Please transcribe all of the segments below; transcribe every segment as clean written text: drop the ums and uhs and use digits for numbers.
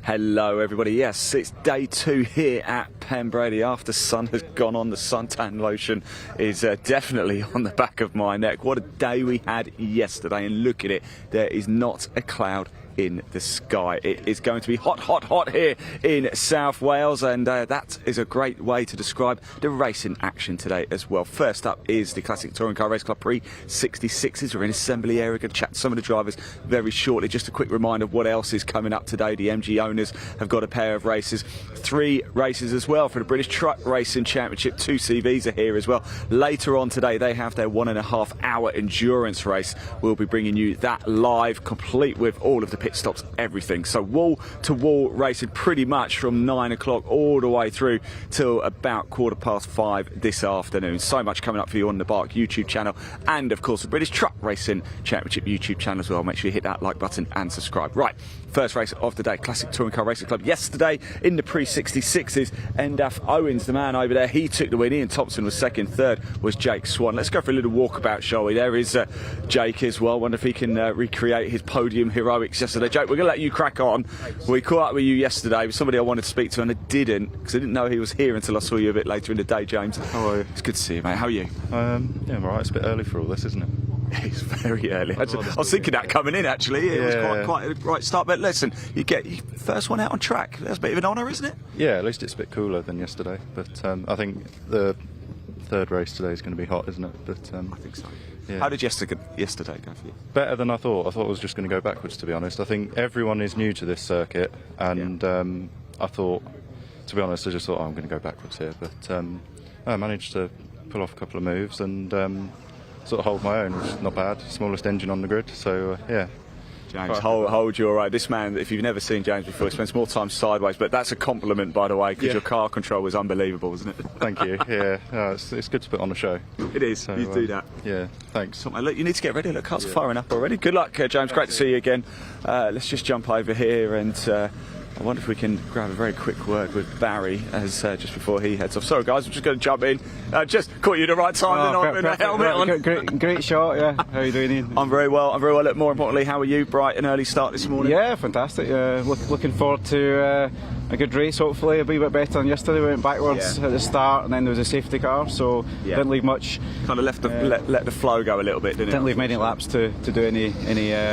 Hello everybody, yes, it's day 2 here at Pembrey. The after sun has gone on, the suntan lotion is definitely on the back of my neck. What a day we had yesterday, and look at it, there is not a cloud in the sky. It is going to be hot, hot, hot here in South Wales, and that is a great way to describe the racing action today as well. First up is the Classic Touring Car Race Club Pre66s. We're in assembly area, going to chat to some of the drivers very shortly. Just a quick reminder of what else is coming up today. The MG owners have got a pair of races, 3 races as well for the British Truck Racing Championship. 2 CVs are here as well. Later on today they have their 1.5 hour endurance race. We'll be bringing you that live, complete with all of the pit stops, everything. So wall to wall racing pretty much from 9 o'clock all the way through till about 5:15 this afternoon. So much coming up for you on the Bark YouTube channel, and of course the British Truck Racing Championship YouTube channel as well. Make sure you hit that like button and subscribe. Right, first race of the day, Classic Touring Car Racing Club. Yesterday in the Pre66s, Endaf Owens, the man over there, he took the win. Ian Thompson was second, third was Jake Swan. Let's go for a little walkabout, shall we? There is Jake as well. Wonder if he can recreate his podium heroics yesterday. Jake, we're going to let you crack on. We caught up with you yesterday with somebody I wanted to speak to, and I didn't, because I didn't know he was here until I saw you a bit later in the day, James. How are you? It's good to see you, mate. How are you? Yeah, I'm alright. It's a bit early for all this, isn't it? It's very early. I was thinking that coming in, actually. It was quite a right start. But listen, you get your first one out on track. That's a bit of an honour, isn't it? Yeah, at least it's a bit cooler than yesterday. But I think the third race today is going to be hot, isn't it? But I think so. Yeah. How did yesterday go for you? Better than I thought. I thought it was just going to go backwards, to be honest. I think everyone is new to this circuit, and I thought, to be honest, I just thought, I'm going to go backwards here. But I managed to pull off a couple of moves and sort of hold my own, which is not bad. Smallest engine on the grid, so yeah. James, hold you all right. This man, if you've never seen James before, he spends more time sideways, but that's a compliment, by the way, because your car control was unbelievable, isn't it? Thank you. Yeah, it's good to put on a show. It is. So, you do that. Yeah, thanks. So, look, you need to get ready. Look, cars are firing up already. Good luck, James. Great to see you again. Let's just jump over here, and I wonder if we can grab a very quick word with Barry as just before he heads off. Sorry, guys, I'm just going to jump in. Just caught you at the right time, with the helmet on. Great shot, yeah. How are you doing, Ian? I'm very well. Look, more importantly, how are you? Bright and early start this morning? Yeah, fantastic. Looking forward to a good race, hopefully. A wee bit better than yesterday. We went backwards at the start, and then there was a safety car, so didn't leave much. Kind of left let the flow go a little bit, didn't it? Didn't leave many laps to do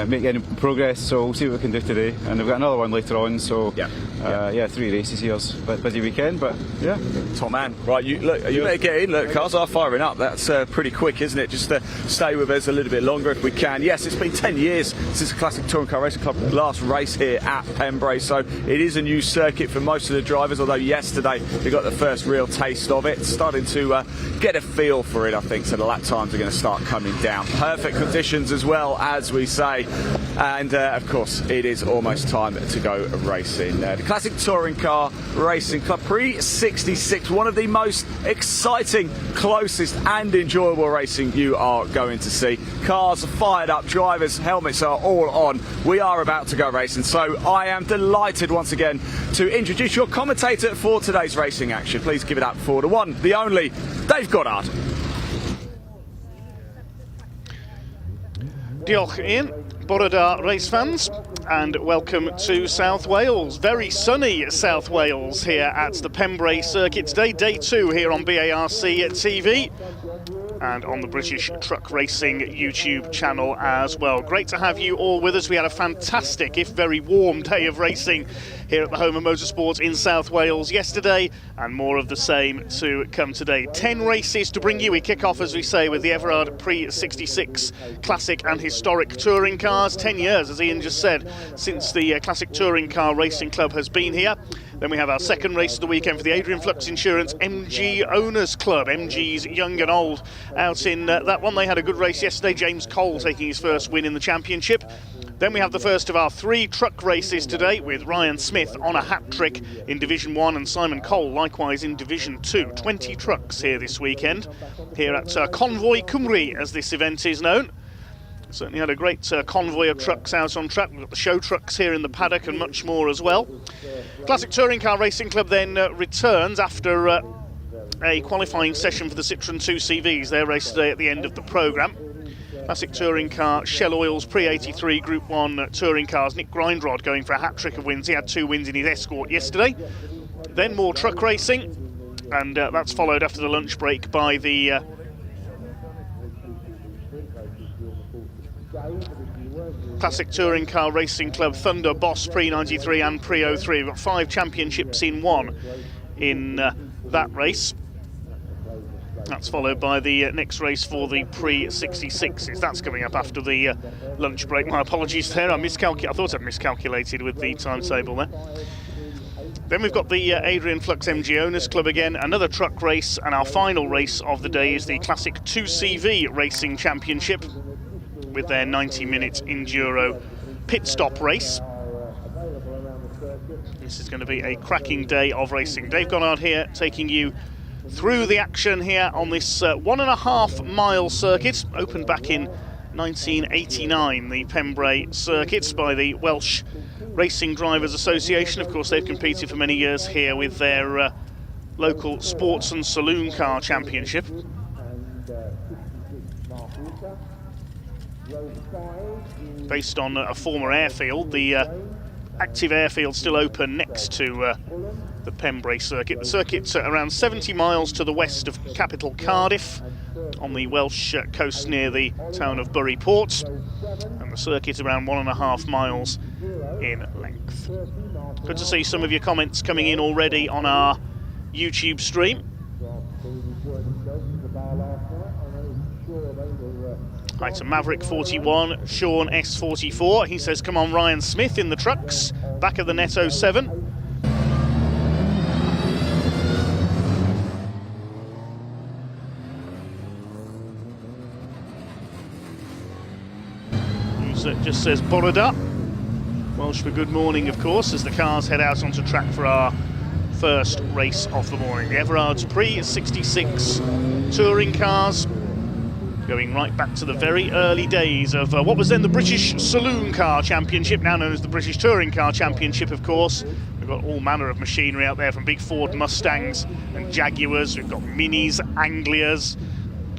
make any progress, so we'll see what we can do today. And we've got another one later on, so 3 races here. It's a bit busy weekend, but yeah. Top man. Right, you better get in. Look, cars are firing up. That's pretty quick, isn't it? Just stay with us a little bit longer if we can. Yes, it's been 10 years since the Classic Touring Car Racing Club last race here at Pembrey, so it is a new circuit for most of the drivers, although yesterday we got the first real taste of it. Starting to get a feel for it, I think, so the lap times are going to start coming down. Perfect conditions as well, as we say, and of course it is almost time to go racing. The Classic Touring Car Racing Club Pre66, one of the most exciting, closest and enjoyable racing you are going to see. Cars are fired up, drivers' helmets are all on. We are about to go racing, so I am delighted once again to introduce your commentator for today's racing action. Please give it up for the one, the only, Dave Goddard. Diolch, Ian. Bore da, race fans, and welcome to South Wales. Very sunny South Wales here at the Pembrey Circuit today, day 2 here on BARC TV and on the British Truck Racing YouTube channel as well. Great to have you all with us. We had a fantastic, if very warm, day of racing here at the home of motorsport in South Wales yesterday, and more of the same to come today. 10 races to bring you. We kick off, as we say, with the Everard Pre66 Classic and Historic Touring Cars. 10 years, as Ian just said, since the Classic Touring Car Racing Club has been here. Then we have our second race of the weekend for the Adrian Flux Insurance MG Owners Club. MG's young and old out in that one. They had a good race yesterday. James Cole taking his first win in the championship. Then we have the first of our 3 truck races today, with Ryan Smith on a hat-trick in Division 1 and Simon Cole likewise in Division 2. 20 trucks here this weekend, here at Convoy Cymru, as this event is known. Certainly had a great convoy of trucks out on track. We've got the show trucks here in the paddock and much more as well. Classic Touring Car Racing Club then returns after a qualifying session for the Citroën 2 CVs. Their race today at the end of the programme. Classic touring car, Shell Oils Pre83 Group 1 touring cars. Nick Grindrod going for a hat-trick of wins. He had 2 wins in his Escort yesterday. Then more truck racing, and that's followed after the lunch break by the Classic Touring Car Racing Club Thunder Boss Pre93 and Pre03. We've got 5 championships in one in that race. That's followed by the next race for the Pre66s. That's coming up after the lunch break. My apologies there. I thought I'd miscalculated with the timetable there. Then we've got the Adrian Flux MG Owners Club again, another truck race, and our final race of the day is the Classic 2CV Racing Championship with their 90-minute Enduro pit stop race. This is going to be a cracking day of racing. Dave Goddard here, taking you through the action here on this 1.5 mile circuit, opened back in 1989, the Pembrey circuit, by the Welsh Racing Drivers Association. Of course, they've competed for many years here with their local sports and saloon car championship. Based on a former airfield, the active airfield still open next to the Pembrey circuit. The circuit's around 70 miles to the west of capital Cardiff, on the Welsh coast near the town of Bury Port, and the circuit around 1.5 miles in length. Good to see some of your comments coming in already on our YouTube stream. Hi to Maverick 41, Sean S44. He says, come on Ryan Smith in the trucks, back of the net 07. User just says Borada. Welsh for good morning, of course, as the cars head out onto track for our first race of the morning. The Everard's Pre66 touring cars, going right back to the very early days of what was then the British Saloon Car Championship, now known as the British Touring Car Championship, of course. We've got all manner of machinery out there, from big Ford Mustangs and Jaguars. We've got Minis, Anglias.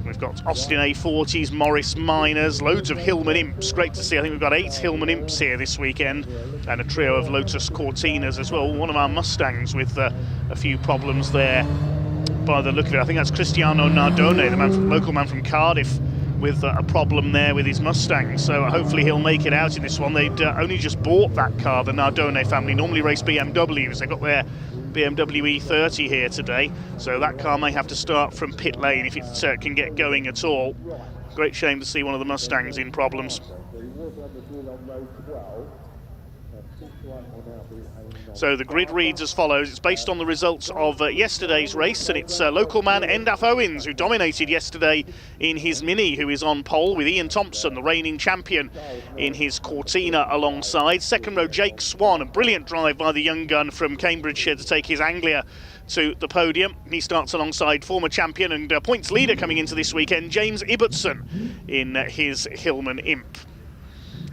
We've got Austin A40s, Morris Minors, loads of Hillman Imps. Great to see. I think we've got 8 Hillman Imps here this weekend, and a trio of Lotus Cortinas as well. One of our Mustangs with a few problems there by the look of it. I think that's Cristiano Nardone, the local man from Cardiff, with a problem there with his Mustang. So hopefully he'll make it out in this one. They'd only just bought that car, the Nardone family. Normally race BMWs. They've got their BMW E30 here today, so that car may have to start from pit lane if it can get going at all. Great shame to see one of the Mustangs in problems. So the grid reads as follows. It's based on the results of yesterday's race, and it's local man Endaf Owens, who dominated yesterday in his Mini, who is on pole, with Ian Thompson, the reigning champion, in his Cortina alongside. Second row, Jake Swan, a brilliant drive by the young gun from Cambridgeshire to take his Anglia to the podium. He starts alongside former champion and points leader coming into this weekend, James Ibbotson, in his Hillman Imp.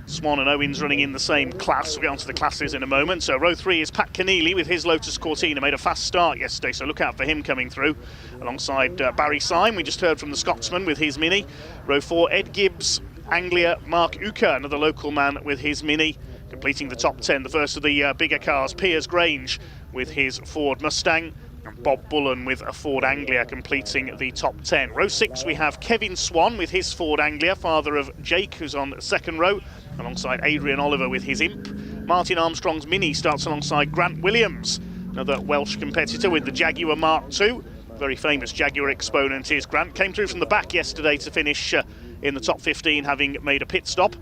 Swan and Owens running in the same class. We'll get onto the classes in a moment. So row 3 is Pat Keneally with his Lotus Cortina. Made a fast start yesterday, so look out for him coming through. Alongside Barry Syme, we just heard from the Scotsman with his Mini. Row 4, Ed Gibbs, Anglia, Mark Uka, another local man with his Mini. Completing the top 10, the first of the bigger cars, Piers Grange with his Ford Mustang, and Bob Bullen with a Ford Anglia completing the top 10. Row 6 we have Kevin Swan with his Ford Anglia, father of Jake, who's on second row, alongside Adrian Oliver with his Imp. Martin Armstrong's Mini starts alongside Grant Williams, another Welsh competitor with the Jaguar Mark II. Very famous Jaguar exponent is Grant. Came through from the back yesterday to finish in the top 15, having made a pit stop.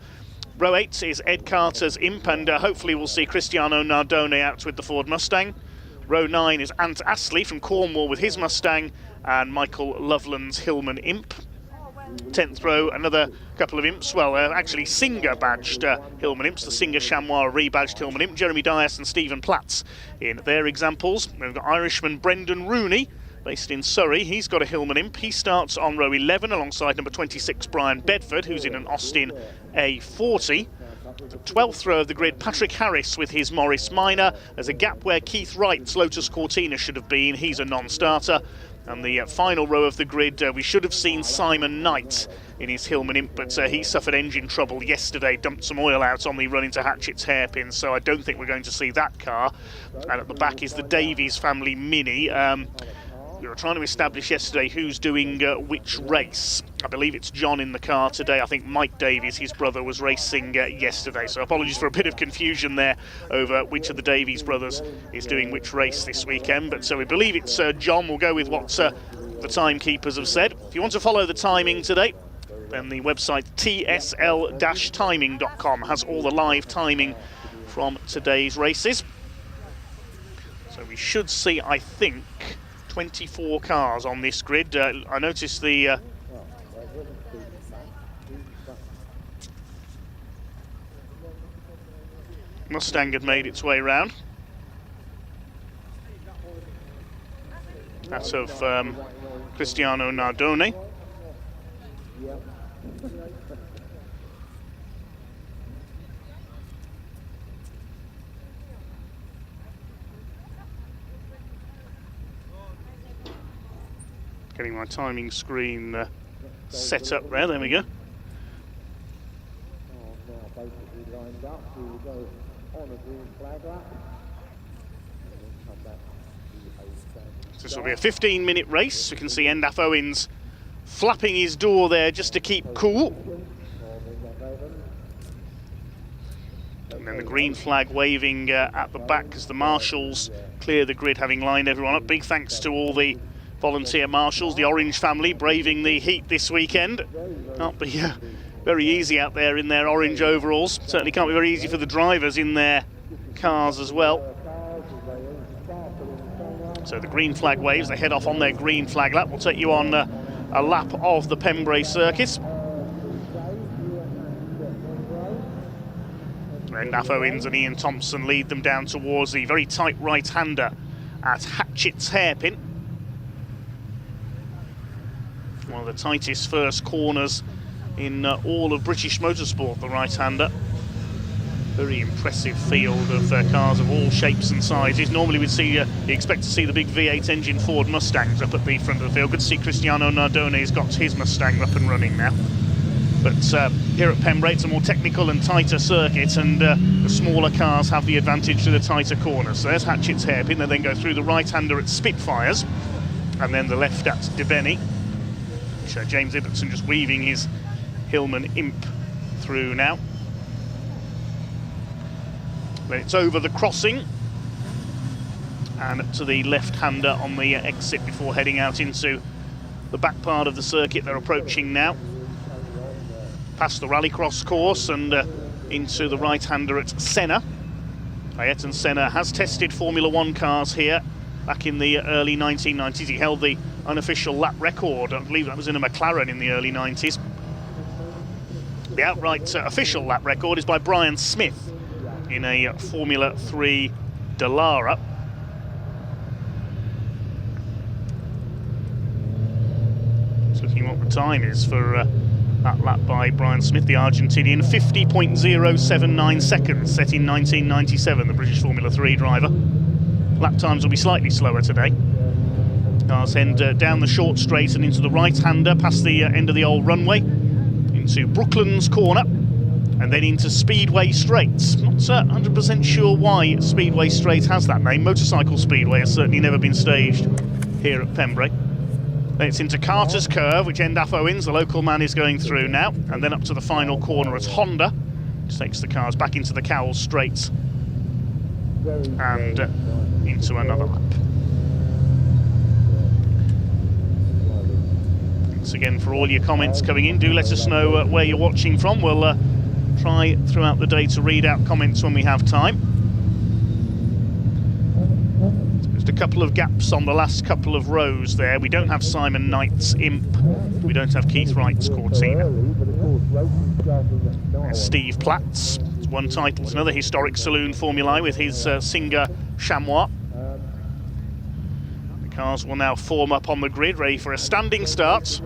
Row 8 is Ed Carter's Imp, and hopefully we'll see Cristiano Nardone out with the Ford Mustang. Row 9 is Ant Astley from Cornwall with his Mustang, and Michael Loveland's Hillman Imp. 10th row, another couple of Imps, well, actually Singer badged Hillman Imps, the Singer Chamois rebadged Hillman Imp, Jeremy Dias and Stephen Platts in their examples. We've got Irishman Brendan Rooney, based in Surrey. He's got a Hillman Imp. He starts on row 11 alongside number 26 Brian Bedford, who's in an Austin A40. The 12th row of the grid, Patrick Harris with his Morris Minor. There's a gap where Keith Wright's Lotus Cortina should have been. He's a non-starter. And the final row of the grid, we should have seen Simon Knight in his Hillman Imp, but he suffered engine trouble yesterday, dumped some oil out on the run into Hatchett's hairpin, so I don't think we're going to see that car. And at the back is the Davies family Mini. We were trying to establish yesterday who's doing which race. I believe it's John in the car today. I think Mike Davies, his brother, was racing yesterday. So apologies for a bit of confusion there over which of the Davies brothers is doing which race this weekend. But so we believe it's John. We'll go with what the timekeepers have said. If you want to follow the timing today, then the website tsl-timing.com has all the live timing from today's races. So we should see, I think, 24 cars on this grid. I noticed the Mustang had made its way round. That's of Cristiano Nardone. Getting my timing screen set up there we go. So this will be a 15-minute race. We can see Endaf Owens flapping his door there just to keep cool. And then the green flag waving at the back as the marshals clear the grid, having lined everyone up. Big thanks to all the volunteer marshals, the Orange family, braving the heat this weekend. Can't be very easy out there in their orange overalls. Certainly can't be very easy for the drivers in their cars as well. So the green flag waves, they head off on their green flag lap. We'll take you on a lap of the Pembrey circuit. And Endaf Owens and Ian Thompson lead them down towards the very tight right-hander at Hatchett's hairpin. One of the tightest first corners in all of British motorsport, the right-hander. Very impressive field of cars of all shapes and sizes. Normally we'd see, you expect to see the big V8 engine Ford Mustangs up at the front of the field. Good to see Cristiano Nardone has got his Mustang up and running now. But here at Pembrey, it's a more technical and tighter circuit, and the smaller cars have the advantage to the tighter corners. So there's Hatchett's hairpin. They then go through the right-hander at Spitfires, and then the left at Debenny. James Ibbotson just weaving his Hillman Imp through now. Then it's over the crossing and to the left-hander on the exit before heading out into the back part of the circuit. They're approaching now, past the Rallycross course and into the right-hander at Senna. Ayrton Senna has tested Formula One cars here back in the early 1990s. He held the unofficial lap record. I believe that was in a McLaren in the early 90s. The outright official lap record is by Brian Smith in a Formula 3 Dallara. Just looking what the time is for that lap by Brian Smith, the Argentinian. 50.079 seconds, set in 1997, the British Formula 3 driver. Lap times will be slightly slower today. Cars head down the short straight and into the right-hander, past the end of the old runway, into Brooklands Corner, and then into Speedway Straight. Not 100% sure why Speedway Straight has that name. Motorcycle Speedway has certainly never been staged here at Pembrey. Then it's into Carter's Curve, which Endaf Owens, the local man, is going through now, and then up to the final corner at Honda, which takes the cars back into the Cowell Straights and into another lap. Thanks again for all your comments coming in. Do let us know where you're watching from. We'll try throughout the day to read out comments when we have time. Just a couple of gaps on the last couple of rows there. We don't have Simon Knight's Imp. We don't have Keith Wright's Cortina. There's Steve Platt's. It's one title. It's another historic saloon formulae with his Singer Chamois. The cars will now form up on the grid, ready for a standing start.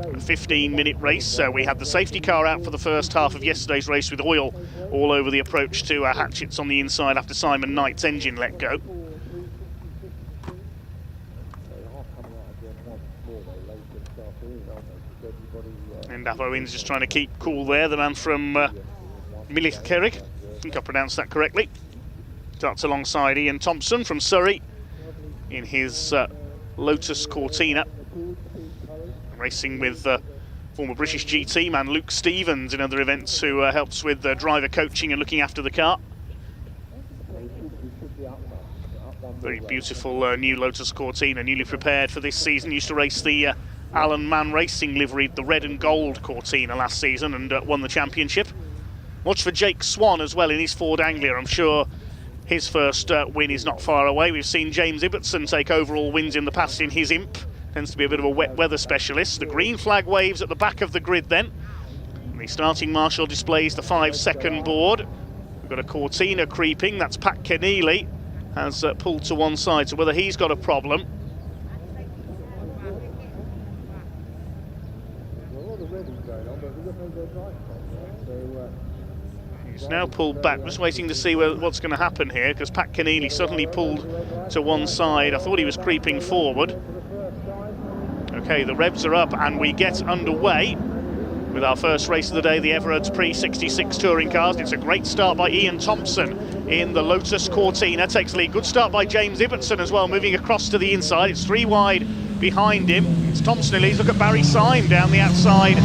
A 15-minute race. We had the safety car out for the first half of yesterday's race with oil all over the approach to Hatchett's on the inside after Simon Knight's engine let go. And Owens just trying to keep cool there. The man from Milithkerig, I think I pronounced that correctly. Starts alongside Ian Thompson from Surrey in his Lotus Cortina. Racing with former British GT man Luke Stevens in other events, who helps with driver coaching and looking after the car. Very beautiful new Lotus Cortina, newly prepared for this season. Used to race the Alan Mann Racing liveried, the red and gold Cortina last season, and won the championship. Watch for Jake Swan as well in his Ford Anglia. I'm sure his first win is not far away. We've seen James Ibbotson take overall wins in the past in his Imp. Tends to be a bit of a wet weather specialist. The green flag waves at the back of the grid then. And the starting marshal displays the 5-second board. We've got a Cortina creeping. That's Pat Keneally. Has pulled to one side. So whether he's got a problem. He's now pulled back, just waiting to see what's going to happen here, because Pat Keneally suddenly pulled to one side. I thought he was creeping forward. Okay, the revs are up and we get underway with our first race of the day, the Everard's Pre66 touring cars. It's a great start by Ian Thompson in the Lotus Cortina. Takes the lead. Good start by James Ibbotson as well, moving across to the inside. It's 3 wide behind him. It's Thompson who leads. Look at Barry Syme down the outside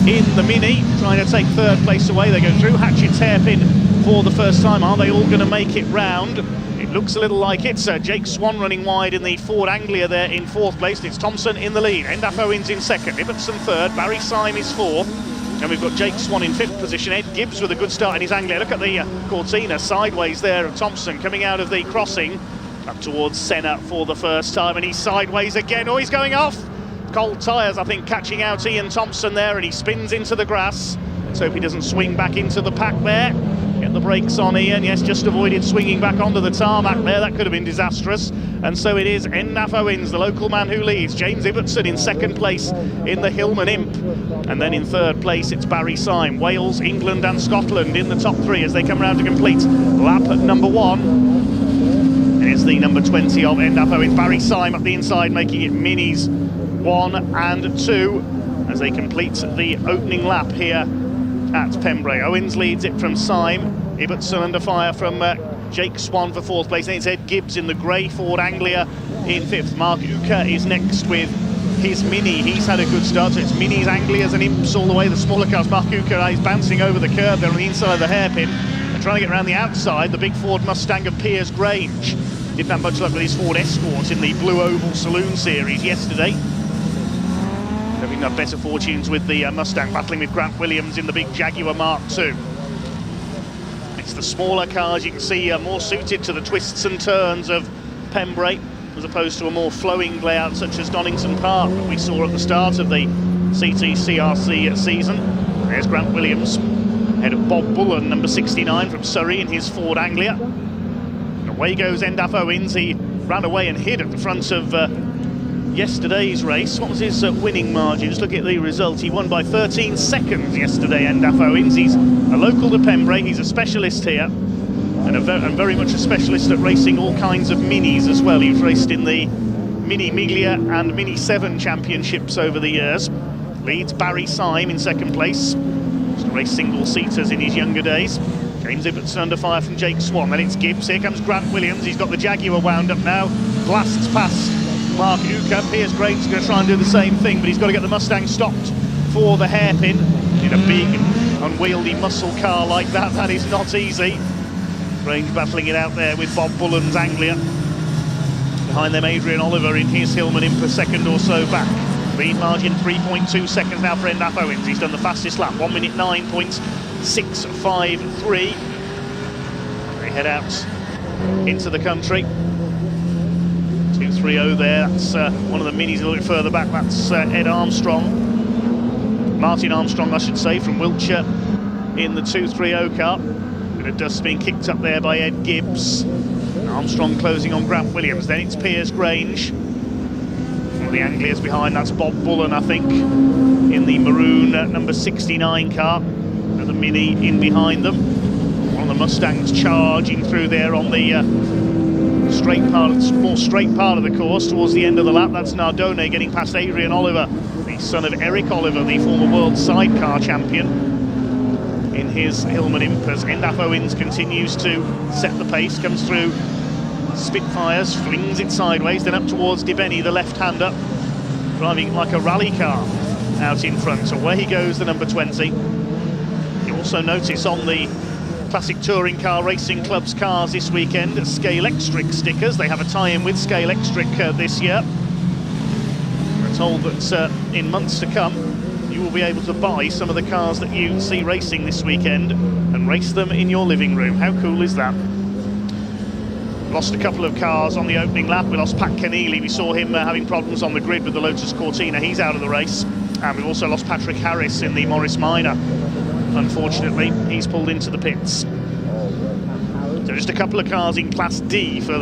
in the Mini, trying to take third place away. They go through Hatchett's hairpin for the first time. Are they all going to make it round? It looks a little like it. Jake Swan running wide in the Ford Anglia there in 4th place. It's Thompson in the lead. Endaf Owens in 2nd. Ibbotson 3rd. Barry Syme is 4th. And we've got Jake Swan in 5th position. Ed Gibbs with a good start in his Anglia. Look at the Cortina sideways there of Thompson coming out of the crossing up towards Senna for the first time. And he's sideways again. Oh, he's going off. Cold tyres, I think, catching out Ian Thompson there, and he spins into the grass. Let's hope he doesn't swing back into the pack there. Get the brakes on Ian. Yes, just avoided swinging back onto the tarmac there. That could have been disastrous. And so it is Endaf Owens, the local man who leads. James Ibbotson in 2nd place in the Hillman Imp. And then in 3rd place, it's Barry Syme. Wales, England and Scotland in the top 3 as they come round to complete lap at number 1. There's the number 20 of Endaf Owens. Barry Syme up the inside, making it Minis 1 and 2 as they complete the opening lap here at Pembrey. Owens leads it from Syme. Ibbotson under fire from Jake Swan for 4th place. Then it's Ed Gibbs in the grey Ford Anglia in 5th. Mark Uka is next with his Mini. He's had a good start, so it's Minis, Anglias and Imps all the way. The smaller cars, Mark Uka is bouncing over the curb there on the inside of the hairpin and trying to get around the outside. The big Ford Mustang of Piers Grange didn't have much luck with his Ford Escort in the Blue Oval Saloon Series yesterday. Having had better fortunes with the Mustang, battling with Grant Williams in the big Jaguar Mark II. It's the smaller cars you can see more suited to the twists and turns of Pembrey, as opposed to a more flowing layout such as Donington Park that we saw at the start of the CTCRC season. There's Grant Williams, ahead of Bob Bullen, number 69 from Surrey in his Ford Anglia. And away goes Endaf Owens. He ran away and hid at the front of yesterday's race. What was his winning margin? Just look at the result. He won by 13 seconds yesterday, Endaf Owens. He's a local to Pembrey. He's a specialist here, and very much a specialist at racing all kinds of minis as well. He's raced in the Mini Miglia and Mini 7 championships over the years. Leads Barry Syme in 2nd place. Used to race single-seaters in his younger days. James Ibbotson under fire from Jake Swan. Then it's Gibbs. Here comes Grant Williams. He's got the Jaguar wound up now. Blasts past Mark Uka. Piers Grange is going to try and do the same thing, but he's got to get the Mustang stopped for the hairpin. In a big, unwieldy muscle car like that, that is not easy. Grange battling it out there with Bob Bullen's Anglia. Behind them, Adrian Oliver in his Hillman in per second or so back. Lead margin 3.2 seconds now for Endaf Owens. He's done the fastest lap, 1 minute 9.653. They head out into the country. 230 there, that's one of the minis a little bit further back. That's Ed Armstrong. Martin Armstrong, I should say, from Wiltshire in the 230 car. Bit of dust being kicked up there by Ed Gibbs. Armstrong closing on Grant Williams. Then it's Piers Grange. One of the Anglias behind, that's Bob Bullen, I think, in the maroon number 69 car. Another Mini in behind them. One of the Mustangs charging through there on the more straight part of the course towards the end of the lap. That's Nardone getting past Adrian Oliver. The the son of Eric Oliver, the former world sidecar champion, in his Hillman Imp, as Endaf Owens continues to set the pace, comes through Spitfires, flings it sideways, then up towards Dibeni, the left-hander, driving like a rally car out in front. Away goes the number 20. You also notice on the Classic Touring Car Racing Club's cars this weekend, Scale Electric stickers. They have a tie-in with Scale Electric this year. We're told that in months to come, you will be able to buy some of the cars that you see racing this weekend and race them in your living room. How cool is that? Lost a couple of cars on the opening lap. We lost Pat Keneally. We saw him having problems on the grid with the Lotus Cortina. He's out of the race. And we've also lost Patrick Harris in the Morris Minor. Unfortunately, he's pulled into the pits. So just a couple of cars in Class D for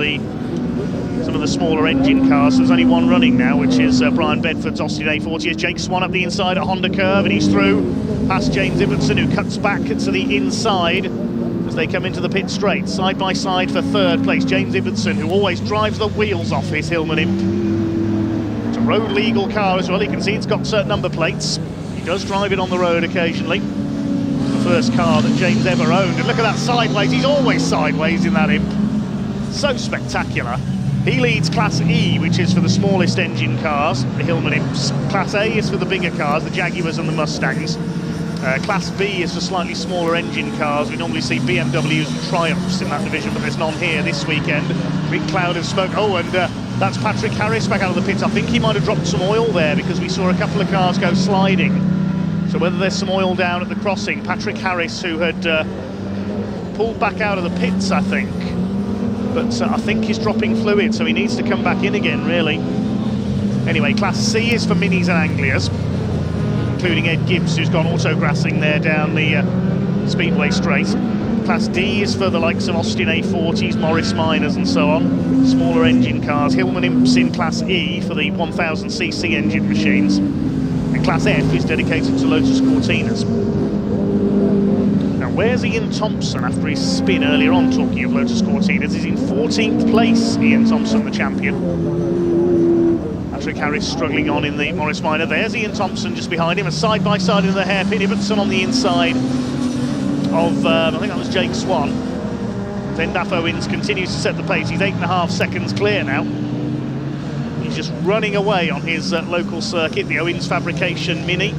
some of the smaller engine cars. So there's only one running now, which is Brian Bedford's Austin A40. As Jake Swan up the inside at Honda Curve, and he's through past James Ibbotson, who cuts back to the inside as they come into the pit straight. Side by side for third place, James Ibbotson, who always drives the wheels off his Hillman Imp. It's a road legal car as well. You can see it's got certain number plates. He does drive it on the road occasionally. First car that James ever owned, and look at that sideways. He's always sideways in that Imp. So spectacular. He leads Class E, which is for the smallest engine cars, the Hillman Imps. Class A is for the bigger cars, the Jaguars and the Mustangs. Class B is for slightly smaller engine cars. We normally see BMWs and Triumphs in that division, but there's none here this weekend. Big cloud of smoke. Oh, and that's Patrick Harris back out of the pits. I think he might have dropped some oil there, because we saw a couple of cars go sliding. So whether there's some oil down at the crossing, Patrick Harris, who had pulled back out of the pits, I think. But I think he's dropping fluid, so he needs to come back in again, really. Anyway, Class C is for Minis and Anglias, including Ed Gibbs, who's gone autograssing there down the Speedway straight. Class D is for the likes of Austin A40s, Morris Minors and so on. Smaller engine cars. Hillman Imps in Class E for the 1000cc engine machines. And Class F is dedicated to Lotus Cortinas. Now, where's Ian Thompson after his spin earlier on, talking of Lotus Cortinas? He's in 14th place, Ian Thompson, the champion. Patrick Harris struggling on in the Morris Minor. There's Ian Thompson just behind him, a side-by-side in the hairpin. Ibbotson on the inside of, I think that was Jake Swan. Then Endaf Owens continues to set the pace. He's 8.5 seconds clear now. He's just running away on his local circuit, the Owens Fabrication Mini.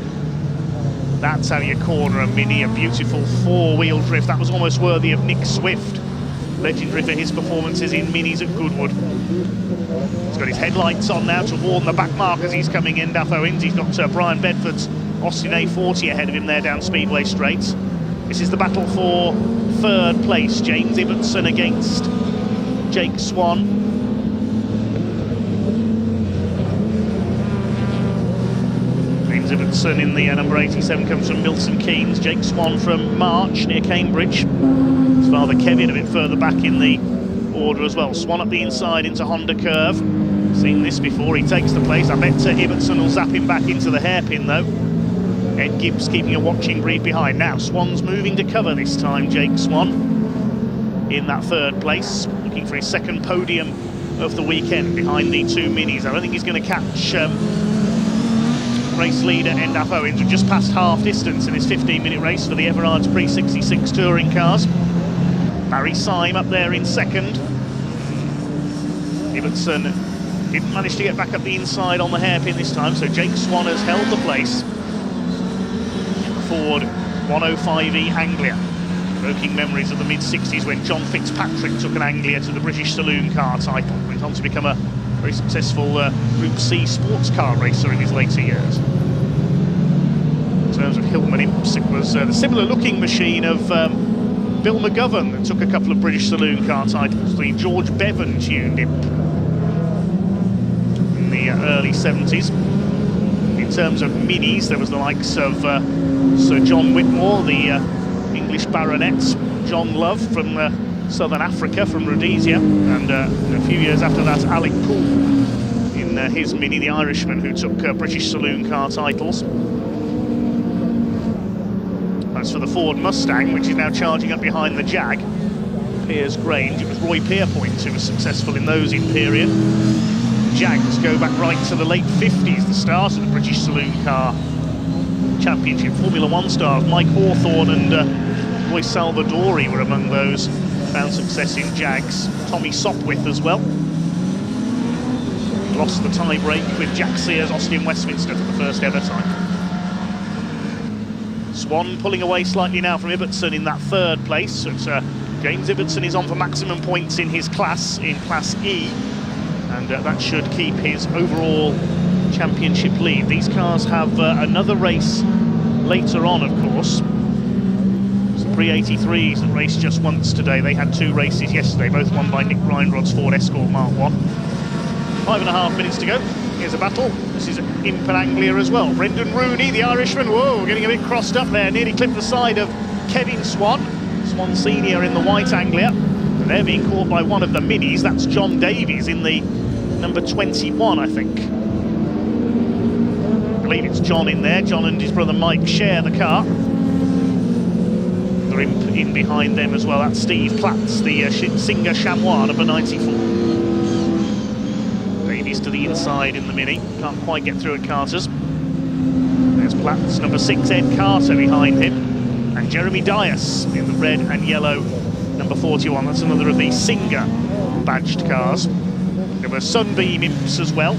That's how you corner a Mini, a beautiful four-wheel drift. That was almost worthy of Nick Swift, legendary for his performances in Minis at Goodwood. He's got his headlights on now to warn the back mark as he's coming in, Endaf Owens. He's got Brian Bedford's Austin A40 ahead of him there down Speedway straights. This is the battle for third place. James Ibbotson against Jake Swan. James Ibbotson in the number 87 comes from Milton Keynes. Jake Swan from March near Cambridge. His father Kevin a bit further back in the order as well. Swan up the inside into Honda Curve. Seen this before, he takes the place. I bet Ibbotson will zap him back into the hairpin though. Ed Gibbs keeping a watching brief behind. Now Swan's moving to cover this time, Jake Swan in that third place, looking for his second podium of the weekend behind the two Minis. I don't think he's going to catch race leader Endaf Owens, who just passed half distance in his 15-minute race for the Everard's Pre66 touring cars. Barry Syme up there in second. Ibbotson didn't manage to get back up the inside on the hairpin this time, so Jake Swan has held the place. Ford 105e Anglia, evoking memories of the mid-60s when John Fitzpatrick took an Anglia to the British Saloon Car title. Went on to become a very successful Group C sports car racer in his later years. In terms of Hillman Imps, it was the similar-looking machine of Bill McGovern that took a couple of British Saloon Car titles, the George Bevan tuned Imp in the early 70s. In terms of Minis, there was the likes of Sir John Whitmore, the English baronet, John Love from Southern Africa, from Rhodesia, and a few years after that, Alec Poole in his Mini, the Irishman who took British Saloon Car titles. As for the Ford Mustang, which is now charging up behind the Jag, Piers Grange, it was Roy Pierpoint who was successful in those in period. Jags go back right to the late 50s, the start of the British Saloon Car Championship. Formula One stars Mike Hawthorne and Roy Salvadori were among those. Found success in Jags. Tommy Sopwith as well. Lost the tie-break with Jack Sears, Austin Westminster for the first ever time. Swan pulling away slightly now from Ibbotson in that third place. But, James Ibbotson is on for maximum points in his class, in Class E, and that should keep his overall championship lead. These cars have another race later on, of course. It's the Pre83s that raced just once today. They had 2 races yesterday, both won by Nick Reinrod's Ford Escort Mark 1. 5.5 minutes to go. Here's a battle. This is Imp and Anglia as well. Brendan Rooney, the Irishman, whoa, getting a bit crossed up there. Nearly clipped the side of Kevin Swan. Swan Senior in the white Anglia. And they're being caught by one of the minis. That's John Davies in the number 21, I think. I believe it's John in there. John and his brother Mike share the car. The Imp in behind them as well. That's Steve Platts, the Singer Chamois, number 94. To the inside in the Mini, can't quite get through at Carter's. There's Platts, number 6, Ed Carter behind him, and Jeremy Dias in the red and yellow number 41. That's another of the Singer badged cars. There were Sunbeam Imps as well,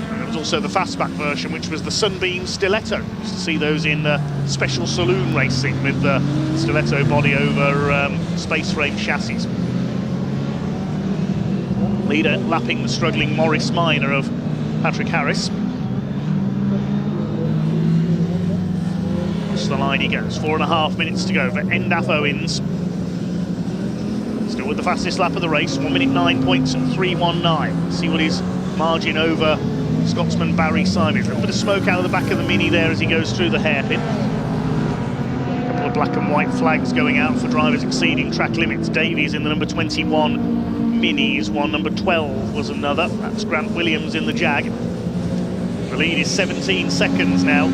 and there was also the fastback version, which was the Sunbeam Stiletto. Used to see those in special saloon racing with the stiletto body over space frame chassis. Leader lapping the struggling Morris Minor of Patrick Harris. Across the line he goes. 4.5 minutes to go for Endaf Owens. Still with the fastest lap of the race. 1 minute 9 points at 3:19. See what his margin over Scotsman Barry Simon. A little bit of smoke out of the back of the Mini there as he goes through the hairpin. A couple of black and white flags going out for drivers exceeding track limits. Davies in the number 21. Minis, one number 12 was another. That's Grant Williams in the Jag. The lead is 17 seconds now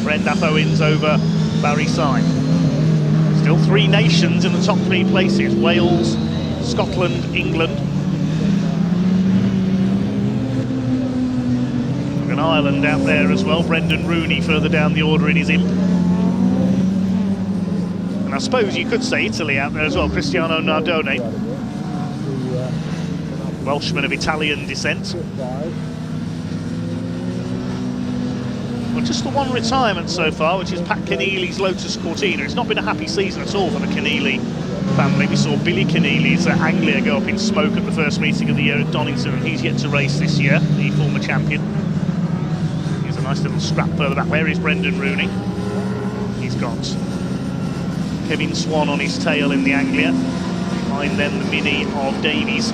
for Endaf Owens over Barry Syme. Still 3 nations in the top 3 places: Wales, Scotland, England. An Ireland out there as well. Brendan Rooney further down the order in his Imp. And I suppose you could say Italy out there as well. Cristiano Nardone, Welshman of Italian descent. Well, just the one retirement so far, which is Pat Keneally's Lotus Cortina. It's not been a happy season at all for the Keneally family. We saw Billy Keneally's Anglia go up in smoke at the first meeting of the year at Donington, and he's yet to race this year, the former champion. Here's a nice little scrap further back. Where is Brendan Rooney? He's got Kevin Swan on his tail in the Anglia. Behind them, the Mini of Davies.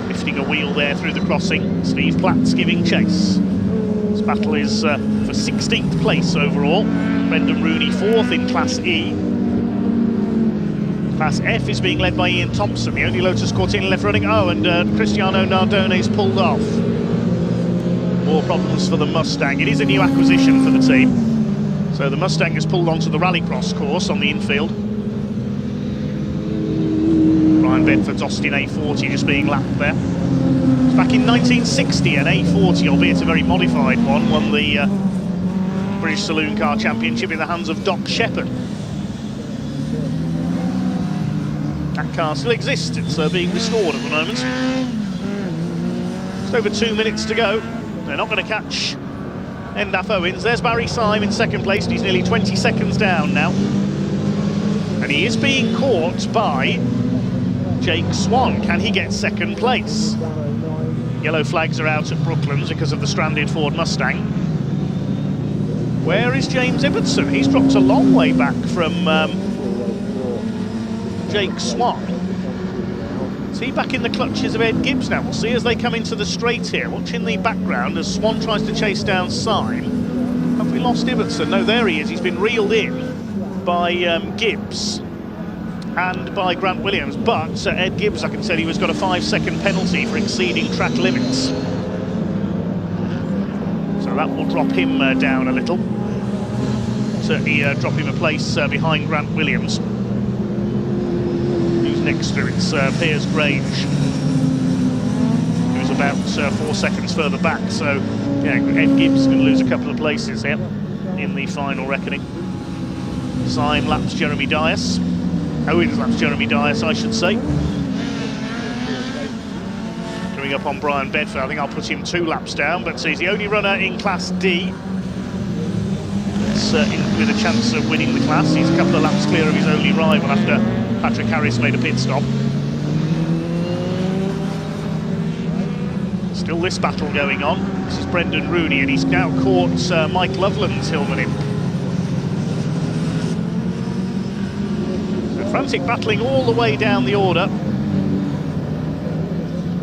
Lifting a wheel there through the crossing. Steve Platts giving chase. This battle is for 16th place overall. Brendan Rooney 4th in Class E. Class F is being led by Ian Thompson, the only Lotus Cortina left running. Oh, and Cristiano Nardone's pulled off. More problems for the Mustang. It is a new acquisition for the team. So the Mustang has pulled onto the Rallycross course on the infield. Bedford's Austin A40 just being lapped there. Back in 1960, an A40, albeit a very modified one, won the British Saloon Car Championship in the hands of Doc Shepherd. That car still exists, it's being restored at the moment. Just over 2 minutes to go. They're not going to catch Endaf Owens. There's Barry Syme in second place, and he's nearly 20 seconds down now. And he is being caught by Jake Swan. Can he get second place? Yellow flags are out at Brooklands because of the stranded Ford Mustang. Where is James Ibbotson? He's dropped a long way back from Jake Swan. Is he back in the clutches of Ed Gibbs now? We'll see as they come into the straight here. Watch in the background as Swan tries to chase down Syme. Have we lost Ibbotson? No, there he is. He's been reeled in by Gibbs and by Grant Williams, but Ed Gibbs, I can tell you, has got a 5-second penalty for exceeding track limits. So that will drop him down a little. Certainly drop him a place behind Grant Williams. Who's next to? It's Piers Grange. about 4 seconds further back. So, yeah, Ed Gibbs is going to lose a couple of places here in the final reckoning. Syme laps Jeremy Dias. Owens laps Jeremy Dias, I should say. Coming up on Brian Bedford, I think I'll put him 2 laps down, but he's the only runner in Class D with a chance of winning the class. He's a couple of laps clear of his only rival after Patrick Harris made a pit stop. Still this battle going on. This is Brendan Rooney, and he's now caught Mike Loveland's Hillman. So frantic battling all the way down the order.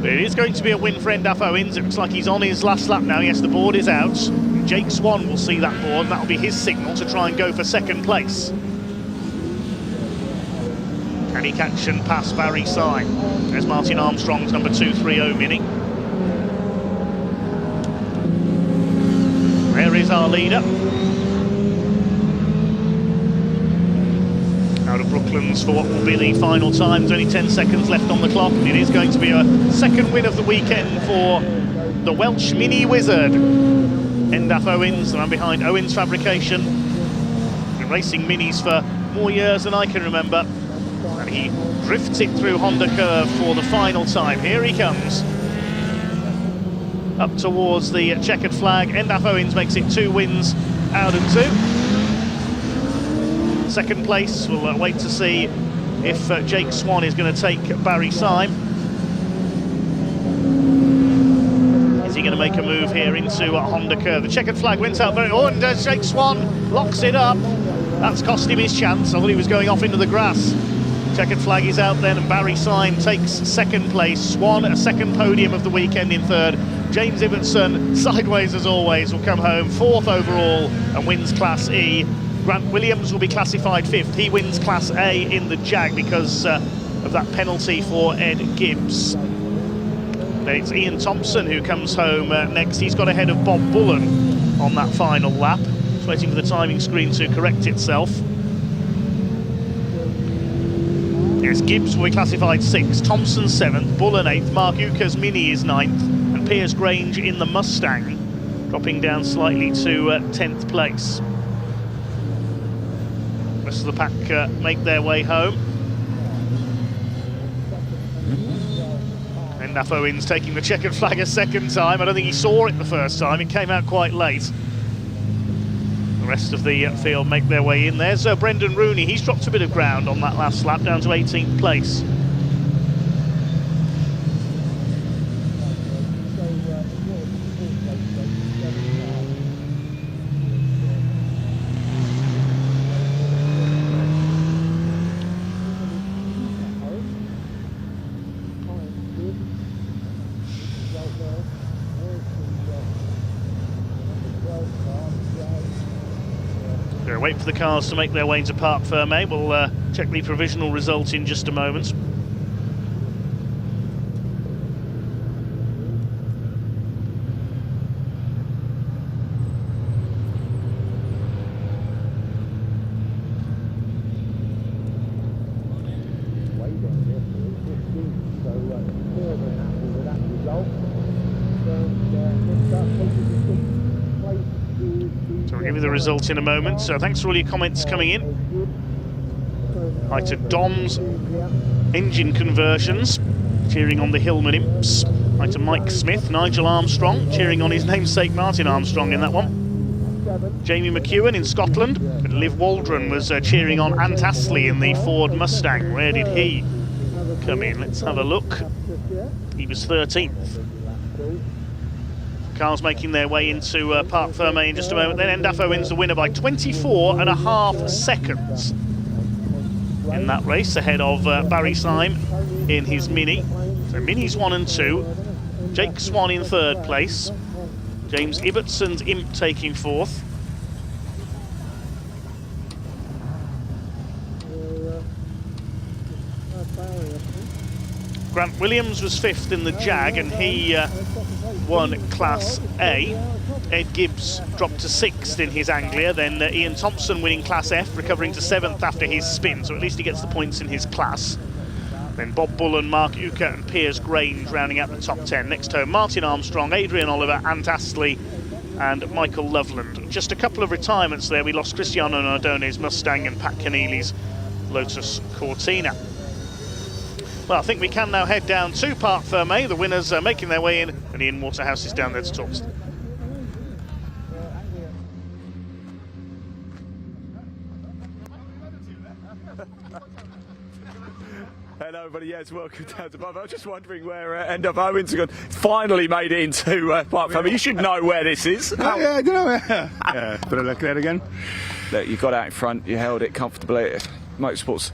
But it is going to be a win for Endaf Owens. It looks like he's on his last lap now. Yes, the board is out. Jake Swan will see that board, and that'll be his signal to try and go for second place. Can he catch and pass Barry Syme? There's Martin Armstrong's number 230 Mini. There is our leader. Out of Brooklands for what will be the final time. There's only 10 seconds left on the clock. It is going to be a second win of the weekend for the Welsh Mini Wizard, Endaf Owens, and I'm behind Owens Fabrication. Been racing minis for more years than I can remember. And he drifts it through Honda Curve for the final time. Here he comes. Up towards the checkered flag. Endaf Owens makes it 2 wins out of 2. Second place, we'll wait to see if Jake Swan is going to take Barry Syme. Is he going to make a move here into Honda Curve? The checkered flag went out very... Oh, and Jake Swan locks it up. That's cost him his chance. I thought he was going off into the grass. Checkered flag is out then, and Barry Syme takes second place. Swan, a second podium of the weekend in third. James Ibbotson, sideways as always, will come home 4th overall and wins Class E. Grant Williams will be classified 5th. He wins Class A in the Jag because of that penalty for Ed Gibbs. Then it's Ian Thompson who comes home next. He's got ahead of Bob Bullen on that final lap. Just waiting for the timing screen to correct itself. Yes, Gibbs will be classified 6th, Thompson 7th, Bullen 8th, Mark Ucker's Mini is 9th, and Piers Grange in the Mustang, dropping down slightly to 10th place. The rest of the pack make their way home. Endaf Owens taking the checkered flag a second time. I don't think he saw it the first time, it came out quite late. The rest of the field make their way in. There's Brendan Rooney. He's dropped a bit of ground on that last lap, down to 18th place. Wait for the cars to make their way into Parc Fermé. We'll check the provisional result in just a moment. I'll give you the result in a moment. So thanks for all your comments coming in. Hi to Dom's Engine Conversions, cheering on the Hillman Imps. Hi to Mike Smith, Nigel Armstrong, cheering on his namesake Martin Armstrong in that one. Jamie McEwen in Scotland. And Liv Waldron was cheering on Ant Astley in the Ford Mustang. Where did he come in? Let's have a look. He was 13th. Cars making their way into Parc Fermé in just a moment. Then Endaf Owens the winner by 24.5 seconds in that race, ahead of Barry Syme in his Mini. So Minis 1 and 2. Jake Swan in 3rd place. James Ibbotson's Imp taking 4th. Grant Williams was 5th in the Jag, and he won Class A. Ed Gibbs dropped to 6th in his Anglia, then Ian Thompson winning Class F, recovering to 7th after his spin, so at least he gets the points in his class. Then Bob Bullen, Mark Uker and Piers Grange rounding out the top 10. Next home, Martin Armstrong, Adrian Oliver, Ant Astley and Michael Loveland. Just a couple of retirements there. We lost Cristiano Nardone's Mustang and Pat Keneally's Lotus Cortina. Well, I think we can now head down to Parc Fermé. The winners are making their way in, and Ian Waterhouse is down there to talk to them. Hello everybody, yes, welcome down to Parc Fermé. I was just wondering where End Up Owens has gone. Finally made it into Parc Fermé. You should know where this is. Yeah, I don't know. Yeah, better look at it again. Look, you got out in front, you held it comfortably. Motorsports,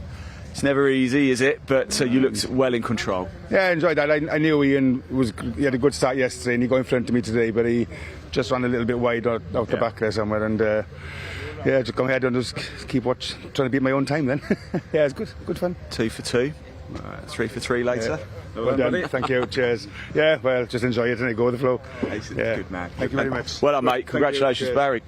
it's never easy, is it? But you looked well in control. Yeah, I enjoyed that. I knew Ian he had a good start yesterday, and he got in front of me today, but he just ran a little bit wide out the back there somewhere, and yeah, just come ahead and just keep trying to beat my own time then. Yeah, it's good fun. 2 for 2, 3 for 3 later. Yeah. Well done. Thank you. Cheers. Yeah, well, just enjoy it and go with the flow. Yeah. Good man. Thank you very much. Well done, mate. Congratulations, Barry.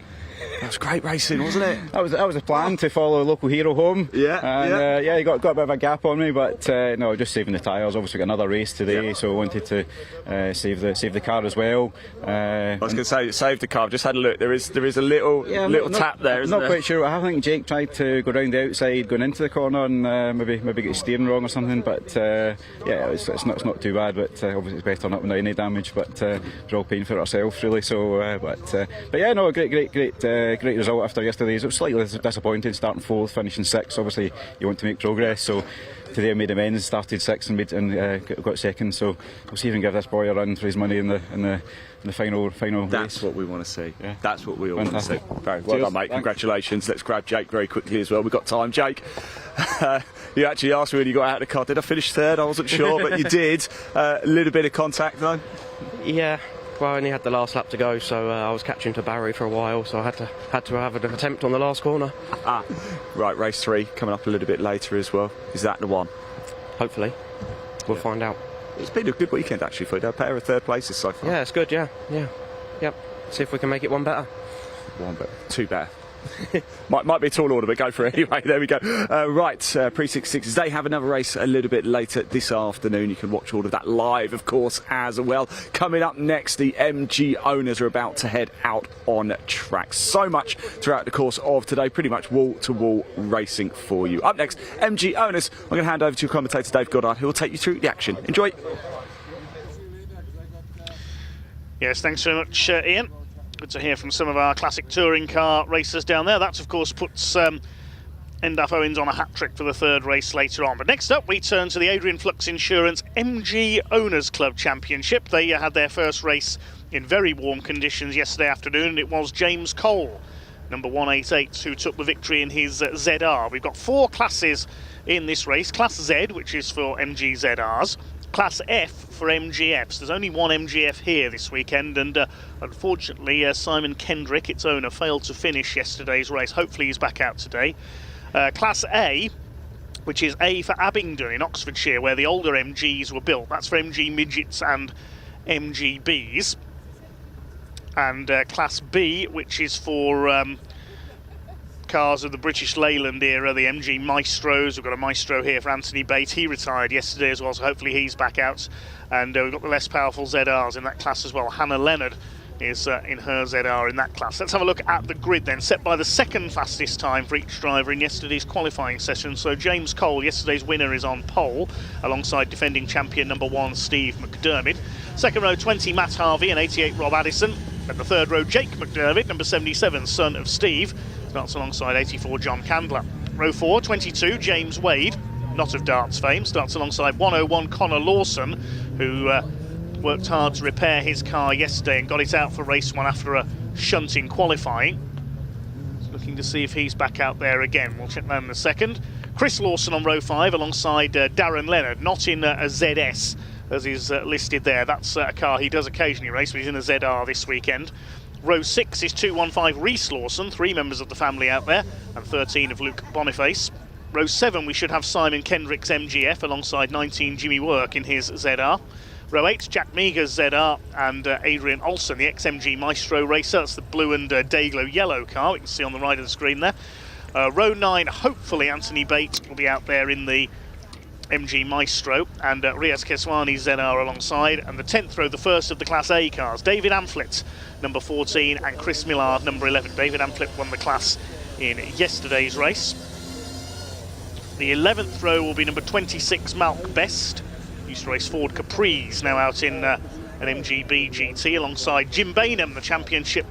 That was great racing, wasn't it? That was a plan to follow a local hero home. Yeah, and, yeah. He got a bit of a gap on me, but no, just saving the tyres. Obviously, got another race today, so I wanted to save the car as well. I was going to say save the car. I've just had a look. There is a little tap there. Isn't not there? Quite sure. I think Jake tried to go round the outside, going into the corner, and maybe get the steering wrong or something. But yeah, it's not too bad. But obviously, it's better not without any damage. But we're all paying for it ourselves, really. So, but yeah, no, great result after yesterday. It was slightly disappointing, starting 4th, finishing 6th. Obviously, you want to make progress, so today I made amends, started 6th and got 2nd. So we'll see if we can give this boy a run for his money in the final That's race. what we want to see. Yeah. That's what we all want to see. Fantastic. Very well done, mate. Thanks. Congratulations. Let's grab Jake very quickly as well. We've got time, Jake. You actually asked me when you got out of the car, did I finish 3rd? I wasn't sure, but you did. A little bit of contact though. Yeah. Well, I only had the last lap to go, so I was catching to Barry for a while, so I had to have an attempt on the last corner. Right, race 3 coming up a little bit later as well. Is that the one? Hopefully. We'll find out. It's been a good weekend actually for you. A pair of 3rd places so far. Yeah, it's good, yeah. Yep. See if we can make it one better. 1 better. 2 better. might be a tall order, but go for it anyway. There we go. Right, Pre66, they have another race a little bit later this afternoon. You can watch all of that live, of course, as well. Coming up next, the MG owners are about to head out on track. So much throughout the course of today, pretty much wall-to-wall racing for you. Up next, MG owners. I'm going to hand over to your commentator, Dave Goddard, who will take you through the action. Enjoy. Yes, thanks very much, Ian. Good to hear from some of our classic touring car racers down there. That, of course, puts End Up Owens on a hat-trick for the 3rd race later on. But next up, we turn to the Adrian Flux Insurance MG Owners Club Championship. They had their first race in very warm conditions yesterday afternoon, and it was James Cole, number 188, who took the victory in his ZR. We've got 4 classes in this race. Class Z, which is for MG ZRs. Class F for MGFs. There's only one MGF here this weekend, and unfortunately Simon Kendrick, its owner, failed to finish yesterday's race. Hopefully he's back out today. Class A, which is A for Abingdon in Oxfordshire, where the older MGs were built. That's for MG Midgets and MGBs. And Class B, which is for cars of the British Leyland era, the MG Maestros. We've got a Maestro here for Anthony Bate. He retired yesterday as well, so hopefully he's back out. And we've got the less powerful ZRs in that class as well. Hannah Leonard is in her ZR in that class. Let's have a look at the grid then, set by the 2nd fastest time for each driver in yesterday's qualifying session. So James Cole, yesterday's winner, is on pole alongside defending champion number 1 Steve McDermott. 2nd row 20 Matt Harvey and 88 Rob Addison. And the 3rd row Jake McDermott, number 77 son of Steve, starts alongside 84 John Candler. Row 4 22 James Wade, not of darts fame, starts alongside 101 Connor Lawson, who worked hard to repair his car yesterday and got it out for race 1 after a shunt in qualifying. Looking to see if he's back out there again. We'll check that in a second. Chris Lawson on row 5 alongside Darren Leonard, not in a ZS as is listed there. That's a car he does occasionally race, but he's in a ZR this weekend. Row 6 is 215 Reese Lawson, 3 members of the family out there, and 13 of Luke Boniface. Row 7 we should have Simon Kendrick's MGF alongside 19 Jimmy Work in his ZR. Row 8 Jack Meagher's ZR and Adrian Olsen, the XMG Maestro racer. That's the blue and Dayglow yellow car we can see on the right of the screen there. Row 9, hopefully Anthony Bate will be out there in the MG Maestro, and Riaz Keswani ZR alongside, and the 10th row, the first of the Class A cars, David Amphlett, number 14, and Chris Millard, number 11. David Amphlett won the class in yesterday's race. The 11th row will be number 26, Malk Best, used to race Ford Capris, now out in an MGB GT, alongside Jim Bainham, the championship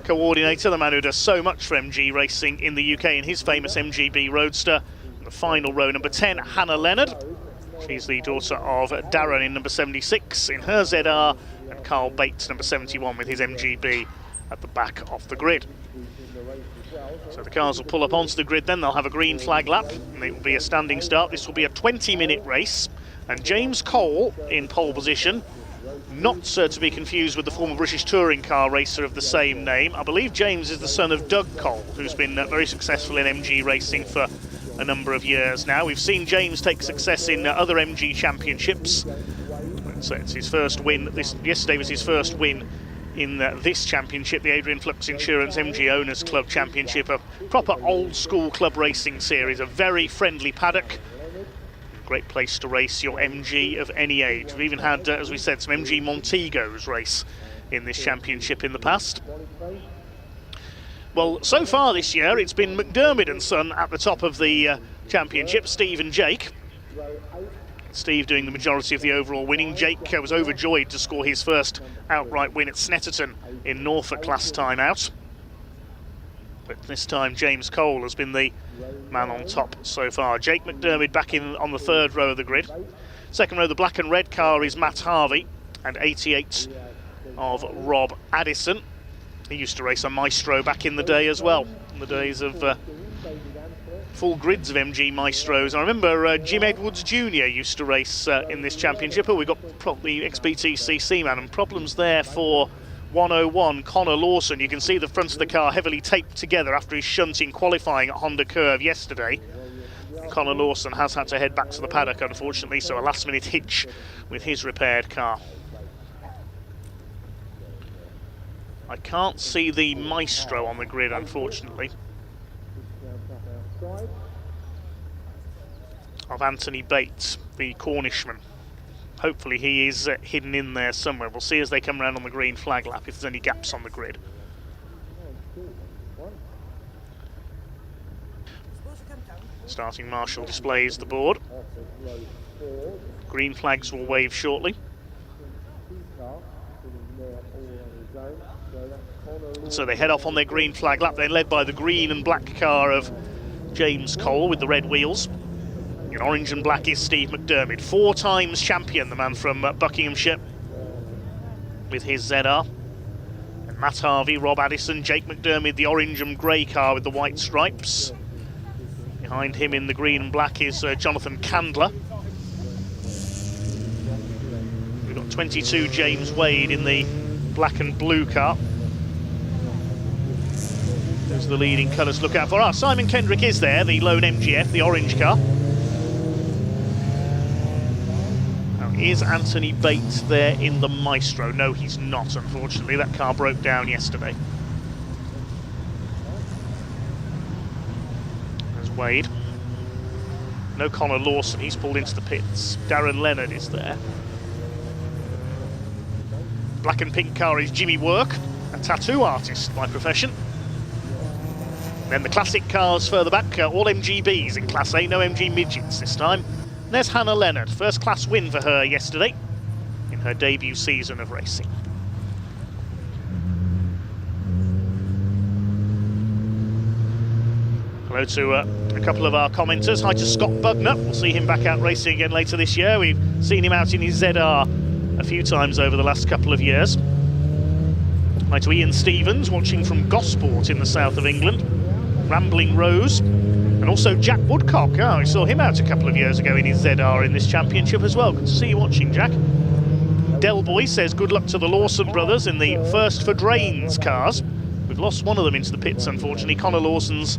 coordinator, the man who does so much for MG racing in the UK in his famous MGB Roadster. The final row, number 10, Hannah Leonard. She's the daughter of Darren in number 76 in her ZR, and Carl Bates, number 71, with his MGB at the back of the grid. So the cars will pull up onto the grid, then they'll have a green flag lap, and it will be a standing start. This will be a 20-minute race, and James Cole in pole position, not to be confused with the former British touring car racer of the same name. I believe James is the son of Doug Cole, who's been very successful in MG racing for a number of years now. We've seen James take success in other MG championships. So it's his first win. Yesterday was his first win in this championship, the Adrian Flux Insurance MG Owners Club Championship, a proper old school club racing series, a very friendly paddock. Great place to race your MG of any age. We've even had, as we said, some MG Montegos race in this championship in the past. Well, so far this year, it's been McDermott and Son at the top of the championship, Steve and Jake. Steve doing the majority of the overall winning. Jake was overjoyed to score his first outright win at Snetterton in Norfolk last time out. But this time, James Cole has been the man on top so far. Jake McDermott back in on the third row of the grid. Second row, the black and red car is Matt Harvey, and 88 of Rob Addison. He used to race a Maestro back in the day as well, in the days of full grids of MG Maestros. I remember Jim Edwards Jr. used to race in this championship. Oh, we got the XBTCC man, and problems there for 101 Connor Lawson. You can see the front of the car heavily taped together after his shunt in qualifying at Honda Curve yesterday. Connor Lawson has had to head back to the paddock, unfortunately, so a last-minute hitch with his repaired car. I can't see the Maestro on the grid, unfortunately, of Anthony Bates, the Cornishman. Hopefully he is hidden in there somewhere. We'll see as they come around on the green flag lap if there's any gaps on the grid. Starting marshal displays the board. Green flags will wave shortly. So they head off on their green flag lap. They're led by the green and black car of James Cole with the red wheels. In orange and black is Steve McDermott, 4 times champion, the man from Buckinghamshire, with his ZR. And Matt Harvey, Rob Addison, Jake McDermott, the orange and grey car with the white stripes. Behind him in the green and black is Jonathan Candler. We've got 22 James Wade in the black and blue car. Those are the leading colours to look out for. Ah, Simon Kendrick is there, the lone MGF, the orange car. Now, is Anthony Bates there in the Maestro? No, he's not, unfortunately. That car broke down yesterday. There's Wade. No Connor Lawson, he's pulled into the pits. Darren Leonard is there. Black and pink car is Jimmy Work, a tattoo artist by profession. Then the classic cars further back, all MGBs in Class A, no MG midgets this time. And there's Hannah Leonard, first class win for her yesterday in her debut season of racing. Hello to a couple of our commenters. Hi to Scott Bugner, we'll see him back out racing again later this year. We've seen him out in his ZR a few times over the last couple of years. Hi to Ian Stevens, watching from Gosport in the south of England. Rambling Rose, and also Jack Woodcock. Oh, we saw him out a couple of years ago in his ZR in this championship as well. Good to see you watching, Jack. Delboy says good luck to the Lawson brothers in the first for Drains cars. We've lost one of them into the pits, unfortunately. Connor Lawson's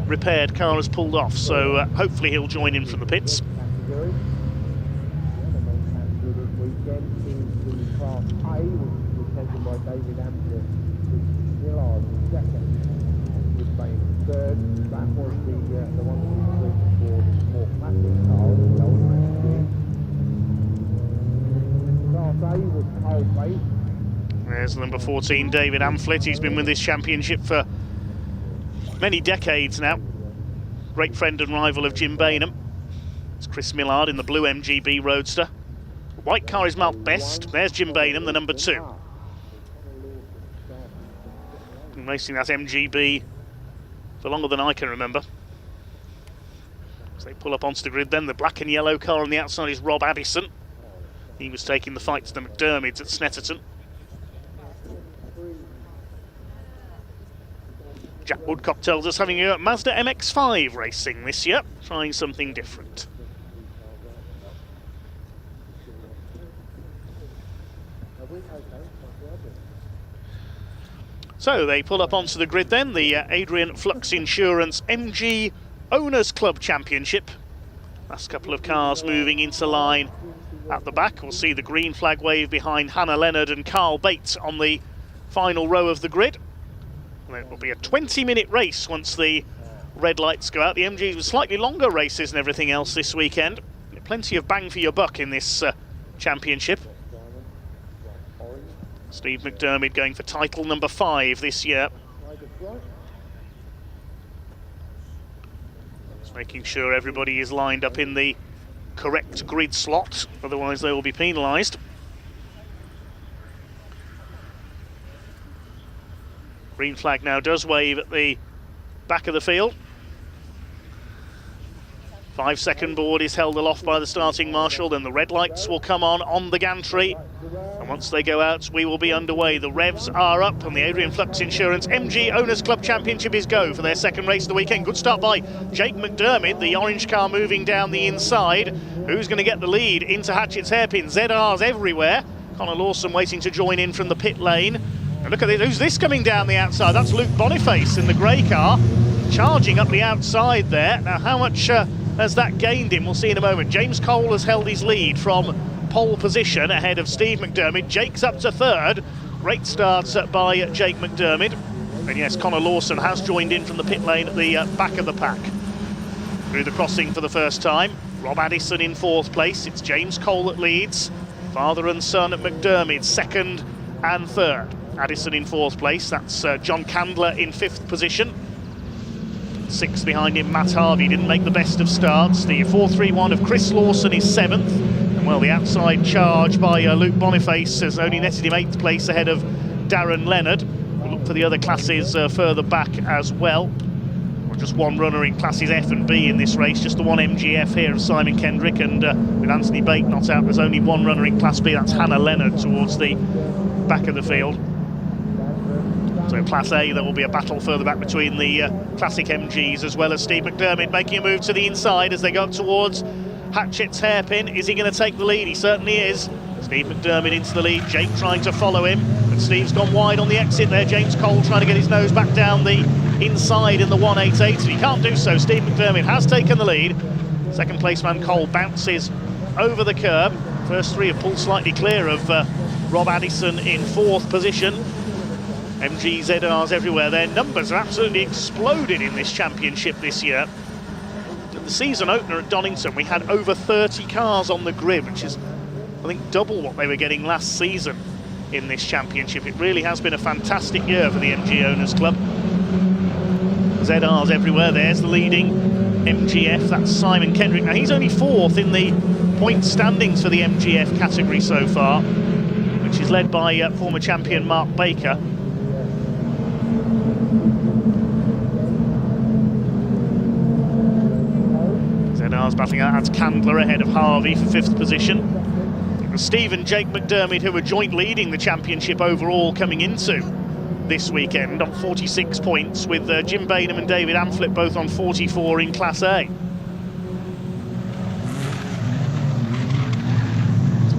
repaired car has pulled off, so hopefully he'll join in from the pits. Third, that was the one that we for more classic cars, the old There's number 14, David Amphlett. He's been with this championship for many decades now. Great friend and rival of Jim Bainham. It's Chris Millard in the blue MGB Roadster. The white car is marked best. There's Jim Bainham, the number 2. Been racing that MGB for longer than I can remember. As they pull up onto the grid then, the black and yellow car on the outside is Rob Addison. He was taking the fight to the McDermidds at Snetterton. Jack Woodcock tells us having a Mazda MX-5 racing this year, trying something different. So they pull up onto the grid then, the Adrian Flux Insurance MG Owners Club Championship. Last couple of cars moving into line at the back. We'll see the green flag wave behind Hannah Leonard and Carl Bates on the final row of the grid. And it will be a 20-minute race once the red lights go out. The MGs with slightly longer races and everything else this weekend. Plenty of bang for your buck in this championship. Steve McDermid going for title number 5 this year. Just making sure everybody is lined up in the correct grid slot, otherwise they will be penalised. Green flag now does wave at the back of the field. 5-second board is held aloft by the starting marshal, then the red lights will come on the gantry, and once they go out we will be underway. The revs are up and the Adrian Flux Insurance MG Owners Club Championship is go for their second race of the weekend. Good start by Jake McDermid, the orange car moving down the inside. Who's going to get the lead into Hatchett's hairpin? ZR's everywhere. Connor Lawson waiting to join in from the pit lane. And look at this, who's this coming down the outside? That's Luke Boniface in the grey car, charging up the outside there. Now how much has that gained him? We'll see in a moment. James Cole has held his lead from pole position ahead of Steve McDermid. Jake's up to 3rd. Great starts by Jake McDermid. And yes, Connor Lawson has joined in from the pit lane at the back of the pack. Through the crossing for the first time. Rob Addison in 4th place. It's James Cole that leads. Father and son at McDermid, 2nd and 3rd. Addison in 4th place. That's John Candler in 5th position. 6th behind him, Matt Harvey didn't make the best of starts. The 4-3-1 of Chris Lawson is 7th. And well, the outside charge by Luke Boniface has only netted him 8th place ahead of Darren Leonard. We'll look for the other classes further back as well. Just one runner in classes F and B in this race, just the one MGF here of Simon Kendrick, and with Anthony Bate not out, there's only one runner in Class B, that's Hannah Leonard towards the back of the field. So Class A, there will be a battle further back between the classic MGs as well as Steve McDermid making a move to the inside as they go up towards Hatchett's hairpin. Is he going to take the lead? He certainly is. Steve McDermid into the lead, Jake trying to follow him, but Steve's gone wide on the exit there. James Cole trying to get his nose back down the inside in the 188. He can't do so. Steve McDermid has taken the lead. Second place man Cole bounces over the curb. First 3 have pulled slightly clear of Rob Addison in 4th position. MG ZRs everywhere. Their numbers have absolutely exploded in this championship this year. At the season opener at Donington, we had over 30 cars on the grid, which is, I think, double what they were getting last season in this championship. It really has been a fantastic year for the MG Owners Club. ZRs everywhere. There's the leading MGF, that's Simon Kendrick. Now he's only 4th in the point standings for the MGF category so far, which is led by former champion Mark Baker. ZR's battling out. That's Candler ahead of Harvey for 5th position. It was Steve and Jake McDermid who were joint leading the championship overall coming into this weekend on 46 points, with Jim Bainham and David Amphlett both on 44 in Class A.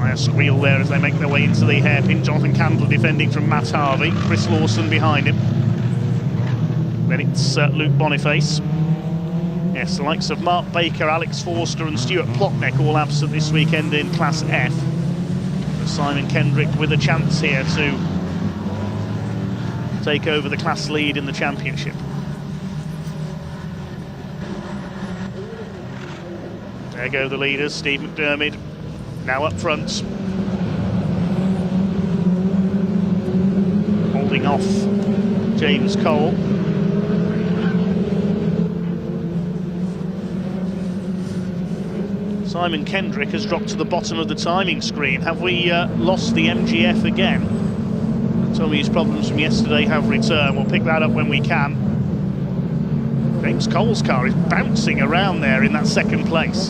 A squeal there as they make their way into the hairpin. Jonathan Candler defending from Matt Harvey, Chris Lawson behind him. Then it's Luke Boniface. Yes, the likes of Mark Baker, Alex Forster and Stuart Plotnick all absent this weekend in Class F. Simon Kendrick with a chance here to take over the class lead in the championship. There go the leaders. Steve McDermid now up front. off James Cole. Simon Kendrick has dropped to the bottom of the timing screen. Have we lost the MGF again? Tommy's problems from yesterday have returned. We'll pick that up when we can. James Cole's car is bouncing around there in that second place.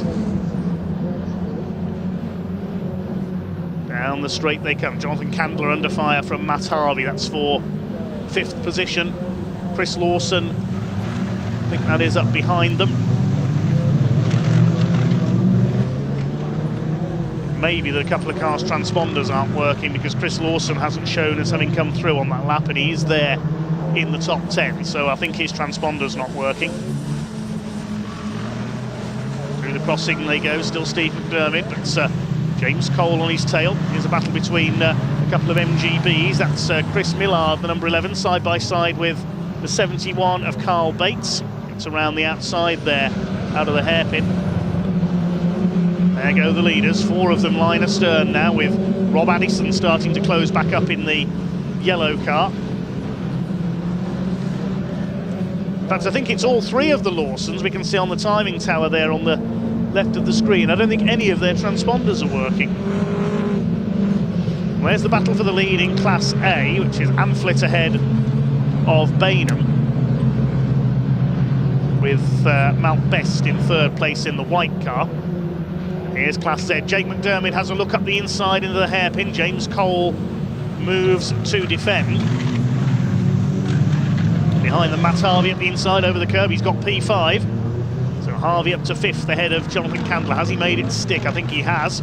Down the straight they come. Jonathan Candler under fire from Matt Harvey. That's for 5th position. Chris Lawson, I think that is up behind them. Maybe that a couple of cars' transponders aren't working, because Chris Lawson hasn't shown as having come through on that lap, and he is there in the top 10, so I think his transponder's not working. Through the crossing they go, still Steve McDermott, but James Cole on his tail. Here's a battle between a couple of MGBs. That's Chris Millard, the number 11, side by side with the 71 of Carl Bates. It's around the outside there, out of the hairpin. There go the leaders, 4 of them line astern now, with Rob Addison starting to close back up in the yellow car. In fact, I think it's all 3 of the Lawsons we can see on the timing tower there on the left of the screen. I don't think any of their transponders are working. Where's the battle for the lead in Class A, which is Amphlett ahead of Bainham, with Mount Best in 3rd place in the white car. Here's Class Z. Jake McDermott has a look up the inside into the hairpin. James Cole moves to defend. Behind the Matt Harvey at the inside over the curb. He's got P5. So Harvey up to 5th ahead of Jonathan Candler. Has he made it stick? I think he has.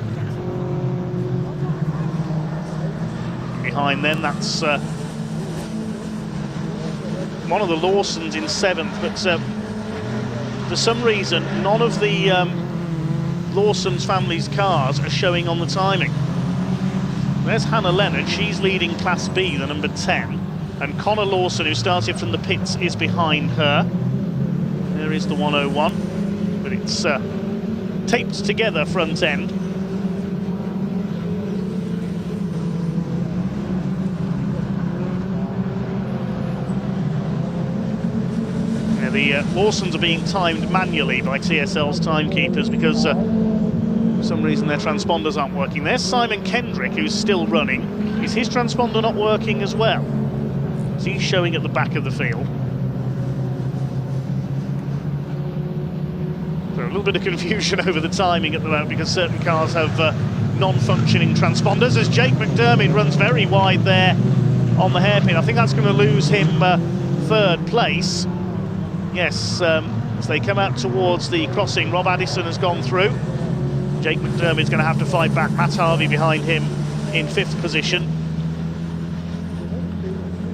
Behind then, that's one of the Lawsons in 7th, but for some reason none of the Lawson's family's cars are showing on the timing. There's Hannah Leonard, she's leading Class B, the number 10, and Connor Lawson, who started from the pits, is behind her. There is the 101, but it's taped together front end. The Lawsons are being timed manually by TSL's timekeepers, because for some reason their transponders aren't working. There's Simon Kendrick, who's still running. Is his transponder not working as well? So he's showing at the back of the field. So a little bit of confusion over the timing at the moment, because certain cars have non-functioning transponders, as Jake McDermott runs very wide there on the hairpin. I think that's going to lose him 3rd place. Yes, as they come out towards the crossing, Rob Addison has gone through. Jake McDermott's going to have to fight back. Matt Harvey behind him in 5th position.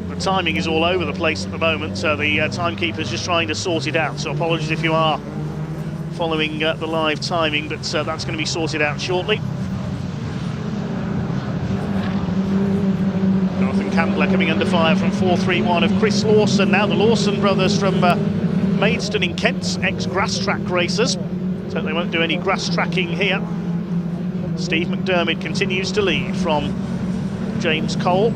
The timing is all over the place at the moment, so the timekeeper's just trying to sort it out. So apologies if you are following the live timing, but that's going to be sorted out shortly. Jonathan Candler coming under fire from 431 of Chris Lawson. Now the Lawson brothers from Maidstone in Kent, ex-grass track racers. So they won't do any grass tracking here. Steve McDermott continues to lead from James Cole.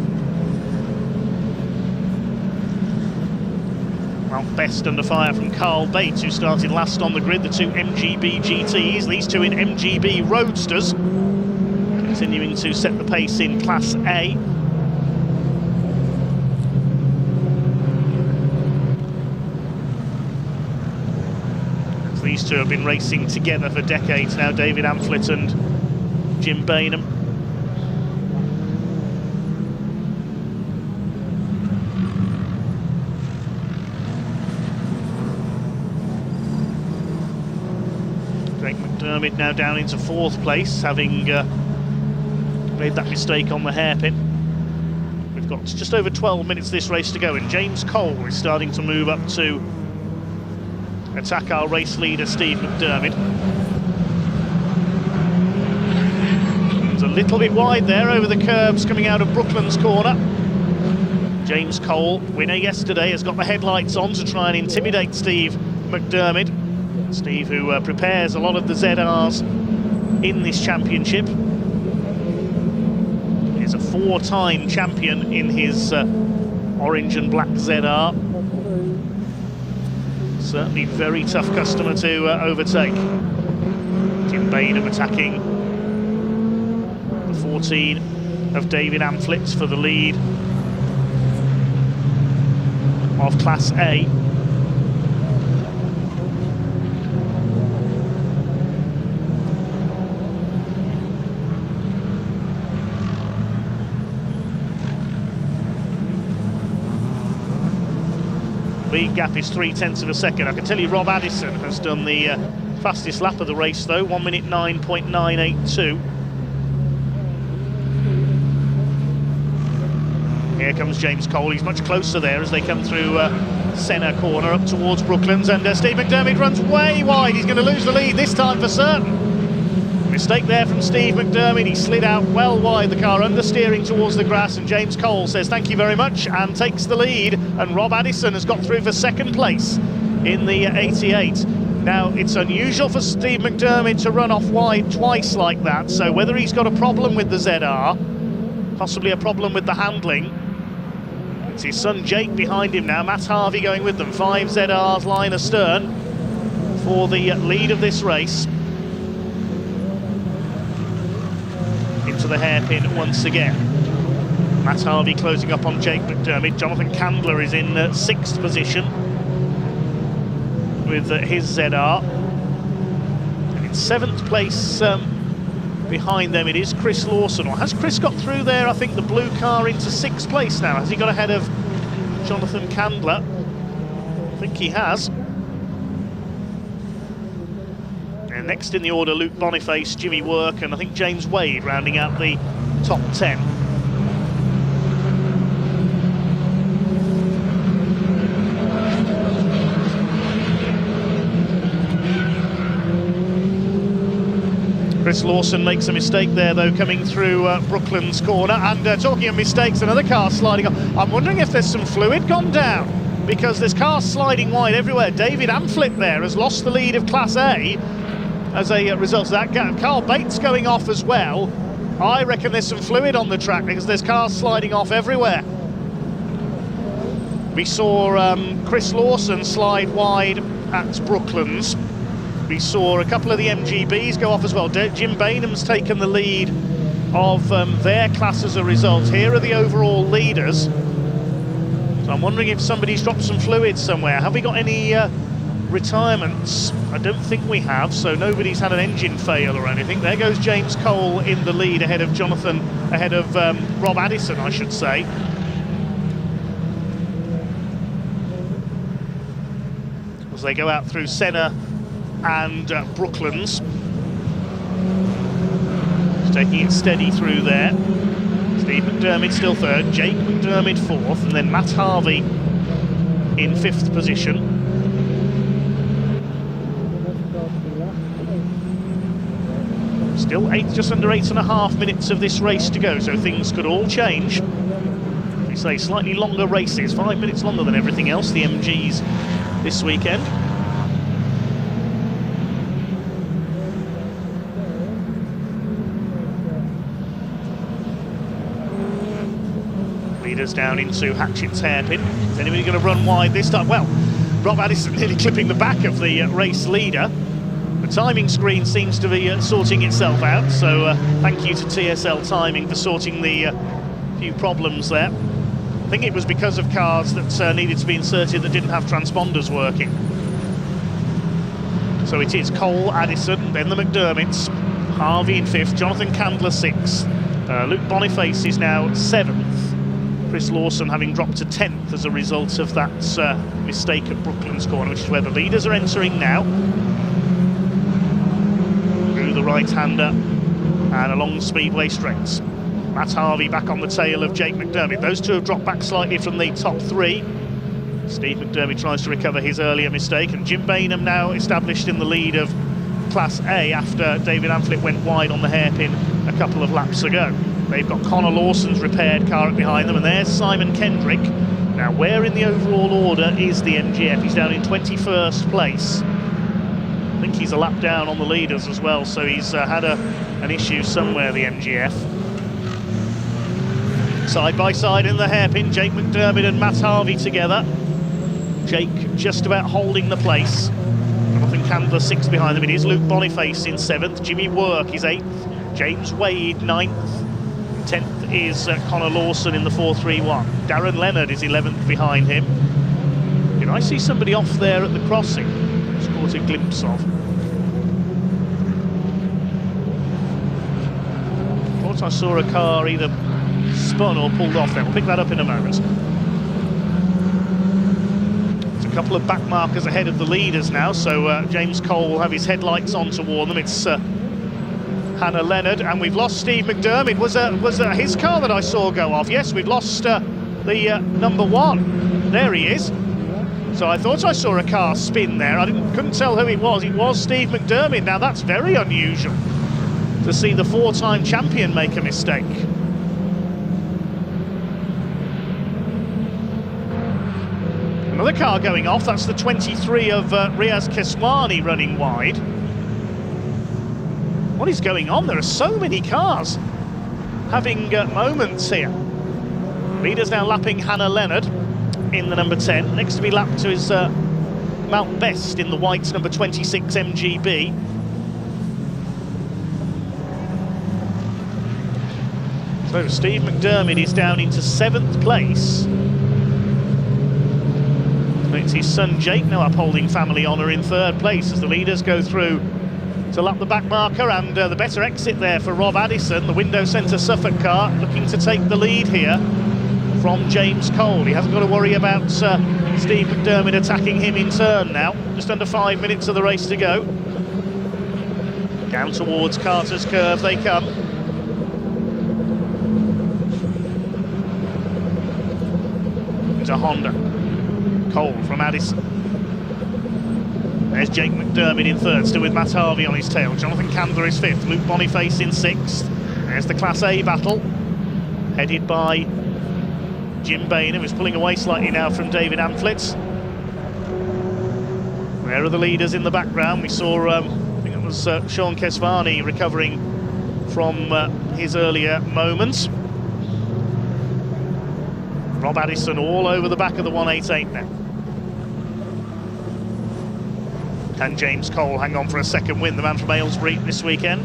Mount Best under fire from Carl Bates, who started last on the grid, the 2 MGB GTs, these 2 in MGB Roadsters, continuing to set the pace in Class A. These 2 have been racing together for decades now, David Amphlett and Jim Bainham. Jake McDermott now down into 4th place, having made that mistake on the hairpin. We've got just over 12 minutes this race to go, and James Cole is starting to move up to attack our race leader, Steve McDermott. It's a little bit wide there over the curbs coming out of Brooklands corner. James Cole, winner yesterday, has got the headlights on to try and intimidate Steve McDermott. Steve, who prepares a lot of the ZRs in this championship, is a 4-time champion in his orange and black ZR. Certainly very tough customer to overtake. Jim Bainham attacking the 14 of David Amphlett for the lead of Class A. Lead gap is 0.3 of a second. I can tell you Rob Addison has done the fastest lap of the race though, 1 minute 9.982. Here comes James Cole, he's much closer there as they come through Senna corner up towards Brooklands, and Steve McDermott runs way wide. He's going to lose the lead this time for certain. Mistake there from Steve McDermott, he slid out well wide, the car understeering towards the grass, and James Cole says thank you very much and takes the lead, and Rob Addison has got through for second place in the 88. Now it's unusual for Steve McDermott to run off wide twice like that, so whether he's got a problem with the ZR, possibly a problem with the handling. It's his son Jake behind him now, Matt Harvey going with them, 5 ZRs line astern for the lead of this race. Into the hairpin once again. Matt Harvey closing up on Jake McDermott. Jonathan Candler is in 6th position with his ZR. And in 7th place behind them it is Chris Lawson. Or has Chris got through there, I think, the blue car into 6th place now? Has he got ahead of Jonathan Candler? I think he has. And next in the order, Luke Boniface, Jimmy Work, and I think James Wade rounding out the top 10. Chris Lawson makes a mistake there though, coming through Brooklands corner, and talking of mistakes, another car sliding off. I'm wondering if there's some fluid gone down, because there's cars sliding wide everywhere. David Amphlett there has lost the lead of Class A as a result of that. Carl Bates going off as well. I reckon there's some fluid on the track because there's cars sliding off everywhere. We saw Chris Lawson slide wide at Brooklands. We saw a couple of the MGBs go off as well. Jim Bainham's taken the lead of their class as a result. Here are the overall leaders. So I'm wondering if somebody's dropped some fluid somewhere. Have we got any retirements? I don't think we have, so nobody's had an engine fail or anything. There goes James Cole in the lead ahead of Rob Addison, I should say. As they go out through Senna and Brooklands. Just taking it steady through there. Steve McDermott still 3rd, Jake McDermott 4th, and then Matt Harvey in 5th position. Still just under 8.5 minutes of this race to go, so things could all change. We say slightly longer races, 5 minutes longer than everything else, the MGs this weekend. Leaders down into Hatchett's hairpin. Is anybody going to run wide this time? Well, Rob Addison nearly clipping the back of the race leader. The timing screen seems to be sorting itself out, so thank you to TSL Timing for sorting the few problems there. I think it was because of cars that needed to be inserted that didn't have transponders working. So it is Cole, Addison, then the McDermotts, Harvey in 5th, Jonathan Candler 6th, Luke Boniface is now 7th, Chris Lawson having dropped to 10th as a result of that mistake at Brooklands corner, which is where the leaders are entering now. Through the right-hander and along Speedway straights. Matt Harvey back on the tail of Jake McDermott. Those two have dropped back slightly from the top 3. Steve McDermott tries to recover his earlier mistake, and Jim Bainham now established in the lead of Class A after David Amphlett went wide on the hairpin a couple of laps ago. They've got Connor Lawson's repaired car behind them, and there's Simon Kendrick. Now, where in the overall order is the MGF? He's down in 21st place. I think he's a lap down on the leaders as well, so he's had an issue somewhere, the MGF. Side by side in the hairpin, Jake McDermott and Matt Harvey together. Jake just about holding the place. Jonathan Candler 6th behind them. It is Luke Boniface in 7th. Jimmy Work is 8th. James Wade 9th. 10th is Connor Lawson in the 431. Darren Leonard is 11th behind him. Did I see somebody off there at the crossing? Just caught a glimpse of. Thought I saw a car either spun or pulled off there. We'll pick that up in a moment. There's a couple of back markers ahead of the leaders now, so James Cole will have his headlights on to warn them. It's Hannah Leonard, and we've lost Steve McDermott. Was his car that I saw go off? Yes, we've lost the number 1. There he is. So I thought I saw a car spin there. I couldn't tell who it was. It was Steve McDermott. Now that's very unusual to see the 4-time champion make a mistake. Another car going off. That's the 23 of Riaz Keswani running wide. What is going on? There are so many cars having moments here. Leaders now lapping Hannah Leonard in the number 10. Next to be lapped to is Mount Best in the white number 26 MGB. So Steve McDermott is down into 7th place. It's his son Jake now upholding family honour in 3rd place as the leaders go through to lap the back marker, and the better exit there for Rob Addison, the window centre Suffolk car, looking to take the lead here from James Cole. He hasn't got to worry about Steve McDermott attacking him in turn now. Just under 5 minutes of the race to go. Down towards Carter's Curve they come. It's a Honda. Cole from Addison. There's Jake McDermott in 3rd, still with Matt Harvey on his tail. Jonathan Candler is 5th. Luke Boniface in 6th. There's the Class A battle, headed by Jim Bainham, who's pulling away slightly now from David Amflett. Where are the leaders in the background? We saw, I think it was Sean Keswani recovering from his earlier moments. Rob Addison all over the back of the 188 now. Can James Cole hang on for a second win? The man from Aylesbury this weekend.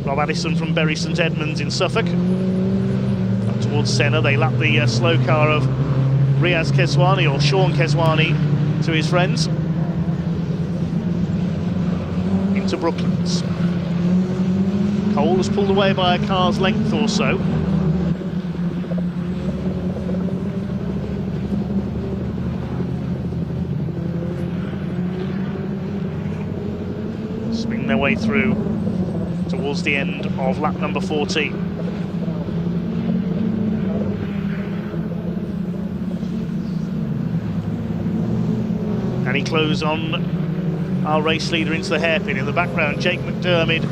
Rob Addison from Bury St Edmunds in Suffolk. Up towards Senna, they lap the slow car of Riaz Keswani, or Sean Keswani to his friends. Into Brooklands. Cole was pulled away by a car's length or so. Swing their way through towards the end of lap number 14. And he close on our race leader into the hairpin. In the background, Jake McDermott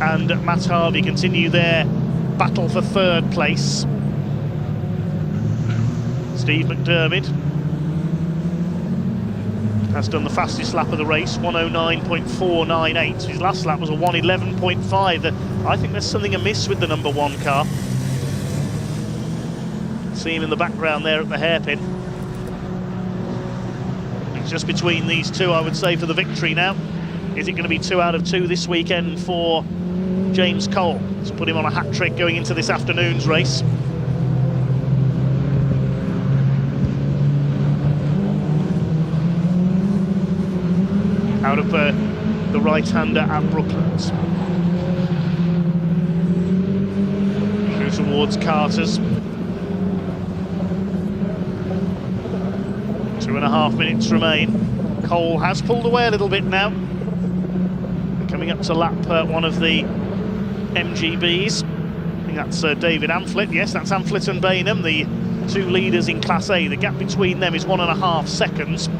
and Matt Harvey continue their battle for 3rd place. Steve McDermott has done the fastest lap of the race, 109.498. His last lap was a 111.5. I think there's something amiss with the number 1 car. See him in the background there at the hairpin. It's just between these two, I would say, for the victory now. Is it going to be 2 out of 2 this weekend for James Cole? Let's put him on a hat-trick going into this afternoon's race. Out of the right-hander at Brooklands. Through towards Carter's. 2.5 minutes remain. Cole has pulled away a little bit now. Coming up to lap one of the MGBs. I think that's David Amflett. Yes, that's Amflett and Bainham, the 2 leaders in Class A. The gap between them is 1.5 seconds.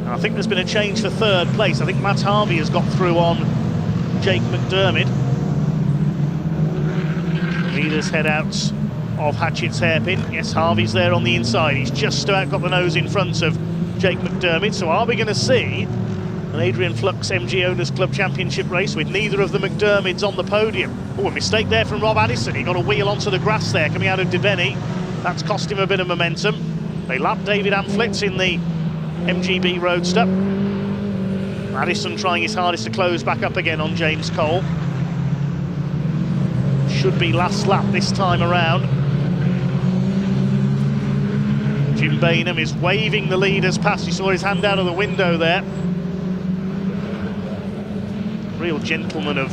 I think there's been a change for 3rd place. I think Matt Harvey has got through on Jake McDermott. Leaders head out of Hatchett's hairpin. Yes, Harvey's there on the inside. He's just about got the nose in front of Jake McDermott. So are we going to see An Adrian Flux MG Owners Club Championship race with neither of the McDermidds on the podium. Oh, a mistake there from Rob Addison. He got a wheel onto the grass there coming out of Debenny. That's cost him a bit of momentum. They lapped David Amflett in the MGB Roadster. Addison trying his hardest to close back up again on James Cole. Should be last lap this time around. Jim Bainham is waving the leaders past. You saw his hand out of the window there. Real gentleman of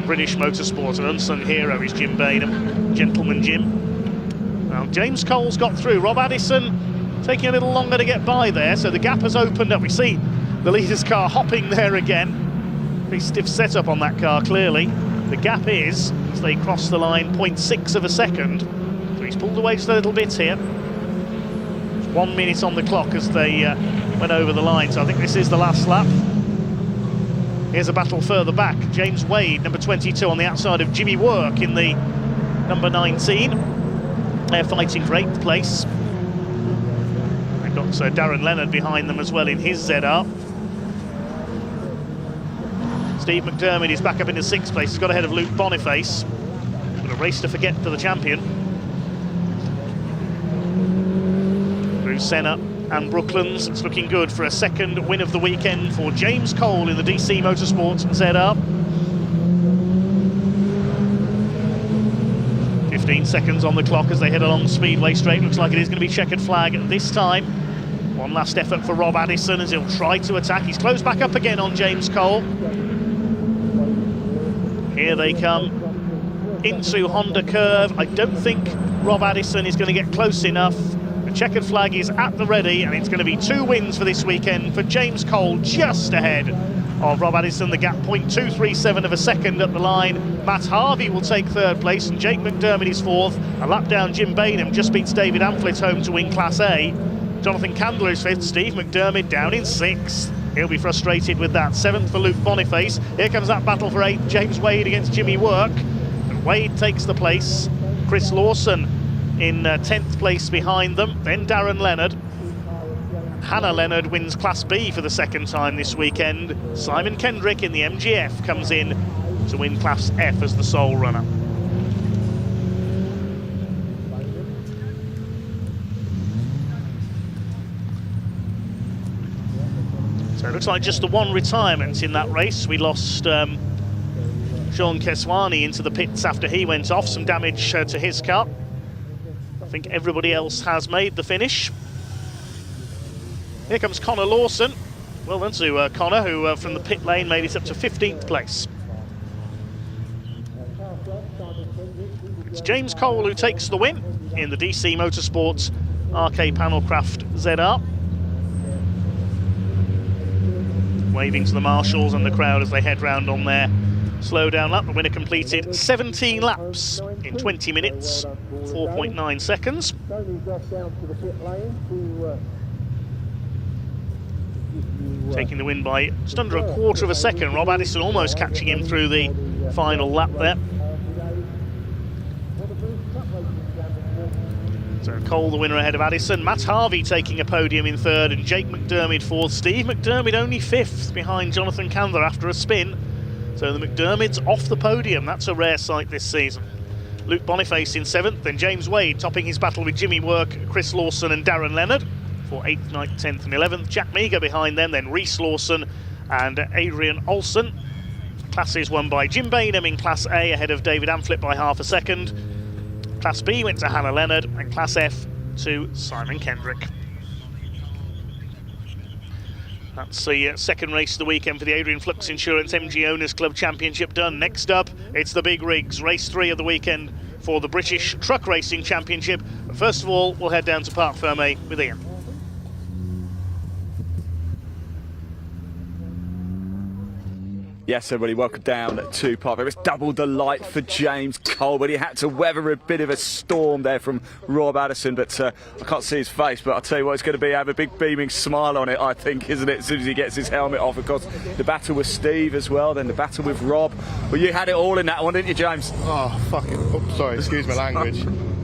British motorsport, an unsung hero is Jim Bainham. Gentleman Jim. Now James Cole's got through. Rob Addison taking a little longer to get by there, so the gap has opened up. We see the leader's car hopping there again. Pretty stiff setup on that car, clearly. The gap is, as they cross the line, 0.6 of a second. So he's pulled away just a little bit here. 1 minute on the clock as they went over the line, so I think this is the last lap. Here's a battle further back. James Wade, number 22, on the outside of Jimmy Work in the number 19. They're fighting for 8th place. They've got Darren Leonard behind them as well in his ZR. Steve McDermott is back up into 6th place. He's got ahead of Luke Boniface. But a race to forget for the champion. Through Senna and Brooklands, it's looking good for a second win of the weekend for James Cole in the DC Motorsports ZR. 15 seconds on the clock as they head along Speedway Straight. Looks like it is going to be checkered flag this time. One last effort for Rob Addison as he'll try to attack. He's closed back up again on James Cole. Here they come into Honda Curve. I don't think Rob Addison is going to get close enough. The checkered flag is at the ready, and it's going to be 2 wins for this weekend for James Cole, just ahead of Rob Addison. The gap 0.237 of a second at the line. Matt Harvey will take 3rd place, and Jake McDermott is 4th. A lap down, Jim Bainham just beats David Amflett home to win Class A. Jonathan Candler is 5th, Steve McDermott down in 6th. He'll be frustrated with that. 7th for Luke Boniface. Here comes that battle for 8th. James Wade against Jimmy Work. And Wade takes the place. Chris Lawson in 10th place behind them. Then Darren Leonard. Hannah Leonard wins Class B for the 2nd time this weekend. Simon Kendrick in the MGF comes in to win Class F as the sole runner. So it looks like just the one retirement in that race. We lost Sean Keswani into the pits after he went off. Some damage to his car. I think everybody else has made the finish. Here comes Connor Lawson. Well done to Connor, who from the pit lane made it up to 15th place. It's James Cole who takes the win in the DC Motorsports RK Panelcraft ZR. Waving to the marshals and the crowd as they head round on their slow down lap. The winner completed 17 laps in 20 minutes, 4.9 seconds. Taking the win by just under a quarter of a second. Rob Addison almost catching him through the final lap there. So Cole the winner ahead of Addison. Matt Harvey taking a podium in 3rd and Jake McDermott 4th. Steve McDermott only 5th behind Jonathan Candler after a spin. So the McDermotts off the podium. That's a rare sight this season. Luke Boniface in 7th, then James Wade topping his battle with Jimmy Work, Chris Lawson and Darren Leonard for 8th, 9th, 10th and 11th. Jack Meager behind them, then Reese Lawson and Adrian Olsen. Classes won by Jim Bainham in Class A ahead of David Amflett by half a second. Class B went to Hannah Leonard and Class F to Simon Kendrick. That's the 2nd race of the weekend for the Adrian Flux Insurance MG Owners Club Championship done. Next up, it's the big rigs. Race 3 of the weekend for the British Truck Racing Championship. But first of all, we'll head down to Parc Fermé with Ian. Yes, everybody, welcome down to Park. It was double delight for James Cole, but he had to weather a bit of a storm there from Rob Addison, but I can't see his face, but I'll tell you what, it's going to be, have a big beaming smile on it, I think, isn't it, as soon as he gets his helmet off. Of course, the battle with Steve as well, then the battle with Rob. Well, you had it all in that one, didn't you, James? Oh, fucking, oops, sorry, excuse my language.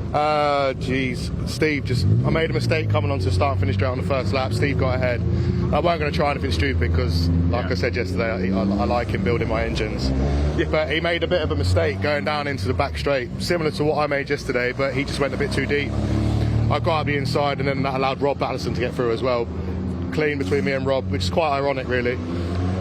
Steve, I made a mistake coming onto the start and finish straight on the first lap. Steve got ahead. I weren't going to try anything stupid because, like I said yesterday, I like him building my engines. Yeah. But he made a bit of a mistake going down into the back straight, similar to what I made yesterday, but he just went a bit too deep. I got up the inside, and then that allowed Rob Allison to get through as well. Clean between me and Rob, which is quite ironic, really.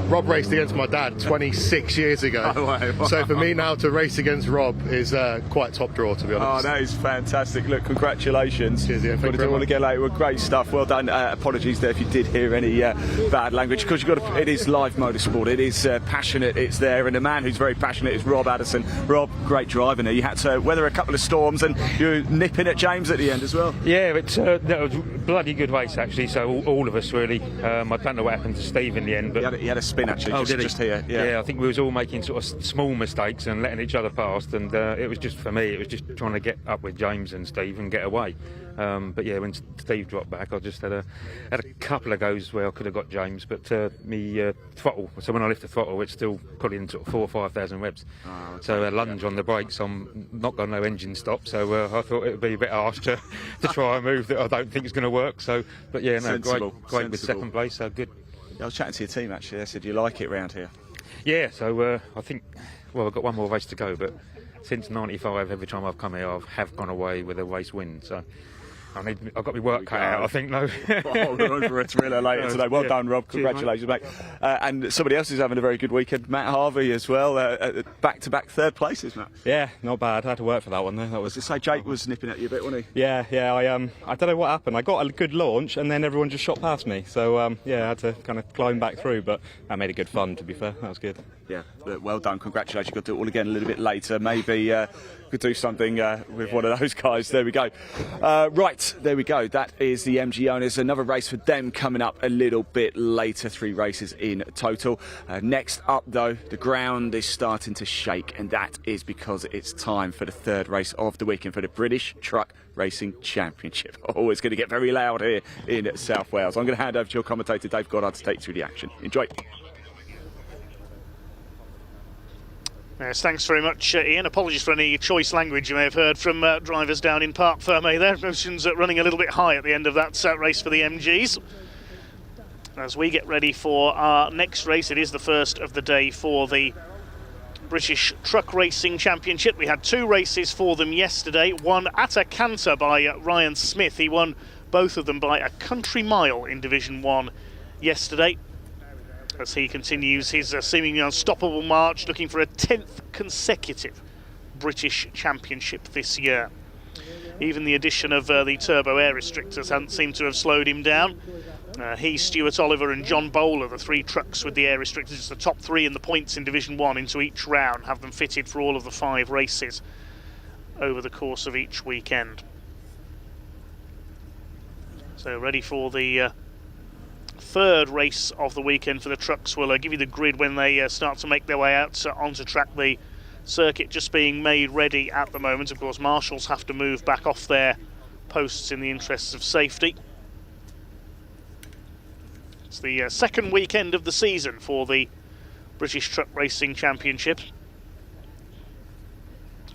Rob raced against my dad 26 years ago. Oh, wow. So for me now to race against Rob is quite top draw, to be honest. Oh, that is fantastic. Look, congratulations. Cheers, yeah. Got to do it all again later. Well, great stuff. Well done. Apologies there if you did hear any bad language, because it is live motorsport. It is passionate. It's there. And the man who's very passionate is Rob Addison. Rob, great driving there. You had to weather a couple of storms and you're nipping at James at the end as well. Yeah, that was a bloody good race, actually. So all of us, really. I don't know what happened to Steve in the end. But he had a spin, actually. Oh, just here. Yeah, I think we was all making sort of small mistakes and letting each other past, and it was just, for me, it was just trying to get up with James and Steve and get away. But yeah, when Steve dropped back, I just had a couple of goes where I could have got James, but me throttle. So when I lift the throttle, it's still putting in sort of 4,000 or 5,000 revs. Oh, okay. So a lunge on the brakes, I'm not got no engine stop. So I thought it would be a bit harsh to try a move that I don't think is going to work. So, but yeah, no, great with second place. So good. I was chatting to your team, actually. They said you like it round here. Yeah, so I think, well, I've got one more race to go, but since '95, every time I've come here, I have gone away with a race win. So I've got my work cut out, I think, no. Hold on for a thriller later today. Well done, Rob. Congratulations, mate. And somebody else is having a very good weekend, Matt Harvey as well. Back-to-back third places, Matt. Yeah, not bad. I had to work for that one, though. That was. To say Jake was nipping at you a bit, wasn't he? Yeah. I don't know what happened. I got a good launch, and then everyone just shot past me. So I had to kind of climb back through, but that made it good fun. To be fair, that was good. Yeah, well done. Congratulations. You've got to do it all again a little bit later. Maybe could do something with one of those guys. There we go. Right, there we go. That is the MG Owners. Another race for them coming up a little bit later. 3 races in total. Next up, though, the ground is starting to shake, and that is because it's time for the third race of the weekend for the British Truck Racing Championship. Oh, it's going to get very loud here in South Wales. I'm going to hand over to your commentator, Dave Goddard, to take you through the action. Enjoy. Yes, thanks very much, Ian. Apologies for any choice language you may have heard from drivers down in Parc Fermé there. Emotions running a little bit high at the end of that race for the MGs. As we get ready for our next race, it is the first of the day for the British Truck Racing Championship. We had 2 races for them yesterday, one at a canter by Ryan Smith. He won both of them by a country mile in Division 1 yesterday, as he continues his seemingly unstoppable march, looking for a 10th consecutive British Championship this year. Even the addition of the turbo air restrictors hasn't seemed to have slowed him down. He, Stuart Oliver and John Bowler, the 3 trucks with the air restrictors, the top 3 in the points in Division 1 into each round, have them fitted for all of the 5 races over the course of each weekend. So ready for the third race of the weekend for the trucks. We'll give you the grid when they start to make their way out onto track. The circuit just being made ready at the moment. Of course, marshals have to move back off their posts in the interests of safety. It's the second weekend of the season for the British Truck Racing Championship.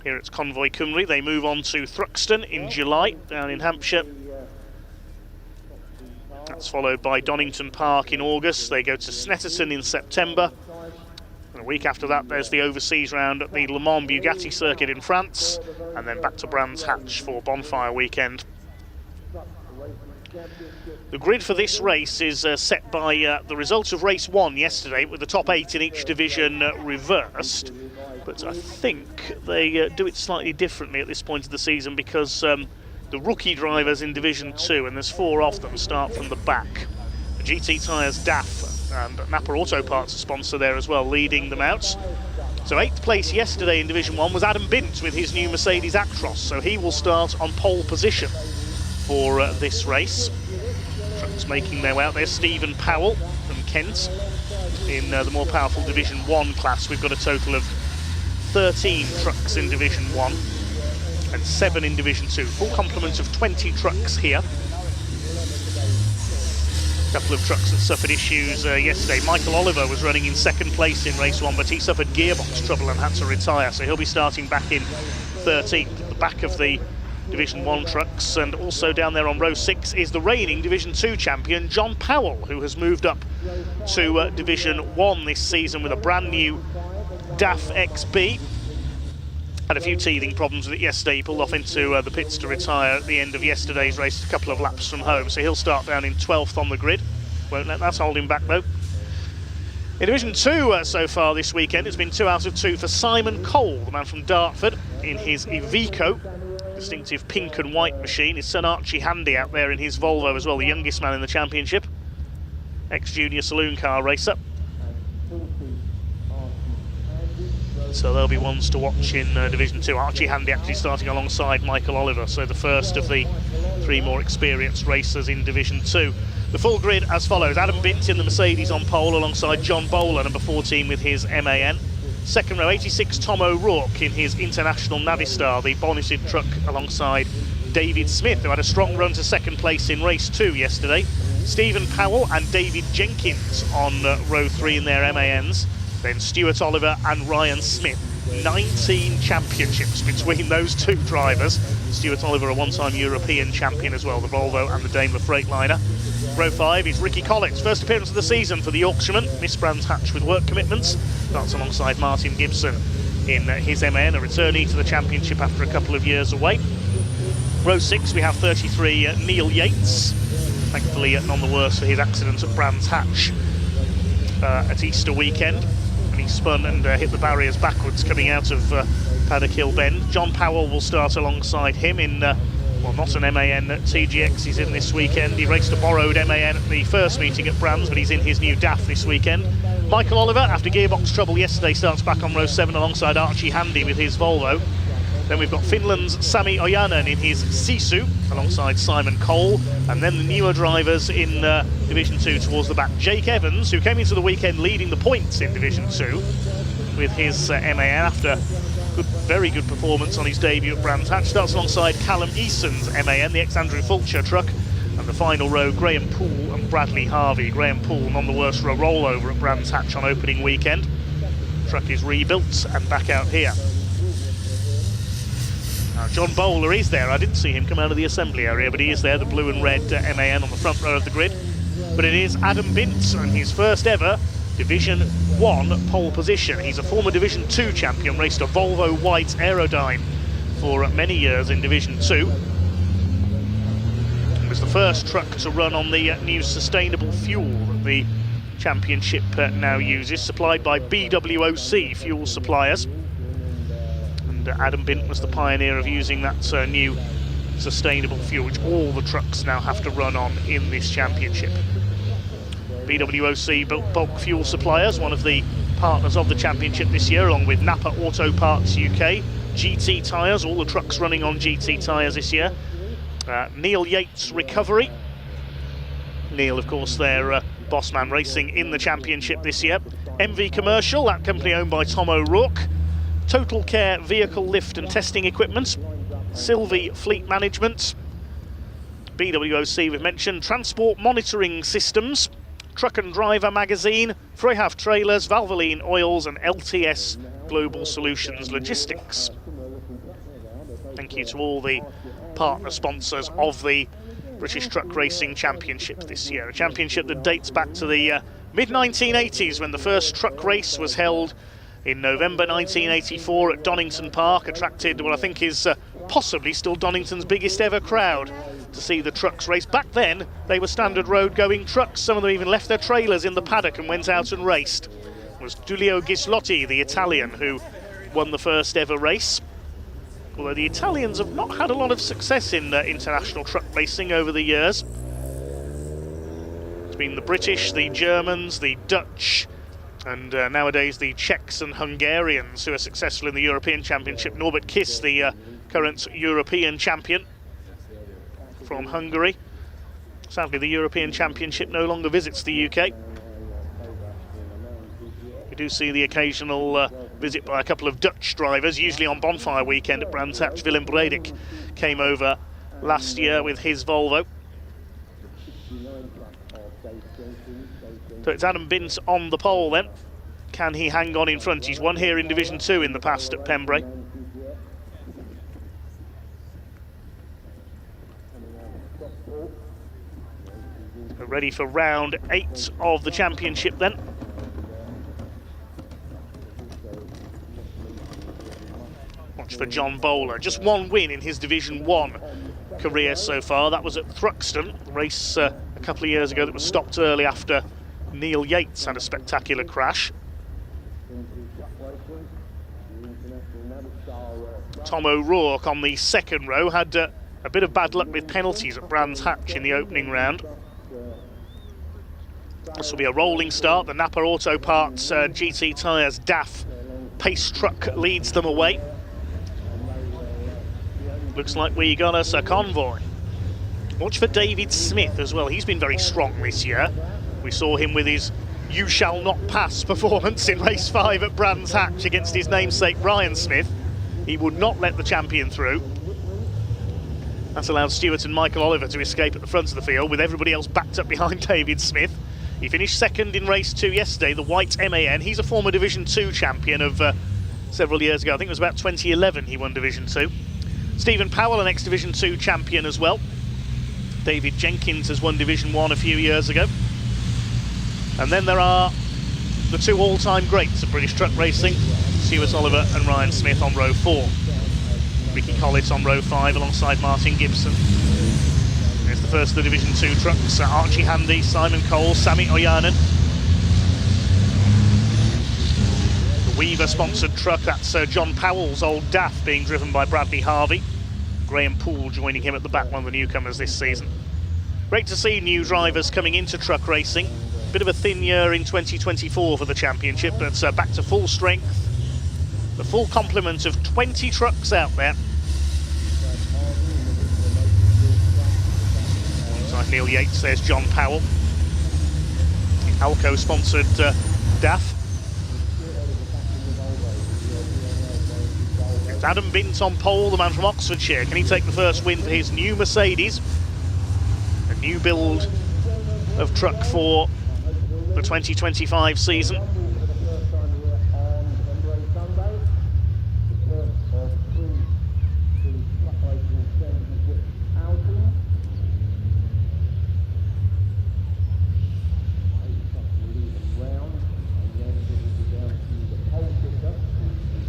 Here it's Convoy Cymru. They move on to Thruxton in July, down in Hampshire. That's followed by Donington Park in August. They go to Snetterton in September. And a week after that, there's the overseas round at the Le Mans Bugatti circuit in France. And then back to Brands Hatch for Bonfire weekend. The grid for this race is set by the results of race 1 yesterday, with the top 8 in each division reversed. But I think they do it slightly differently at this point of the season, because the rookie drivers in Division 2, and there's 4 of them, start from the back. The GT Tyres DAF and Napa Auto Parts, a sponsor there as well, leading them out. So 8th place yesterday in Division 1 was Adam Bint with his new Mercedes Actros, so he will start on pole position for this race. Trucks making their way out there. Stephen Powell from Kent in the more powerful Division 1 class. We've got a total of 13 trucks in Division 1 and 7 in Division 2. Full complement of 20 trucks here. A couple of trucks that suffered issues yesterday. Michael Oliver was running in 2nd place in race 1, but he suffered gearbox trouble and had to retire, so he'll be starting back in 13th at the back of the Division 1 trucks. And also down there on row 6 is the reigning Division 2 champion, John Powell, who has moved up to Division 1 this season with a brand new DAF XB. Had a few teething problems with it yesterday. He pulled off into the pits to retire at the end of yesterday's race, a couple of laps from home, so he'll start down in 12th on the grid. Won't let that hold him back though. In Division 2 so far this weekend, it's been 2 out of 2 for Simon Cole, the man from Dartford, in his Iveco, distinctive pink and white machine. His son Archie Handy out there in his Volvo as well, the youngest man in the championship, ex-junior saloon car racer. So there'll be ones to watch in Division 2. Archie Handy actually starting alongside Michael Oliver, so the first of the 3 more experienced racers in Division 2. The full grid as follows: Adam Bint in the Mercedes on pole alongside John Bowler, number 14 with his MAN. Second row, 86 Tom O'Rourke in his International Navistar, the bonneted truck alongside David Smith, who had a strong run to second place in race 2 yesterday. Stephen Powell and David Jenkins on row 3 in their MANs. Then Stuart Oliver and Ryan Smith. 19 championships between those 2 drivers. Stuart Oliver, a one-time European champion as well, the Volvo and the Daimler Freightliner. Row 5 is Ricky Collins, first appearance of the season for the Yorkshireman. Miss Brands Hatch with work commitments. Starts alongside Martin Gibson in his MN, a returnee to the championship after a couple of years away. Row 6 we have 33 Neil Yates. Thankfully none the worse for his accident at Brands Hatch at Easter weekend. And he spun and hit the barriers backwards coming out of Paddock Hill Bend. John Powell will start alongside him in, well, not an MAN at TGX he's in this weekend. He raced a borrowed MAN at the first meeting at Brands, but he's in his new DAF this weekend. Michael Oliver, after gearbox trouble yesterday, starts back on row 7 alongside Archie Handy with his Volvo. Then we've got Finland's Sami Ojanen in his Sisu alongside Simon Cole, and then the newer drivers in Division 2 towards the back. Jake Evans, who came into the weekend leading the points in Division 2 with his MAN after very good performance on his debut at Brands Hatch, starts alongside Callum Eason's MAN, the ex-Andrew Fulcher truck. And the final row, Graham Poole and Bradley Harvey. Graham Poole, none the worse for a rollover at Brands Hatch on opening weekend. Truck is rebuilt and back out here. Now, John Bowler is there. I didn't see him come out of the assembly area, but he is there, the blue and red MAN on the front row of the grid. But it is Adam Bint and his first ever Division 1 pole position. He's a former Division 2 champion, raced a Volvo White Aerodyne for many years in Division 2. It was the first truck to run on the new sustainable fuel that the championship now uses, supplied by BWOC fuel suppliers. Adam Bint was the pioneer of using that new sustainable fuel, which all the trucks now have to run on in this championship. BWOC bulk fuel suppliers, one of the partners of the championship this year, along with Napa Auto Parts UK, GT tyres, all the trucks running on GT tyres this year. Neil Yates Recovery. Neil, of course, their boss man racing in the championship this year. MV Commercial, that company owned by Tom O'Rourke. Total Care Vehicle Lift and Testing Equipment, Sylvie Fleet Management, BWOC we've mentioned, Transport Monitoring Systems, Truck and Driver Magazine, Freyhav Trailers, Valvoline Oils and LTS Global Solutions Logistics. Thank you to all the partner sponsors of the British Truck Racing Championship this year, a championship that dates back to the mid-1980s when the first truck race was held in November 1984 at Donington Park, attracted what I think is possibly still Donington's biggest ever crowd to see the trucks race. Back then, they were standard road going trucks. Some of them even left their trailers in the paddock and went out and raced. It was Giulio Ghislotti, the Italian, who won the first ever race. Although the Italians have not had a lot of success in international truck racing over the years. It's been the British, the Germans, the Dutch, and nowadays the Czechs and Hungarians who are successful in the European Championship. Norbert Kiss, the current European champion from Hungary. Sadly, the European Championship no longer visits the UK. We do see the occasional visit by a couple of Dutch drivers, usually on Bonfire weekend at Brands Hatch. Willem Bredek came over last year with his Volvo. So it's Adam Bint on the pole then. Can he hang on in front? He's won here in Division 2 in the past at Pembrey. We're ready for round 8 of the championship then. Watch for John Bowler. Just one win in his Division 1 career so far. That was at Thruxton, a race a couple of years ago that was stopped early after Neil Yates had a spectacular crash. Tom O'Rourke on the second row had a bit of bad luck with penalties at Brands Hatch in the opening round. This will be a rolling start. The Napa Auto Parts GT tyres DAF pace truck leads them away. Looks like we got us a convoy. Watch for David Smith as well. He's been very strong this year. We saw him with his "You Shall Not Pass" performance in race 5 at Brands Hatch against his namesake Ryan Smith. He would not let the champion through. That's allowed Stewart and Michael Oliver to escape at the front of the field, with everybody else backed up behind David Smith. He finished second in race 2 yesterday, the white MAN. He's a former Division 2 champion of several years ago. I think it was about 2011 he won Division 2. Stephen Powell, an ex-Division 2 champion as well. David Jenkins has won Division 1 a few years ago. And then there are the 2 all-time greats of British truck racing, Stuart Oliver and Ryan Smith on row 4. Ricky Collett on row 5 alongside Martin Gibson. There's the first of the Division 2 trucks, Archie Handy, Simon Cole, Sami Oyanen. The Weaver-sponsored truck, that's John Powell's old DAF, being driven by Bradley Harvey. Graham Poole joining him at the back, one of the newcomers this season. Great to see new drivers coming into truck racing. Bit of a thin year in 2024 for the championship, but back to full strength. The full complement of 20 trucks out there. Alongside Neil Yates, there's John Powell. The Alco-sponsored DAF. It's Adam Bint on pole, the man from Oxfordshire. Can he take the first win for his new Mercedes? A new build of truck for the 2025 season.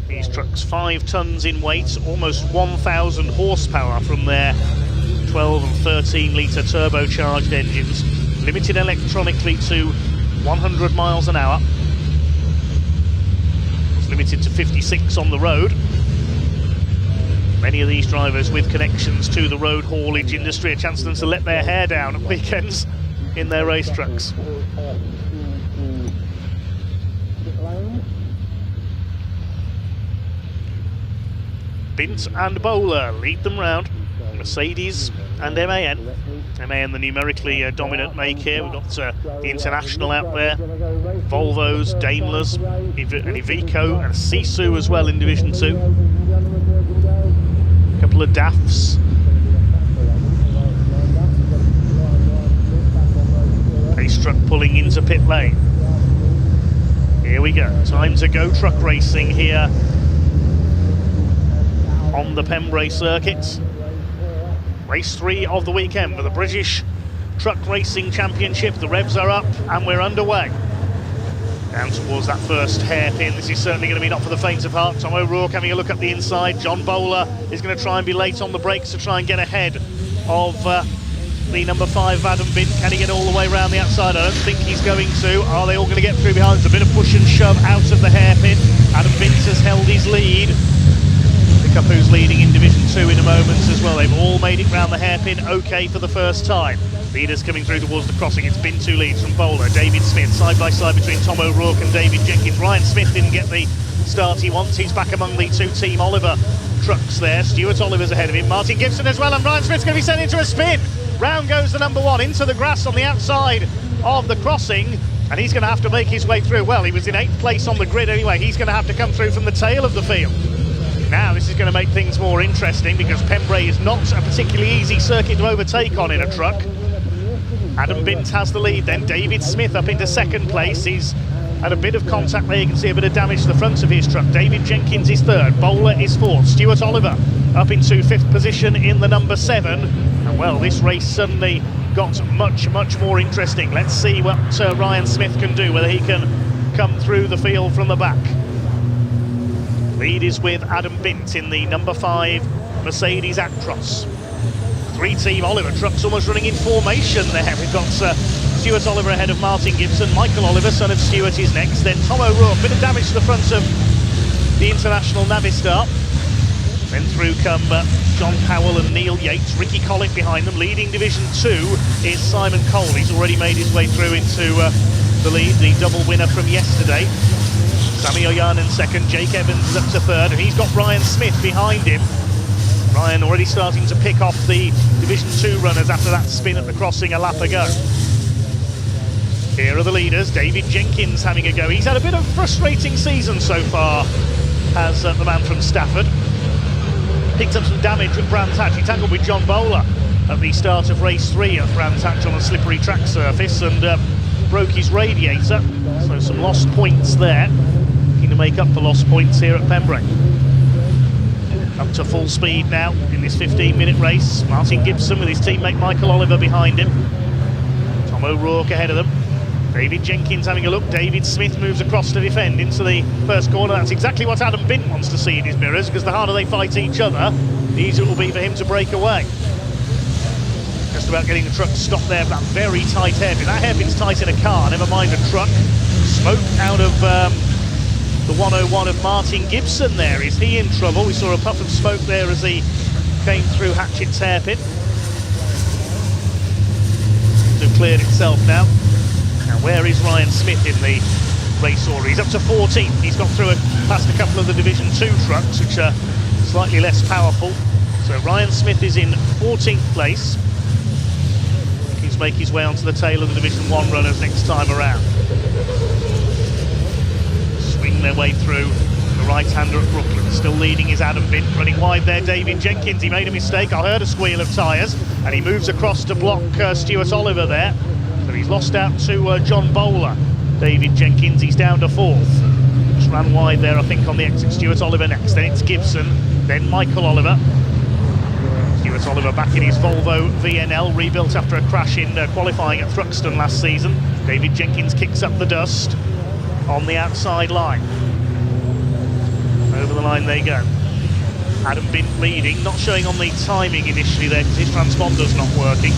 These trucks 5 tons in weight, almost 1,000 horsepower from their 12 and 13 litre turbocharged engines, limited electronically to 100 miles an hour. It's limited to 56 on the road. Many of these drivers with connections to the road haulage industry, a chance for them to let their hair down at weekends in their race trucks. Bint and Bowler lead them round. Mercedes and MAN. MAN, the numerically dominant make here. We've got the International out there, Volvos, Daimlers, an Iveco and a Sisu as well in Division 2. A couple of DAFs. Pace truck pulling into pit lane. Here we go. Time to go truck racing here on the Pembrey circuit. Race 3 of the weekend for the British Truck Racing Championship. The revs are up and we're underway. Down towards that first hairpin. This is certainly going to be not for the faint of heart. Tom O'Rourke having a look up the inside. John Bowler is going to try and be late on the brakes to try and get ahead of the number 5 Adam Bint. Can he get all the way around the outside? I don't think he's going to. Are they all going to get through behind? There's a bit of push and shove out of the hairpin. Adam Bint has held his lead. Pick up who's leading in Division 2 in a moment as well. They've all made it round the hairpin okay for the first time. Leaders coming through towards the crossing. It's Bint who leads from Bowler. David Smith side by side between Tom O'Rourke and David Jenkins. Ryan Smith didn't get the start he wants. He's back among the 2 Team Oliver trucks there. Stuart Oliver's ahead of him. Martin Gibson as well, and Ryan Smith's going to be sent into a spin. Round goes the number 1 into the grass on the outside of the crossing, and he's going to have to make his way through. Well, he was in 8th place on the grid anyway. He's going to have to come through from the tail of the field. Now this is going to make things more interesting because Pembrey is not a particularly easy circuit to overtake on in a truck. Adam Bint has the lead then. David Smith up into 2nd place. He's had a bit of contact there. You can see a bit of damage to the front of his truck. David Jenkins is 3rd. Bowler is 4th. Stuart Oliver up into 5th position in the number 7. And Well, this race suddenly got much more interesting. Let's see what Ryan Smith can do, whether he can come through the field from the back. Lead is with Adam Bint in the number 5 Mercedes Actros. 3-team Oliver trucks almost running in formation there. We've got Stuart Oliver ahead of Martin Gibson. Michael Oliver, son of Stuart, is next. Then Tom O'Rourke, bit of damage to the front of the International Navistar. Then through come John Powell and Neil Yates. Ricky Collett behind them. Leading Division 2 is Simon Cole. He's already made his way through into the lead, the double winner from yesterday. Sammy Oyanen second, Jake Evans is up to third, and he's got Ryan Smith behind him. Ryan already starting to pick off the Division 2 runners after that spin at the crossing a lap ago. Here are the leaders. David Jenkins having a go. He's had a bit of a frustrating season so far, has the man from Stafford. Picked up some damage at Brands Hatch. He tangled with John Bowler at the start of race 3 at Brands Hatch on a slippery track surface and broke his radiator. So some lost points there. Looking to make up for lost points here at Pembrey. Up to full speed now in this 15-minute race. Martin Gibson with his teammate Michael Oliver behind him. Tom O'Rourke ahead of them. David Jenkins having a look. David Smith moves across to defend into the first corner. That's exactly what Adam Bint wants to see in his mirrors, because the harder they fight each other, the easier it will be for him to break away. Just about getting the truck to stop there, that very tight hairpin. That hairpin's tight in a car, never mind a truck. Smoke out of the 101 of Martin Gibson there. Is he in trouble? We saw a puff of smoke there as he came through Hatchett's hairpin. So cleared itself now. Now where is Ryan Smith in the race order? He's up to 14th. He's got through past a couple of the Division 2 trucks, which are slightly less powerful. So Ryan Smith is in 14th place. He's make his way onto the tail of the Division 1 runners next time around. Swing their way through. The right-hander at Brooklyn. Still leading is Adam Bint. Running wide there, David Jenkins. He made a mistake. I heard a squeal of tyres. And he moves across to block Stuart Oliver there. So he's lost out to John Bowler. David Jenkins, he's down to 4th. Just ran wide there, I think, on the exit. Stuart Oliver next. Then it's Gibson. Then Michael Oliver. Stuart Oliver back in his Volvo VNL, rebuilt after a crash in qualifying at Thruxton last season. David Jenkins kicks up the dust on the outside line. Over the line they go. Adam Bint leading, not showing on the timing initially there because his transponder's not working.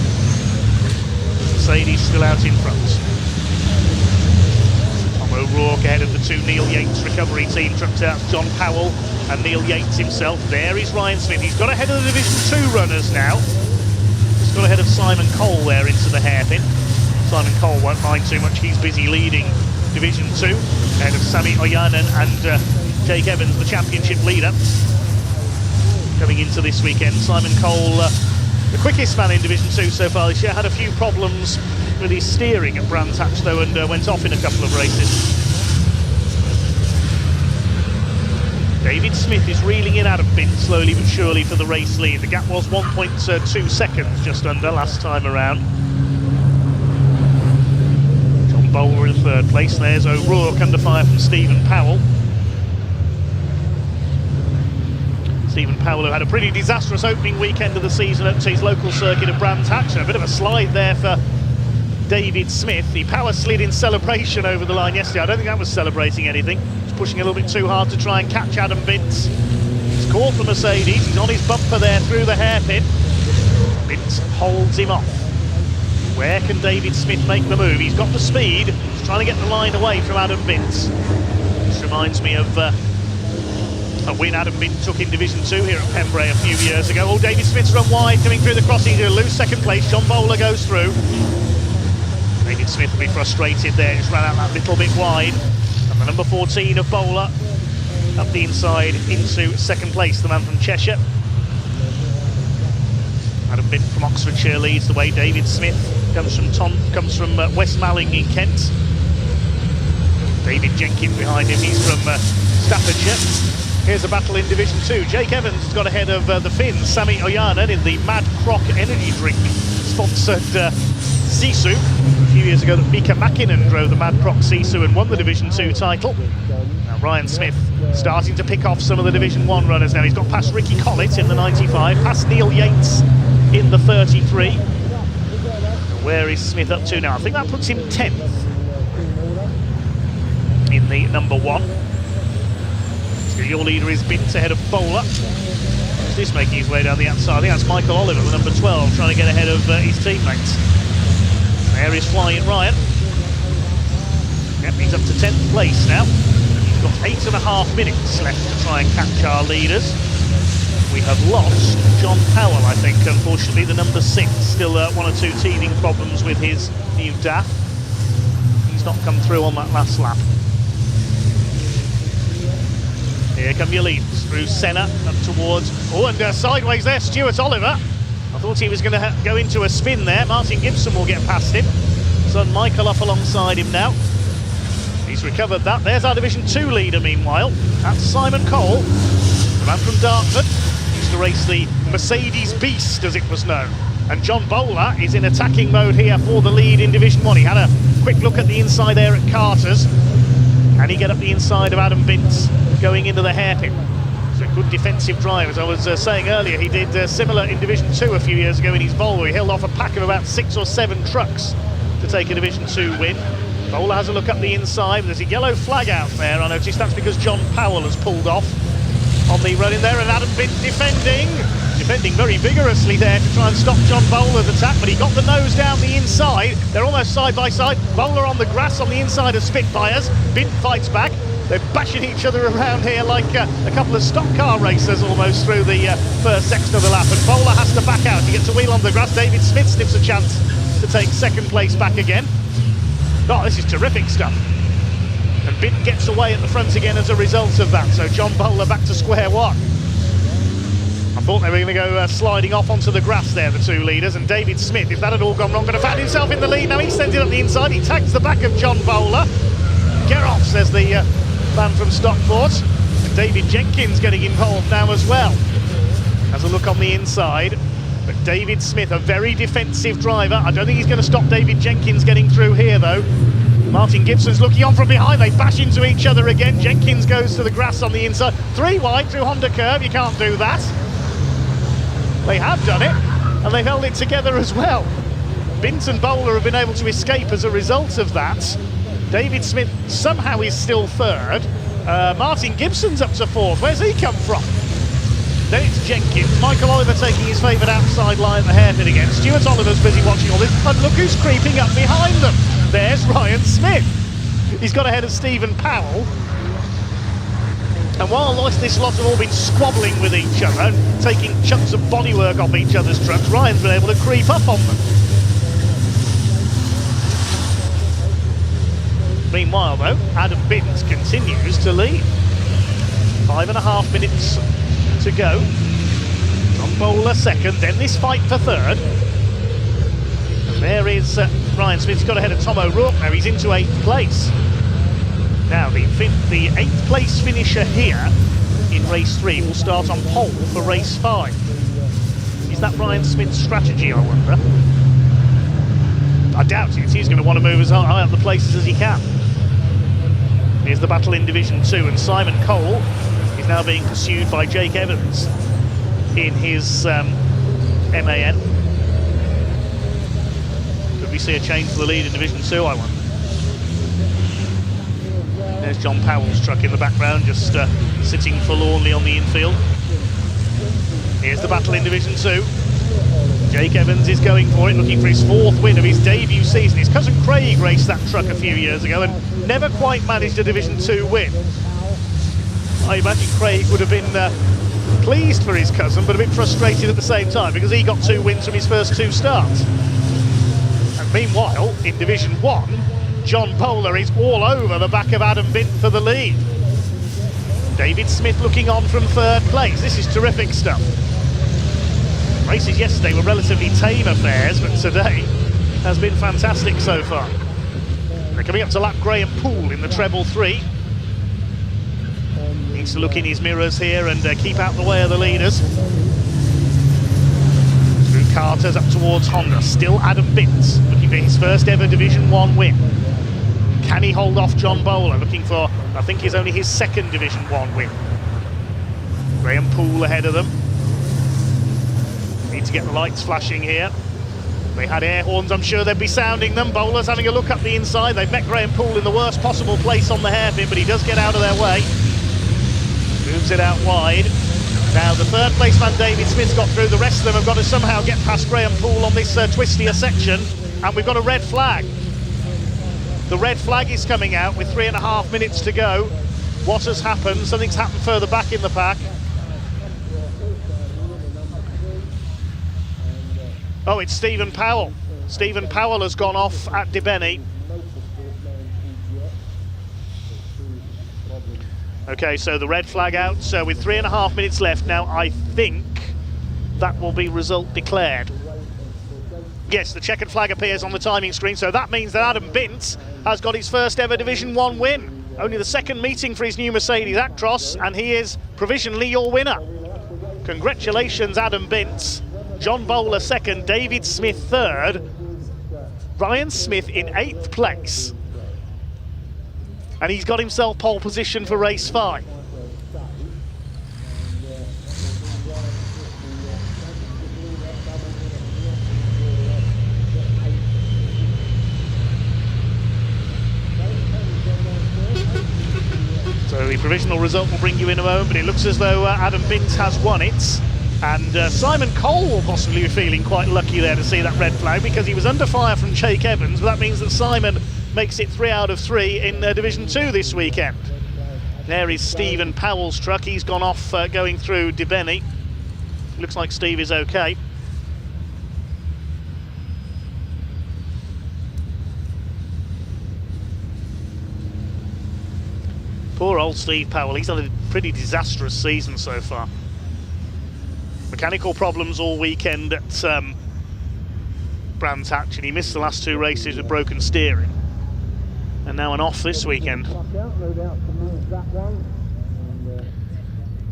Mercedes still out in front. Tom O'Rourke ahead of the 2 Neil Yates recovery team trucks out. John Powell and Neil Yates himself. There is Ryan Smith. He's got ahead of the Division 2 runners now. He's got ahead of Simon Cole there into the hairpin. Simon Cole won't mind too much. He's busy leading Division 2 ahead of Sammy Oyanen and Jake Evans, the championship leader. Coming into this weekend, Simon Cole, the quickest man in Division 2 so far this year, had a few problems with his steering at Brands Hatch though, and went off in a couple of races. David Smith is reeling in Adam Bint slowly but surely for the race lead. The gap was 1.2 seconds just under last time around. John Bowler in 3rd place. There's O'Rourke under fire from Stephen Powell. Stephen Powell, who had a pretty disastrous opening weekend of the season at his local circuit of Brands Hatch. A bit of a slide there for David Smith. He power slid in celebration over the line yesterday. I don't think that was celebrating anything. He's pushing a little bit too hard to try and catch Adam Bint. He's caught the Mercedes. He's on his bumper there through the hairpin. Bint holds him off. Where can David Smith make the move? He's got the speed. He's trying to get the line away from Adam Bint. This reminds me of a win Adam Bint took in Division 2 here at Pembrey a few years ago. Oh, David Smith's run wide, coming through the crossing. He'll lose 2nd place. John Bowler goes through. David Smith will be frustrated there, just ran out that little bit wide. And the number 14 of Bowler up the inside into 2nd place, the man from Cheshire. Adam Bint from Oxfordshire leads the way. David Smith comes from West Malling in Kent. David Jenkins behind him, he's from Staffordshire. Here's a battle in Division 2. Jake Evans has got ahead of the Finns, Sammy Oyanen, in the Mad Croc energy drink sponsored Sisu. A few years ago, Mika Mäkinen drove the Mad Croc Sisu and won the Division 2 title. Now Ryan Smith starting to pick off some of the Division 1 runners now. He's got past Ricky Collett in the 95, past Neil Yates in the 33. Where is Smith up to now? I think that puts him 10th in the number 1. So your leader is Bint ahead of Bowler. Who's this making his way down the outside? I think that's Michael Oliver, the number 12, trying to get ahead of his teammates. There is Flying Ryan. Yep, he's up to 10th place now. He's got 8.5 minutes left to try and catch our leaders. We have lost John Powell, I think, unfortunately, the number 6. Still 1 or 2 teething problems with his new DAF. He's not come through on that last lap. Here come your leaders through Senna up towards... Oh, and sideways there, Stuart Oliver. I thought he was going to go into a spin there. Martin Gibson will get past him. Son Michael up alongside him now. He's recovered that. There's our Division 2 leader, meanwhile. That's Simon Cole, the man from Dartford. Used to race the Mercedes Beast, as it was known. And John Bowler is in attacking mode here for the lead in Division 1. He had a quick look at the inside there at Carter's. And he get up the inside of Adam Bintz going into the hairpin. It's a good defensive drive. As I was saying earlier, he did similar in Division 2 a few years ago in his Volvo. He held off a pack of about 6 or 7 trucks to take a Division 2 win. Bowler has a look up the inside. There's a yellow flag out there, I noticed. That's because John Powell has pulled off on the run in there, and Adam Bint defending very vigorously there to try and stop John Bowler's attack, but he got the nose down the inside. They're almost side by side. Bowler on the grass on the inside of Spitfires. Bint fights back. They're bashing each other around here like a couple of stock car racers almost through the first section of the lap, and Bowler has to back out. He gets a wheel on the grass. David Smith sniffs a chance to take 2nd place back again. Oh, this is terrific stuff. And Bint gets away at the front again as a result of that. So John Bowler back to square one. I thought they were going to go sliding off onto the grass there, the 2 leaders. And David Smith, if that had all gone wrong, could have found himself in the lead. Now he sends it up the inside. He tags the back of John Bowler. Get off, says the man from Stockport. And David Jenkins getting involved now as well. Has a look on the inside. But David Smith, a very defensive driver. I don't think he's going to stop David Jenkins getting through here, though. Martin Gibson's looking on from behind. They bash into each other again. Jenkins goes to the grass on the inside. 3 wide through Honda Curve. You can't do that. They have done it, and they've held it together as well. Bint and Bowler have been able to escape as a result of that. David Smith somehow is still 3rd. Martin Gibson's up to 4th. Where's he come from? Then it's Jenkins. Michael Oliver taking his favourite outside line at the hairpin again. Stuart Oliver's busy watching all this. And look who's creeping up behind them. There's Ryan Smith. He's got ahead of Stephen Powell. And while this lot have all been squabbling with each other, taking chunks of bodywork off each other's trucks, Ryan's been able to creep up on them. Meanwhile, though, Adam Bint continues to lead. 5.5 minutes to go. John Bowler 2nd, then this fight for 3rd. And there is Ryan Smith's got ahead of Tom O'Rourke now. He's into 8th place. Now the 8th place finisher here in race 3 will start on pole for race 5. Is that Ryan Smith's strategy, I wonder? I doubt it. He's going to want to move as high up the places as he can. Here's the battle in Division 2, and Simon Cole is now being pursued by Jake Evans in his MAN. Could we see a change to the lead in Division 2, I wonder? There's John Powell's truck in the background, just sitting forlornly on the infield. Here's the battle in Division 2. Jake Evans is going for it, looking for his 4th win of his debut season. His cousin Craig raced that truck a few years ago and never quite managed a Division 2 win. I imagine Craig would have been pleased for his cousin, but a bit frustrated at the same time, because he got 2 wins from his first 2 starts. And meanwhile, in Division 1, John Bowler is all over the back of Adam Bint for the lead. David Smith looking on from 3rd place. This is terrific stuff. Races yesterday were relatively tame affairs, but today has been fantastic so far. They're coming up to lap Graham Poole in the treble 3. Needs to look in his mirrors here and keep out the way of the leaders. Through Carter's up towards Honda. Still Adam Bint looking for his first ever Division 1 win. Can he hold off John Bowler, looking for, I think, is only his 2nd Division 1 win. Graham Poole ahead of them. Need to get the lights flashing here. If they had air horns, I'm sure they'd be sounding them. Bowler's having a look up the inside. They've met Graham Poole in the worst possible place on the hairpin, but he does get out of their way. Moves it out wide. Now the third place man David Smith's got through. The rest of them have got to somehow get past Graham Poole on this twistier section, and we've got a red flag. The red flag is coming out with 3.5 minutes to go. What has happened? Something's happened further back in the pack. Oh, it's Stephen Powell. Stephen Powell has gone off at Dibeni. Okay, so the red flag out. So with 3.5 minutes left now, I think that will be result declared. Yes, the checkered flag appears on the timing screen, so that means that Adam Bint has got his first ever Division 1 win. Only the second meeting for his new Mercedes Actros, and he is provisionally your winner. Congratulations, Adam Bint. John Bowler second, David Smith third, Ryan Smith in 8th place. And he's got himself pole position for race 5. So the provisional result will bring you in a moment, but it looks as though Adam Bint has won it. And Simon Cole will possibly be feeling quite lucky there to see that red flag, because he was under fire from Jake Evans, but that means that Simon makes it 3 out of 3 in Division 2 this weekend. There is Stephen Powell's truck. He's gone off going through Dibeni. Looks like Steve is okay. Poor old Steve Powell. He's had a pretty disastrous season so far. Mechanical problems all weekend at Brands Hatch, and he missed the last 2 races with broken steering. And now an off this weekend. So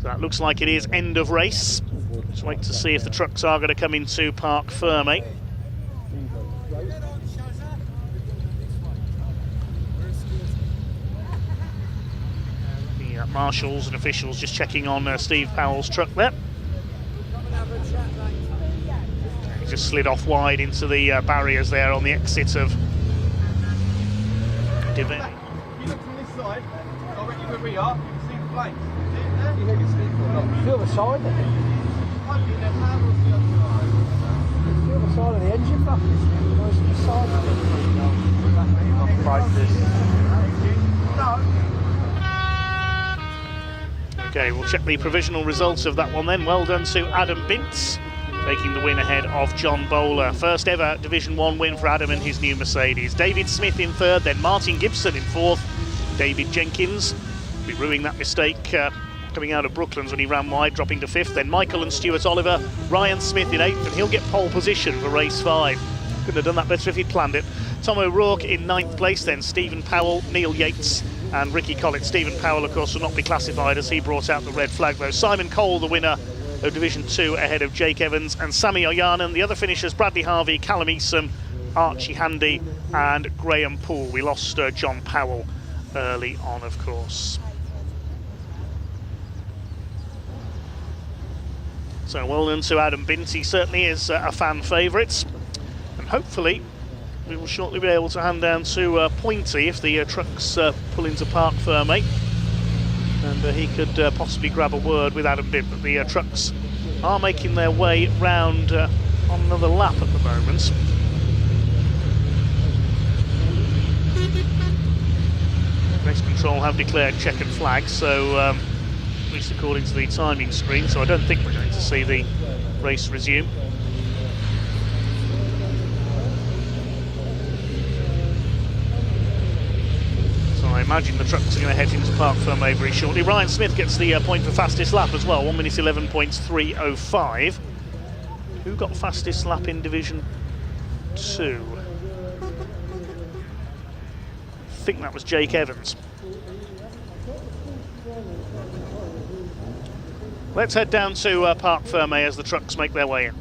that looks like it is end of race. Just wait to see if the trucks are going to come into Parc Ferme. The marshals and officials just checking on Steve Powell's truck there. He just slid off wide into the barriers there on the exit of Dibeni. You look from this side, directly where we are, you can see the flames. See it there? You can see it or not? Feel the side of it. Might be in their panels the other side. Feel the side of the engine bucket. Where's the side of it? I'll break this. Okay, we'll check the provisional results of that one then. Well done to Adam Bint, taking the win ahead of John Bowler. First ever Division 1 win for Adam and his new Mercedes. David Smith in 3rd, then Martin Gibson in 4th. David Jenkins, be ruining that mistake coming out of Brooklands when he ran wide, dropping to 5th. Then Michael and Stuart Oliver, Ryan Smith in 8th, and he'll get pole position for race 5. Couldn't have done that better if he'd planned it. Tom O'Rourke in 9th place, then Stephen Powell, Neil Yates and Ricky Collett. Stephen Powell, of course, will not be classified as he brought out the red flag, though. Simon Cole, the winner of Division 2, ahead of Jake Evans and Sammy Oyanen. The other finishers, Bradley Harvey, Callum Eason, Archie Handy and Graham Poole. We lost John Powell early on, of course. So well done to Adam Bint. He certainly is a fan favourite, and hopefully we will shortly be able to hand down to Pointy if the trucks pull into Parc Ferme, and he could possibly grab a word with Adam Bint. But the trucks are making their way round on another lap at the moment. Race control have declared checkered flag, so at least according to the timing screen, so I don't think we're going to see the race resume. I imagine the trucks are going to head into Parc Ferme very shortly. Ryan Smith gets the point for fastest lap as well, 1 minute 11.305. Who got fastest lap in Division 2? I think that was Jake Evans. Let's head down to Parc Ferme as the trucks make their way in.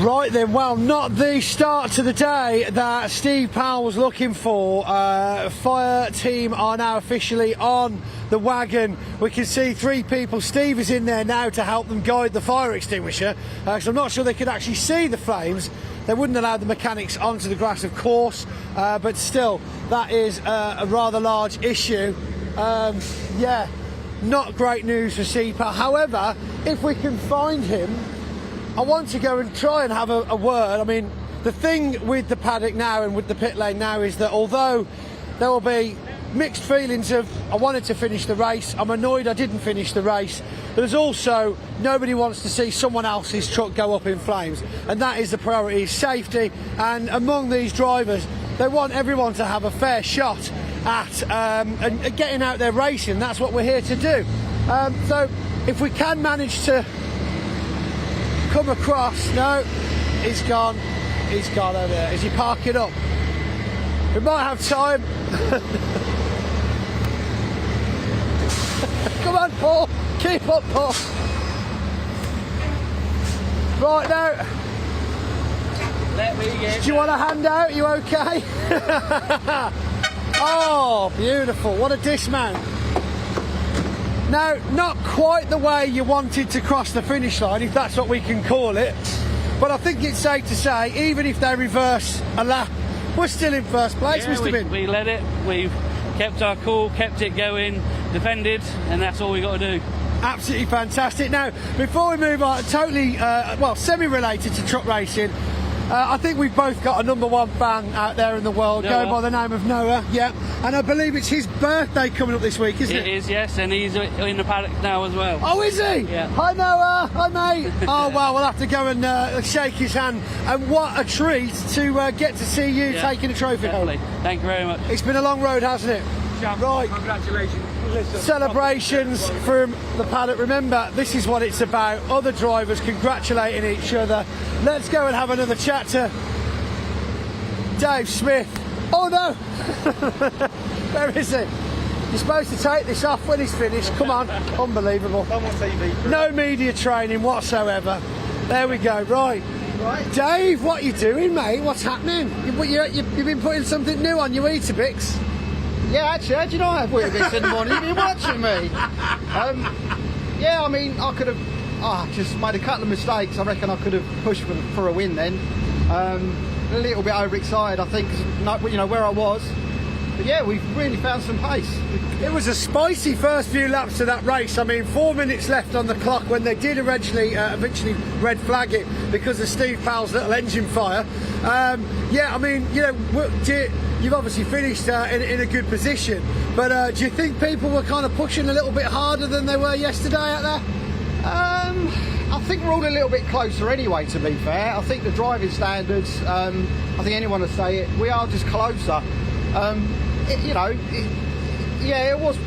Right then, well, not the start to the day that Steve Powell was looking for. Fire team are now officially on the wagon. We can see 3 people. Steve is in there now to help them guide the fire extinguisher, because I'm not sure they could actually see the flames. They wouldn't allow the mechanics onto the grass, of course, but still, that is a rather large issue. Yeah, not great news for Steve Powell. However, if we can find him, I want to go and try and have a word. I mean, the thing with the paddock now and with the pit lane now is that although there will be mixed feelings of I wanted to finish the race, I'm annoyed I didn't finish the race, there's also nobody wants to see someone else's truck go up in flames, and that is the priority, is safety. And among these drivers, they want everyone to have a fair shot at and getting out there racing. That's what we're here to do. So if we can manage to come across, no, he's gone over there. Is he parking up? We might have time. Come on, Paul, keep up, Paul. Right now, let me get. Do you want a handout? You okay? Oh, beautiful, what a dismount. Now, not quite the way you wanted to cross the finish line, if that's what we can call it, but I think it's safe to say, even if they reverse a lap, we're still in first place, yeah, Mr. Bin. We led it, we've kept our cool, kept it going, defended, and that's all we got to do. Absolutely fantastic. Now, before we move on, totally, well, semi-related to truck racing, I think we've both got a #1 fan out there in the world, Noah. going by the name of Noah, yeah, and I believe it's his birthday coming up this week, isn't it? It is, yes, and he's in the paddock now as well. Oh, is he? Yeah. Hi, Noah. Hi, mate. Oh, well, we'll have to go and shake his hand. And what a treat to get to see you taking a trophy home. Definitely. Thank you very much. It's been a long road, hasn't it? Right. Congratulations. Celebrations from the paddock. Remember, this is what it's about. Other drivers congratulating each other. Let's go and have another chat to Dave Smith. Oh, no. Where is he? You're supposed to take this off when he's finished. Come on. Unbelievable. No media training whatsoever. There we go. Right. Dave, what are you doing, mate? What's happening? You've been putting something new on your Weetabix. Yeah, actually, how do you know I have Weetabix in the morning? You've been watching me. Yeah, I mean, I could have just made a couple of mistakes. I reckon I could have pushed for a win then. A little bit overexcited, I think, you know, where I was. But yeah, we've really found some pace. It was a spicy first few laps of that race. I mean, 4 minutes left on the clock when they did eventually red flag it because of Steve Powell's little engine fire. Yeah, I mean, you know, you've obviously finished in a good position, but do you think people were kind of pushing a little bit harder than they were yesterday out there? I think we're all a little bit closer anyway, to be fair. I think the driving standards, I think anyone would say it, we are just closer. You know,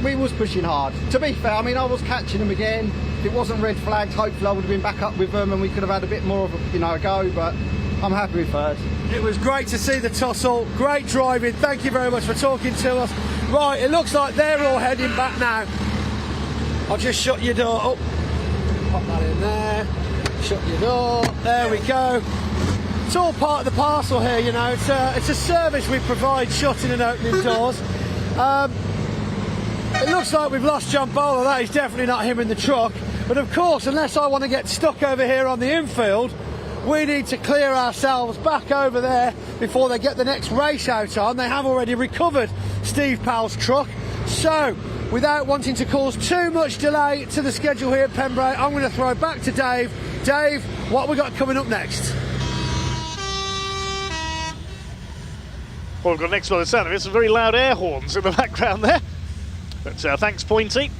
we was pushing hard. To be fair, I mean, I was catching them again. If it wasn't red flagged, hopefully I would have been back up with them and we could have had a bit more of a go, but I'm happy with first. It was great to see the tussle, great driving. Thank you very much for talking to us. Right, it looks like they're all heading back now. I'll just shut your door. Oh, pop that in there. Shut your door. There we go. It's all part of the parcel here, you know. It's a service we provide, shutting and opening doors. It looks like we've lost John Bowler. That is definitely not him in the truck. But of course, unless I want to get stuck over here on the infield, we need to clear ourselves back over there before they get the next race out on. They have already recovered Steve Powell's truck. So, without wanting to cause too much delay to the schedule here at Pembrey, I'm going to throw it back to Dave. Dave, what have we got coming up next? Well, we've got next one. It sounded some very loud air horns in the background there. But thanks, Pointy.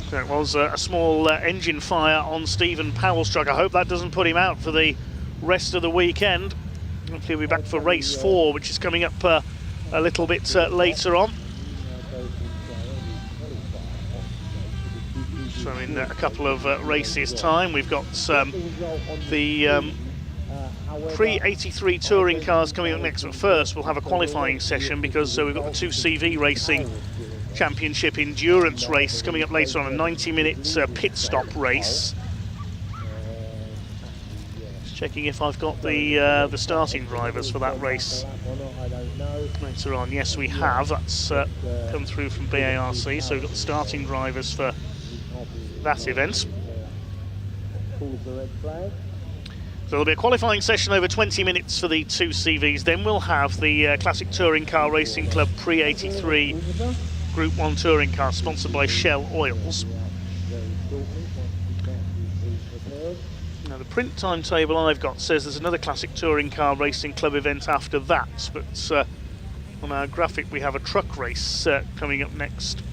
That was a small engine fire on Stephen Powell's truck. I hope that doesn't put him out for the rest of the weekend. Hopefully he'll be back for race 4, which is coming up a little bit later on. So in a couple of races' time, we've got the Pre83 touring cars coming up next. But first, we'll have a qualifying session because we've got the 2 CV Racing Championship endurance race coming up later on, a 90-minute pit stop race. Just Checking if I've got the starting drivers for that race later on. Yes, we have. That's come through from BARC, so we've got the starting drivers for that event. So there'll be a qualifying session over 20 minutes for the 2 CVs. Then we'll have the Classic Touring Car Racing Club Pre83 Group 1 Touring Car, sponsored by Shell Oils. Now the print timetable I've got says there's another Classic Touring Car Racing Club event after that, but on our graphic we have a truck race coming up next.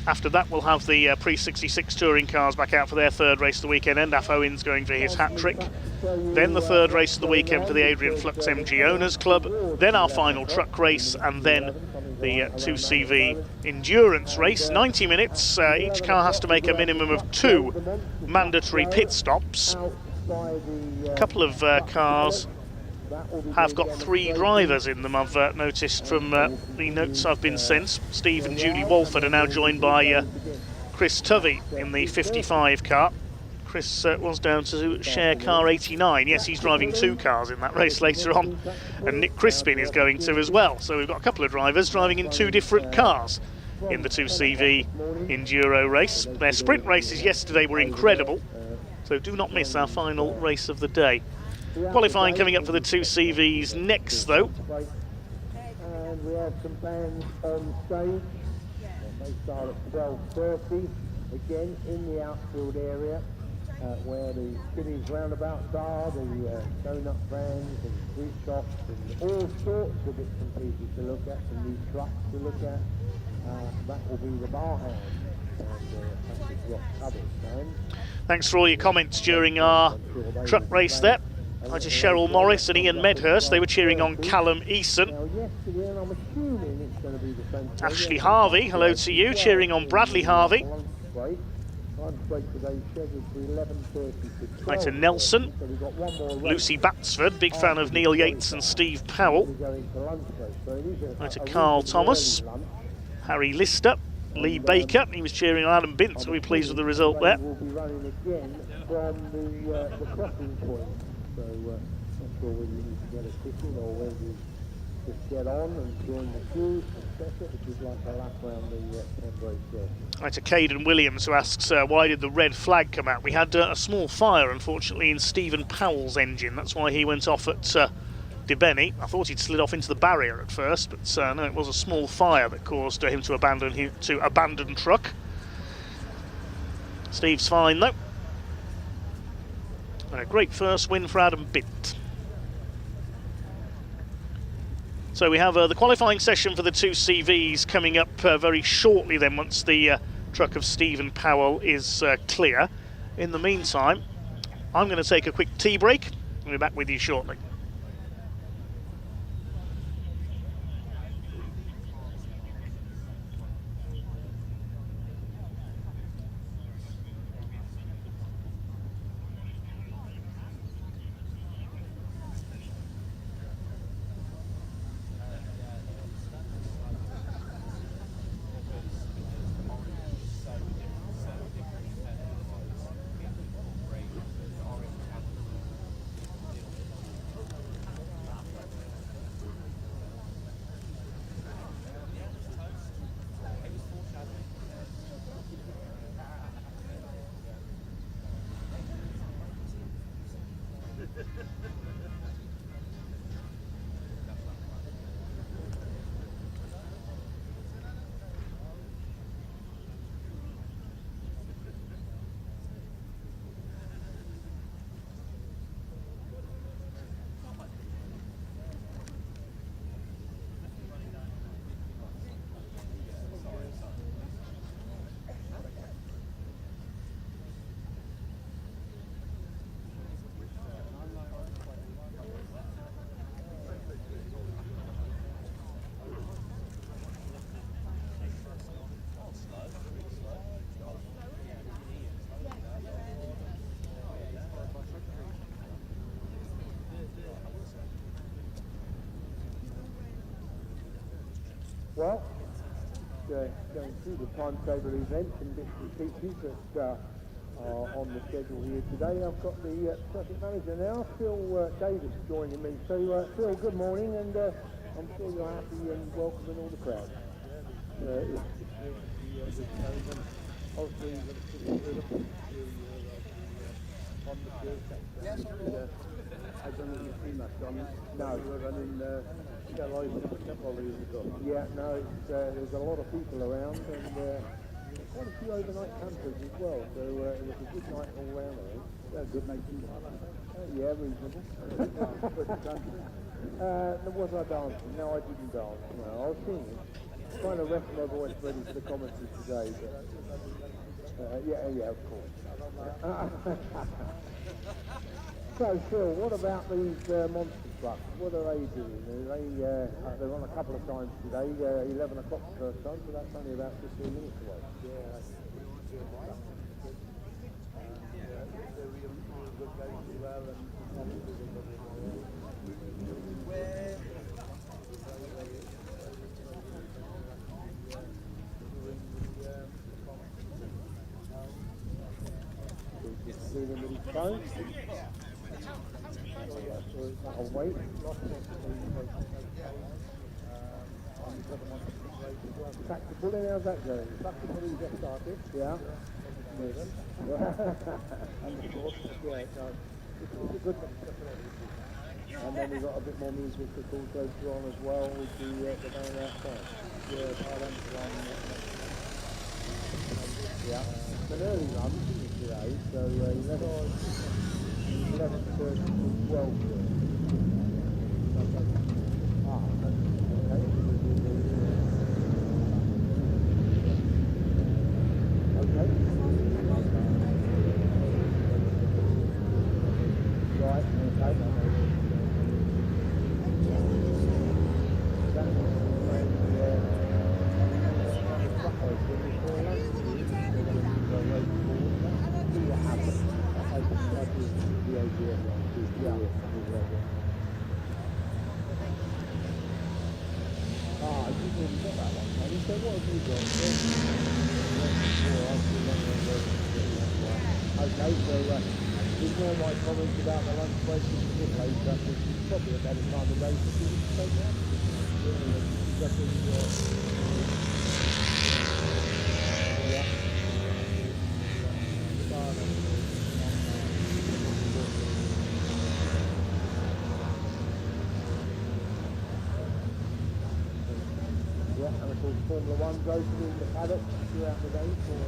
After that, we'll have the Pre66 touring cars back out for their third race of the weekend. Endaf Owens going for his hat-trick. Then the third race of the weekend for the Adrian Flux MG Owners Club. Then our final truck race, and then the 2CV endurance race. 90 minutes. Each car has to make a minimum of 2 mandatory pit stops. A couple of cars have got 3 drivers in them, I've noticed from the notes I've been sent. Steve and Julie Walford are now joined by Chris Tovey in the 55 car. Chris was down to share car 89. Yes, he's driving 2 cars in that race later on. And Nick Crispin is going to as well. So we've got a couple of drivers driving in 2 different cars in the 2CV Enduro race. Their sprint races yesterday were incredible, so do not miss our final race of the day. Qualifying coming up for the 2 CVs next, though. And we have some bands on stage. They start at 12:30, again in the outfield area, where the kiddies roundabouts are, the donut vans and sweet shops and all sorts of bits and pieces to look at, and these trucks to look at. That will be the bar hand and rock cover stand. Thanks for all your comments during our truck race there. Hi to Cheryl Morris and Ian Medhurst. They were cheering on Callum Eason. Ashley Harvey, hello to you, cheering on Bradley Harvey. Hi to Nelson. Lucy Batsford, big fan of Neil Yates and Steve Powell. Hi to Carl Thomas. Harry Lister. Lee Baker, he was cheering on Adam Bint, so we're pleased with the result there. So not sure whether you need to get a ticket or whether you just get on and join the queue, etc., which is like a lap around the Pembrey circuit. Right, to Caden Williams, who asks why did the red flag come out? We had a small fire, unfortunately, in Stephen Powell's engine. That's why he went off at Debeni. I thought he'd slid off into the barrier at first, but no, it was a small fire that caused him to abandon truck. Steve's fine though. A great first win for Adam Bint. So we have the qualifying session for the 2 CVs coming up very shortly then, once the truck of Stephen Powell is clear. In the meantime, I'm going to take a quick tea break. I'll be back with you shortly. Well, going through the timetable events and bits and pieces that are on the schedule here today. I've got the circuit manager now, Phil Davis, joining me. So Phil, good morning, and I'm sure you're happy and welcoming all the crowd. Yes, I don't know if you've seen that, John. No, we're running yeah, no, there's a lot of people around, and quite a few overnight campers as well, so it was a good night all round, I think. Yeah, good night. Yeah, reasonable. Was I dancing? No, I didn't dance. No, I was singing. Trying to rest my voice ready for the commentary today, but yeah, of course. So, Phil, what about these monster trucks? What are they doing? They're on a couple of times today. 11 o'clock the first time, so that's only about 15 minutes away. See them with his phone. I'll wait. Tactical, how's that going? Tactical, you just started? Yeah. And of course, yeah, it's a good one. And then we've got a bit more music that also on as well with the band outside. Yeah, yeah. It's an early run today, so 11 to 12. Formula 1 goes through the paddock throughout the day for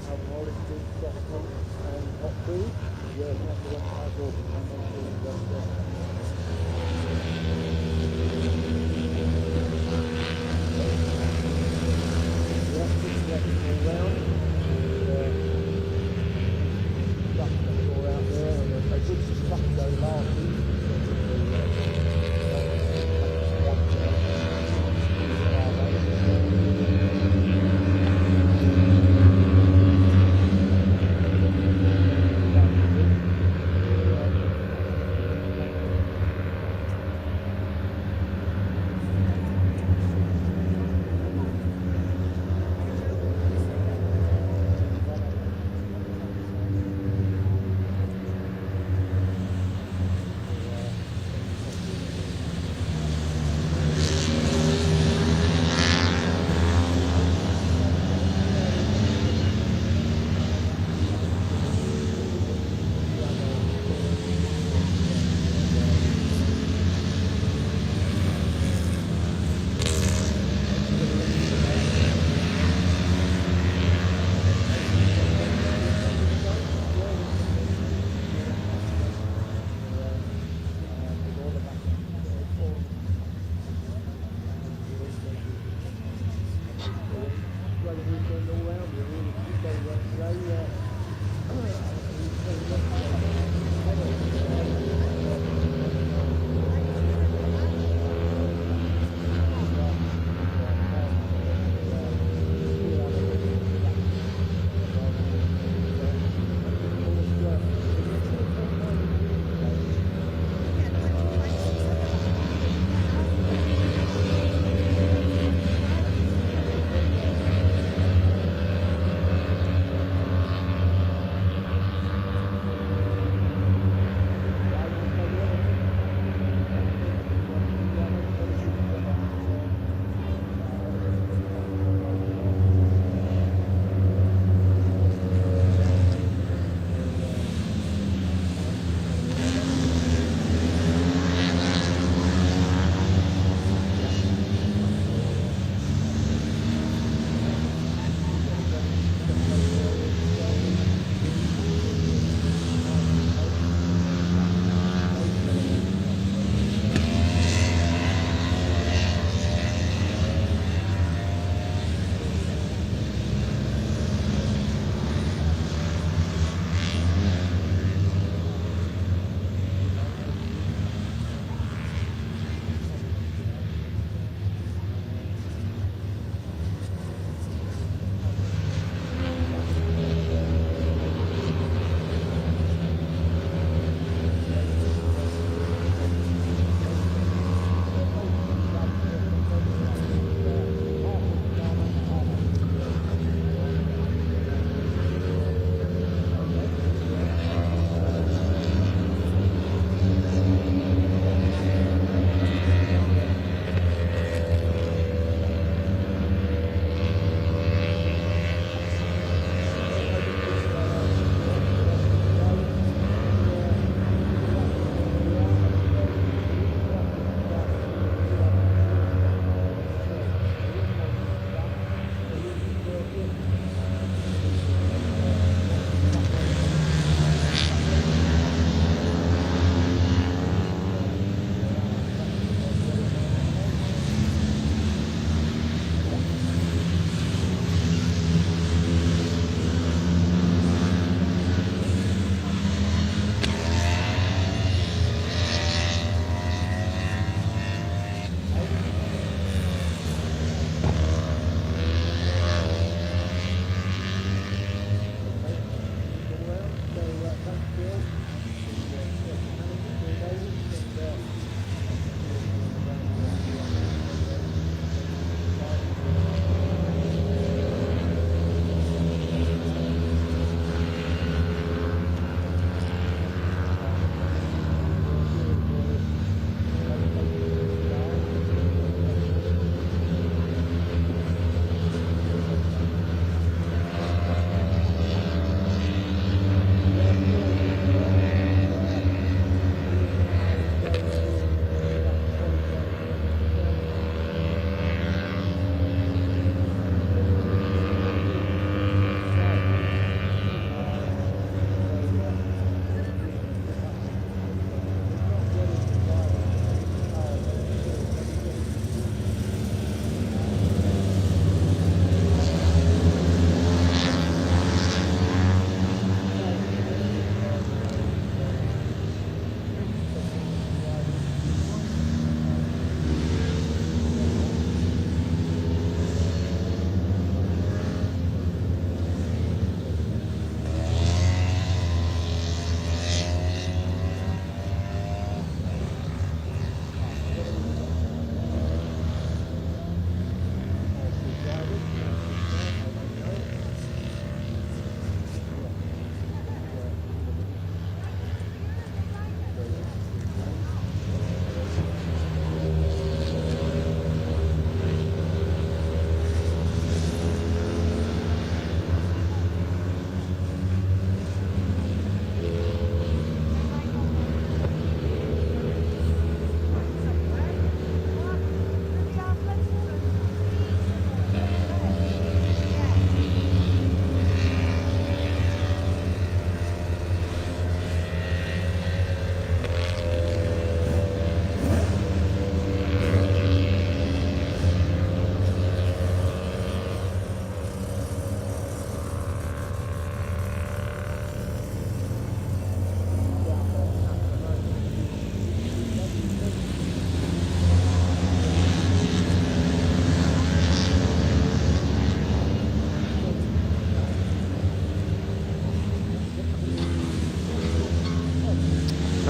alcoholic drinks, soft drinks and hot food. Yeah, that's the one I thought. All round. Stuff that's all out there, and there's a good stuff go last week.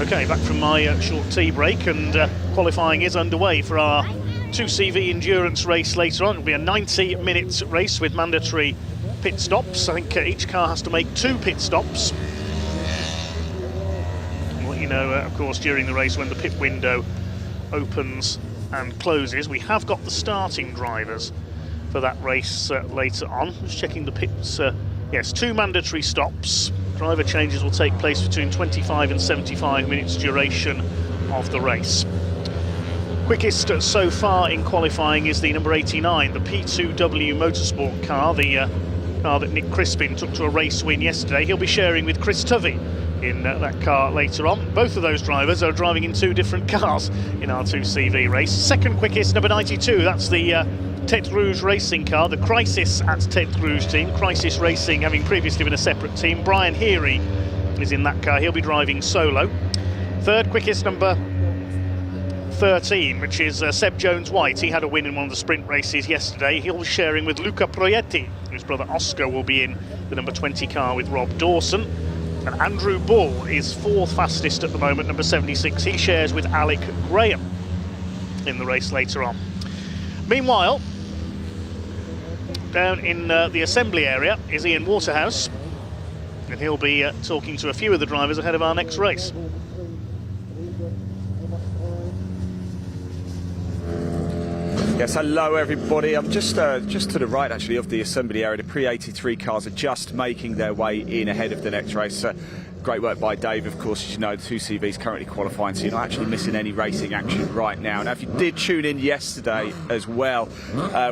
Okay, back from my short tea break, and qualifying is underway for our 2CV endurance race later on. It'll be a 90-minute race with mandatory pit stops. I think each car has to make 2 pit stops. I'll let you know, of course, during the race when the pit window opens and closes. We have got the starting drivers for that race later on. Just checking the pits. Yes, 2 mandatory stops. Driver changes will take place between 25 and 75 minutes duration of the race. Quickest so far in qualifying is the number 89, the P2W Motorsport car, the car that Nick Crispin took to a race win yesterday. He'll be sharing with Chris Tovey in that car later on. Both of those drivers are driving in 2 different cars in our 2CV race. Second quickest, number 92, that's the Tete Rouge Racing car, the Crisis at Tete Rouge team. Crisis Racing having previously been a separate team. Brian Heary is in that car. He'll be driving solo. Third quickest, number 13, which is Seb Jones-White. He had a win in one of the sprint races yesterday. He'll be sharing with Luca Proietti, whose brother Oscar will be in the number 20 car with Rob Dawson. And Andrew Bull is 4th fastest at the moment, number 76. He shares with Alec Graham in the race later on. Meanwhile, down in the assembly area is Ian Waterhouse, and he'll be talking to a few of the drivers ahead of our next race. Yes, hello everybody. I'm just to the right actually of the assembly area. The Pre83 cars are just making their way in ahead of the next race. Great work by Dave, of course. As you know, the 2CV is currently qualifying, so you're not actually missing any racing action right now. Now, if you did tune in yesterday as well,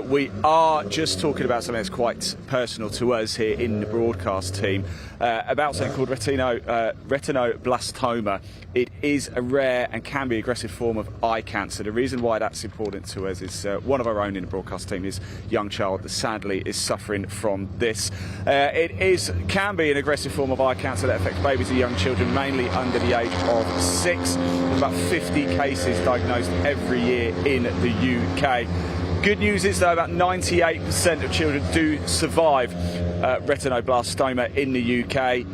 we are just talking about something that's quite personal to us here in the broadcast team, about something called retinoblastoma. It is a rare and can be aggressive form of eye cancer. The reason why that's important to us is one of our own in the broadcast team is a young child that sadly is suffering from this. It can be an aggressive form of eye cancer that affects babies and young children, mainly under the age of 6. There's about 50 cases diagnosed every year in the UK. Good news is, though, about 98% of children do survive retinoblastoma in the UK,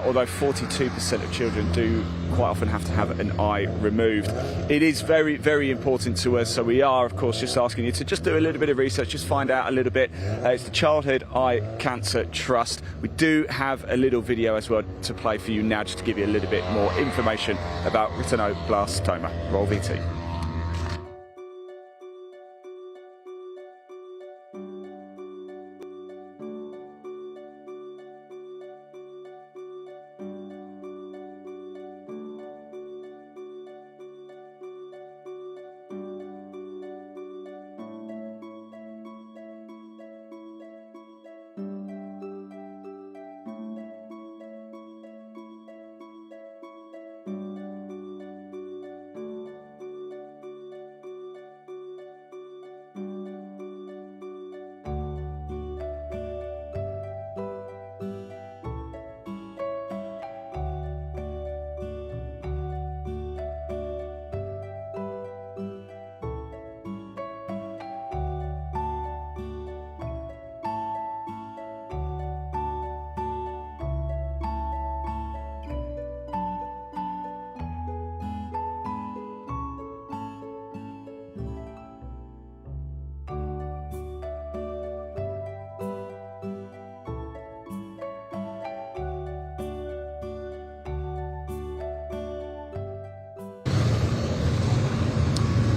although 42% of children do quite often have to have an eye removed. It is very, very important to us, so we are, of course, just asking you to just do a little bit of research, just find out a little bit. It's the Childhood Eye Cancer Trust. We do have a little video as well to play for you now, just to give you a little bit more information about retinoblastoma. Roll VT.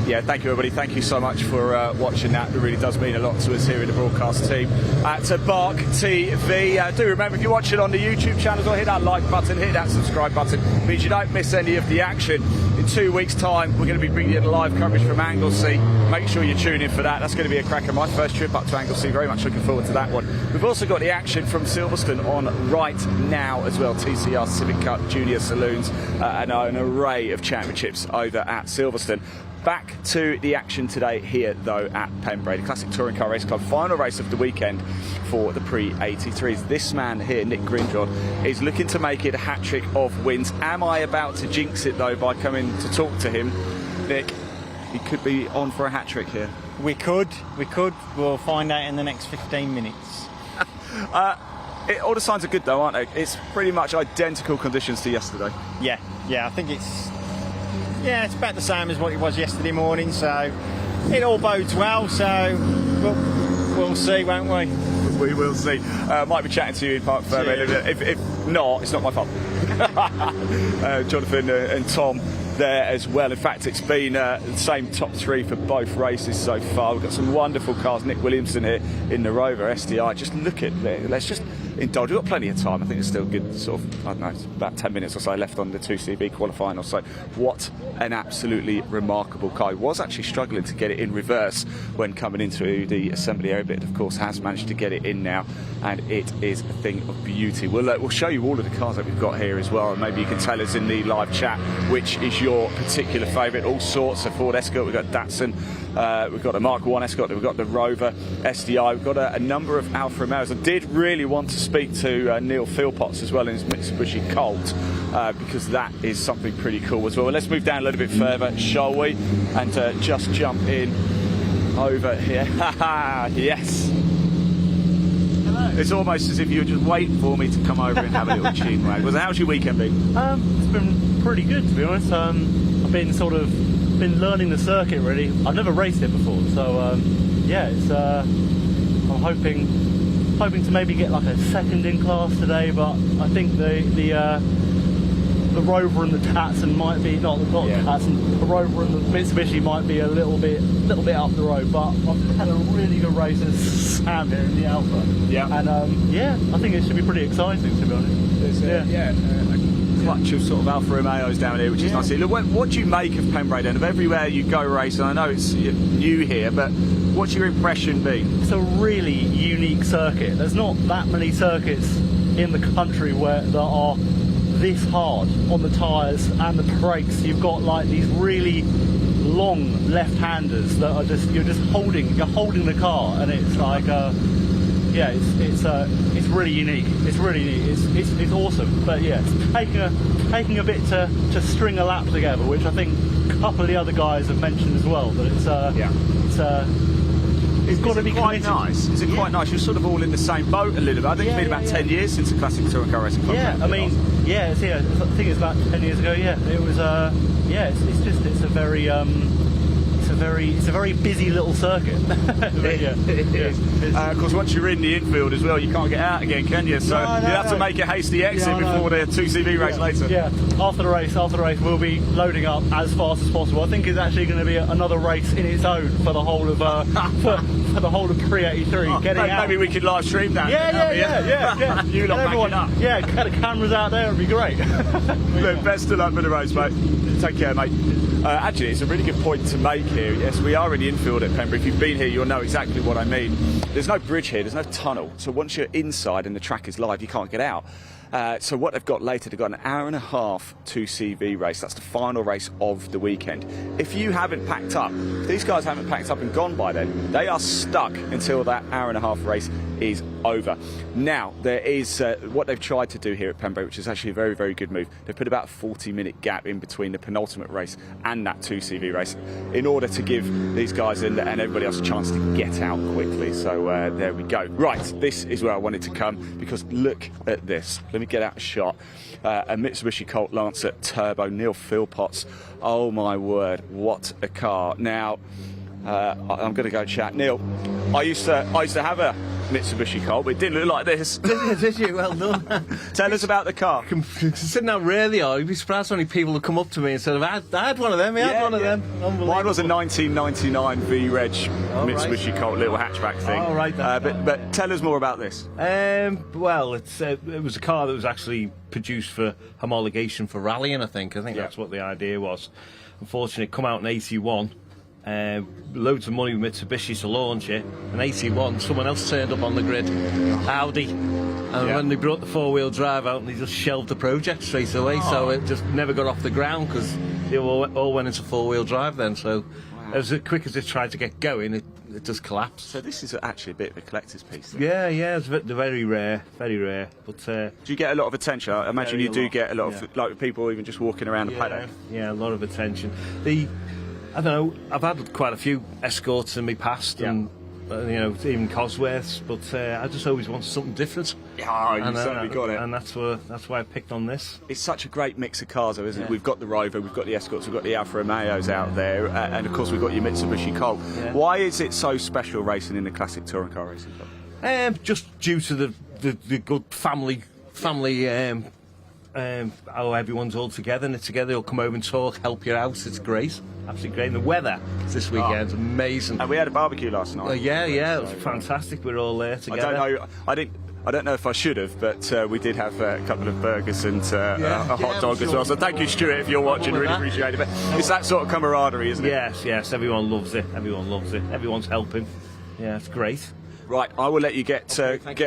Yeah, thank you everybody. Thank you so much for watching that. It really does mean a lot to us here in the broadcast team at Bark TV. Do remember, if you're watching on the YouTube channel, hit that like button, hit that subscribe button. It means you don't miss any of the action. In 2 weeks' time, we're going to be bringing you live coverage from Anglesey. Make sure you tune in for that. That's going to be a cracker. My first trip up to Anglesey. Very much looking forward to that one. We've also got the action from Silverstone on right now as well. TCR Civic Cup Junior Saloons and an array of championships over at Silverstone. Back to the action today here, though, at Pembrey, the Classic Touring Car Race Club final race of the weekend for the Pre83s. This man here, Nick Grindrod, is looking to make it a hat-trick of wins. Am I about to jinx it, though, by coming to talk to him? Nick, he could be on for a hat-trick here. We could. We'll find out in the next 15 minutes. All the signs are good, though, aren't they? It's pretty much identical conditions to yesterday. Yeah, yeah, I think it's about the same as what it was yesterday morning. So it all bodes well. So we'll see, won't we? We will see. Might be chatting to you in Park Fairway. If not, it's not my fault. Jonathan and Tom there as well. In fact, it's been the same top three for both races so far. We've got some wonderful cars. Nick Williamson here in the Rover SDI. Just look at it. Let's just indulge. We've got plenty of time. I think there's still good sort of, I don't know, it's about 10 minutes or so left on the 2CV qualifying or so. What an absolutely remarkable car. He was actually struggling to get it in reverse when coming into the assembly area, but of course has managed to get it in now, and it is a thing of beauty. We'll show you all of the cars that we've got here as well, and maybe you can tell us in the live chat which is your particular favourite. All sorts of Ford Escort, we've got Datsun, we've got a Mark 1 Escort, we've got the Rover SDI, we've got a number of Alfa Romeos. I did really want to speak to Neil Philpotts as well in his Mitsubishi Colt, because that is something pretty cool as well. Well, let's move down a little bit further, shall we? And just jump in over here. Yes. Hello. It's almost as if you were just waiting for me to come over and have a little chin wag. How's your weekend been? It's been pretty good, to be honest. I've been learning the circuit really. I've never raced it before, so yeah, it's I'm hoping to maybe get like a second in class today, but I think the Rover and the Datsun might be the Datsun, the Rover and the Mitsubishi might be a little bit up the road. But I've had a really good race with Sam here in the Alpha. Yeah. And yeah, I think it should be pretty exciting, to be honest. A clutch of sort of Alfa Romeos down here, which is nice. Look, what do you make of Pembrey then? Of everywhere you go racing, I know it's new here, but what's your impression been? It's a really unique circuit. There's not that many circuits in the country that are this hard on the tyres and the brakes. You've got like these really long left-handers that are you're holding the car, and it's like yeah, it's really unique. It's really unique. It's awesome. But yeah, it's taking a bit to string a lap together, which I think a couple of the other guys have mentioned as well. But it's got to be quite nice. Is it quite nice? You're sort of all in the same boat a little bit. I think it's been about 10 years since the Classic Touring Car Racing Club. Yeah, I mean, I think it's about 10 years ago. Yeah, it was. It's a very busy little circuit. It is. Of course, once you're in the infield as well, you can't get out again, can you? So you have to make a hasty exit before the 2CV race later. Yeah, after the race, we'll be loading up as fast as possible. I think it's actually going to be another race in its own for the whole of for the whole of Pre83. Maybe we could live stream that. Yeah. You lot backing up. Yeah, get the cameras out there. It'd be great. Look, best of luck for the race, mate. Take care, mate. Actually, it's a really good point to make here. Yes, we are in the infield at Pembrey. If you've been here, you'll know exactly what I mean. There's no bridge here, there's no tunnel. So once you're inside and the track is live, you can't get out. So what they've got later, they've got an hour and a half 2CV race. That's the final race of the weekend. If you haven't packed up, if these guys haven't packed up and gone by then, they are stuck until that hour and a half race is over. Now, there is what they've tried to do here at Pembrey, which is actually a very, very good move. They've put about a 40-minute gap in between the penultimate race and that 2CV race in order to give these guys and everybody else a chance to get out quickly. So there we go. Right, this is where I wanted to come, because look at this. Let me get out a shot. A Mitsubishi Colt Lancer Turbo, Neil Philpotts. Oh my word, what a car. Now, I'm going to go chat. Neil, I used to have a Mitsubishi Colt, but it didn't look like this. Did you? Well done. Tell us about the car. Considering how rare they are, you'd be surprised how many people have come up to me and said, I had one of them, I had one of them. Mine was a 1999 V-Reg Mitsubishi Colt little hatchback thing. Oh, right. But tell us more about this. Well, it was a car that was actually produced for homologation for rallying, I think. That's what the idea was. Unfortunately, it come out in 81. Loads of money with Mitsubishi to launch it, and 81, someone else turned up on the grid, Audi, and when they brought the four-wheel drive out, they just shelved the project straight away. So it just never got off the ground, because they all went into four-wheel drive then. So as quick as it tried to get going, it just collapsed. So this is actually a bit of a collector's piece then. Yeah, it's very rare, very rare. But do you get a lot of attention? I imagine you do get a lot of like people even just walking around the paddock. Yeah, a lot of attention. I don't know, I've had quite a few Escorts in my past, and even Cosworths, but I just always wanted something different. Yeah, you certainly got it. And that's why I picked on this. It's such a great mix of cars, though, isn't it? We've got the Rover, we've got the Escorts, we've got the Alfa Romeos out there, and of course we've got your Mitsubishi Colt. Yeah. Why is it so special racing in the classic touring car racing club? Just due to the good family. How everyone's all together and together. They'll come over and talk, help you out. It's great, absolutely great. And the weather this weekend's amazing. And we had a barbecue last night. Yeah, it was fantastic. We're all there together. I don't know if I should have, but we did have a couple of burgers and a hot dog as well. So thank you, Stuart, if you're watching. Really appreciate it. But it's that sort of camaraderie, isn't it? Yes. Everyone loves it. Everyone's helping. Yeah, it's great. Right, I will let you get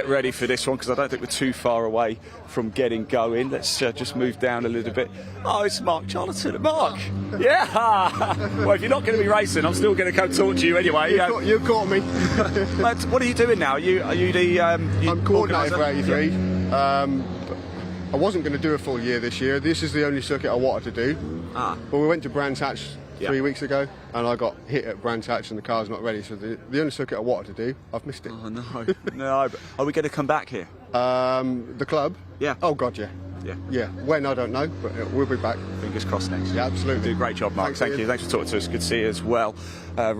ready for this one because I don't think we're too far away from getting going. Let's just move down a little bit. Oh, it's Mark Jonathan. Mark! Yeah! Well, if you're not going to be racing, I'm still going to come talk to you anyway. You caught me. But what are you doing now? Are you the... I'm coordinator for 83. I wasn't going to do a full year this year. This is the only circuit I wanted to do. But we went to Brands Hatch 3 weeks ago, and I got hit at Brands Hatch and the car's not ready, so the only circuit I wanted to do, I've missed it. Oh no. No, but are we going to come back here? The club? Yeah. Oh God, yeah. Yeah. When, I don't know, but we'll be back. Fingers crossed next. Yeah, absolutely. Do a great job, Mark. Thank you. Thanks for talking to us. Good to see you as well. I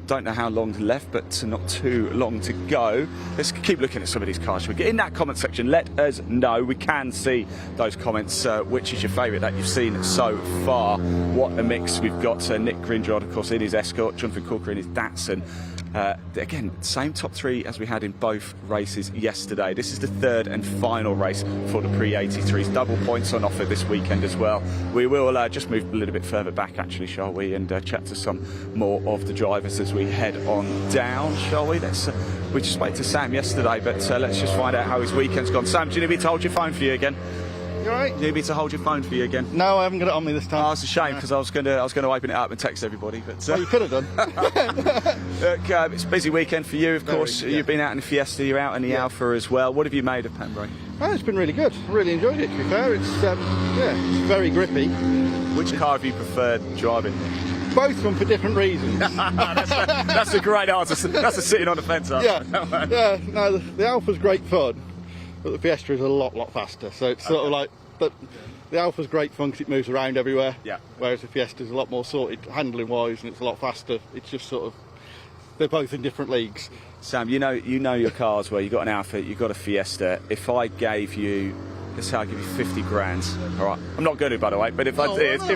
don't know how long left, but not too long to go. Let's keep looking at some of these cars. Should we get in that comment section? Let us know. We can see those comments. Which is your favourite that you've seen so far? What a mix we've got. Nick Grindrod, of course, in his Escort. Jonathan Corker in his Datsun. Again, same top three as we had in both races yesterday. This is the third and final race for the Pre83s. Double points on offer this weekend as well. We will just move a little bit further back, actually, shall we, and chat to some more of the drivers as we head on down, shall we? We just spoke to Sam yesterday, but let's just find out how his weekend's gone. Sam, do you need me to hold your phone for you again? You all right? Do you need me to hold your phone for you again? No, I haven't got it on me this time. Oh, it's a shame because I was going to open it up and text everybody. But well, you could have done. Look, it's a busy weekend for you, of course. You've been out in the Fiesta, you're out in the Alpha as well. What have you made of Pembrey? Oh, it's been really good. I really enjoyed it, to be fair. It's it's very grippy. Which car have you preferred driving? Both of them for different reasons. That's a great answer. That's a sitting on the fence answer. Yeah. No, the Alpha's great fun, but the Fiesta is a lot faster. So it's sort of like, but the Alpha's great fun because it moves around everywhere. Yeah. Whereas the Fiesta's a lot more sorted handling wise, and it's a lot faster. It's just sort of, they're both in different leagues. Sam, you know your cars where you've got an Alpha, you've got a Fiesta. If I gave you, let's say I give you 50 grand. All right, I'm not going to, by the way, but if I did, I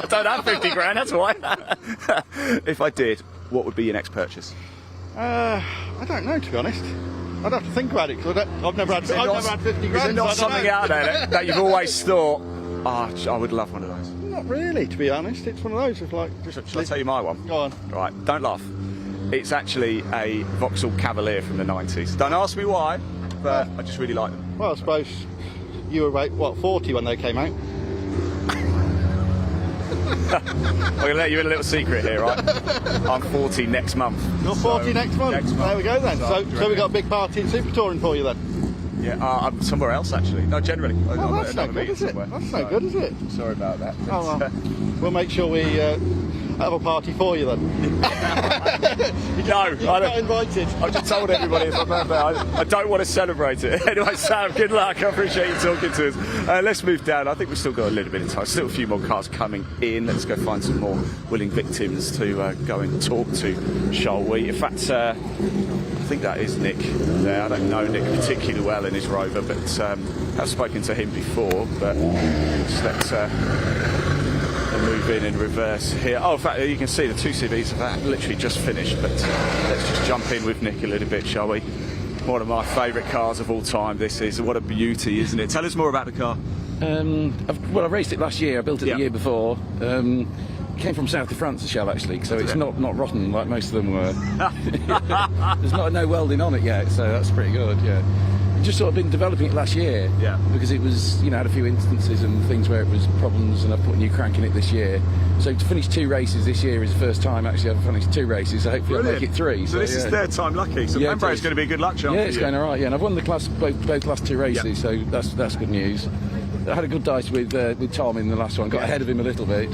don't have 50 grand. That's why. If I did, what would be your next purchase? I don't know, to be honest. I'd have to think about it because I've never had 50 grand. Is there not something out there that you've always thought, I would love one of those? Not really, to be honest. It's one of those. It's like. Shall I tell you my one? Go on. Right, don't laugh. It's actually a Vauxhall Cavalier from the 90s. Don't ask me why, but I just really like them. Well, I suppose you were about, 40 when they came out? I'm going to let you in a little secret here, right? I'm 40 next month. You're 40 next month? There we go then. So we got a big party in Super Touring for you then? Yeah, I'm somewhere else actually. No, generally. Oh, that's no good, is it? That's no good, is it? Sorry about that. Oh, well, we'll make sure we have a party for you then. You're not invited. I've just told everybody it's my birthday. I don't want to celebrate it. Anyway, Sam, good luck. I appreciate you talking to us. Let's move down. I think we've still got a little bit of time. Still a few more cars coming in. Let's go find some more willing victims to go and talk to, shall we? In fact, I think that is Nick there. I don't know Nick particularly well in his Rover, but I've spoken to him before. But let's move in reverse here. Oh, in fact, you can see the two CVs have literally just finished, but let's just jump in with Nick a little bit, shall we? One of my favourite cars of all time, this is. What a beauty, isn't it? Tell us more about the car. Well, I raced it last year. I built it the year before. Came from south of France, the shell, actually, so it's not rotten like most of them were. There's no welding on it yet, so that's pretty good, yeah. Just sort of been developing it last year, because it was, had a few instances and things where it was problems, and I've put a new crank in it this year. So to finish 2 races this year is the first time actually I've finished 2 races, so hopefully I'll make it 3. So this is third time lucky, so Pembrey is going to be a good luck chance. Yeah, it's going all right, yeah, and I've won the class both last 2 races, so that's good news. I had a good dice with Tom in the last one, got ahead of him a little bit.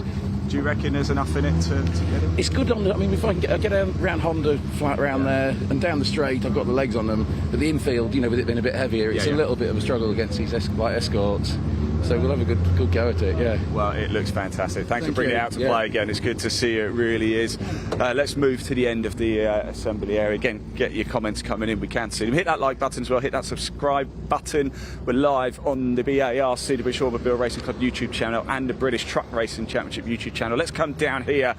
Do you reckon there's enough in it to get it? It's good on the, I mean, if I can get around Honda, flat around there, and down the straight, I've got the legs on them. But the infield, you know, with it being a bit heavier, it's a little bit of a struggle against these escorts. So we'll have a good go at it, yeah. Well, it looks fantastic. Thanks for bringing it out to play again. It's good to see you, it really is. Let's move to the end of the assembly area. Again, get your comments coming in, we can see them. Hit that like button as well, hit that subscribe button. We're live on the BARC, the British Automobile Racing Club YouTube channel and the British Truck Racing Championship YouTube channel. Let's come down here,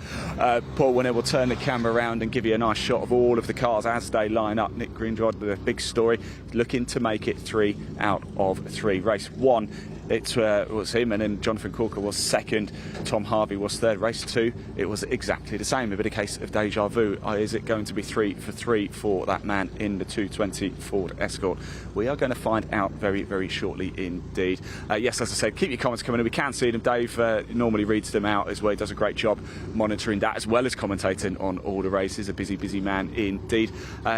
Paul, and then we'll turn the camera around and give you a nice shot of all of the cars as they line up. Nick Greenrod, the big story, looking to make it 3 out of 3. Race 1. It was him, and then Jonathan Corker was second. Tom Harvey was third. Race 2, it was exactly the same. A bit of case of deja vu. Is it going to be 3 for 3 for that man in the 220 Ford Escort? We are going to find out very, very shortly indeed. Yes, as I said, keep your comments coming in. We can see them. Dave normally reads them out as well. He does a great job monitoring that as well as commentating on all the races. A busy, busy man indeed.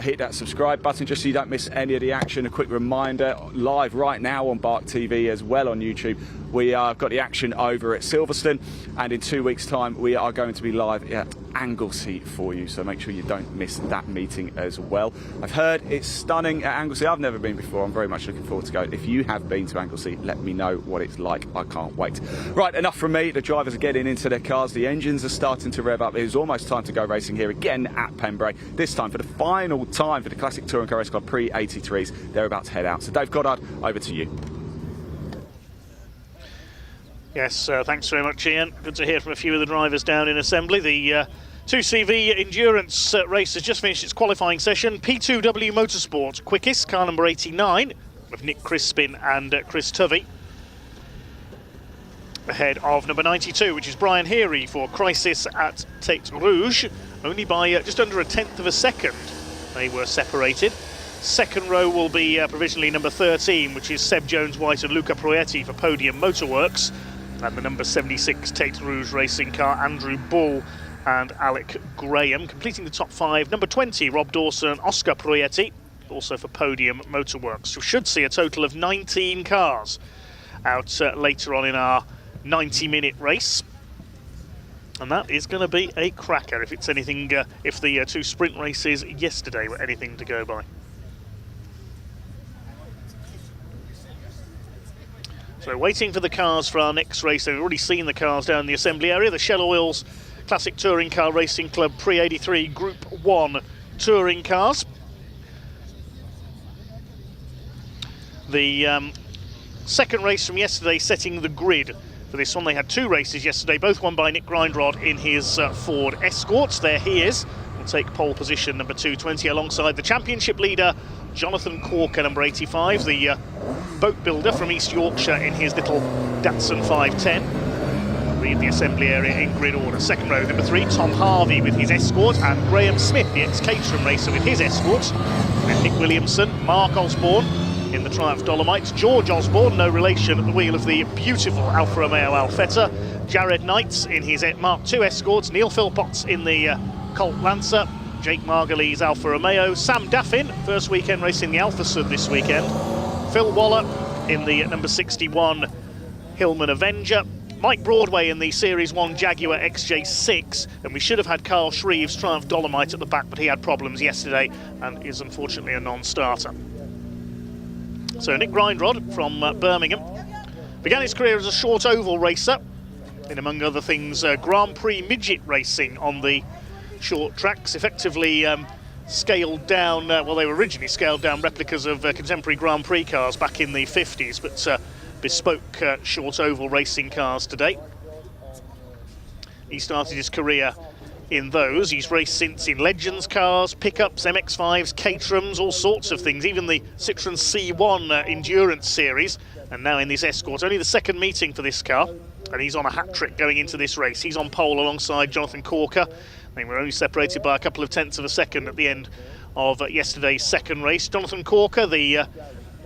Hit that subscribe button just so you don't miss any of the action. A quick reminder, live right now on BARC TV as well on YouTube. We have got the action over at Silverstone, and in 2 weeks' time we are going to be live at Anglesey for you, so make sure you don't miss that meeting as well. I've heard it's stunning at Anglesey. I've never been before. I'm very much looking forward to go. If you have been to Anglesey, let me know what it's like. I can't wait. Right, enough from me. The drivers are getting into their cars. The engines are starting to rev up. It is almost time to go racing here again at Pembrey, this time for the final time for the Classic Touring Car Race Club Pre83s. They're about to head out. So Dave Goddard, over to you. Yes, thanks very much, Ian. Good to hear from a few of the drivers down in assembly. The 2CV endurance race has just finished its qualifying session. P2W Motorsport quickest, car number 89, of Nick Crispin and Chris Tovey. Ahead of number 92, which is Brian Heary for Crisis at Tête Rouge. Only by just under a tenth of a second they were separated. Second row will be provisionally number 13, which is Seb Jones-White and Luca Proietti for Podium Motorworks. And the number 76 Tête Rouge racing car, Andrew Bull and Alec Graham. Completing the top 5, number 20, Rob Dawson and Oscar Proietti, also for Podium Motorworks. We should see a total of 19 cars out later on in our 90-minute race. And that is going to be a cracker if it's anything, if the 2 sprint races yesterday were anything to go by. So waiting for the cars for our next race. We've already seen the cars down in the assembly area. The Shell Oils Classic Touring Car Racing Club Pre83 Group 1 touring cars. The second race from yesterday setting the grid for this one. They had 2 races yesterday, both won by Nick Grindrod in his Ford Escorts. There he is. Will take pole position number 220 alongside the championship leader Jonathan Corker, number 85, the boat builder from East Yorkshire in his little Datsun 510. Read the assembly area in grid order. Second row, number 3, Tom Harvey with his Escort, and Graham Smith, the ex-Caterham racer, with his Escort. And Nick Williamson, Mark Osborne in the Triumph Dolomite, George Osborne, no relation, at the wheel of the beautiful Alfa Romeo Alfetta. Jared Knights in his Mark II Escorts, Neil Philpotts in the Colt Lancer, Jake Margulies Alfa Romeo, Sam Daffin, first weekend racing the Alfa Sud this weekend, Phil Waller in the number 61 Hillman Avenger, Mike Broadway in the Series 1 Jaguar XJ6, and we should have had Carl Shreve's Triumph Dolomite at the back, but he had problems yesterday and is unfortunately a non-starter. So Nick Grindrod from Birmingham began his career as a short oval racer in, among other things, Grand Prix midget racing on the short tracks, effectively scaled down, well, they were originally scaled down replicas of contemporary Grand Prix cars back in the 50s, but bespoke short oval racing cars today. He started his career in those. He's raced since in Legends cars, pickups, MX-5s, Caterhams, all sorts of things, even the Citroen C1 Endurance Series, and now in this Escort. Only the second meeting for this car, and he's on a hat-trick going into this race. He's on pole alongside Jonathan Corker. I mean, we're only separated by a couple of tenths of a second at the end of yesterday's second race. Jonathan Corker, the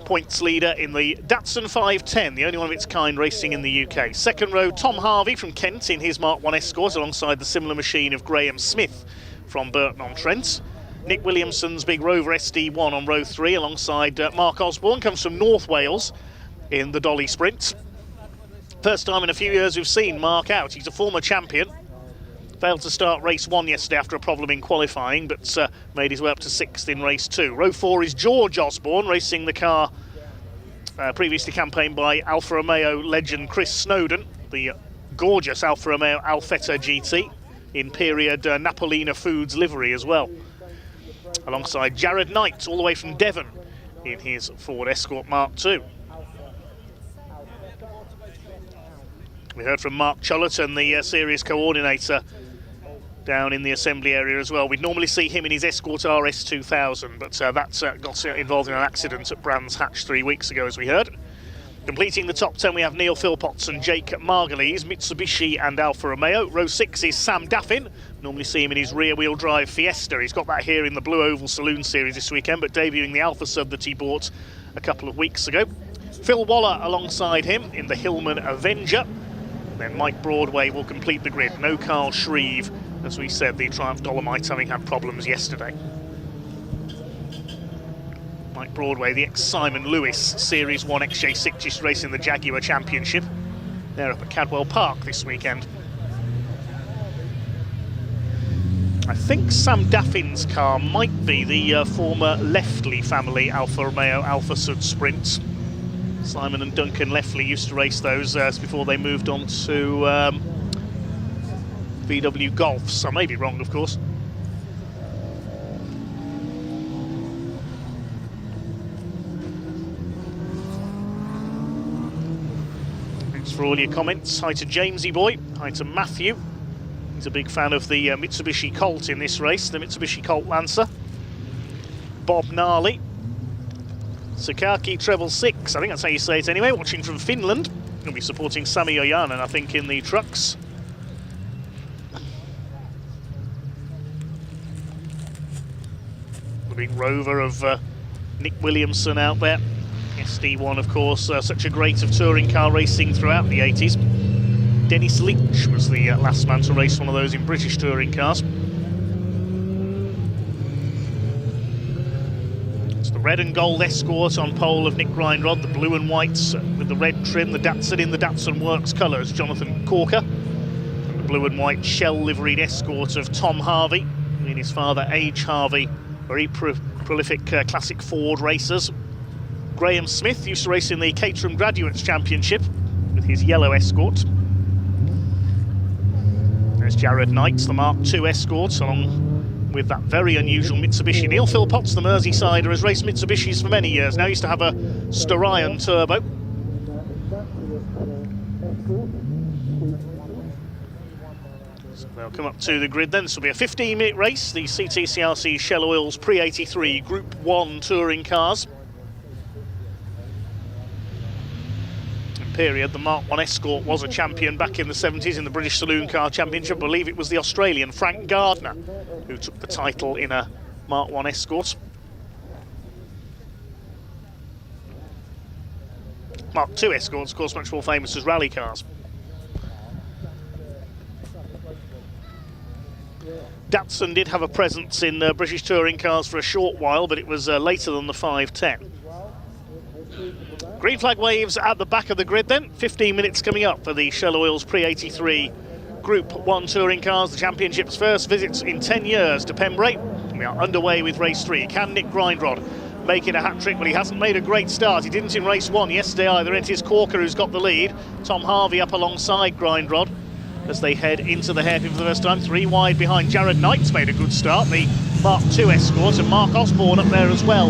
points leader in the Datsun 510, the only one of its kind racing in the UK. Second row, Tom Harvey from Kent in his Mark 1 Escort alongside the similar machine of Graham Smith from Burton-on-Trent. Nick Williamson's big Rover SD1 on row 3 alongside Mark Osborne, comes from North Wales in the Dolly Sprint. First time in a few years we've seen Mark out. He's a former champion. Failed to start race 1 yesterday after a problem in qualifying, but made his way up to 6th in race 2. Row 4 is George Osborne, racing the car previously campaigned by Alfa Romeo legend Chris Snowden, the gorgeous Alfa Romeo Alfetta GT in period Napolina Foods livery as well. Alongside Jared Knight, all the way from Devon, in his Ford Escort Mark II. We heard from Mark Chollerton, the series coordinator, down in the assembly area as well. We'd normally see him in his Escort RS 2000, but that got involved in an accident at Brands Hatch 3 weeks ago, as we heard. Completing the top 10, we have Neil Philpotts and Jake Margulies, Mitsubishi and Alfa Romeo. Row 6 is Sam Daffin. Normally see him in his rear-wheel drive Fiesta. He's got that here in the Blue Oval Saloon Series this weekend, but debuting the Alfa sub that he bought a couple of weeks ago. Phil Waller alongside him in the Hillman Avenger. Then Mike Broadway will complete the grid. No Carl Shreve, as we said, the Triumph Dolomite having had problems yesterday. Mike Broadway, the ex-Simon Lewis Series 1 XJ6, just racing the Jaguar Championship. They're up at Cadwell Park this weekend. I think Sam Daffin's car might be the former Leftley family Alfa Romeo Alfa Sud Sprint. Simon and Duncan Leftley used to race those before they moved on to VW Golfs. I may be wrong, of course. Thanks for all your comments. Hi to Jamesy Boy. Hi to Matthew. He's a big fan of the Mitsubishi Colt in this race, the Mitsubishi Colt Lancer. Bob Gnarly. Sakaki Treble 6, I think that's how you say it anyway, watching from Finland. He'll be supporting Sami Ojanen, I think, in the trucks. The big rover of Nick Williamson out there. SD1, of course, such a great of touring car racing throughout the 80s. Dennis Leach was the last man to race one of those in British touring cars. Red and gold Escort on pole of Nick Grindrod, the blue and whites with the red trim, the Datsun in the Datsun Works colours, Jonathan Corker, and the blue and white shell liveried Escort of Tom Harvey, and his father H. Harvey, very prolific classic Ford racers. Graham Smith used to race in the Caterham Graduates Championship with his yellow Escort. There's Jared Knight, the Mark II Escort, along with that very unusual Mitsubishi. Neil Philpotts, the Merseysider, has raced Mitsubishis for many years now. He used to have a Starion Turbo. So they'll come up to the grid then. This will be a 15-minute race. The CTCRC Shell Oils Pre83 Group 1 touring cars. Period, the Mark I Escort was a champion back in the 70s in the British Saloon Car Championship. I believe it was the Australian Frank Gardner who took the title in a Mark I Escort. Mark II Escorts, of course, much more famous as rally cars. Datsun did have a presence in British touring cars for a short while, but it was later than the 510. Green flag waves at the back of the grid then. 15 minutes coming up for the Shell Oils Pre83 Group 1 touring cars. The championship's first visits in 10 years to Pembrey. We are underway with race 3. Can Nick Grindrod make it a hat-trick? Well, he hasn't made a great start. He didn't in race 1 yesterday either. It is Corker who's got the lead. Tom Harvey up alongside Grindrod as they head into the hairpin for the first time. 3 wide behind. Jared Knight's made a good start, the Mark II Escort, and Mark Osborne up there as well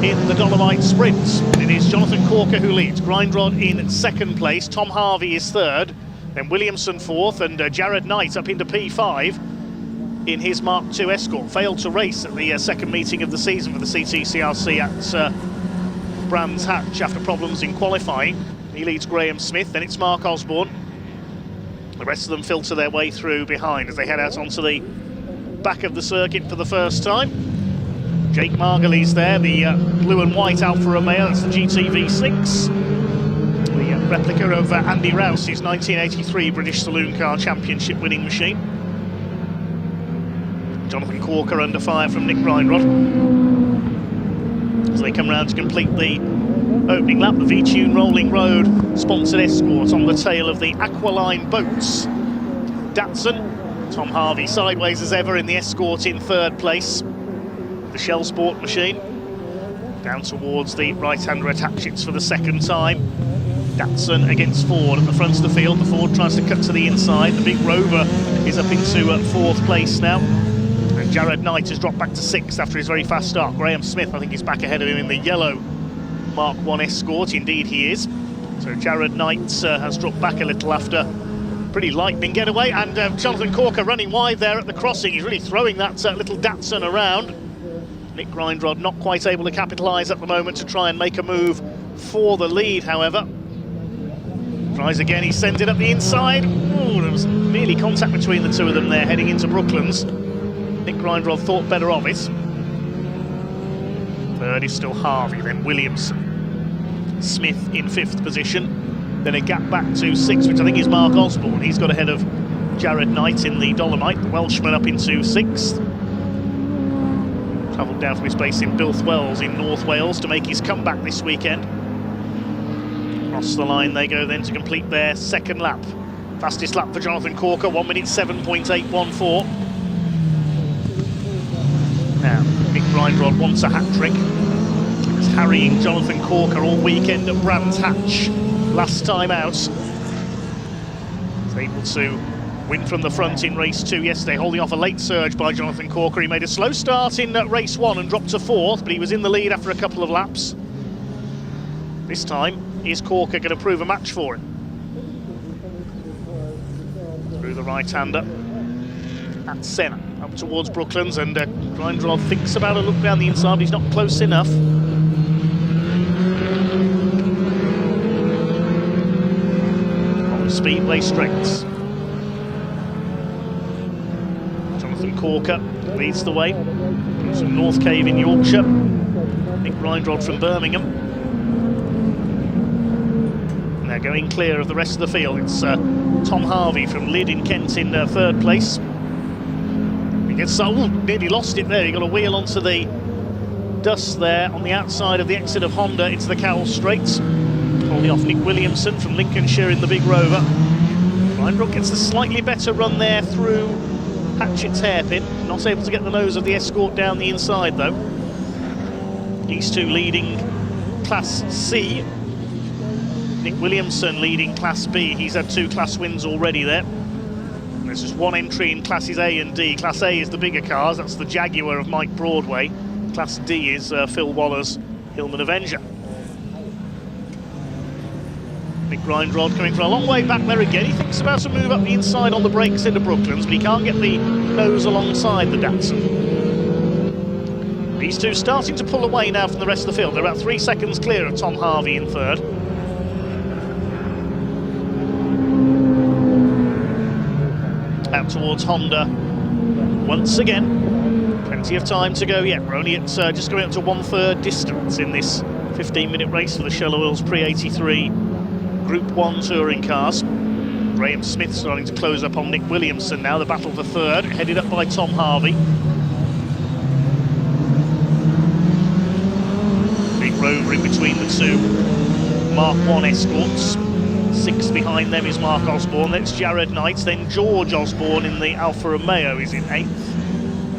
in the Dolomite Sprints. It is Jonathan Corker who leads. Grindrod in second place. Tom Harvey is third. Then Williamson fourth, and Jared Knight up into P5 in his Mark II Escort. Failed to race at the second meeting of the season for the CTCRC at Brands Hatch after problems in qualifying. He leads Graham Smith, then it's Mark Osborne. The rest of them filter their way through behind as they head out onto the back of the circuit for the first time. Jake Margulies there, the blue and white Alfa Romeo, that's the GTV6. The replica of Andy Rousey's 1983 British Saloon Car Championship winning machine. Jonathan Corker under fire from Nick Grindrod as they come round to complete the opening lap. The V-Tune Rolling Road sponsored Escort on the tail of the Aqualine Boats Datsun. Tom Harvey sideways as ever in the Escort in third place. The Shell Sport machine down towards the right-hander at Hatchets for the second time. Datsun against Ford at the front of the field. The Ford tries to cut to the inside. The big Rover is up into fourth place now. And Jared Knight has dropped back to sixth after his very fast start. Graham Smith, I think, is back ahead of him in the yellow Mark 1 Escort. Indeed he is. So Jared Knight has dropped back a little after pretty lightning getaway. And Jonathan Corker running wide there at the crossing. He's really throwing that little Datsun around. Nick Grindrod not quite able to capitalise at the moment to try and make a move for the lead, however. Tries again, he sends it up the inside. Ooh, there was nearly contact between the two of them there heading into Brooklands. Nick Grindrod thought better of it. Third is still Harvey, then Williamson. Smith in fifth position. Then a gap back to sixth, which I think is Mark Osborne. He's got ahead of Jared Knight in the Dolomite. The Welshman up into sixth. Travelled down from his base in Bilthwells in North Wales to make his comeback this weekend. Across the line they go then to complete their second lap. Fastest lap for Jonathan Corker, 1 minute 7.814. Now, Nick Grindrod wants a hat-trick. He was harrying Jonathan Corker all weekend at Brands Hatch. Last time out. He's able to win from the front in race 2 yesterday, holding off a late surge by Jonathan Corker. He made a slow start in race 1 and dropped to fourth, but he was in the lead after a couple of laps. This time, is Corker going to prove a match for him? Through the right-hander at Senna, up towards Brooklands, and Grindrod thinks about a look down the inside, but he's not close enough. On speedway strengths. Jonathan Corker leads the way. From North Cave in Yorkshire. Nick Grindrod from Birmingham. Now going clear of the rest of the field, it's Tom Harvey from Lydd in Kent in third place. He gets nearly lost it there. He got a wheel onto the dust there on the outside of the exit of Honda into the Cowell Straits. Holding off Nick Williamson from Lincolnshire in the big Rover. Grindrod gets a slightly better run there through Hatchet's hairpin. Not able to get the nose of the Escort down the inside though. These two leading Class C. Nick Williamson leading Class B. He's had 2 class wins already there. And there's just one entry in Classes A and D. Class A is the bigger cars. That's the Jaguar of Mike Broadway. Class D is Phil Waller's Hillman Avenger. Nick Grindrod coming from a long way back there again. He thinks about a move up the inside on the brakes into Brooklands, but he can't get the nose alongside the Datsun. These two starting to pull away now from the rest of the field. They're about 3 seconds clear of Tom Harvey in third. Out towards Honda once again. Plenty of time to go yet. We're only at just going up to 1/3 distance in this 15-minute race for the Shell Oils Pre83 Group 1 touring cars. Graham Smith starting to close up on Nick Williamson now. The battle for third, headed up by Tom Harvey. Big Rover in between the two Mark 1 Escorts. 6th behind them is Mark Osborne, then it's Jared Knight, then George Osborne in the Alfa Romeo is in 8th.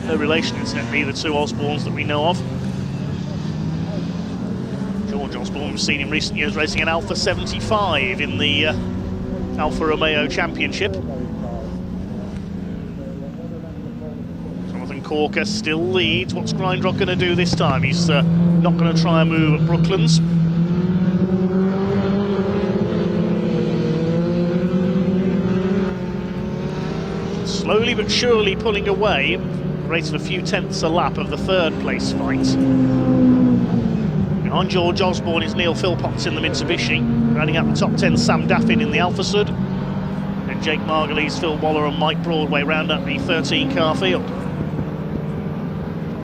No relation, incidentally, the 2 Osbornes that we know of. George Osborne, we've seen in recent years racing an Alfa 75 in the Alfa Romeo Championship. Jonathan Corker still leads. What's Grindrod going to do this time? He's not going to try and move at Brooklands. Slowly but surely pulling away, rate of a few tenths a lap of the third place fight. Behind George Osborne is Neil Philpotts in the Mitsubishi, rounding out the top 10 Sam Daffin in the Alfa Sud, and Jake Margulies, Phil Waller and Mike Broadway round up the 13-car field.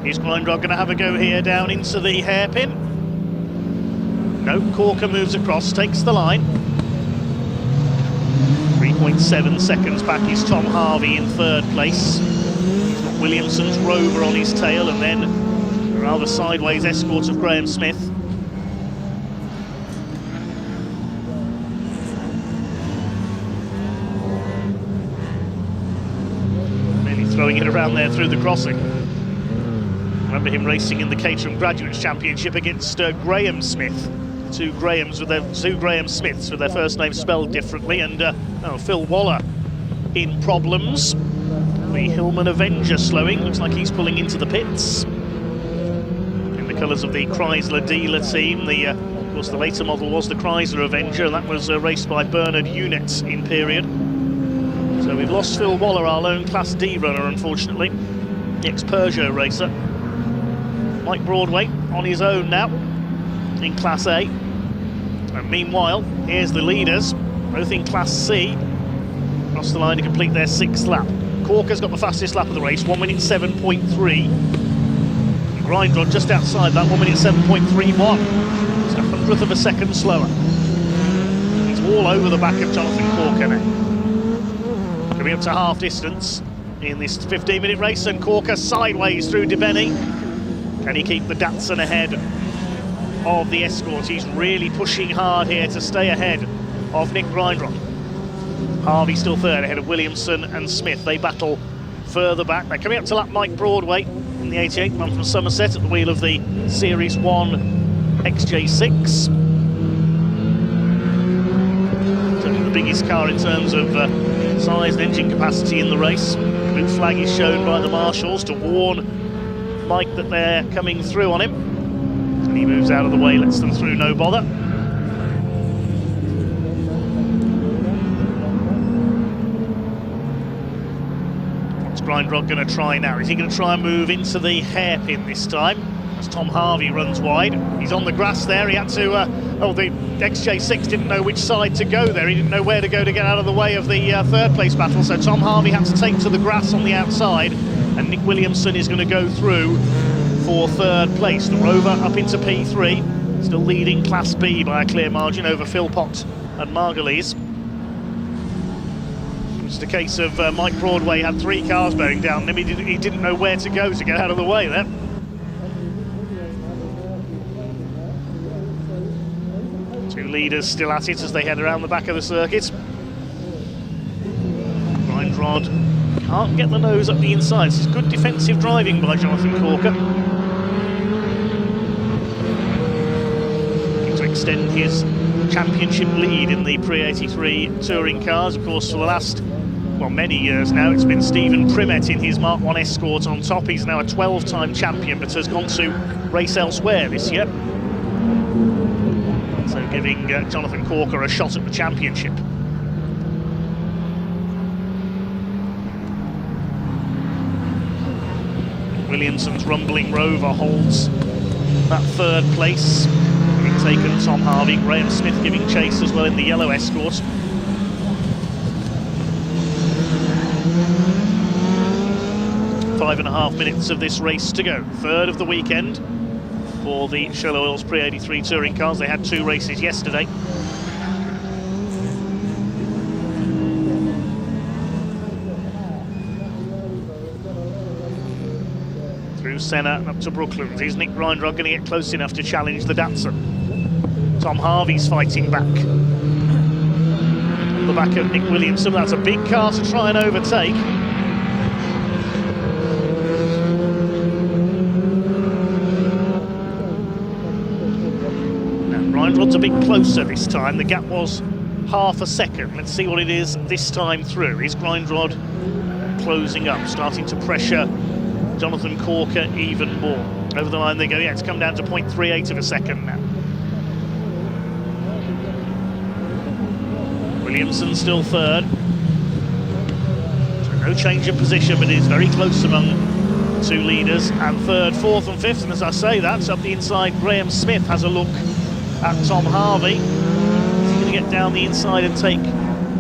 Is Grindrod going to have a go here down into the hairpin? No, Corker moves across, takes the line. 3.7 seconds back is Tom Harvey in third place. He's got Williamson's Rover on his tail, and then a rather sideways Escort of Graham Smith. throwing it around there through the crossing. Remember him racing in the Caterham Graduates Championship against Graham Smith. Two Graham Smiths with their first name spelled differently, and Phil Waller in problems. The Hillman Avenger slowing, looks like he's pulling into the pits. In the colours of the Chrysler dealer team, of course the later model was the Chrysler Avenger, and that was raced by Bernard Unit in period. So we've lost Phil Waller, our lone Class D runner, unfortunately, the ex-Peugeot racer. Mike Broadway on his own now in Class A. And meanwhile, here's the leaders, both in Class C, across the line to complete their 6th lap. Corker's got the fastest lap of the race, 1 minute 7.3. Grindrod just outside that, 1 minute 7.31. It's a 100th of a second slower. He's all over the back of Jonathan Corker now. Coming up to half distance in this 15-minute race, and Corker sideways through Debenny. Can he keep the Datsun ahead of the Escort? He's really pushing hard here to stay ahead of Nick Grindrod. Harvey still third ahead of Williamson and Smith. They battle further back. They're coming up to lap Mike Broadway in the 88, one from Somerset at the wheel of the Series 1 XJ6. Certainly the biggest car in terms of size and engine capacity in the race. Blue flag is shown by the marshals to warn Mike that they're coming through on him. And he moves out of the way, lets them through, no bother. Grindrod going to try now? Is he going to try and move into the hairpin this time? As Tom Harvey runs wide. He's on the grass there. He had to, the XJ6 didn't know which side to go there. He didn't know where to go to get out of the way of the third place battle. So Tom Harvey had to take to the grass on the outside. And Nick Williamson is going to go through for third place. The Rover up into P3. Still leading Class B by a clear margin over Philpott and Margulies. It's a case of Mike Broadway had 3 cars bearing down him. He didn't know where to go to get out of the way there. Two leaders still at it as they head around the back of the circuit. Grindrod can't get the nose up the inside. This is good defensive driving by Jonathan Corker. Looking to extend his championship lead in the Pre83 touring cars. Of course, for the last, many years now, it's been Stephen Primet in his Mark 1 Escort on top. He's now a 12-time champion, but has gone to race elsewhere this year. So giving Jonathan Corker a shot at the championship. Williamson's rumbling Rover holds that third place. Having taken Tom Harvey, Graham Smith giving chase as well in the yellow Escort. Five and a half minutes of this race to go. Third of the weekend for the Shell Oils Pre83 touring cars. They had 2 races yesterday. Through Senna and up to Brooklands. Is Nick Grindrod going to get close enough to challenge the Datsun? Tom Harvey's fighting back. On the back of Nick Williamson. That's a big car to try and overtake. Grindrod's a bit closer this time. The gap was half a second. Let's see what it is this time through. Is Grindrod closing up, starting to pressure Jonathan Corker even more? Over the line they go. Yeah, it's come down to 0.38 of a second now. Williamson still third. So no change of position, but is very close among the 2 leaders. And third, fourth and fifth. And as I say, that's up the inside. Graham Smith has a look at Tom Harvey. Is he going to get down the inside and take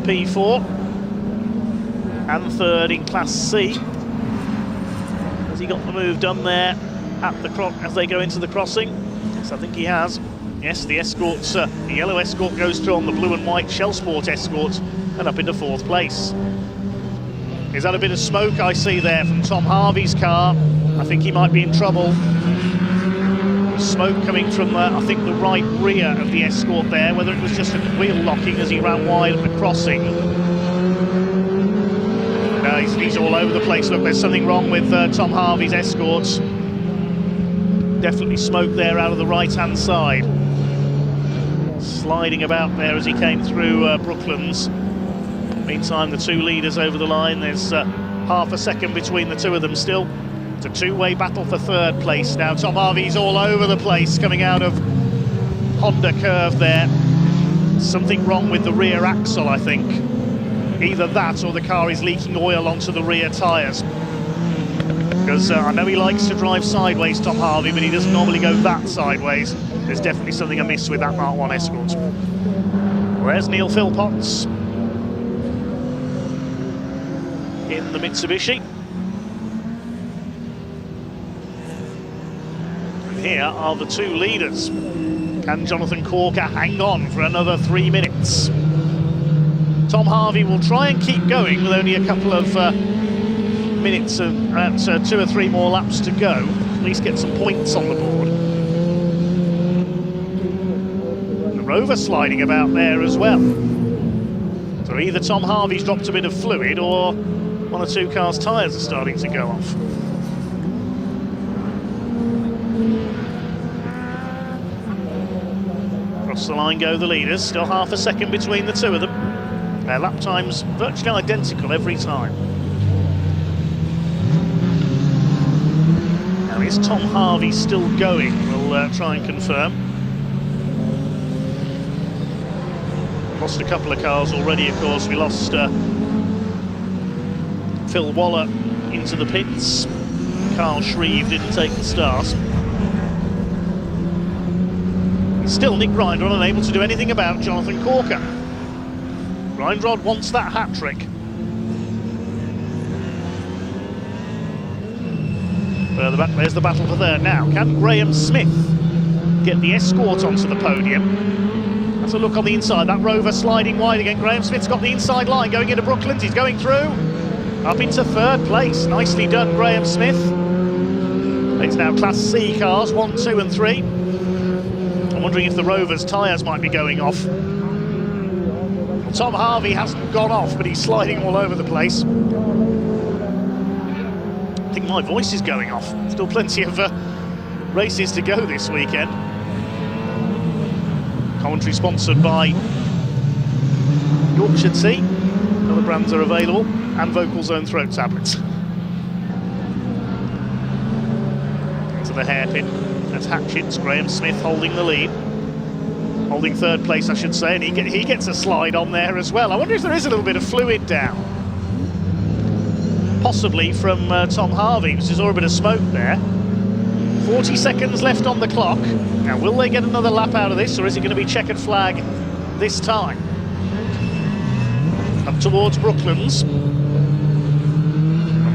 P4? And third in Class C. Has he got the move done there at the as they go into the crossing? Yes, I think he has. Yes, the Escorts, the yellow Escort goes through on the blue and white Shell Sport Escort and up into 4th place. Is that a bit of smoke I see there from Tom Harvey's car? I think he might be in trouble. Smoke coming from, I think, the right rear of the Escort there, whether it was just a wheel locking as he ran wide at the crossing. No, sideways. He's all over the place. Look, there's something wrong with Tom Harvey's escorts. Definitely smoke there out of the right-hand side. Sliding about there as he came through Brooklands. Meantime, the two leaders over the line. There's half a second between the two of them still. It's a two-way battle for third place now. Tom Harvey's all over the place coming out of Honda curve there. Something wrong with the rear axle, I think. Either that or the car is leaking oil onto the rear tyres. Because I know he likes to drive sideways, Tom Harvey, but he doesn't normally go that sideways. There's definitely something amiss with that Mark 1 Escort. Where's Neil Philpotts? In the Mitsubishi. And here are the two leaders. Can Jonathan Corker hang on for another 3 minutes? Tom Harvey will try and keep going with only a couple of minutes and 2 or 3 more laps to go. At least get some points on the board. The Rover sliding about there as well. So either Tom Harvey's dropped a bit of fluid or one or two cars' tyres are starting to go off. Across the line go the leaders, still half a second between the two of them. Their lap times virtually identical every time. Now is Tom Harvey still going? We'll try and confirm. Lost a couple of cars already, of course. We lost Phil Waller into the pits. Carl Shreve didn't take the start. Still Nick Grindrod unable to do anything about Jonathan Corker. Grindrod wants that hat-trick. Further back, there's the battle for third now. Can Graham Smith get the Escort onto the podium? That's a look on the inside. That Rover sliding wide again. Graham Smith's got the inside line going into Brooklands. He's going through. Up into third place. Nicely done, Graham Smith. It's now Class C cars, 1, 2 and 3. I'm wondering if the Rover's tyres might be going off. Well, Tom Harvey hasn't gone off, but he's sliding all over the place. I think my voice is going off. Still plenty of races to go this weekend. Commentary sponsored by Yorkshire Tea. Other brands are available, and Vocal Zone throat tablets. To the hairpin. That's Hatchett's. Graham Smith holding the lead. Holding third place, I should say, and he gets a slide on there as well. I wonder if there is a little bit of fluid down. Possibly from Tom Harvey, because there's already a bit of smoke there. 40 seconds left on the clock. Now, will they get another lap out of this, or is it going to be checkered flag this time? Up towards Brooklands.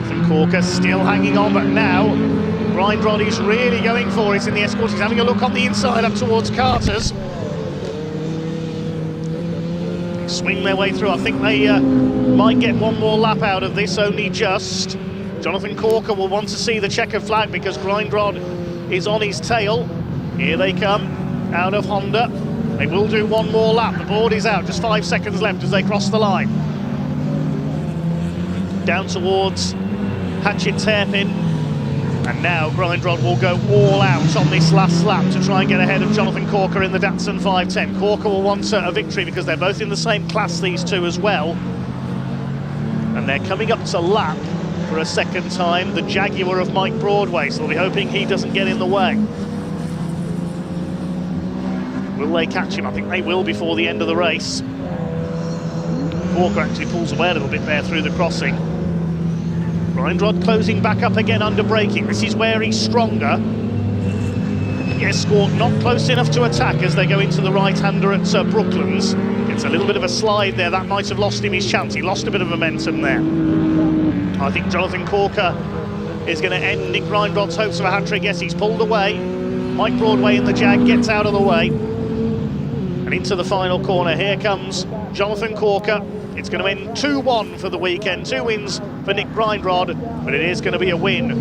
Jonathan Corker still hanging on, but now Grindrod is really going for it in the Escort. He's having a look on the inside up towards Carter's. They swing their way through. I think they might get one more lap out of this, only just. Jonathan Corker will want to see the checkered flag because Grindrod is on his tail. Here they come out of Honda. They will do one more lap. The board is out, just 5 seconds left as they cross the line. Down towards Hatchett's hairpin. And now Grindrod will go all out on this last lap to try and get ahead of Jonathan Corker in the Datsun 510. Corker will want a victory because they're both in the same class, these two as well. And they're coming up to lap for a second time the Jaguar of Mike Broadway, so they'll be hoping he doesn't get in the way. Will they catch him? I think they will before the end of the race. Corker actually pulls away a little bit there through the crossing. Grindrod closing back up again under braking. This is where he's stronger. The Escort not close enough to attack as they go into the right-hander at Brooklands. Gets a little bit of a slide there. That might have lost him his chance. He lost a bit of momentum there. I think Jonathan Corker is going to end Nick Grindrod's hopes of a hat-trick. Yes, he's pulled away. Mike Broadway in the Jag gets out of the way. And into the final corner. Here comes Jonathan Corker. It's going to end 2-1 for the weekend. 2 wins for Nick Grindrod, but it is going to be a win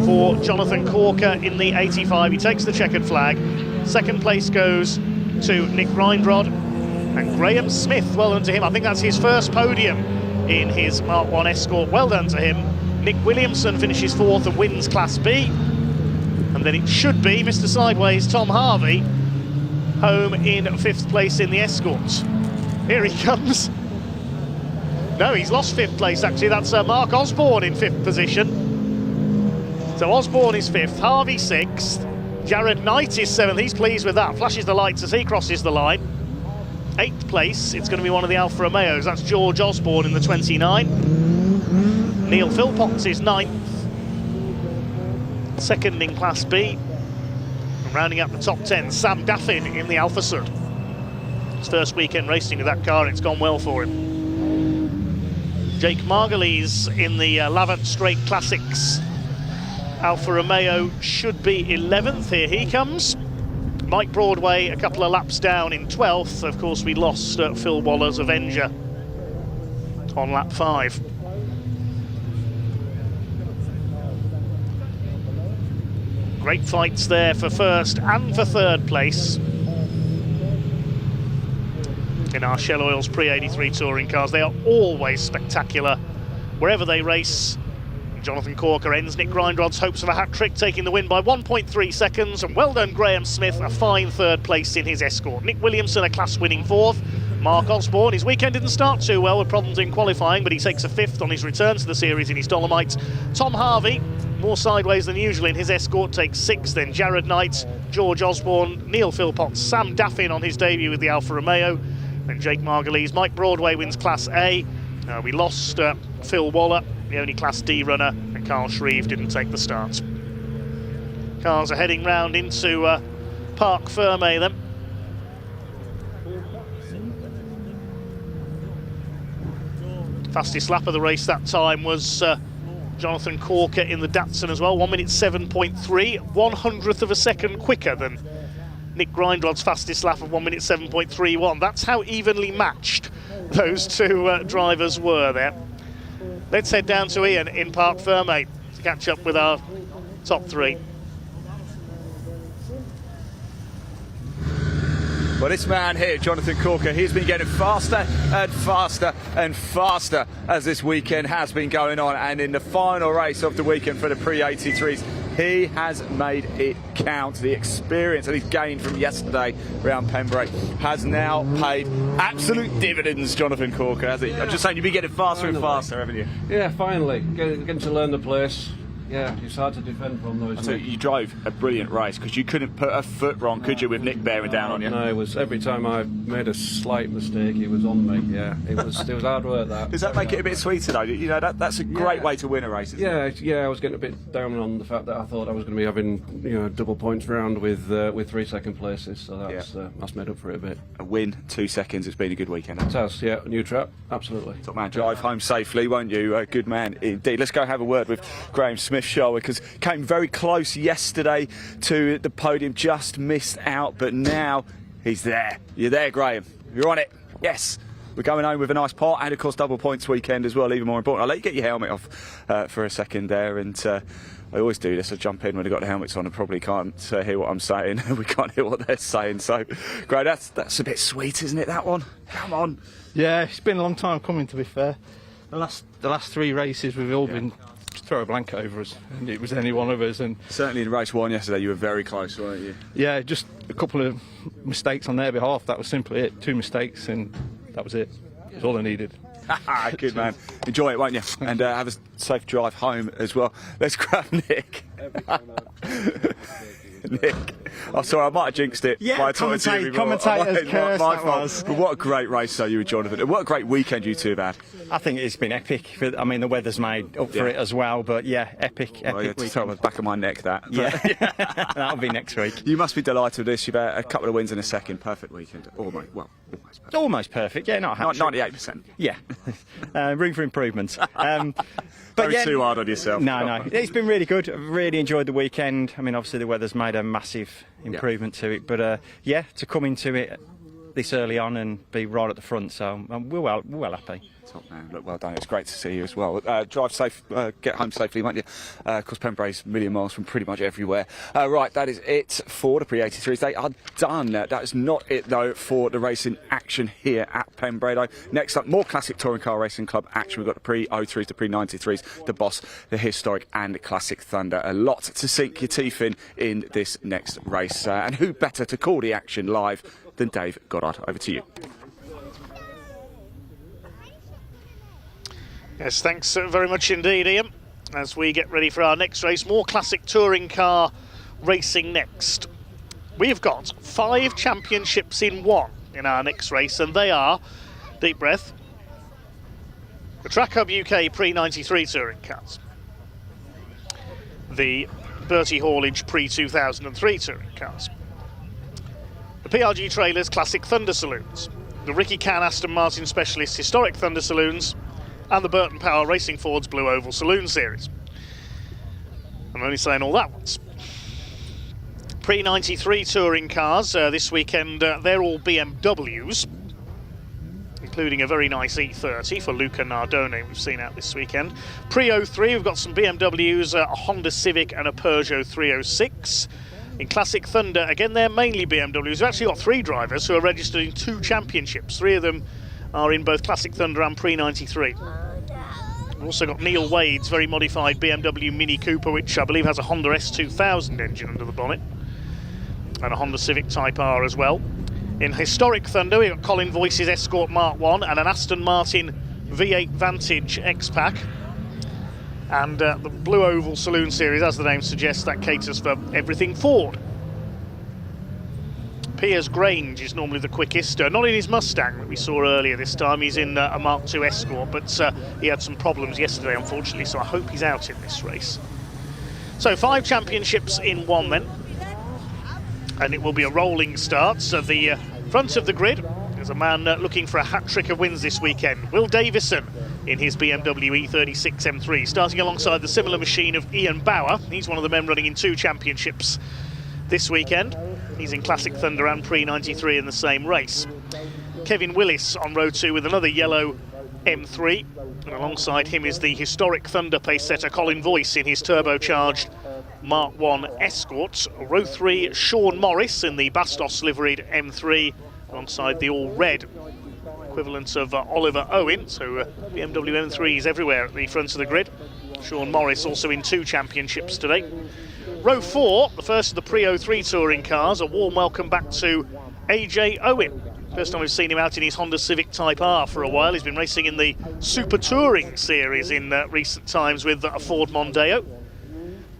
for Jonathan Corker in the 85. He takes the checkered flag. Second place goes to Nick Grindrod. And Graham Smith, well done to him. I think that's his first podium in his Mark 1 Escort. Well done to him. Nick Williamson finishes 4th and wins Class B. And then it should be Mr. Sideways, Tom Harvey, home in 5th place in the Escort. Here he comes. No, he's lost 5th place, actually. That's Mark Osborne in 5th position. So Osborne is 5th, Harvey 6th, Jared Knight is 7th. He's pleased with that. Flashes the lights as he crosses the line. 8th place, it's going to be one of the Alfa Romeos. That's George Osborne in the 29. Neil Philpotts is 9th. 2nd in Class B. And rounding up the top 10, Sam Daffin in the Alfa Sud. His first weekend racing with that car, and it's gone well for him. Jake Margulies in the Lavant Straight Classics Alfa Romeo should be 11th. Here he comes. Mike Broadway a couple of laps down in 12th. Of course, we lost Phil Waller's Avenger on lap 5. Great fights there for first and for third place in our Shell Oils Pre83 touring cars. They are always spectacular wherever they race. Jonathan Corker ends Nick Grindrod's hopes of a hat-trick, taking the win by 1.3 seconds. And well done, Graham Smith, a fine third place in his Escort. Nick Williamson, a class-winning 4th. Mark Osborne, his weekend didn't start too well with problems in qualifying, but he takes a 5th on his return to the series in his Dolomites. Tom Harvey, more sideways than usual in his Escort, takes 6th. Then Jared Knight, George Osborne, Neil Philpotts, Sam Daffin on his debut with the Alfa Romeo. Then Jake Margulies. Mike Broadway wins Class A. We lost Phil Waller, the only Class D runner, and Carl Shreve didn't take the start. Cars are heading round into Parc Fermé then. Fastest lap of the race that time was Jonathan Corker in the Datsun as well, 1 minute 7.3, 1/100th of a second quicker than Nick Grindrod's fastest lap of 1 minute 7.31. That's how evenly matched those two drivers were there. Let's head down to Ian in Parc Fermé to catch up with our top 3. Well, this man here, Jonathan Corker, he's been getting faster and faster and faster as this weekend has been going on. And in the final race of the weekend for the Pre83s, he has made it count. The experience that he's gained from yesterday around Pembrey has now paid absolute dividends, Jonathan Corker, has he? I'm just saying, you've been getting faster and faster, haven't you? Yeah, finally. Getting to learn the place. Yeah, it's hard to defend from those. So you drove a brilliant race because you couldn't put a foot wrong, could you, with Nick bearing down on you? No, it was every time I made a slight mistake, it was on me. Yeah, it was hard work. That does that make it a bit sweeter though? You know, that's a great way to win a race. Isn't it? Yeah. I was getting a bit down on the fact that I thought I was going to be having double points round with 3 second places. So that's made up for it a bit. A win, 2 seconds. It's been a good weekend. It has. Yeah, new trap. Absolutely. Top man, drive home safely, won't you? Good man indeed. Let's go have a word with Graham Smith, shall we? Because came very close yesterday to the podium, just missed out, but now he's there. You're there, Graham. You're on it. Yes. We're going home with a nice part, and of course double points weekend as well, even more important. I'll let you get your helmet off for a second there, and I always do this. I jump in when I've got the helmets on and probably can't hear what I'm saying. We can't hear what they're saying. So, Graham, that's a bit sweet, isn't it, that one? Come on. Yeah, it's been a long time coming, to be fair. The last 3 races we've all been throw a blanket over us, and it was any one of us. And certainly in race 1 yesterday, you were very close, weren't you? Yeah, just a couple of mistakes on their behalf. That was simply it. 2 mistakes, and that was it. That's all I needed. Good man. Enjoy it, won't you? And have a safe drive home as well. Let's grab Nick. Nick, I'm sorry, I might have jinxed it. Yeah, commentator's curse, my fault. But what a great race, though, you and Jonathan. What a great weekend you two have had. I think it's been epic. I mean, the weather's made up for it as well, but yeah, epic weekend. On the back of my neck, that. Yeah, that'll be next week. You must be delighted with this. You've had a couple of wins in a second. Perfect weekend. Almost perfect. Almost perfect, yeah, not 98%. Yeah, room for improvement. But yeah, too hard on yourself. No, it's been really good. I've really enjoyed the weekend. I mean, obviously the weather's made a massive improvement to it, but to come into it this early on and be right at the front. So we're well happy. Top man, look, well done. It's great to see you as well. Drive safe, get home safely, won't you? Because Pembrey's a million miles from pretty much everywhere. Right, that is it for the Pre83s. They are done. That is not it, though, for the racing action here at Pembrey, though. Next up, more classic touring car racing club action. We've got the Pre03s, the Pre93s, the Boss, the Historic and the Classic Thunder. A lot to sink your teeth in this next race. And who better to call the action live than Dave Goddard? Over to you. Yes, thanks very much indeed, Ian. As we get ready for our next race, more classic touring car racing next. We've got 5 championships in 1 in our next race, and they are, deep breath, the Track Hub UK Pre93 touring cars, the Bertie Haulage Pre2003 touring cars, the PRG Trailers Classic Thunder Saloons, the Ricky Can Aston Martin Specialist Historic Thunder Saloons, and the Burton Power Racing Ford's Blue Oval Saloon Series. I'm only saying all that once. Pre93 touring cars this weekend, they're all BMWs, including a very nice E30 for Luca Nardone we've seen out this weekend. Pre03, we've got some BMWs, a Honda Civic and a Peugeot 306. In Classic Thunder, again, they're mainly BMWs. We've actually got 3 drivers who are registered in 2 championships. 3 of them are in both Classic Thunder and Pre93. We've also got Neil Wade's very modified BMW Mini Cooper, which I believe has a Honda S2000 engine under the bonnet, and a Honda Civic Type R as well. In Historic Thunder, we've got Colin Voice's Escort Mark 1 and an Aston Martin V8 Vantage X-Pack. And the Blue Oval Saloon Series, as the name suggests, that caters for everything Ford. Piers Grange is normally the quickest, not in his Mustang that we saw earlier this time. He's in a Mark II Escort, but he had some problems yesterday, unfortunately, so I hope he's out in this race. So 5 championships in 1 then, and it will be a rolling start. So the front of the grid, there's a man looking for a hat-trick of wins this weekend. Will Davison in his BMW E36 M3, starting alongside the similar machine of Ian Bauer. He's one of the men running in 2 championships this weekend. He's in Classic Thunder and Pre93 in the same race. Kevin Willis on row 2 with another yellow M3, and alongside him is the Historic Thunder pace setter Colin Voice in his turbocharged Mark 1 Escort. Row 3, Sean Morris in the Bastos liveried M3, alongside the all-red equivalent of Oliver Owen. So BMW M3s everywhere at the front of the grid. Sean Morris also in 2 championships today. Row 4, the first of the Pre03 touring cars. A warm welcome back to AJ Owen. First time we've seen him out in his Honda Civic Type R for a while. He's been racing in the Super Touring Series in recent times with a Ford Mondeo.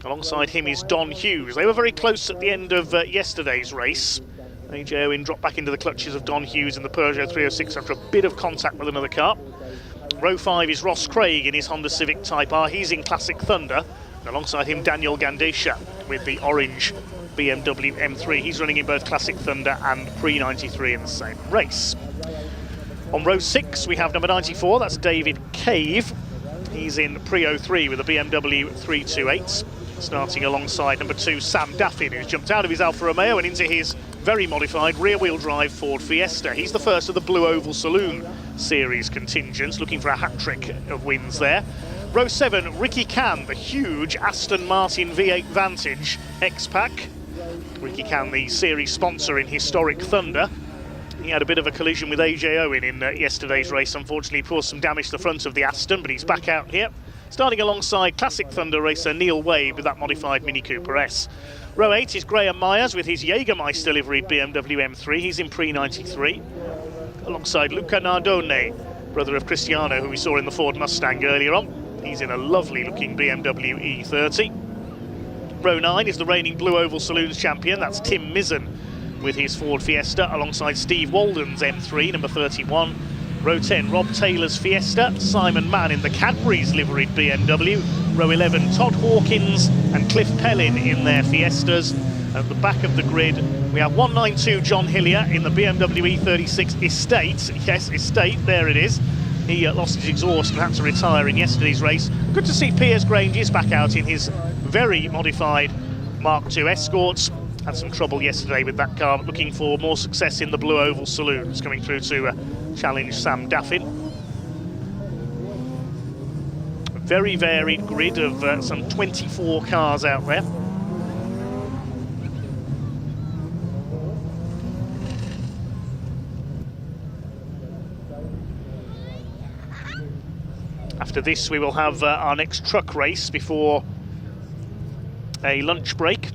Alongside him is Don Hughes. They were very close at the end of yesterday's race. AJ Owen dropped back into the clutches of Don Hughes in the Peugeot 306 after a bit of contact with another car. Row 5 is Ross Craig in his Honda Civic Type R. He's in Classic Thunder. And alongside him, Daniel Gandesha with the orange BMW M3. He's running in both Classic Thunder and Pre93 in the same race. On row 6, we have number 94. That's David Cave. He's in Pre03 with a BMW 328. Starting alongside number 2, Sam Daffin, who's jumped out of his Alfa Romeo and into his very modified rear-wheel drive Ford Fiesta. He's the first of the Blue Oval Saloon Series contingents, looking for a hat-trick of wins there. Row 7, Ricky Can, the huge Aston Martin V8 Vantage X-Pack. Ricky Can, the series sponsor in Historic Thunder. He had a bit of a collision with AJ Owen in yesterday's race. Unfortunately, he caused some damage to the front of the Aston, but he's back out here. Starting alongside Classic Thunder racer Neil Wade with that modified Mini Cooper S. Row 8 is Graham Myers with his Jägermeister liveried BMW M3. He's in Pre93. Alongside Luca Nardone, brother of Cristiano, who we saw in the Ford Mustang earlier on. He's in a lovely looking BMW E30. Row 9 is the reigning Blue Oval Saloons champion. That's Tim Mizzen with his Ford Fiesta alongside Steve Walden's M3, number 31. Row 10, Rob Taylor's Fiesta, Simon Mann in the Cadbury's liveried BMW. Row 11, Todd Hawkins and Cliff Pellin in their Fiestas. At the back of the grid, we have 192 John Hillier in the BMW E36 Estate. Yes, Estate, there it is. He lost his exhaust and had to retire in yesterday's race. Good to see Piers Grange is back out in his very modified Mark II Escorts. had some trouble yesterday with that car, but looking for more success in the Blue Oval Saloons, coming through to challenge Sam Daffin. A very varied grid of some 24 cars out there. After this, we will have our next truck race before a lunch break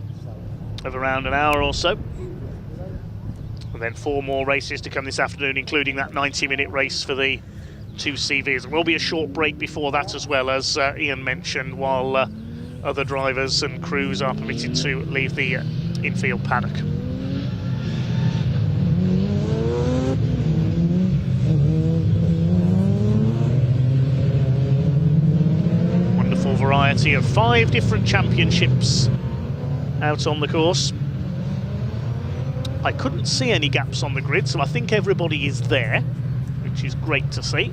of around an hour or so. And then 4 more races to come this afternoon, including that 90-minute race for the 2 CVs. There will be a short break before that as well, as Ian mentioned, while other drivers and crews are permitted to leave the infield paddock. Variety of 5 different championships out on the course. I couldn't see any gaps on the grid, so I think everybody is there, which is great to see.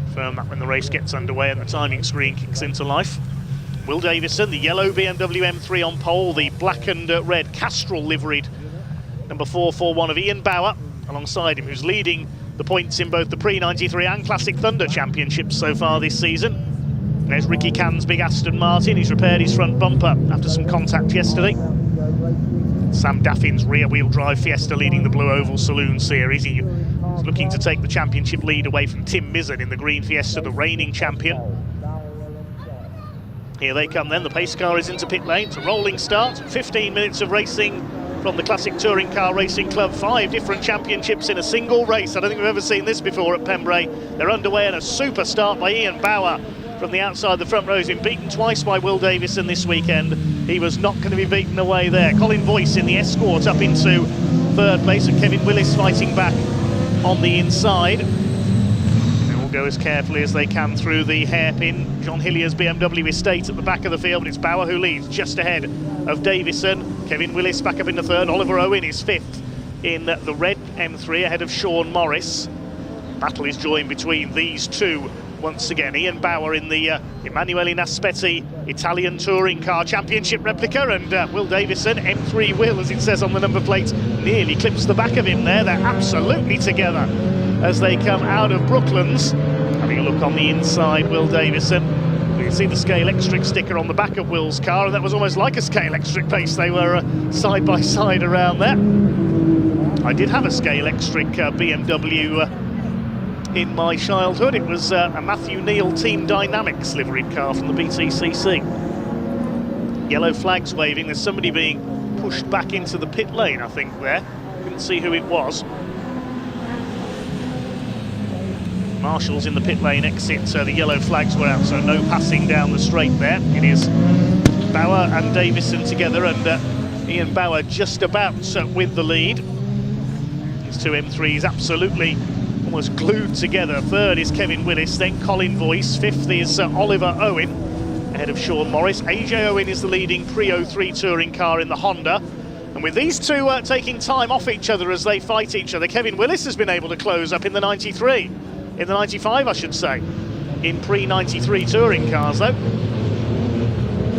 Confirm that when the race gets underway and the timing screen kicks into life. Will Davison, the yellow BMW M3 on pole, the black and red Castrol liveried number 441 of Ian Bauer alongside him, who's leading the points in both the Pre83 and Classic Thunder championships so far this season. There's Ricky Can's big Aston Martin. He's repaired his front bumper after some contact yesterday. Sam Daffin's rear-wheel drive Fiesta leading the Blue Oval Saloon Series. He's looking to take the championship lead away from Tim Mizzen in the green Fiesta, the reigning champion. Here they come then. The pace car is into pit lane. It's a rolling start. 15 minutes of racing from the Classic Touring Car Racing Club. 5 different championships in a single race. I don't think we've ever seen this before at Pembrey. They're underway, and a super start by Ian Bauer from the outside the front row. He's been beaten twice by Will Davison this weekend. He was not going to be beaten away there. Colin Voice in the Escort up into 3rd place, and Kevin Willis fighting back on the inside. They will go as carefully as they can through the hairpin. John Hillier's BMW Estate at the back of the field, but it's Bauer who leads just ahead of Davison. Kevin Willis back up in the 3rd. Oliver Owen is 5th in the red M3 ahead of Sean Morris. Battle is joined between these two once again. Ian Bauer in the Emanuele Naspetti Italian Touring Car Championship replica, and Will Davison, M3 Will as it says on the number plate, nearly clips the back of him there. They're absolutely together as they come out of Brooklands. Having a look on the inside, Will Davison. You can see the Scale Electric sticker on the back of Will's car, and that was almost like a Scale Electric pace. They were side by side around there. I did have a Scale Electric BMW in my childhood. It was a Matthew Neal Team Dynamics liveried car from the BTCC. Yellow flags waving. There's somebody being pushed back into the pit lane, I think, there. Couldn't see who it was. Marshall's in the pit lane exit, so the yellow flags were out, so no passing down the straight there. It is Bauer and Davison together, and Ian Bauer just about with the lead. These two M3s absolutely almost glued together. 3rd is Kevin Willis, then Colin Voice. 5th is Oliver Owen, ahead of Sean Morris. AJ Owen is the leading Pre83 touring car in the Honda. And with these two taking time off each other as they fight each other, Kevin Willis has been able to close up in the 93. In the 95, I should say. In Pre93 touring cars, though.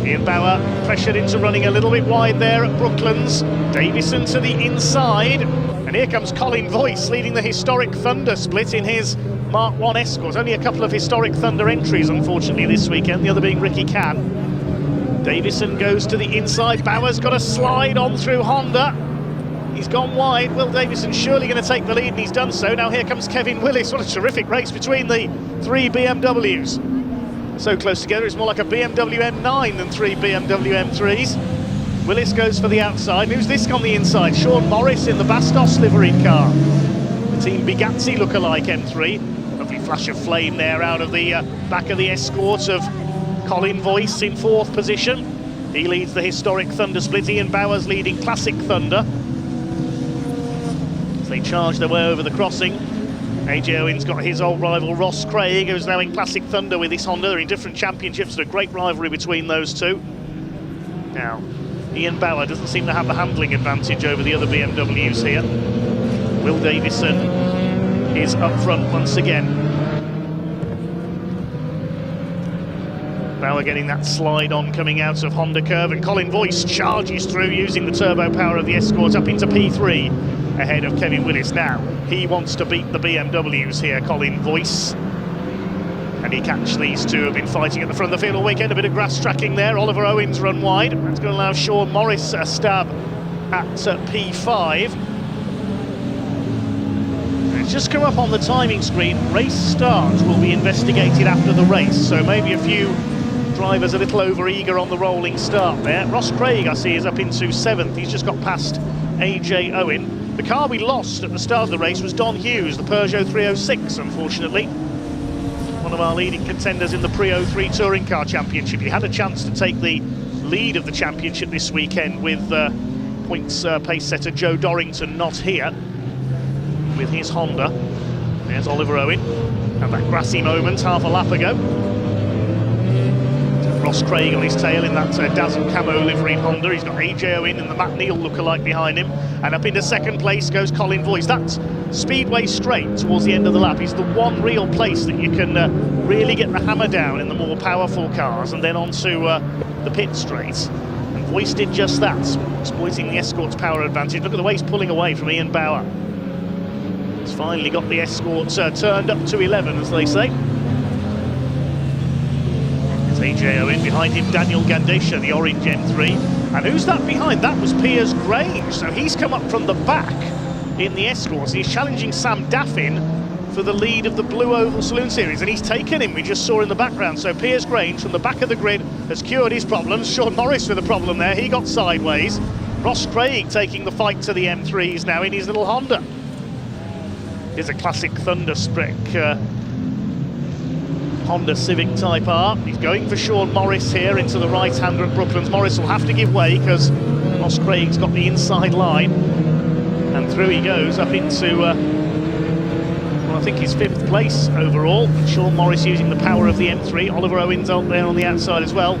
Ian Bauer pressured into running a little bit wide there at Brooklands. Davison to the inside. And here comes Colin Voice leading the historic Thunder split in his Mark 1 Escort. Only a couple of historic Thunder entries, unfortunately, this weekend, the other being Ricky Can. Davison goes to the inside. Bauer's got a slide on through Honda. He's gone wide. Will Davison surely going to take the lead, and he's done so. Now here comes Kevin Willis. What a terrific race between the 3 BMWs. So close together, it's more like a BMW M9 than 3 BMW M3s. Willis goes for the outside. Who's this on the inside? Sean Morris in the Bastos liveried car. The Team Bugatti look-alike M3. Lovely flash of flame there out of the back of the Escort of Colin Voice in 4th position. He leads the historic Thunder split. Ian Bauer's leading Classic Thunder. They charge their way over the crossing. AJ Owen's got his old rival Ross Craig, who's now in Classic Thunder with his Honda. They're in different championships. There's a great rivalry between those two. Now, Ian Bauer doesn't seem to have the handling advantage over the other BMWs here. Will Davison is up front once again. Bauer getting that slide on coming out of Honda curve, and Colin Voice charges through using the turbo power of the Escort up into P3 ahead of Kevin Willis. Now he wants to beat the BMWs here, Colin Voice, and he catch these two have been fighting at the front of the field all weekend. A bit of grass tracking there. Oliver Owens run wide. That's going to allow Sean Morris a stab at P5. It's just come up on the timing screen. Race start will be investigated after the race, so maybe a few drivers a little over eager on the rolling start there. Ross Craig, I see, is up into 7th. He's just got past AJ Owen. The car we lost at the start of the race was Don Hughes, the Peugeot 306, unfortunately. One of our leading contenders in the Pre83 Touring Car Championship. He had a chance to take the lead of the championship this weekend with points pace setter Joe Dorrington not here with his Honda. There's Oliver Owen, and that grassy moment half a lap ago. Ross Craig on his tail in that Dazzle Camo liveried Honda. He's got AJ Owen and the Matt Neal lookalike behind him. And up into 2nd place goes Colin Voice. That's Speedway straight towards the end of the lap. Is the one real place that you can really get the hammer down in the more powerful cars, and then onto the pit straight. And Voice did just that, exploiting the Escort's power advantage. Look at the way he's pulling away from Ian Bauer. He's finally got the Escort turned up to 11, as they say. AJ Owen, behind him Daniel Gandesha, the orange M3. And who's that behind? That was Piers Grange. So he's come up from the back in the Escorts. He's challenging Sam Daffin for the lead of the Blue Oval Saloon Series, and he's taken him, we just saw in the background. So Piers Grange from the back of the grid has cured his problems. Sean Morris with a problem there, he got sideways. Ross Craig taking the fight to the M3s now in his little Honda. Here's a classic Thunder spec Honda Civic Type R. He's going for Sean Morris here into the right-hander at Brooklands. Morris will have to give way because Ross Craig's got the inside line. And through he goes up into, well, I think he's 5th place overall. Sean Morris using the power of the M3. Oliver Owens out there on the outside as well.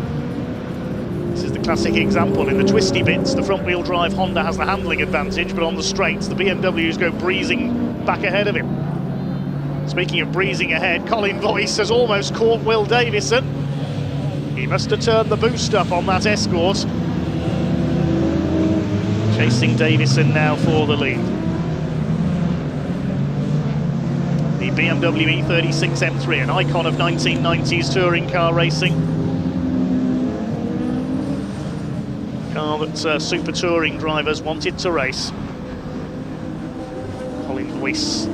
This is the classic example. In the twisty bits, the front-wheel drive Honda has the handling advantage, but on the straights, the BMWs go breezing back ahead of him. Speaking of breezing ahead, Colin Voice has almost caught Will Davison. He must have turned the boost up on that Escort. Chasing Davison now for the lead. The BMW E36 M3, an icon of 1990s touring car racing. Car that super touring drivers wanted to race. Colin Voice.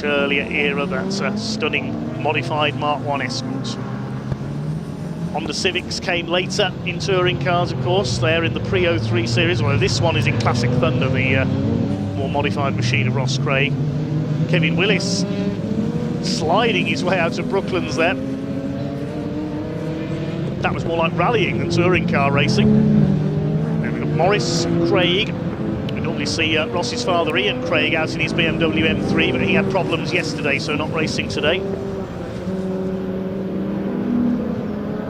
Earlier era, that's a stunning modified Mark 1 Escort. Honda Civics came later in touring cars, of course. They're in the Pre83 series, although this one is in Classic Thunder, the more modified machine of Ross Craig. Kevin Willis sliding his way out of Brooklands there. That was more like rallying than touring car racing. Then we've got Morris, Craig. We see Ross's father Ian Craig out in his BMW M3, but he had problems yesterday, so not racing today.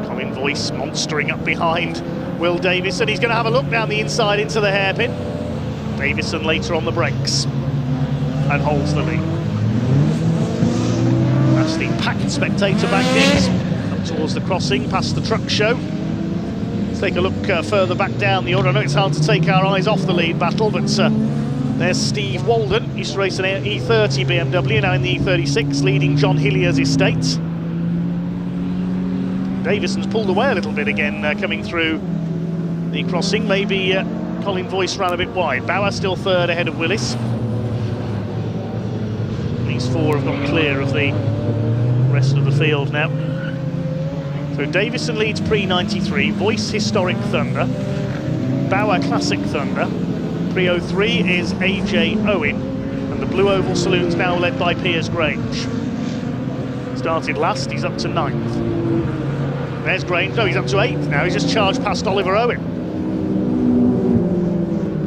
Colin Voice monstering up behind Will Davison. He's going to have a look down the inside into the hairpin. Davison later on the brakes and holds the lead. That's the packed spectator bankings up towards the crossing past the truck show. Take a look further back down the order. I know it's hard to take our eyes off the lead battle, but there's Steve Walden. Used to race an E30 BMW, now in the E36, leading John Hillier's estate. Davison's pulled away a little bit again, coming through the crossing. Maybe Colin Voice ran a bit wide. Bauer still 3rd ahead of Willis. These 4 have got clear of the rest of the field now. So Davison leads Pre93, Voice Historic Thunder, Bauer Classic Thunder, Pre03 is AJ Owen, and the Blue Oval Saloon's now led by Piers Grange. Started last, he's up to 9th. There's Grange, no, he's up to 8th now, he's just charged past Oliver Owen.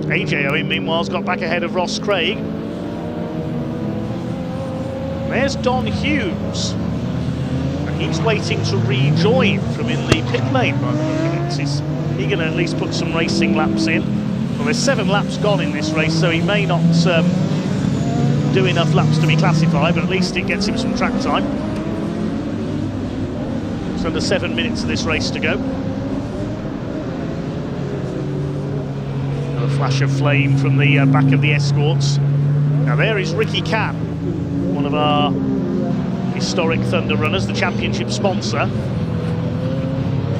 AJ Owen, meanwhile's got back ahead of Ross Craig. There's Don Hughes. He's waiting to rejoin from in the pit lane by the look of it. Is he going to at least put some racing laps in? Well, there's 7 laps gone in this race, so he may not do enough laps to be classified, but at least it gets him some track time. under 7 minutes of this race to go. A flash of flame from the back of the escorts. Now there is Ricky Cann, one of our historic Thunder runners, the championship sponsor.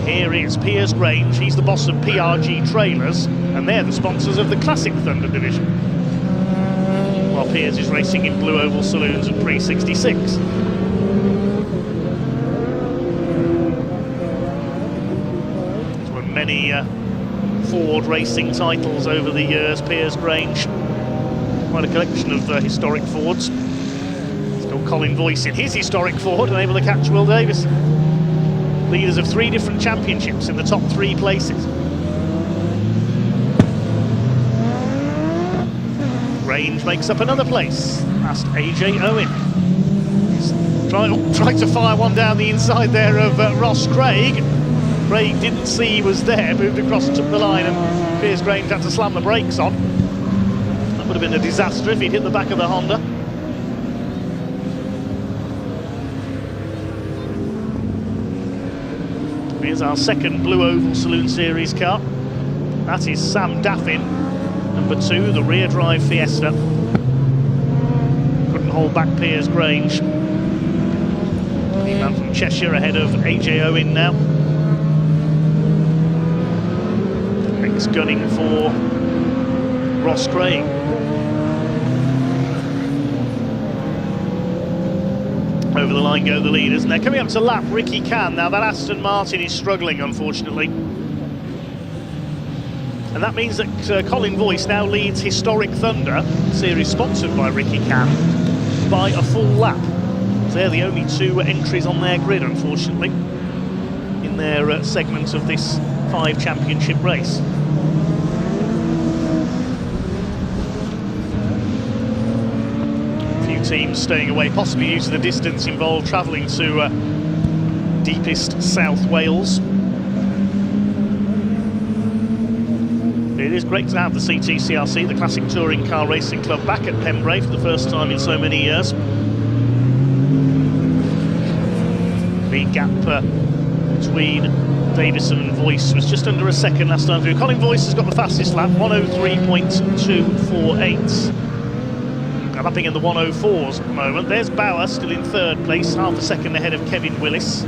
Here is Piers Grange, he's the boss of PRG Trailers, and they're the sponsors of the Classic Thunder division. While Piers is racing in Blue Oval Saloons and Pre66. He's won many Ford racing titles over the years, Piers Grange. Quite a collection of historic Fords. Still Colin Voice in his historic Ford, and able to catch Will Davis. Leaders of 3 different championships in the top 3 places. Grange makes up another place, past AJ Owen. He's tried to fire one down the inside there of Ross Craig. Craig didn't see he was there, moved across and took the line, and Piers Grange had to slam the brakes on. That would have been a disaster if he'd hit the back of the Honda. Here's our second Blue Oval Saloon Series car. That is Sam Daffin, number 2, the rear drive Fiesta. Couldn't hold back Piers Grange. The man from Cheshire ahead of AJ Owen now. Next gunning for Ross Craig. Over the line go the leaders, and they're coming up to lap Ricky Cann. Now that Aston Martin is struggling, unfortunately. And that means that Colin Voice now leads Historic Thunder, series sponsored by Ricky Cann, by a full lap. So they're the only 2 entries on their grid, unfortunately, in their segment of this 5 championship race. Teams staying away, possibly due to the distance involved travelling to deepest South Wales. It is great to have the CTCRC, the Classic Touring Car Racing Club, back at Pembrey for the first time in so many years. The gap between Davison and Voice was just under a second last time through. Colin Voice has got the fastest lap, 103.248. Lapping in the 104s at the moment. There's Bauer still in 3rd place, half a second ahead of Kevin Willis.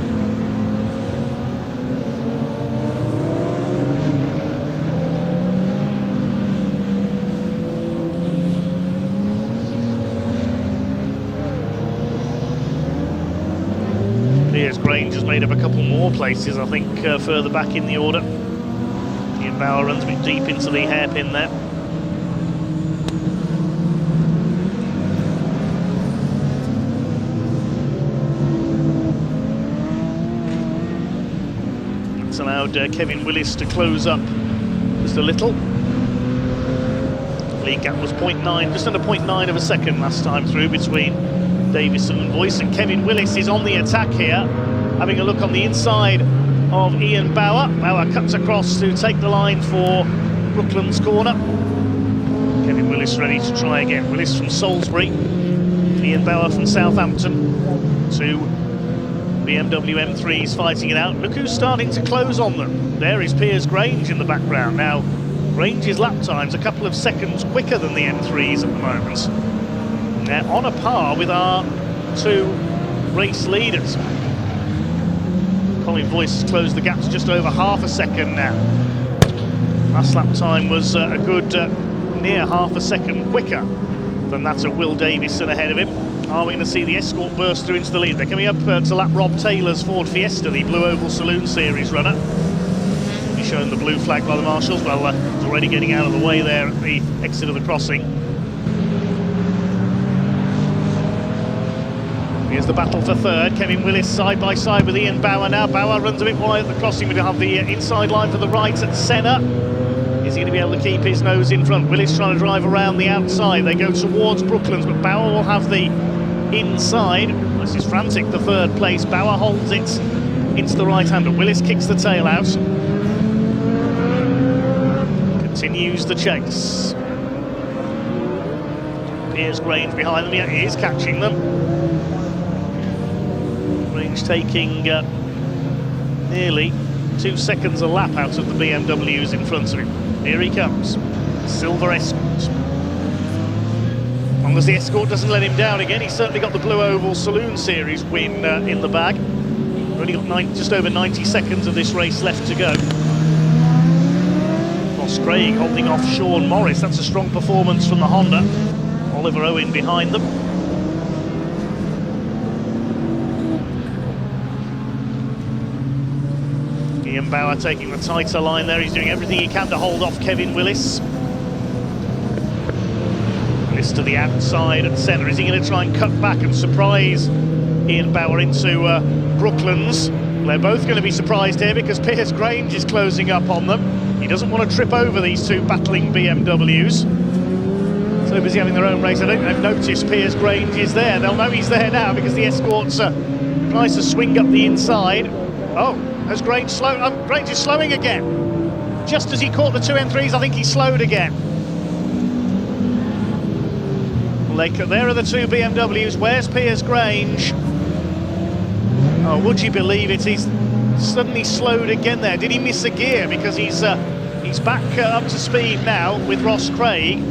Piers Grange has made up a couple more places, I think, further back in the order. Ian Bauer runs a bit deep into the hairpin there. Allowed Kevin Willis to close up just a little. Lead gap was 0.9, just under 0.9 of a second last time through between Davison and Voice, and Kevin Willis is on the attack here, having a look on the inside of Ian Bauer. Bauer cuts across to take the line for Brooklands Corner. Kevin Willis ready to try again. Willis from Salisbury, Ian Bauer from Southampton, 2 BMW M3s fighting it out. Look who's starting to close on them. There is Piers Grange in the background. Now, Grange's lap time's a couple of seconds quicker than the M3s at the moment. They're on a par with our 2 race leaders. Colin Voice has closed the gap to just over half a second now. Last lap time was a good near half a second quicker than that of Will Davison ahead of him. Are we going to see the escort burst through into the lead? They're coming up to lap Rob Taylor's Ford Fiesta, the Blue Oval Saloon Series runner. He's shown the blue flag by the marshals. Well, he's already getting out of the way there at the exit of the crossing. Here's the battle for 3rd. Kevin Willis side by side with Ian Bauer now. Bauer runs a bit wide at the crossing. We'll have the inside line for the right at Senna. Is he going to be able to keep his nose in front? Willis trying to drive around the outside. They go towards Brooklands, but Bauer will have the inside. This is frantic, the 3rd place. Bauer holds it into the right-hander. Willis kicks the tail out. Continues the chase. Piers Grange behind them. Yeah, he is catching them. Grange taking nearly 2 seconds a lap out of the BMWs in front of him. Here he comes, Silver Escort. As long as the Escort doesn't let him down again, he's certainly got the Blue Oval Saloon Series win in the bag. We've only got just over 90 seconds of this race left to go. Ross Craig holding off Sean Morris. That's a strong performance from the Honda. Oliver Owen behind them. Ian Bauer taking the tighter line there. He's doing everything he can to hold off Kevin Willis. Willis to the outside at centre. Is he going to try and cut back and surprise Ian Bauer into Brooklands? They're both going to be surprised here because Piers Grange is closing up on them. He doesn't want to trip over these two battling BMWs. So busy having their own race. I don't think they've noticed Piers Grange is there. They'll know he's there now because the Escort's tries to swing up the inside. Oh, as Grange Grange is slowing again. Just as he caught the two M3s, I think he slowed again. There are the two BMWs. Where's Piers Grange? Oh, would you believe it? He's suddenly slowed again there. Did he miss a gear? Because he's back up to speed now with Ross Craig.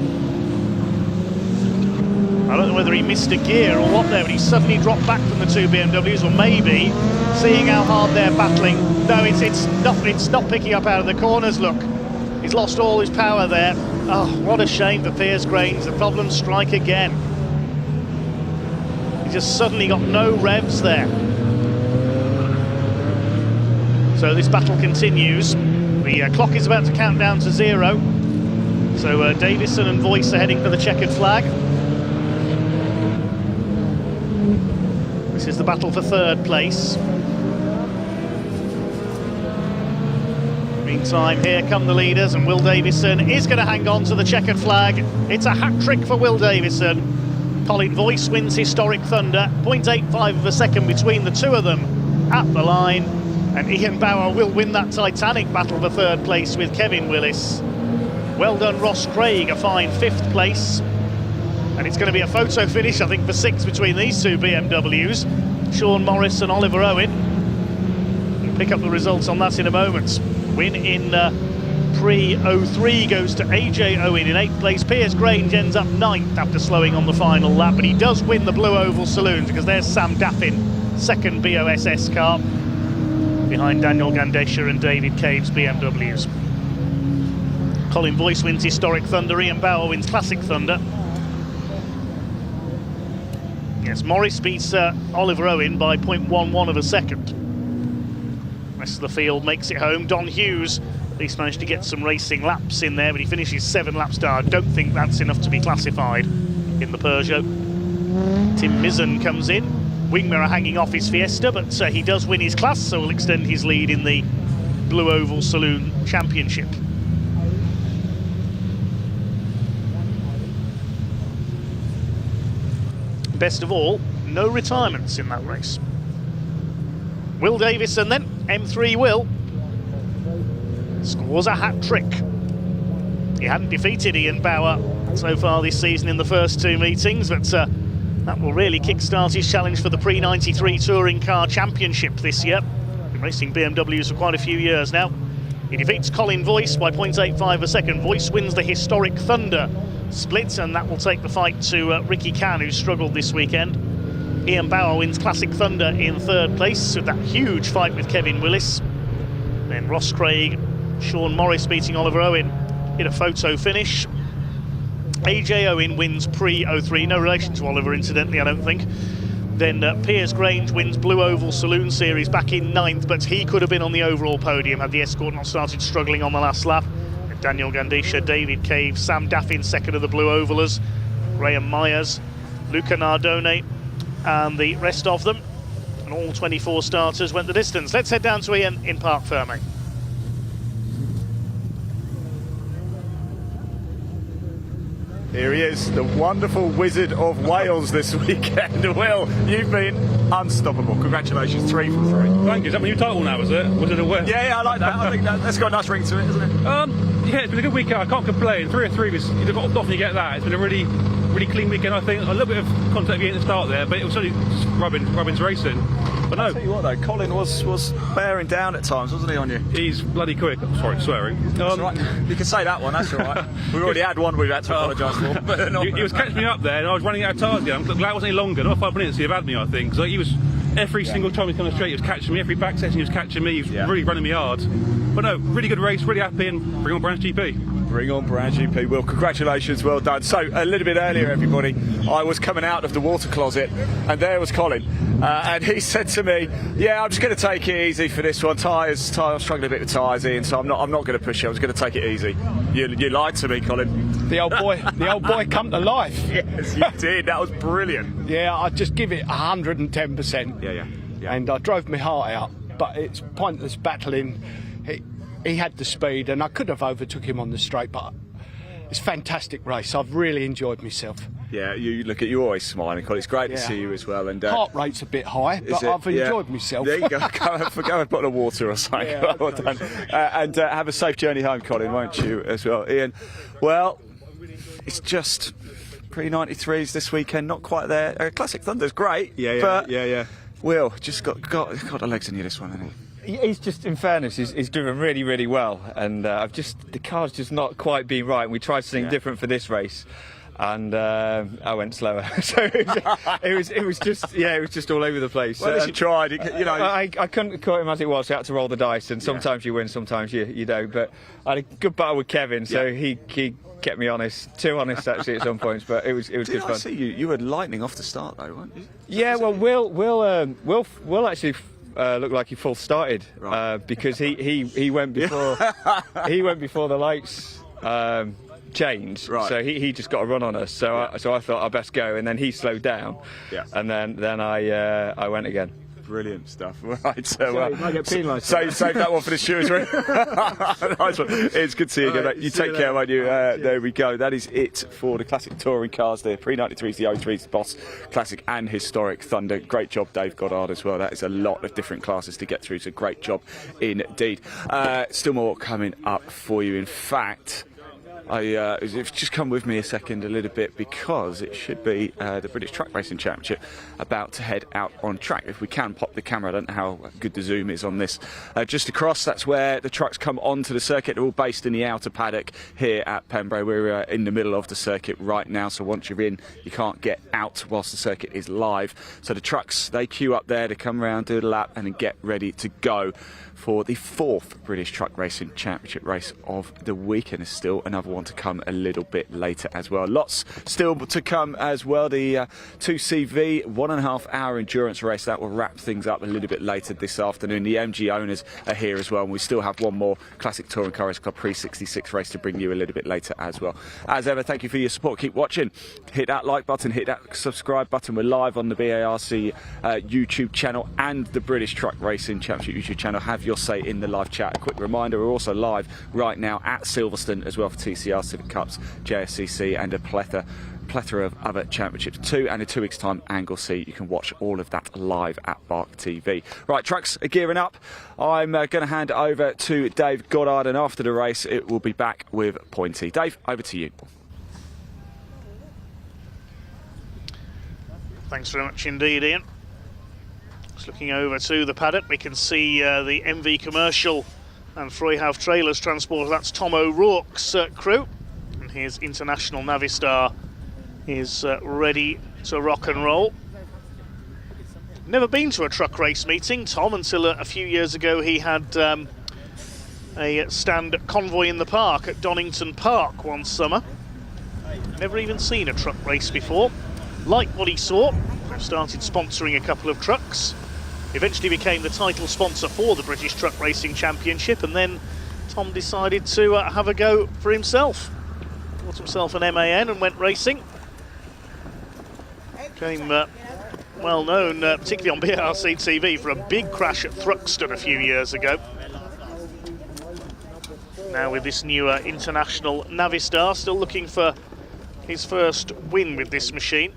I don't know whether he missed a gear or what there, but he suddenly dropped back from the two BMWs, or maybe seeing how hard they're battling. No, it's not picking up out of the corners. Look, he's lost all his power there. Oh, what a shame for Piers Grange. The problems strike again. He just suddenly got no revs there. So this battle continues. The clock is about to count down to 0. So Davison and Voice are heading for the checkered flag. This is the battle for third place. Meantime, here come the leaders, and Will Davison is going to hang on to the checkered flag. It's a hat-trick for Will Davison. Colin Voice wins historic thunder. 0.85 of a second between the two of them at the line. And Ian Bauer will win that titanic battle for third place with Kevin Willis. Well done, Ross Craig, a fine 5th place. And it's going to be a photo finish, I think, for 6 between these two BMWs. Sean Morris and Oliver Owen. We'll pick up the results on that in a moment. Win in Pre83 goes to AJ Owen in 8th place. Piers Grange ends up 9th after slowing on the final lap, but he does win the Blue Oval Saloon because there's Sam Daffin, 2nd BOSS car, behind Daniel Gandesha and David Cave's BMWs. Colin Voice wins historic thunder. Ian Bauer wins classic thunder. Yes, Morris beats Oliver Owen by 0.11 of a second. Rest of the field makes it home. Don Hughes at least managed to get some racing laps in there, but he finishes 7 laps down. I don't think that's enough to be classified in the Peugeot. Tim Mizzen comes in. Wingmiller hanging off his Fiesta, but he does win his class, so will extend his lead in the Blue Oval Saloon Championship. Best of all, no retirements in that race. Will Davison then, M3 Will, scores a hat-trick. He hadn't defeated Ian Bauer so far this season in the first 2 meetings, but that will really kick-start his challenge for the Pre93 Touring Car Championship this year. Been racing BMWs for quite a few years now. He defeats Colin Voice by 0.85 a second. Voice wins the historic Thunder split, and that will take the fight to Ricky Can, who struggled this weekend. Ian Bauer wins Classic Thunder in 3rd place with that huge fight with Kevin Willis. Then Ross Craig, Sean Morris beating Oliver Owen in a photo finish. AJ Owen wins Pre03, no relation to Oliver incidentally, I don't think. Then Piers Grange wins Blue Oval Saloon Series back in 9th, but he could have been on the overall podium had the Escort not started struggling on the last lap. Daniel Gandesha, David Cave, Sam Daffin 2nd of the Blue Ovalers, Graham Myers, Luca Nardone, and the rest of them. And all 24 starters went the distance. Let's head down to Ian in Parc Fermé. Here he is, the wonderful Wizard of Wales this weekend. Will, you've been unstoppable. Congratulations, 3 from 3. Thank you. Is that my new title now, is it? Wizard of Wales? Yeah, I like that. I think that's got a nice ring to it, isn't it? Yeah, it's been a good weekend. I can't complain. 3 of 3 was, often you get that. It's been a really clean weekend, I think. A little bit of contact at the start there, but it was only just Robin's racing. But no. I'll tell you what though, Colin was bearing down at times, wasn't he, on you? He's bloody quick. Sorry, swearing. That's right. You can say that one, that's all right. We've already had one we've had to apologise for. But he was catching me up there, and I was running out of tyres again. I'm glad it wasn't any longer. Not 5 minutes he'd have had me, I think. So he was, every single time he was coming straight, he was catching me. Every back section he was catching me. He was really running me hard. But no, really good race, really happy, and bring on Brands GP. Bring on Brands GP. Well, congratulations, well done. So, a little bit earlier, everybody, I was coming out of the water closet, and there was Colin. And he said to me, yeah, I'm just going to take it easy for this one. Tyres, I'm struggling a bit with tyres, Ian, so I'm not going to push it. I was going to take it easy. You lied to me, Colin. The old boy come to life. Yes, you did. That was brilliant. Yeah, I just give it 110%. Yeah. And I drove my heart out, but it's pointless battling. He had the speed, and I could have overtook him on the straight, but it's a fantastic race. I've really enjoyed myself. Yeah, you look at you always smiling, Colin. It's great to see you as well. And heart rate's a bit high, but I've enjoyed myself. There you go. Go and put a bottle of water or something. Yeah, well done. And have a safe journey home, Colin, won't you, as well, Ian? Well, it's just Pre83s this weekend. Not quite there. Classic Thunder's great. Yeah. Will just got the legs in you this one, hasn't he? He's just, in fairness, he's driven really, really well, and the car's just not quite been right. We tried something different for this race, and I went slower. So it was just all over the place. Well, at least you tried. I couldn't caught him as it was. So I had to roll the dice, and sometimes you win, sometimes you don't. But I had a good battle with Kevin, so he kept me honest, too honest actually at some points. But it was good fun. I see you were lightning off the start though, weren't you? Yeah, well, Will actually. Looked like he full started because he went before he went before the lights changed. Right. So he just got a run on us. So I thought I best go, and then he slowed down. Yeah. And then I went again. Brilliant stuff. Right, so you might get penalised. Save that one for the stewards room. Nice one. It's good to see you again. Right, you take care, won't you? There we go. That is it for the classic touring cars there. Pre93's the 03's Boss Classic and Historic Thunder. Great job, Dave Goddard, as well. That is a lot of different classes to get through, so great job indeed. Still more coming up for you. In fact, if you just come with me a second a little bit, because it should be the British Truck Racing Championship about to head out on track. If we can pop the camera, I don't know how good the zoom is on this. Just across, that's where the trucks come onto the circuit. They're all based in the outer paddock here at Pembrey. We're in the middle of the circuit right now, so once you're in, you can't get out whilst the circuit is live. So the trucks, they queue up there to come around, do the lap, and then get ready to go for the 4th British Truck Racing Championship race of the weekend. There's still another one to come a little bit later as well. Lots still to come as well. The 2CV 1.5 hour endurance race, that will wrap things up a little bit later this afternoon. The MG owners are here as well, and we still have one more classic touring car race called Pre66 Race to bring you a little bit later as well. As ever, thank you for your support. Keep watching. Hit that like button, hit that subscribe button. We're live on the BARC YouTube channel and the British Truck Racing Championship YouTube channel. Have your say in the live chat. A quick reminder, we're also live right now at Silverstone as well for TCR, Civic Cups, JSCC, and a plethora of other championships too. And in 2 weeks' time, Anglesey, you can watch all of that live at Bark TV. Right, trucks are gearing up. I'm going to hand over to Dave Goddard, and after the race, it will be back with Pointy. Dave, over to you. Thanks very much indeed, Ian. Just looking over to the paddock, we can see the MV Commercial and Freyhouse Trailers Transporter. That's Tom O'Rourke's crew, and his International Navistar is ready to rock and roll. Never been to a truck race meeting, Tom, until a few years ago he had a stand at Convoy in the Park at Donington Park one summer. Never even seen a truck race before. Liked what he saw, started sponsoring a couple of trucks. Eventually became the title sponsor for the British Truck Racing Championship, and then Tom decided to have a go for himself. Bought himself an MAN and went racing. Became well known, particularly on BRC TV, for a big crash at Thruxton a few years ago. Now with this new International Navistar, still looking for his first win with this machine.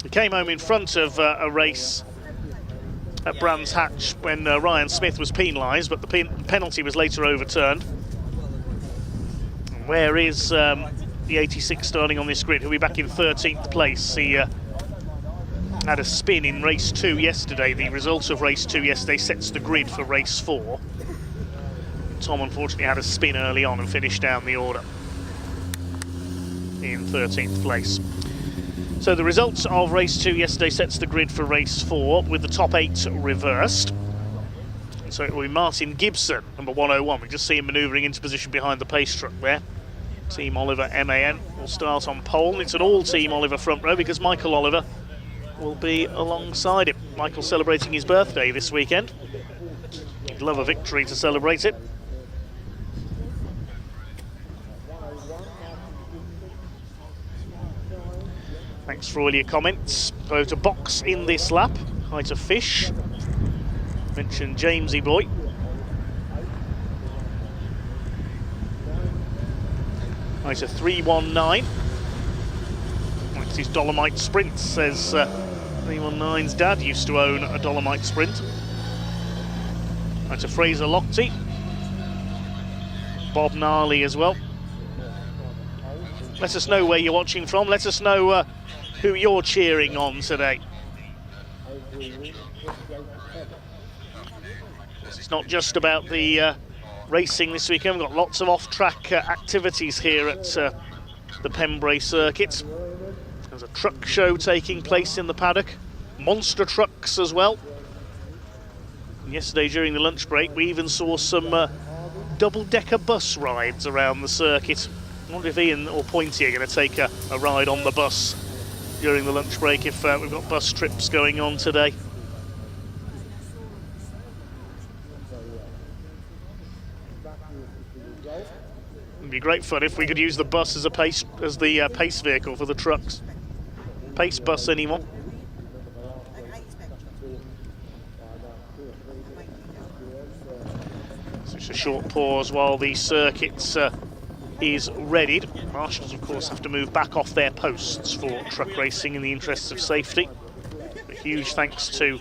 He came home in front of a race at Brands Hatch when Ryan Smith was penalised, but the penalty was later overturned. Where is the 86 starting on this grid? He'll be back in 13th place. He had a spin in race 2 yesterday. The result of race 2 yesterday sets the grid for race 4. Tom unfortunately had a spin early on and finished down the order in 13th place. So the results of race 2 yesterday sets the grid for race 4 with the top 8 reversed. So it will be Martin Gibson, number 101. We just see him manoeuvring into position behind the pace truck there. Team Oliver MAN will start on pole. It's an all-team Oliver front row because Michael Oliver will be alongside him. Michael celebrating his birthday this weekend. He'd love a victory to celebrate it. Thanks for all your comments. Go to box in this lap. Hi to Fish. Mentioned Jamesy boy. Hi to 319. Likes his Dolomite Sprint, says 319's dad used to own a Dolomite Sprint. Hi to Fraser Lochte. Bob Gnarly as well. Let us know where you're watching from. Let us know who you're cheering on today. It's not just about the racing this weekend. We've got lots of off-track activities here at the Pembrey circuit. There's a truck show taking place in the paddock. Monster trucks as well. And yesterday during the lunch break we even saw some double-decker bus rides around the circuit. I wonder if Ian or Pointy are going to take a ride on the bus during the lunch break if we've got bus trips going on today. It'd be great fun if we could use the bus as a pace vehicle for the trucks. Pace bus anymore? So it's a short pause while the circuit is readied. Marshals, of course, have to move back off their posts for truck racing in the interests of safety. A huge thanks to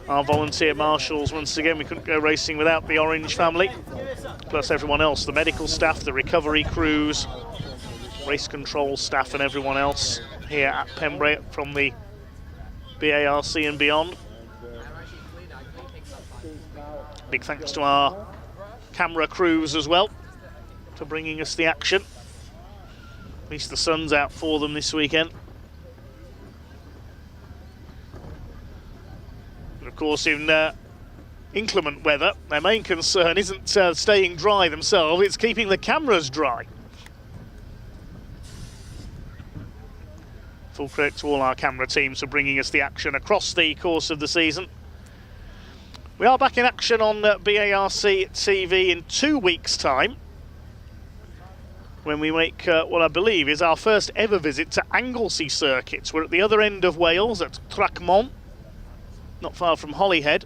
our volunteer marshals. Once again, we couldn't go racing without the Orange family, plus everyone else, the medical staff, the recovery crews, race control staff and everyone else here at Pembrey from the BARC and beyond. Big thanks to our camera crews as well for bringing us the action. At least the sun's out for them this weekend. And of course, in inclement weather, their main concern isn't staying dry themselves, it's keeping the cameras dry. Full credit to all our camera teams for bringing us the action across the course of the season. We are back in action on BARC TV in 2 weeks' time, when we make what I believe is our first ever visit to Anglesey circuits. We're at the other end of Wales at Trachmont, not far from Holyhead.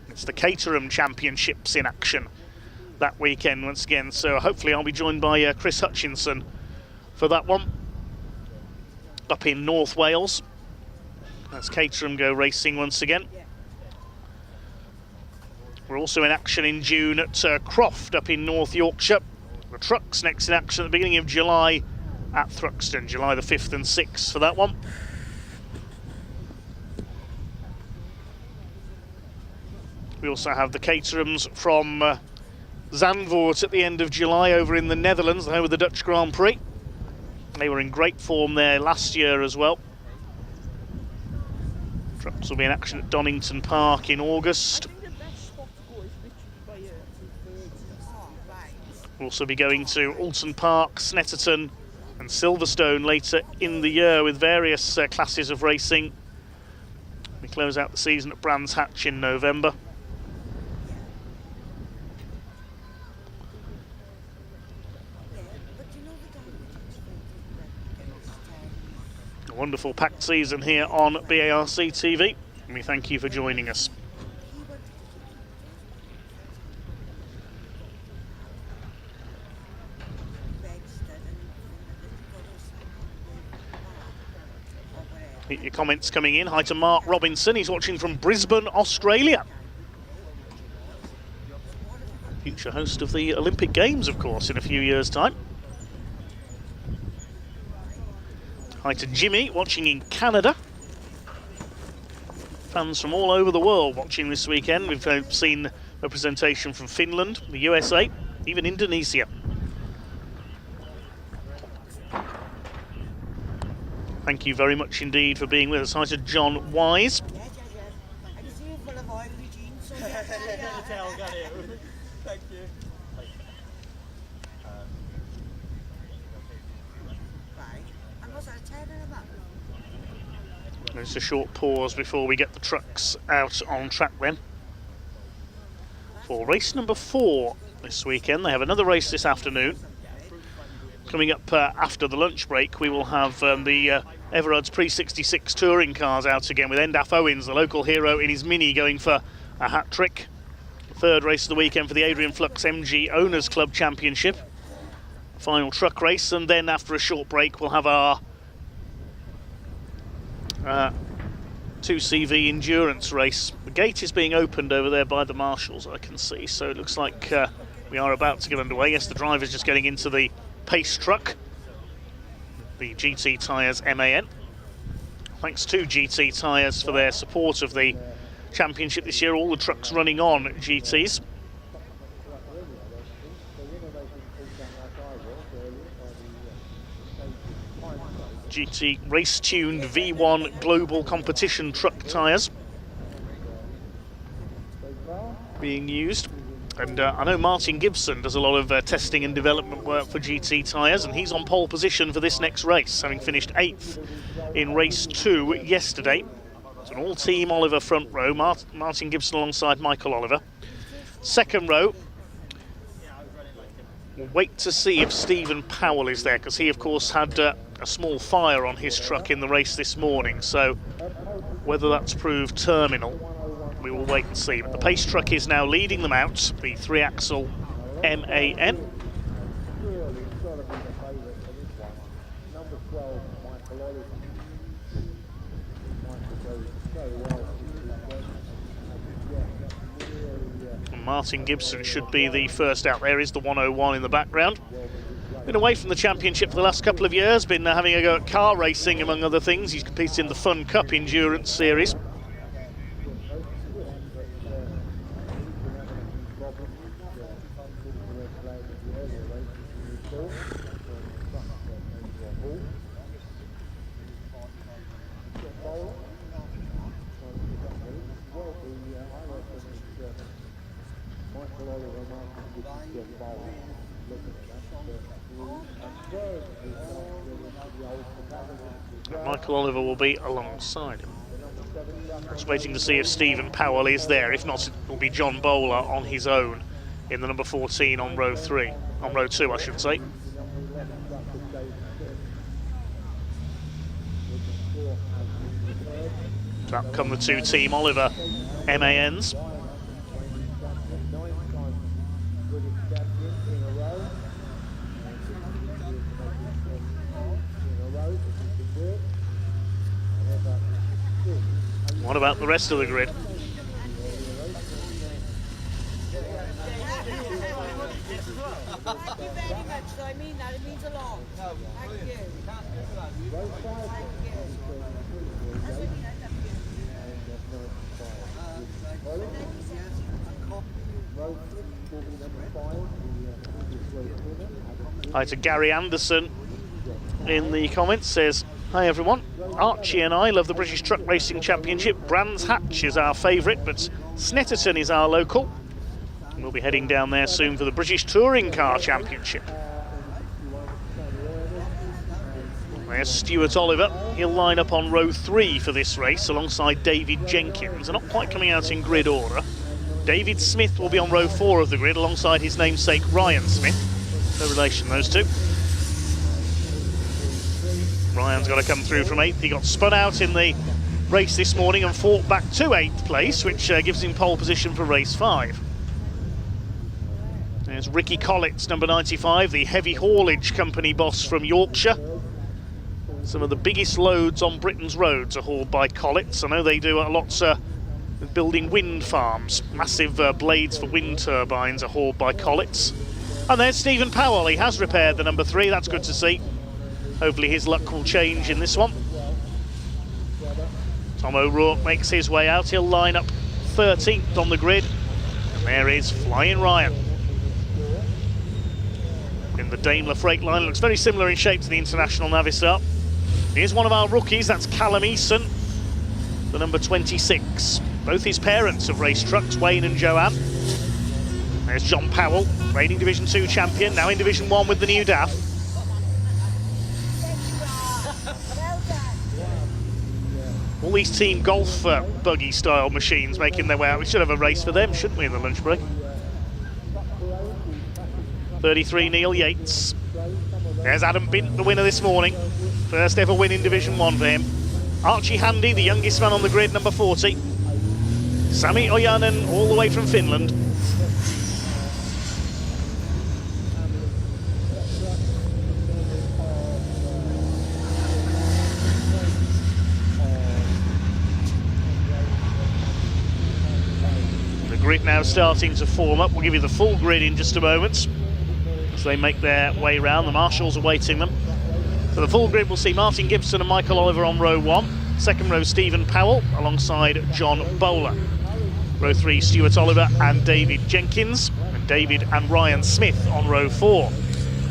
It's the Caterham Championships in action that weekend once again, so hopefully I'll be joined by Chris Hutchinson for that one up in North Wales as Caterham go racing once again. We're also in action in June at Croft up in North Yorkshire. The trucks next in action at the beginning of July at Thruxton, July the 5th and 6th for that one. We also have the Caterhams from Zandvoort at the end of July over in the Netherlands, the home of the Dutch Grand Prix. They were in great form there last year as well. Trucks will be in action at Donington Park in August. We'll also be going to Alton Park, Snetterton and Silverstone later in the year with various classes of racing. We close out the season at Brands Hatch in November. A wonderful packed season here on BARC TV, and we thank you for joining us. Keep your comments coming in. Hi to Mark Robinson, he's watching from Brisbane, Australia. Future host of the Olympic Games, of course, in a few years' time. Hi to Jimmy, watching in Canada. Fans from all over the world watching this weekend. We've seen representation from Finland, the USA, even Indonesia. Thank you very much indeed for being with us. Hi to John Wise. There's a short pause before we get the trucks out on track then. For race number 4 this weekend, they have another race this afternoon. Coming up after the lunch break, we will have the Everard's Pre66 touring cars out again with Endaf Owens, the local hero, in his Mini going for a hat-trick. Third race of the weekend for the Adrian Flux MG Owners Club Championship. Final truck race, and then after a short break we'll have our 2CV endurance race. The gate is being opened over there by the marshals, I can see, so it looks like we are about to get underway. Yes, the driver's just getting into the pace truck, the GT Tyres MAN. Thanks to GT Tyres for their support of the championship this year, all the trucks running on GTs. GT race-tuned V1 global competition truck tyres being used. And I know Martin Gibson does a lot of testing and development work for GT Tyres, and he's on pole position for this next race, having finished 8th in race 2 yesterday. It's an all-team Oliver front row, Martin Gibson alongside Michael Oliver. Second row, we'll wait to see if Stephen Powell is there, because he of course had a small fire on his truck in the race this morning, so whether that's proved terminal, we will wait and see. But the pace truck is now leading them out, the 3-axle MAN. And Martin Gibson should be the first out. There is the 101 in the background. Been away from the championship for the last couple of years, been having a go at car racing among other things. He's competed in the Fun Cup Endurance Series. Michael Oliver will be alongside him. Just waiting to see if Stephen Powell is there. If not, it will be John Bowler on his own in the number 14 on row 3. On row 2, I should say. Up come the 2 Team Oliver MANs. What about the rest of the grid? Thank you very much, so I mean that, it means a lot. Thank you. Hi to Gary Anderson in the comments, says, hi everyone, Archie and I love the British Truck Racing Championship. Brands Hatch is our favourite, but Snetterton is our local. And we'll be heading down there soon for the British Touring Car Championship. There's Stuart Oliver. He'll line up on row 3 for this race alongside David Jenkins. They're not quite coming out in grid order. David Smith will be on row 4 of the grid alongside his namesake Ryan Smith. No relation, those two. Ryan's got to come through from 8th. He got spun out in the race this morning and fought back to 8th place, which gives him pole position for race 5. There's Ricky Collett, number 95, the heavy haulage company boss from Yorkshire. Some of the biggest loads on Britain's roads are hauled by Collett's. I know they do lots with building wind farms. Massive blades for wind turbines are hauled by Collett's. And there's Stephen Powell. He has repaired the number 3. That's good to see. Hopefully his luck will change in this one. Tom O'Rourke makes his way out. He'll line up 13th on the grid. And there is Flying Ryan in the Daimler Freightliner. Looks very similar in shape to the International Navistar. Here's one of our rookies, that's Callum Eason, the number 26. Both his parents have raced trucks, Wayne and Joanne. There's John Powell, reigning Division 2 champion, now in Division 1 with the new DAF. All these team golf buggy style machines making their way out. We should have a race for them, shouldn't we, in the lunch break? 33 Neil Yates. There's Adam Bint, the winner this morning. First ever win in Division 1 for him. Archie Handy, the youngest man on the grid, number 40. Sami Ojanen, all the way from Finland. The grid now starting to form up. We'll give you the full grid in just a moment as they make their way round. The marshals are awaiting them. So the full grid will see Martin Gibson and Michael Oliver on row 1. Second row, Stephen Powell alongside John Bowler. Row 3, Stuart Oliver and David Jenkins. And David and Ryan Smith on row 4.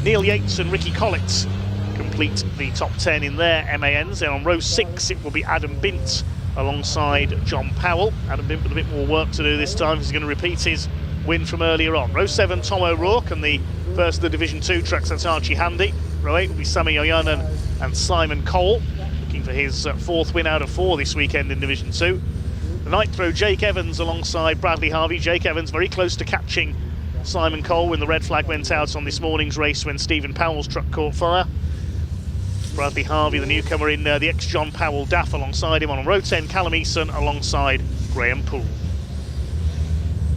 Neil Yates and Ricky Collett complete the top 10 in their MANs. Then on row 6, it will be Adam Bint alongside John Powell. Adam Bint with a bit more work to do this time. He's going to repeat his win from earlier on. Row 7, Tom O'Rourke, and the first of the Division 2 trucks, that's Archie Handy. Row 8 will be Sami Ojanen and Simon Cole, looking for his 4th win out of 4 this weekend in Division 2. The 9th row, Jake Evans alongside Bradley Harvey. Jake Evans very close to catching Simon Cole when the red flag went out on this morning's race when Stephen Powell's truck caught fire. Bradley Harvey, the newcomer in the ex-John Powell DAF alongside him. On row 10, Callum Eason alongside Graham Poole.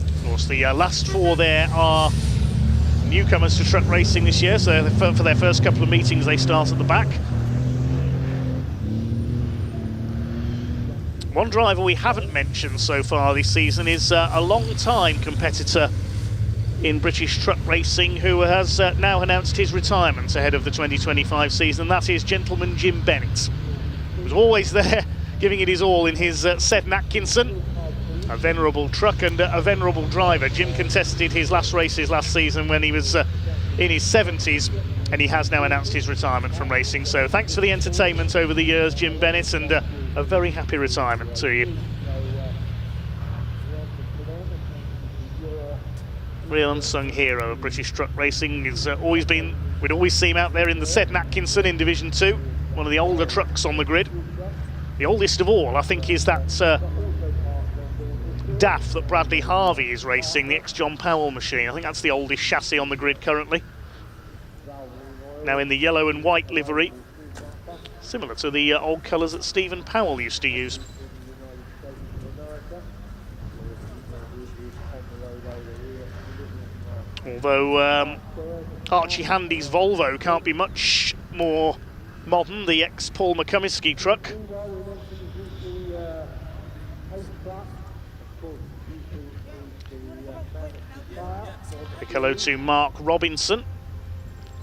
Of course, the last 4 there are newcomers to truck racing this year, so for their first couple of meetings they start at the back. One driver we haven't mentioned so far this season is a long-time competitor in British truck racing who has now announced his retirement ahead of the 2025 season. That is gentleman Jim Bennett. He was always there, giving it his all in his Seddon Atkinson. A venerable truck and a venerable driver. Jim contested his last races last season when he was in his 70s, and he has now announced his retirement from racing. So thanks for the entertainment over the years, Jim Bennett, and a very happy retirement to you. Real unsung hero of British truck racing. He's always been, we'd always see him out there in the Seddon Atkinson in Division 2, one of the older trucks on the grid. The oldest of all, I think, is that DAF that Bradley Harvey is racing, the ex-John Powell machine. I think that's the oldest chassis on the grid currently. Now in the yellow and white livery, similar to the old colours that Stephen Powell used to use. Although Archie Handy's Volvo can't be much more modern, the ex-Paul McCumiskey truck. Big hello to Mark Robinson.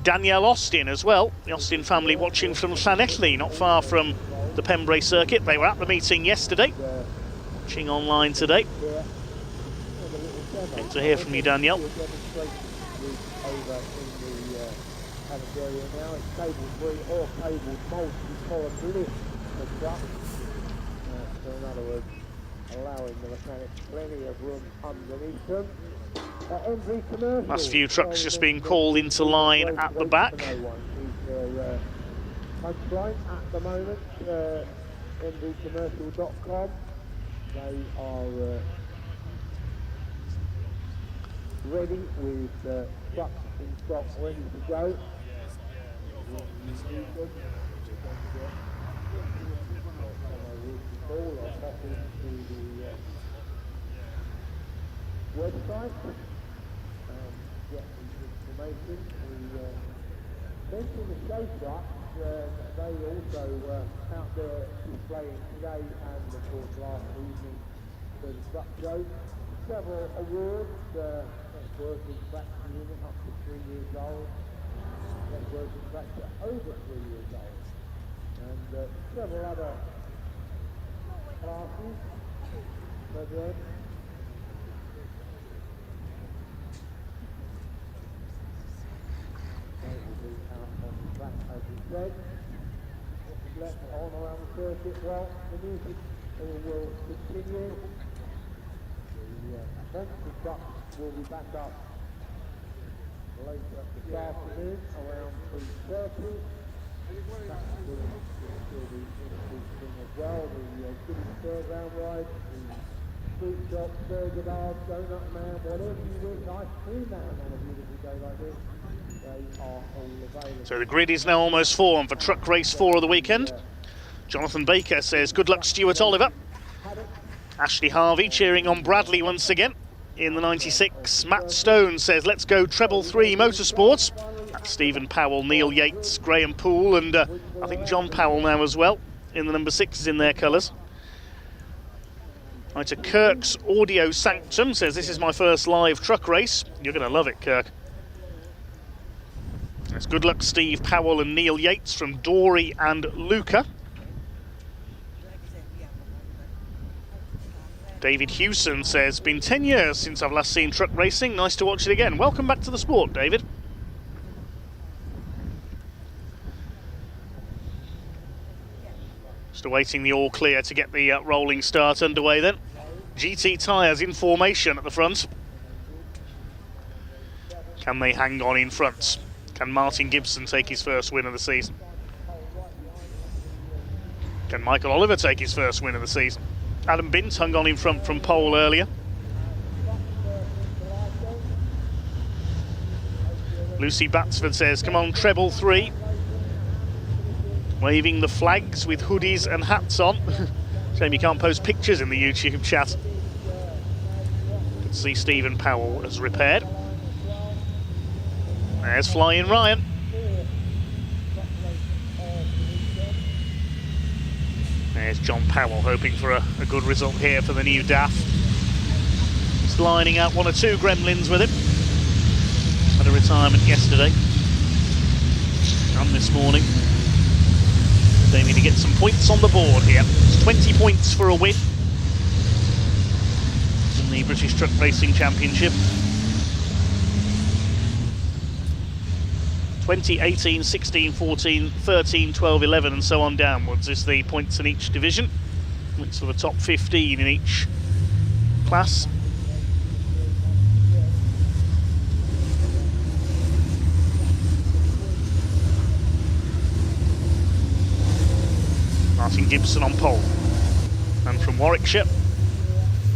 Danielle Austin as well, the Austin family watching from Llanelli, not far from the Pembrey circuit. They were at the meeting yesterday, watching online today. Great to hear from you, Danielle. Allowing the mechanics plenty of room underneath them. Last few trucks just being called into line at the back. Punchline at the moment, mvcommercial.com. They are ready with trucks in stock ready to go. Website get information. We mentioned the show trucks, they also out there displaying today and of course last evening for the truck show. Several awards, best working tractor unit up to 3 years old, best working tractor over 3 years old, and several other Will be back up later this afternoon around 3:30. That will be interesting as well. The Guinness third round ride, the fruit shop, burger bars, donut man, whatever you wish, ice cream man on a beautiful day like this. They are all available. So the grid is now almost formed for truck race 4 of the weekend. Jonathan Baker says good luck Stuart Oliver. Ashley Harvey cheering on Bradley once again. In the 96, Matt Stone says, let's go treble 3 motorsports. That's Stephen Powell, Neil Yates, Graham Poole, and I think John Powell now as well, in the number 6s in their colours. Right, to Kirk's Audio Sanctum says, this is my first live truck race. You're going to love it, Kirk. That's good luck Steve Powell and Neil Yates from Dory and Luca. David Hewson says, been 10 years since I've last seen truck racing. Nice to watch it again. Welcome back to the sport, David. Just awaiting the all clear to get the rolling start underway then. GT tyres in formation at the front. Can they hang on in front? Can Martin Gibson take his first win of the season? Can Michael Oliver take his first win of the season? Adam Bint hung on in front from pole earlier. Lucy Batsford says, come on, treble 3. Waving the flags with hoodies and hats on. Shame you can't post pictures in the YouTube chat. Good to see Stephen Powell has repaired. There's Flying Ryan. There's John Powell hoping for a good result here for the new DAF. He's lining out 1 or 2 gremlins with him. Had a retirement yesterday and this morning. They need to get some points on the board here. It's 20 points for a win in the British Truck Racing Championship. 20, 18, 16, 14, 13, 12, 11 and so on downwards is the points in each division. It's for the top 15 in each class. Martin Gibson on pole. And from Warwickshire,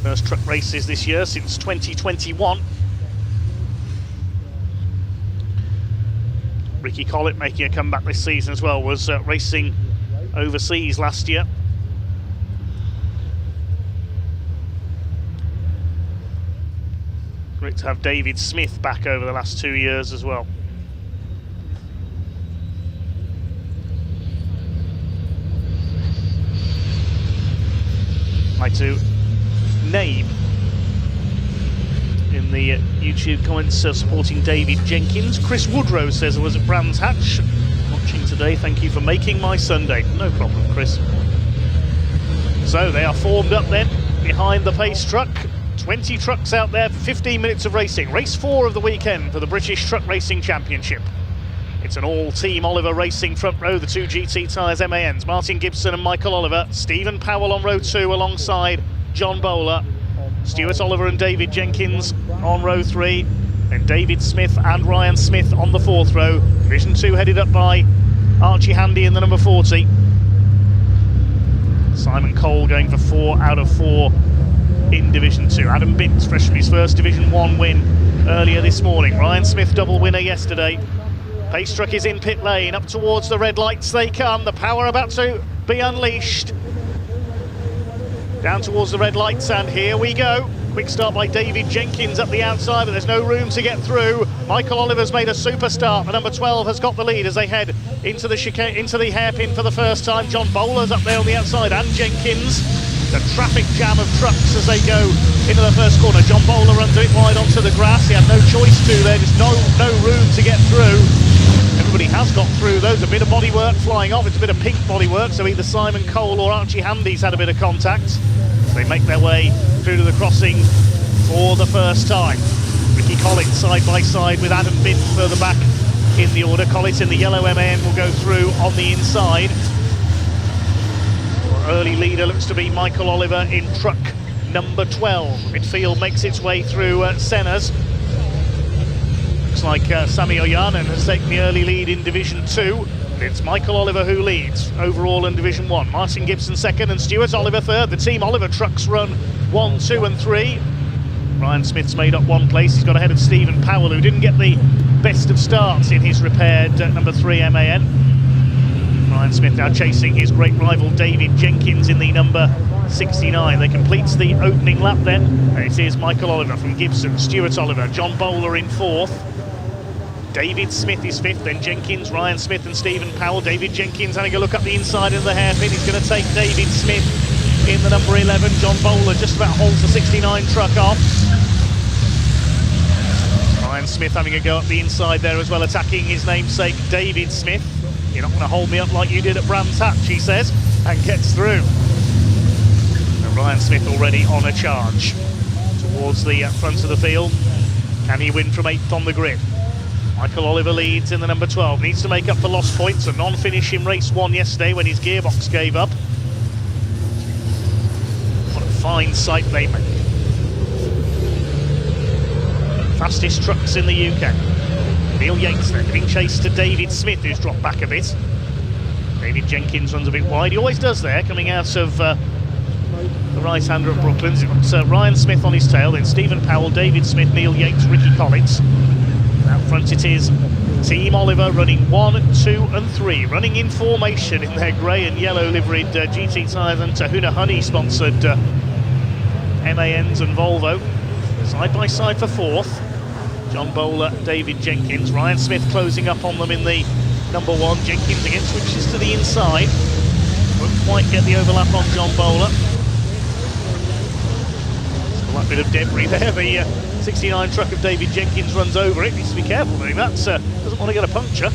first truck races this year since 2021. Ricky Collett making a comeback this season as well, was racing overseas last year. Great to have David Smith back over the last 2 years as well. Like to name in the YouTube comments supporting David Jenkins. Chris Woodrow says I was at Brands Hatch watching today. Thank you for making my Sunday. No problem, Chris. So they are formed up then behind the pace truck. 20 trucks out there for 15 minutes of racing. Race 4 of the weekend for the British Truck Racing Championship. It's an all-team Oliver Racing front row, the 2 GT tyres MANs. Martin Gibson and Michael Oliver. Stephen Powell on row 2 alongside John Bowler. Stuart Oliver and David Jenkins on row 3, and David Smith and Ryan Smith on the 4th row. Division 2 headed up by Archie Handy in the number 40. Simon Cole going for 4 out of 4 in Division 2. Adam Bint, fresh from his first Division 1 win earlier this morning. Ryan Smith, double winner yesterday. Pace truck is in pit lane, up towards the red lights they come. The power about to be unleashed. Down towards the red lights, and here we go. Quick start by David Jenkins up the outside, but there's no room to get through. Michael Oliver's made a super start. The number 12 has got the lead as they head into the chicane, into the hairpin for the first time. John Bowler's up there on the outside, and Jenkins. The traffic jam of trucks as they go into the first corner. John Bowler runs it wide onto the grass. He had no choice to there, just no room to get through. Everybody has got through those. A bit of bodywork flying off. It's a bit of pink bodywork, so either Simon Cole or Archie Handy's had a bit of contact. They make their way through to the crossing for the first time. Ricky Collins side by side with Adam Bint further back in the order. Collins in the yellow MAN will go through on the inside. Our early leader looks to be Michael Oliver in truck number 12. Midfield makes its way through Senna's. Looks like Sami Ojanen has taken the early lead in Division 2. It's Michael Oliver who leads overall in Division 1. Martin Gibson second and Stuart Oliver third. The Team Oliver trucks run 1, 2 and 3. Ryan Smith's made up one place. He's got ahead of Stephen Powell, who didn't get the best of starts in his repaired number 3 MAN. Ryan Smith now chasing his great rival David Jenkins in the number 69. They completes the opening lap then. And it is Michael Oliver from Gibson, Stuart Oliver, John Bowler in 4th. David Smith is 5th, then Jenkins, Ryan Smith and Stephen Powell. David Jenkins having a look up the inside of the hairpin. He's going to take David Smith in the number 11. John Bowler just about holds the 69 truck off. Ryan Smith having a go up the inside there as well, attacking his namesake David Smith. You're not going to hold me up like you did at Brands Hatch, he says, and gets through. And Ryan Smith already on a charge towards the front of the field. Can he win from 8th on the grid? Michael Oliver leads in the number 12. Needs to make up for lost points. A non-finish in race 1 yesterday when his gearbox gave up. What a fine sight they make. Fastest trucks in the UK. Neil Yates then giving chase to David Smith, who's dropped back a bit. David Jenkins runs a bit wide. He always does there, coming out of the right-hander of Brooklands. It's Ryan Smith on his tail, then Stephen Powell, David Smith, Neil Yates, Ricky Collins. Out front it is Team Oliver running 1, 2 and 3, running in formation in their grey and yellow liveried GT tyres and Tahuna Honey sponsored MANs and Volvo. Side by side for 4th. John Bowler, David Jenkins. Ryan Smith closing up on them in the number 1. Jenkins again switches to the inside. Won't quite get the overlap on John Bowler. Still that bit of debris there. The 69 truck of David Jenkins runs over it. Needs to be careful doing that. Doesn't want to get a puncture.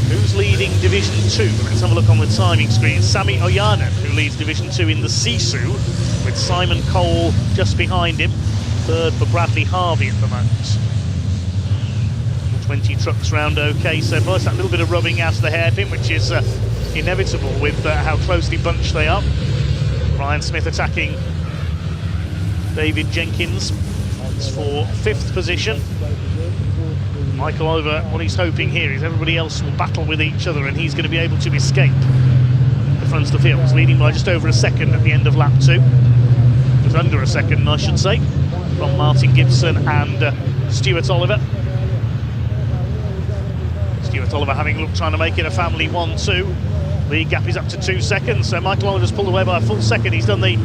Who's leading Division 2? Let's have a look on the timing screen. Sami Ojanen, who leads Division 2 in the Sisu, with Simon Cole just behind him. 3rd for Bradley Harvey at the moment. 20 trucks round okay so far. It's that little bit of rubbing out of the hairpin, which is inevitable with how closely bunched they are. Ryan Smith attacking David Jenkins for 5th position. Michael Oliver, what he's hoping here is everybody else will battle with each other and he's going to be able to escape the front of the field. He's leading by just over a second at the end of lap 2. Just under a second, I should say, from Martin Gibson and Stuart Oliver. Stuart Oliver having looked, trying to make it a family 1-2. The gap is up to 2 seconds, so Michael Oliver's pulled away by a full second. He's done the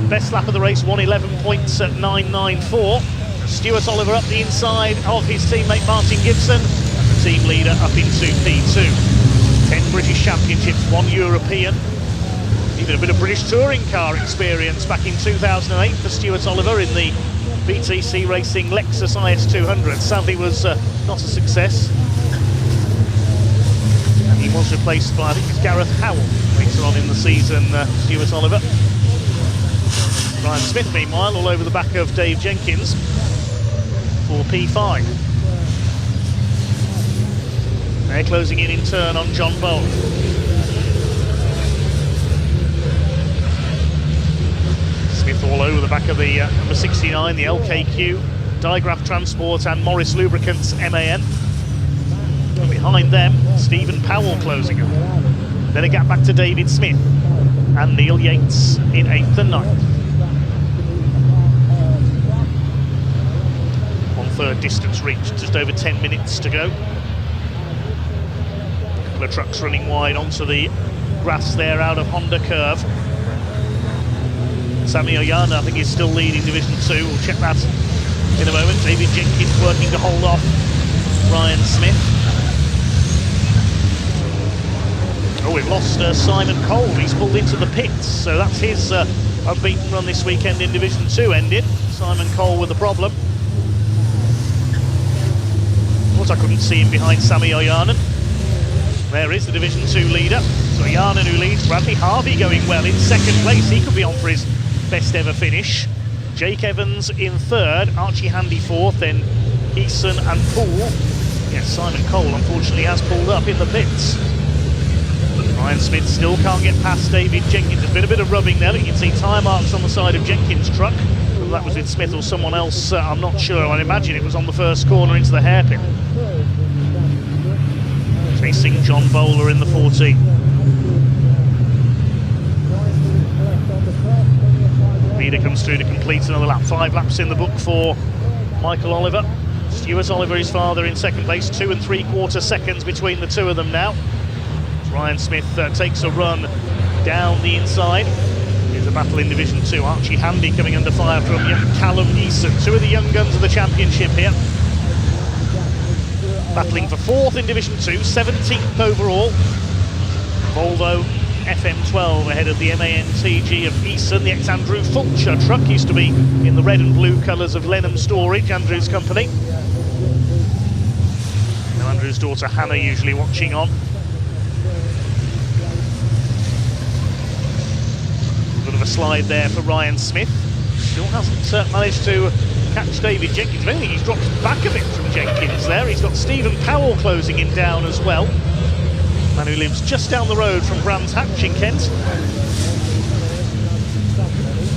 best lap of the race, 1:11.994. Stuart Oliver up the inside of his teammate Martin Gibson, and the team leader up into P2. 10 British Championships, 1 European, even a bit of British touring car experience back in 2008 for Stuart Oliver in the BTC Racing Lexus IS200. Sadly was not a success. And he was replaced by, I think it's Gareth Howell later on in the season, Stuart Oliver. Ryan Smith, meanwhile, all over the back of Dave Jenkins for P5. They're closing in turn on John Bowler. Smith all over the back of the number 69, the LKQ, Digraph Transport and Morris Lubricants MAN. And behind them, Stephen Powell closing up. Then a gap back to David Smith and Neil Yates in 8th and 9th. 1/3 distance reached, just over 10 minutes to go. A couple of trucks running wide onto the grass there out of Honda Curve. Sami Ojanen, I think, is still leading Division 2. We'll check that in a moment. David Jenkins working to hold off Ryan Smith. Oh, we've lost Simon Cole. He's pulled into the pits, so that's his unbeaten run this weekend in Division 2 ended. Simon Cole with a problem. thought I couldn't see him behind Sami Ojanen. There is the Division 2 leader. So Ojanen who leads, Bradley Harvey going well in second place. He could be on for his best ever finish. Jake Evans in third, Archie Handy fourth, then Eason and Poole. Yes, Simon Cole unfortunately has pulled up in the pits. Ryan Smith still can't get past David Jenkins. There's been a bit of rubbing there, but you can see tyre marks on the side of Jenkins' truck. Whether that was with Smith or someone else, I'm not sure. I'd imagine it was on the first corner into the hairpin. Chasing John Bowler in the 14. Leader comes through to complete another lap. 5 laps in the book for Michael Oliver. Stuart Oliver, his father, in second place. 2 3/4 seconds between the two of them now. Ryan Smith takes a run down the inside. Here's a battle in Division 2. Archie Handy coming under fire from young Callum Eason. 2 of the young guns of the championship here. Battling for 4th in Division 2, 17th overall. Volvo FM12 ahead of the MAN TG of Eason. The ex-Andrew Fulcher truck used to be in the red and blue colours of Lenham Storage, Andrew's company. Now Andrew's daughter Hannah usually watching on. A bit of a slide there for Ryan Smith. Still hasn't managed to catch David Jenkins. If anything, he's dropped back a bit from Jenkins there. He's got Stephen Powell closing him down as well. Man who lives just down the road from Brands Hatch in Kent.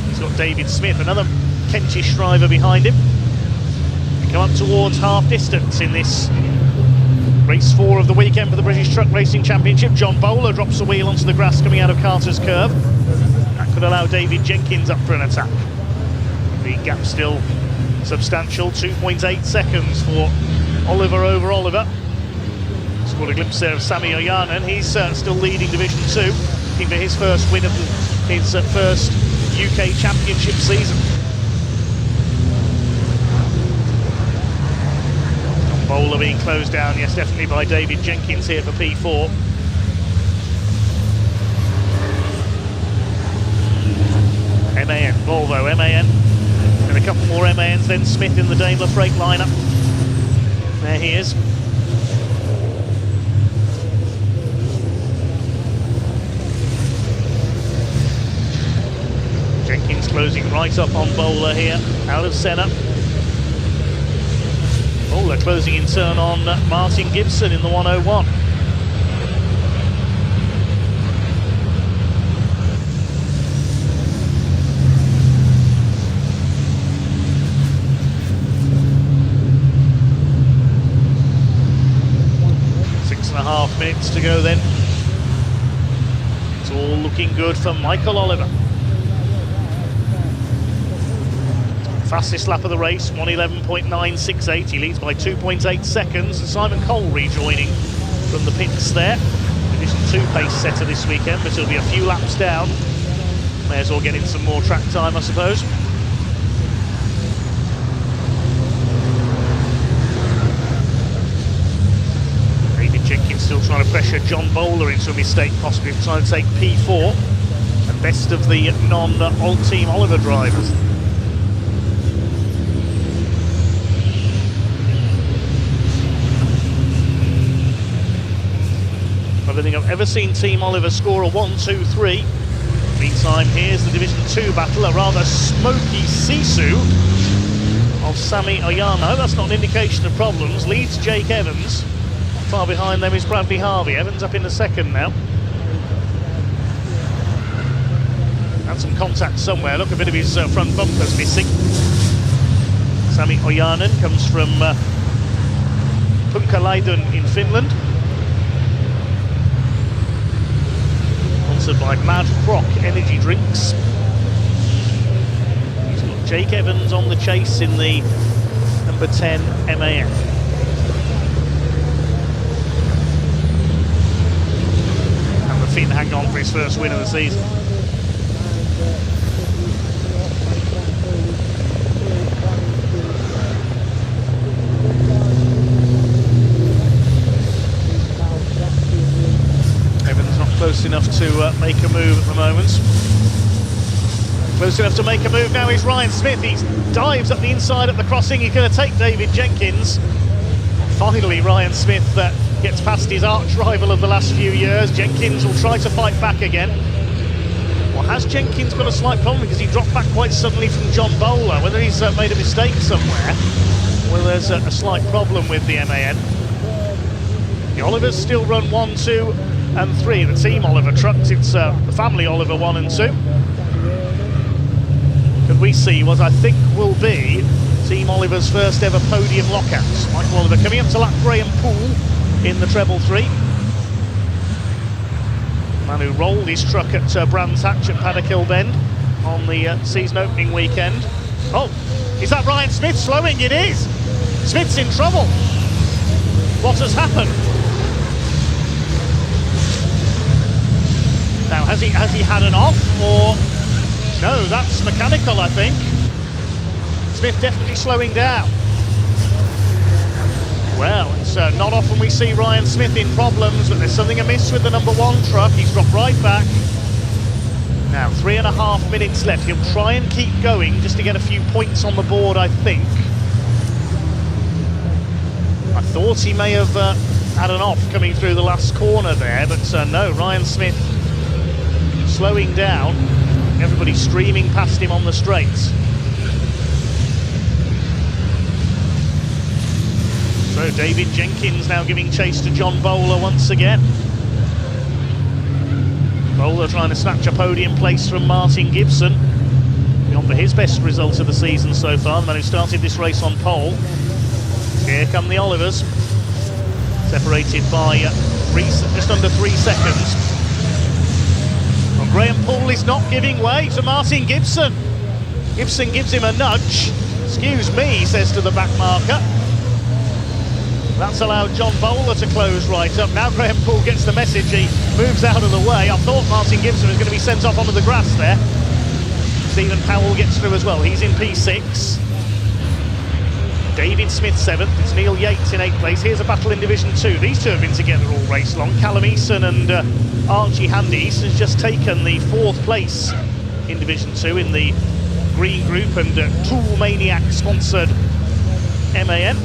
He's got David Smith, another Kentish driver behind him. We come up towards half distance in this race 4 of the weekend for the British Truck Racing Championship. John Bowler drops a wheel onto the grass coming out of Carter's Curve. That could allow David Jenkins up for an attack. The gap still substantial, 2.8 seconds for Oliver over Oliver. Just got a glimpse there of Sami Ojanen. He's still leading Division 2, looking for his first win of his first UK Championship season. John Bowler being closed down, yes, definitely by David Jenkins here for P4. MAN, Volvo, MAN. And a couple more MANs, then Smith in the Daimler Freight lineup. There he is. Jenkins closing right up on Bowler here, out of Senna. Bowler closing in turn on Martin Gibson in the 101. Minutes to go then. It's all looking good for Michael Oliver. Fastest lap of the race, 1:11.968. He leads by 2.8 seconds. And Simon Cole rejoining from the pits there. Division 2 pace setter this weekend, but he'll be a few laps down. May as well get in some more track time, I suppose. Jenkins still trying to pressure John Bowler into a mistake, possibly trying to take P4 and best of the non-old team Oliver drivers. I don't think I've ever seen Team Oliver score a 1-2-3. Meantime, here's the Division 2 battle, a rather smoky Sisu of Sami Ojanen. That's not an indication of problems. Leads Jake Evans. Far behind them is Bradley Harvey. Evans up in the second now. Had some contact somewhere. Look, a bit of his front bumper's missing. Sami Ojanen comes from Punkalaidun in Finland. Sponsored by Mad Croc Energy Drinks. He's got Jake Evans on the chase in the number 10 MAN. Finn hanging on for his first win of the season. Evans not close enough to make a move at the moment. Close enough to make a move now is Ryan Smith. He dives up the inside at the crossing. He's going to take David Jenkins. finally Ryan Smith gets past his arch rival of the last few years. Jenkins will try to fight back again. Well, has Jenkins got a slight problem because he dropped back quite suddenly from John Bowler? Whether he's made a mistake somewhere, well, there's a slight problem with the MAN. The Olivers still run 1, 2 and 3. The Team Oliver trucks, it's the family Oliver 1 and 2. Could we see what I think will be Team Oliver's first ever podium lockouts? Michael Oliver coming up to lap Graham Poole in the treble 3. Man who rolled his truck at Brands Hatch at Paddock Bend on the season opening weekend. Oh, is that Ryan Smith slowing? It is! Smith's in trouble. What has happened? Now, has he had an off, or... No, that's mechanical, I think. Smith definitely slowing down. Well, it's not often we see Ryan Smith in problems, but there's something amiss with the number 1 truck. He's dropped right back. Now, 3.5 minutes left. He'll try and keep going just to get a few points on the board, I think. I thought he may have had an off coming through the last corner there, but no, Ryan Smith slowing down. Everybody streaming past him on the straights. So David Jenkins now giving chase to John Bowler once again. Bowler trying to snatch a podium place from Martin Gibson. Gone for his best result of the season so far, the man who started this race on pole. Here come the Olivers, separated by just under 3 seconds. Well, Graham Poole is not giving way to Martin Gibson. Gibson gives him a nudge. Excuse me, he says to the back marker. That's allowed John Bowler to close right up. Now Graham Poole gets the message, he moves out of the way. I thought Martin Gibson was going to be sent off onto the grass there. Stephen Powell gets through as well, he's in P6. David Smith 7th, it's Neil Yates in 8th place. Here's a battle in Division 2. These two have been together all race long. Callum Eason and Archie Handy. Eason's just taken the 4th place in Division 2 in the Green Group and Tool Maniac sponsored MAN.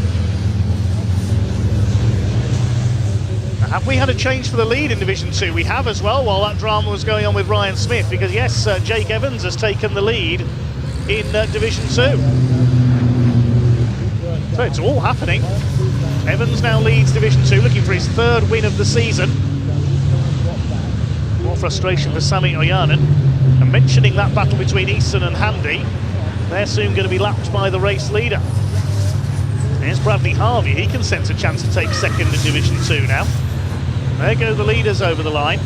Have we had a change for the lead in Division 2? We have as well, while that drama was going on with Ryan Smith, because yes, Jake Evans has taken the lead in Division 2. So it's all happening. Evans now leads Division 2, looking for his 3rd win of the season. More frustration for Sami Oyanen. And mentioning that battle between Easton and Handy, they're soon going to be lapped by the race leader. There's Bradley Harvey, he can sense a chance to take 2nd in Division 2 now. There go the leaders over the line.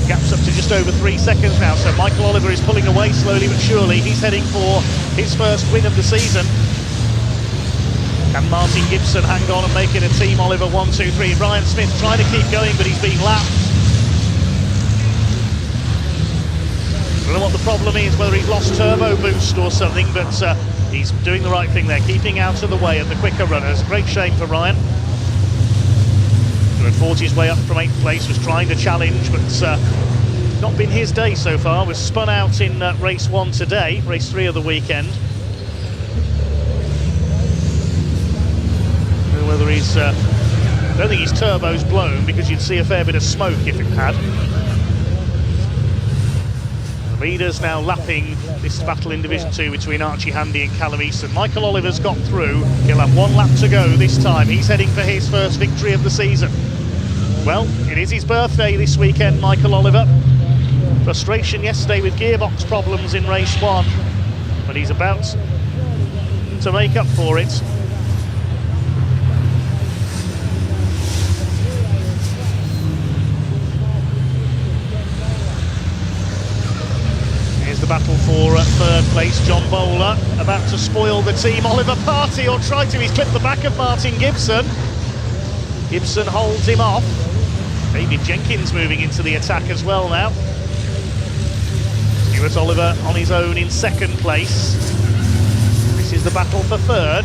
Gap's up to just over 3 seconds now, so Michael Oliver is pulling away slowly but surely. He's heading for his 1st win of the season. Can Martin Gibson hang on and make it a Team Oliver 1, 2, 3? Ryan Smith trying to keep going, but he's being lapped. I don't know what the problem is, whether he's lost turbo boost or something, but he's doing the right thing there, keeping out of the way of the quicker runners. Great shame for Ryan. He had fought his way up from 8th place, was trying to challenge, but not been his day so far. Was spun out in race 1 today, race 3 of the weekend. I don't know whether he's... I don't think his turbo's blown, because you'd see a fair bit of smoke if it had. The leaders now lapping this battle in Division 2 between Archie Handy and Callum Easton. Michael Oliver's got through. He'll have 1 lap to go this time. He's heading for his 1st victory of the season. Well, it is his birthday this weekend, Michael Oliver. Frustration yesterday with gearbox problems in race 1, but he's about to make up for it. Here's the battle for 3rd place. John Bowler about to spoil the Team Oliver party, or try to. He's clipped the back of Martin Gibson. Gibson holds him off. David Jenkins moving into the attack as well now. Stuart Oliver on his own in 2nd place. This is the battle for 3rd.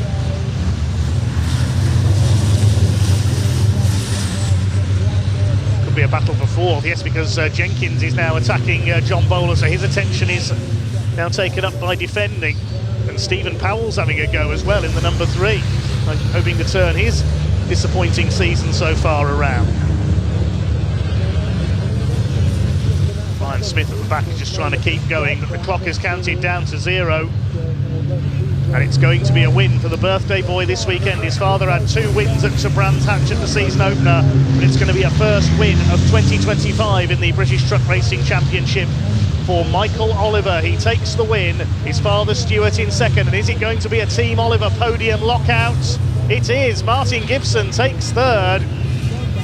Could be a battle for 4th, yes, because Jenkins is now attacking John Bowler, so his attention is now taken up by defending. And Stephen Powell's having a go as well in the number 3. hoping to turn his disappointing season so far around. Ryan Smith at the back is just trying to keep going, but the clock is counted down to 0. And it's going to be a win for the birthday boy this weekend. His father had 2 wins at Brands Hatch at the season opener, but it's going to be a first win of 2025 in the British Truck Racing Championship for Michael Oliver. He takes the win. His father Stuart in second, and is it going to be a Team Oliver podium lockout? It is. Martin Gibson takes third,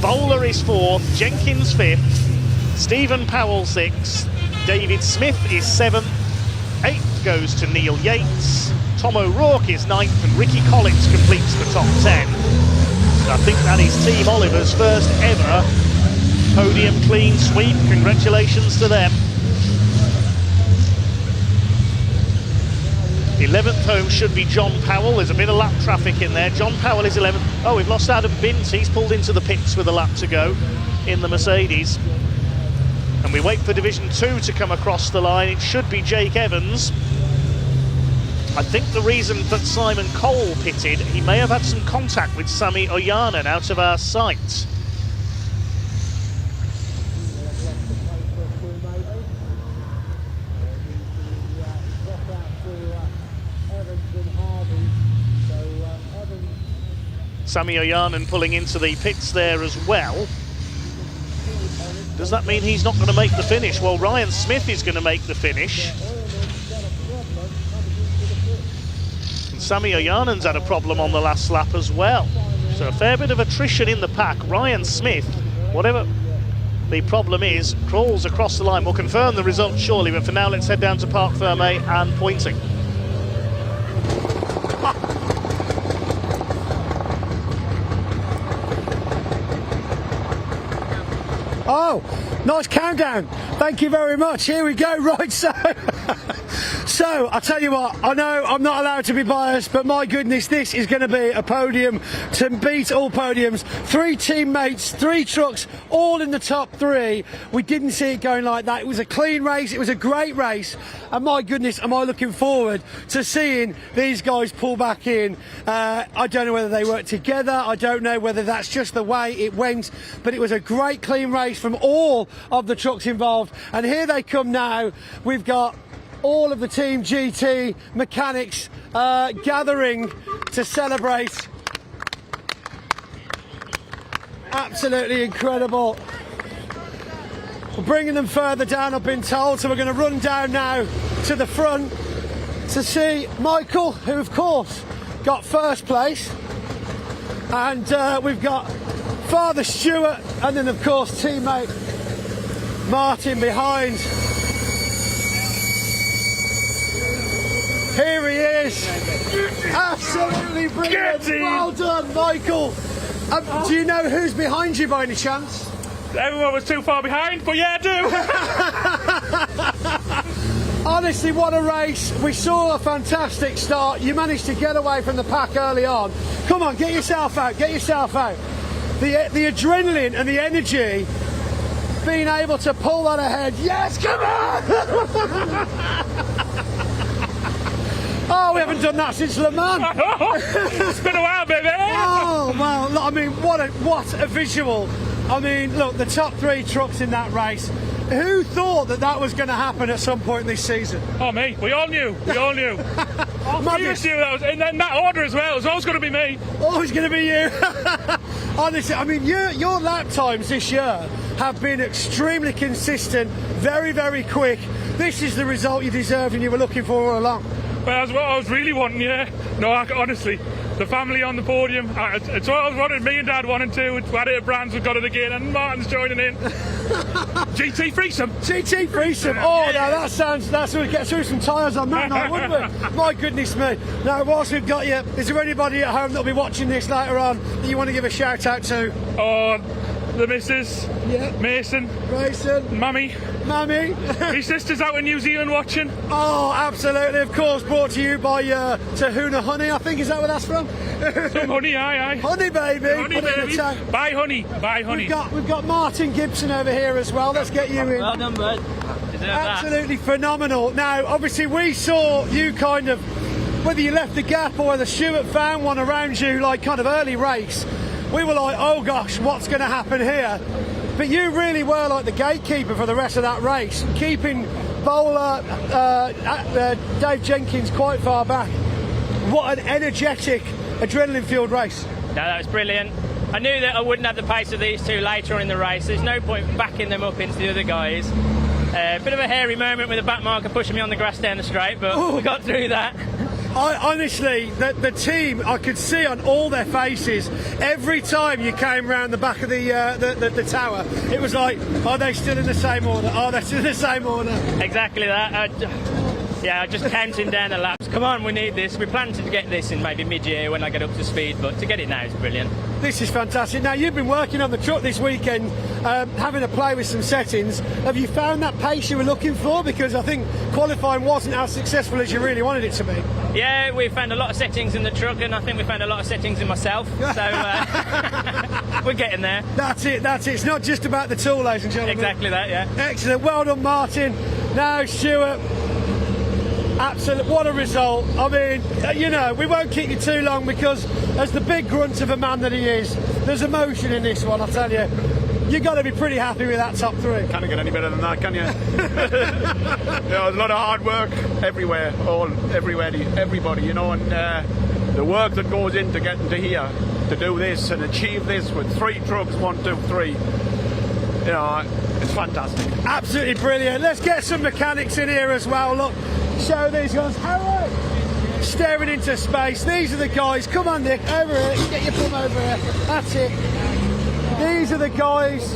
Bowler is fourth, Jenkins fifth, Stephen Powell 6th, David Smith is 7th, 8th goes to Neil Yates, Tom O'Rourke is 9th, and Ricky Collins completes the top 10. And I think that is Team Oliver's first ever podium clean sweep. Congratulations to them. 11th home should be John Powell. There's a bit of lap traffic in there. John Powell is 11th. Oh, we've lost Adam Binns. He's pulled into the pits with a lap to go in the Mercedes. And we wait for Division 2 to come across the line. It should be Jake Evans. I think the reason that Simon Cole pitted, he may have had some contact with Sami Ojanen out of our sight. Sami Ojanen pulling into the pits there as well. Does that mean he's not going to make the finish? Well, Ryan Smith is going to make the finish. And Sami Ojanen's had a problem on the last lap as well. So a fair bit of attrition in the pack. Ryan Smith, whatever the problem is, crawls across the line. We'll confirm the result shortly, but for now let's head down to Parc Fermé and Pointing. Oh, nice countdown. Thank you very much. Here we go. Right, so I tell you what, I know I'm not allowed to be biased, but my goodness, this is going to be a podium to beat all podiums. 3 teammates, 3 trucks, all in the top 3. We didn't see it going like that. It was a clean race. It was a great race. And my goodness, am I looking forward to seeing these guys pull back in. I don't know whether they work together. I don't know whether that's just the way it went, but it was a great clean race from all of the trucks involved. And here they come now. We've got all of the Team GT mechanics gathering to celebrate. Absolutely incredible. We're bringing them further down, I've been told, so we're going to run down now to the front to see Michael, who of course got first place, and we've got Father Stuart, and then of course teammate Martin behind. Here he is. Absolutely brilliant. Well done, Michael. Do you know who's behind you by any chance? Everyone was too far behind, but yeah, I do. Honestly, what a race. We saw a fantastic start. You managed to get away from the pack early on. Come on, get yourself out, get yourself out. The adrenaline and the energy, being able to pull that ahead. Yes, come on! Oh, we haven't done that since Le Mans. It's been a while, baby. Oh, well, I mean, what a visual. I mean, look, the top 3 trucks in that race. Who thought that was going to happen at some point this season? Oh, me. We all knew. We all knew. Madness. Knew that was, and then that order as well. It was always going to be me. Always going to be you. Honestly, I mean, your lap times this year have been extremely consistent, very, very quick. This is the result you deserved and you were looking for all along. Well, that's what I was really wanting, yeah. No, honestly, the family on the podium, it's what I was wanting. Me and Dad wanted to. We had it at Brands, we got it again, and Martin's joining in. GT Threesome. GT Threesome. Oh, now that sounds, that's going to get through some tyres on that night, wouldn't we? My goodness me. Now, whilst we've got you, is there anybody at home that'll be watching this later on that you want to give a shout out to? Oh, the missus, Mason, Mummy. My sister's out in New Zealand watching. Oh, absolutely, of course, brought to you by Tahuna Honey, I think, is that where that's from? Some honey, aye. Honey, baby. Honey, baby. Bye, honey. We've got Martin Gibson over here as well. Let's get you in. Well done, bud. Absolutely phenomenal. Now, obviously, we saw you kind of whether you left the gap or whether Stuart found one around you, like kind of early race, we were like, oh gosh, what's going to happen here? But you really were like the gatekeeper for the rest of that race, keeping Bowler, Dave Jenkins quite far back. What an energetic, adrenaline-filled race. No, that was brilliant. I knew that I wouldn't have the pace of these two later on in the race. There's no point backing them up into the other guys. Bit of a hairy moment with the back marker pushing me on the grass down the straight, but we got through that. Honestly, the team, I could see on all their faces, every time you came round the back of the tower, it was like, are they still in the same order? Are they still in the same order? Exactly that. Just counting down the laps. Come on, we need this. We plan to get this in maybe mid-year when I get up to speed, but to get it now is brilliant. This is fantastic. Now, you've been working on the truck this weekend, having a play with some settings. Have you found that pace you were looking for? Because I think qualifying wasn't as successful as you really wanted it to be. Yeah, we found a lot of settings in the truck, and I think we found a lot of settings in myself. So we're getting there. That's it. It's not just about the tool, ladies and gentlemen. Exactly that, yeah. Excellent. Well done, Martin. Now, Stuart. Absolutely, what a result. I mean, you know, we won't keep you too long because as the big grunt of a man that he is, there's emotion in this one, I tell you. You've got to be pretty happy with that top three. Can't get any better than that, can you? A lot of hard work everywhere, everybody, you know, and the work that goes into getting to here, to do this and achieve this with 3 trucks, 1, 2, 3, you know, it's fantastic. Absolutely brilliant. Let's get some mechanics in here as well. Look, show these guys. Harry! Staring into space. These are the guys. Come on, Nick, over here. Get your bum over here. That's it. These are the guys.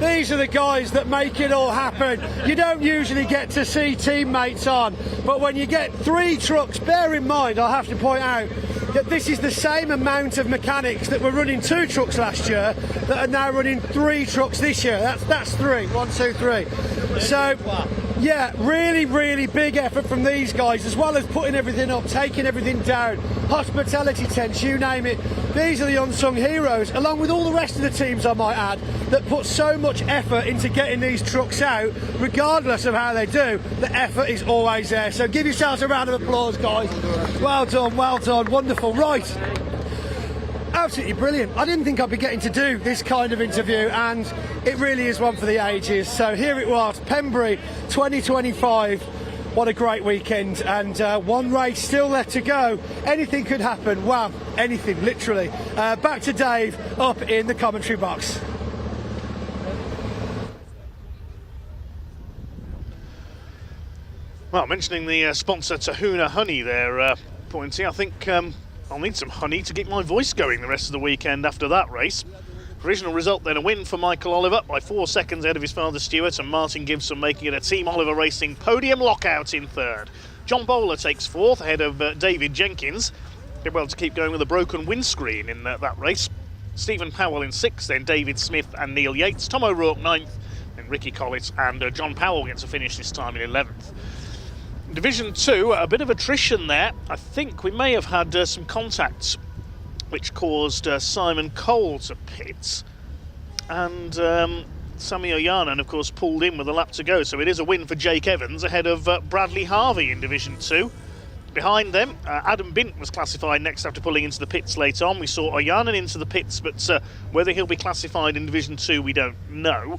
These are the guys that make it all happen. You don't usually get to see teammates on, but when you get 3 trucks, bear in mind, I'll have to point out that this is the same amount of mechanics that were running 2 trucks last year that are now running 3 trucks this year. That's 3. 1, 2, 3. So, yeah, really, really big effort from these guys, as well as putting everything up, taking everything down, hospitality tents, you name it. These are the unsung heroes, along with all the rest of the teams, I might add, that put so much effort into getting these trucks out. Regardless of how they do, the effort is always there. So give yourselves a round of applause, guys. Well done, wonderful. Right. Absolutely brilliant. I didn't think I'd be getting to do this kind of interview, and it really is one for the ages. So here it was, Pembrey 2025. What a great weekend, and 1 race still left to go. Anything could happen. Wow, anything, literally. Back to Dave up in the commentary box. Well, mentioning the sponsor Tahuna Honey there, Pointy, I think I'll need some honey to keep my voice going the rest of the weekend after that race. Original result then, a win for Michael Oliver by 4 seconds ahead of his father Stuart, and Martin Gibson making it a Team Oliver Racing podium lockout in 3rd. John Bowler takes 4th ahead of David Jenkins. Did well to keep going with a broken windscreen in that race. Stephen Powell in 6th, then David Smith and Neil Yates. Tom O'Rourke 9th, then Ricky Collins, and John Powell gets a finish this time in 11th. Division 2, a bit of attrition there. I think we may have had some contacts which caused Simon Cole to pit, and Sami Oyanen, of course, pulled in with a lap to go, so it is a win for Jake Evans ahead of Bradley Harvey in Division 2. Behind them, Adam Bint was classified next after pulling into the pits late on. We saw Oyanen into the pits, but whether he'll be classified in Division 2 we don't know.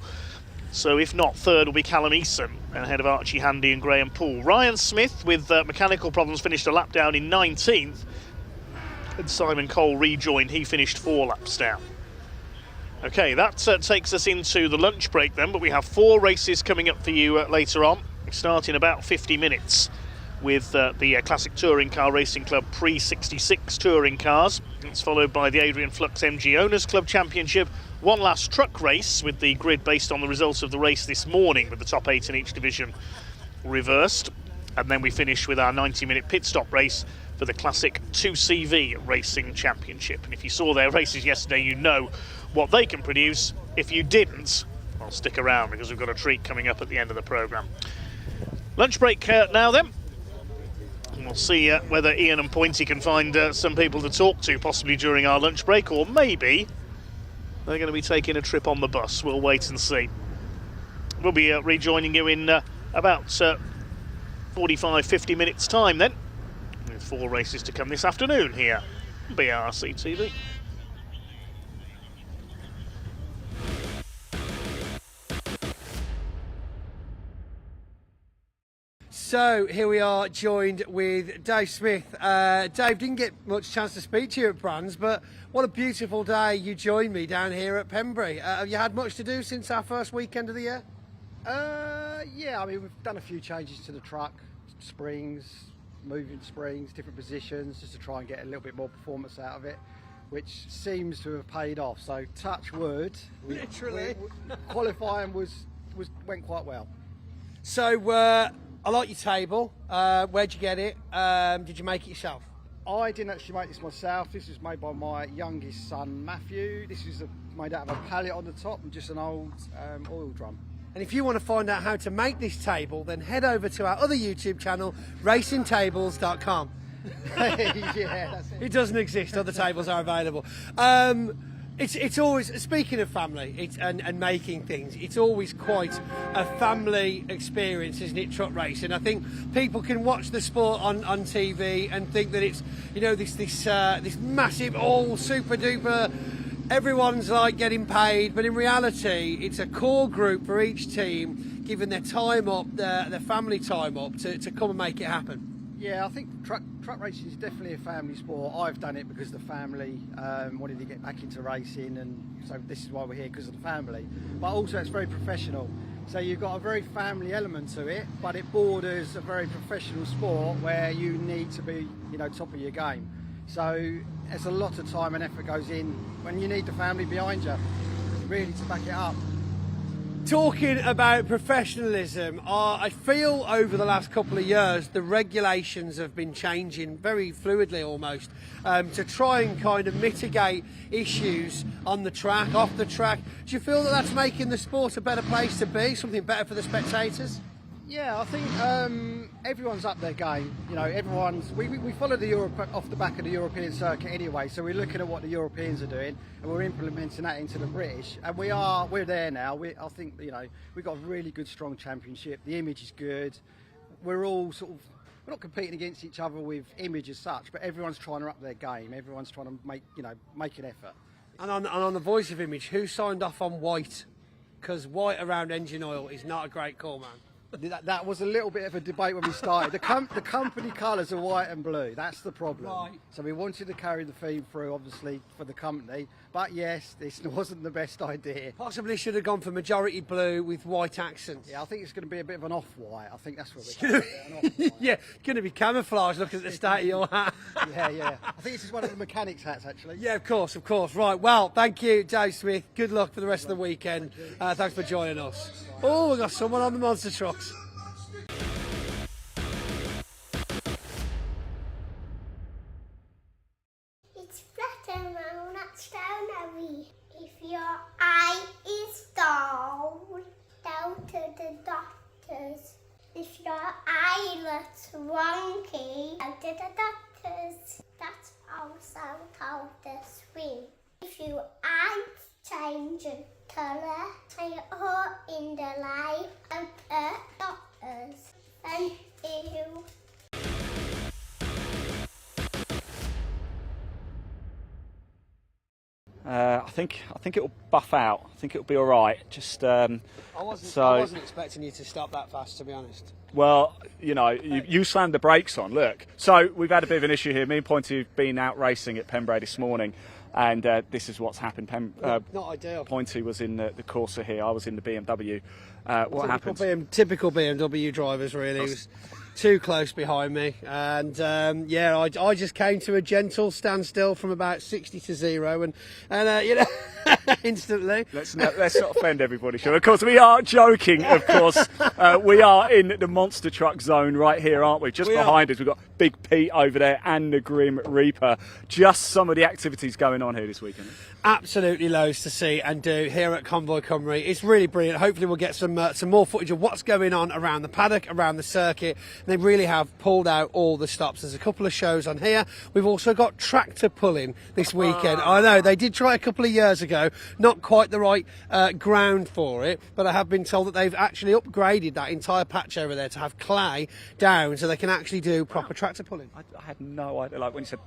So if not, 3rd will be Callum Eason ahead of Archie Handy and Graham Poole. Ryan Smith, with mechanical problems, finished a lap down in 19th. And Simon Cole rejoined, he finished 4 laps down. Okay, that takes us into the lunch break then, but we have 4 races coming up for you later on. We start in about 50 minutes with the Classic Touring Car Racing Club Pre66 Touring Cars. It's followed by the Adrian Flux MG Owners Club Championship. One last truck race with the grid based on the results of the race this morning, with the top 8 in each division reversed. And then we finish with our 90-minute pit stop race for the Classic 2CV Racing Championship. And if you saw their races yesterday, you know what they can produce. If you didn't, well, stick around because we've got a treat coming up at the end of the programme. Lunch break now then. And we'll see whether Ian and Pointy can find some people to talk to, possibly during our lunch break, or maybe they're going to be taking a trip on the bus. We'll wait and see. We'll be rejoining you in about 45-50 minutes time then, with 4 races to come this afternoon here on BARC TV. So here we are, joined with Dave Smith. Dave, didn't get much chance to speak to you at Brands, but what a beautiful day you joined me down here at Pembrey. Have you had much to do since our first weekend of the year? Yeah, I mean, we've done a few changes to the truck, springs, moving springs, different positions, just to try and get a little bit more performance out of it, which seems to have paid off. So touch wood, Literally. Qualifying went quite well. So I like your table. Where'd you get it? Did you make it yourself? I didn't actually make this myself. This was made by my youngest son, Matthew. This is made out of a pallet on the top and just an old oil drum. And if you want to find out how to make this table, then head over to our other YouTube channel, racingtables.com. Yeah, that's it. It doesn't exist. Other tables are available. It's always, speaking of family and making things, it's always quite a family experience, isn't it, truck racing? I think people can watch the sport on TV and think that it's, you know, this massive, all super duper, everyone's like getting paid, but in reality, it's a core group for each team giving their time up, their family time up to come and make it happen. Yeah, I think truck racing is definitely a family sport. I've done it because the family wanted to get back into racing, and so this is why we're here, because of the family. But also it's very professional. So you've got a very family element to it, but it borders a very professional sport where you need to be, you know, top of your game. So there's a lot of time and effort goes in when you need the family behind you, really, to back it up. Talking about professionalism, I feel over the last couple of years the regulations have been changing very fluidly almost to try and kind of mitigate issues on the track, off the track. Do you feel that that's making the sport a better place to be, something better for the spectators? Yeah, I think everyone's up their game. You know, we follow the Europe off the back of the European circuit anyway, so we're looking at what the Europeans are doing and we're implementing that into the British, and we're there now. I think, you know, we've got a really good, strong championship. The image is good. We're all we're not competing against each other with image as such, but everyone's trying to up their game. Everyone's trying to make an effort. And on the voice of image, who signed off on white? Because white around engine oil is not a great call, man. That was a little bit of a debate when we started. The company colours are white and blue. That's the problem. Right. So we wanted to carry the theme through, obviously, for the company. But yes, this wasn't the best idea. Possibly should have gone for majority blue with white accents. Yeah, I think it's going to be a bit of an off-white. I think that's what we're going to be. Yeah, it's going to be camouflage, looking at the state of your hat. Yeah. I think this is one of the mechanics' hats, actually. Yeah, of course. Right, well, thank you, Dave Smith. Good luck for the rest of the weekend. Thanks for joining us. Oh, we've got someone on the monster trucks. It's flat and round, not stone heavy. If your eye is dull, go to the doctors. If your eye looks wonky, go to the doctors. That's also called the swing. If your eyes change colour, and you're in the light, go to the doctors. Thank you. I think it'll buff out. I think it'll be all right. Just I wasn't expecting you to stop that fast, to be honest. Well, you know, you slammed the brakes on. Look, so we've had a bit of an issue here. Me and Pointy have been out racing at Pembrey this morning, and this is what's happened. Not ideal. Pointy was in the Corsa here. I was in the BMW. What happened? Typical BMW drivers, really. It was too close behind me, and I just came to a gentle standstill from about 60 to 0, and you know, instantly. Let's not offend everybody, sure. Of course, we are joking. Of course, we are in the monster truck zone right here, aren't we? Just behind us, we've got Big Pete over there and the Grim Reaper. Just some of the activities going on here this weekend. Absolutely loads to see and do here at Convoy Cymru. It's really brilliant. Hopefully we'll get some more footage of what's going on around the paddock, around the circuit. They really have pulled out all the stops. There's a couple of shows on here. We've also got tractor pulling this weekend. I know, they did try a couple of years ago. Not quite the right ground for it, but I have been told that they've actually upgraded that entire patch over there to have clay down so they can actually do proper tractor tractor pulling? I had no idea. Like when you said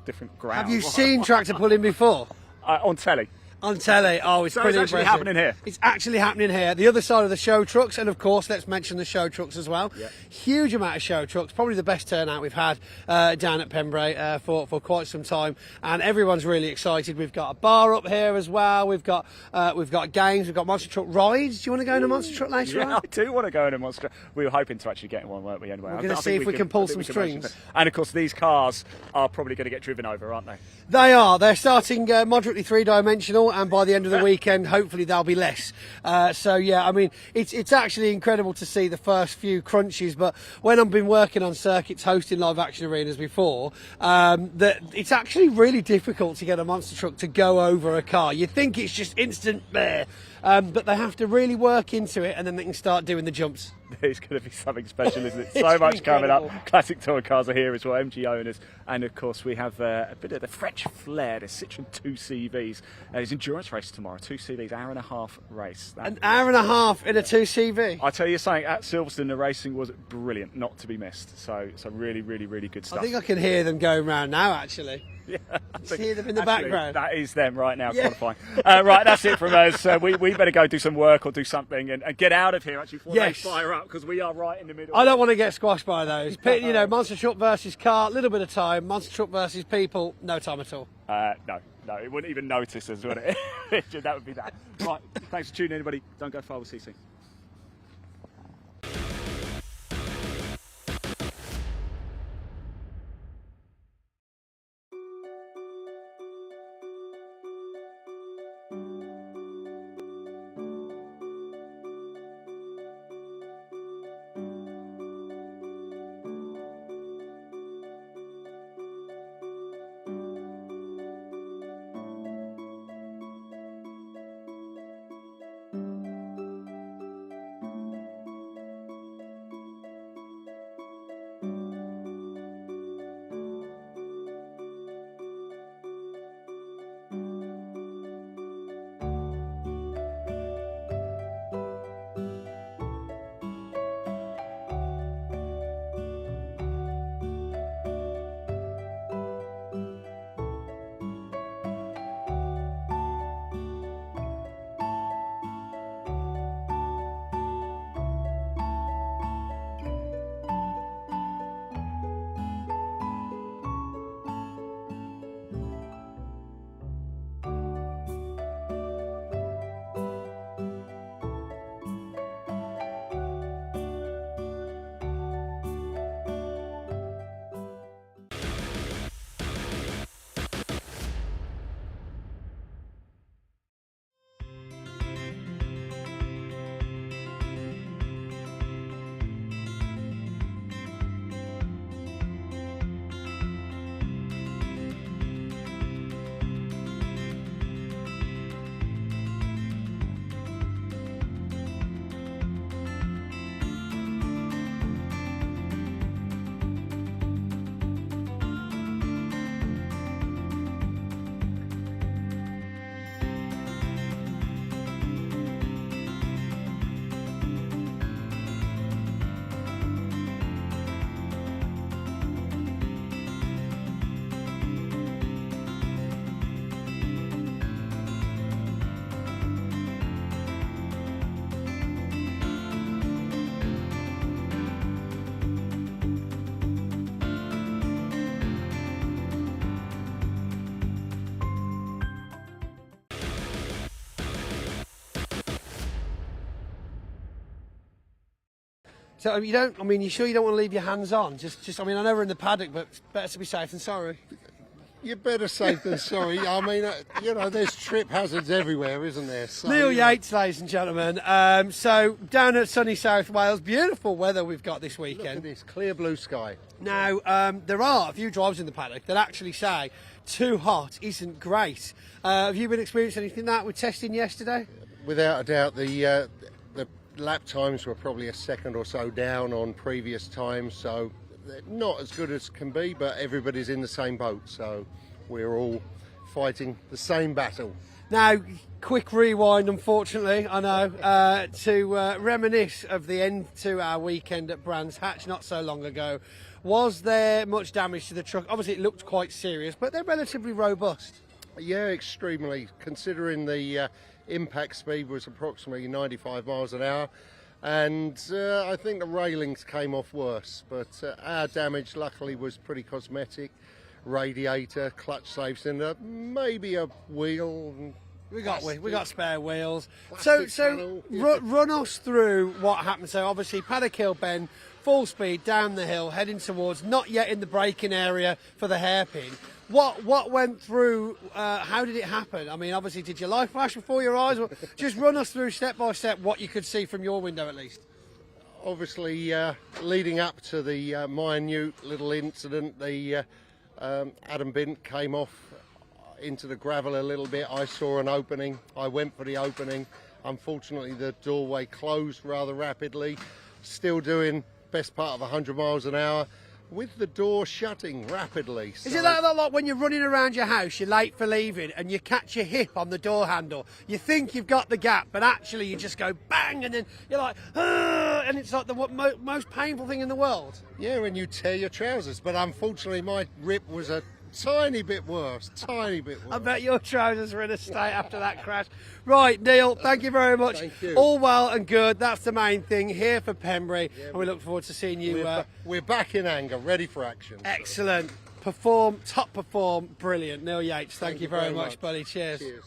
different ground. Have you seen tractor pulling before? On telly. On telly. Oh, it's So pretty it's actually impressive. happening here. It's actually happening here. The other side of the show trucks, and of course, let's mention the show trucks as well. Yeah. Huge amount of show trucks. Probably the best turnout we've had down at Pembrey for quite some time, and everyone's really excited. We've got a bar up here as well. We've got games. We've got monster truck rides. Do you want to go in a monster truck later on? I do want to go in a monster. We were hoping to actually get in one, weren't we? Anyway, We're going to see if we can pull some strings. And of course, these cars are probably going to get driven over, aren't they? They are. They're starting moderately three-dimensional, and by the end of the weekend, hopefully they'll be less. So yeah, I mean, it's actually incredible to see the first few crunches. But when I've been working on circuits, hosting live action arenas before, that it's actually really difficult to get a monster truck to go over a car. You think it's just instant there. But they have to really work into it, and then they can start doing the jumps. It's going to be something special, isn't it? So much coming up. Classic Tour cars are here as well, MG owners. And of course, we have a bit of the French flair, the Citroën 2CVs. It's endurance race tomorrow, 2CVs, hour-and-a-half race. An hour and a half in a 2CV? I tell you something, at Silverstone, the racing was brilliant, not to be missed. So really, really, really good stuff. I think I can hear them going round now, actually. Yeah, Just hear them in the background. That is them right now, Yeah. qualifying. Right, that's it from us. We better go do some work or do something and get out of here, actually, before they fire up, because we are right in the middle. I don't want to get squashed by those. You know, monster truck versus car, little bit of time. Monster truck versus people, no time at all. No, it wouldn't even notice us, would it? That would be that. Right, thanks for tuning in, everybody. Don't go far, we'll see you soon. So you don't. I mean, you sure you don't want to leave your hands on? Just. I mean, I know we're in the paddock, but it's better to be safe than sorry. You're better safe than sorry. I mean, you know, there's trip hazards everywhere, isn't there? So, Neil Yates, ladies and gentlemen. So down at sunny South Wales, beautiful weather we've got this weekend. Look at this clear blue sky. Now there are a few drivers in the paddock that actually say too hot isn't great. Have you been experiencing anything like that with testing yesterday? Without a doubt, the lap times were probably a second or so down on previous times, so they're not as good as can be, but everybody's in the same boat, so we're all fighting the same battle. Now, quick rewind, unfortunately, I know, to reminisce of the end to our weekend at Brands Hatch not so long ago, Was there much damage to the truck? Obviously, it looked quite serious, but they're relatively robust. Yeah, extremely, considering the impact speed was approximately 95 miles an hour. And I think the railings came off worse, but our damage luckily was pretty cosmetic. Radiator, clutch safe cylinder, maybe a wheel. We got spare wheels. So run us through what happened. So obviously paddock hill bend, full speed down the hill, heading towards, not yet in the braking area for the hairpin. What went through? How did it happen? I mean, obviously, did your life flash before your eyes? Just run us through step by step what you could see from your window, at least. Obviously, leading up to the minute little incident, the Adam Bint came off into the gravel a little bit. I saw an opening. I went for the opening. Unfortunately, the doorway closed rather rapidly. Still doing best part of 100 miles an hour. With the door shutting rapidly. Is it that like when you're running around your house, you're late for leaving, and you catch your hip on the door handle? You think you've got the gap, but actually you just go bang, and then you're like, and it's like the most painful thing in the world. Yeah, when you tear your trousers. But unfortunately, my rip was a tiny bit worse. Tiny bit worse. I bet your trousers were in a state after that crash. Right, Neil, thank you very much. Thank you. All well and good. That's the main thing here for Pembrey, and we look forward to seeing you. We're back in anger, ready for action. Excellent. Top perform, brilliant. Neil Yates, thank you very much, buddy. Cheers. Cheers.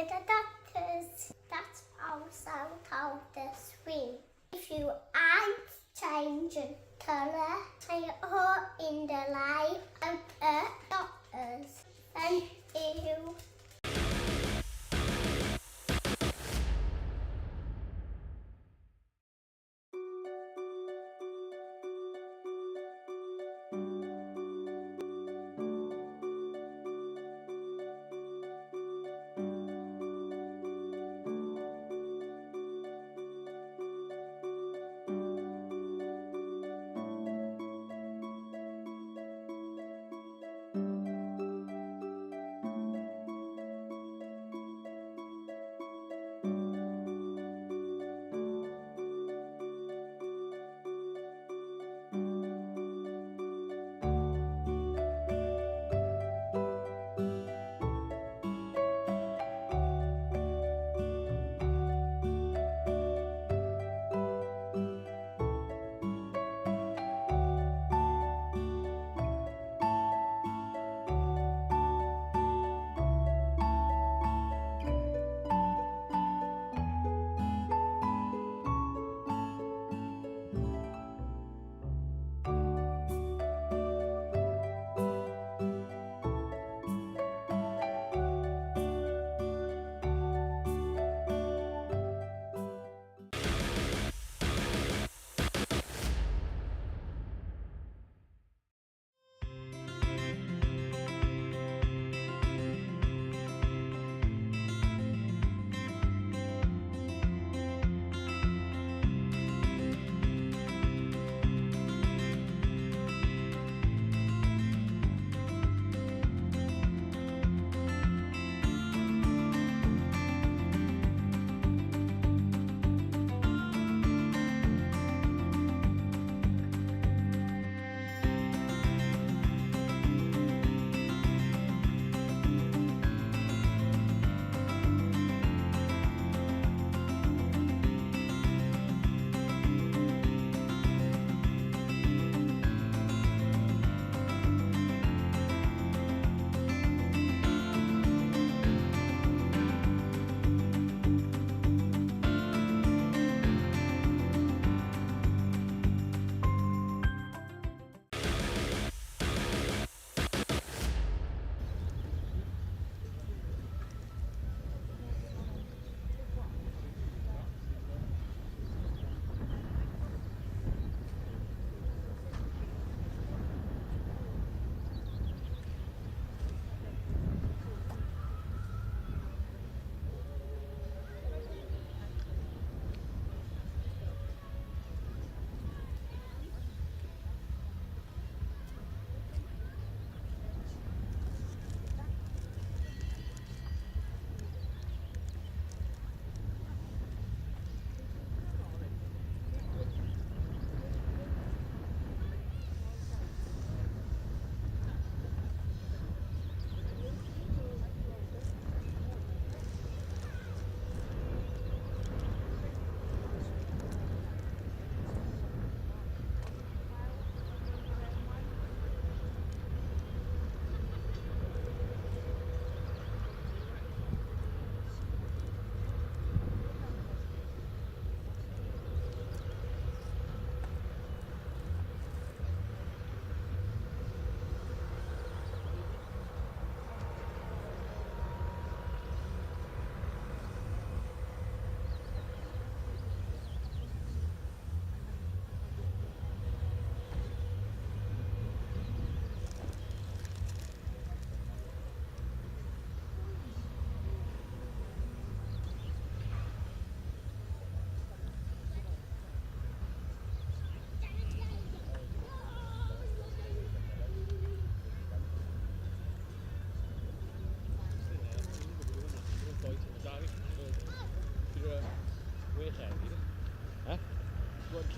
the doctors. That's also called the swing. If your eyes change colour and you're in the light of the doctors, then you.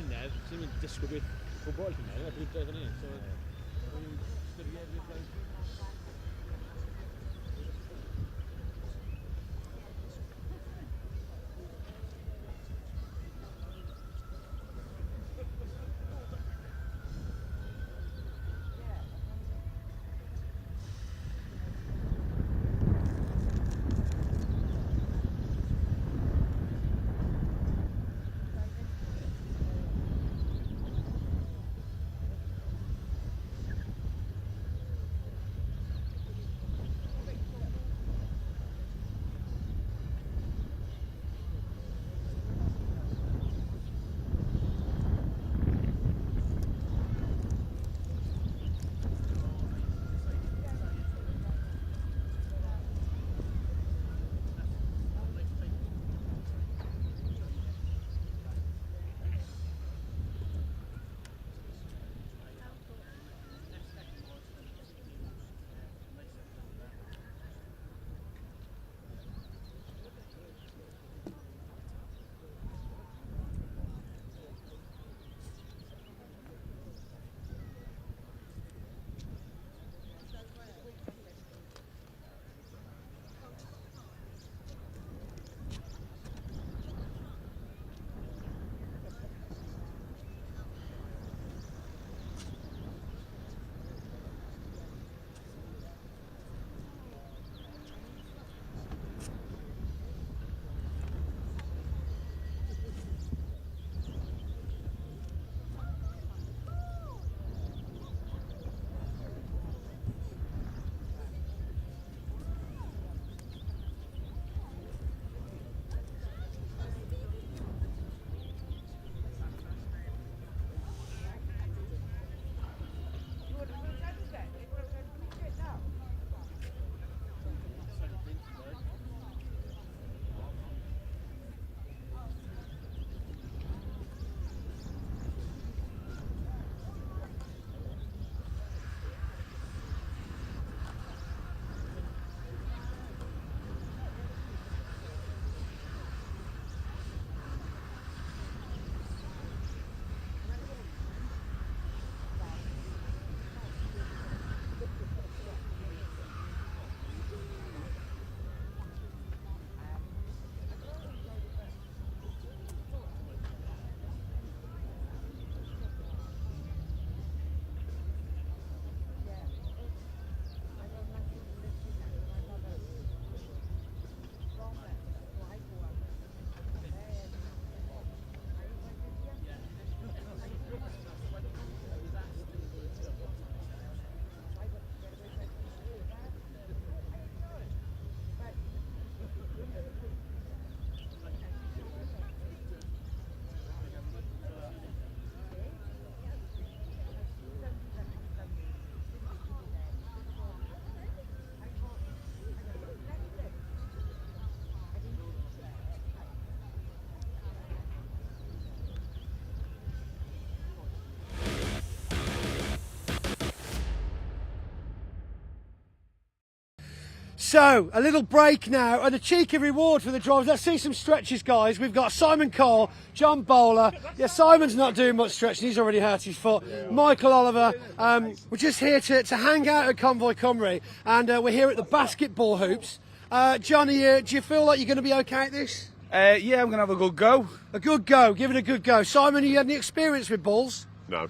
llynedd, sy'n mynd disgwyl beth gwbl llynedd, a brwydau fan hyn, so o'n styried beth like. So, a little break now, and a cheeky reward for the drivers. Let's see some stretches, guys. We've got Simon Cole, John Bowler. Yeah, Simon's not doing much stretching. He's already hurt his foot. Michael Oliver. We're just here to hang out at Convoy Cymru, and we're here at the basketball hoops. Johnny, do you feel like you're going to be okay at this? Yeah, I'm going to have a good go. A good go. Give it a good go. Simon, you had any experience with balls? No.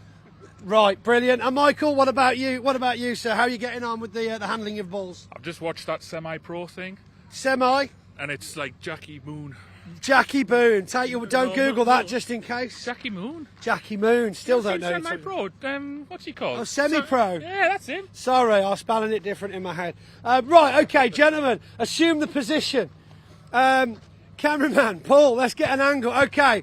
Right, brilliant. And Michael, what about you? What about you, sir? How are you getting on with the handling of balls? I've just watched that semi-pro thing. Semi? And it's like Jackie Moon. Jackie Moon. Don't Google that just in case. Jackie Moon? Jackie Moon. Still don't know. Semi-pro. What's he called? Oh, semi-pro. Yeah, that's him. Sorry, I was spelling it different in my head. Right, okay, gentlemen, assume the position. Cameraman, Paul, let's get an angle. Okay.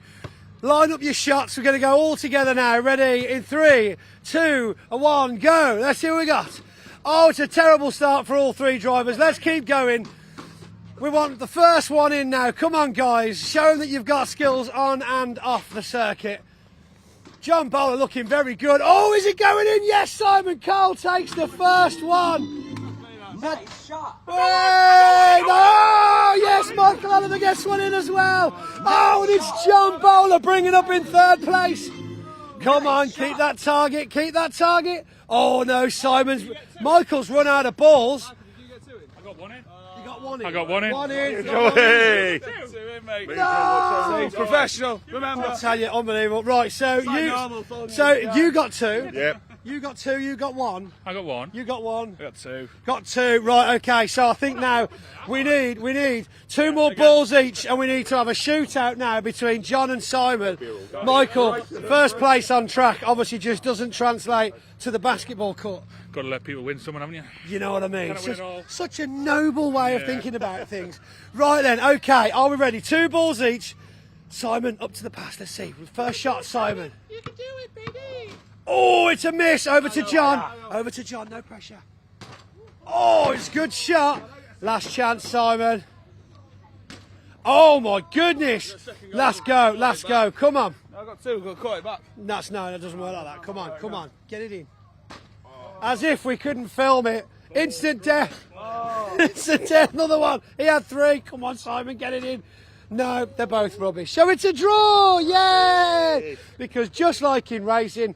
Line up your shots. We're going to go all together now. Ready? In 3, 2, 1, go. Let's see what we got. Oh, it's a terrible start for all three drivers. Let's keep going. We want the first one in now. Come on, guys. Show them that you've got skills on and off the circuit. John Bowler looking very good. Oh, is it going in? Yes, Simon Cole takes the first one. Nice shot. Hey, no! Yes, Michael Oliver gets one in as well. Oh, and it's John Bowler bringing up in third place. Come on, keep that target, keep that target. Oh no, Michael's run out of balls. I got one in. You got one in? I got one in. One in. Hey. Two in, mate. No! Professional, remember. I tell you, unbelievable. Right, so you got two. Yep. You got two, you got one. I got one. You got one. I got two. Got two, right, okay, so I think now we need two more balls each, and we need to have a shootout now between John and Simon. Michael, first place on track obviously just doesn't translate to the basketball court. Got to let people win someone, haven't you? You know what I mean? Can't win it all. Such a noble way of thinking about things. Right then, okay, are we ready? Two balls each. Simon, up to the pass, let's see. First shot, Simon. You can do it, baby. Oh, it's a miss. Over to John. Over to John, no pressure. Oh, it's a good shot. Last chance, Simon. Oh, my goodness. Last go, last go. Come on. I've got two, I've got to cut it back. No, that doesn't work like that. Come on, come on. Get it in. As if we couldn't film it. Instant death. Instant death, another one. He had three. Come on, Simon, get it in. No, they're both rubbish. So it's a draw. Yay! Because just like in racing,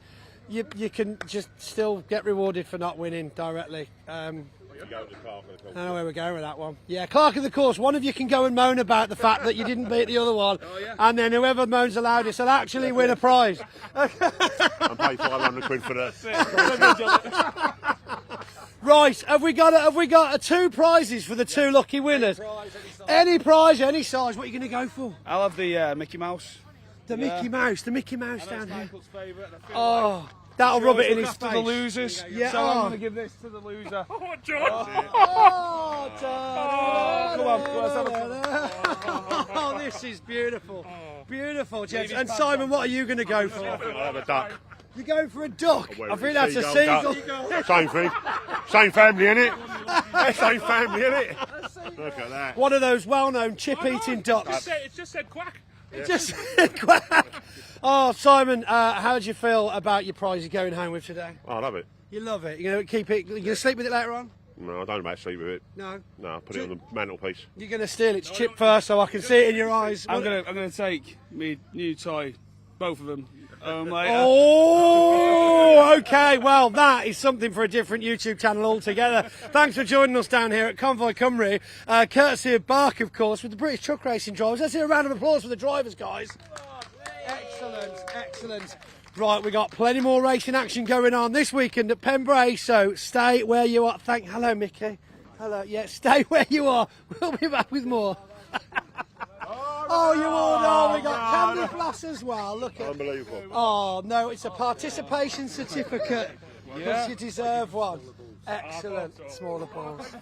you can just still get rewarded for not winning directly. I don't know where we're going with that one. Yeah, Clerk of the course. One of you can go and moan about the fact that you didn't beat the other one, and then whoever moans the loudest will actually win a prize. I'm paid £500 for that. Right, have we got two prizes for the two lucky winners? Any prize, any size. What are you going to go for? I'll have the Mickey Mouse. The Mickey Mouse down here. Oh, that'll rub it in his face. To the losers. Yeah. So I'm going to give this to the loser. Oh, George. Come on, let's have a Oh, this is beautiful. Beautiful, gents. And Simon, what are you going to go for? I'll have a duck. You're going for a duck? I think that's a seagull. Same thing. Same family, innit? Same family, innit? Look at that. One of those well-known chip-eating ducks. It just said quack. It just said quack. Oh, Simon, how do you feel about your prize you're going home with today? I love it. You love it? You're going to keep it? You're going to sleep with it later on? No, I don't about sleep with it. No? No, put it on the mantelpiece. You're going to steal its chip first so I can see it in your eyes. I'm going to take me new toy, both of them. Oh, okay. Well, that is something for a different YouTube channel altogether. Thanks for joining us down here at Convoy Cymru, courtesy of Bark, of course, with the British truck racing drivers. Let's hear a round of applause for the drivers, guys. Excellent, excellent. Right, we got plenty more racing action going on this weekend at Pembrey, so stay where you are. Hello, Mickey. Hello. Yeah, stay where you are. We'll be back with more. Oh, you all know we got candy floss as well. Look at. Unbelievable. Oh no, it's a participation certificate. Because you deserve one. Excellent. Small applause.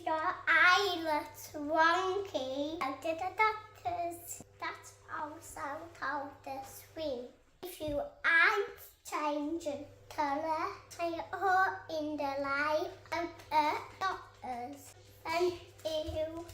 your eyelids wonky, go to the doctors. That's also called the swing. If your eyes change colour and you're all in the light, go to doctors. Thank you.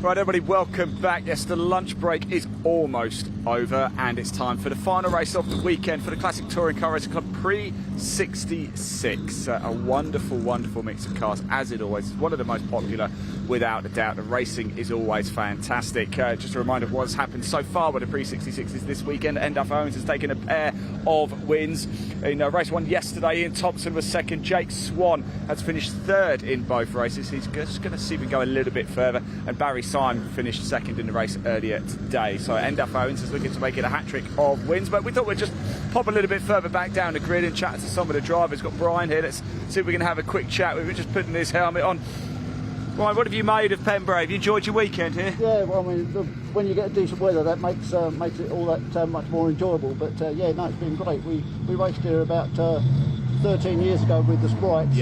Right, everybody, welcome back. Yes, the lunch break is almost over, and it's time for the final race of the weekend for the Classic Touring Car Racing Club Pre66. A wonderful, wonderful mix of cars, as it always is. One of the most popular, without a doubt. The racing is always fantastic. Just a reminder of what's happened so far with the Pre66 is this weekend. Enduro Owens has taken a pair of wins. In race 1 yesterday, Ian Thompson was second. Jake Swan has finished third in both races. He's just going to see if we can go a little bit further. And Barry Simon finished second in the race earlier today. So Enduro Owens is looking to make it a hat-trick of wins. But we thought we'd just pop a little bit further back down the grid and chat to some of the drivers. Got Brian here. Let's see if we can have a quick chat. We were just putting his helmet on. Brian, what have you made of Pembrey? Have you enjoyed your weekend here? Yeah, well, I mean, when you get decent weather, that makes it all that much more enjoyable. But yeah, no, it's been great. We raced here about 13 years ago with the Sprites,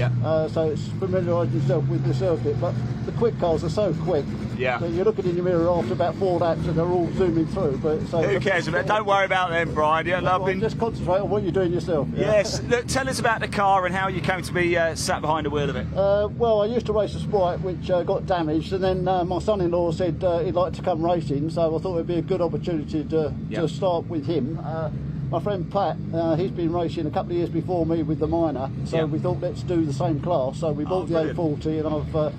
so it's familiarised yourself with the circuit. But the quick cars are so quick. Yeah. So you're looking in your mirror after about 4 laps and they're all zooming through. But so who cares about it? Don't worry about them, Brian. Yeah, loving. Just concentrate on what you're doing yourself. Yeah. Yes. Look, tell us about the car and how you came to be sat behind the wheel of it. Well, I used to race a Sprite which got damaged, and then my son-in-law said he'd like to come racing, so I thought it'd be a good opportunity to start with him. My friend Pat, he's been racing a couple of years before me with the Minor, so we thought let's do the same class. So we bought the A40 and I've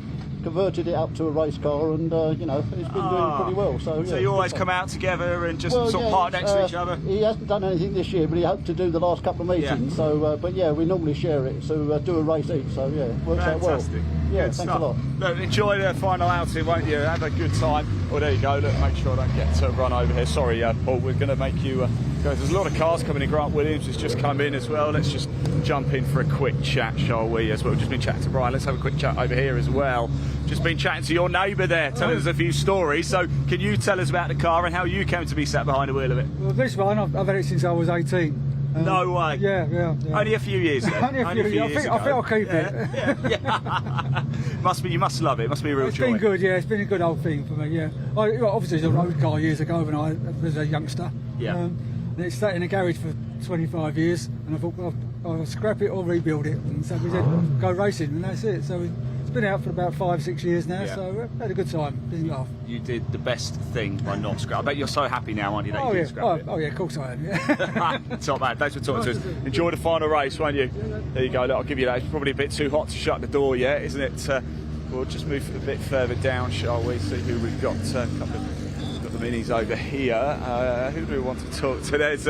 converted it up to a race car, and you know, it's been doing pretty well. So yeah, you always come out together and just sort of park next to each other? He hasn't done anything this year, but he hoped to do the last couple of meetings. So, but yeah, we normally share it, so do a race each. So yeah, it works out well. Yeah, thanks a lot. Look, enjoy the final outing, won't you? Have a good time. Oh, there you go. Look, make sure I don't get to run over here. Sorry, Paul, we're going to make you go. There's a lot of cars coming in. Grant Williams has just come in as well. Let's just jump in for a quick chat, shall we? As well, we've just been chatting to Brian. Let's have a quick chat over here as well. Just been chatting to your neighbour there, telling us a few stories. So, can you tell us about the car and how you came to be sat behind the wheel of it? Well, this one, I've had it since I was 18. No way. Yeah. Only a few years then. Only a few years. I think I'll keep it. You must love it. It must be a real joy. It's been good, yeah. It's been a good old thing for me, yeah. Obviously, it was a road car years ago when I was a youngster. Yeah. And it sat in a garage for 25 years, and I thought, well, I'll scrap it or rebuild it. And so we said, go racing, and that's it. So it's been out for about 5-6 years now, so we've had a good time. Didn't laugh. You did the best thing by not scrap. I bet you're so happy now, aren't you, that you didn't scrap it? Oh yeah, of course I am, yeah. Top man, thanks for talking to us. Enjoy the final race, won't you? There you go, look, I'll give you that. It's probably a bit too hot to shut the door yet, isn't it? We'll just move a bit further down, shall we? See who we've got. A couple of the minis over here. Who do we want to talk to? There is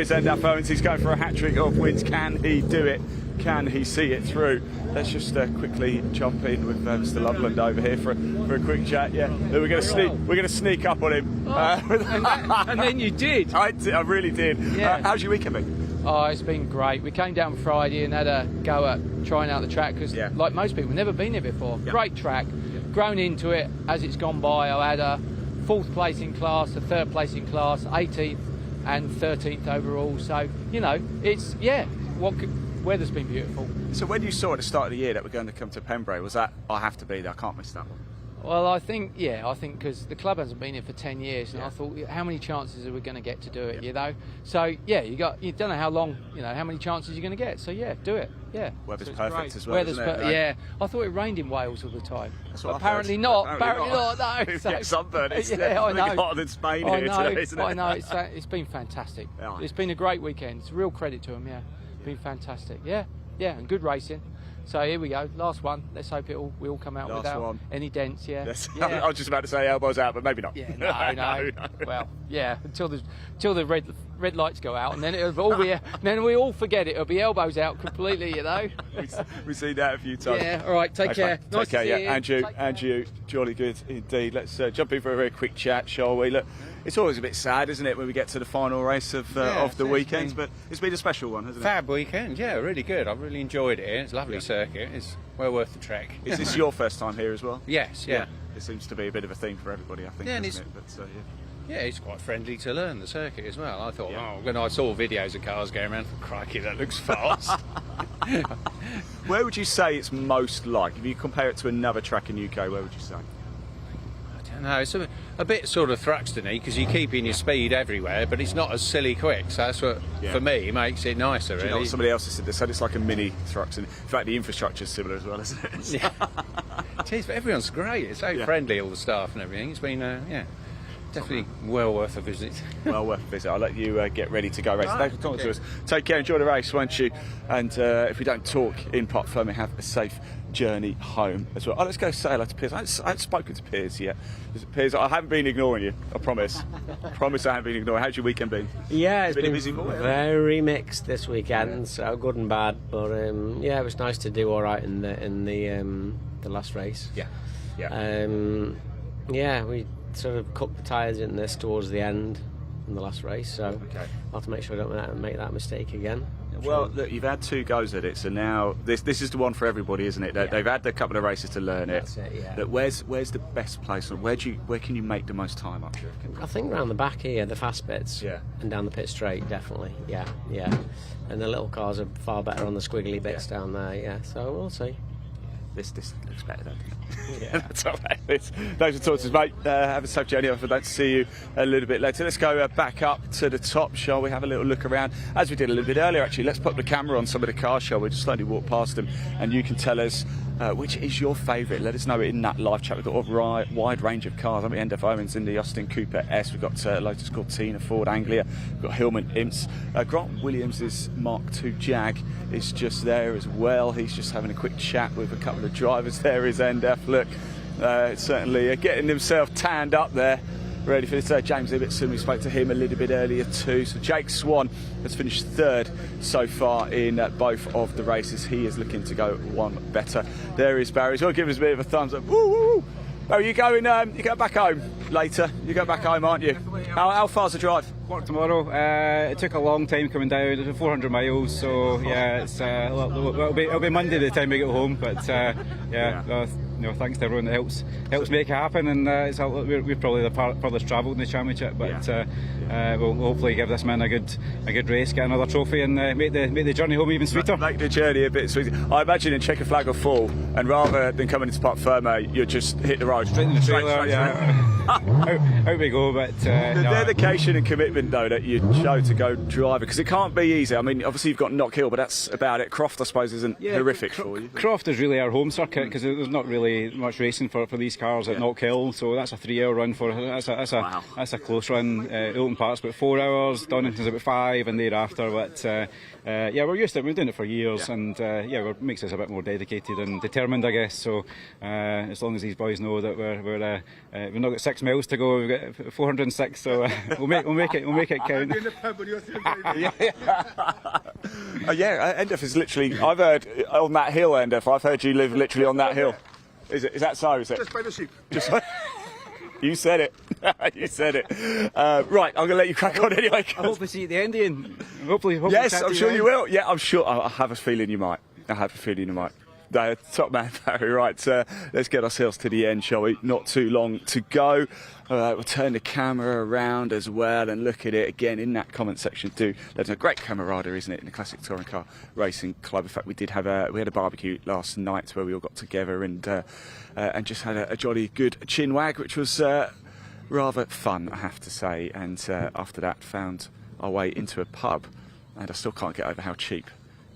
Enduro Owens. He's going for a hat-trick of wins. Can he do it? Can he see it through? Let's just quickly jump in with Mr. Loveland over here for a quick chat. Yeah, we're going to sneak up on him. And then you did. I really did. Yeah. How's your weekend been? Oh, it's been great. We came down Friday and had a go at trying out the track because, like most people, never been here before. Great track. Grown into it as it's gone by. I had a 4th place in class, a 3rd place in class, 18th and 13th overall. So, you know, it's, weather's been beautiful. So when you saw at the start of the year that we're going to come to Pembrey, was that, I have to be there, I can't miss that one? Well, I think because the club hasn't been here for 10 years, and I thought, how many chances are we going to get to do it, you know? So, you don't know how long, how many chances you're going to get. So, do it, Weather's so perfect as well, isn't it? Yeah. I thought it rained in Wales all the time. That's what apparently not. Apparently not, no. So, get sunburned. It's I know. hotter than Spain here today, isn't it? I know, it's been fantastic. It's been a great weekend. It's a real credit to them, Been fantastic, and good racing. So here we go, last one. Let's hope we all come out without any dents. I was just about to say elbows out, but maybe not. No. Well, until the red lights go out, and then it'll all be. Then we all forget it. It'll be elbows out completely, you know. We've seen that a few times. Yeah. All right. Take care. Nice to see you. And you. Jolly good indeed. Let's jump in for a very quick chat, shall we? Look, it's always a bit sad, isn't it, when we get to the final race of the weekend? But it's been a special one, hasn't it? Fab weekend, really good. I've really enjoyed it. It's a lovely circuit. It's well worth the trek. Is this your first time here as well? Yes, yeah. It seems to be a bit of a theme for everybody, I think, doesn't it? But, yeah, it's quite friendly to learn the circuit as well. I thought, when I saw videos of cars going around, crikey, that looks fast. Where would you say it's most like? If you compare it to another track in UK, where would you say? No, it's a bit sort of Thruxton-y because you're keeping your speed everywhere, but it's not as silly quick. So that's what, for me, makes it nicer. Do you know what somebody else has said? They said it's like a mini Thruxton. In fact, the infrastructure's similar as well, isn't it? It is, but everyone's great. It's so friendly, all the staff and everything. It's been, definitely well worth a visit. Well worth a visit. I'll let you get ready to go race. Thanks for talking to us. Take care, enjoy the race, won't you? And if we don't talk in pot firmly, have a safe journey home as well. Oh, let's go say hello to Piers. I haven't spoken to Piers yet. Piers, I haven't been ignoring you, I promise. I promise I haven't been ignoring. How's your weekend been? Yeah, it's been busy boy, very mixed this weekend, so good and bad. But yeah, it was nice to do all right in the last race. Yeah, we sort of cooked the tyres in this towards the end in the last race, so I'll have to make sure I don't make that mistake again. Well, look, you've had 2 goes at it, so now this is the one for everybody, isn't it? They've had a couple of races to learn it. That's it, yeah. Look, where's the best place? Where can you make the most time up? I think around the back here, the fast bits, and down the pit straight, definitely, yeah. And the little cars are far better on the squiggly bits down there, yeah. So we'll see. This looks better, doesn't it? Yeah. That's all right. Thanks for talking to us, mate. Have a safe journey. I'd like to see you a little bit later. Let's go back up to the top, shall we? Have a little look around, as we did a little bit earlier, actually. Let's put the camera on some of the cars, shall we? Just slowly walk past them, and you can tell us which is your favourite. Let us know in that live chat. We've got a wide range of cars. Haven't we? NF Owens in the Austin Cooper S. We've got Lotus Cortina, Ford Anglia. We've got Hillman Imps. Grant Williams' Mark II Jag is just there as well. He's just having a quick chat with a couple of drivers there. Is NF. Look, certainly getting himself tanned up there, ready for this. James Ibbotson, we spoke to him a little bit earlier too. So Jake Swan has finished 3rd so far in both of the races. He is looking to go one better. There is Barry. He's going to give us a bit of a thumbs up. Woo, woo, woo. Barry, you going back home later? You go back home, aren't you? How far's the drive? Work tomorrow. It took a long time coming down. It's 400 miles, so yeah, it's it'll be Monday by the time we get home. But thanks to everyone that helps make it happen. And we're probably the furthest travelled in the championship. But we'll hopefully give this man a good race, get another trophy, and make the journey home even sweeter. Make the journey a bit sweeter. I imagine in checker flag or fall, and rather than coming into Parc Fermé, you just hit the road straight in the trailer. Out we go. But the dedication and commitment though that you show to go driving, because it can't be easy. I mean, obviously you've got Knock Hill, but that's about it. Croft, I suppose, isn't horrific for you. Croft is really our home circuit, because there's not really much racing for these cars at Knock Hill, so that's a 3-hour run for that's a close run. Open Park's about 4 hours, Donington's about 5, and thereafter. But we're used to it. We've been doing it for years, and it makes us a bit more dedicated and determined, I guess. So as long as these boys know that we've not got 6 miles to go, we've got 406, so we'll make it count. Endef is literally. I've heard on that hill, Endef. I've heard you live literally on that hill. Is that so? Is it? Just by the sheep. You said it. You said it. Right, I'm going to let you crack on anyway. I hope to see you at the end, Ian. Hopefully yes, I'm sure you will. Yeah, I'm sure. I have a feeling you might. No, top man, Barry. Right, let's get ourselves to the end, shall we? Not too long to go. We'll turn the camera around as well and look at it again in that comment section too. There's a great camaraderie, isn't it, in the Classic Touring Car Racing Club. In fact, we had a barbecue last night where we all got together and just had a jolly good chinwag, which was rather fun, I have to say. And after that, found our way into a pub, and I still can't get over how cheap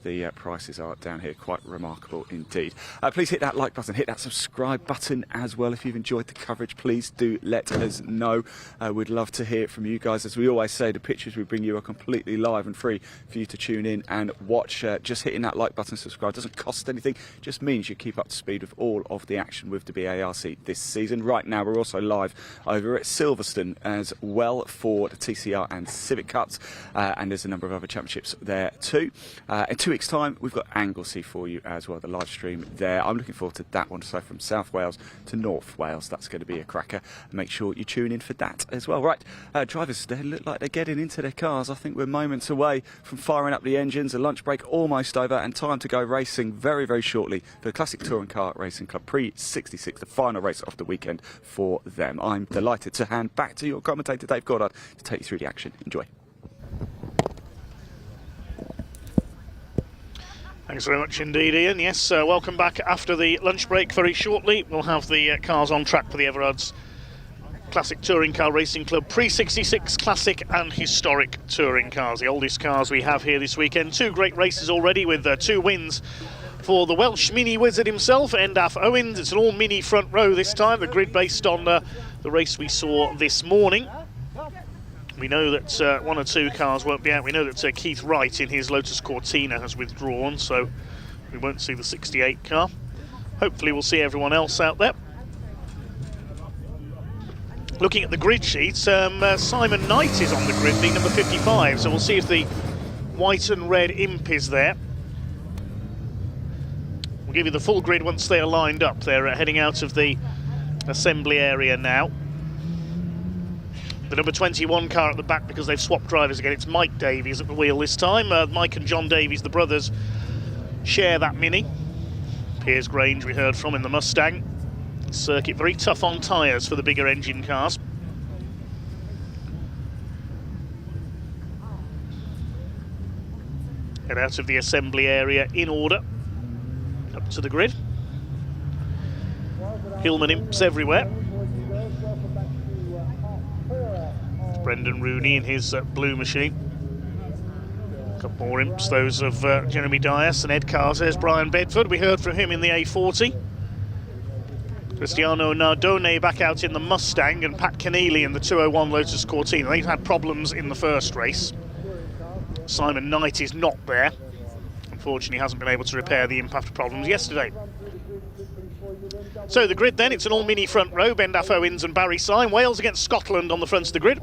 the prices are down here. Quite remarkable indeed. Please hit that like button, hit that subscribe button as well. If you've enjoyed the coverage, please do let us know. We'd love to hear from you guys. As we always say, the pictures we bring you are completely live and free for you to tune in and watch. Just hitting that like button, subscribe, doesn't cost anything, just means you keep up to speed with all of the action with the BARC this season. Right now we're also live over at Silverstone as well for the TCR and Civic Cups, and there's a number of other championships there too. In 2 weeks time we've got Anglesey for you as well, the live stream there. I'm looking forward to that one. So from South Wales to North Wales, that's going to be a cracker. Make sure you tune in for that as well. Right, drivers, they look like they're getting into their cars. I think we're moments away from firing up the engines. A lunch break almost over and time to go racing very, very shortly for the Classic Touring Car Racing Club Pre66, the final race of the weekend for them. I'm delighted to hand back to your commentator Dave Goddard to take you through the action. Enjoy. Thanks very much indeed, Ian. Yes, welcome back after the lunch break very shortly. We'll have the cars on track for the Everard's Classic Touring Car Racing Club Pre66 Classic and Historic Touring Cars, the oldest cars we have here this weekend. 2 great races already with 2 wins for the Welsh mini wizard himself, Endaf Owens. It's an all-mini front row this time, the grid based on the race we saw this morning. We know that one or two cars won't be out. We know that Keith Wright in his Lotus Cortina has withdrawn, so we won't see the 68 car. Hopefully we'll see everyone else out there. Looking at the grid sheet, Simon Knight is on the grid, being number 55, so we'll see if the white and red imp is there. We'll give you the full grid once they are lined up. They're heading out of the assembly area now. The number 21 car at the back, because they've swapped drivers again. It's Mike Davies at the wheel this time. Mike and John Davies, the brothers, share that Mini. Piers Grange we heard from in the Mustang. Circuit very tough on tyres for the bigger engine cars. Head out of the assembly area in order. Up to the grid. Hillman imps everywhere. Brendan Rooney in his blue machine. A couple more imps, those of Jeremy Dias and Ed Carter's Brian Bedford. We heard from him in the A40. Cristiano Nardone back out in the Mustang, and Pat Keneally in the 201 Lotus Cortina. They've had problems in the first race. Simon Knight is not there. Unfortunately, hasn't been able to repair the imp after problems yesterday. So the grid then, it's an all-mini front row. Endaf Owens and Barry Syme. Wales against Scotland on the front of the grid.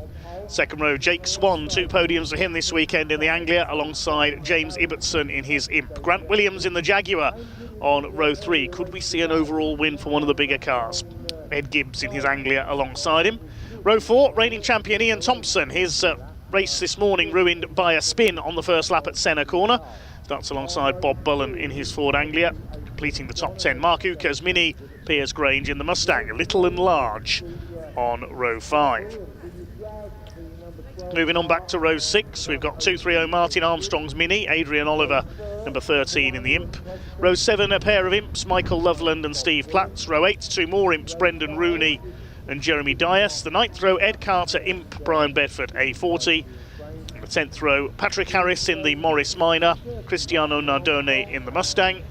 Second row, Jake Swan, 2 podiums for him this weekend in the Anglia, alongside James Ibbotson in his imp. Grant Williams in the Jaguar on row 3. Could we see an overall win for one of the bigger cars? Ed Gibbs in his Anglia alongside him. Row 4, reigning champion Ian Thompson. His race this morning ruined by a spin on the first lap at Senna Corner. Starts alongside Bob Bullen in his Ford Anglia, completing the top 10. Mark Uca's Mini, Piers Grange in the Mustang, little and large on row 5. Moving on back to row 6, we've got 230 Martin Armstrong's Mini, Adrian Oliver, number 13 in the imp. Row 7, a pair of imps, Michael Loveland and Steve Platts. Row 8, 2 more imps, Brendan Rooney and Jeremy Dias. The 9th row, Ed Carter imp, Brian Bedford A40. And the 10th row, Patrick Harris in the Morris Minor, Cristiano Nardone in the Mustang.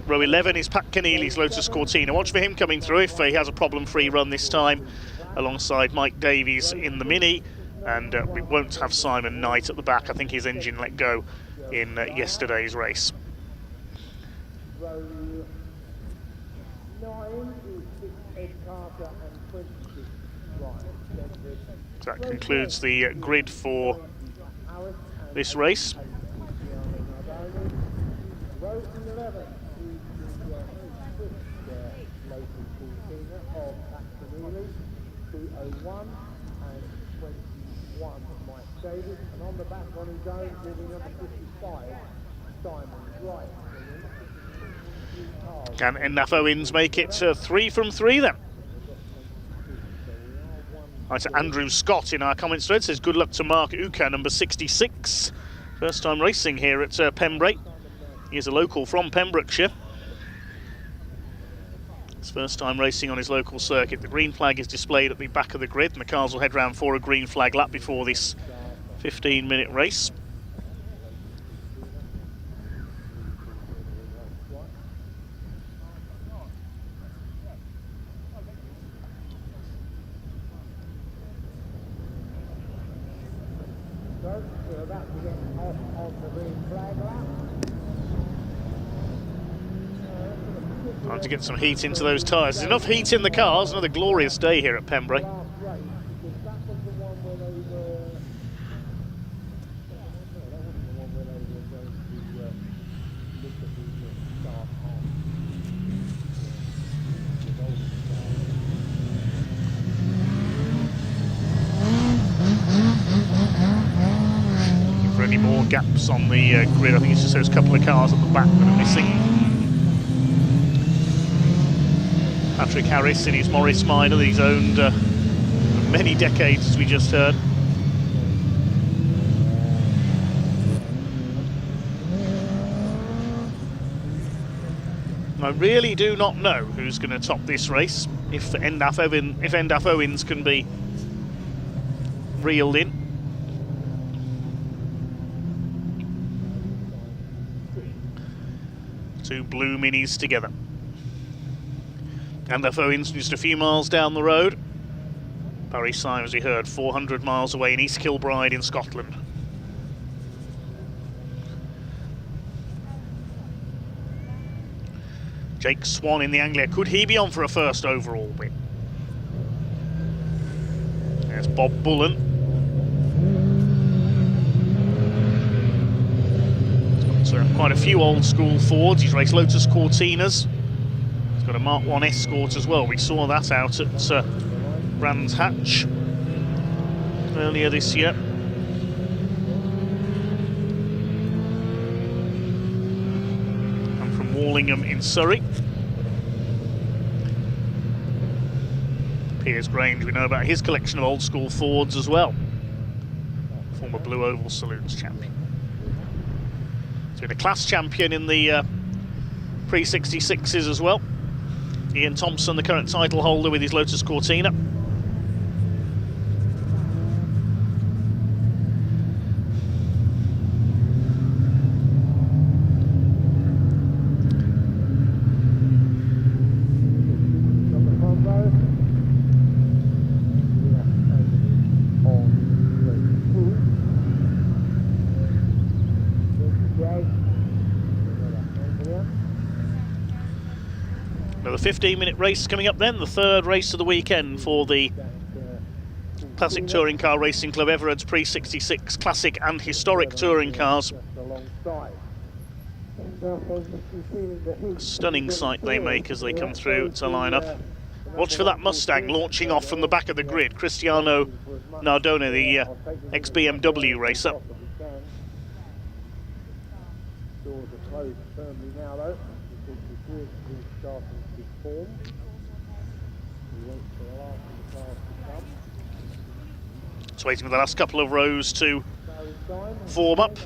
Row 11 is Pat Keneally's Lotus Cortina. Watch for him coming through if he has a problem-free run this time, alongside Mike Davies in the Mini. And we won't have Simon Knight at the back. I think his engine let go in yesterday's race. So that concludes the grid for this race. And on the back on his own, giving number 55, Simon Wright. Can Endaf Owens make it 3 from 3 then? Right, to Andrew Scott in our comments thread says good luck to Mark Uca, number 66. First time racing here at Pembrey. He is a local from Pembrokeshire. It's first time racing on his local circuit. The green flag is displayed at the back of the grid, and the cars will head round for a green flag lap before this 15-minute race. Time to get some heat into those tyres. There's enough heat in the cars. Another glorious day here at Pembrey. For any more gaps on the grid, I think it's just those couple of cars at the back that are missing. Patrick Harris in his Morris Minor that he's owned for many decades, as we just heard. I really do not know who's going to top this race, if Endaf Owens can be reeled in. Two blue minis together. And Owens just a few miles down the road. Barry Syme, as we heard, 400 miles away in East Kilbride in Scotland. Jake Swan in the Anglia. Could he be on for a first overall win? There's Bob Bullen. He's got quite a few old school Fords. He's raced Lotus Cortinas. He's got a Mark 1 Escort as well. We saw that out at Brands Hatch earlier this year. Wallingham in Surrey. Piers Grange, we know about his collection of old school Fords as well. Former Blue Oval Saloons champion. He's been a class champion in the Pre66s as well. Ian Thompson, the current title holder with his Lotus Cortina. Another 15-minute race coming up then, the third race of the weekend for the Classic Touring Car Racing Club Everard's Pre66 Classic and Historic Touring Cars. Stunning sight they make as they come through to line up. Watch for that Mustang launching off from the back of the grid. Cristiano Nardone, the ex-BMW racer. Doors are closed firmly now though, because the grid is starting to form. We wait for the last of the cars to come. Just waiting for the last couple of rows to form up.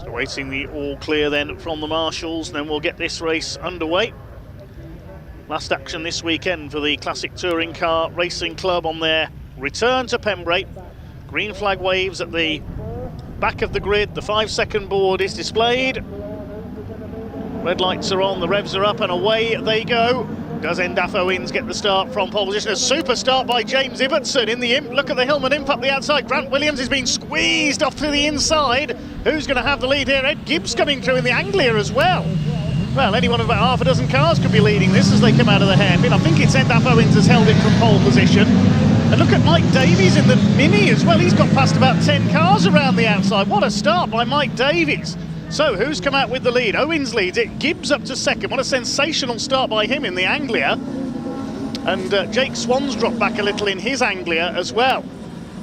So waiting the all clear then from the marshals, then we'll get this race underway. Last action this weekend for the Classic Touring Car Racing Club on their return to Pembrey. Green flag waves at the back of the grid, the 5-second board is displayed. Red lights are on, the revs are up, and away they go. Does Endaf Owens get the start from pole position? A super start by James Ibbotson in the imp. Look at the Hillman imp up the outside. Grant Williams is being squeezed off to the inside. Who's going to have the lead here? Ed Gibbs coming through in the Anglia as well. Well, any one of about half a dozen cars could be leading this as they come out of the hairpin. I think it's Endaf Owens has held it from pole position. And look at Mike Davies in the Mini as well. He's got past about 10 cars around the outside. What a start by Mike Davies. So who's come out with the lead? Owens leads it, Gibbs up to second. What a sensational start by him in the Anglia. And Jake Swan's dropped back a little in his Anglia as well.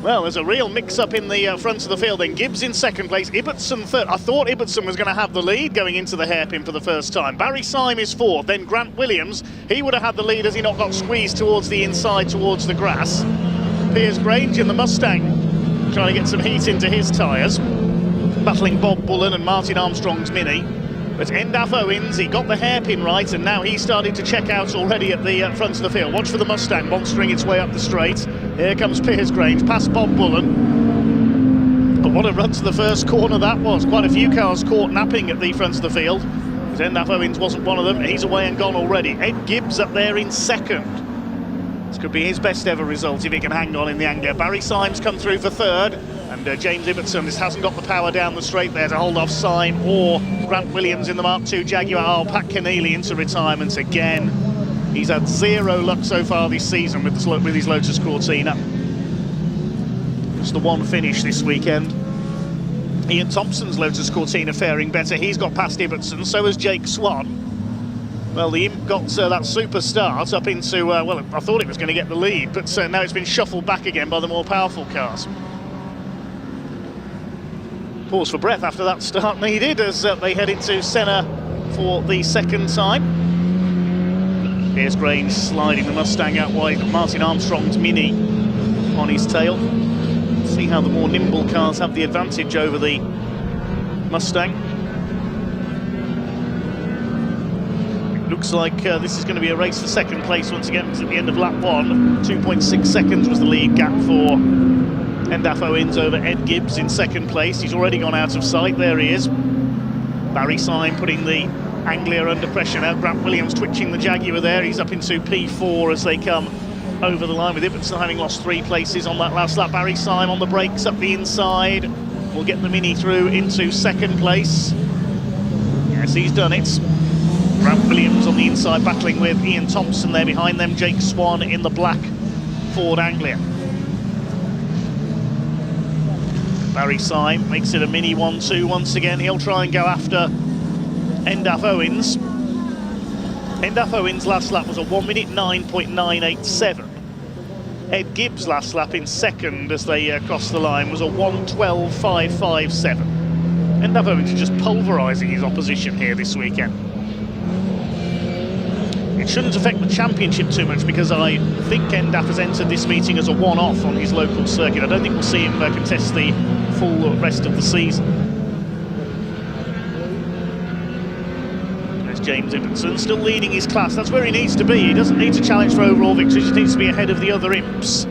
Well, there's a real mix-up in the front of the field. Then Gibbs in second place, Ibbotson third. I thought Ibbotson was going to have the lead going into the hairpin for the first time. Barry Syme is fourth, then Grant Williams. He would have had the lead as he not got squeezed towards the inside, towards the grass. Piers Grange in the Mustang, trying to get some heat into his tyres. Battling Bob Bullen and Martin Armstrong's Mini. But Endaf Owens, he got the hairpin right, and now he's starting to check out already at the front of the field. Watch for the Mustang monstering its way up the straight. Here comes Piers Grange, past Bob Bullen. But what a run to the first corner that was. Quite a few cars caught napping at the front of the field. But Endaf Owens wasn't one of them. He's away and gone already. Ed Gibbs up there in second. This could be his best ever result if he can hang on in the Anglia. Barry Syme's come through for third. And James Ibbotson just hasn't got the power down the straight there to hold off Syme or Grant Williams in the Mark II Jaguar. Oh, Pat Keneally into retirement again. He's had zero luck so far this season with his Lotus Cortina. Just the one finish this weekend. Ian Thompson's Lotus Cortina faring better. He's got past Ibbotson, so has Jake Swan. Well, the imp got that super start up into, well, I thought it was going to get the lead, but now it's been shuffled back again by the more powerful cars. Pause for breath after that start needed as they head into Senna for the second time. Piers Grange sliding the Mustang out wide, Martin Armstrong's Mini on his tail. See how the more nimble cars have the advantage over the Mustang. Looks like this is going to be a race for second place once again, because at the end of lap 1, 2.6 seconds was the lead gap for Endaf Owens over Ed Gibbs in second place. He's already gone out of sight. There he is. Barry Syme putting the Anglia under pressure now. Grant Williams twitching the Jaguar there. He's up into P4 as they come over the line, with Ibbotson having lost 3 places on that last lap. Barry Syme on the brakes up the inside. Will get the Mini through into second place. Yes, he's done it. Grant Williams on the inside battling with Ian Thompson there behind them. Jake Swan in the black Ford Anglia. Barry Syme makes it a Mini 1-2 once again. He'll try and go after Endaf Owens. Endaf Owens' last lap was a 1 minute 9.987. Ed Gibbs' last lap in second as they crossed the line was a 1:12.557. Endaf Owens is just pulverising his opposition here this weekend. It shouldn't affect the championship too much, because I think Endaf has entered this meeting as a one-off on his local circuit. I don't think we'll see him contest the full rest of the season. There's James Ibbotson still leading his class. That's where he needs to be. He doesn't need to challenge for overall victory. He just needs to be ahead of the other imps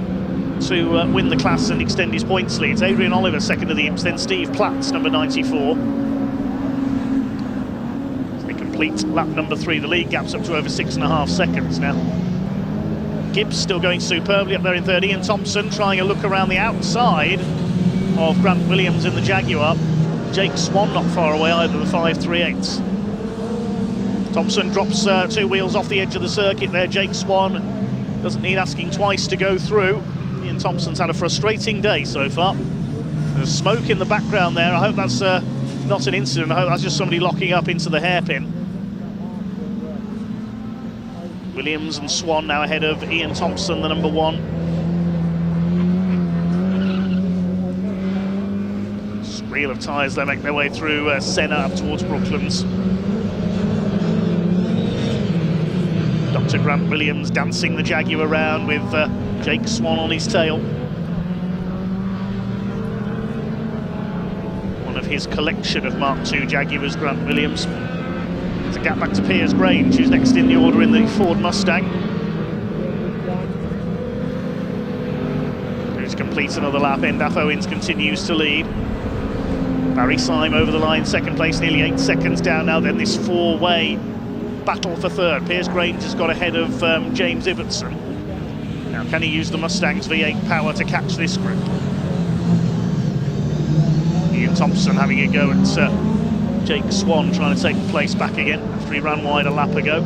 to win the class and extend his points lead. It's Adrian Oliver second of the imps, then Steve Platts number 94. Complete lap number 3. The lead gap's up to over 6.5 seconds now. Gibbs still going superbly up there in third. Ian Thompson trying a look around the outside of Grant Williams in the Jaguar. Jake Swan not far away either, the 5.38. Thompson drops 2 wheels off the edge of the circuit there. Jake Swan doesn't need asking twice to go through. Ian Thompson's had a frustrating day so far. There's smoke in the background there. I hope that's not an incident. I hope that's just somebody locking up into the hairpin. Williams and Swan now ahead of Ian Thompson, the number 1. Squeal of tyres, they make their way through Senna up towards Brooklands. Dr. Grant Williams dancing the Jaguar around with Jake Swan on his tail. One of his collection of Mark II Jaguars, Grant Williams. There's a gap back to Piers Grange, who's next in the order in the Ford Mustang. Who's complete another lap. Endaf Owens continues to lead. Barry Syme over the line, second place, nearly 8 seconds down now. Then this 4-way battle for third. Piers Grange has got ahead of James Ibbotson. Now, can he use the Mustang's V8 power to catch this group? Ian Thompson having a go at Jake Swan, trying to take the place back again after he ran wide a lap ago.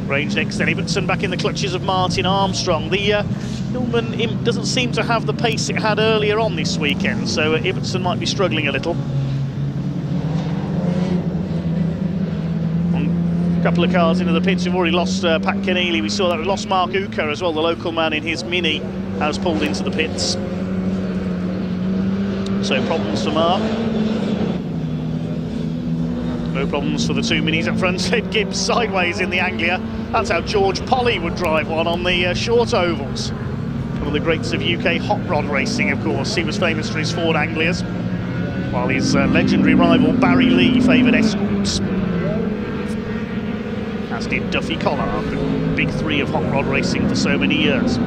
Grange next, then Ibbotson back in the clutches of Martin Armstrong. The Hillman imp doesn't seem to have the pace it had earlier on this weekend, so Ibbotson might be struggling a little. A couple of cars into the pits. We've already lost Pat Keneally. We saw that. We lost Mark Uker as well. The local man in his Mini has pulled into the pits. So problems for Mark. No problems for the 2 Minis up front. Ed Gibbs sideways in the Anglia. That's how George Polly would drive one on the short ovals. One of the greats of UK hot rod racing, of course. He was famous for his Ford Anglias, while his legendary rival Barry Lee favoured Escorts. As did Duffy Collard, the big 3 of hot rod racing for so many years.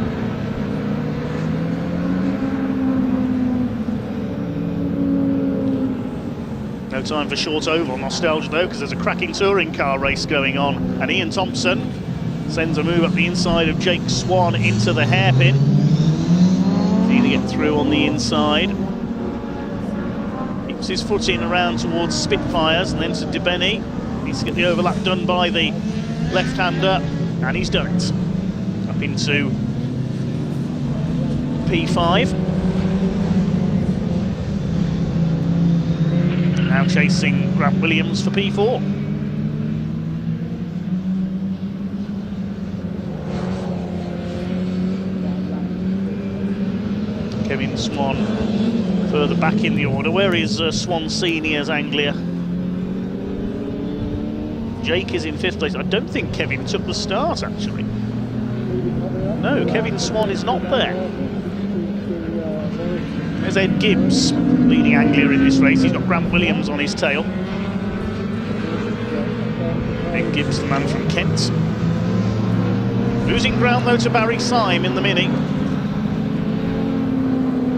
No time for short oval nostalgia though, because there's a cracking touring car race going on, and Ian Thompson sends a move up the inside of Jake Swan into the hairpin. Need to get through on the inside. Keeps his foot in around towards Spitfires and then to DeBenny. Needs to get the overlap done by the left-hander, and he's done it. Up into P5. Now chasing Grant Williams for P4. Kevin Swan further back in the order. Where is Swan Senior's Anglia? Jake is in 5th place. I don't think Kevin took the start, actually. No, Kevin Swan is not there. There's Ed Gibbs, leading Anglia in this race. He's got Grant Williams on his tail. Gibbs, the man from Kent. Losing ground though to Barry Syme in the Mini.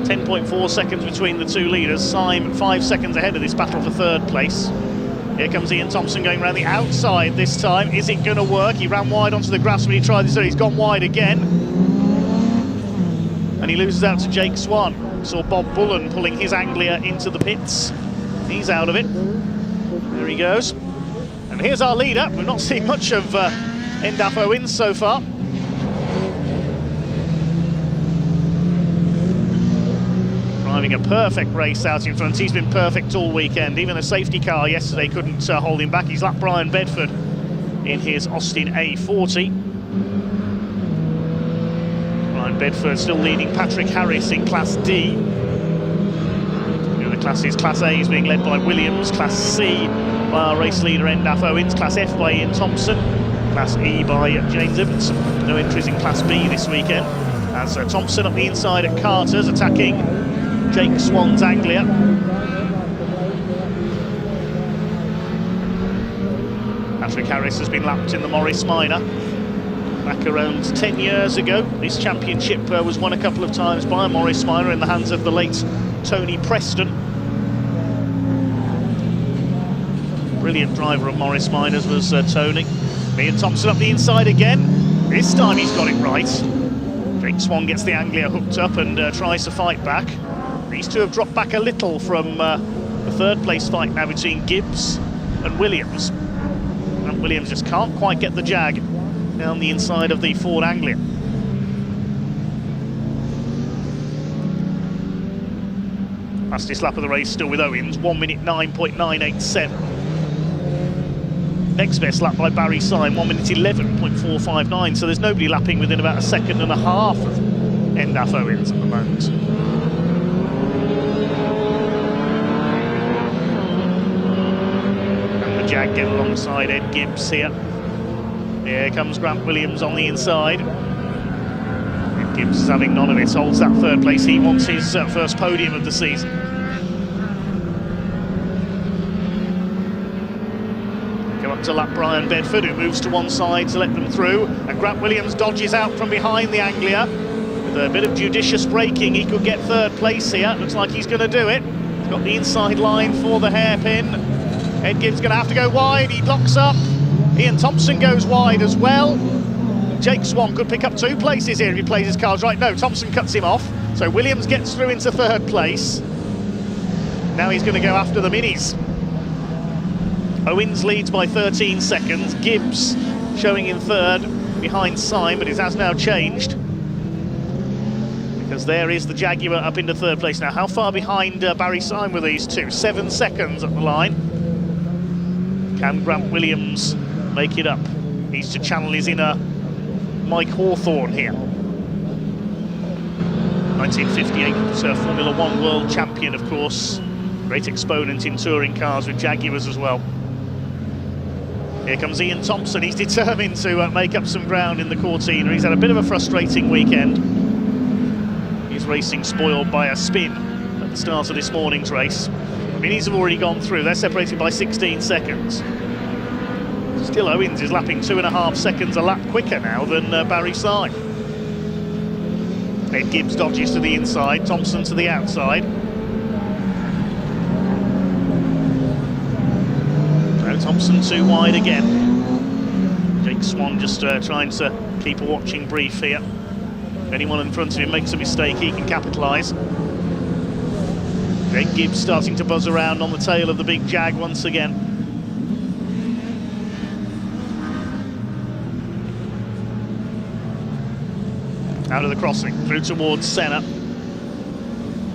10.4 seconds between the two leaders. Syme 5 seconds ahead of this battle for third place. Here comes Ian Thompson going around the outside this time. Is it going to work? He ran wide onto the grass when he tried this, so he's gone wide again. And he loses out to Jake Swan. Saw Bob Bullen pulling his Anglia into the pits. He's out of it. There he goes. And here's our leader. We've not seen much of Endaf Owens so far. Driving a perfect race out in front. He's been perfect all weekend. Even the safety car yesterday couldn't hold him back. He's lapped Brian Bedford in his Austin A40. Brian Bedford still leading Patrick Harris in Class D. The other classes, Class A is being led by Williams, Class C by our race leader Endaf Owens, Class F by Ian Thompson, Class E by James Ibbotson. No entries in Class B this weekend. As Thompson up the inside at Carter's, attacking Jake Swan's Anglia. Patrick Harris has been lapped in the Morris Minor. Back around 10 years ago, this championship was won a couple of times by a Morris Minor in the hands of the late Tony Preston. Brilliant driver of Morris Minors was Tony. Ian Thompson up the inside again. This time he's got it right. Jake Swan gets the Anglia hooked up and tries to fight back. These two have dropped back a little from the third place fight now between Gibbs and Williams. And Williams just can't quite get the jag down the inside of the Ford Anglia. Fastest lap of the race still with Owens, 1 minute 9.987. Next best lap by Barry Syme, 1 minute 11.459. So there's nobody lapping within about a second and a half of Endaf Owens at the moment. Jag get alongside Ed Gibbs here. Here comes Grant Williams on the inside. Ed Gibbs is having none of it, holds that third place. He wants his first podium of the season. Come up to lap Brian Bedford, who moves to one side to let them through. And Grant Williams dodges out from behind the Anglia. With a bit of judicious braking, he could get third place here. Looks like he's going to do it. He's got the inside line for the hairpin. Ed Gibbs going to have to go wide, he locks up. Ian Thompson goes wide as well. Jake Swan could pick up 2 places here if he plays his cards right. No, Thompson cuts him off. So Williams gets through into third place. Now he's going to go after the minis. Owens leads by 13 seconds. Gibbs showing in third behind Syme, but it has now changed. Because there is the Jaguar up into third place now. How far behind Barry Syme were these two? 7 seconds at the line. Can Grant Williams make it up? Needs to channel his inner Mike Hawthorne here. 1958 Formula One world champion, of course. Great exponent in touring cars with Jaguars as well. Here comes Ian Thompson. He's determined to make up some ground in the Cortina. He's had a bit of a frustrating weekend. He's racing spoiled by a spin at the start of this morning's race. Minis have already gone through. They're separated by 16 seconds. Still, Owens is lapping 2.5 seconds a lap quicker now than Barry Syme. Ed Gibbs dodges to the inside, Thompson to the outside. Now Thompson too wide again. Jake Swan just trying to keep a watching brief here. If anyone in front of him makes a mistake, he can capitalise. Ed Gibbs starting to buzz around on the tail of the big Jag once again. Out of the crossing, through towards Senna.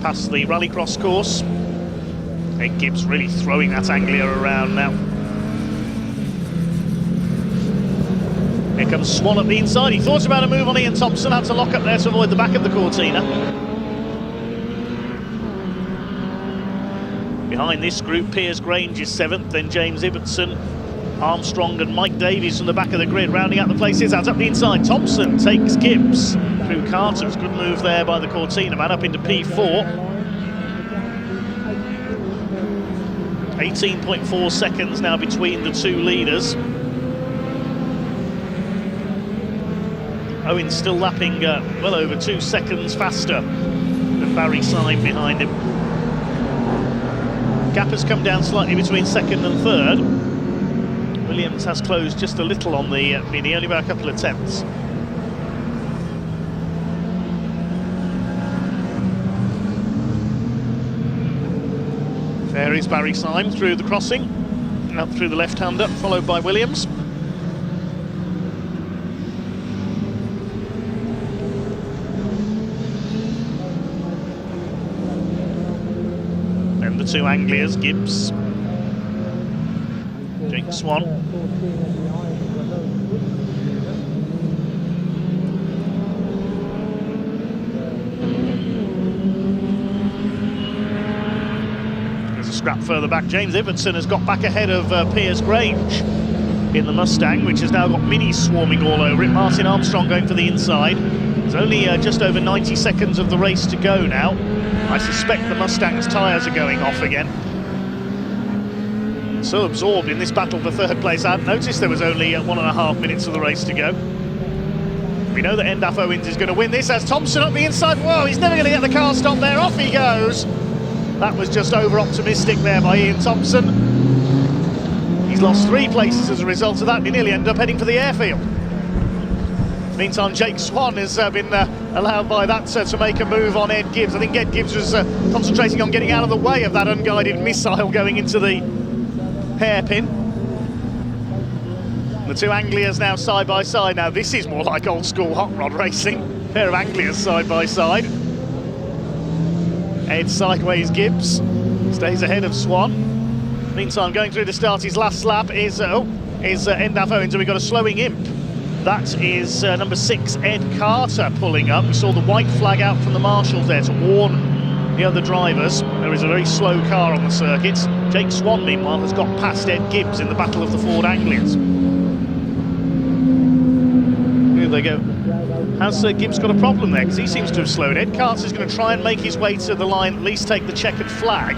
Past the rallycross course. Ed Gibbs really throwing that Anglia around now. Here comes Swan at the inside. He thought about a move on Ian Thompson, had to lock up there to avoid the back of the Cortina. Behind this group, Piers Grange is 7th, then James Ibbotson, Armstrong and Mike Davies from the back of the grid, rounding out the places. Out up the inside, Thompson takes Gibbs through Carter's. Good move there by the Cortina man, up into P4. 18.4 seconds now between the two leaders. Owens still lapping well over 2 seconds faster than Barry Syme behind him. Gap has come down slightly between second and third. Williams has closed just a little on the Mini, only by a couple of tenths. There is Barry Syme through the crossing, up through the left-hander, followed by Williams. And the two Anglias, Gibbs, Jake Swan. Scrap further back. James Ibbotson has got back ahead of Piers Grange in the Mustang, which has now got minis swarming all over it. Martin Armstrong going for the inside. There's only just over 90 seconds of the race to go now. I suspect the Mustang's tyres are going off again. So absorbed in this battle for third place, I hadn't noticed there was only 1.5 minutes of the race to go. We know that Endaf Owens is going to win this as Thompson up the inside. Whoa, he's never going to get the car stop there. Off he goes. That was just over-optimistic there by Ian Thompson. He's lost 3 places as a result of that. He nearly ended up heading for the airfield. Meantime, Jake Swan has been allowed by that to make a move on Ed Gibbs. I think Ed Gibbs was concentrating on getting out of the way of that unguided missile going into the hairpin. The two Anglias now side by side. Now this is more like old school hot rod racing. Pair of Anglias side by side. Ed sideways, Gibbs stays ahead of Swan. Meantime, going through to start his last lap is Endaf Owens, and we've got a slowing imp. That is number 6, Ed Carter, pulling up. We saw the white flag out from the marshals there to warn the other drivers. There is a very slow car on the circuit. Jake Swan, meanwhile, has got past Ed Gibbs in the battle of the Ford Anglias. Here they go. Has Gibbs got a problem there? Because he seems to have slowed. Ed Carter's going to try and make his way to the line, at least take the checkered flag.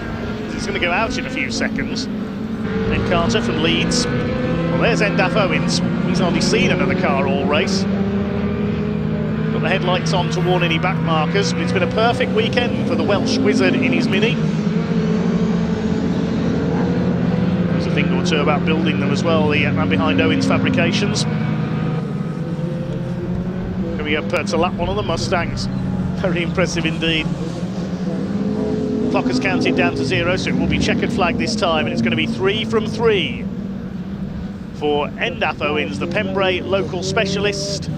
He's going to go out in a few seconds. Ed Carter from Leeds. Well, there's Endaf Owens. He's hardly seen another car all race. Got the headlights on to warn any back markers, but it's been a perfect weekend for the Welsh wizard in his Mini. There's a thing or two about building them as well, the man behind Owens Fabrications. Up to lap one of the Mustangs. Very impressive indeed. Clock has counted down to 0, so it will be checkered flag this time, and it's going to be 3 from 3 for Endaf Owens, the Pembrey local specialist.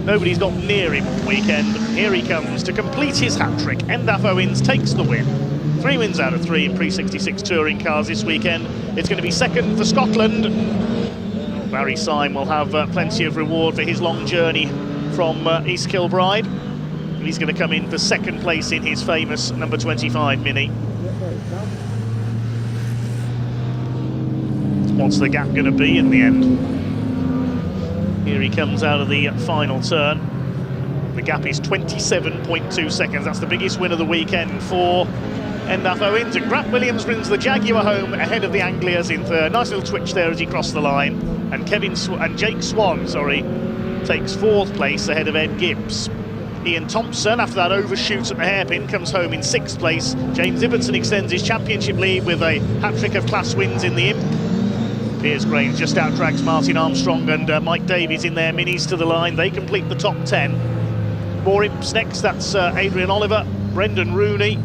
Nobody's got near him all weekend. Here he comes to complete his hat-trick. Endaf Owens takes the win. 3 wins out of 3 in Pre66 touring cars this weekend. It's going to be second for Scotland. Barry Syme will have plenty of reward for his long journey from East Kilbride. He's going to come in for second place in his famous number 25 Mini. What's the gap going to be in the end? Here he comes out of the final turn. The gap is 27.2 seconds. That's the biggest win of the weekend for Endaf Owens. And Grant Williams brings the Jaguar home ahead of the Anglias in third. Nice little twitch there as he crossed the line. And Jake Swan, takes 4th place ahead of Ed Gibbs. Ian Thompson, after that overshoot at the hairpin, comes home in 6th place. James Ibbotson extends his championship lead with a hat-trick of class wins in the Imp. Piers Grange just outdrags Martin Armstrong and Mike Davies in their Minis to the line. They complete the top 10. More Imps next. That's Adrian Oliver, Brendan Rooney,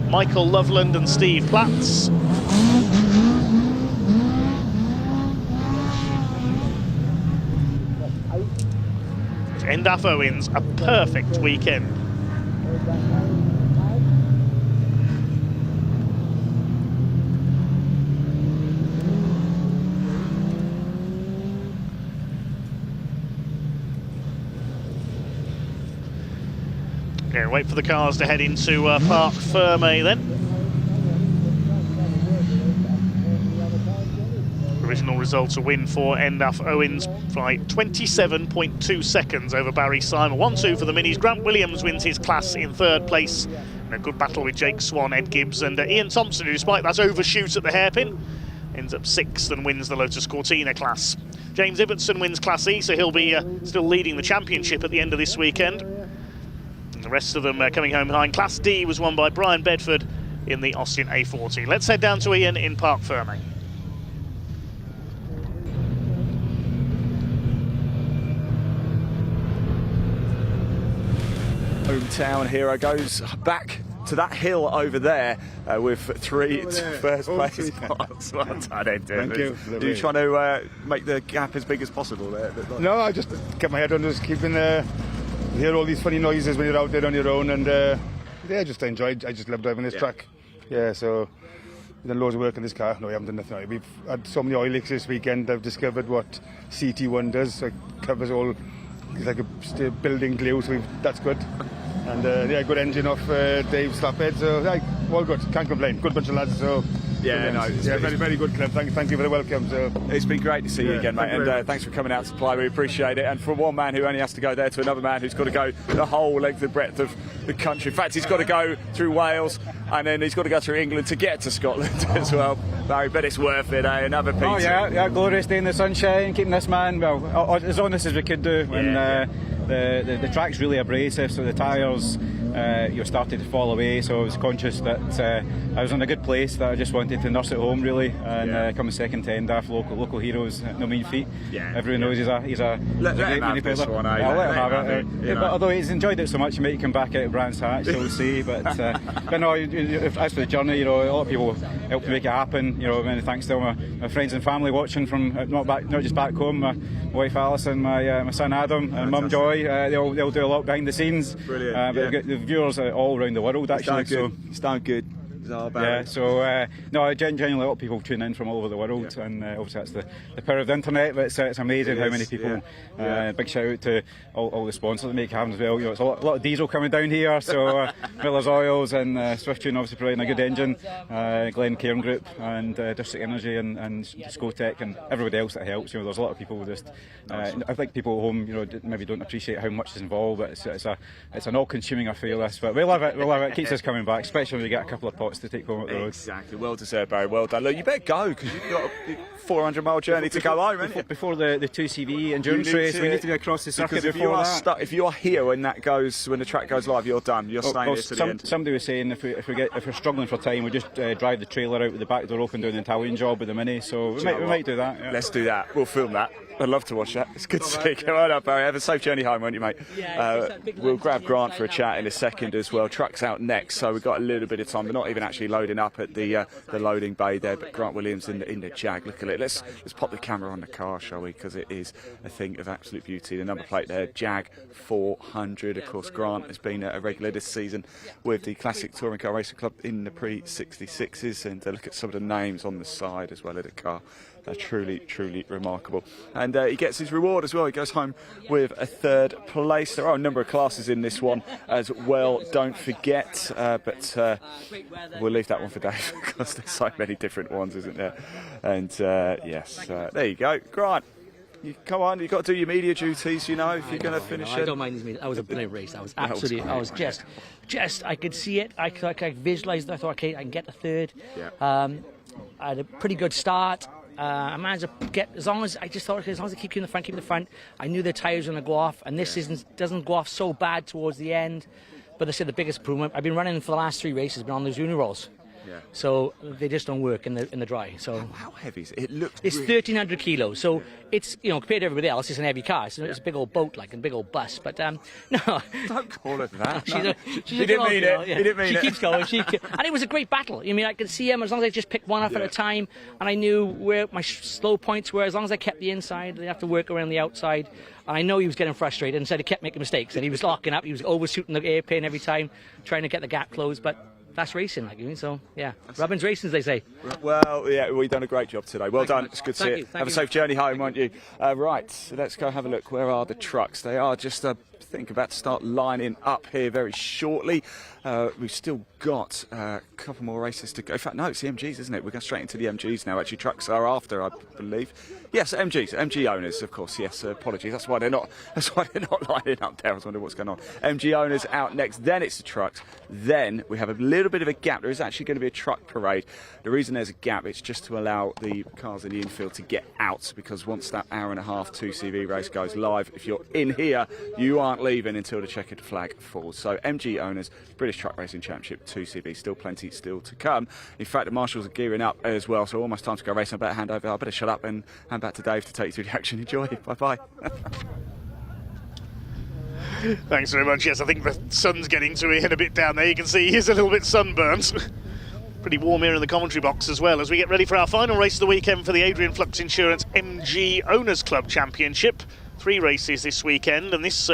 Michael Loveland and Steve Platts. Endaf Owens, a perfect weekend. Okay, wait for the cars to head into Parc Fermé then. Original results, a win for Endaf Owens by 27.2 seconds over Barry Syme. 1-2 for the Minis. Grant Williams wins his class in 3rd place. And a good battle with Jake Swan, Ed Gibbs and Ian Thompson, who despite that overshoot at the hairpin ends up 6th and wins the Lotus Cortina class. James Ibbotson wins Class E, so he'll be still leading the championship at the end of this weekend. And the rest of them coming home behind. Class D was won by Brian Bedford in the Austin A40. Let's head down to Ian in Parc Ferme. Hometown hero goes back to that hill over there with 3 first place spots. Well done, Ed. Thank you. Do you try to make the gap as big as possible there? No, I just kept my head on, just keeping hear all these funny noises when you're out there on your own, and yeah, just enjoyed. I just love driving this track. Yeah, so we've done loads of work in this car. No, we haven't done nothing. We've had so many oil leaks this weekend. I've discovered what CT1 does. It covers all. It's like a building glue, so that's good. And yeah, good engine off Dave's slaphead, so yeah, all good. Can't complain. Good bunch of lads. So yeah, no, yeah, very, very good club. Thank you for the welcome. So it's been great to see you again, mate, and thanks for coming out to play. We appreciate it. And from one man who only has to go there to another man who's got to go the whole length and breadth of the country. In fact, he's got to go through Wales, and then he's got to go through England to get to Scotland as well. Barry, but it's worth it, eh? Another piece. Oh yeah, glorious day in the sunshine, keeping this man as honest as we could do. The track's really abrasive, so the tyres started to fall away, so I was conscious that I was in a good place, that I just wanted to nurse it home really, and come second to end off. Local heroes, no mean feat. Everyone knows he's a great manipulator. I'll let him have it. But although he's enjoyed it so much, he might come back out of Brands Hatch, so we'll see. But no, as for the journey, a lot of people helped to make it happen. Many thanks to all my friends and family watching from not just back home. My wife Alison, my son Adam, and Mum Joy. They'll do a lot behind the scenes. Brilliant. But we've got the viewers all around the world actually. It's done good. Yeah, so no, genuinely a lot of people tune in from all over the world, and obviously that's the power of the internet. But it's amazing how many people. Big shout out to all the sponsors that make it happen as well. It's a lot of diesel coming down here, so Miller's Oils and Swift Tune obviously providing a good engine, Glen Cairn Group and District Energy and Scotec and everybody else that helps. There's a lot of people just. I think people at home, maybe don't appreciate how much is involved, but it's an all-consuming affair. This, but we love it. It keeps us coming back, especially when we get a couple of pots to take home up the road. Exactly, well deserved, Barry. Well done. Look, you better go because you've got a 400-mile journey to go home, haven't you? Before the 2CV endurance race, we need to go across the circuit before that. If you are here when the track goes live, you're done. You're staying here to the end. Somebody was saying if we're struggling for time, we just drive the trailer out with the back door open, doing the Italian job with the Mini. So we might do that. Yeah. Let's do that. We'll film that. I'd love to watch that. It's good to see you. Come on up, Barry. Have a safe journey home, won't you, mate? We'll grab Grant for a chat in a second as well. Truck's out next, so we've got a little bit of time. We're not even actually loading up at the loading bay there, but Grant Williams in the Jag. Look at it. Let's pop the camera on the car, shall we? Because it is a thing of absolute beauty. The number plate there, Jag 400. Of course, Grant has been a regular this season with the Classic Touring Car Racing Club in the Pre66s, and look at some of the names on the side as well of the car. Truly, truly remarkable. And he gets his reward as well. He goes home with a 3rd place. There are a number of classes in this one as well, don't forget. But we'll leave that one for Dave because there's so many different ones, isn't there? And yes, there you go. Grant, come on, you've got to do your media duties, if you're going to finish it. I don't mind these media. That was a brilliant race. I was absolutely, I could see it. I visualised it. I thought, okay, I can get the 3rd. I had a pretty good start. I managed to get, as long as I keep keeping the front, I knew the tyres were going to go off, and this doesn't go off so bad towards the end. But they said the biggest improvement, I've been running for the last 3 races, been on those unirolls. So they just don't work in the dry. So how heavy is it? It's 1,300 kilos. So it's compared to everybody else, it's an heavy car. It's a big old boat, like a big old bus. But no, don't call it that. He didn't mean it. He didn't mean it. She keeps going. And it was a great battle. I could see him as long as I just picked one up at a time, and I knew where my slow points were. As long as I kept the inside, they have to work around the outside. And I know he was getting frustrated, and said he kept making mistakes, and he was locking up. He was overshooting the airplane every time, trying to get the gap closed, but. That's racing, so yeah. Robbins racing, as they say. Well, yeah, we've done a great job today. Well done. It's good to see it. Have a safe journey home, won't you? Right, so let's go have a look. Where are the trucks? They are just think about to start lining up here very shortly. We've still got a couple more races to go. In fact, no, it's the MGs, isn't it? We're going straight into the MGs now. Actually, trucks are after, I believe. Yes, MG owners, of course. Yes, apologies. That's why they're not lining up there. I was wondering what's going on. MG owners out next. Then it's the trucks. Then we have a little bit of a gap. There is actually going to be a truck parade. The reason there's a gap, it's just to allow the cars in the infield to get out, because once that hour-and-a-half 2CV race goes live, if you're in here, you aren't leaving until the checkered flag falls. So MG owners, British Truck Racing Championship 2CV, still plenty still to come. In fact, the marshals are gearing up as well, so almost time to go racing. I better shut up and hand back to Dave to take you through the action. Enjoy. Bye-bye. Thanks very much. Yes, I think the sun's getting to him a bit down there. You can see he's a little bit sunburnt. Pretty warm here in the commentary box as well, as we get ready for our final race of the weekend for the Adrian Flux Insurance MG Owners Club Championship. 3 races this weekend, and this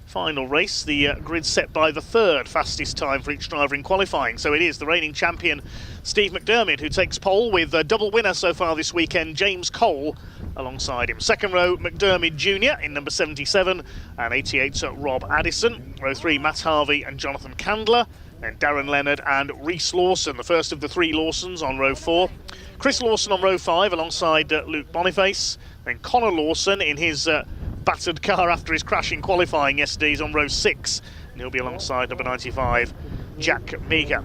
final race, the grid set by the 3rd fastest time for each driver in qualifying. So it is the reigning champion Steve McDermott who takes pole, with a double winner so far this weekend, James Cole, alongside him. Second row, McDermott Jr. in number 77, and 88 Rob Addison. Row 3, Matt Harvey and Jonathan Candler. Then Darren Leonard and Reese Lawson, the first of the 3 Lawsons, on row 4. Chris Lawson on row 5 alongside Luke Boniface. Then Connor Lawson in his battered car after his crash in qualifying yesterday is on row 6, and he'll be alongside number 95, Jack Meager.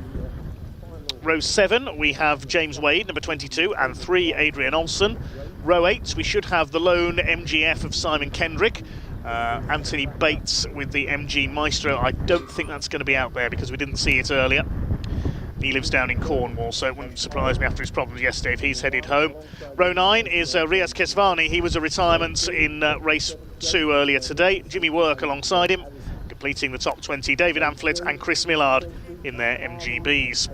Row 7, we have James Wade, number 22, and 3, Adrian Olsen. Row 8, we should have the lone MGF of Simon Kendrick, Anthony Bates with the MG Maestro. I don't think that's going to be out there because we didn't see it earlier. He lives down in Cornwall, so it wouldn't surprise me after his problems yesterday if he's headed home. Row 9 is Riaz Kesvani. He was a retirement in race 2 earlier today. Jimmy Work alongside him, completing the top 20. David Amphlett and Chris Millard in their MGBs.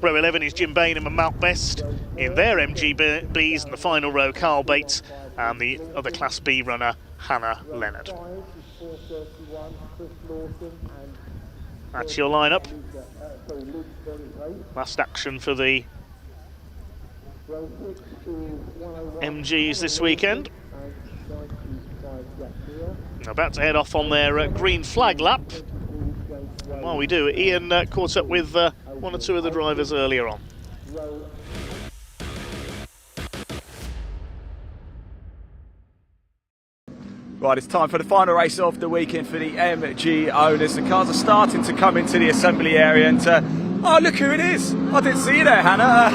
Row 11 is Jim Bainham and Malk Best in their MGBs, and the final row, Carl Bates and the other Class B runner, Hannah Leonard. That's your lineup. Last action for the MGs this weekend. About to head off on their green flag lap. And while we do, Ian caught up with 1 or 2 of the drivers earlier on. Right, it's time for the final race of the weekend for the MG owners. The cars are starting to come into the assembly area, and oh, look who it is! I didn't see you there, Hannah.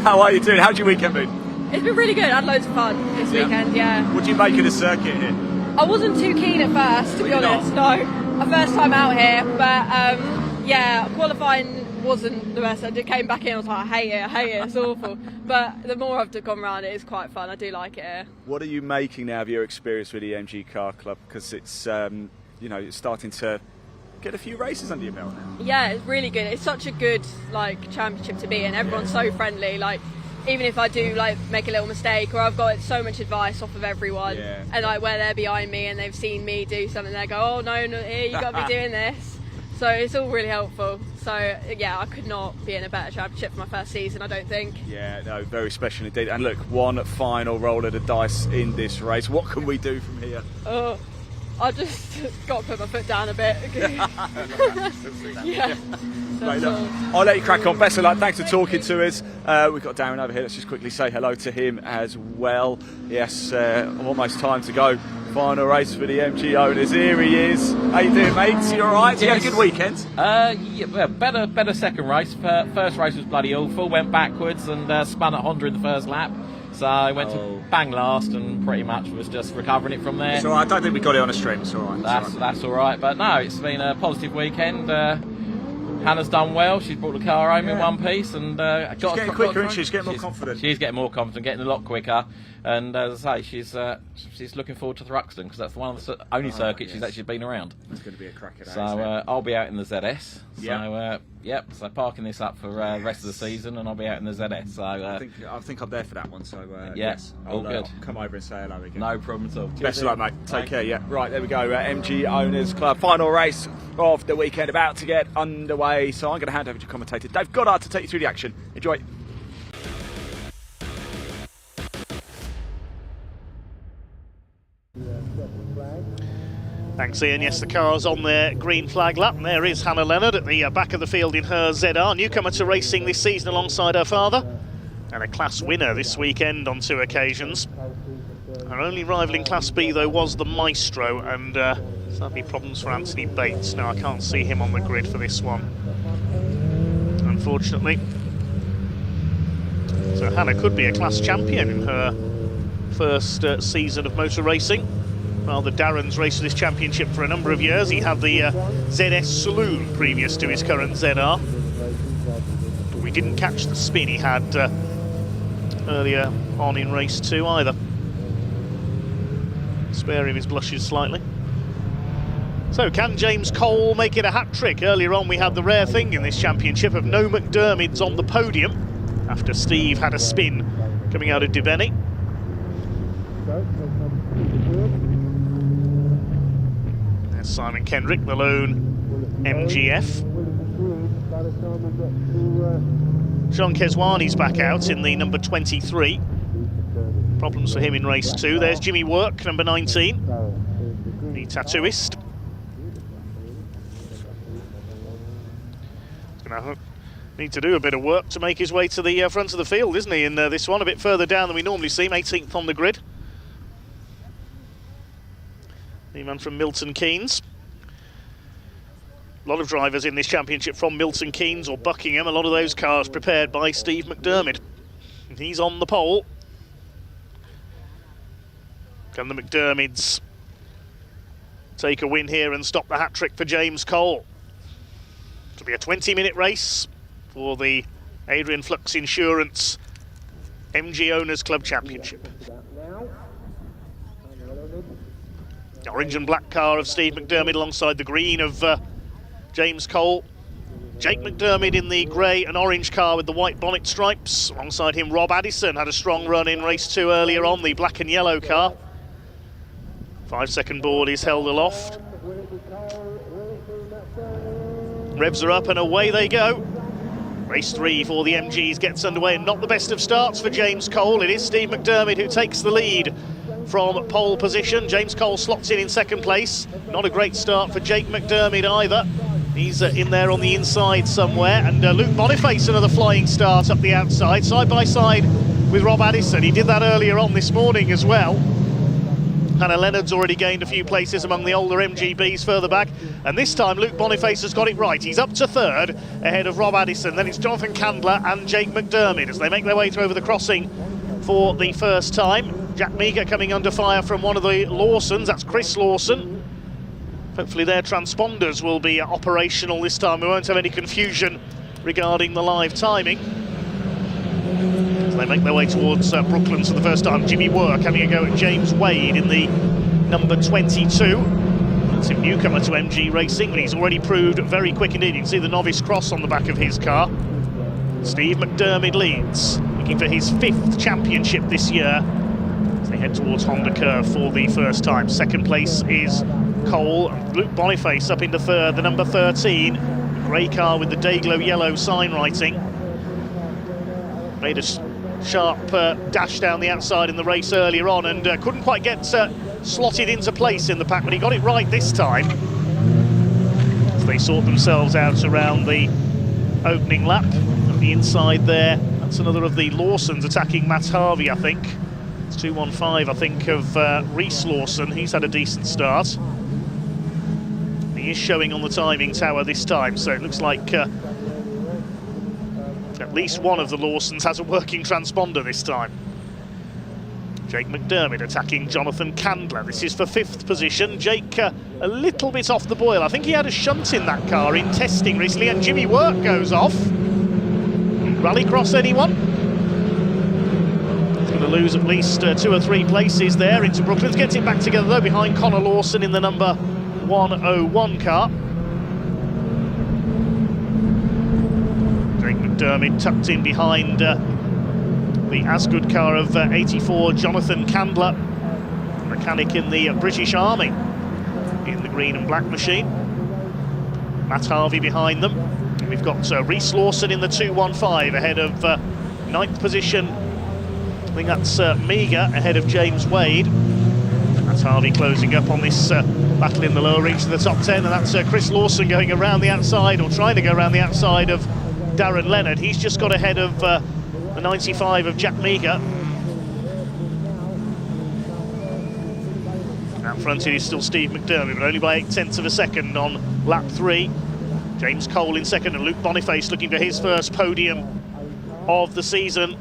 How are you doing? How's your weekend been? It's been really good. I had loads of fun this weekend, yeah. What do you make of the circuit here? I wasn't too keen at first, to be honest. No, my first time out here, but yeah, qualifying wasn't the best. I came back in, I was like, I hate it, it's awful. But the more I've gone around it, it's quite fun. I do like it here. What are you making now of your experience with the MG Car Club? Because it's, you know, it's starting to get a few races under your belt now. Yeah, it's really good. It's such a good championship to be in. Everyone's so friendly. Even if I do make a little mistake, or I've got so much advice off of everyone, and where they're behind me and they've seen me do something, they go, oh no, here you got to be doing this. So it's all really helpful. So yeah, I could not be in a better championship for my first season, I don't think. Yeah, no, very special indeed. And look, one final roll of the dice in this race. What can we do from here? Oh, I just got to put my foot down a bit. Yeah. Right, I'll let you crack on. Best of luck. Thanks for talking to us. We've got Darren over here. Let's just quickly say hello to him as well. Yes, almost time to go. Final race for the MG owners. Here he is. How you doing, mate? You all right? Yes. You had a good weekend? Yeah, better second race. First race was bloody awful. Went backwards and spun at Honda in the first lap. So I went to bang last and pretty much was just recovering it from there. It's all right. I don't think we got it on a stream. It's all right. That's all right. But no, it's been a positive weekend. Hannah's done well. She's brought the car home in one piece, and she's getting quicker, isn't she? She's getting more confident. She's getting more confident, getting a lot quicker. And as I say, she's looking forward to Thruxton because that's one of the only circuits she's actually been around. It's going to be a cracker day. So I'll be out in the ZS. So parking this up for the rest of the season, and I'll be out in the ZS. So I think I'm there for that one. So yes, all good. I'll come over and say hello again. No problem at all. Best of luck, mate. Take care. Yeah. Right, there we go. MG Owners Club final race of the weekend about to get underway. So I'm going to hand over to commentator Dave Goddard to take you through the action. Enjoy. Thanks, Ian. Yes, the car's on their green flag lap, and there is Hannah Leonard at the back of the field in her ZR, newcomer to racing this season alongside her father, and a class winner this weekend on 2 occasions. Her only rival in Class B, though, was the Maestro, and sadly problems for Anthony Bates. Now, I can't see him on the grid for this one, unfortunately. So Hannah could be a class champion in her first season of motor racing. Father Darren's raced this championship for a number of years. He had the ZS Saloon previous to his current ZR. But we didn't catch the spin he had earlier on in race 2 either. Spare him his blushes slightly. So can James Cole make it a hat-trick? Earlier on we had the rare thing in this championship of no McDermid's on the podium after Steve had a spin coming out of Dibeni. There's Simon Kendrick, the lone MGF. Jean Keswani's back out in the number 23. Problems for him in race 2. There's Jimmy Work, number 19, the tattooist. He's going to need to do a bit of work to make his way to the front of the field, isn't he, in this one? A bit further down than we normally see him, 18th on the grid. The man from Milton Keynes. A lot of drivers in this championship from Milton Keynes or Buckingham. A lot of those cars prepared by Steve McDermid. And he's on the pole. Can the McDermids take a win here and stop the hat-trick for James Cole? It'll be a 20-minute race for the Adrian Flux Insurance MG Owners Club Championship. The orange and black car of Steve McDermid alongside the green of James Cole. Jake McDermid in the grey and orange car with the white bonnet stripes. Alongside him, Rob Addison had a strong run in race 2 earlier on, the black and yellow car. 5-second board is held aloft. Revs are up and away they go. Race 3 for the MGs gets underway, and not the best of starts for James Cole. It is Steve McDermid who takes the lead from pole position. James Cole slots in second place. Not a great start for Jake McDermid either. He's in there on the inside somewhere. And Luke Boniface, another flying start up the outside, side by side with Rob Addison. He did that earlier on this morning as well. Hannah Leonard's already gained a few places among the older MGBs further back, and this time Luke Boniface has got it right. He's up to third ahead of Rob Addison. Then it's Jonathan Candler and Jake McDermid as they make their way through over the crossing for the first time. Jack Meager coming under fire from one of the Lawsons, that's Chris Lawson. Hopefully their transponders will be operational this time. We won't have any confusion regarding the live timing. As they make their way towards Brooklands for the first time. Jimmy Work having a go at James Wade in the number 22. It's a newcomer to MG Racing, but he's already proved very quick indeed. You can see the novice cross on the back of his car. Steve McDermid leads, looking for his 5th championship this year as they head towards Honda Curve for the first time. Second place is Cole. Luke Boniface up into third, the number 13. The grey car with the Dayglow yellow sign writing. Made a sharp dash down the outside in the race earlier on and couldn't quite get slotted into place in the pack, but he got it right this time. As they sort themselves out around the opening lap. On the inside there, that's another of the Lawsons attacking Matt Harvey, I think. It's 215, I think, of Reese Lawson. He's had a decent start. He is showing on the timing tower this time, so it looks like at least one of the Lawsons has a working transponder this time. Jake McDermid attacking Jonathan Candler. This is for 5th position. Jake a little bit off the boil. I think he had a shunt in that car in testing recently, and Jimmy Work goes off. Rallycross anyone? He's going to lose at least 2 or 3 places there into Brooklands. Gets it back together though behind Connor Lawson in the number 101 car. McDermid tucked in behind the Asgood car of 84 Jonathan Candler, mechanic in the British Army in the green and black machine. Matt Harvey behind them. And we've got Reese Lawson in the 215 ahead of 9th position. I think that's Meager ahead of James Wade. That's That's Harvey closing up on this battle in the lower reach of the top 10, and that's Chris Lawson going around the outside, or trying to go around the outside of Darren Leonard. He's just got ahead of the 95 of Jack Meager. Out front it is still Steve McDermott, but only by 0.8 of a second on lap 3. James Cole in second, and Luke Boniface looking for his first podium of the season.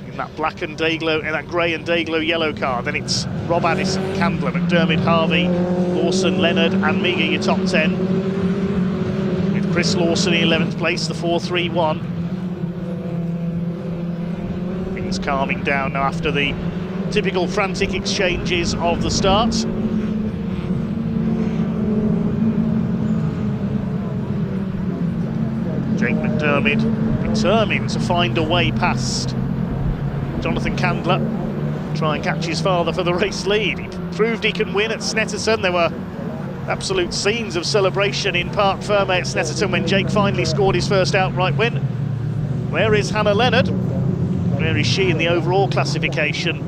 In that black and Dayglow, in that grey and Dayglow yellow car. Then it's Rob Addison, Candler, McDermott, Harvey, Lawson, Leonard and Meager, your top 10. With Chris Lawson in 11th place, the 4-3-1. Things calming down now after the typical frantic exchanges of the start. Jake McDermott determined to find a way past Jonathan Candler, try and catch his father for the race lead. He proved he can win at Snetterton. There were absolute scenes of celebration in Parc Ferme at Snetterton when Jake finally scored his first outright win. Where is Hannah Leonard? Where is she in the overall classification?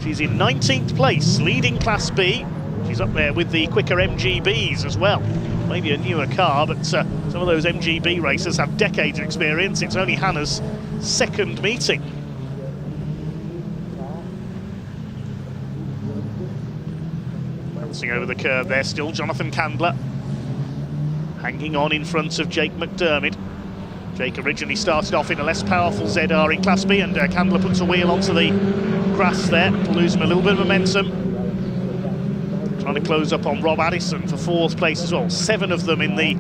She's in 19th place, leading Class B. She's up there with the quicker MGBs as well. Maybe a newer car, but some of those MGB racers have decades of experience. It's only Hannah's second meeting. Bouncing over the curve there still, Jonathan Candler. Hanging on in front of Jake McDermott. Jake originally started off in a less powerful ZR in Class B, and Candler puts a wheel onto the grass there to lose him a little bit of momentum. Trying to close up on Rob Addison for 4th place as well. 7 of them in the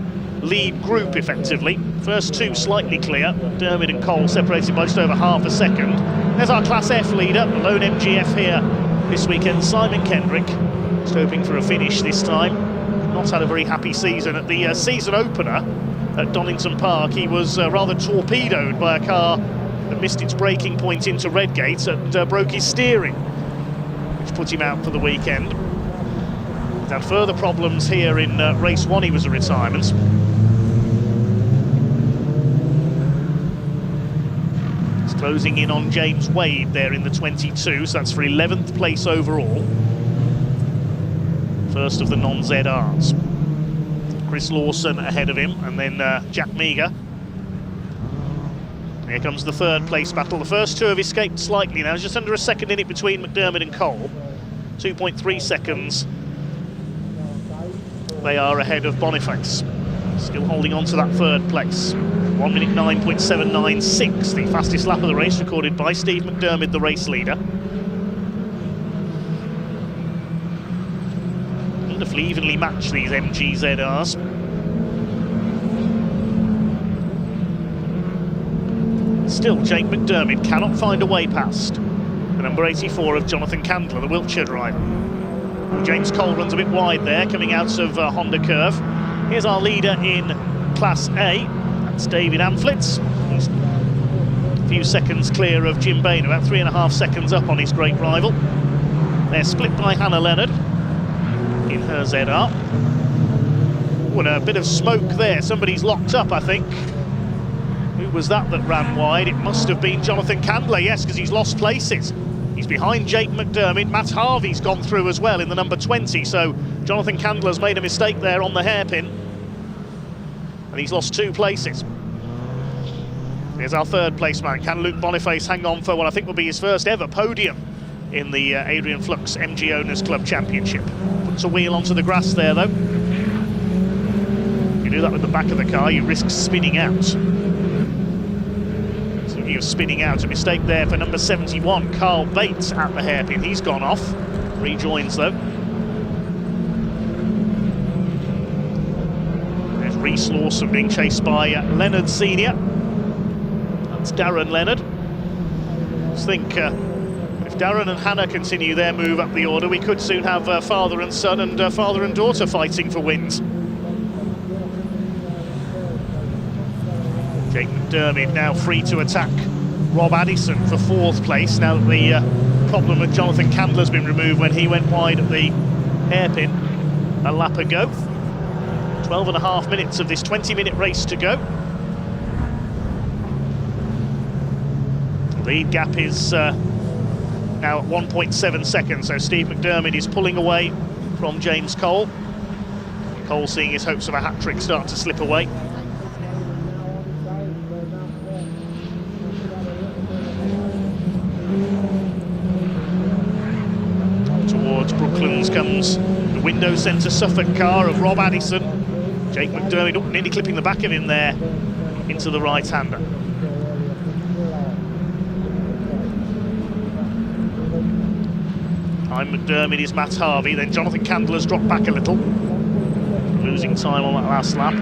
lead group effectively. First 2 slightly clear. Dermot and Cole separated by just over half a second. There's our Class F leader, the lone MGF here this weekend, Simon Kendrick. Just hoping for a finish this time. Not had a very happy season. At the season opener at Donington Park, he was rather torpedoed by a car that missed its braking point into Redgate and broke his steering, which put him out for the weekend. He's had further problems here in race 1. He was a retirement. He's closing in on James Wade there in the 22, so that's for 11th place overall. First of the non-ZRs. Chris Lawson ahead of him, and then Jack Meager. Here comes the 3rd place battle. The first 2 have escaped slightly now. There's just under a second in it between McDermott and Cole. 2.3 seconds. They are ahead of Boniface. Still holding on to that 3rd place. 1 minute 9.796, the fastest lap of the race, recorded by Steve McDermott, the race leader. Wonderfully evenly matched, these MG ZRs. Still, Jake McDermott cannot find a way past the number 84 of Jonathan Candler, the Wiltshire driver. James Cole runs a bit wide there, coming out of Honda Curve. Here's our leader in Class A. That's David Amflitz. He's a few seconds clear of Jim Bain, about 3.5 seconds up on his great rival. They're split by Hannah Leonard in her ZR. Oh, and a bit of smoke there. Somebody's locked up, I think. Who was that ran wide? It must have been Jonathan Candler, yes, because he's lost places. He's behind Jake McDermott. Matt Harvey's gone through as well in the number 20, so Jonathan Candler's made a mistake there on the hairpin. And he's lost 2 places. Here's our 3rd place man. Can Luke Boniface hang on for what I think will be his first ever podium in the Adrian Flux MG Owners Club Championship? Puts a wheel onto the grass there, though. If you do that with the back of the car, you risk spinning out. Of spinning out, a mistake there for number 71, Carl Bates at the hairpin. He's gone off, rejoins though. There's Reese Lawson being chased by Leonard Senior. That's Darren Leonard. I just think if Darren and Hannah continue their move up the order, we could soon have father and son and father and daughter fighting for wins. Jake McDermott now free to attack Rob Addison for 4th place. Now that the problem with Jonathan Candler's been removed when he went wide at the hairpin a lap ago. 12.5 minutes of this 20-minute race to go. The lead gap is now now at 1.7 seconds, so Steve McDermott is pulling away from James Cole. Cole seeing his hopes of a hat-trick start to slip away. Towards Brooklands comes the window centre Suffolk car of Rob Addison. Jake McDermott nearly clipping the back of him there into the right-hander. Behind McDermott is Matt Harvey, then Jonathan Candler's dropped back a little, losing time on that last lap.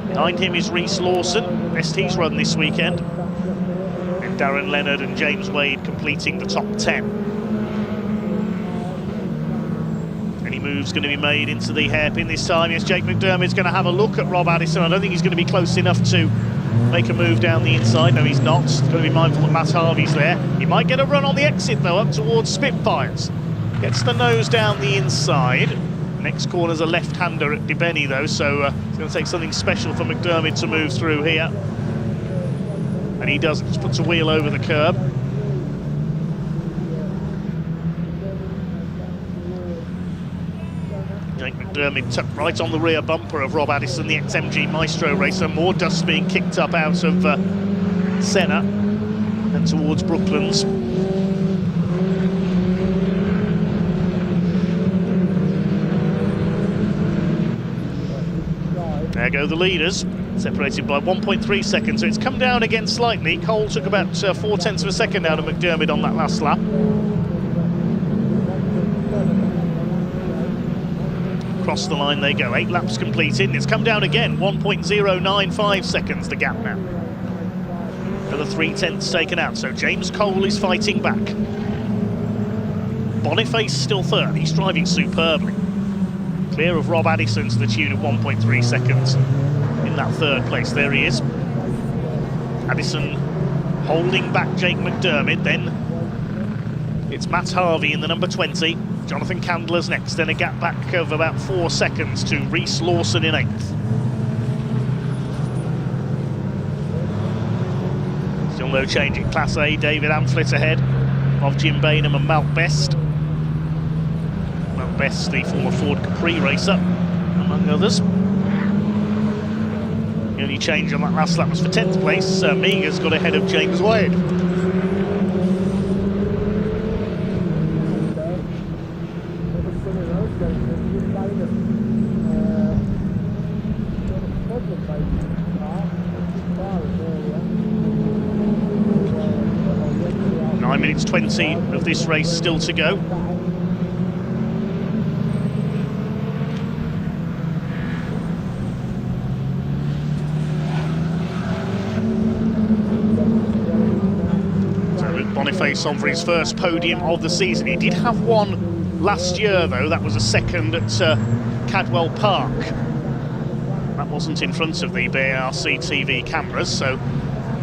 Behind him is Reece Lawson, best he's run this weekend. And Darren Leonard and James Wade completing the top 10. Any move's going to be made into the hairpin this time. Yes, Jake McDermott's going to have a look at Rob Addison. I don't think he's going to be close enough to make a move down the inside. No, he's not. He's going to be mindful that Matt Harvey's there. He might get a run on the exit, though, up towards Spitfires. Gets the nose down the inside. Next corner's a left-hander at Debeni, though, so it's going to take something special for McDermott to move through here. And he does, just puts a wheel over the curb. Jake McDermott tucked right on the rear bumper of Rob Addison, the ex-MG Maestro racer. More dust being kicked up out of Senna and towards Brooklands. There go the leaders, separated by 1.3 seconds, so it's come down again slightly. Cole took about 0.4 of a second out of McDermott on that last lap. Across the line they go, 8 laps completed, and it's come down again, 1.095 seconds the gap now. Another 0.3 taken out, so James Cole is fighting back. Boniface still third, he's driving superbly. Clear of Rob Addison to the tune of 1.3 seconds in that third place. There he is. Addison holding back Jake McDermott, then it's Matt Harvey in the number 20. Jonathan Candler's next, then a gap back of about 4 seconds to Reece Lawson in 8th. Still no change in Class A. David Amflet ahead of Jim Bainham and Malc Best. Malc Best, the former Ford Capri racer, among others. The only change on that last lap was for 10th place. Meagher's got ahead of James Wade. Minutes 20 of this race still to go. So Luke Boniface on for his first podium of the season. He did have one last year, though. That was a second at Cadwell Park. That wasn't in front of the BARC TV cameras, so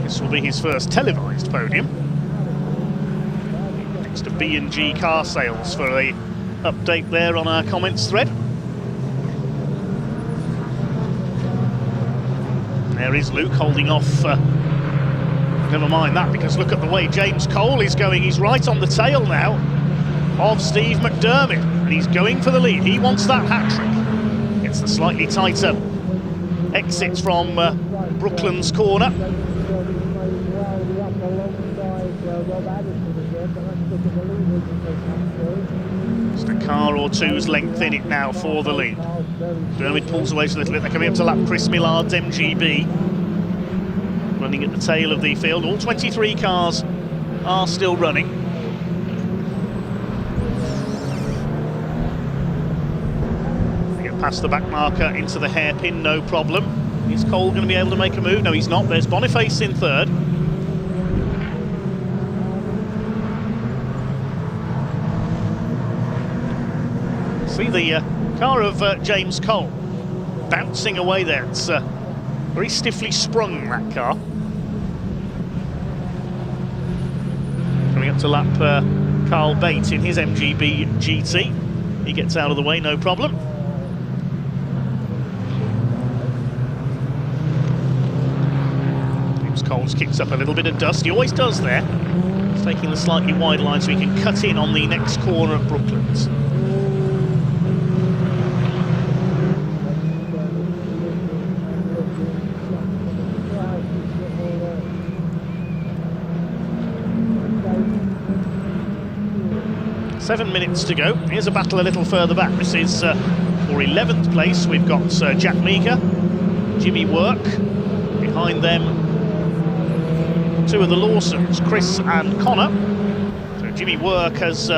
this will be his first televised podium. To B&G Car Sales for a update there on our comments thread. There is Luke holding off. Never mind that, because look at the way James Cole is going. He's right on the tail now of Steve McDermott, and he's going for the lead. He wants that hat-trick. It's the slightly tighter exit from Brooklands corner. Just a car or two's length in it now for the lead. Dermot pulls away just a little bit. They're coming up to lap Chris Millard's MGB. Running at the tail of the field. All 23 cars are still running. They get past the back marker into the hairpin, no problem. Is Cole going to be able to make a move? No, he's not. There's Boniface in third. See the car of James Cole bouncing away there. It's very stiffly sprung, that car. Coming up to lap Carl Bate in his MGB GT. He gets out of the way, no problem. James Cole Coles kicks up a little bit of dust. He always does there. He's taking the slightly wide line so he can cut in on the next corner at Brooklands. Seven minutes to go. Here's a battle a little further back. This is for 11th place. We've got Jack Meeker, Jimmy Work. Behind them, two of the Lawsons, Chris and Connor. So Jimmy Work has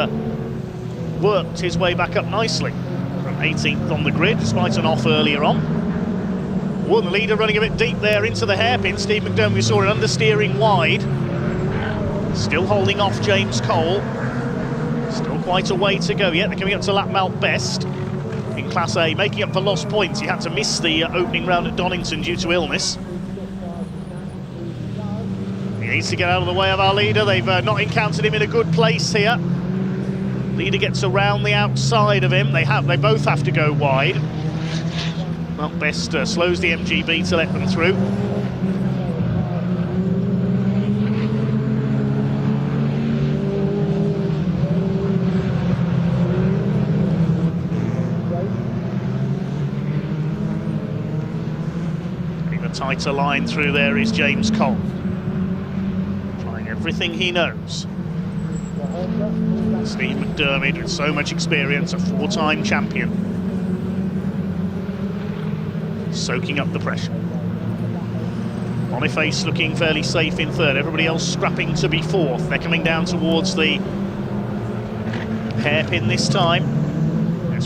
worked his way back up nicely from 18th on the grid, despite an off earlier on. One leader running a bit deep there into the hairpin. Steve McDermott, we saw an understeering wide. Still holding off James Cole. Still quite a way to go yet. They're coming up to lap mount best in Class A, making up for lost points. He had to miss the opening round at Donington due to illness. He needs to get out of the way of our leader. They've not encountered him in a good place here. Leader gets around the outside of him. They both have to go wide. Mount Best slows the MGB to let them through. Tighter line through there is James Cole. Trying everything he knows. Steve McDermott, with so much experience, a four-time champion. Soaking up the pressure. Boniface looking fairly safe in third. Everybody else scrapping to be fourth. They're coming down towards the hairpin this time.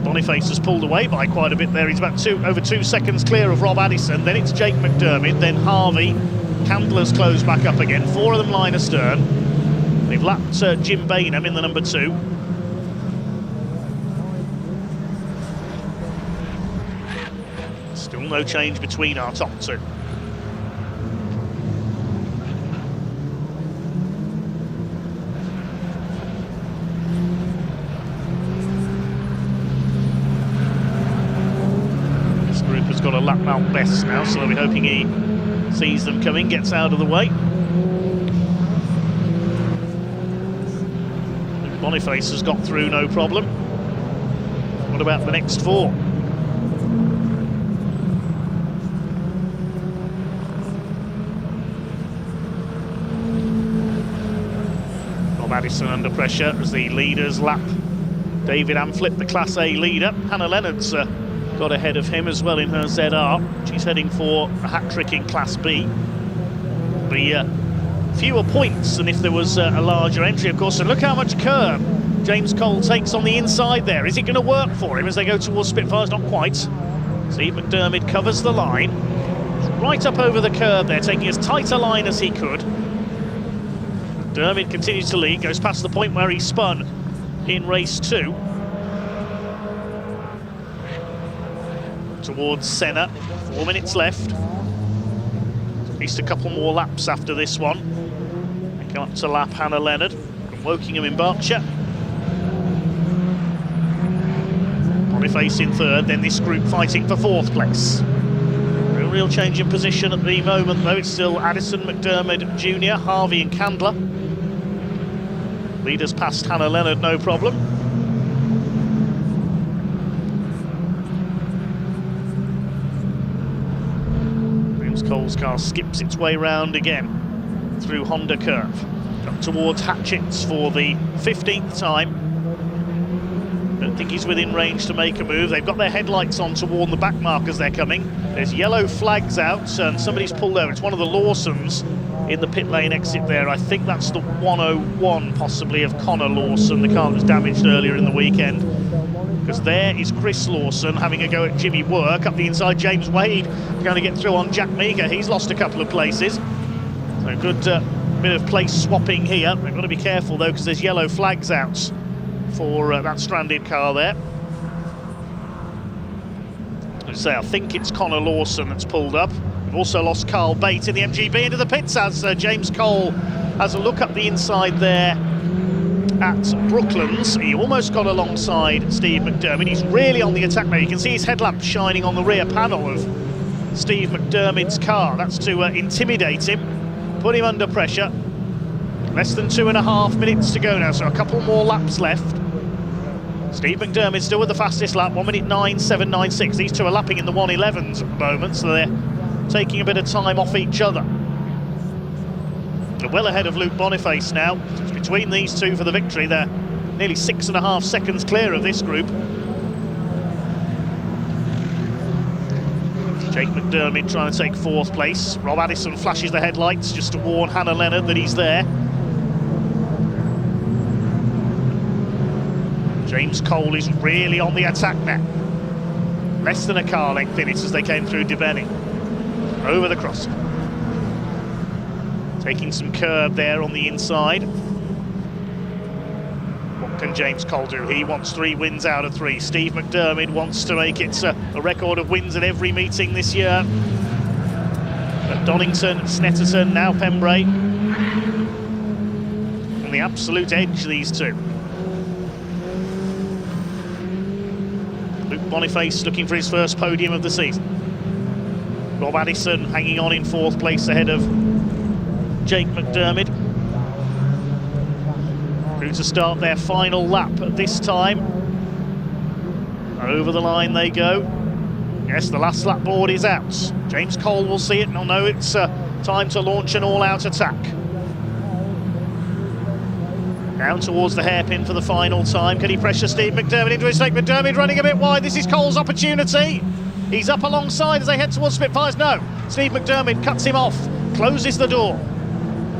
Boniface has pulled away by quite a bit there. He's about over 2 seconds clear of Rob Addison. Then it's Jake McDermott, then Harvey. Candler's closed back up again. Four of them line astern. They've lapped Jim Bainham in the number 2. Still no change between our top two. Got a lap mount best now, so we're hoping he sees them coming, gets out of the way. Boniface has got through no problem. What about the next four? Rob Addison under pressure as the leaders lap David Amflip, the Class A leader. Hannah Leonard's got ahead of him as well in her ZR. She's heading for a hat-trick in Class B. The fewer points than if there was a larger entry, of course. And look how much curb James Cole takes on the inside there. Is it going to work for him as they go towards Spitfires? Not quite. Steve McDermott covers the line. Right up over the curb there, taking as tight a line as he could. McDermott continues to lead, goes past the point where he spun in race 2. Towards Senna, 4 minutes left. At least a couple more laps after this one. They come up to lap Hannah Leonard from Wokingham in Berkshire. Boniface in third, then this group fighting for 4th place. No real change in position at the moment though. It's still Addison, McDermott Jr., Harvey and Candler. Leaders past Hannah Leonard, no problem. Cole's car skips its way round again through Honda Curve. Up towards Hatchett's for the 15th time. Don't think he's within range to make a move. They've got their headlights on to warn the back markers they're coming. There's yellow flags out and somebody's pulled over. It's one of the Lawsons in the pit lane exit there. I think that's the 101 possibly of Connor Lawson, the car that was damaged earlier in the weekend. Because there is Chris Lawson having a go at Jimmy Work. Up the inside, James Wade going to get through on Jack Meeker. He's lost a couple of places. So good bit of place swapping here. They've got to be careful though, because there's yellow flags out for that stranded car there. As I say, I think it's Connor Lawson that's pulled up. We've also lost Carl Bate in the MGB into the pits as James Cole has a look up the inside there at Brooklands. He almost got alongside Steve McDermott. He's really on the attack now. You can see his headlamp shining on the rear panel of Steve McDermott's car. That's to intimidate him. put him under pressure. Less than 2.5 minutes to go now, so a couple more laps left. Steve McDermott still with the fastest lap, 1 minute 9.796. These two are lapping in the 111s at the moment, so they're taking a bit of time off each other. They're well ahead of Luke Boniface now. It's between these two for the victory. They're nearly 6.5 seconds clear of this group. Jake McDermott trying to take 4th place. Rob Addison flashes the headlights just to warn Hannah Leonard that he's there. James Cole is really on the attack now. Less than a car length in it as they came through Debenny. Over the cross. Taking some curb there on the inside. What can James Cole do? He wants 3 wins out of 3. Steve McDermott wants to make it a record of wins at every meeting this year. But Donington, Snetterton, now Pembrey. On the absolute edge, these two. Luke Boniface looking for his first podium of the season. Rob Addison hanging on in 4th place ahead of Jake McDermott. Through to start their final lap at this time. Over the line they go. Yes, the last lap board is out. James Cole will see it and he'll know it's time to launch an all-out attack. Down towards the hairpin for the final time. Can he pressure Steve McDermott into his stake? McDermott running a bit wide. This is Cole's opportunity. He's up alongside as they head towards Spitfires. No, Steve McDermott cuts him off, closes the door.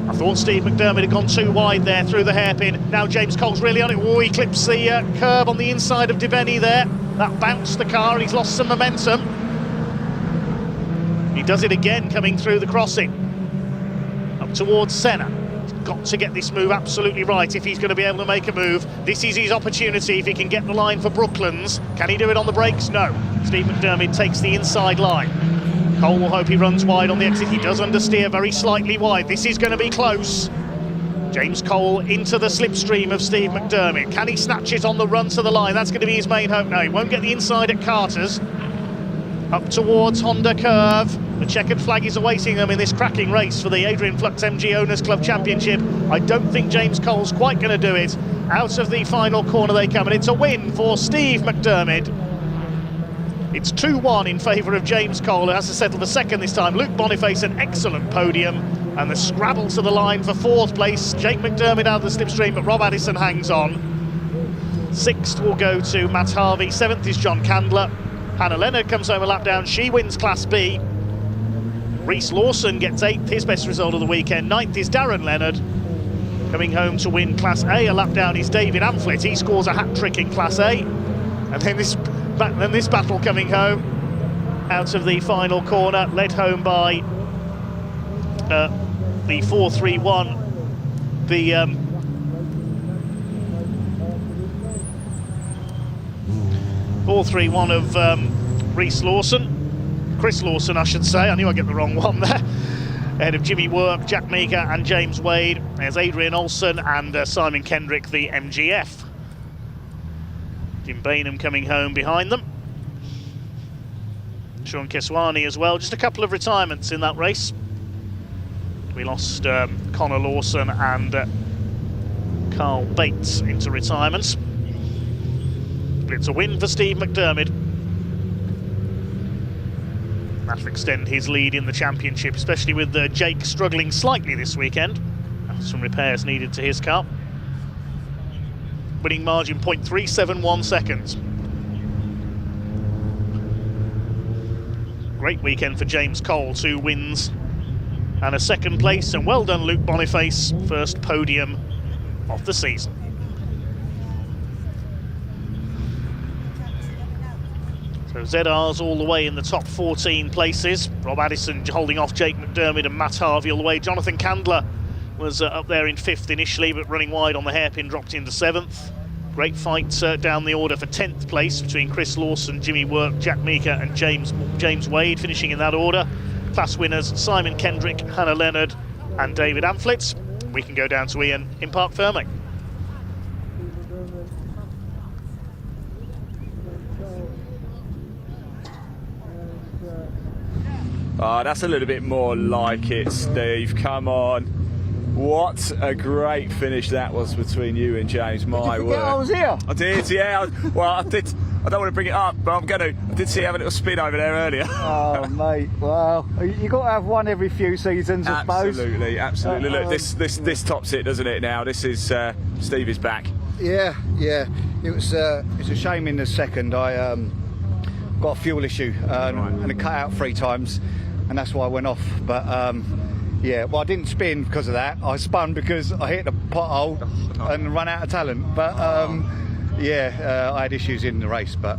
I thought Steve McDermott had gone too wide there through the hairpin. Now James Cole's really on it. Oh, he clips the curb on the inside of Debenny there. That bounced the car and he's lost some momentum. He does it again coming through the crossing. Up towards Senna. Got to get this move absolutely right if he's going to be able to make a move. This is his opportunity if he can get the line for Brooklands. Can he do it on the brakes? No. Steve McDermott takes the inside line. Cole will hope he runs wide on the exit. He does understeer very slightly wide. This is going to be close. James Cole into the slipstream of Steve McDermott. Can he snatch it on the run to the line? That's going to be his main hope. No, he won't get the inside at Carter's. Up towards Honda Curve. The checkered flag is awaiting them in this cracking race for the Adrian Flux MG Owners Club Championship. I don't think James Cole's quite going to do it. Out of the final corner they come, and it's a win for Steve McDermott. It's 2-1 in favour of James Cole, who has to settle the second this time. Luke Boniface, an excellent podium, and the scrabble to the line for 4th place. Jake McDermott out of the slipstream, but Rob Addison hangs on. 6th will go to Matt Harvey. 7th is John Candler. Hannah Leonard comes home a lap down. She wins Class B. Reese Lawson gets 8th, his best result of the weekend. 9th is Darren Leonard. Coming home to win Class A, a lap down is David Amflett. He scores a hat-trick in Class A. And then this battle coming home out of the final corner, led home by the 431. The 431 of Reese Lawson. Chris Lawson, I should say. I knew I'd get the wrong one there. Ahead of Jimmy Work, Jack Meeker and James Wade. There's Adrian Olsen and Simon Kendrick, the MGF. Jim Bainham coming home behind them. Sean Keswani as well. Just a couple of retirements in that race. We lost Connor Lawson and Carl Bates into retirement. But it's a win for Steve McDermott. That'll extend his lead in the championship, especially with Jake struggling slightly this weekend. Some repairs needed to his car. Winning margin 0.371 seconds. Great weekend for James Cole, 2 wins and a 2nd place, and well done Luke Boniface, first podium of the season. So ZR's all the way in the top 14 places. Rob Addison holding off Jake McDermott and Matt Harvey all the way. Jonathan Candler was up there in 5th initially, but running wide on the hairpin, dropped into 7th. Great fight down the order for 10th place between Chris Lawson, Jimmy Work, Jack Meeker and James Wade, finishing in that order. Class winners Simon Kendrick, Hannah Leonard and David Amflett. We can go down to Ian in Parc Fermé. Oh, that's a little bit more like it, Steve. Come on. What a great finish that was between you and James. My word. I was here. I did, yeah. I did. I don't want to bring it up, but I'm going to. I did see you have a little spin over there earlier. Oh, mate. Well, you got to have one every few seasons, I suppose. Absolutely. Look, this tops it, doesn't it? Now this is Steve is back. Yeah. It was a shame in the second. I got a fuel issue and it cut out 3 times, and that's why I went off. But yeah, well, I didn't spin because of that. I spun because I hit the pothole and ran out of talent. But yeah, I had issues in the race. But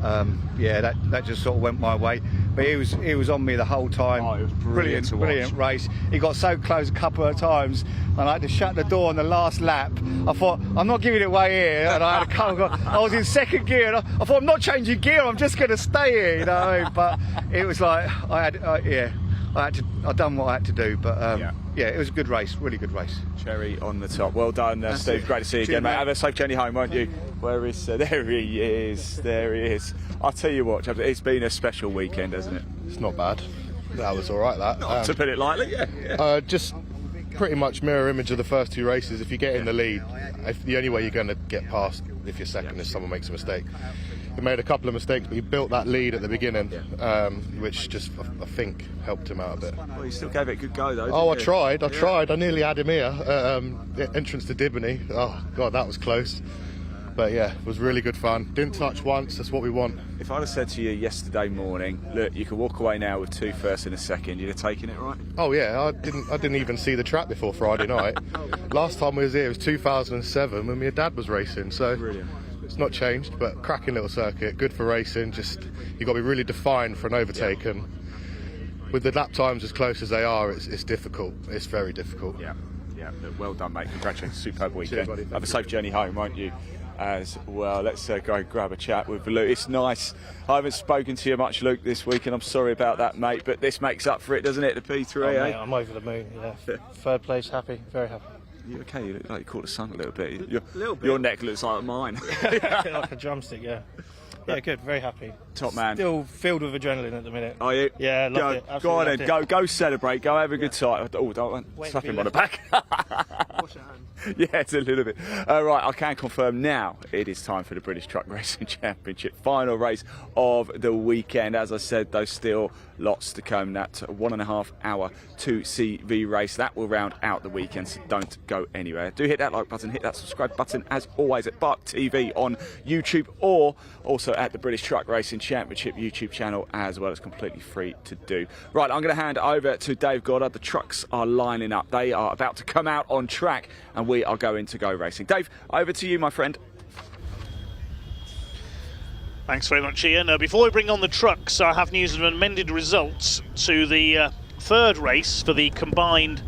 yeah, that just sort of went my way. But he was on me the whole time. Oh, it was brilliant race. He got so close a couple of times, and I had to shut the door on the last lap. I thought, I'm not giving it away here, and I had a couple. I was in second gear, and I thought, I'm not changing gear. I'm just going to stay here, you know. But it was like I'd done what I had to do, but yeah, it was a good race, really good race. Cherry on the top. Well done, Steve. Great to see you again, mate. Have a safe journey home, won't you? Where is there he is? There he is. I'll tell you what, chaps, it's been a special weekend, hasn't it? It's not bad. That was all right. That. Not to put it lightly, yeah. Just pretty much mirror image of the first 2 races. If you get in the lead, the only way you're going to get past if you're second is someone makes a mistake. He made a couple of mistakes, but he built that lead at the beginning, which just, I think, helped him out a bit. Well, you still gave it a good go, though. Oh, I tried. I nearly had him here. Entrance to Dibney. Oh, God, that was close. But yeah, it was really good fun. Didn't touch once. That's what we want. If I'd have said to you yesterday morning, look, you can walk away now with 2 firsts and a second, you'd have taken it, right? Oh yeah, I didn't even see the track before Friday night. Last time we was here, it was 2007 when my dad was racing. So. Brilliant. It's not changed, but cracking little circuit, good for racing. Just you've got to be really defined for an overtake, and with the lap times as close as they are, it's difficult. It's very difficult. Yeah. Well done, mate. Congratulations, superb weekend. Cheers, have a safe journey home, won't you? As well, let's go and grab a chat with Luke. It's nice. I haven't spoken to you much, Luke, this week, and I'm sorry about that, mate. But this makes up for it, doesn't it? The P3. Oh, mate, I'm over the moon. Yeah, 3rd place, happy, very happy. You okay? You look like you caught the sun a little bit. Your neck looks like mine. Like a drumstick, yeah. Yeah, good, very happy. Top man. Still filled with adrenaline at the minute. Are you? Yeah, love it. Go on then, go celebrate, go have a good time. Oh, don't slap him on the back. Wash your hands. Yeah, it's a little bit. Right, I can confirm now it is time for the British Truck Racing Championship. Final race of the weekend. As I said, though, still lots to come. That 1.5 hour 2CV race. That will round out the weekend, so don't go anywhere. Do hit that like button, hit that subscribe button, as always, at Bark TV on YouTube, or also at the British Truck Racing Championship YouTube channel as well. It's completely free to do. Right, I'm going to hand over to Dave Goddard. The trucks are lining up. They are about to come out on track, and we are going to go racing. Dave, over to you, my friend. Thanks very much, Ian. Before we bring on the trucks, I have news of amended results to the 3rd race for the combined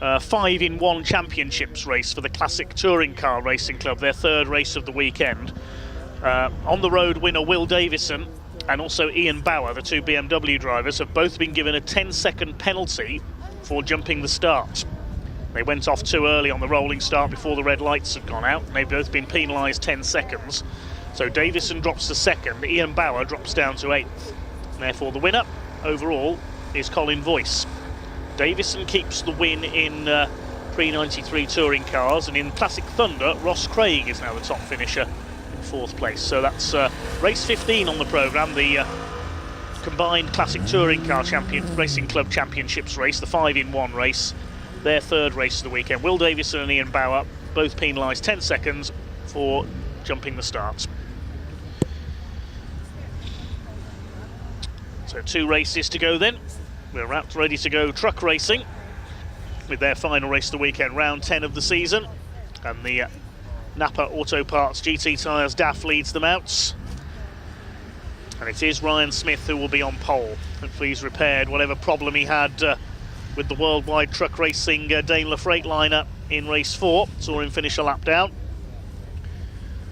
5-in-1 championships race for the Classic Touring Car Racing Club, their 3rd race of the weekend. On the road winner Will Davison and also Ian Bauer, the 2 BMW drivers, have both been given a 10-second penalty for jumping the start. They went off too early on the rolling start before the red lights had gone out, and they've both been penalised 10 seconds. So Davison drops to 2nd, Ian Bauer drops down to 8th. And therefore the winner overall is Colin Voice. Davison keeps the win in Pre93 touring cars, and in Classic Thunder, Ross Craig is now the top finisher in 4th place. So that's race 15 on the programme, the combined Classic Touring Car Racing Club Championships race, the 5-in-1 race, their 3rd race of the weekend. Will Davison and Ian Bauer both penalised 10 seconds for jumping the starts. So 2 races to go then. We're wrapped ready to go truck racing with their final race of the weekend, round 10 of the season. And the Napa Auto Parts GT Tyres DAF leads them out. And it is Ryan Smith who will be on pole. Hopefully he's repaired whatever problem he had with the Worldwide Truck Racing Daimler Freightliner in race 4. Saw him finish a lap down.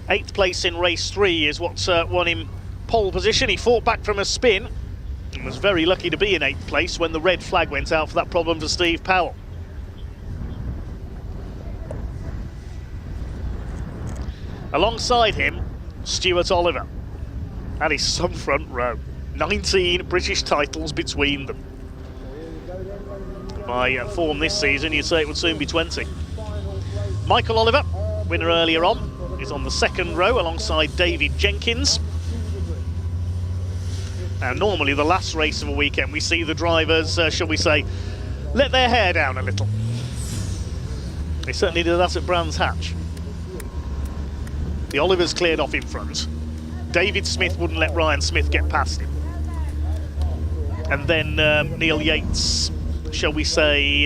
8th place in race 3 is what won him pole position. He fought back from a spin and was very lucky to be in 8th place when the red flag went out for that problem for Steve Powell. Alongside him, Stuart Oliver. That is some front row. 19 British titles between them. By form this season, you'd say it would soon be 20. Michael Oliver, winner earlier on, is on the second row alongside David Jenkins. Now, normally the last race of a weekend, we see the drivers, shall we say, let their hair down a little. They certainly did that at Brands Hatch. The Olivers cleared off in front. David Smith wouldn't let Ryan Smith get past him. And then Neil Yates, shall we say,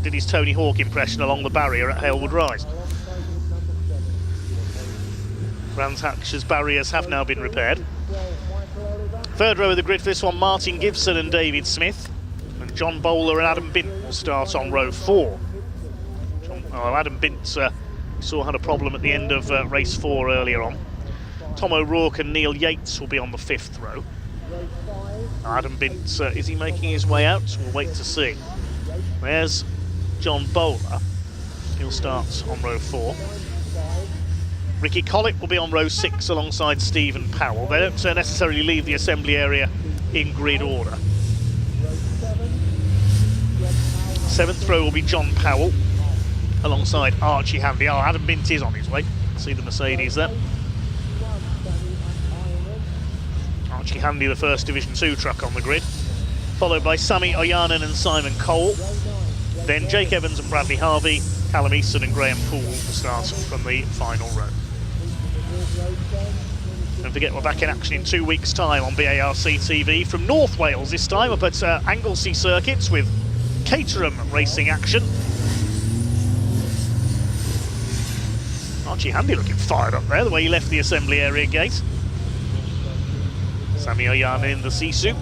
did his Tony Hawk impression along the barrier at Halewood Rise. Brands Hatch's barriers have now been repaired. Third row of the grid for this one, Martin Gibson and David Smith. And John Bowler and Adam Bint will start on row 4. Adam Bint saw had a problem at the end of race 4 earlier on. Tom O'Rourke and Neil Yates will be on the 5th row. Adam Bint, is he making his way out? We'll wait to see. There's John Bowler. He'll start on row 4. Ricky Collett will be on row 6 alongside Stephen Powell. They don't necessarily leave the assembly area in grid order. 7th row will be John Powell alongside Archie Handy. Oh, Adam Bint is on his way. See the Mercedes there. Archie Handy, the first Division 2 truck on the grid. Followed by Sammy Oyanen and Simon Cole. Then Jake Evans and Bradley Harvey, Callum Easton and Graham Poole will start from the final row. Don't forget, we're back in action in 2 weeks' time on BARC TV from North Wales, this time up at Anglesey Circuits with Caterham racing action. Archie Handy looking fired up there, the way he left the assembly area gate. Sammy Oyanen in the Sisu.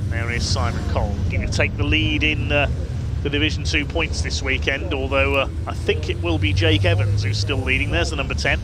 There is Simon Cole, going to take the lead in the Division 2 points this weekend, although I think it will be Jake Evans who's still leading. There's the number 10.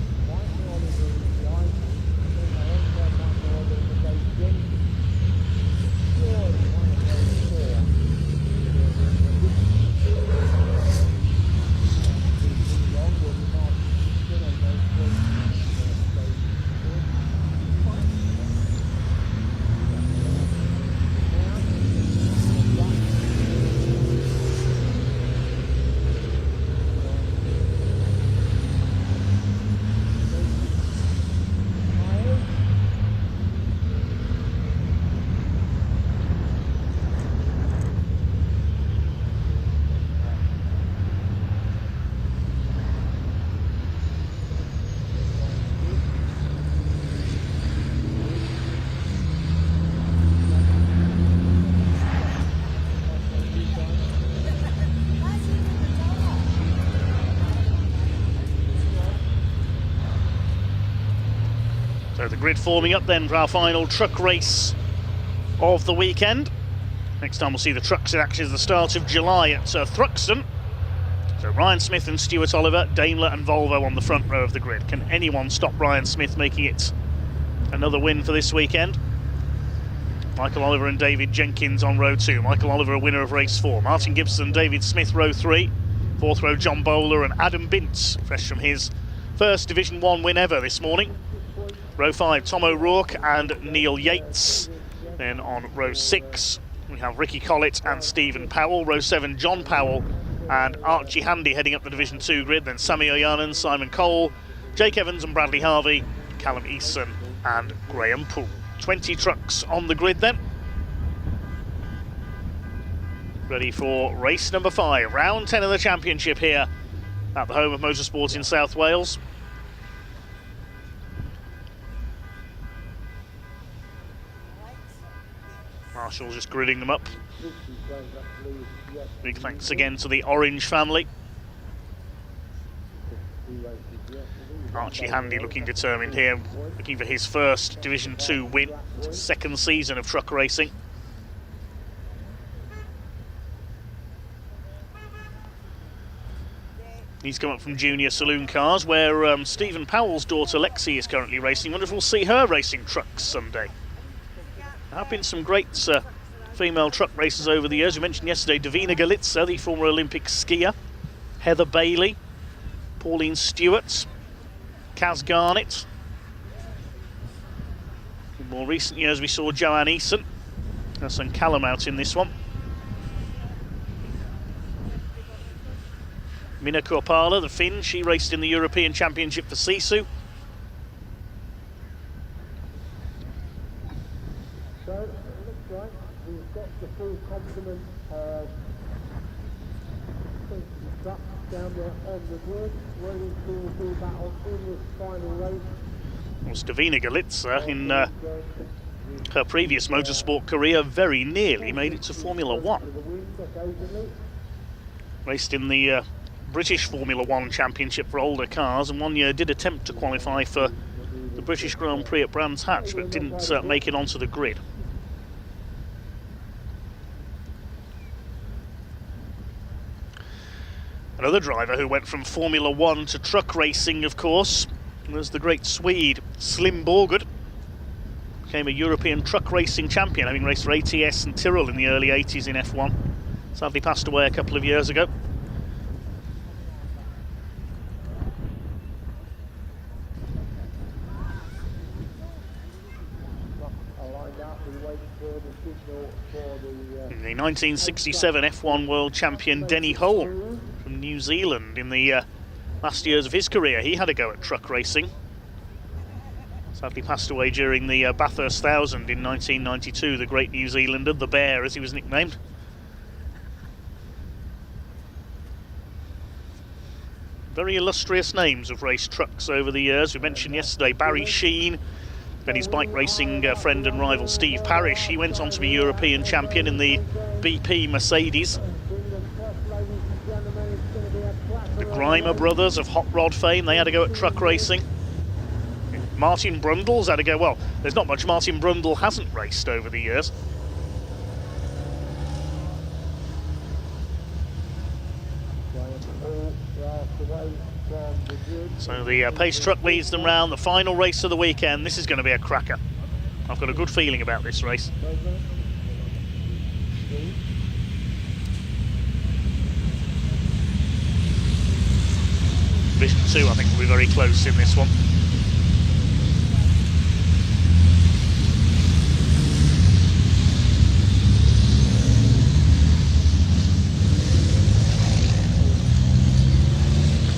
So the grid forming up then for our final truck race of the weekend. Next time we'll see the trucks in action is the start of July at Thruxton. So Ryan Smith and Stuart Oliver, Daimler and Volvo on the front row of the grid. Can anyone stop Ryan Smith making it another win for this weekend? Michael Oliver and David Jenkins on row 2. Michael Oliver a winner of race 4. Martin Gibson and David Smith row 3. 4th row John Bowler and Adam Bint, fresh from his first Division 1 win ever this morning. Row 5, Tom O'Rourke and Neil Yates. Then on row 6, we have Ricky Collett and Stephen Powell. Row 7, John Powell and Archie Handy heading up the Division 2 grid. Then Sammy Oyanen, Simon Cole, Jake Evans and Bradley Harvey, Callum Easton and Graham Poole. 20 trucks on the grid then. Ready for race number 5, round 10 of the championship here at the home of motorsport in South Wales. Marshall's just gridding them up. Big thanks again to the Orange family. Archie Handy looking determined here, looking for his first Division 2 win, second season of truck racing. He's come up from Junior Saloon Cars, where Stephen Powell's daughter Lexi is currently racing. Wonder if we'll see her racing trucks someday. There have been some great female truck races over the years. We mentioned yesterday Davina Galitza, the former Olympic skier, Heather Bailey, Pauline Stewart, Kaz Garnett. In more recent years we saw Joanne Eason, Hassan Callum out in this one. Minna Korpala, the Finn, she raced in the European Championship for Sisu. So it looks like we've got the full complement of trucks down there on the grid, waiting to do battle in this final race. Well, Stavina Galitsa in her previous motorsport career very nearly made it to Formula One. Raced in the British Formula One Championship for older cars, and one year did attempt to qualify for the British Grand Prix at Brands Hatch, but didn't make it onto the grid. Another driver who went from Formula One to truck racing, of course, was the great Swede Slim Borgard. Became a European truck racing champion, having raced for ATS and Tyrrell in the early 80s in F1. Sadly passed away a couple of years ago. The 1967 F1 World Champion Denny Hole from New Zealand, in the last years of his career, he had a go at truck racing. Sadly passed away during the Bathurst 1000 in 1992, the great New Zealander, the Bear as he was nicknamed. Very illustrious names have raced trucks over the years. We mentioned yesterday Barry Sheen, then his bike racing friend and rival Steve Parrish. He went on to be European champion in the BP Mercedes. The Grimer brothers of Hot Rod fame, they had a go at truck racing. Martin Brundle's had a go. Well, there's not much Martin Brundle hasn't raced over the years. So the pace truck leads them round the final race of the weekend. This is going to be a cracker. I've got a good feeling about this race. Division 2, I think, will be very close in this one.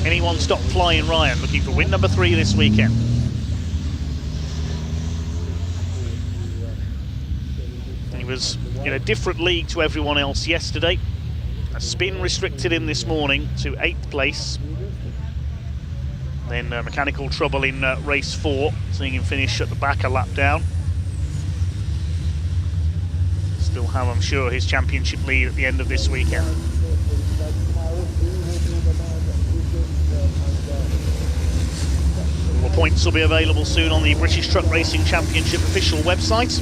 Anyone stop Flying Ryan, looking for win number 3 this weekend. He was in a different league to everyone else yesterday. A spin restricted him this morning to 8th place. Then mechanical trouble in race 4, seeing him finish at the back a lap down. Still have, I'm sure, his championship lead at the end of this weekend. All the points will be available soon on the British Truck Racing Championship official website.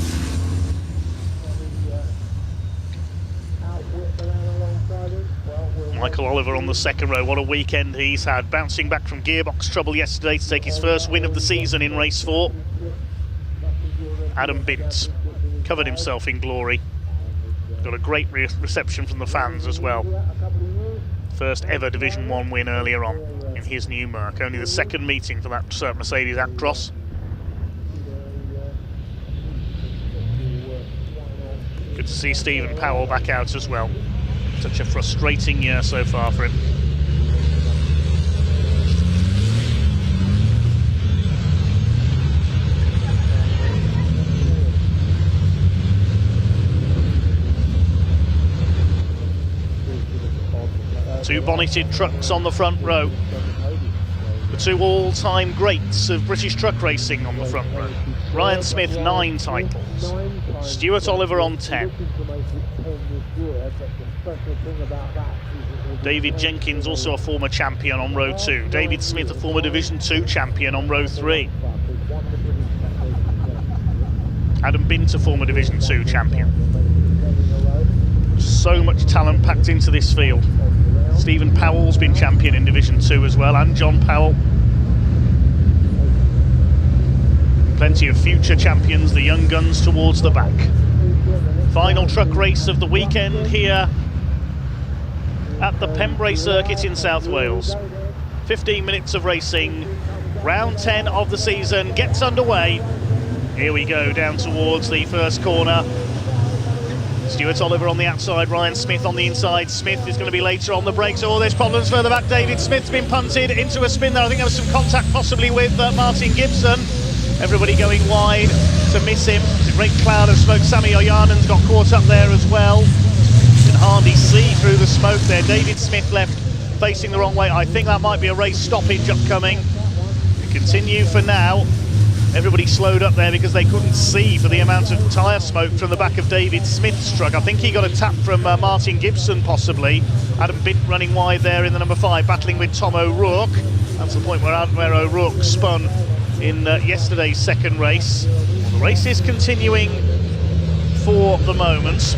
Michael Oliver on the second row, what a weekend he's had, bouncing back from gearbox trouble yesterday to take his first win of the season in race 4. Adam Bint covered himself in glory, got a great reception from the fans as well. First ever Division 1 win earlier on in his new Merc, only the second meeting for that Mercedes Actros. Good to see Stephen Powell back out as well. Such a frustrating year so far for him. Two bonneted trucks on the front row. The two all-time greats of British truck racing on the front row. Ryan Smith, 9 titles. Stuart Oliver on 10. David Jenkins, also a former champion, on row 2. David Smith, a former Division 2 champion, on row 3. Adam Bint, a former Division 2 champion. So much talent packed into this field. Stephen Powell's been champion in Division 2 as well, and John Powell. Plenty of future champions, the young guns towards the back. Final truck race of the weekend here at the Pembrey circuit in South Wales. 15 minutes of racing, round 10 of the season gets underway. Here we go down towards the first corner. Stuart Oliver on the outside, Ryan Smith on the inside. Smith is going to be later on the brakes. Oh, there's problems further back. David Smith's been punted into a spin there. I think there was some contact possibly with Martin Gibson. Everybody going wide to miss him. It's a great cloud of smoke. Sami Ojanen's got caught up there as well. You can hardly see through the smoke there. David Smith left facing the wrong way. I think that might be a race stoppage upcoming. We continue for now. Everybody slowed up there because they couldn't see for the amount of tyre smoke from the back of David Smith's truck. I think he got a tap from Martin Gibson possibly. Adam Bint running wide there in the number 5, battling with Tom O'Rourke. That's the point where O'Rourke spun in yesterday's second race. Well, the race is continuing for the moment,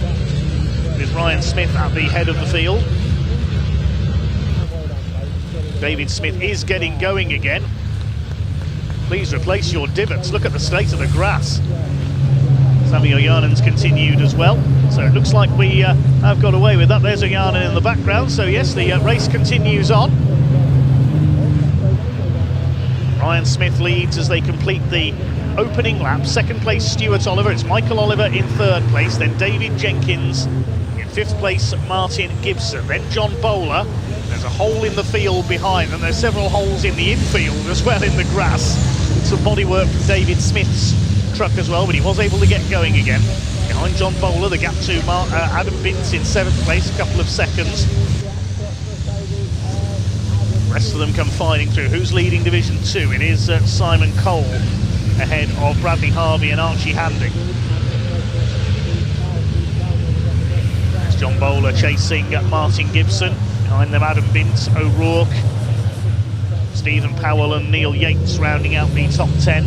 with Ryan Smith at the head of the field. David Smith is getting going again. Please replace your divots. Look at the state of the grass. Sami Ojanen's continued as well. So it looks like we have got away with that. There's Ojanen in the background. So yes, the race continues on. Ryan Smith leads as they complete the opening lap. Second place, Stuart Oliver. It's Michael Oliver in third place. Then David Jenkins in fifth place, Martin Gibson. Then John Bowler. There's a hole in the field behind, and there's several holes in the infield as well in the grass. Some bodywork from David Smith's truck as well, but he was able to get going again. Behind John Bowler, the gap to Adam Bint in 7th place, a couple of seconds. The rest of them come fighting through. Who's leading Division 2? It is Simon Cole ahead of Bradley Harvey and Archie Handing. There's John Bowler chasing Martin Gibson. Behind them, Adam Bint, O'Rourke, Stephen Powell and Neil Yates rounding out the top 10.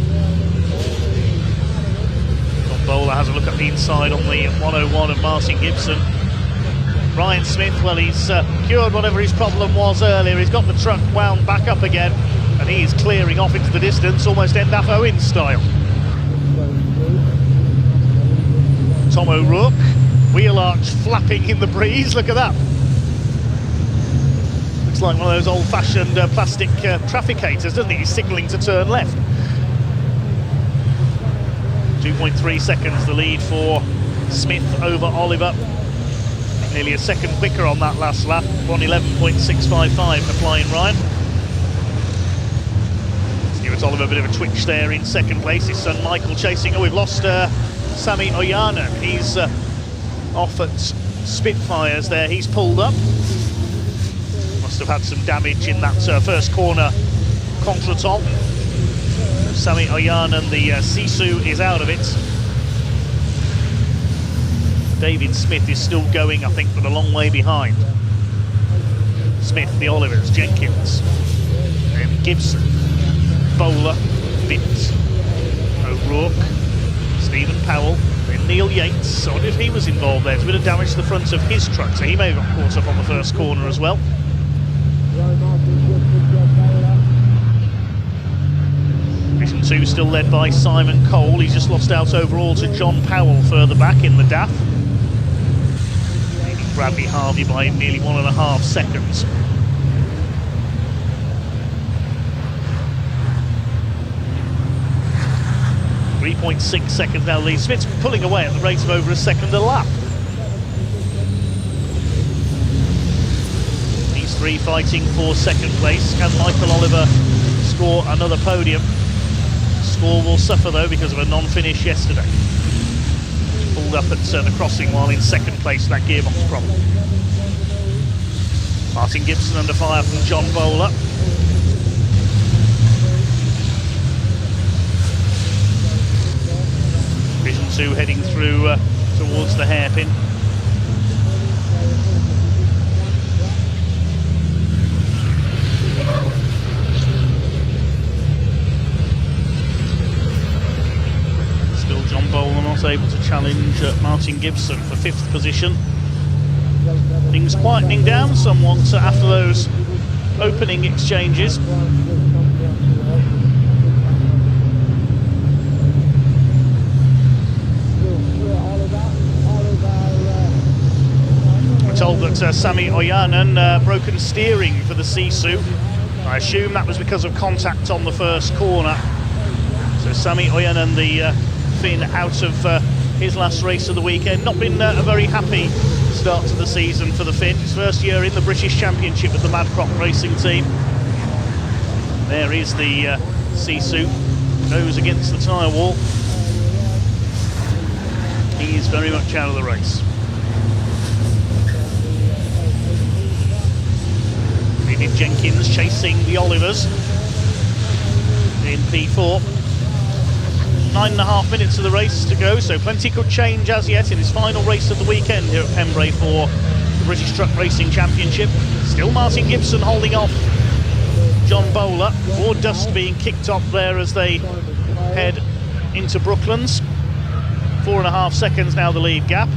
John Bowler has a look at the inside on the 101 of Martin Gibson. Ryan Smith, well, he's cured whatever his problem was earlier. He's got the truck wound back up again, and he is clearing off into the distance, almost Endaf Owen style. Tom O'Rourke, wheel arch flapping in the breeze, look at that. Looks like one of those old-fashioned plastic trafficators, doesn't he? He's signalling to turn left. 2.3 seconds the lead for Smith over Oliver. Nearly a second quicker on that last lap. 1:11.655 for Flying Ryan. Stuart Oliver, a bit of a twitch there in second place. His son Michael chasing. Oh, we've lost Sami Ojanen. He's off at Spitfires there. He's pulled up. Must have had some damage in that first corner contretemps. Sami Ojanen, the Sisu, is out of it. David Smith is still going, I think, but a long way behind. Smith, the Olivers, Jenkins, then Gibson, Bowler, Bint, O'Rourke, Stephen Powell, then Neil Yates. I wonder if he was involved there. There's a bit of damage to the front of his truck, so he may have got caught up on the first corner as well. Division 2 still led by Simon Cole. He's just lost out overall to John Powell further back in the DAF. Leading Bradley Harvey by nearly 1.5 seconds. .6 seconds now lead. Smith's pulling away at the rate of over a second a lap. These three fighting for second place. Can Michael Oliver score another podium? Score will suffer though because of a non-finish yesterday. Pulled up at the crossing while in second place, that gearbox problem. Martin Gibson under fire from John Bowler. Division 2 heading through towards the hairpin. Still John Bowler not able to challenge Martin Gibson for 5th position. Things quietening down somewhat after those opening exchanges. We're told that Sami Ojanen broken steering for the Sisu. I assume that was because of contact on the first corner. So Sami Ojanen, the Finn out of his last race of the weekend. Not been a very happy start to the season for the Finn. His first year in the British Championship with the Mad Crop Racing team. There is the sea suit, goes against the tyre wall. He is very much out of the race. David Jenkins chasing the Olivers in P4. 9.5 minutes of the race to go, so plenty could change as yet in his final race of the weekend here at Pembrey for the British Truck Racing Championship. Still Martin Gibson holding off John Bowler. More dust being kicked up there as they head into Brooklands. 4.5 seconds now the lead gap.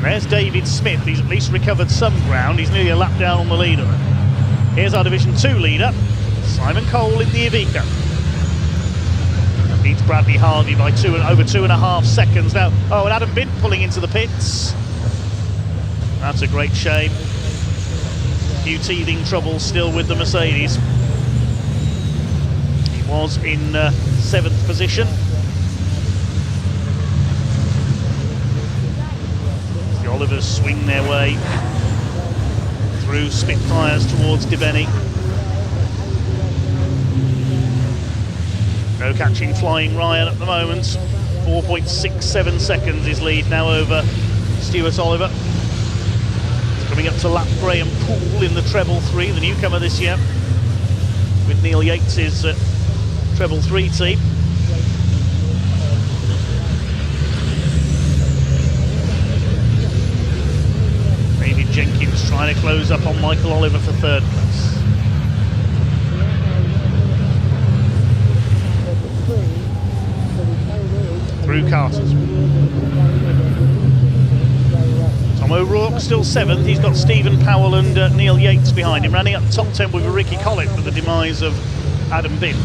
There's David Smith. He's at least recovered some ground. He's nearly a lap down on the leader. Here's our Division 2 leader, Simon Cole in the Iveco. Beats Bradley Harvey by over 2.5 seconds now. Oh, and Adam Bint pulling into the pits. That's a great shame. A few teething troubles still with the Mercedes. He was in 7th position. The Olivers swing their way through Spitfires towards Debenny. No catching Flying Ryan at the moment. 4.67 seconds his lead now over Stuart Oliver. He's coming up to lap Graham Poole in the treble 3, the newcomer this year, with Neil Yates' treble 3 team. David Jenkins trying to close up on Michael Oliver for 3rd place. Through Carters. Tom O'Rourke still 7th. He's got Stephen Powell and Neil Yates behind him, running up the top 10 with Ricky Collett for the demise of Adam Bint.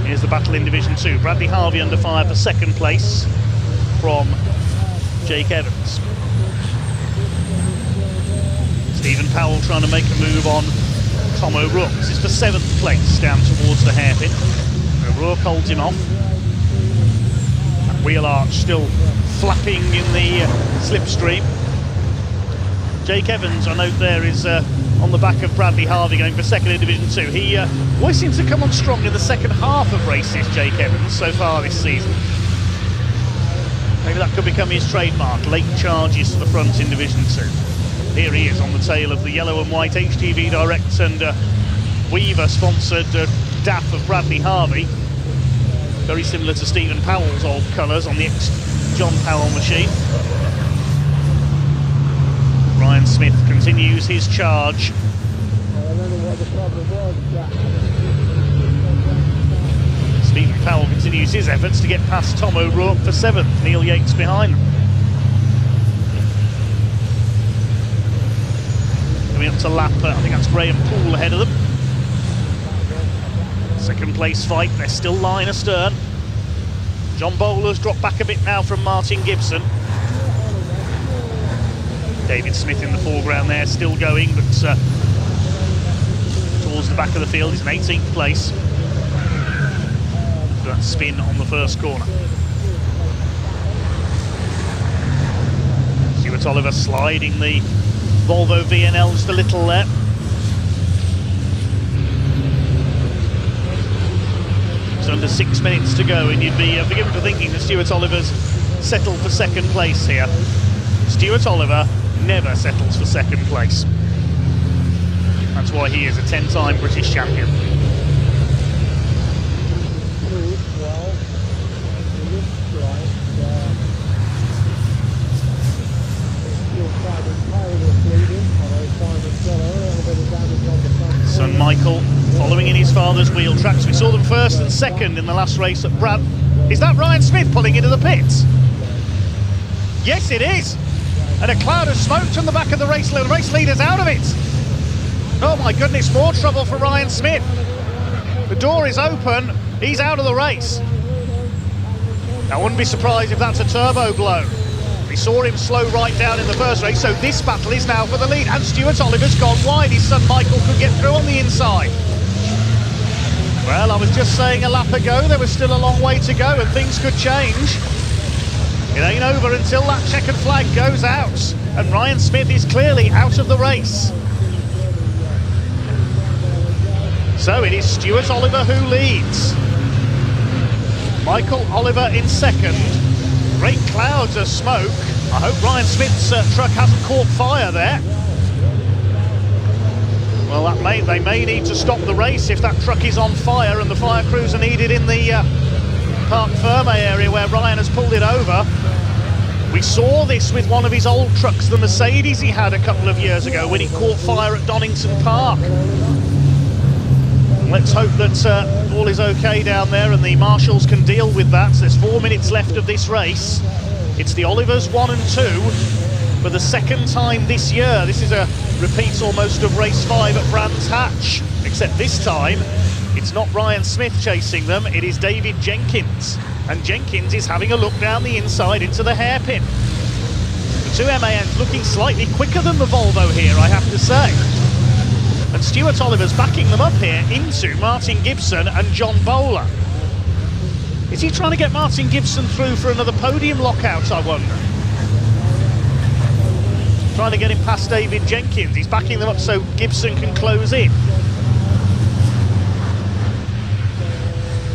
Here's the battle in Division 2. Bradley Harvey under fire for 2nd place from Jake Evans. Stephen Powell trying to make a move on Tom O'Rourke. This is for 7th place down towards the hairpin. O'Rourke holds him off. That wheel arch still flapping in the slipstream. Jake Evans, I note there, is on the back of Bradley Harvey going for 2nd in Division 2. He always seems to come on strong in the second half of races, Jake Evans, so far this season. Maybe that could become his trademark, late charges to the front in Division 2. Here he is on the tail of the yellow and white HTV Direct and Weaver-sponsored DAF of Bradley Harvey. Very similar to Stephen Powell's old colours on the ex-John Powell machine. Ryan Smith continues his charge. Stephen Powell continues his efforts to get past Tom O'Rourke for 7th. Neil Yates behind them. Coming up to lap, I think that's Graham Poole ahead of them. 2nd place fight, they're still line astern. John Bowler's dropped back a bit now from Martin Gibson. David Smith in the foreground there, still going, but towards the back of the field is in 18th place. That spin on the first corner. Stuart Oliver sliding the Volvo VNL just a little there. It's under 6 minutes to go, and you'd be forgiven for thinking that Stuart Oliver's settled for 2nd place here. Stuart Oliver never settles for 2nd place. That's why he is a 10-time British champion. Son Michael following in his father's wheel tracks. We saw them 1st and 2nd in the last race at Brad. Is that Ryan Smith pulling into the pits? Yes, it is. And a cloud of smoke from the back of the race leader. The race leader's out of it. Oh my goodness, more trouble for Ryan Smith. The door is open. He's out of the race. I wouldn't be surprised if that's a turbo blow. We saw him slow right down in the first race, so this battle is now for the lead. And Stuart Oliver's gone wide. His son Michael could get through on the inside. Well, I was just saying a lap ago, there was still a long way to go and things could change. It ain't over until that checkered flag goes out. And Ryan Smith is clearly out of the race. So it is Stuart Oliver who leads. Michael Oliver in second. Great clouds of smoke. I hope Ryan Smith's truck hasn't caught fire there. Well, they may need to stop the race if that truck is on fire, and the fire crews are needed in the Parc Ferme area where Ryan has pulled it over. We saw this with one of his old trucks, the Mercedes he had a couple of years ago when he caught fire at Donington Park. Let's hope that all is okay down there and the marshals can deal with that. There's 4 minutes left of this race. It's the Olivers 1 and 2 for the second time this year. This is a repeat almost of race 5 at Brands Hatch, except this time it's not Ryan Smith chasing them, it is David Jenkins. And Jenkins is having a look down the inside into the hairpin. The two MANs looking slightly quicker than the Volvo here, I have to say. And Stuart Oliver's backing them up here into Martin Gibson and John Bowler. Is he trying to get Martin Gibson through for another podium lockout, I wonder? Trying to get him past David Jenkins. He's backing them up so Gibson can close in.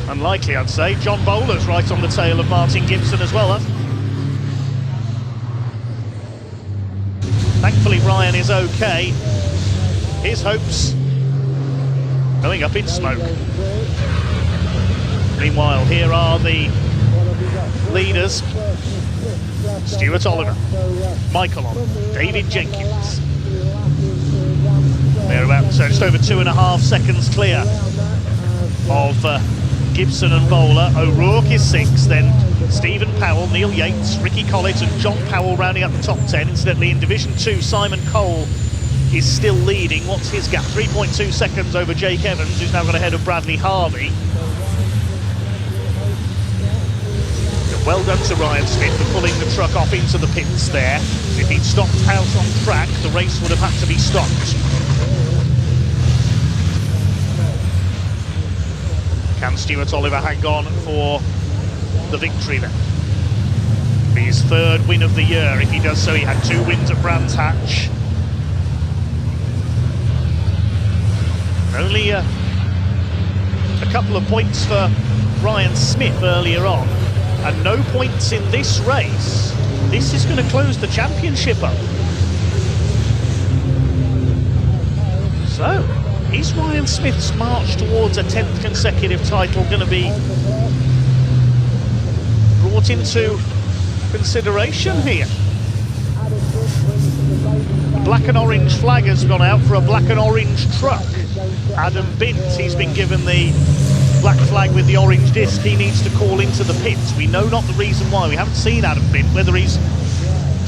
Unlikely, I'd say. John Bowler's right on the tail of Martin Gibson as well. Thankfully, Ryan is okay. His hopes going up in smoke. Meanwhile, here are the leaders. Stuart Oliver, Michael Oliver, David Jenkins. They're about just over 2.5 seconds clear of Gibson and Bowler. O'Rourke is 6th, then Stephen Powell, Neil Yates, Ricky Collett and John Powell rounding up the top 10. Incidentally, in Division 2, Simon Cole is still leading. What's his gap? 3.2 seconds over Jake Evans, who's now got ahead of Bradley Harvey. Well done to Ryan Smith for pulling the truck off into the pits there. If he'd stopped out on track, the race would have had to be stopped. Can Stuart Oliver hang on for the victory then? His 3rd win of the year. If he does so, he had 2 wins at Brands Hatch. Only a couple of points for Ryan Smith earlier on, and no points in this race. This is going to close the championship up. So, is Ryan Smith's march towards a 10th consecutive title going to be brought into consideration here? The black and orange flag has gone out for a black and orange truck. Adam Bint, he's been given the black flag with the orange disc. He needs to call into the pits. We know not the reason why. We haven't seen Adam Bint, whether he's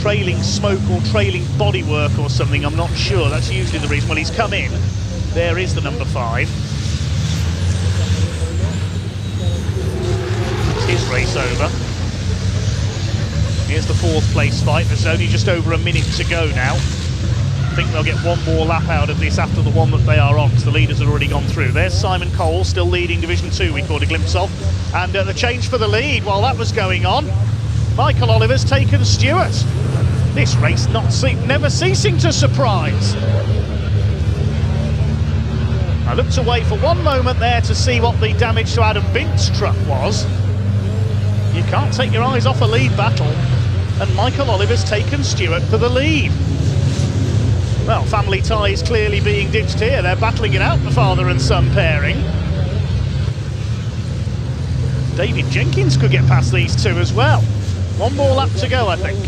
trailing smoke or trailing bodywork or something, I'm not sure. That's usually the reason. Well, he's come in. There is the number 5. It's his race over. Here's the 4th place fight. There's only just over a minute to go now. I think they'll get one more lap out of this after the one that they are on, because the leaders have already gone through. There's Simon Cole, still leading Division 2, we caught a glimpse of. And the change for the lead while that was going on. Michael Oliver's taken Stuart. This race never ceasing to surprise. I looked away for one moment there to see what the damage to Adam Bint's truck was. You can't take your eyes off a lead battle. And Michael Oliver's taken Stuart for the lead. Well, family ties clearly being ditched here. They're battling it out, the father and son pairing. David Jenkins could get past these two as well. One more lap to go, I think.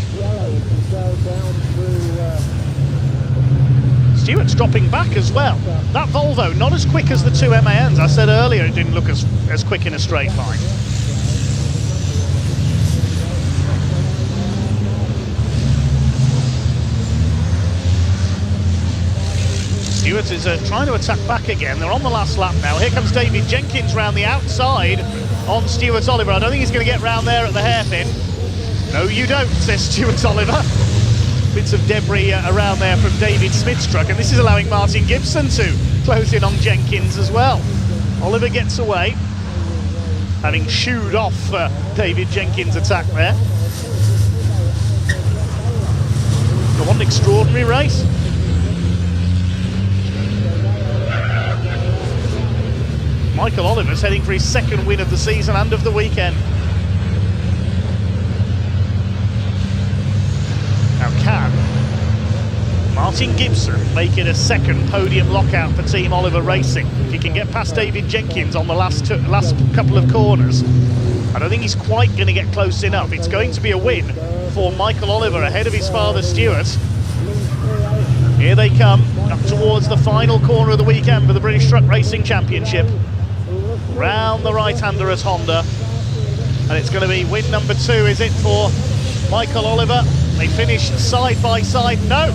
Stuart's dropping back as well. That Volvo, not as quick as the two MANs. I said earlier it didn't look as quick in a straight line. Stuart is trying to attack back again. They're on the last lap now. Here comes David Jenkins round the outside on Stuart Oliver. I don't think he's going to get round there at the hairpin. No, you don't, says Stuart Oliver. Bits of debris around there from David Smith's truck, and this is allowing Martin Gibson to close in on Jenkins as well. Oliver gets away, having shooed off David Jenkins' attack there. But what an extraordinary race. Michael Oliver's heading for his second win of the season and of the weekend. Now can Martin Gibson make it a second podium lockout for Team Oliver Racing? If he can get past David Jenkins on the last couple of corners, I don't think he's quite going to get close enough. It's going to be a win for Michael Oliver ahead of his father Stuart. Here they come up towards the final corner of the weekend for the British Truck Racing Championship. Round the right-hander at Honda, and it's going to be win number 2, is it, for Michael Oliver? They finish side by side. No,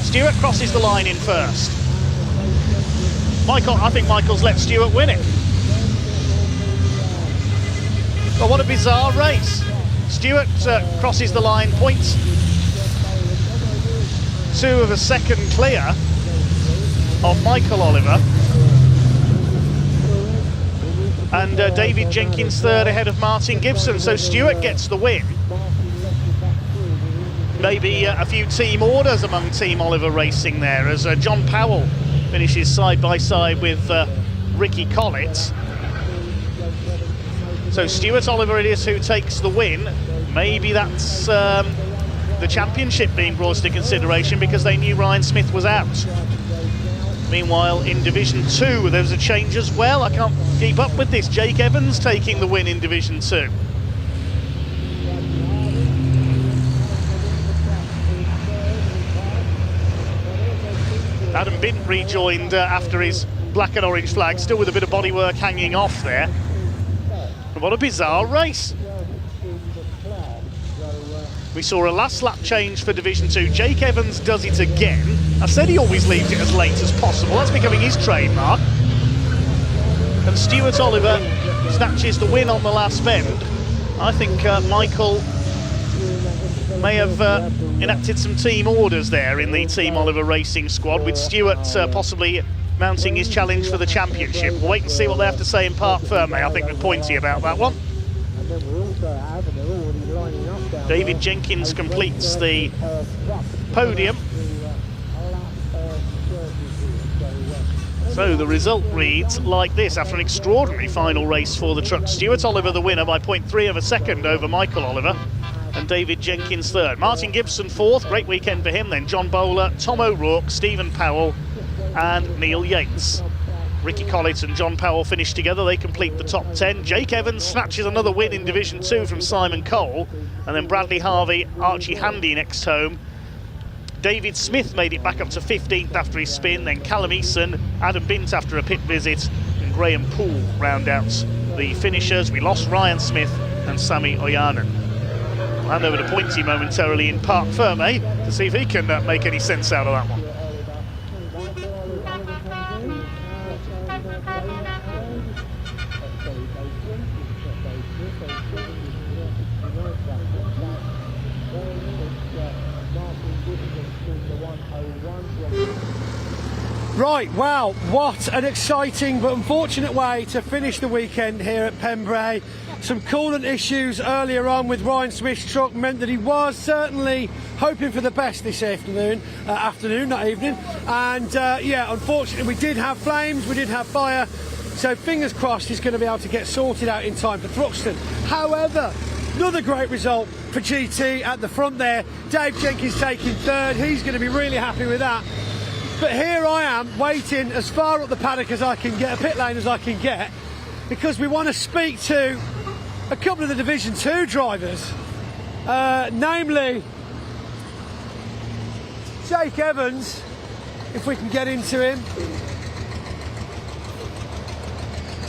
Stuart crosses the line in first. I think Michael's let Stuart win it. But what a bizarre race. Stuart crosses the line, 0.2 of a second clear of Michael Oliver. And David Jenkins third ahead of Martin Gibson. So Stuart gets the win. Maybe a few team orders among Team Oliver Racing there, as John Powell finishes side by side with Ricky Collett. So Stuart Oliver it is who takes the win. Maybe that's the championship being brought into consideration because they knew Ryan Smith was out. Meanwhile, in Division 2, there was a change as well. I can't keep up with this. Jake Evans taking the win in Division 2. Adam Bint rejoined after his black and orange flag, still with a bit of bodywork hanging off there. But what a bizarre race. We saw a last lap change for Division 2. Jake Evans does it again. I said he always leaves it as late as possible. That's becoming his trademark. And Stuart Oliver snatches the win on the last bend. I think Michael may have enacted some team orders there in the Team Oliver Racing squad, with Stuart possibly mounting his challenge for the championship. We'll wait and see what they have to say in Parc Ferme. I think they're pointy about that one. David Jenkins completes the podium. So the result reads like this after an extraordinary final race for the truck. Stuart Oliver the winner by 0.3 of a second over Michael Oliver, and David Jenkins third. Martin Gibson fourth, great weekend for him then. John Bowler, Tom O'Rourke, Stephen Powell and Neil Yates. Ricky Collett and John Powell finish together, they complete the top 10. Jake Evans snatches another win in Division 2 from Simon Cole, and then Bradley Harvey, Archie Handy next home. David Smith made it back up to 15th after his spin, then Callum Eason, Adam Bint after a pit visit, and Graham Poole round out the finishers. We lost Ryan Smith and Sami Oyanen. We'll hand over to Pointy momentarily in Parc Ferme to see if he can make any sense out of that one. Right, wow, what an exciting but unfortunate way to finish the weekend here at Pembrey. Some coolant issues earlier on with Ryan Smith's truck meant that he was certainly hoping for the best this afternoon, not evening. And yeah, unfortunately we did have flames, we did have fire, so fingers crossed he's going to be able to get sorted out in time for Thruxton. However, another great result for GT at the front there. Dave Jenkins taking third, he's going to be really happy with that. But here I am waiting as far up the paddock as I can get, a pit lane as I can get, because we want to speak to a couple of the Division 2 drivers, namely Jake Evans, if we can get into him,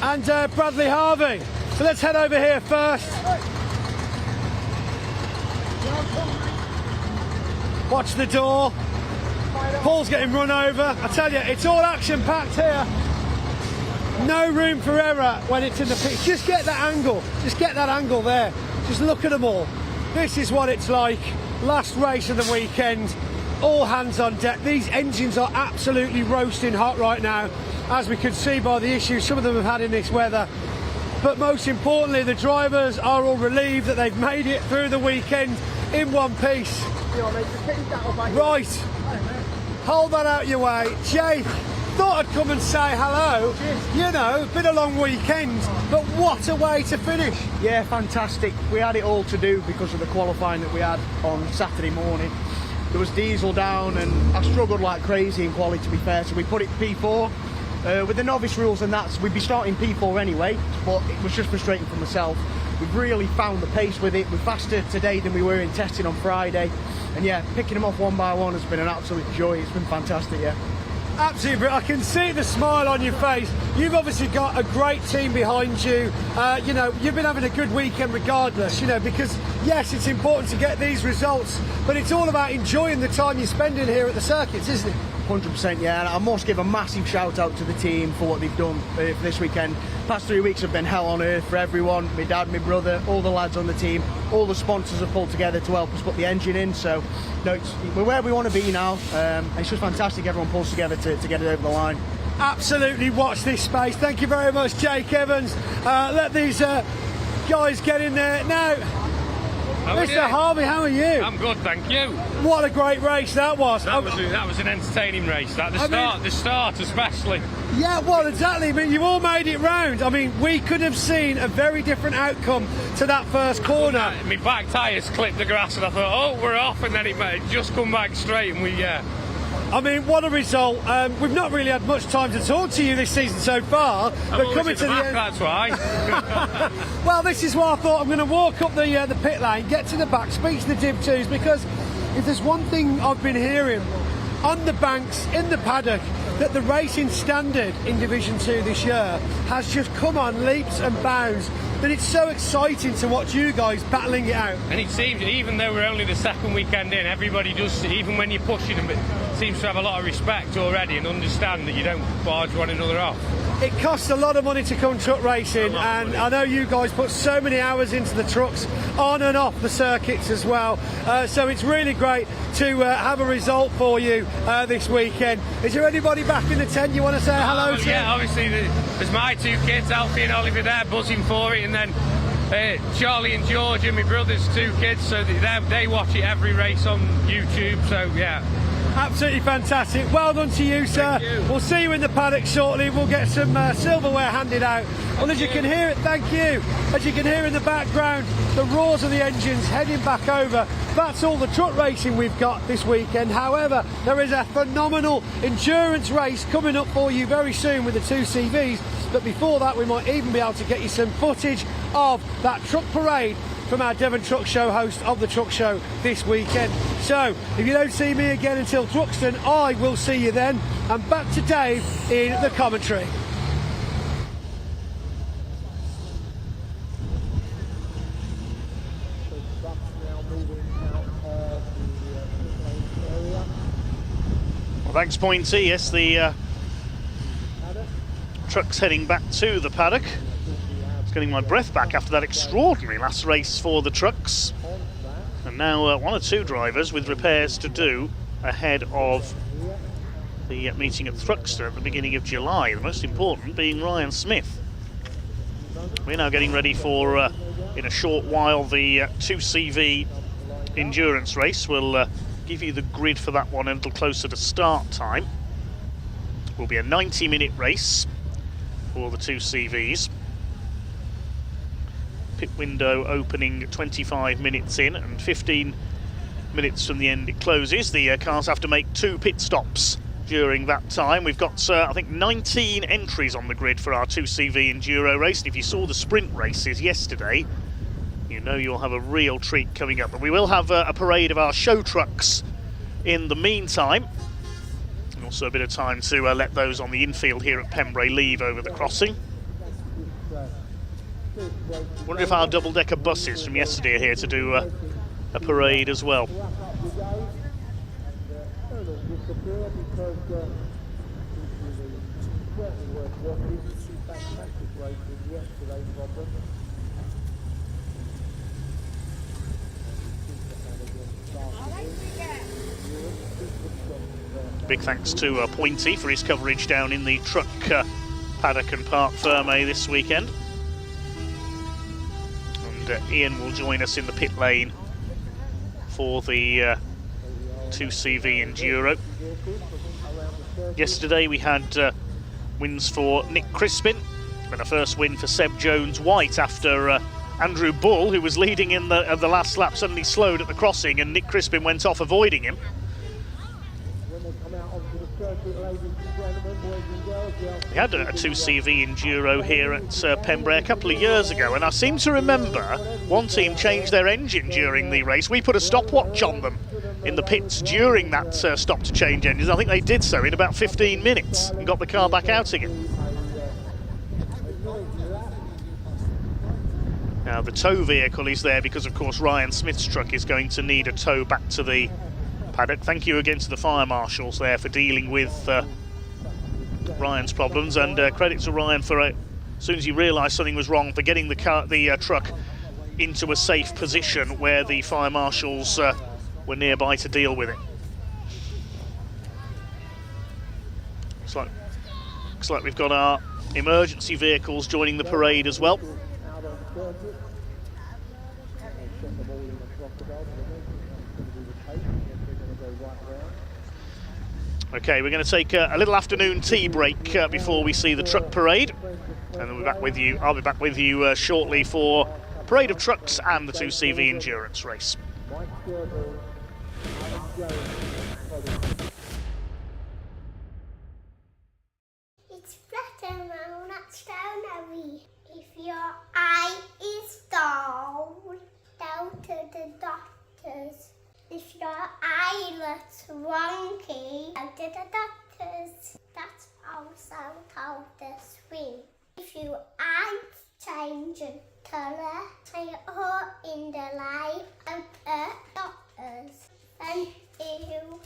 and Bradley Harvey. So let's head over here first. Watch the door. Paul's getting run over. I tell you, it's all action-packed here. No room for error when it's in the pit. Just get that angle. Just get that angle there. Just look at them all. this is what it's like. Last race of the weekend, all hands on deck. These engines are absolutely roasting hot right now, as we can see by the issues some of them have had in this weather. But most importantly, the drivers are all relieved that they've made it through the weekend in one piece. Right, hold that out your way. Jake, thought I'd come and say hello. You know, been a long weekend, but what a way to finish. Yeah, fantastic. We had it all to do because of the qualifying that we had on Saturday morning. There was diesel down and I struggled like crazy in quali, to be fair, so we put it P4. With the novice rules and that, we'd be starting P4 anyway, but it was just frustrating for myself. We've really found the pace with it. We're faster today than we were in testing on Friday. And yeah, picking them off one by one has been an absolute joy. It's been fantastic, yeah. Absolutely, I can see the smile on your face. You've obviously got a great team behind you. You know, you've been having a good weekend regardless, you know, because yes, it's important to get these results, but it's all about enjoying the time you're spending here at the circuits, isn't it? 100%, yeah, and I must give a massive shout out to the team for what they've done for this weekend. Past 3 weeks have been hell on earth for everyone. My dad, my brother, all the lads on the team, all the sponsors have pulled together to help us put the engine in, so no, we're where we want to be now. It's just fantastic everyone pulls together to get it over the line. Absolutely, watch this space. Thank you very much, Jake Evans. Let these guys get in there now. Mr. Harvey, how are you? I'm good, thank you. What a great race that was. That was an entertaining race. The start especially. Yeah, well, exactly. But you all made it round. I mean, we could have seen a very different outcome to that first corner. My back tyres clipped the grass, and I thought, oh, we're off, and then it just come back straight, and we. I mean, what a result. We've not really had much time to talk to you this season so far. But coming to the end, that's why. Well, this is why I thought I'm going to walk up the pit lane, get to the back, speak to the Div 2s, because if there's one thing I've been hearing on the banks, in the paddock, that the racing standard in Division 2 this year has just come on leaps and bounds, that it's so exciting to watch you guys battling it out. And it seems, even though we're only the second weekend in, everybody does, even when you're pushing them, seems to have a lot of respect already and understand that you don't barge one another off. It costs a lot of money to come truck racing, and I know you guys put so many hours into the trucks on and off the circuits as well, so it's really great to have a result for you this weekend. Is there anybody back in the tent you want to say hello to? Yeah, obviously there's my two kids, Alfie and Oliver, there buzzing for it, and then Charlie and George and my brother's two kids, so they watch it every race on YouTube, so yeah. Absolutely fantastic. Well done to you, sir. We'll see you in the paddock shortly. We'll get some silverware handed out. Well, as you can hear it, thank you. As you can hear in the background, the roars of the engines heading back over. That's all the truck racing we've got this weekend. However, there is a phenomenal endurance race coming up for you very soon with the two CVs. But before that, we might even be able to get you some footage of that truck parade from our Devon Truck Show host of the Truck Show this weekend. So, if you don't see me again until Truxton, I will see you then. And back to Dave in the commentary. Well, thanks, Pointy. Yes, the truck's heading back to the paddock. Getting my breath back after that extraordinary last race for the trucks. And now one or two drivers with repairs to do ahead of the meeting at Thruxton at the beginning of July, the most important being Ryan Smith. We're now getting ready for, in a short while, the 2CV endurance race. We'll give you the grid for that one a little closer to start time. It will be a 90-minute race for the 2CVs. Pit window opening 25 minutes in, and 15 minutes from the end it closes. The cars have to make 2 pit stops during that time. We've got, I think, 19 entries on the grid for our 2CV Enduro race, and if you saw the sprint races yesterday, you know you'll have a real treat coming up. But we will have a parade of our show trucks in the meantime, and also a bit of time to let those on the infield here at Pembrey leave over the crossing. Wonder if our double-decker buses from yesterday are here to do a parade as well. big thanks to Pointy for his coverage down in the truck paddock and Parc Fermé this weekend. And Ian will join us in the pit lane for the 2CV Enduro. Yesterday we had wins for Nick Crispin and a first win for Seb Jones-White after Andrew Bull, who was leading in the last lap, suddenly slowed at the crossing and Nick Crispin went off avoiding him. We had a 2CV Enduro here at Pembrey a couple of years ago, and I seem to remember one team changed their engine during the race. We put a stopwatch on them in the pits during that stop to change engines. I think they did so in about 15 minutes and got the car back out again. Now the tow vehicle is there because of course Ryan Smith's truck is going to need a tow back to the paddock. Thank you again to the fire marshals there for dealing with Ryan's problems, and credit to Ryan for as soon as he realised something was wrong, for getting the truck into a safe position where the fire marshals were nearby to deal with it. Looks like we've got our emergency vehicles joining the parade as well. Okay, we're going to take a little afternoon tea break before we see the truck parade, and then we'll be back with you. I'll be back with you shortly for Parade of Trucks and the 2CV Endurance Race. It's flat and round, that's stone. If your eye is dull, go to the doctors. If your eye looks wonky, go to the doctors. That's also called the swing. If your eyes change colour, and you're in the light, go to doctors. Thank you.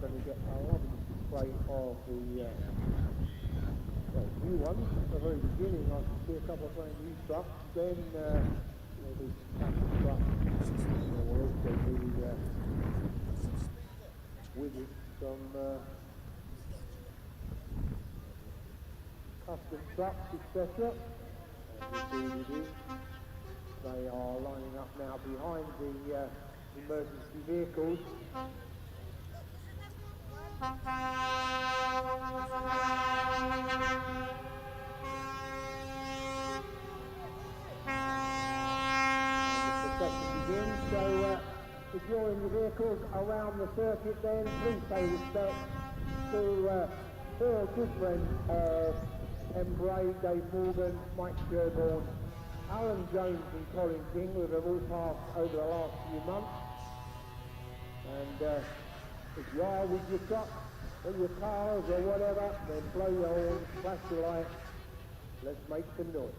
Going to get our display of the new ones. At the very beginning I could see a couple of brand new trucks, then with it some custom trucks, etc. And indeed it is. They are lining up now behind the emergency vehicles. So if you're in the vehicles around the circuit, then please pay respect to 4 good friends of Pembrey, Dave Morgan, Mike Sherborne, Alan Jones and Colin King, who have all passed over the last few months. And if you are with your truck or your cars or whatever, then blow your horn, flash your light, let's make some noise.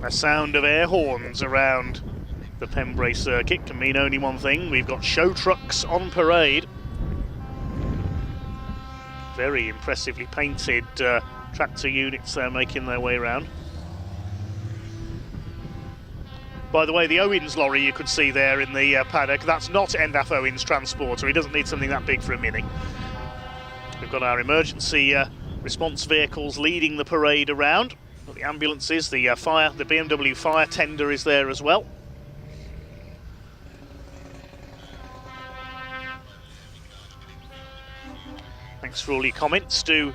A sound of air horns around the Pembrey circuit can mean only one thing. We've got show trucks on parade. Very impressively painted tractor units there making their way around. By the way, the Owens lorry you could see there in the paddock, that's not Endaf Owens transporter. He doesn't need something that big for a Mini. We've got our emergency response vehicles leading the parade around. The ambulances, the BMW fire tender is there as well. Thanks for all your comments. Do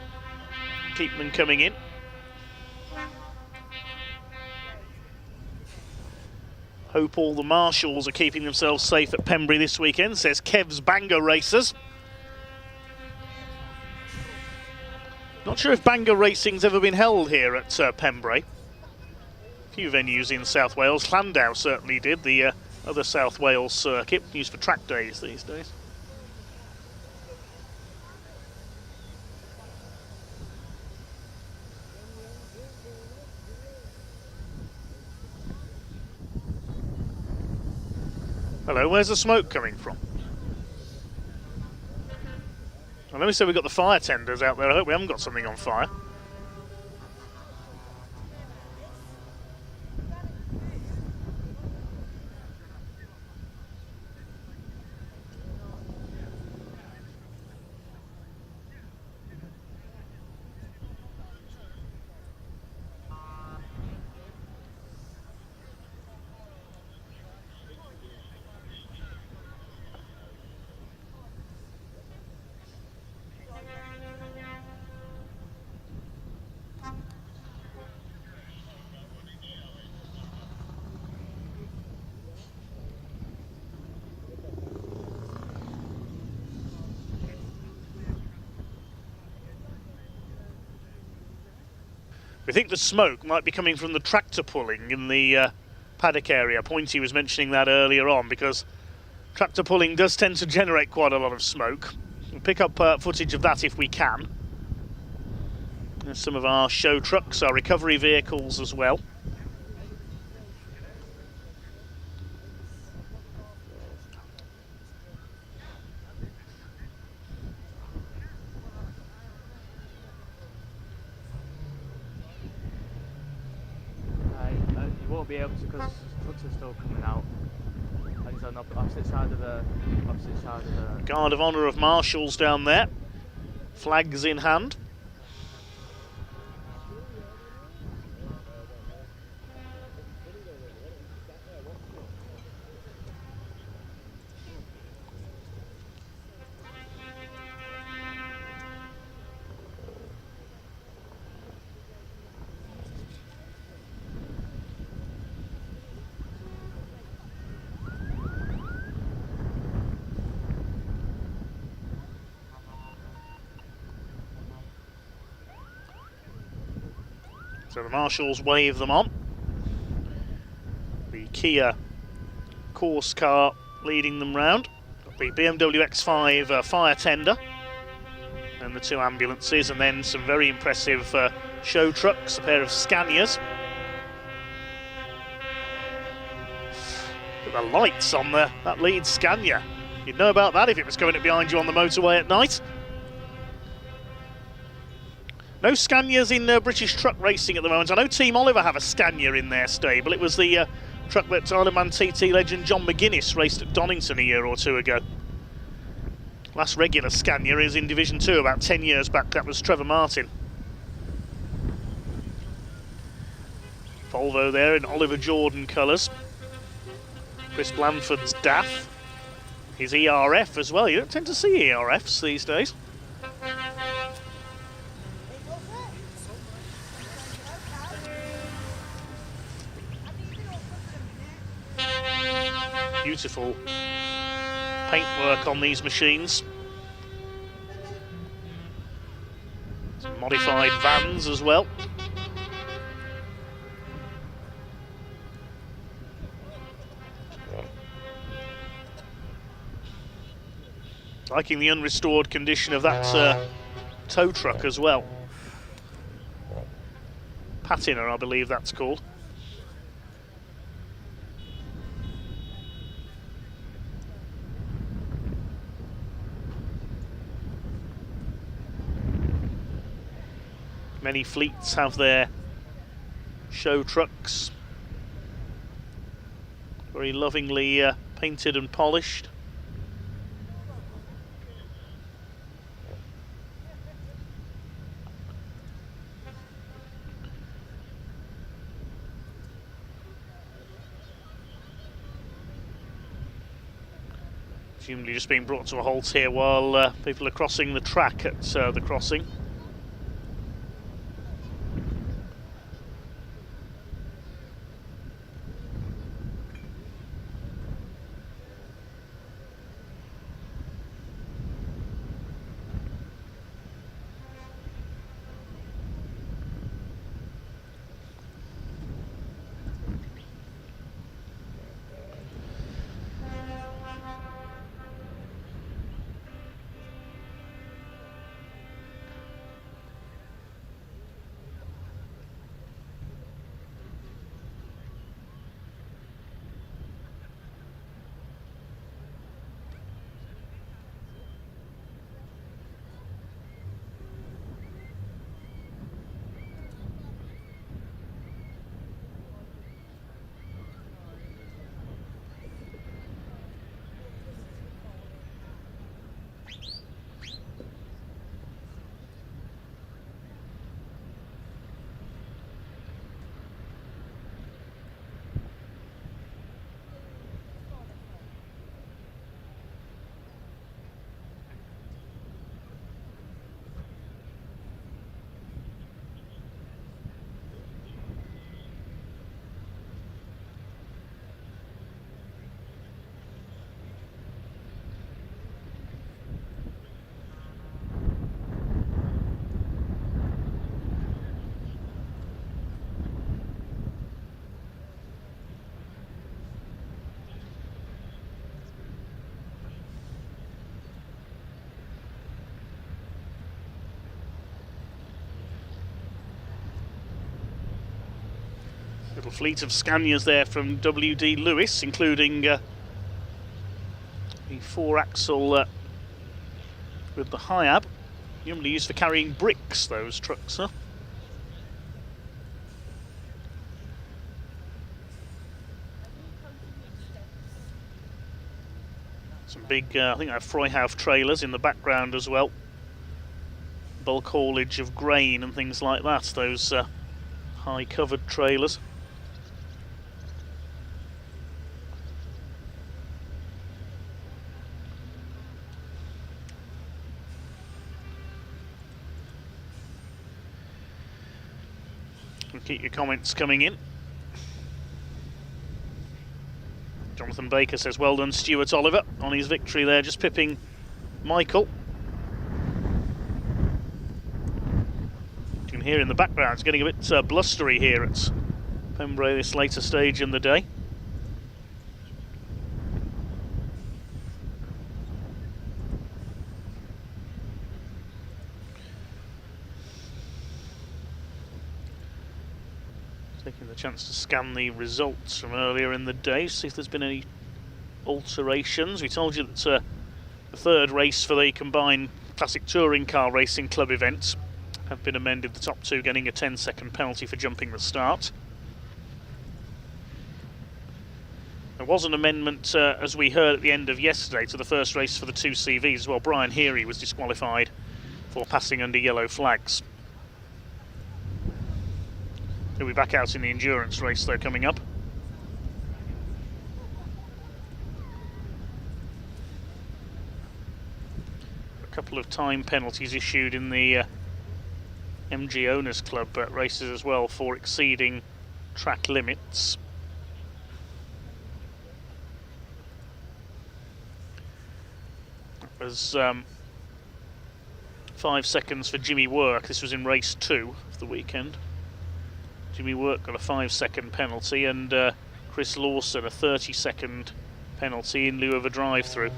keep them coming in. Hope all the marshals are keeping themselves safe at Pembrey this weekend, says Kev's Banger Racers. Not sure if Banger Racing's ever been held here at Pembrey. A few venues in South Wales. Llandow certainly did, the other South Wales circuit, used for track days these days. Hello, where's the smoke coming from? I know we said we've got the fire tenders out there. I hope we haven't got something on fire. We think the smoke might be coming from the tractor pulling in the paddock area. Pointy was mentioning that earlier on, because tractor pulling does tend to generate quite a lot of smoke. We'll pick up footage of that if we can. There's some of our show trucks, our recovery vehicles as well. Be able to, because trucks are still coming out. And he's on the opposite side of the Guard of Honour of Marshals down there, flags in hand. So the marshals wave them on. The Kia course car leading them round. The BMW X5 fire tender and the 2 ambulances, and then some very impressive show trucks, a pair of Scanias. Look at the lights on that lead Scania. You'd know about that if it was coming up behind you on the motorway at night. No Scanias in British truck racing at the moment. I know Team Oliver have a Scania in their stable. It was the truck that Ironman TT legend John McGuinness raced at Donington a year or 2 ago. Last regular Scania is in Division 2 about 10 years back. That was Trevor Martin. Volvo there in Oliver Jordan colours. Chris Blanford's DAF. His ERF as well. You don't tend to see ERFs these days. Beautiful paintwork on these machines. Some modified vans as well. Liking the unrestored condition of that tow truck as well. Patina, I believe that's called. Many fleets have their show trucks, very lovingly painted and polished. Presumably just being brought to a halt here while people are crossing the track at the crossing. Little fleet of Scanias there from W.D. Lewis, including the 4-axle with the Hiab. Usually used for carrying bricks, those trucks, huh? Some big, I think I have Freuhauf trailers in the background as well. Bulk haulage of grain and things like that, those high covered trailers. Keep your comments coming in. Jonathan Baker says, well done Stuart Oliver on his victory there, just pipping Michael. You can hear in the background it's getting a bit blustery here at Pembrey this later stage in the day. Getting the chance to scan the results from earlier in the day, see if there's been any alterations. We told you that the third race for the combined Classic Touring Car Racing Club event have been amended, the top two getting a 10-second penalty for jumping the start. There was an amendment, as we heard at the end of yesterday, to the first race for the two CVs as well. Brian Heary was disqualified for passing under yellow flags. He'll be back out in the endurance race though coming up. A couple of time penalties issued in the MG Owners Club races as well for exceeding track limits. It was 5 seconds for Jimmy Work. This was in race 2 of the weekend. Jimmy Work got a 5-second penalty, and Chris Lawson a 30-second penalty in lieu of a drive-through.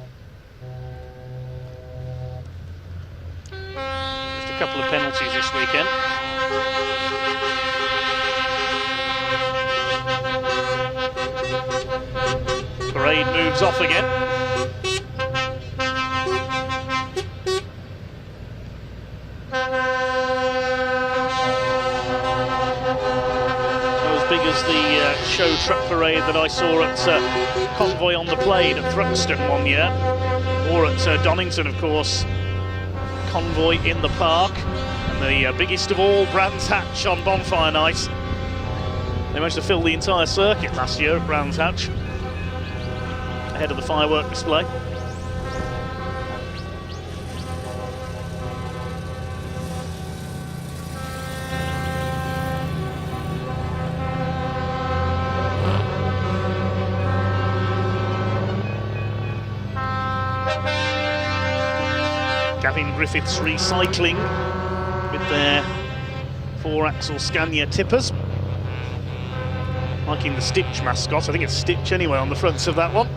Just a couple of penalties this weekend. Parade moves off again. The show truck parade that I saw at Convoy on the Plain at Thruxton one year, or at Donington, of course, Convoy in the Park, and the biggest of all, Brands Hatch on Bonfire Night. They managed to fill the entire circuit last year at Brands Hatch, ahead of the firework display. Griffiths Recycling with their 4-axle Scania tippers. Liking the Stitch mascot. I think it's Stitch anyway on the fronts of that one.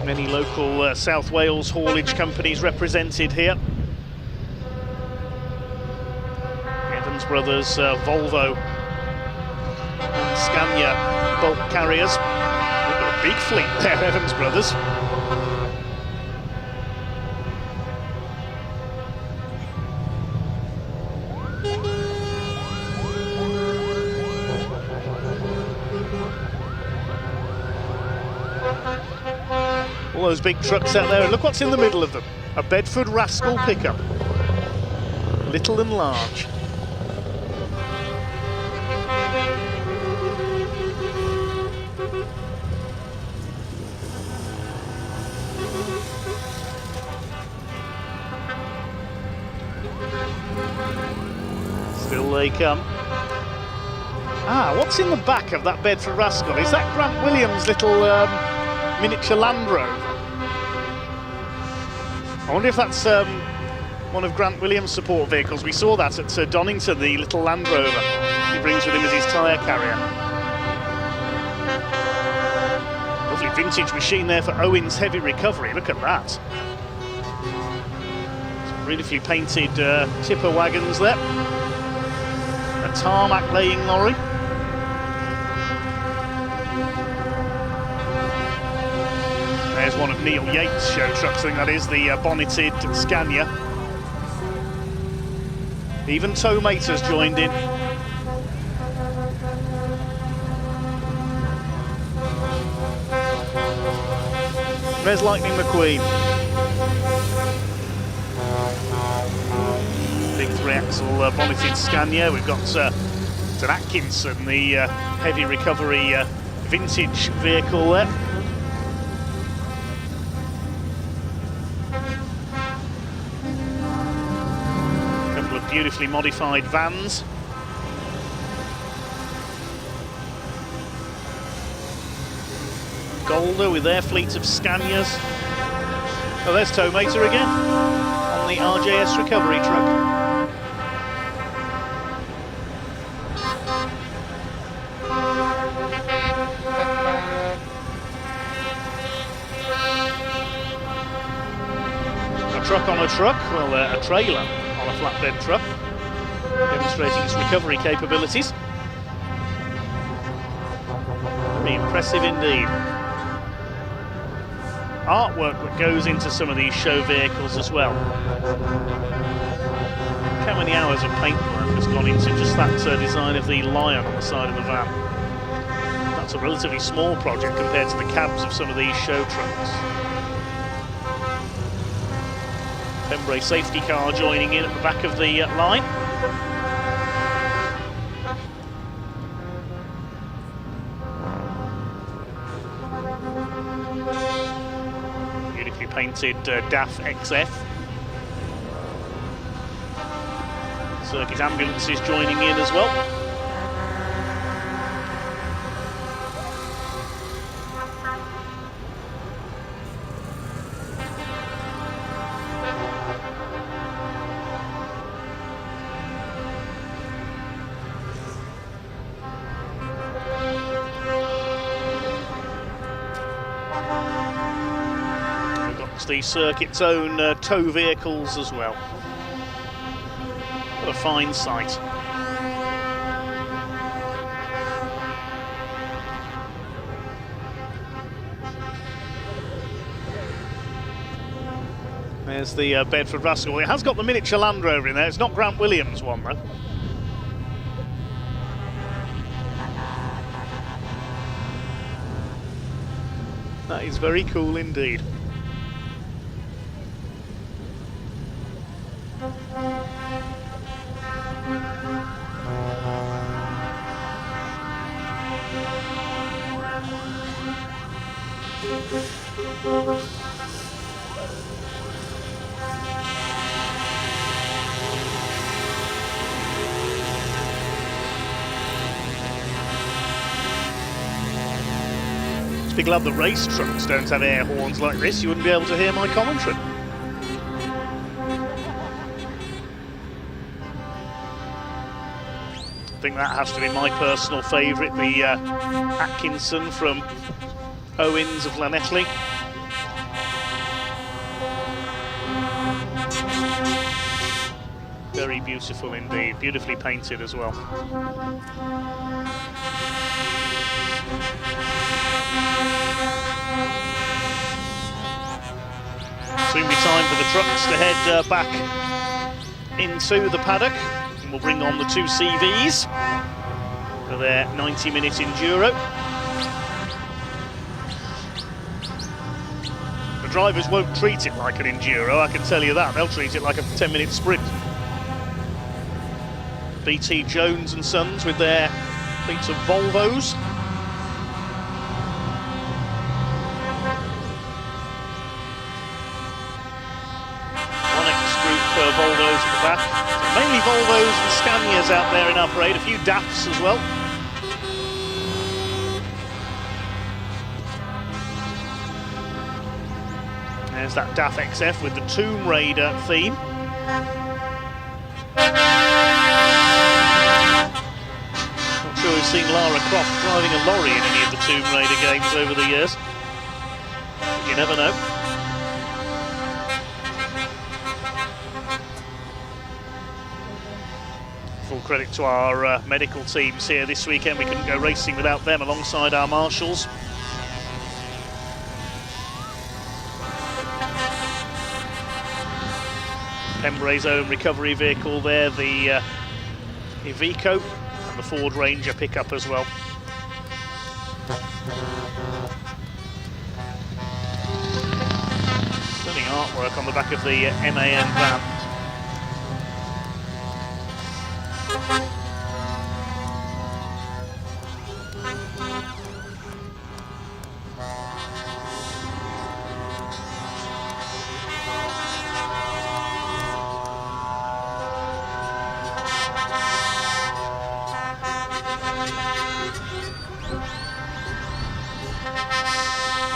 Many local South Wales haulage companies represented here. Brothers, Volvo and Scania bulk carriers. They've got a big fleet there, Evans Brothers. All those big trucks out there, and look what's in the middle of them. A Bedford Rascal pickup. Little and large. Still they come. What's in the back of that Bedford Rascal? Is that Grant Williams' little miniature Land Rover? I wonder if that's one of Grant Williams' support vehicles. We saw that at Donington, the little Land Rover he brings with him as his tyre carrier. Lovely vintage machine there for Owen's Heavy Recovery. Look at that. Some beautifully painted tipper wagons there. A tarmac laying lorry. There's one of Neil Yates' show trucks, I think that is, the bonneted Scania. Even Tomate has joined in. There's Lightning McQueen. Big 3-axle bonneted Scania. We've got an Atkinson, the heavy recovery vintage vehicle there. Beautifully modified vans. Golder with their fleet of Scanias. Oh, there's Tomater again on the RJS recovery truck. truck on a truck, well, a trailer on a flatbed truck, demonstrating its recovery capabilities. Very impressive indeed. Artwork that goes into some of these show vehicles as well. Look how many hours of paintwork has gone into just that design of the lion on the side of the van. That's a relatively small project compared to the cabs of some of these show trucks. Pembrey safety car joining in at the back of the line. Beautifully painted DAF XF. Circuit ambulances joining in as well. The circuit's own tow vehicles as well. What a fine sight. There's the Bedford Rascal. It has got the miniature Land Rover in there. It's not Grant Williams' one though. That is very cool indeed. Just be glad the race trucks don't have air horns like this. You wouldn't be able to hear my commentary. I think that has to be my personal favourite, the Atkinson from Owens of Llanelli. Very beautiful indeed, beautifully painted as well. Soon be time for the trucks to head back into the paddock. We'll bring on the two CVs for their 90-minute enduro. The drivers won't treat it like an enduro, I can tell you that. They'll treat it like a 10-minute sprint. BT Jones and Sons with their fleets of Volvos. Volvos at the back. So mainly Volvos and Scanias out there in our parade, a few DAFs as well. There's that DAF XF with the Tomb Raider theme. Not sure we've seen Lara Croft driving a lorry in any of the Tomb Raider games over the years. You never know. Full credit to our medical teams here this weekend. We couldn't go racing without them alongside our marshals. Pembrey's own recovery vehicle there, the Iveco, and the Ford Ranger pickup as well. Stunning artwork on the back of the MAN van.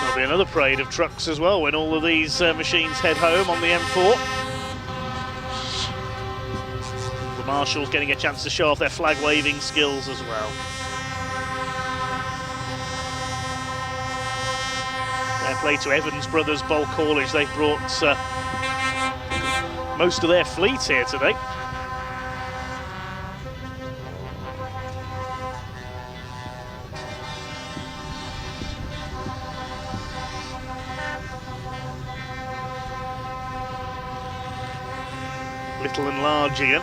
There'll be another parade of trucks as well when all of these machines head home on the M4. The marshals getting a chance to show off their flag waving skills as well. Fair play to Evans Brothers Bulk Haulage. They've brought most of their fleet here today. Little and large here.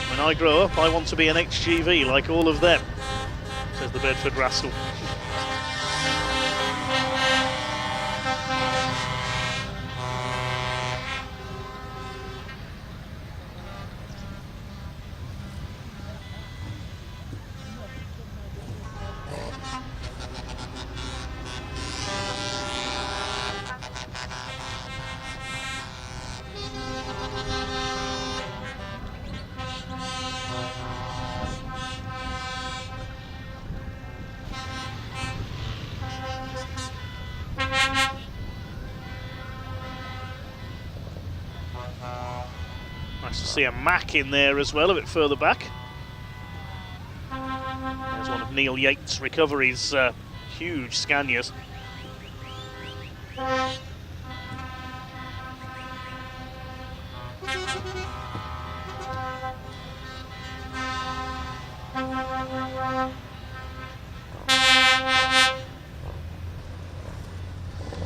When I grow up, I want to be an XGV like all of them, says the Bedford Rascal. Nice to see a Mack in there as well, a bit further back. There's one of Neil Yates' recoveries, huge Scanias.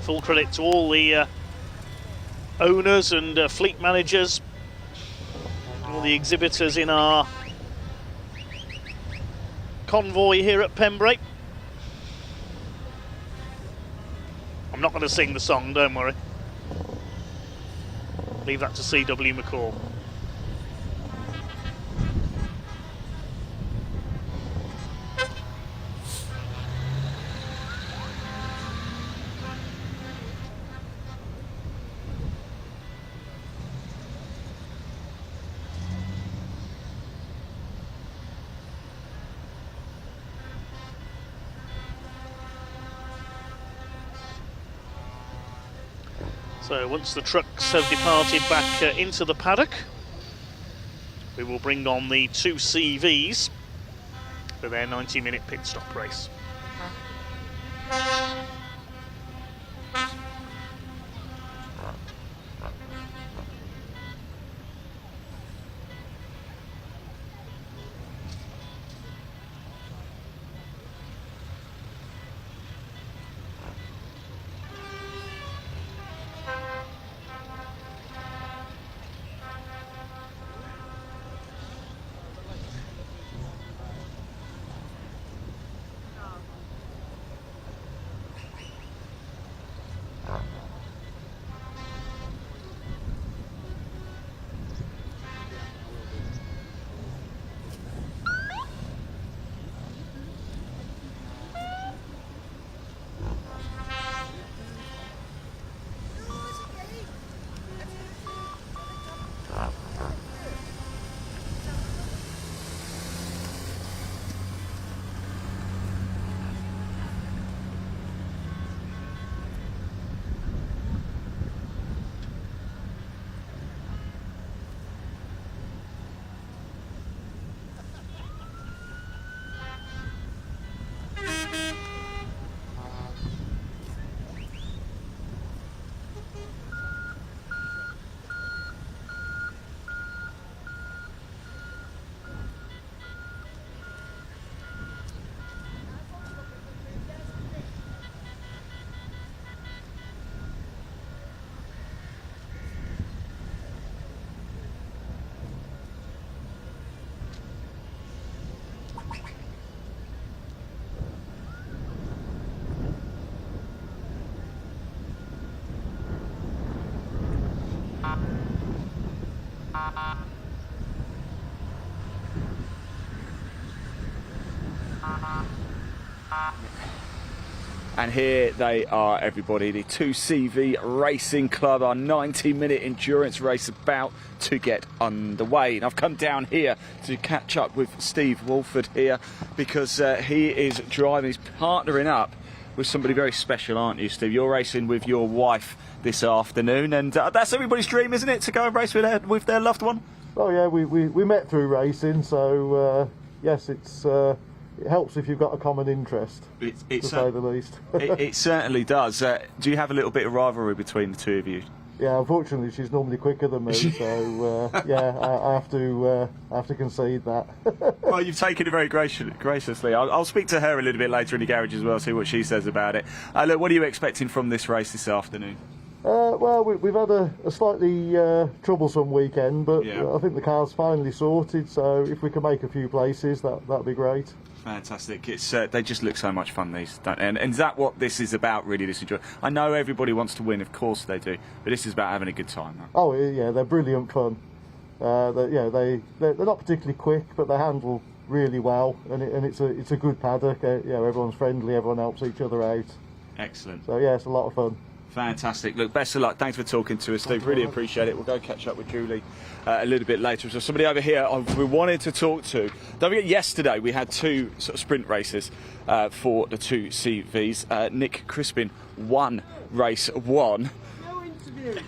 Full credit to all the owners and fleet managers, all the exhibitors in our convoy here at Pembrey. I'm not going to sing the song, don't worry. Leave that to C.W. McCall. So once the trucks have departed back into the paddock, we will bring on the two CVs for their 90-minute pit stop race. And here they are, everybody, the 2CV Racing Club, our 90-minute endurance race about to get underway. And I've come down here to catch up with Steve Walford here because he is driving, he's partnering up with somebody very special, aren't you, Steve? You're racing with your wife this afternoon, and that's everybody's dream, isn't it, to go and race with their loved one? Oh yeah, we met through racing, so yes, it's it helps if you've got a common interest, to say the least. it certainly does. Do you have a little bit of rivalry between the two of you? Yeah, unfortunately, she's normally quicker than me, so yeah, I have to concede that. Well, you've taken it very graciously. I'll speak to her a little bit later in the garage as well, see what she says about it. Look, what are you expecting from this race this afternoon? Well, we've had a slightly troublesome weekend, but I think the car's finally sorted, so if we can make a few places, that'd be great. Fantastic. They just look so much fun, these, don't they? And is that what this is about, really? I know everybody wants to win, of course they do, but this is about having a good time. Huh? Oh yeah, they're brilliant fun. They're not particularly quick, but they handle really well, and it's a good paddock. Everyone's friendly, everyone helps each other out. Excellent. So yeah, it's a lot of fun. Fantastic. Look, best of luck. Thanks for talking to us, Steve. Really appreciate it. We'll go catch up with Julie a little bit later. So somebody over here we wanted to talk to. Don't forget, yesterday we had two sort of sprint races for the two CVs. Nick Crispin won race 1. No interview.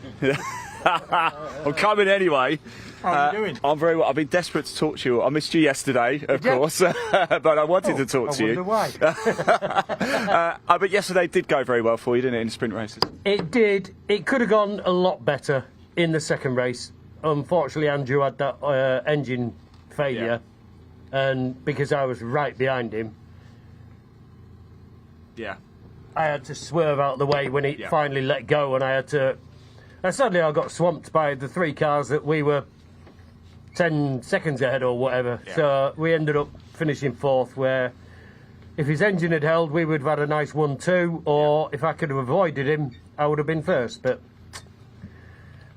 I'm coming anyway. How are you doing? I'm very well. I've been desperate to talk to you. I missed you yesterday, of course, but I wanted to talk to you. Why. But yesterday did go very well for you, didn't it, in sprint races? It did. It could have gone a lot better in the second race. Unfortunately, Andrew had that engine failure, and because I was right behind him, I had to swerve out of the way when it finally let go, and I had to. And suddenly I got swamped by the 3 cars that we were 10 seconds ahead or whatever. So we ended up finishing 4th, where if his engine had held, we would have had a nice 1-2, or if I could have avoided him, I would have been first. But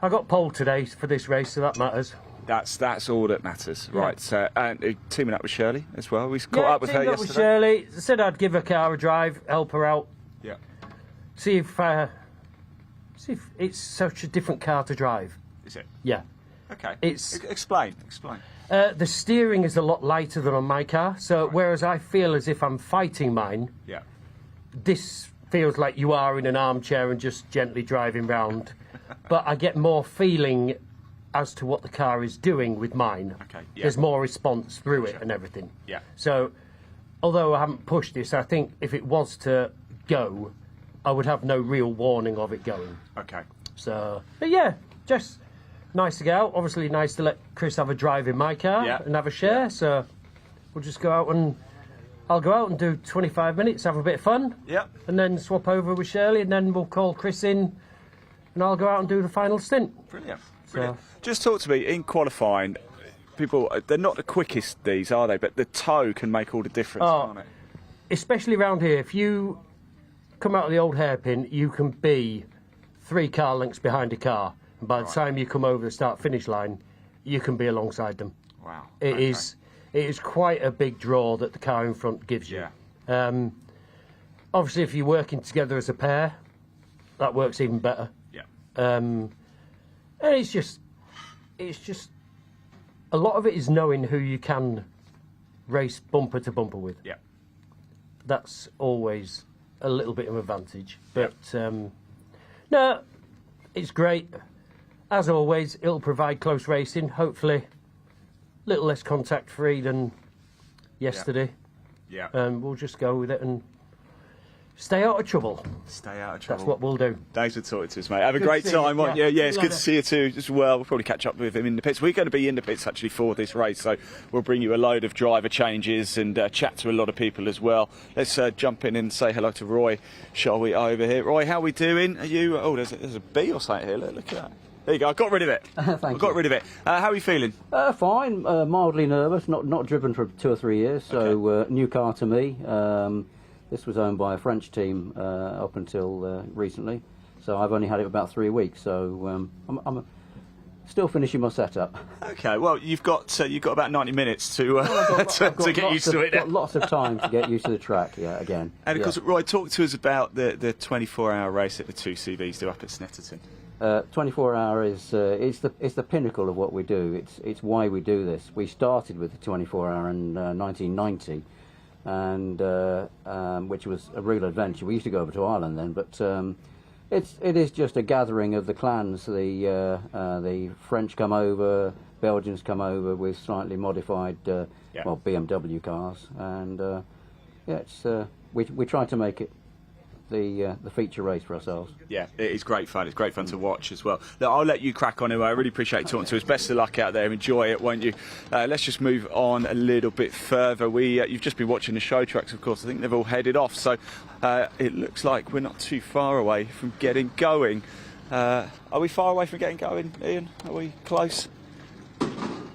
I got pole today for this race, so that matters. That's all that matters, right? So, and teaming up with Shirley as well. We caught up with her yesterday. With Shirley. Said I'd give her car a drive, help her out. Yeah. See if it's such a different car to drive. Is it? Yeah. Okay. Explain. Explain. The steering is a lot lighter than on my car, so whereas I feel as if I'm fighting mine, this feels like you are in an armchair and just gently driving round. But I get more feeling as to what the car is doing with mine. Okay. Yeah. There's more response through it and everything. Yeah. So, although I haven't pushed this, I think if it was to go, I would have no real warning of it going. Okay. So, but yeah, just nice to go out. Obviously nice to let Chris have a drive in my car and have a share. So we'll just go out and I'll go out and do 25 minutes, have a bit of fun. Yep. And then swap over with Shirley, and then we'll call Chris in and I'll go out and do the final stint. Brilliant. Brilliant. Just talk to me, in qualifying, people, they're not the quickest, these, are they? But the toe can make all the difference, can't it? Especially around here, if you come out of the old hairpin, you can be 3 car lengths behind a car. And by the time you come over the start-finish line, you can be alongside them. Wow. It is quite a big draw that the car in front gives you. Obviously, if you're working together as a pair, that works even better. Yeah. And it's just a lot of it is knowing who you can race bumper to bumper with. Yeah. That's always a little bit of an advantage. But no, it's great. As always, it'll provide close racing. Hopefully, a little less contact free than yesterday. Yeah. And we'll just go with it and stay out of trouble. Stay out of trouble. That's what we'll do. Thanks for talking to us, mate. Have a Good great to see you. time, won't you? Yeah, it's Love good it. to see you too as well. We'll probably catch up with him in the pits. We're going to be in the pits actually for this race, so we'll bring you a load of driver changes and chat to a lot of people as well. Let's jump in and say hello to Roy, shall we, over here. Roy, how are we doing? Are you... Oh, there's a bee or something here. Look at that. There you go. I got rid of it. I got rid of it. How are you feeling? Fine. Mildly nervous. Not driven for 2 or 3 years, so new car to me. This was owned by a French team up until recently, so I've only had it about 3 weeks. So I'm still finishing my setup. Okay. Well, you've got about 90 minutes to get used to it. Got lots of time to get used to the track. Yeah, again. And of course, Roy, talk to us about the 24-hour race that the two CVs do up at Snetterton. 24-hour is it's the pinnacle of what we do. It's why we do this. We started with the 24-hour in 1990, and which was a real adventure. We used to go over to Ireland then, but it is just a gathering of the clans. The French come over, Belgians come over with slightly modified, well, BMW cars, and yeah, it's we try to make it the feature race for ourselves. Yeah, it is great fun. It's great fun to watch as well. Look, I'll let you crack on anyway. I really appreciate talking to us. Best of luck out there. Enjoy it, won't you? Let's just move on a little bit further. You've just been watching the show tracks, of course. I think they've all headed off, so it looks like we're not too far away from getting going. Are we far away from getting going, Ian? Are we close?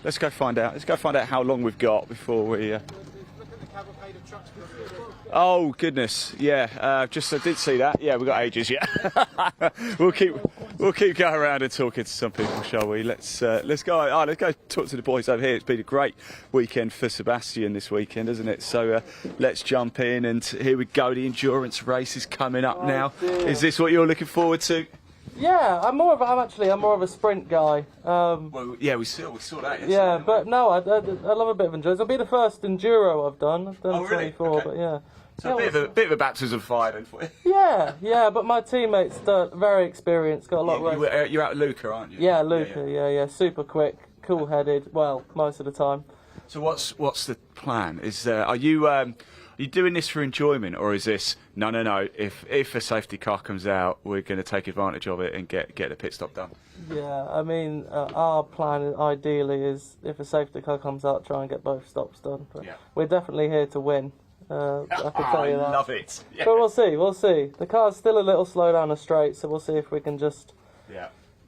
Let's go find out. Let's go find out how long we've got before we... Oh goodness, yeah. I did see that. Yeah, we've got ages. Yeah, we'll keep going around and talking to some people, shall we? Let's go. Let's go talk to the boys over here. It's been a great weekend for Sebastian this weekend, isn't it? So let's jump in, and here we go. The endurance race is coming up now. Dear. Is this what you're looking forward to? Yeah, I'm more of a sprint guy. Well, yeah, we saw that yesterday. Yeah, but no, I love a bit of endurance. It'll be the first enduro I've done. I've done 24, okay. But yeah. So yeah, a bit of a baptism of fire then for you. Yeah, but my teammates are very experienced, got a lot of race. You're out Luca, aren't you? Yeah, Luca, yeah, super quick, cool-headed, well, most of the time. So what's the plan? Are you doing this for enjoyment, or is this no? If a safety car comes out, we're going to take advantage of it and get the pit stop done. Yeah, I mean, our plan ideally is if a safety car comes out, try and get both stops done. But we're definitely here to win. I can tell you that. I love it. Yeah. But we'll see. The car's still a little slow down the straight, so we'll see if we can just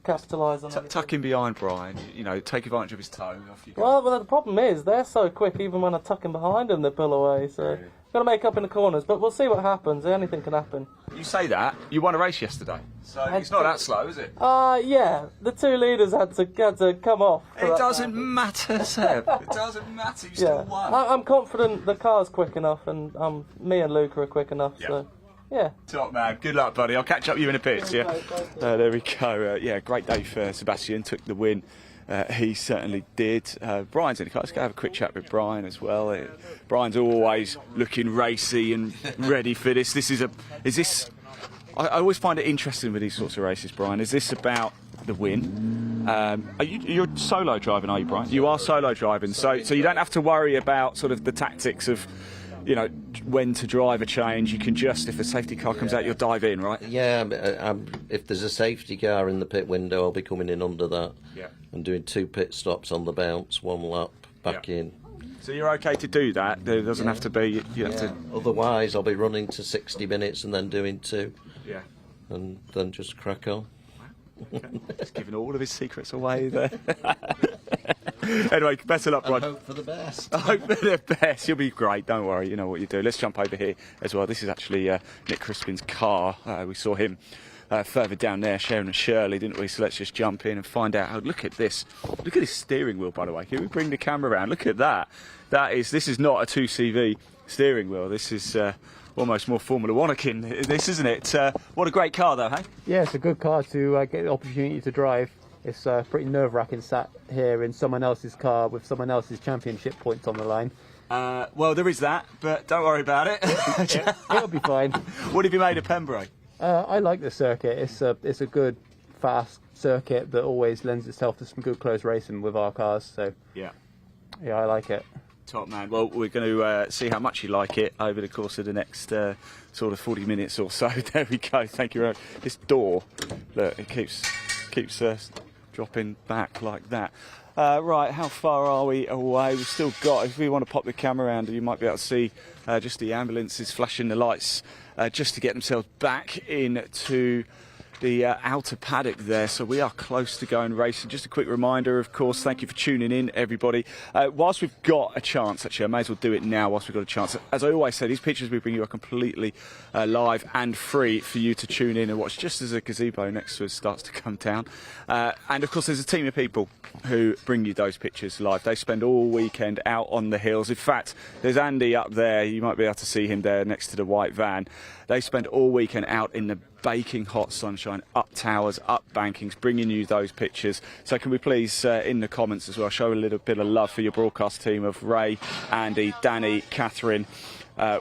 capitalise on it. Tuck in behind Brian, take advantage of his toe. Off you go. Well, the problem is they're so quick. Even when I tuck in behind them, they pull away. So got to make up in the corners. But we'll see what happens. Anything can happen. You say that you won a race yesterday, so it's not that slow, is it? Yeah. The two leaders had to come off. It doesn't matter, Seb. It doesn't matter. You still won. I'm confident the car's quick enough, and me and Luca are quick enough. So. Yeah. Top man. Good luck, buddy. I'll catch up with you in a bit. Yeah. There we go. Great day for Sebastian. Took the win. He certainly did. Brian's in the car. Let's go have a quick chat with Brian as well. Brian's always looking racy and ready for this. I always find it interesting with these sorts of races, Brian. Is this about the win? You're solo driving, are you, Brian? You are solo driving, so you don't have to worry about sort of the tactics of, when to drive a change. You can just, if a safety car comes out, you'll dive in, right? Yeah, if there's a safety car in the pit window, I'll be coming in under that and doing 2 pit stops on the bounce, 1 lap, back in. So you're okay to do that? There doesn't have to be... Otherwise, I'll be running to 60 minutes and then doing 2. Yeah. And then just crack on. Okay. He's giving all of his secrets away there. Anyway, best of luck, Rod. I hope for the best. I hope for the best. You'll be great. Don't worry. You know what you do. Let's jump over here as well. This is actually Nick Crispin's car. We saw him further down there sharing a Shirley, didn't we? So let's just jump in and find out. Look at this. Look at his steering wheel, by the way. Can we bring the camera around? Look at that. This is not a 2CV steering wheel. This is almost more Formula One akin, this, isn't it? What a great car, though, hey? Yeah, it's a good car to get the opportunity to drive. It's pretty nerve-wracking sat here in someone else's car with someone else's championship points on the line. Well, there is that, but don't worry about it. It'll be fine. What have you made of Pembrey? I like the circuit. It's a good, fast circuit that always lends itself to some good close racing with our cars. So yeah, I like it. Top man. Well, we're going to see how much you like it over the course of the next sort of 40 minutes or so. There we go. Thank you very much. This door, look, it keeps dropping back like that. Right, how far are we away? We've still got, if we want to pop the camera around, you might be able to see just the ambulances flashing the lights just to get themselves back into the outer paddock there. So we are close to going racing. Just a quick reminder, of course, thank you for tuning in, everybody. Whilst we've got a chance, actually, I may as well do it now whilst we've got a chance. As I always say, these pictures we bring you are completely live and free for you to tune in and watch just as a gazebo next to us starts to come down. And of course, there's a team of people who bring you those pictures live. They spend all weekend out on the hills. In fact, there's Andy up there. You might be able to see him there next to the white van. They spend all weekend out in the baking hot sunshine, up towers, up bankings, bringing you those pictures. So can we please, in the comments as well, show a little bit of love for your broadcast team of Ray, Andy, Danny, Catherine,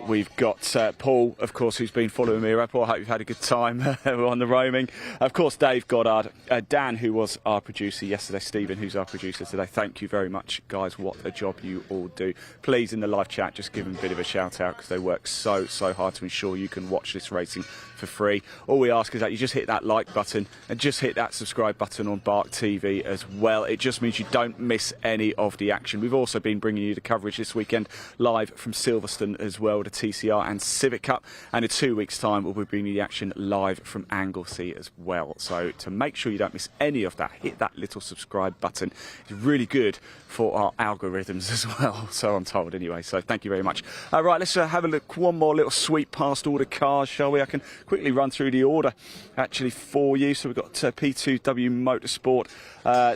We've got Paul, of course, who's been following me around. Paul, I hope you've had a good time on the roaming. Of course, Dave Goddard, Dan, who was our producer yesterday, Stephen, who's our producer today. Thank you very much, guys. What a job you all do. Please, in the live chat, just give them a bit of a shout out, because they work so hard to ensure you can watch this racing for free. All we ask is that you just hit that like button and just hit that subscribe button on Bark TV as well. It just means you don't miss any of the action. We've also been bringing you the coverage this weekend live from Silverstone as well, the TCR and Civic Cup, and in 2 weeks' time we'll be bringing you the action live from Anglesey as well. So to make sure you don't miss any of that, hit that little subscribe button. It's really good for our algorithms as well, so I'm told anyway. So thank you very much. Right, let's have a look, one more little sweep past all the cars, shall we? I can quickly run through the order actually for you. So we've got P2W Motorsport.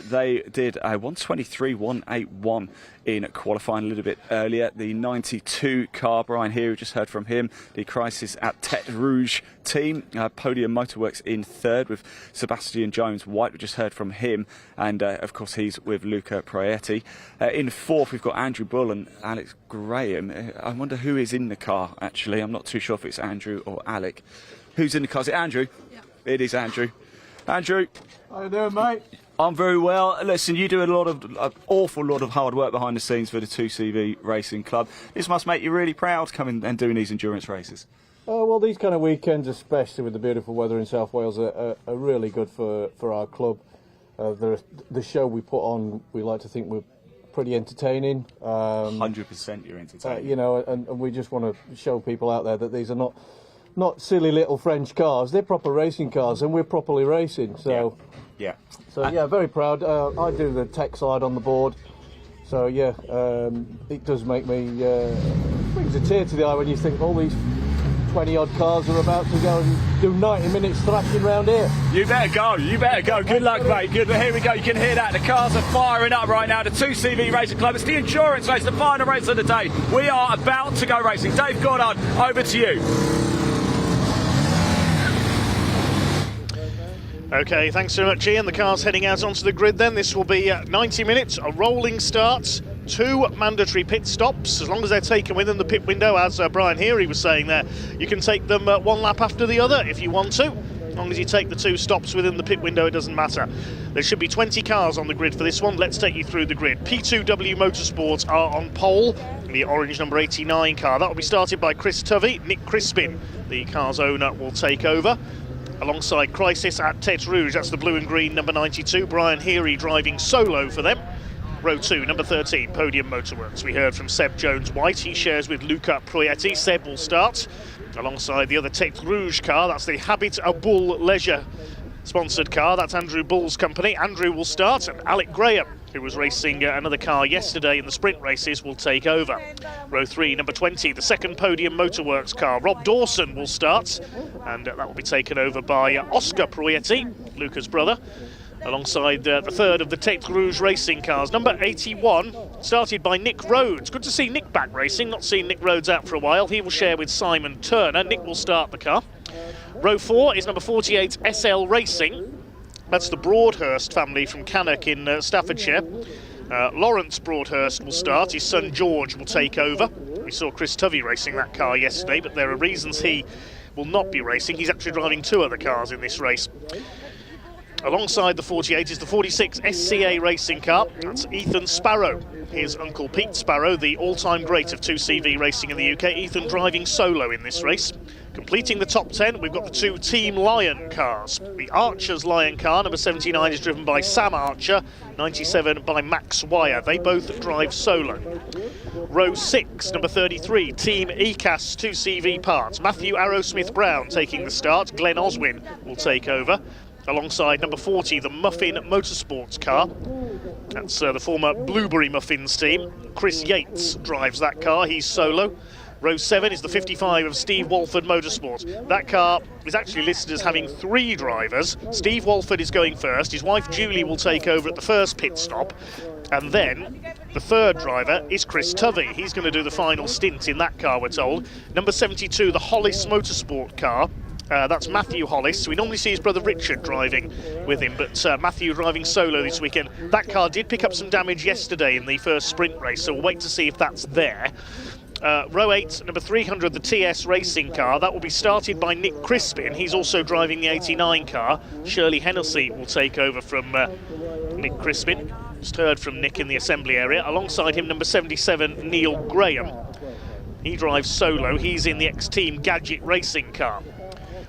They did a 123.181 in qualifying a little bit earlier. The 92 car, Brian here, we just heard from him. The Crisis at Tête Rouge team. Podium Motorworks in third with Sebastian Jones White. We just heard from him. And of course, he's with Luca Proietti. In fourth, we've got Andrew Bull and Alex Graham. I wonder who is in the car, actually. I'm not too sure if it's Andrew or Alec. Who's in the car? Is it Andrew? Yeah. It is Andrew. Andrew. How you doing, mate? I'm very well. Listen, you do an awful lot of hard work behind the scenes for the 2CV Racing Club. This must make you really proud coming and doing these endurance races. Well, these kind of weekends, especially with the beautiful weather in South Wales, are really good for our club. The show we put on, we like to think we're pretty entertaining. 100% you're entertaining. You know, and we just want to show people out there that these are not silly little French cars. They're proper racing cars, and we're properly racing. So, yeah. So yeah, very proud. I do the tech side on the board. So yeah, it does make me brings a tear to the eye when you think all these 20 odd cars are about to go and do 90 minutes thrashing round here. You better go, you better go. Good luck, mate. Good. Here we go. You can hear that. The cars are firing up right now. The 2CV Racing Club. It's the endurance race, the final race of the day. We are about to go racing. Dave Goddard, over to you. Okay, thanks so much, Ian. The car's heading out onto the grid then. This will be 90 minutes, a rolling start, 2 mandatory pit stops, as long as they're taken within the pit window, as Brian Heary was saying there. You can take them one lap after the other if you want to. As long as you take the 2 stops within the pit window, it doesn't matter. There should be 20 cars on the grid for this one. Let's take you through the grid. P2W Motorsports are on pole. The orange number 89 car. That will be started by Chris Tovey. Nick Crispin, the car's owner, will take over. Alongside Crisis at Tête Rouge, that's the blue and green number 92. Brian Heary driving solo for them. Row 2, number 13, Podium Motorworks. We heard from Seb Jones-White. He shares with Luca Proietti. Seb will start alongside the other Tête Rouge car. That's the Habit a Bull Leisure sponsored car. That's Andrew Bull's company. Andrew will start, and Alec Graham, who was racing another car yesterday in the sprint races, will take over. Row 3, number 20, the second Podium Motorworks car. Rob Dawson will start, and that will be taken over by Oscar Proietti, Luca's brother, alongside the third of the Tête Rouge racing cars. Number 81, started by Nick Rhodes. Good to see Nick back racing, not seen Nick Rhodes out for a while. He will share with Simon Turner. Nick will start the car. Row 4 is number 48, SL Racing. That's the Broadhurst family from Cannock in Staffordshire. Lawrence Broadhurst will start. His son George will take over. We saw Chris Tovey racing that car yesterday, but there are reasons he will not be racing. He's actually driving 2 other cars in this race. Alongside the 48 is the 46 SCA racing car. That's Ethan Sparrow, his uncle Pete Sparrow, the all-time great of 2CV racing in the UK. Ethan driving solo in this race. Completing the top 10, we've got the 2 Team Lion cars. The Archer's Lion car, number 79, is driven by Sam Archer, 97 by Max Wire. They both drive solo. Row 6, number 33, Team ECAS 2CV parts. Matthew Arrowsmith-Brown taking the start. Glenn Oswin will take over. Alongside number 40, the Muffin Motorsports car. That's the former Blueberry Muffins team. Chris Yates drives that car, he's solo. Row 7 is the 55 of Steve Walford Motorsports. That car is actually listed as having 3 drivers. Steve Walford is going first. His wife Julie will take over at the first pit stop. And then the 3rd driver is Chris Tovey. He's going to do the final stint in that car, we're told. Number 72, the Hollis Motorsport car. That's Matthew Hollis. We normally see his brother Richard driving with him, but Matthew driving solo this weekend. That car did pick up some damage yesterday in the first sprint race, so we'll wait to see if that's there. row 8, number 300, the TS racing car. That will be started by Nick Crispin. He's also driving the 89 car. Shirley Hennessy will take over from Nick Crispin. Just heard from Nick in the assembly area. Alongside him, number 77, Neil Graham. He drives solo. He's in the X-Team Gadget racing car.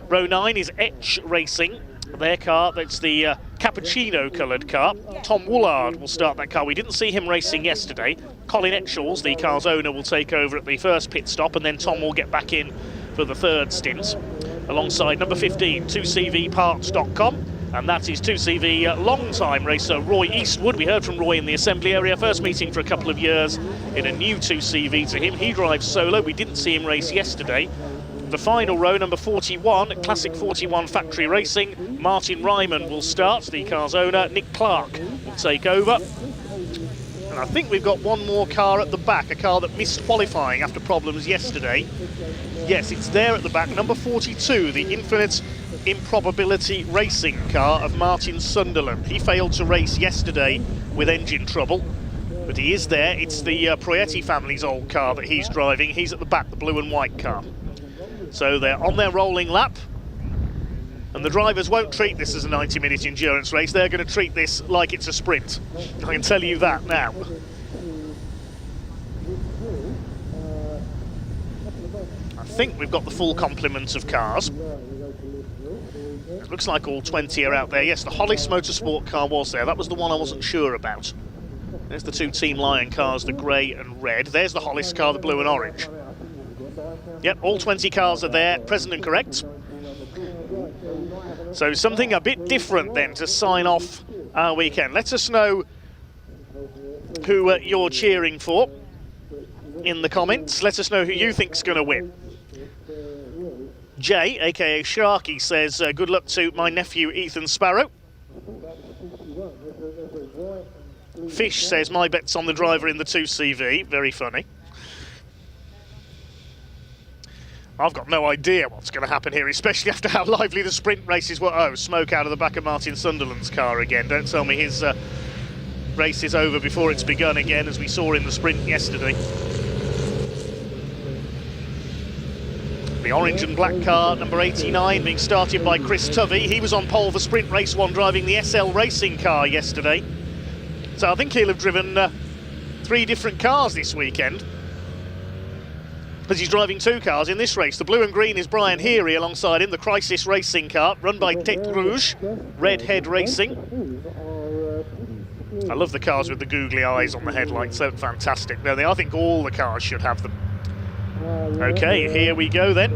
Row 9 is Etch Racing. Their car, that's the cappuccino coloured car. Tom Woolard will start that car. We didn't see him racing yesterday. Colin Etchells, the car's owner, will take over at the first pit stop, and then Tom will get back in for the third stint. Alongside number 15, 2CVparts.com, and that is 2CV long-time racer Roy Eastwood. We heard from Roy in the assembly area. First meeting for a couple of years in a new 2CV to him. He drives solo. We didn't see him race yesterday. The final row, number 41, Classic 41 Factory Racing. Martin Ryman will start, the car's owner. Nick Clark will take over. And I think we've got one more car at the back, a car that missed qualifying after problems yesterday. Yes, it's there at the back, number 42, the Infinite Improbability Racing car of Martin Sunderland. He failed to race yesterday with engine trouble, but he is there. It's the Proietti family's old car that he's driving. He's at the back, the blue and white car. So they're on their rolling lap, and the drivers won't treat this as a 90-minute endurance race. They're going to treat this like it's a sprint. I can tell you that now. I think we've got the full complement of cars. It looks like all 20 are out there. Yes, the Hollis Motorsport car was there. That was the one I wasn't sure about. There's the two Team Lion cars, the grey and red. There's the Hollis car, the blue and orange. Yep, all 20 cars are there, present and correct. So something a bit different then to sign off our weekend. Let us know who you're cheering for in the comments. Let us know who you think's going to win. Jay, aka Sharky, says good luck to my nephew Ethan Sparrow. Fish says my bet's on the driver in the 2CV. Very funny. I've got no idea what's going to happen here, especially after how lively the sprint races were. Oh, smoke out of the back of Martin Sunderland's car again. Don't tell me his race is over before it's begun again, as we saw in the sprint yesterday. The orange and black car, number 89, being started by Chris Tovey. He was on pole for sprint race 1, driving the SL racing car yesterday. So I think he'll have driven 3 different cars this weekend, as he's driving 2 cars in this race. The blue and green is Brian Heary alongside him, the Crisis racing car, run by Tete Rouge, Redhead Racing. I love the cars with the googly eyes on the headlights, they're fantastic. No, I think all the cars should have them. Okay, here we go then.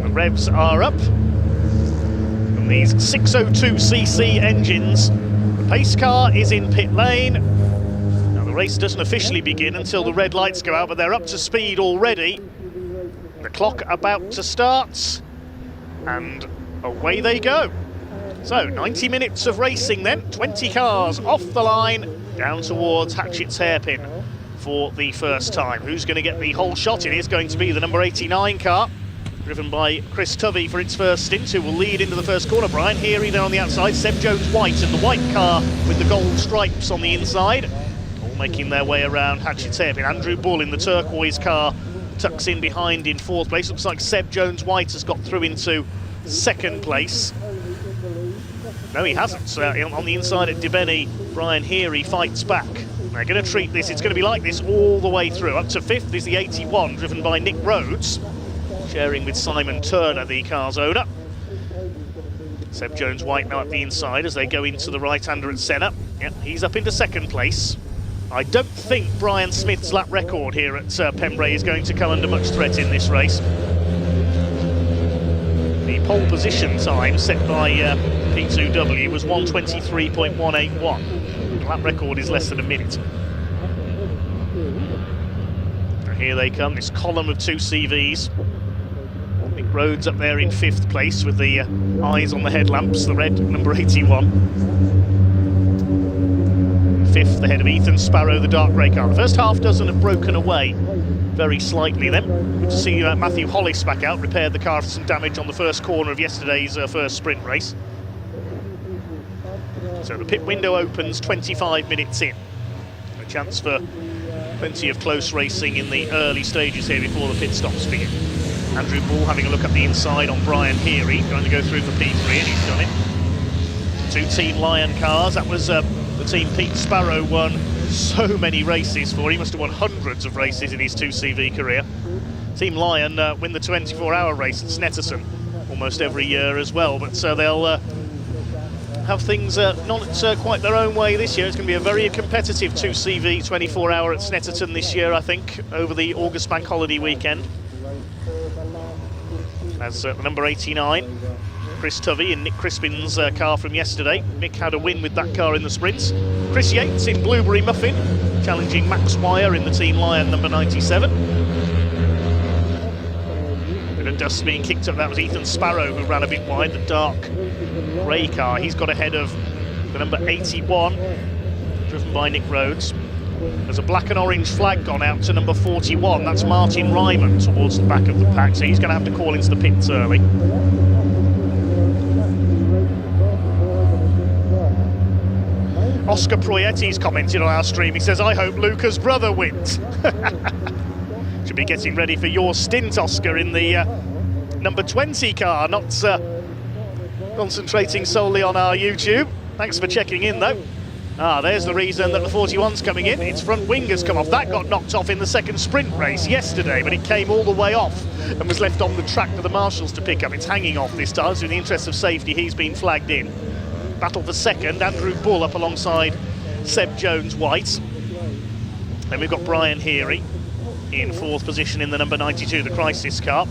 The revs are up from these 602cc engines. The pace car is in pit lane. The race doesn't officially begin until the red lights go out, but they're up to speed already. The clock about to start, and away they go. So 90 minutes of racing then, 20 cars off the line, down towards Hatchett's hairpin for the first time. Who's going to get the whole shot? It is going to be the number 89 car, driven by Chris Tovey for its first stint, who will lead into the first corner. Brian Heary there on the outside, Seb Jones-White in the white car with the gold stripes on the inside. Making their way around Hatchett's hairpin. Andrew Bull in the turquoise car tucks in behind in 4th place. Looks like Seb Jones-White has got through into 2nd place. No, he hasn't. On the inside at Debeni, Brian Heary fights back. They're going to treat this, it's going to be like this all the way through. Up to 5th is the 81, driven by Nick Rhodes, sharing with Simon Turner, the car's owner. Seb Jones-White now at the inside as they go into the right-hander at centre. Yep, he's up into 2nd place. I don't think Brian Smith's lap record here at Pembrey is going to come under much threat in this race. The pole position time set by P2W was 1:23.181. The lap record is less than a minute. And here they come, this column of 2 CVs. Nick Rhodes up there in 5th place with the eyes on the headlamps, the red number 81. 5th ahead of Ethan Sparrow, the dark grey car. The first half dozen have broken away very slightly then. Good to see Matthew Hollis back out, repaired the car after some damage on the first corner of yesterday's first sprint race. So the pit window opens 25 minutes in. Chance for plenty of close racing in the early stages here before the pit stops begin. Andrew Bull having a look at the inside on Brian Heary, trying to go through for P3, and he's done it. 2 Team Lion cars. That was the team Pete Sparrow won so many races for. He must have won hundreds of races in his 2CV career. Team Lion win the 24-hour race at Snetterton almost every year as well, but they'll have things not quite their own way this year. It's going to be a very competitive 2CV 24-hour at Snetterton this year, I think, over the August bank holiday weekend. As the number 89, Chris Tovey in Nick Crispin's car from yesterday. Nick had a win with that car in the sprints. Chris Yates in Blueberry Muffin, challenging Max Wire in the Team Lion number 97. Bit of dust being kicked up. That was Ethan Sparrow who ran a bit wide, the dark grey car. He's got ahead of the number 81, driven by Nick Rhodes. There's a black and orange flag gone out to number 41. That's Martin Ryman towards the back of the pack, so he's going to have to call into the pits early. Oscar Proietti's commented on our stream. He says, I hope Luca's brother wins. Should be getting ready for your stint, Oscar, in the number 20 car, not concentrating solely on our YouTube. Thanks for checking in, though. There's the reason that the 41's coming in. Its front wing has come off. That got knocked off in the second sprint race yesterday, but it came all the way off and was left on the track for the marshals to pick up. It's hanging off this time, so in the interest of safety, he's been flagged in. Battle for second, Andrew Bull up alongside Seb Jones-White. Then we've got Brian Heary in 4th position in the number 92, the Crisis car.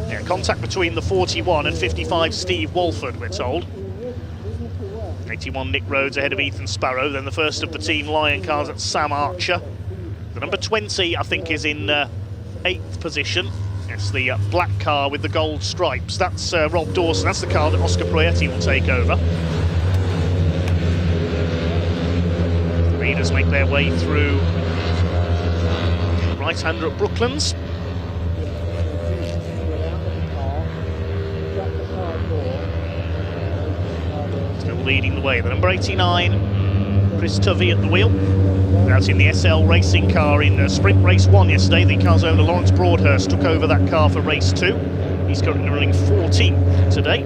Yeah, contact between the 41 and 55 Steve Walford, we're told. 81 Nick Rhodes ahead of Ethan Sparrow. Then the first of the Team Lion cars at Sam Archer. The number 20, I think, is in 8th position. It's the black car with the gold stripes. That's Rob Dawson. That's the car that Oscar Proietti will take over. The leaders make their way through right-hander at Brooklands. Still leading the way. The number 89, Chris Tovey at the wheel. Out in the SL racing car in sprint race 1 yesterday. The car's owner Lawrence Broadhurst took over that car for race 2. He's currently running 14th today.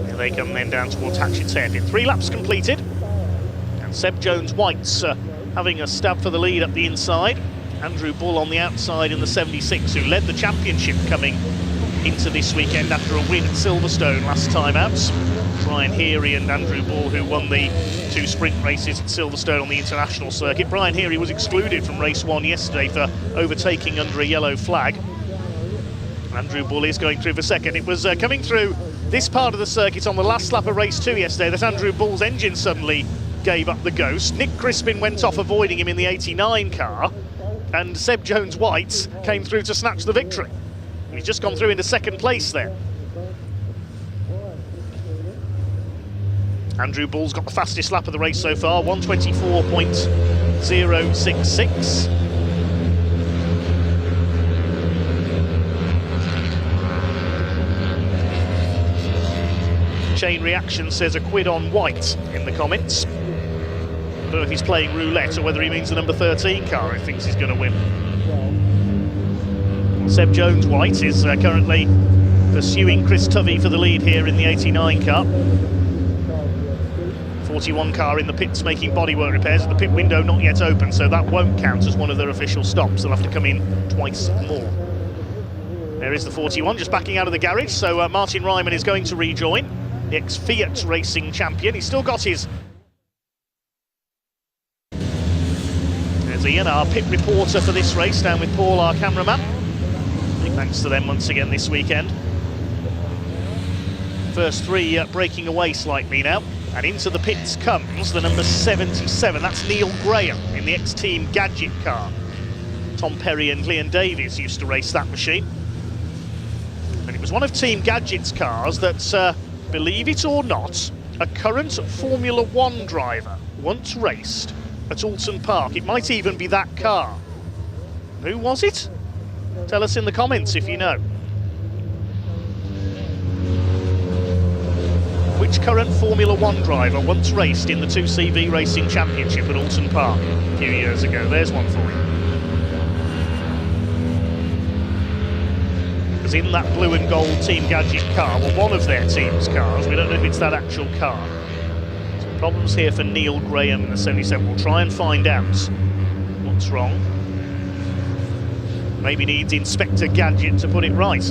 Here they come then down towards Hatchett's Head. In 3 laps completed. And Seb Jones-White's having a stab for the lead up the inside. Andrew Bull on the outside in the 76, who led the championship coming into this weekend after a win at Silverstone last time out. Brian Heary and Andrew Bull, who won the 2 sprint races at Silverstone on the international circuit. Brian Heary was excluded from race 1 yesterday for overtaking under a yellow flag. Andrew Bull is going through for second. It was coming through this part of the circuit on the last lap of race 2 yesterday that Andrew Bull's engine suddenly gave up the ghost. Nick Crispin went off, avoiding him in the 89 car, and Seb Jones-White came through to snatch the victory. He's just gone through into second place there. Andrew Bull's got the fastest lap of the race so far, 1:24.066. Chain Reaction says a quid on White in the comments. I don't know if he's playing roulette or whether he means the number 13 car he thinks he's going to win. Seb Jones-White is currently pursuing Chris Tovey for the lead here in the 89 car. 41 car in the pits making bodywork repairs. The pit window not yet open, so that won't count as one of their official stops. They'll have to come in twice more. There is the 41 just backing out of the garage, so Martin Ryman is going to rejoin, the ex-Fiat racing champion. He's still got his... There's Ian, our pit reporter for this race, down with Paul, our cameraman. Big thanks to them once again this weekend. First 3 breaking away slightly now. And into the pits comes the number 77. That's Neil Graham in the ex-Team Gadget car. Tom Perry and Leon Davies used to race that machine. And it was one of Team Gadget's cars that, believe it or not, a current Formula 1 driver once raced at Alton Park. It might even be that car. Who was it? Tell us in the comments if you know. which current Formula One driver once raced in the 2CV Racing Championship at Alton Park a few years ago? There's one for you. Because in that blue and gold Team Gadget car, well, one of their team's cars, we don't know if it's that actual car. Some problems here for Neil Graham in the 77. We'll try and find out what's wrong. Maybe needs Inspector Gadget to put it right.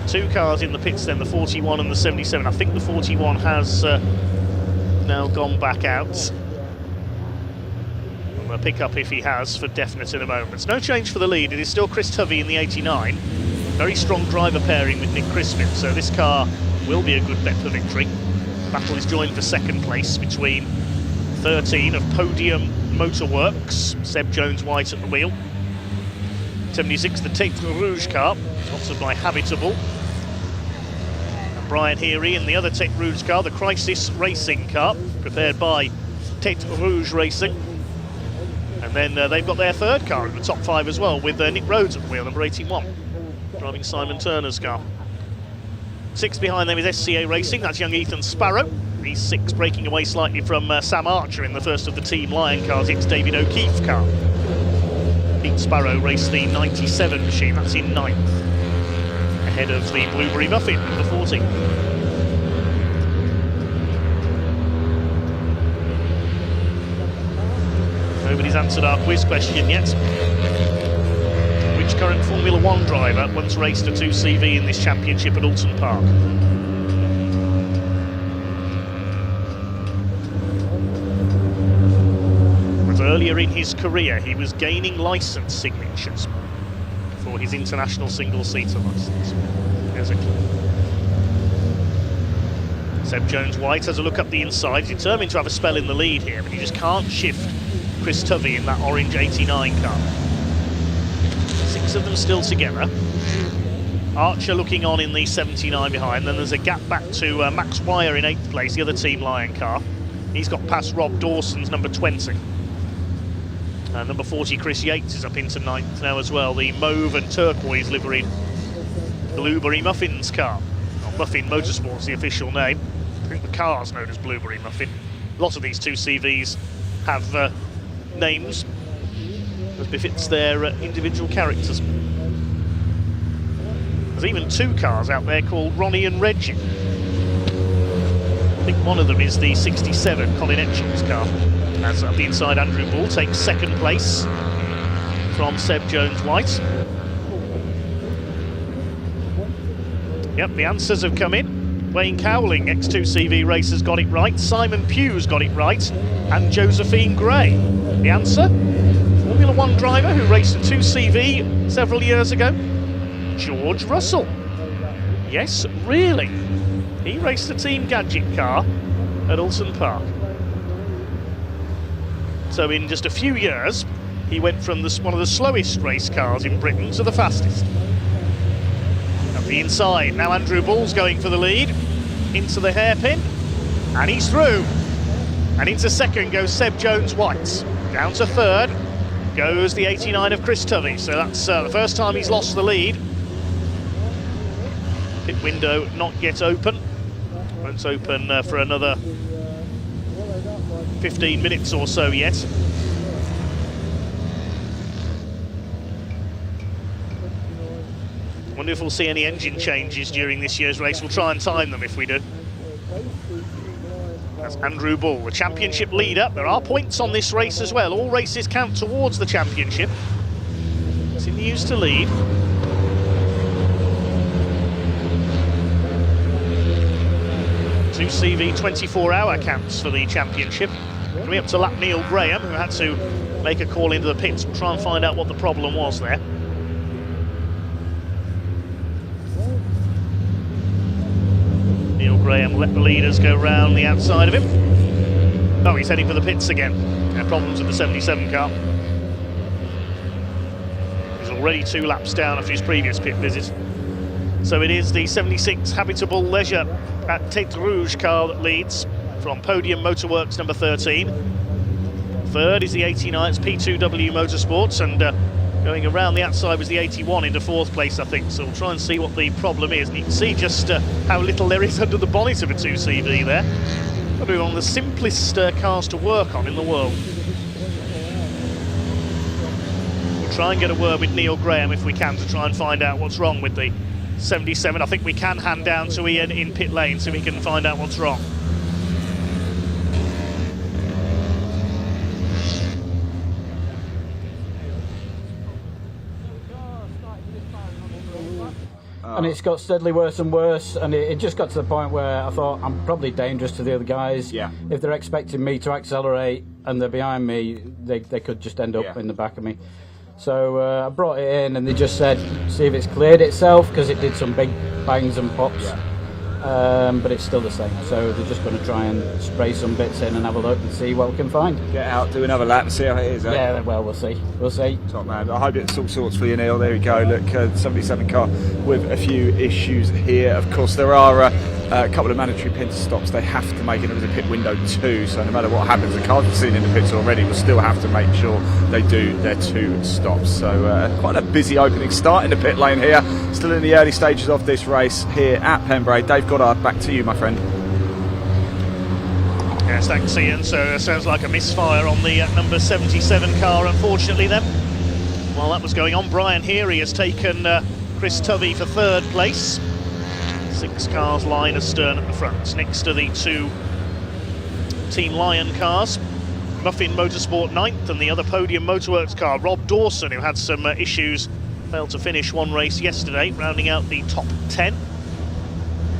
So two cars in the pits then, the 41 and the 77. I think the 41 has now gone back out. We'll pick up if he has for definite in a moment. It's no change for the lead. It is still Chris Tovey in the 89. Very strong driver pairing with Nick Crispin, so this car will be a good bet for victory. The battle is joined for second place between 13 of Podium Motorworks, Seb Jones-White at the wheel. 76, the Tête Rouge car, sponsored by Habitable. And Brian Heary in the other Tête Rouge car, the Crisis Racing car, prepared by Tête Rouge Racing. And then they've got their third car in the top five as well, with Nick Rhodes at the wheel, number 81, driving Simon Turner's car. Sixth behind them is SCA Racing, that's young Ethan Sparrow. He's sixth, breaking away slightly from Sam Archer in the first of the Team Lion cars. It's David O'Keefe car. Pete Sparrow raced the 97 machine, that's in ninth, ahead of the Blueberry Muffin, the 40. Nobody's answered our quiz question yet. Which current Formula One driver once raced a 2CV in this championship at Alton Park? Earlier in his career, he was gaining licence signatures for his international single-seater licence. There's a clue. Seb Jones-White has a look up the inside. He's determined to have a spell in the lead here, but he just can't shift Chris Tovey in that orange 89 car. Six of them still together. Archer looking on in the 79 behind. Then there's a gap back to Max Wire in 8th place, the other Team Lion car. He's got past Rob Dawson's number 20. Number 40, Chris Yates, is up into 9th now as well. The mauve and turquoise liveried Blueberry Muffins car. Not Muffin Motorsports, the official name. I think the car's known as Blueberry Muffin. A lot of these 2CVs have names as befits their individual characters. There's even two cars out there called Ronnie and Reggie. I think one of them is the 67, Colin Etching's car. As up the inside, Andrew Bull takes second place from Seb Jones-White. Yep, the answers have come in. Wayne Cowling, ex-2CV racers, got it right. Simon Pugh's got it right. And Josephine Gray. The answer? Formula One driver who raced a 2CV several years ago, George Russell. Yes, really. He raced a Team Gadget car at Alton Park. So in just a few years, he went from one of the slowest race cars in Britain to the fastest. Up the inside, now Andrew Bull's going for the lead, into the hairpin, and he's through. And into second goes Seb Jones-White. Down to third goes the 89 of Chris Tovey. So that's the first time he's lost the lead. Pit window not yet open. Won't open for another 15 minutes or so yet. Wonder if we'll see any engine changes during this year's race. We'll try and time them if we do. That's Andrew Bull, the championship leader. There are points on this race as well. All races count towards the championship. Continues to lead. Two CV 24-hour counts for the championship. Coming up to lap Neil Graham, who had to make a call into the pits. We'll try and find out what the problem was there. Neil Graham let the leaders go round the outside of him. Oh, he's heading for the pits again. Problems with the 77 car. He's already 2 laps down after his previous pit visit. So it is the 76 Habitable Leisure at Tête Rouge car that leads from Podium Motorworks number 13. Third is the 89, it's P2W Motorsports, and Going around the outside was the 81 into 4th place, I think. So we'll try and see what the problem is. And you can see just how little there is under the bonnet of a 2CV there. Probably one of the simplest cars to work on in the world. We'll try and get a word with Neil Graham if we can to try and find out what's wrong with the 77. I think we can hand down to Ian in pit lane so we can find out what's wrong. And it's got steadily worse and worse, and it just got to the point where I thought I'm probably dangerous to the other guys. Yeah. If they're expecting me to accelerate and they're behind me, they could just end up in the back of me. So I brought it in, and they just said, see if it's cleared itself, because it did some big bangs and pops. But it's still the same. So they're just going to try and spray some bits in and have a look and see what we can find. Get out, do another lap and see how it is, eh? Yeah, well, we'll see. We'll see. Top man. I hope it's all sorts for you, Neil. There we go. Look, 77 car with a few issues here. Of course, there are a couple of mandatory pit stops they have to make, and it was a pit window too. So no matter what happens, the cars we've seen in the pits already will still have to make sure they do their 2 stops. So quite a busy opening start in the pit lane here. Still in the early stages of this race here at Pembrey. Dave Goddard, back to you, my friend. Yes, thanks, Ian. So sounds like a misfire on the number 77 car, unfortunately, then. While that was going on, Brian Heary has taken Chris Tovey for 3rd place. 6 cars line astern at the front, next to the 2 Team Lion cars. Muffin Motorsport 9th, and the other Podium Motorworks car, Rob Dawson, who had some issues, failed to finish one race yesterday, rounding out the top 10.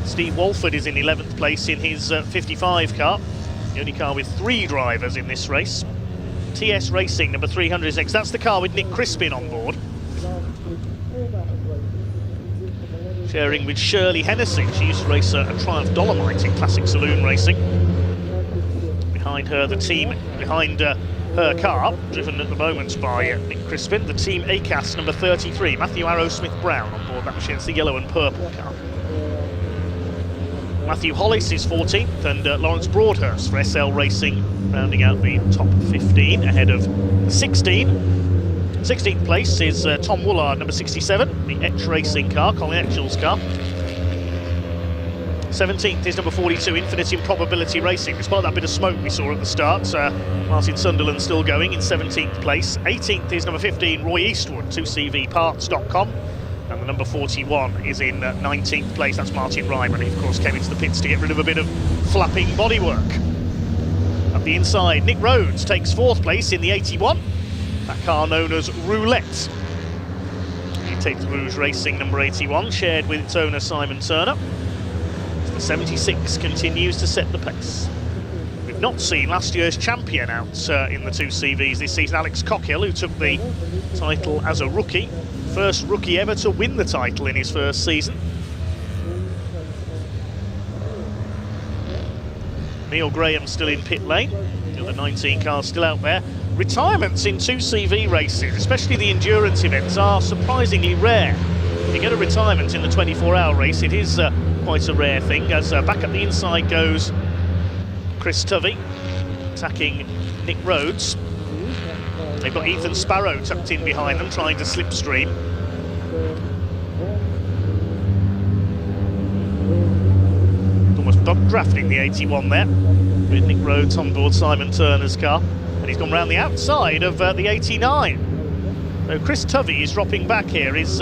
Steve Walford is in 11th place in his 55 car, the only car with 3 drivers in this race. TS Racing, number 306, that's the car with Nick Crispin on board. Sharing with Shirley Hennessy. She used to race a Triumph Dolomite in Classic Saloon Racing. Behind her, the team behind her car, driven at the moment by Nick Crispin, the Team ACAS number 33, Matthew Arrowsmith-Brown on board that machine. It's the yellow and purple car. Matthew Hollis is 14th, and Lawrence Broadhurst for SL Racing, rounding out the top 15 ahead of 16. 16th place is Tom Woolard, number 67, the Etch Racing car, Colin Etchel's car. 17th is number 42, Infinite Improbability Racing. Despite that bit of smoke we saw at the start, Martin Sunderland still going in 17th place. 18th is number 15, Roy Eastwood, 2CVparts.com. And the number 41 is in 19th place, that's Martin Ryman. He, of course, came into the pits to get rid of a bit of flapping bodywork. At the inside, Nick Rhodes takes 4th place in the 81. That car known as Roulette. He takes Rouge Racing number 81, shared with its owner Simon Turner. The 76 continues to set the pace. We've not seen last year's champion out in the 2CVs this season, Alex Cockhill, who took the title as a rookie. First rookie ever to win the title in his first season. Neil Graham still in pit lane. The other 19 cars still out there. Retirements in 2CV races, especially the endurance events, are surprisingly rare. If you get a retirement in the 24-hour race, it is quite a rare thing, as back up the inside goes Chris Tovey, attacking Nick Rhodes. They've got Ethan Sparrow tucked in behind them, trying to slipstream. Almost bump drafting the 81 there, with Nick Rhodes on board Simon Turner's car. And he's gone round the outside of the 89. So Chris Tovey is dropping back here. His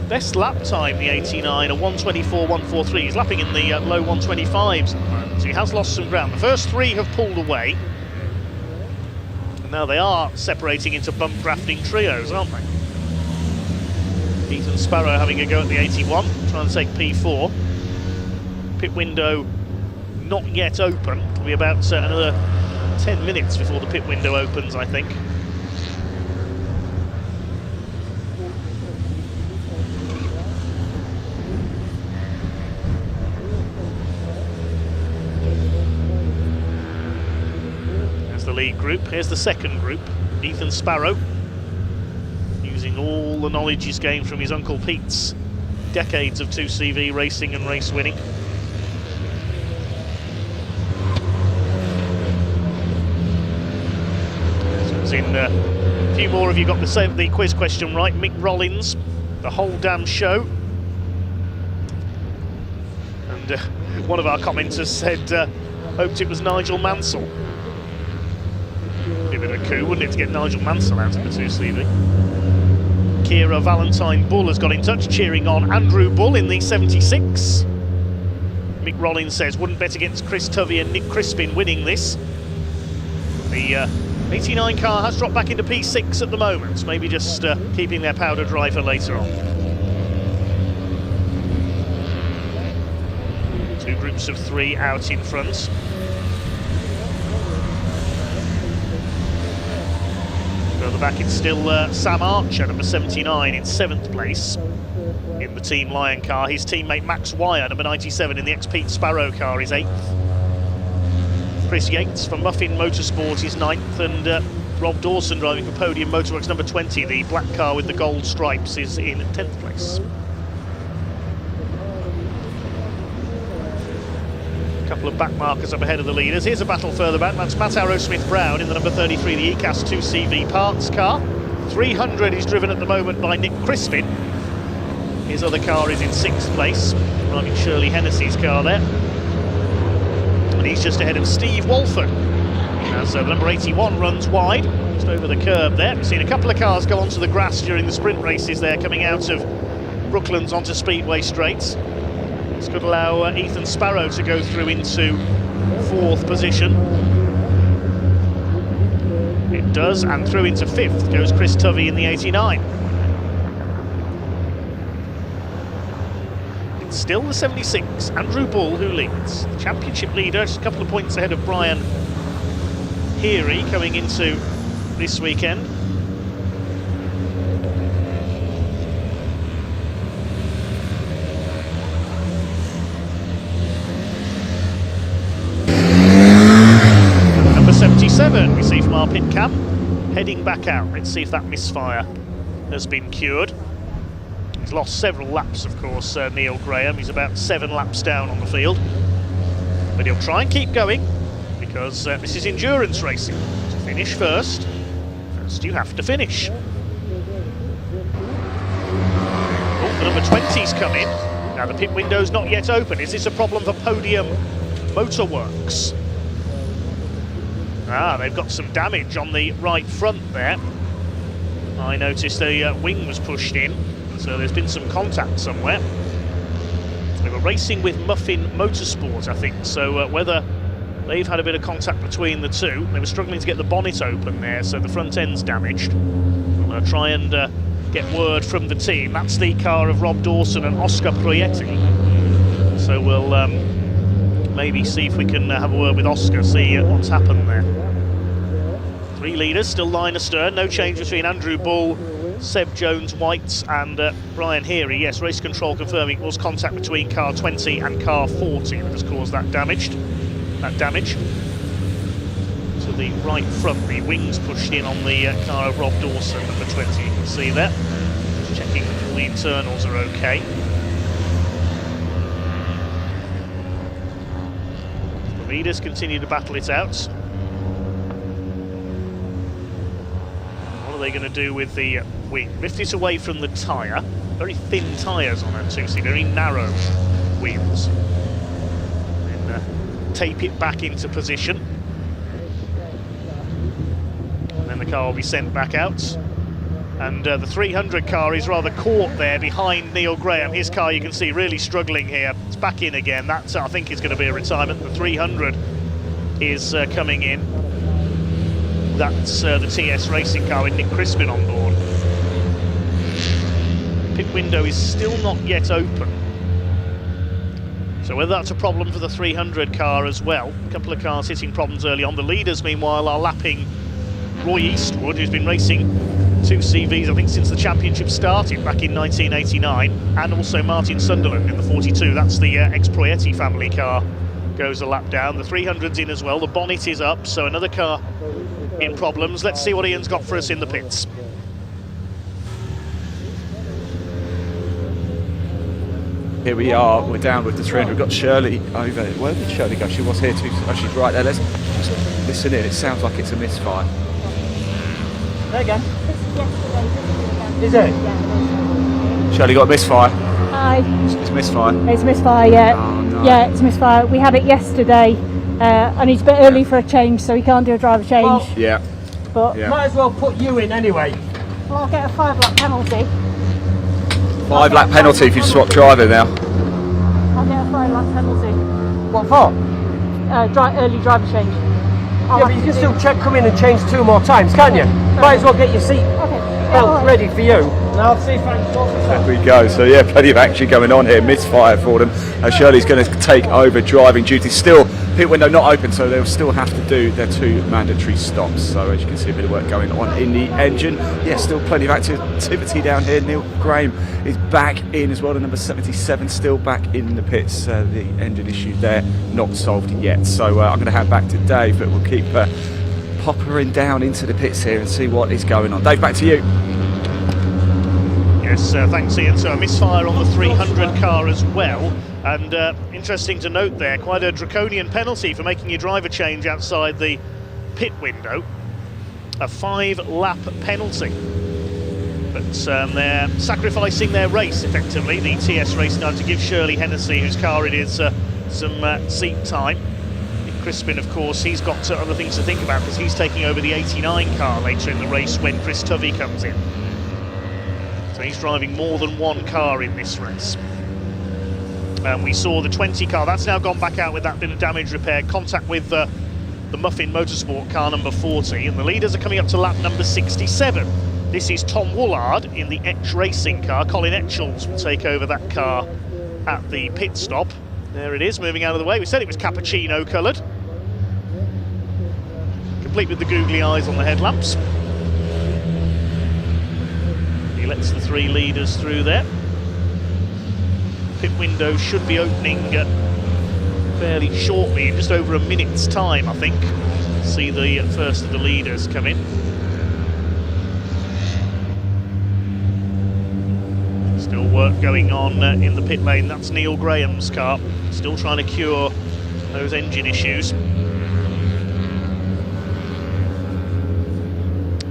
best lap time, the 89, a 1:24.143. He's lapping in the low 125s at the moment, so he has lost some ground. The first 3 have pulled away. And now they are separating into bump drafting trios, aren't they? Ethan Sparrow having a go at the 81, trying to take P4. Pit window not yet open. It'll be about another 10 minutes before the pit window opens, I think. There's the lead group. Here's the second group. Ethan Sparrow, using all the knowledge he's gained from his Uncle Pete's decades of 2CV racing and race winning. questions in. A few more of you got the quiz question right. Mick Rollins, the whole damn show. And one of our commenters said, hoped it was Nigel Mansell. Be a bit of a coup, wouldn't it, to get Nigel Mansell out of the 2CV? Kira Valentine Bull has got in touch, cheering on Andrew Bull in the 76. Mick Rollins says, wouldn't bet against Chris Tovey and Nick Crispin winning this. The 89 car has dropped back into P6 at the moment, maybe just keeping their powder dry for later on. Two groups of three out in front. Further back it's still Sam Archer, number 79, in 7th place in the Team Lion car. His teammate Max Wire, number 97, in the ex-Pete Sparrow car, is 8th. Chris Yates from Muffin Motorsport is 9th, and Rob Dawson, driving for Podium Motorworks, number 20, the black car with the gold stripes, is in 10th place. Couple of back markers up ahead of the leaders. Here's a battle further back. That's Matt Arrowsmith-Brown in the number 33, the ECAS 2CV parts car. 300 is driven at the moment by Nick Crispin. His other car is in 6th place, driving Shirley Hennessy's car there. And he's just ahead of Steve Walford, as the number 81 runs wide, just over the curb there. We've seen a couple of cars go onto the grass during the sprint races there, coming out of Brooklands onto Speedway straights. This could allow Ethan Sparrow to go through into 4th position. It does, and through into 5th goes Chris Tovey in the 89. It's still the 76, Andrew Bull, who leads. The championship leader, just a couple of points ahead of Brian Heary coming into this weekend. Number 77, we see from our pit cam, heading back out. Let's see if that misfire has been cured. He's lost several laps, of course, Neil Graham. He's about 7 laps down on the field. But he'll try and keep going, because this is endurance racing. To finish first you have to finish. Oh, the number 20's come in. Now the pit window's not yet open. Is this a problem for Podium Motorworks? Ah, they've got some damage on the right front there. I noticed the wing was pushed in, so there's been some contact somewhere. They were racing with Muffin Motorsport, I think, so whether they've had a bit of contact between the two. They were struggling to get the bonnet open there, so the front end's damaged. I'm going to try and get word from the team. That's the car of Rob Dawson and Oscar Proietti. So we'll maybe see if we can have a word with Oscar, see what's happened there. 3 leaders, still line astern, no change between Andrew Bull, Seb Jones-White and Brian Heary. Yes, race control confirming it was contact between car 20 and car 40 that has caused that damage. To the right front, the wings pushed in on the car of Rob Dawson, number 20, you can see there. Just checking that all the internals are okay. The leaders continue to battle it out. What are they going to do with the wing? Lift it away from the tyre. Very thin tyres on a 2C, very narrow wheels. Then tape it back into position. And then the car will be sent back out. And the 300 car is rather caught there behind Neil Graham. His car, you can see, really struggling here. It's back in again. That, I think, is going to be a retirement. The 300 is coming in. That's the TS Racing car with Nick Crispin on board. Pit window is still not yet open. So whether that's a problem for the 300 car as well. A couple of cars hitting problems early on. The leaders, meanwhile, are lapping Roy Eastwood, who's been racing 2 CVs, I think, since the championship started back in 1989, and also Martin Sunderland in the 42. That's the ex-Proietti family car, goes a lap down. The 300's in as well. The bonnet is up, so another car in problems. Let's see what Ian's got for us in the pits. Here we are, we're down with the 300. We've got Shirley over. Where did Shirley go? She was here too. Oh, she's right there. Let's just listen in. It sounds like it's a misfire. There again. Is it? Shirley got a misfire. Hi. It's misfire. It's misfire, yeah. Oh, no. Yeah, it's misfire. We had it yesterday, and it's a bit early for a change, so we can't do a driver change. Well, yeah. But might as well put you in anyway. well, I'll get a 5-lap penalty. 5-lap penalty if you swap driver now. I'll get a 5-lap penalty. What for? Early driver change. Yeah, but you can still come in and change 2 more times, can't you? Might as well get your seat belt ready for you. Now I'll see if I can sort this out. There we go. So yeah, plenty of action going on here. Misfire for them. Shirley's going to take over driving duty. Still, pit window not open, so they'll still have to do their 2 mandatory stops. So as you can see, a bit of work going on in the engine. Yeah, still plenty of activity down here. Neil Graham is back in as well. The number 77 still back in the pits. The engine issue there not solved yet. So I'm going to hand back to Dave, but we'll keep poppering down into the pits here and see what is going on. Dave, back to you. Yes, thanks Ian. So a misfire on the 300 car as well, and interesting to note there, quite a draconian penalty for making your driver change outside the pit window. A 5-lap penalty. But they're sacrificing their race effectively, the TS race now, to give Shirley Hennessy, whose car it is, some seat time. Crispin, of course, he's got other things to think about because he's taking over the 89 car later in the race when Chris Tovey comes in. So he's driving more than 1 car in this race. We saw the 20 car, that's now gone back out with that bit of damage repair, contact with the Muffin Motorsport car number 40, and the leaders are coming up to lap number 67. This is Tom Woolard in the Etch Racing car. Colin Etchells will take over that car at the pit stop. There it is, moving out of the way. We said it was cappuccino coloured. Complete with the googly eyes on the headlamps. He lets the 3 leaders through there. Pit window should be opening fairly shortly, in just over a minute's time, I think. See the first of the leaders come in. Still work going on in the pit lane. That's Neil Graham's car. Still trying to cure those engine issues.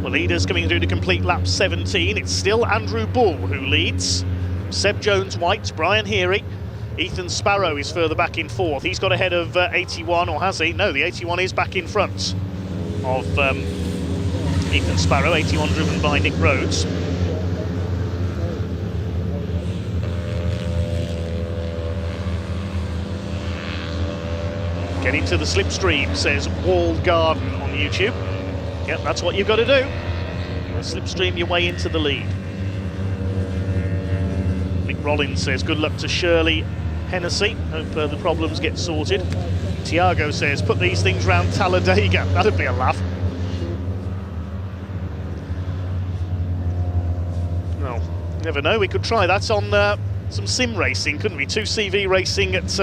The leaders coming through to complete lap 17. It's still Andrew Bull who leads. Seb Jones-White, Brian Heary. Ethan Sparrow is further back in 4th. He's got ahead of 81, or has he? No, the 81 is back in front of Ethan Sparrow. 81 driven by Nick Rhodes. Get into the slipstream, says Walled Garden on YouTube. Yep, that's what you've got to do. Slipstream your way into the lead. Nick Rollins says good luck to Shirley Hennessy. Hope the problems get sorted. Tiago says put these things round Talladega. That'd be a laugh. Well, never know. We could try that on some sim racing, couldn't we? 2CV racing at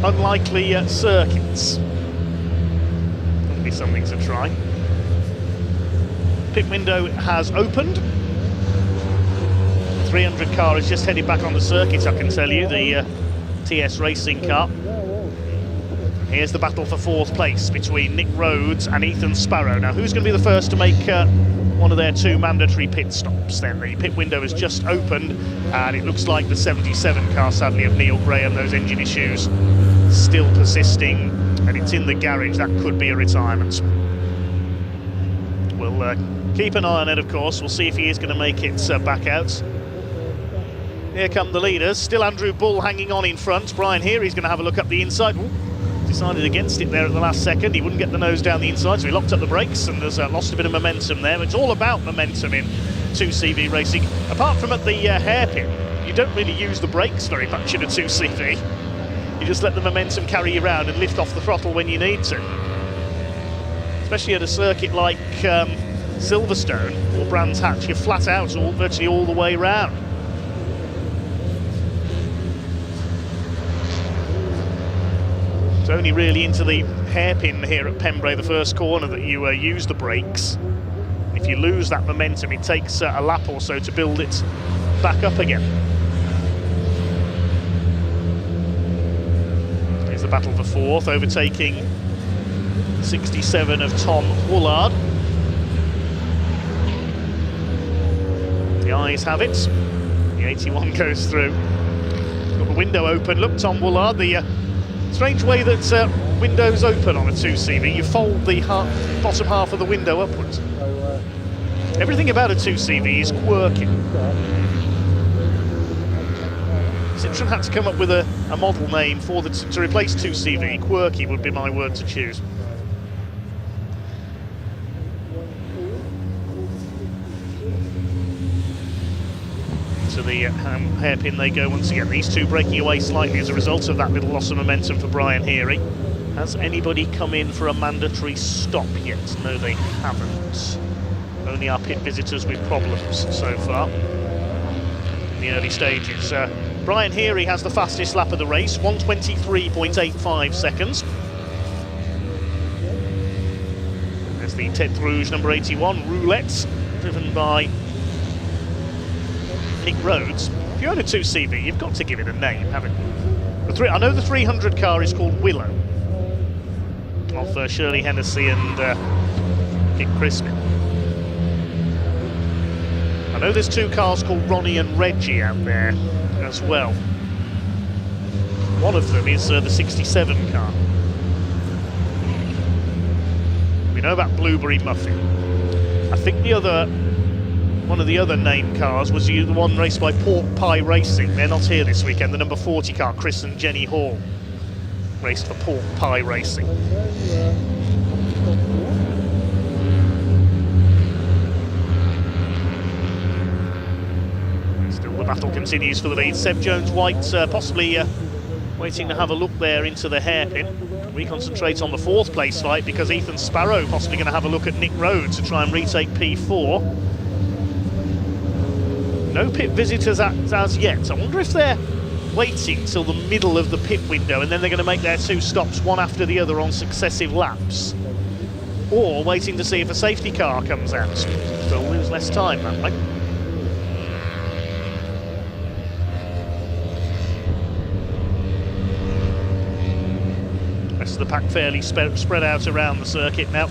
unlikely circuits. That'd be something to try. Pit window has opened. 300 car has just headed back on the circuit, I can tell you, the TS Racing car. Here's the battle for 4th place between Nick Rhodes and Ethan Sparrow. Now, who's going to be the first to make one of their 2 mandatory pit stops then? The pit window has just opened, and it looks like the 77 car, sadly, of Neil Graham, those engine issues still persisting, and it's in the garage. That could be a retirement. We'll keep an eye on it, of course. We'll see if he is going to make it back out. Here come the leaders. Still Andrew Bull hanging on in front. Brian Heary's going to have a look up the inside. Ooh, decided against it there at the last second. He wouldn't get the nose down the inside, so he locked up the brakes and has lost a bit of momentum there. It's all about momentum in 2CV racing. Apart from at the hairpin, you don't really use the brakes very much in a 2CV. You just let the momentum carry you around and lift off the throttle when you need to. Especially at a circuit like Silverstone or Brands Hatch, you're flat out virtually all the way round. It's only really into the hairpin here at Pembrey, the first corner, that you use the brakes. If you lose that momentum, it takes a lap or so to build it back up again. Here's the battle for 4th, overtaking 67 of Tom Woolard. The eyes have it. The 81 goes through. Got the window open. Look, Tom Woolard, the strange way that windows open on a 2CV. You fold the bottom half of the window upwards. Everything about a 2CV is quirky. Citroën had to come up with a model name for to replace 2CV. Quirky would be my word to choose. To the hairpin they go once again. These two breaking away slightly as a result of that little loss of momentum for Brian Heery. Has anybody come in for a mandatory stop yet? No, they haven't. Only our pit visitors with problems so far in the early stages. Brian Heery has the fastest lap of the race, 1:23.85 seconds. There's the Tête Rouge number 81, Roulette, driven by Nick Rhodes. If you own a 2CV, you've got to give it a name, haven't you? I know the 300 car is called Willow, of Shirley Hennessy and Nick Crispin. I know there's two cars called Ronnie and Reggie out there as well. One of them is the 67 car. We know about Blueberry Muffin. I think one of the other named cars was the one raced by Pork Pie Racing. They're not here this weekend. The number 40 car, Chris and Jenny Hall, raced for Pork Pie Racing. The battle continues for the lead. Seb Jones-White possibly waiting to have a look there into the hairpin. We concentrate on the fourth place fight because Ethan Sparrow possibly going to have a look at Nick Rhodes to try and retake P4. No pit visitors as yet. I wonder if they're waiting till the middle of the pit window and then they're going to make their two stops one after the other on successive laps. Or waiting to see if a safety car comes out. They'll lose less time that way. The pack fairly spread out around the circuit now.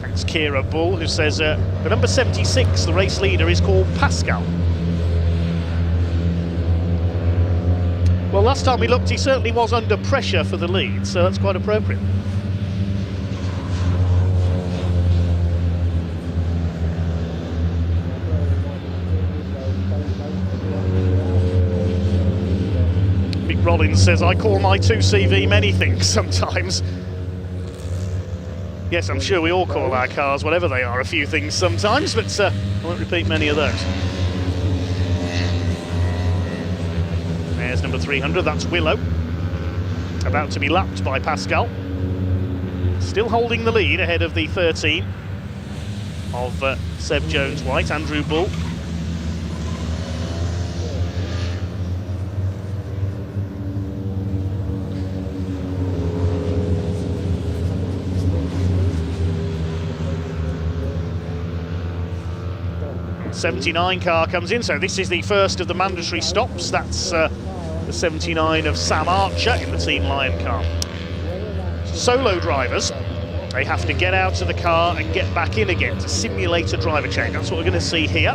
Thanks Kira Bull, who says the number 76, the race leader, is called Pascal. Well, last time we looked, he certainly was under pressure for the lead, so that's quite appropriate. Rollins says, I call my 2CV many things sometimes. Yes, I'm sure we all call our cars, whatever they are, a few things sometimes, but I won't repeat many of those. There's number 300, that's Willow. About to be lapped by Pascal. Still holding the lead ahead of the 13 of Seb Jones-White, Andrew Bull. '79 car comes in, so this is the first of the mandatory stops. That's the 79 of Sam Archer in the Team Lion car. Solo drivers, they have to get out of the car and get back in again to simulate a driver change. That's what we're going to see here.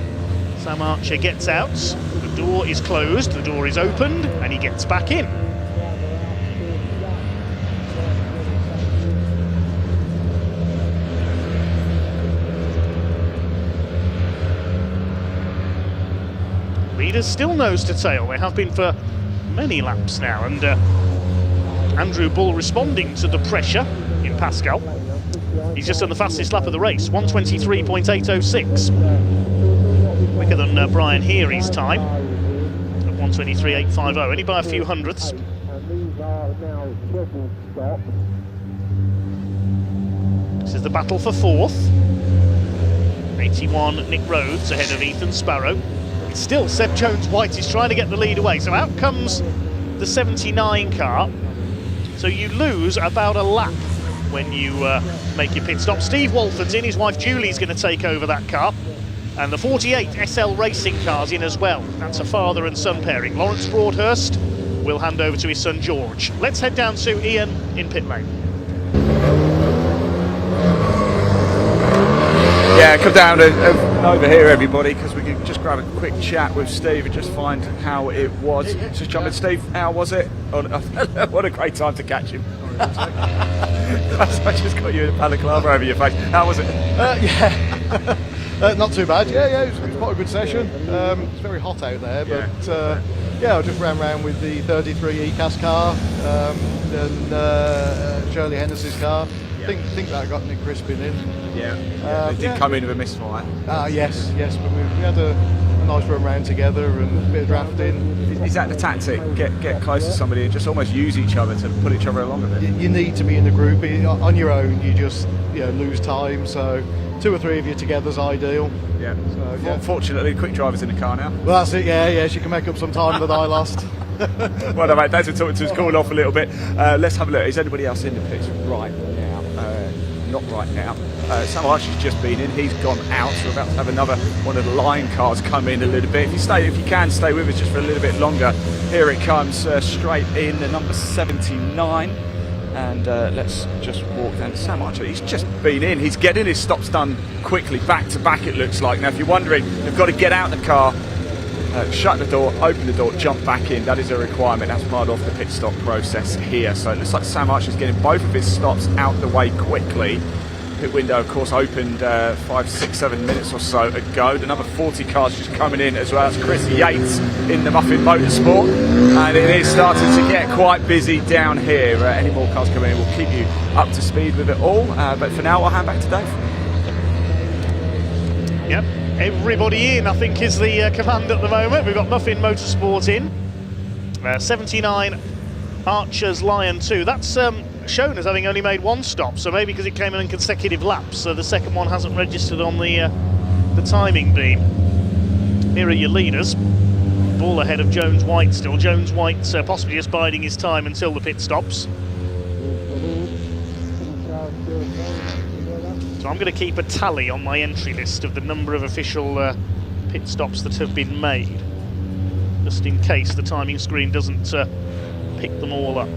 Sam Archer gets out, the door is closed, the door is opened, and he gets back in. Leaders still nose to tail. They have been for many laps now, and Andrew Bull responding to the pressure in Pascal. He's just done the fastest lap of the race, 1:23.806. Quicker than Brian Heery's time at 1:23.850, only by a few hundredths. This is the battle for fourth. 81 Nick Rhodes ahead of Ethan Sparrow. It's still Seb Jones-White is trying to get the lead away, so out comes the 79 car. So you lose about a lap when you make your pit stop. Steve Walford's in, his wife Julie's going to take over that car. And the 48 SL Racing car's in as well. That's a father and son pairing. Lawrence Broadhurst will hand over to his son George. Let's head down to Ian in pit lane. Yeah, come down over here, everybody, because we can just grab a quick chat with Steve and just find how it was. Just jump in, Steve. How was it? Oh, what a great time to catch him. I just got you in a balaclava over your face. How was it? Yeah. Not too bad. Yeah, it was quite a good session. It's very hot out there, but yeah, I just ran around with the 33 ECAS car and Shirley Hennessy's car. I think that got Nick Crispin in. It did come in with a misfire. Yes, but we had a nice run round together and a bit of drafting. Is that the tactic? Get close to somebody and just almost use each other to put each other along a bit? You need to be in a group. On your own, you just lose time. So 2 or 3 of you together is ideal. Yeah. So, Well, fortunately, Quick Driver's in the car now. Well, that's it. Yeah. She can make up some time that I lost. Well, no, mate, thanks for talking to us, cooling off a little bit. Let's have a look. Is anybody else in the pits right now? Not right now. Sam Archer's just been in. He's gone out. So we're about to have another one of the line cars come in a little bit. If you can stay with us just for a little bit longer. Here it comes straight in, the number 79. And let's just walk down to Sam Archer. He's just been in. He's getting his stops done quickly, back to back it looks like. Now if you're wondering, you've got to get out the car, shut the door, open the door, jump back in. That is a requirement. That's part of the pit stop process here. So it looks like Sam Archer's getting both of his stops out the way quickly. Pit window, of course, opened 5, 6, 7 minutes or so ago. The number 40 car's just coming in as well. As Chris Yates in the Muffin Motorsport, and it is starting to get quite busy down here. Any more cars coming in, we'll keep you up to speed with it all. But for now, I'll hand back to Dave. Yep, everybody in, I think, is the command at the moment. We've got Muffin Motorsport in. 79 Archer's Lion 2. That's shown as having only made 1 stop, so maybe because it came in consecutive laps, so the second one hasn't registered on the timing beam. Here are your leaders. Ball ahead of Jones White still. Jones White possibly just biding his time until the pit stops. So I'm going to keep a tally on my entry list of the number of official pit stops that have been made, just in case the timing screen doesn't pick them all up.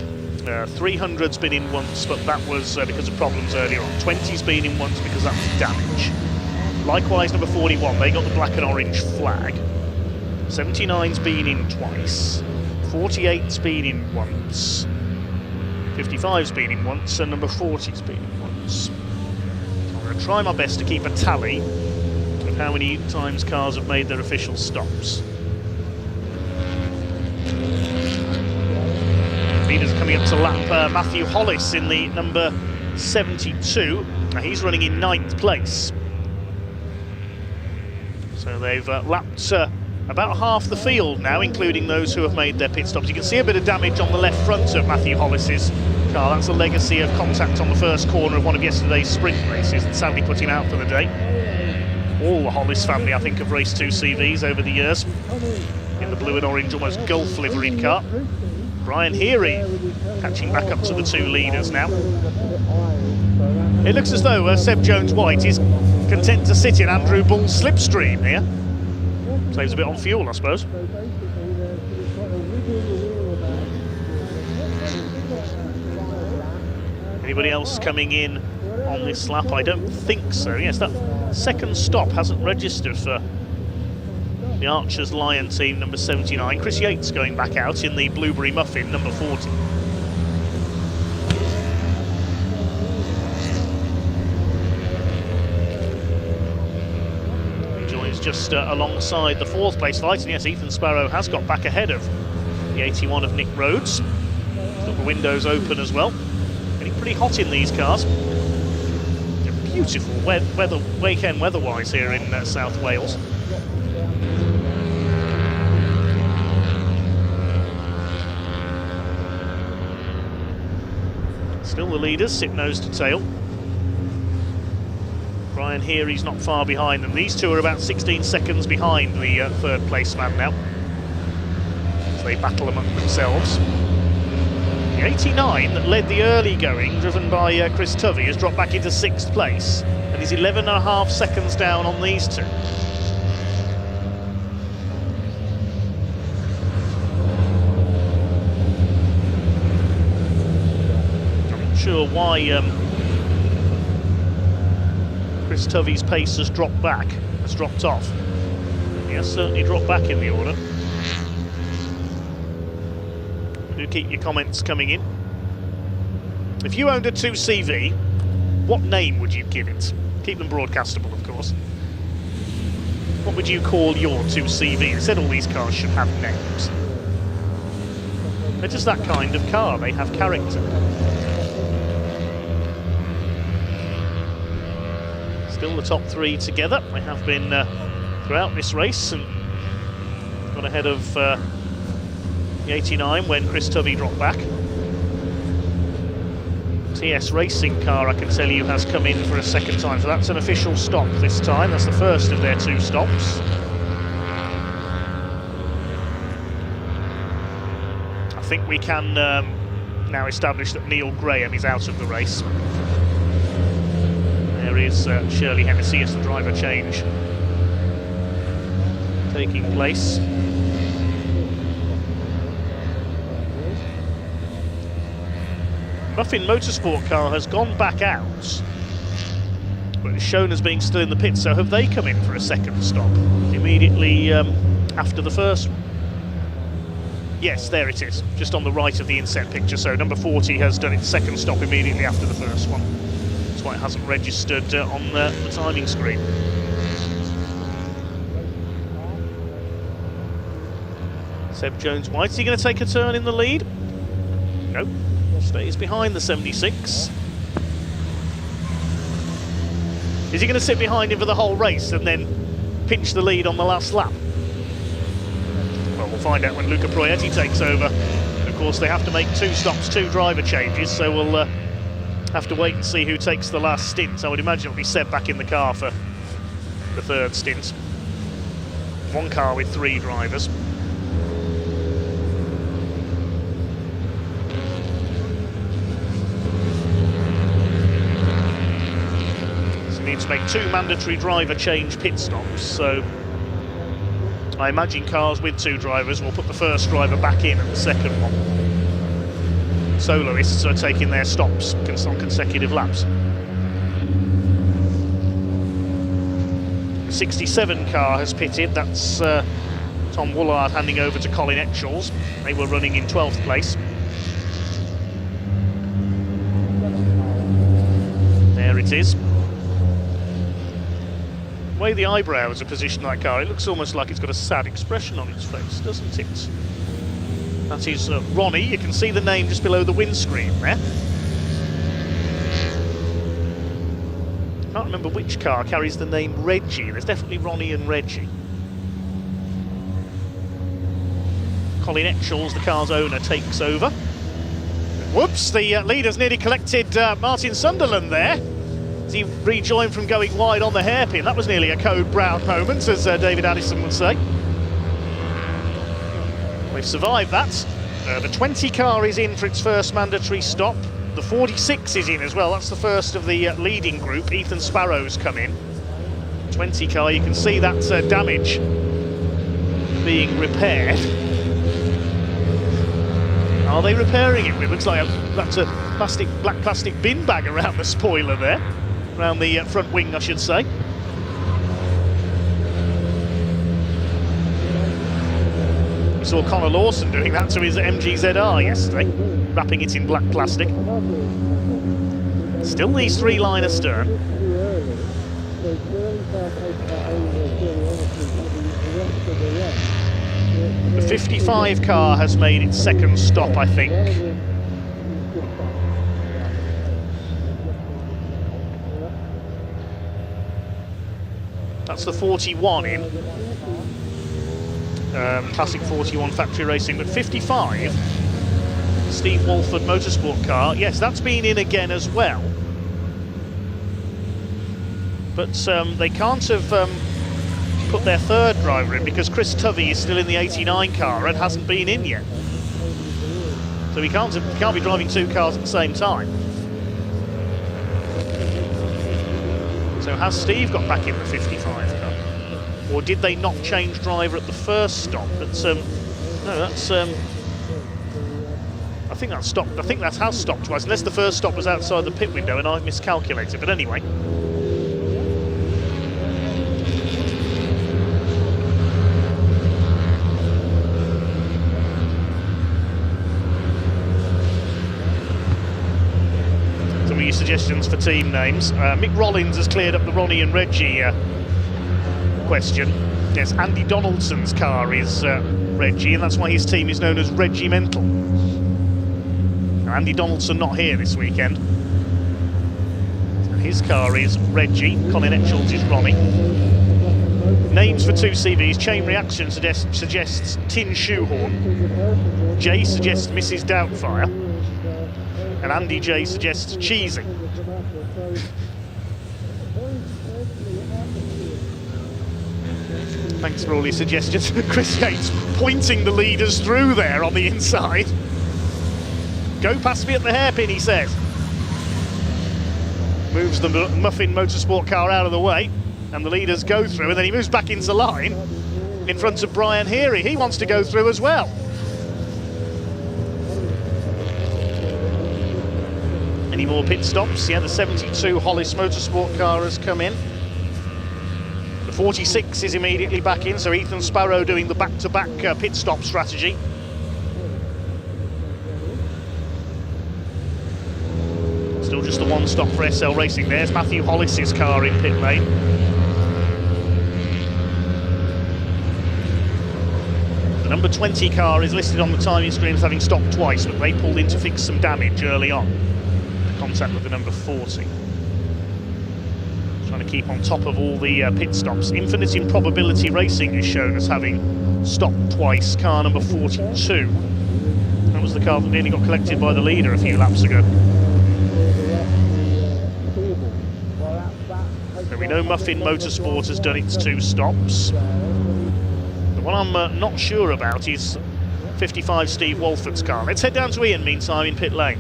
300's been in once, but that was because of problems earlier on. 20's been in once because that was damage. Likewise, number 41, they got the black and orange flag. 79's been in twice. 48's been in once. 55's been in once, and number 40's been in once. I'm going to try my best to keep a tally of how many times cars have made their official stops. Leaders coming up to lap Matthew Hollis in the number 72. Now he's running in 9th place. So they've lapped about half the field now, including those who have made their pit stops. You can see a bit of damage on the left front of Matthew Hollis's car. That's a legacy of contact on the first corner of one of yesterday's sprint races that sadly put him out for the day. All the Hollis family, I think, have raced 2 CVs over the years in the blue and orange, almost Gulf liveried car. Brian Heary catching back up to the 2 leaders now. It looks as though Seb Jones-White is content to sit in Andrew Bull's slipstream here. Saves a bit on fuel, I suppose. Anybody else coming in on this lap? I don't think so. Yes, that second stop hasn't registered for the Archer's Lion team, number 79. Chris Yates going back out in the Blueberry Muffin, number 40. He joins just alongside the 4th place light, and yes, Ethan Sparrow has got back ahead of the 81 of Nick Rhodes. Got the windows open as well. Getting pretty hot in these cars. Beautiful weekend weather-wise here in South Wales. Still the leaders, sit nose to tail. Brian Heary's not far behind them. These two are about 16 seconds behind the 3rd place man now, as they battle among themselves. The 89 that led the early going, driven by Chris Tovey, has dropped back into 6th place and is 11.5 seconds down on these two. I'm not sure why Chris Tovey's pace has dropped off. He has certainly dropped back in the order. Do keep your comments coming in. If you owned a 2CV, what name would you give it? Keep them broadcastable, of course. What would you call your 2CV? I said all these cars should have names. They're just that kind of car, they have character. Still the top three together. They have been throughout this race and got ahead of the 89 when Chris Tovey dropped back. TS Racing car, I can tell you, has come in for a second time, so that's an official stop this time. That's the first of their 2 stops. I think we can now establish that Neil Graham is out of the race. There is Shirley Hennessy as the driver change taking place. Muffin Motorsport car has gone back out, but is shown as being still in the pit, so have they come in for a second stop immediately after the first one? Yes, there it is, just on the right of the inset picture, so number 40 has done its second stop immediately after the first one. That's why it hasn't registered on the timing screen. Seb Jones-White, is he going to take a turn in the lead? No. Stays behind the 76. Is he going to sit behind him for the whole race and then pinch the lead on the last lap? Well, we'll find out when Luca Proietti takes over. Of course, they have to make 2 stops, 2 driver changes, so we'll have to wait and see who takes the last stint. I would imagine it'll be Seb back in the car for the 3rd stint. 1 car with 3 drivers. To make 2 mandatory driver change pit stops, so I imagine cars with 2 drivers will put the first driver back in at the second one. Soloists are taking their stops on consecutive laps. The 67 car has pitted, that's Tom Woolard handing over to Colin Etchells. They were running in 12th place. There it is. The way the eyebrows are positioned on that car, it looks almost like it's got a sad expression on its face, doesn't it? That is Ronnie. You can see the name just below the windscreen there. Can't remember which car carries the name Reggie. There's definitely Ronnie and Reggie. Colin Etchells, the car's owner, takes over. Whoops, the leader's nearly collected Martin Sunderland there. He rejoined from going wide on the hairpin. That was nearly a Code Brown moment, as David Addison would say. We've survived that. The 20 car is in for its first mandatory stop. The 46 is in as well. That's the first of the leading group. Ethan Sparrow's come in. 20 car, you can see that damage being repaired. Are they repairing it? It looks like that's a black plastic bin bag around the spoiler there. Around the front wing, I should say. We saw Conor Lawson doing that to his MG-ZR yesterday, wrapping it in black plastic. Still these 3 line astern. The 55 car has made its second stop, I think. That's the 41 in. Classic 41 factory racing, but 55, Steve Walford Motorsport car, yes, that's been in again as well. But they can't have put their 3rd driver in because Chris Tovey is still in the 89 car and hasn't been in yet. So he can't be driving 2 cars at the same time. So has Steve got back in the 55 car? Or did they not change driver at the first stop? That's no, that's I think that stopped. I think that has stopped twice, unless the first stop was outside the pit window and I've miscalculated. But anyway, suggestions for team names. Mick Rollins has cleared up the Ronnie and Reggie question. Yes, Andy Donaldson's car is Reggie, and that's why his team is known as Regimental. Now, Andy Donaldson not here this weekend. His car is Reggie, Colin Etchells is Ronnie. Names for 2 CVs, Chain Reaction suggests Tin Shoehorn. Jay suggests Mrs. Doubtfire. And Andy J suggests Cheesy. Thanks for all your suggestions. Chris Yates pointing the leaders through there on the inside. Go past me at the hairpin, he says. Moves the Muffin Motorsport car out of the way, and the leaders go through, and then he moves back into line in front of Brian Heary. He wants to go through as well. Any more pit stops? Yeah, the 72 Hollis Motorsport car has come in. The 46 is immediately back in, so Ethan Sparrow doing the back-to-back pit stop strategy. Still just the 1 stop for SL Racing. There's Matthew Hollis's car in pit lane. The number 20 car is listed on the timing screen as having stopped twice, but they pulled in to fix some damage early on. Contact with the number 40. Trying to keep on top of all the pit stops. Infinite Improbability Racing is shown as having stopped twice. Car number 42. That was the car that nearly got collected by the leader a few laps ago. So we know Muffin Motorsport has done its 2 stops. The one I'm not sure about is 55 Steve Walford's car. Let's head down to Ian meantime in pit lane.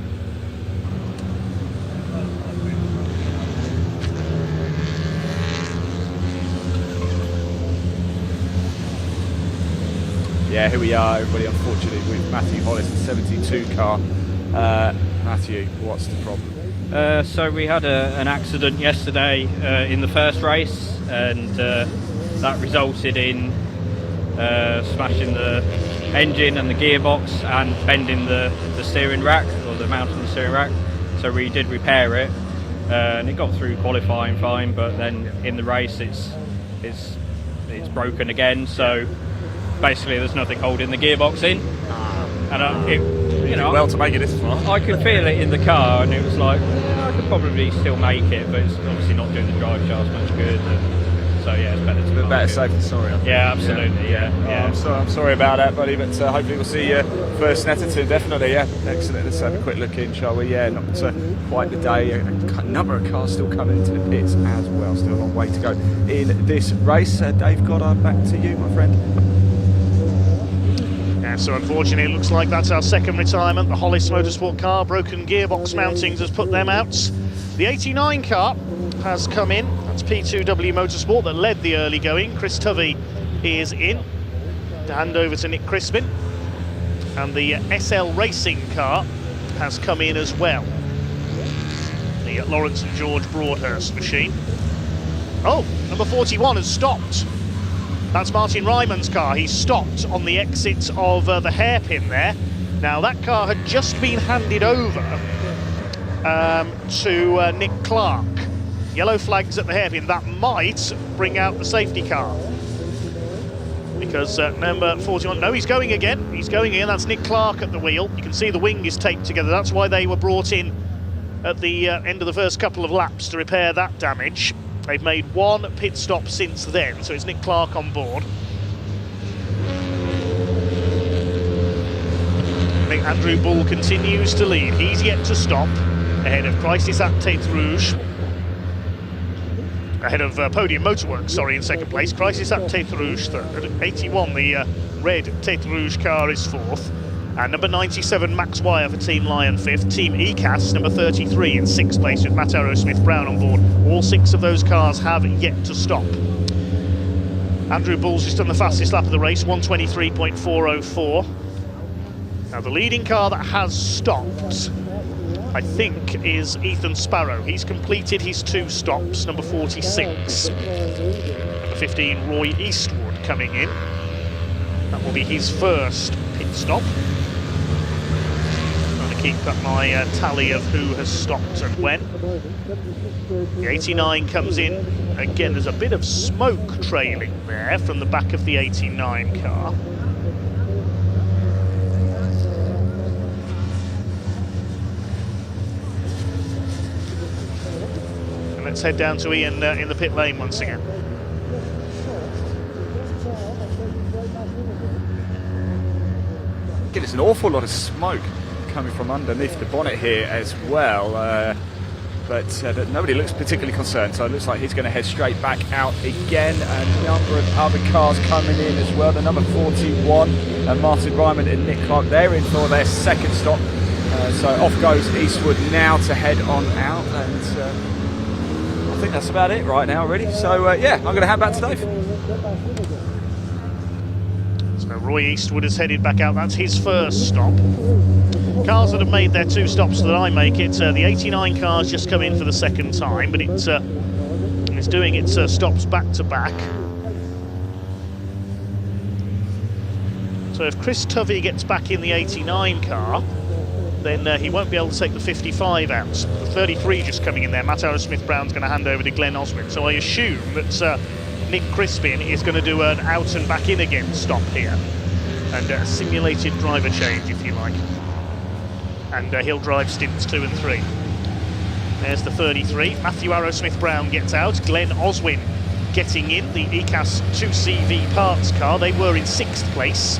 Yeah, here we are, everybody, unfortunately, with Matthew Hollis, the 72 car. Matthew, what's the problem? So we had an accident yesterday in the first race, and that resulted in smashing the engine and the gearbox and bending the steering rack, or the mount on the steering rack. So we did repair it, and it got through qualifying fine, but then in the race it's broken again. So basically there's nothing holding the gearbox in, and you know, well to make it this far. I could feel it in the car, and it was like, I could probably still make it, but it's obviously not doing the drive shaft much good. So yeah, it's better to be better safe than sorry. Yeah, absolutely. Yeah. I'm sorry about that, buddy, but hopefully we'll see you first Netterton, definitely. Yeah, excellent. Let's have a quick look in, shall we? Yeah, not quite the day. A number of cars still coming into the pits as well. Still a long way to go in this race. Dave Goddard, back to you, my friend. Yeah, so unfortunately it looks like that's our second retirement. The Hollis Motorsport car, broken gearbox mountings has put them out. The 89 car has come in. That's P2W Motorsport that led the early going. Chris Tovey is in to hand over to Nick Crispin. And the SL Racing car has come in as well. The Lawrence and George Broadhurst machine. Oh, number 41 has stopped. That's Martin Ryman's car. He's stopped on the exit of the hairpin there. Now that car had just been handed over to Nick Clark. Yellow flags at the hairpin. That might bring out the safety car. Because number 41, no, he's going again. He's going in. That's Nick Clark at the wheel. You can see the wing is taped together. That's why they were brought in at the end of the first couple of laps to repair that damage. They've made 1 pit stop since then, so it's Nick Clark on board. I think Andrew Bull continues to lead. He's yet to stop, ahead of Crisis at Tête Rouge. Ahead of Podium Motorworks, sorry, in second place. Crisis at Tête Rouge third. 81, the red Tête Rouge car is fourth. And number 97, Max Wire for Team Lion fifth. Team ECAS, number 33 in sixth place with Matt Arrowsmith-Brown on board. All 6 of those cars have yet to stop. Andrew Bull's just done the fastest lap of the race, 1:23.404. Now the leading car that has stopped, I think, is Ethan Sparrow. He's completed his 2 stops, number 46. Number 15, Roy Eastwood coming in. That will be his first pit stop. keep up my tally of who has stopped and when. The 89 comes in. Again, there's a bit of smoke trailing there from the back of the 89 car. And let's head down to Ian in the pit lane once again. Again, it's an awful lot of smoke coming from underneath the bonnet here as well. But nobody looks particularly concerned, so it looks like he's going to head straight back out again. A number of other cars coming in as well. The number 41, Martin Ryman and Nick Clark, they're in for their second stop. So off goes Eastwood now to head on out. And I think that's about it right now, really. So yeah, I'm going to hand back to Dave. So Roy Eastwood has headed back out. That's his first stop. Cars that have made their 2 stops that I make it, the 89 car's just come in for the second time, but it's doing its stops back to back. So if Chris Tovey gets back in the 89 car, then he won't be able to take the 55 out. The 33 just coming in there. Matt Arrowsmith-Brown's going to hand over to Glenn Oswin. So I assume that Nick Crispin is going to do an out and back in again stop here, and a simulated driver change, if you like. And he'll drive stints 2 and 3. There's the 33. Matthew Arrowsmith-Brown gets out. Glenn Oswin getting in the ECAS 2CV parts car. They were in 6th place.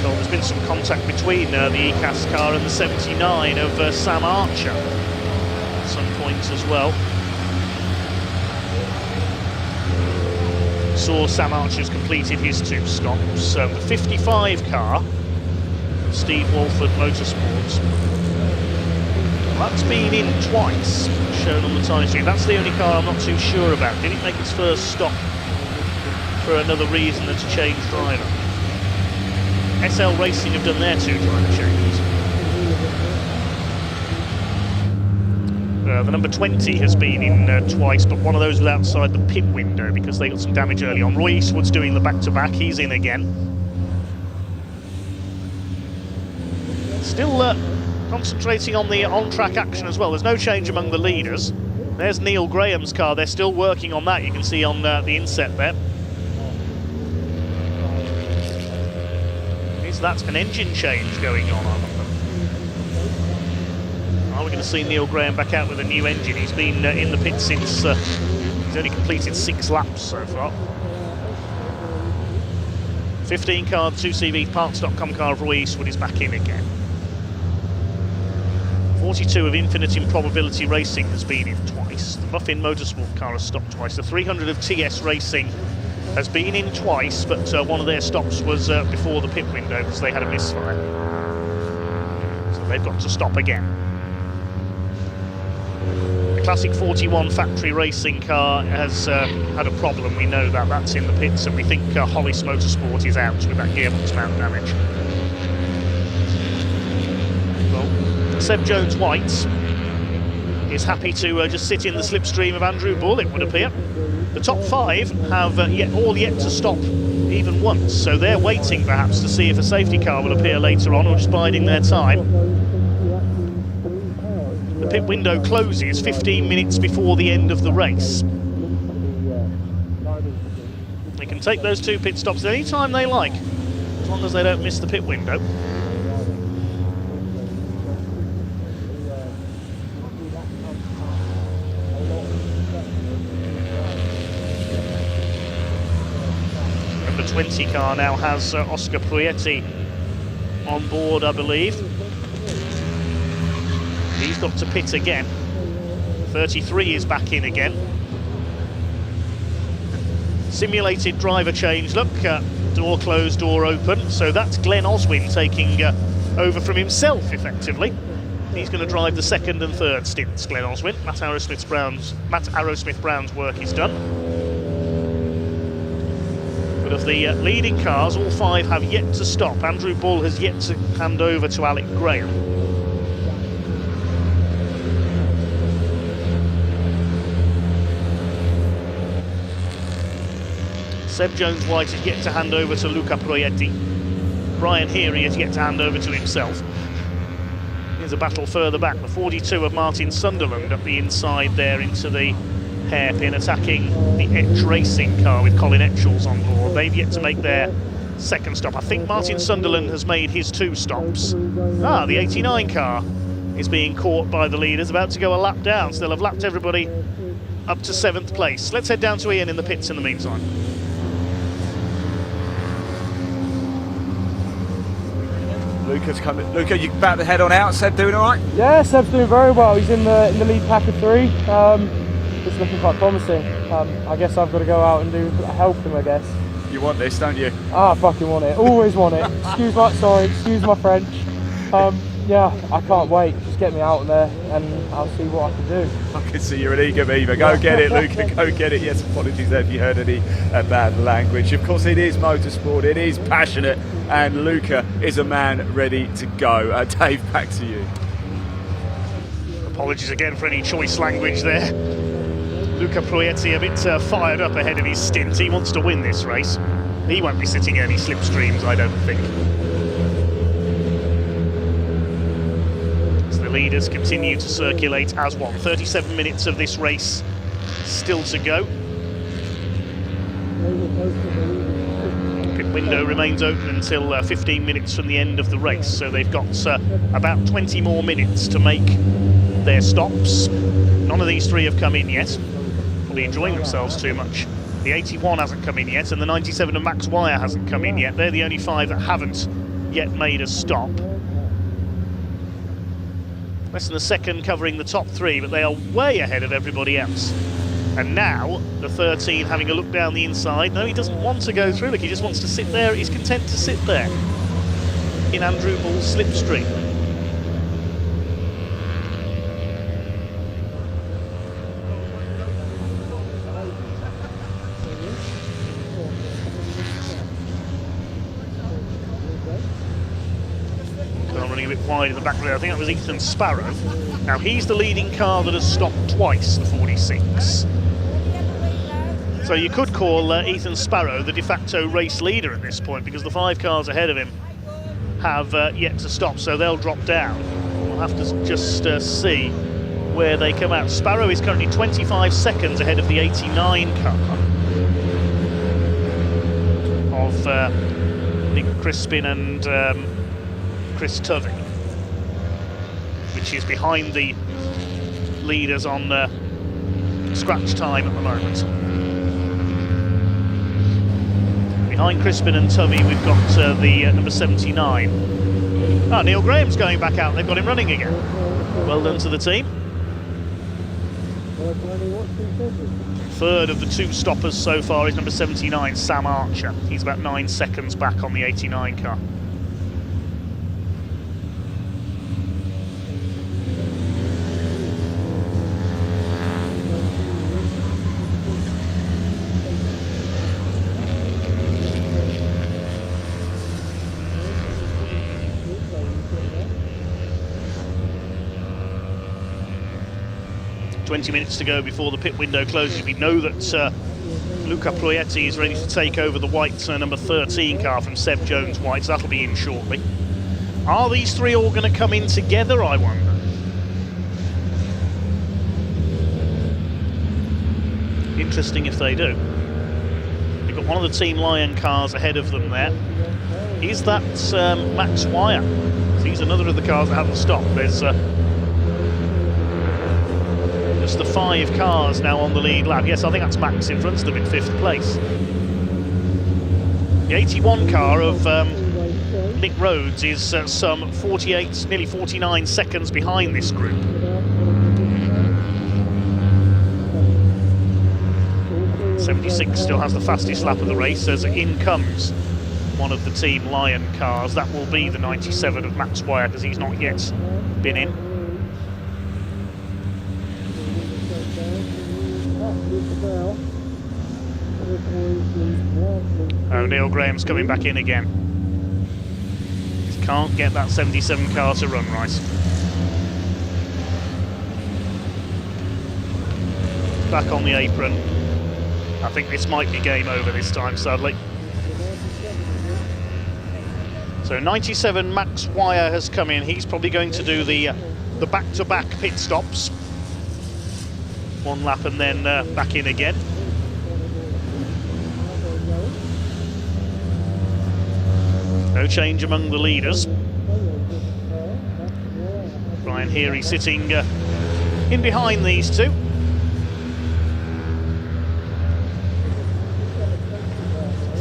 So there's been some contact between the ECAS car and the 79 of Sam Archer at some points as well. Saw Sam Archer's completed his 2 stops. The 55 car, Steve Walford Motorsports, that's been in twice, shown on the time stream. That's the only car I'm not too sure about. Did it make its first stop for another reason than to change driver? SL Racing have done their 2 driver changes. The number 20 has been in twice, but one of those was outside the pit window because they got some damage early on. Roy Eastwood's doing the back-to-back, he's in again. Still concentrating on the on-track action as well. There's no change among the leaders. There's Neil Graham's car, they're still working on that, you can see on the inset there. Is that an engine change going on? Are we going to see Neil Graham back out with a new engine? He's been in the pit since he's only completed 6 laps so far. 15 car, 2CV parts.com car of Roy Eastwood is back in again. 42 of Infinite Improbability Racing has been in twice. The Muffin Motorsport car has stopped twice. The 300 of TS Racing has been in twice, but one of their stops was before the pit window because they had a misfire. So they've got to stop again. The Classic 41 factory racing car has had a problem, we know that. That's in the pits, and we think Hollis Motorsport is out with that gearbox mount damage. Well, Seb Jones-White is happy to just sit in the slipstream of Andrew Bull, it would appear. The top 5 have all yet to stop even once, so they're waiting perhaps to see if a safety car will appear later on, or just biding their time. The pit window closes 15 minutes before the end of the race. They can take those 2 pit stops at any time they like, as long as they don't miss the pit window. Number 20 car now has Oscar Proietti on board, I believe. He's got to pit again. 33 is back in again. Simulated driver change, look, door closed, door open. So that's Glenn Oswin taking over from himself, effectively. He's going to drive the 2nd and 3rd stints, Glenn Oswin. Matt Arrowsmith-Brown's work is done. But of the leading cars, all 5 have yet to stop. Andrew Bull has yet to hand over to Alec Graham. Seb Jones-White is yet to hand over to Luca Proietti. Brian Heary has yet to hand over to himself. Here's a battle further back. The 42 of Martin Sunderland up the inside there into the hairpin, attacking the Etch Racing car with Colin Etchells on board. They've yet to make their second stop. I think Martin Sunderland has made his 2 stops. The 89 car is being caught by the leaders, about to go a lap down, so they'll have lapped everybody up to 7th place. Let's head down to Ian in the pits in the meantime. Luca's coming. Luca, you about to head on out. Seb doing all right? Yeah, Seb's doing very well. He's in the lead pack of 3. It's looking quite promising. I guess I've got to go out and help him, I guess. You want this, don't you? I fucking want it. Always want it. Excuse my French. Yeah, I can't wait. Just get me out there and I'll see what I can do. I can see you're an eager beaver. Go get it, Luca. Go get it. Yes, apologies there if you heard any bad language. Of course, it is motorsport. It is passionate. And Luca is a man ready to go. Dave, back to you. Apologies again for any choice language there. Luca Proietti a bit fired up ahead of his stint. He wants to win this race. He won't be sitting in any slipstreams, I don't think. As the leaders continue to circulate as one. 37 minutes of this race still to go. Pit window remains open until 15 minutes from the end of the race, so they've got about 20 more minutes to make their stops. None of these 3 have come in yet. Probably enjoying themselves too much. The 81 hasn't come in yet, and the 97 of Max Wire hasn't come in yet. They're the only 5 that haven't yet made a stop. Less than a second covering the top 3, but they are way ahead of everybody else. And now, the 13 having a look down the inside. No, he doesn't want to go through. Look, he just wants to sit there. He's content to sit there in Andrew Bull's slipstream. Running a bit wide in the back there. I think that was Ethan Sparrow. Now, he's the leading car that has stopped twice, the 46. So you could call Ethan Sparrow the de facto race leader at this point, because the 5 cars ahead of him have yet to stop, so they'll drop down. We'll have to just see where they come out. Sparrow is currently 25 seconds ahead of the 89 car of Nick Crispin and Chris Tovey, which is behind the leaders on scratch time at the moment. Behind Crispin and Tovey, we've got the number 79. Neil Graham's going back out. They've got him running again. Well done to the team. 3rd of the 2 stoppers so far is number 79, Sam Archer. He's about 9 seconds back on the 89 car. ...20 minutes to go before the pit window closes. We know that Luca Proietti is ready to take over the white number 13 car from Seb Jones Whites. That'll be in shortly. Are these 3 all going to come in together, I wonder? Interesting if they do. They've got one of the Team Lion cars ahead of them there. Is that Max Wire? He's another of the cars that haven't stopped. There's just the 5 cars now on the lead lap. Yes, I think that's Max in front of them in 5th place. The 81 car of Nick Rhodes is some 48, nearly 49 seconds behind this group. '76 still has the fastest lap of the race as in comes one of the Team Lion cars. That will be the 97 of Max Wire, because he's not yet been in. Oh, Neil Graham's coming back in again. Just can't get that 77 car to run right. Back on the apron. I think this might be game over this time, sadly. So So 97 Max Wire has come in. He's probably going to do the back-to-back pit stops. One lap and then back in again. No change among the leaders. Brian Heary sitting in behind these two.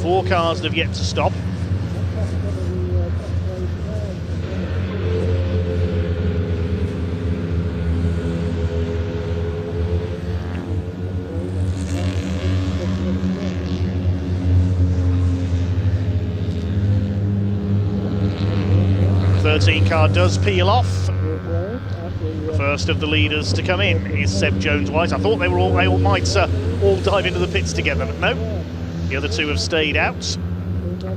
Four cars that have yet to stop. The 13 car does peel off. The first of the leaders to come in is Seb Jones-White. I thought they all might all dive into the pits together, but no. The other two have stayed out.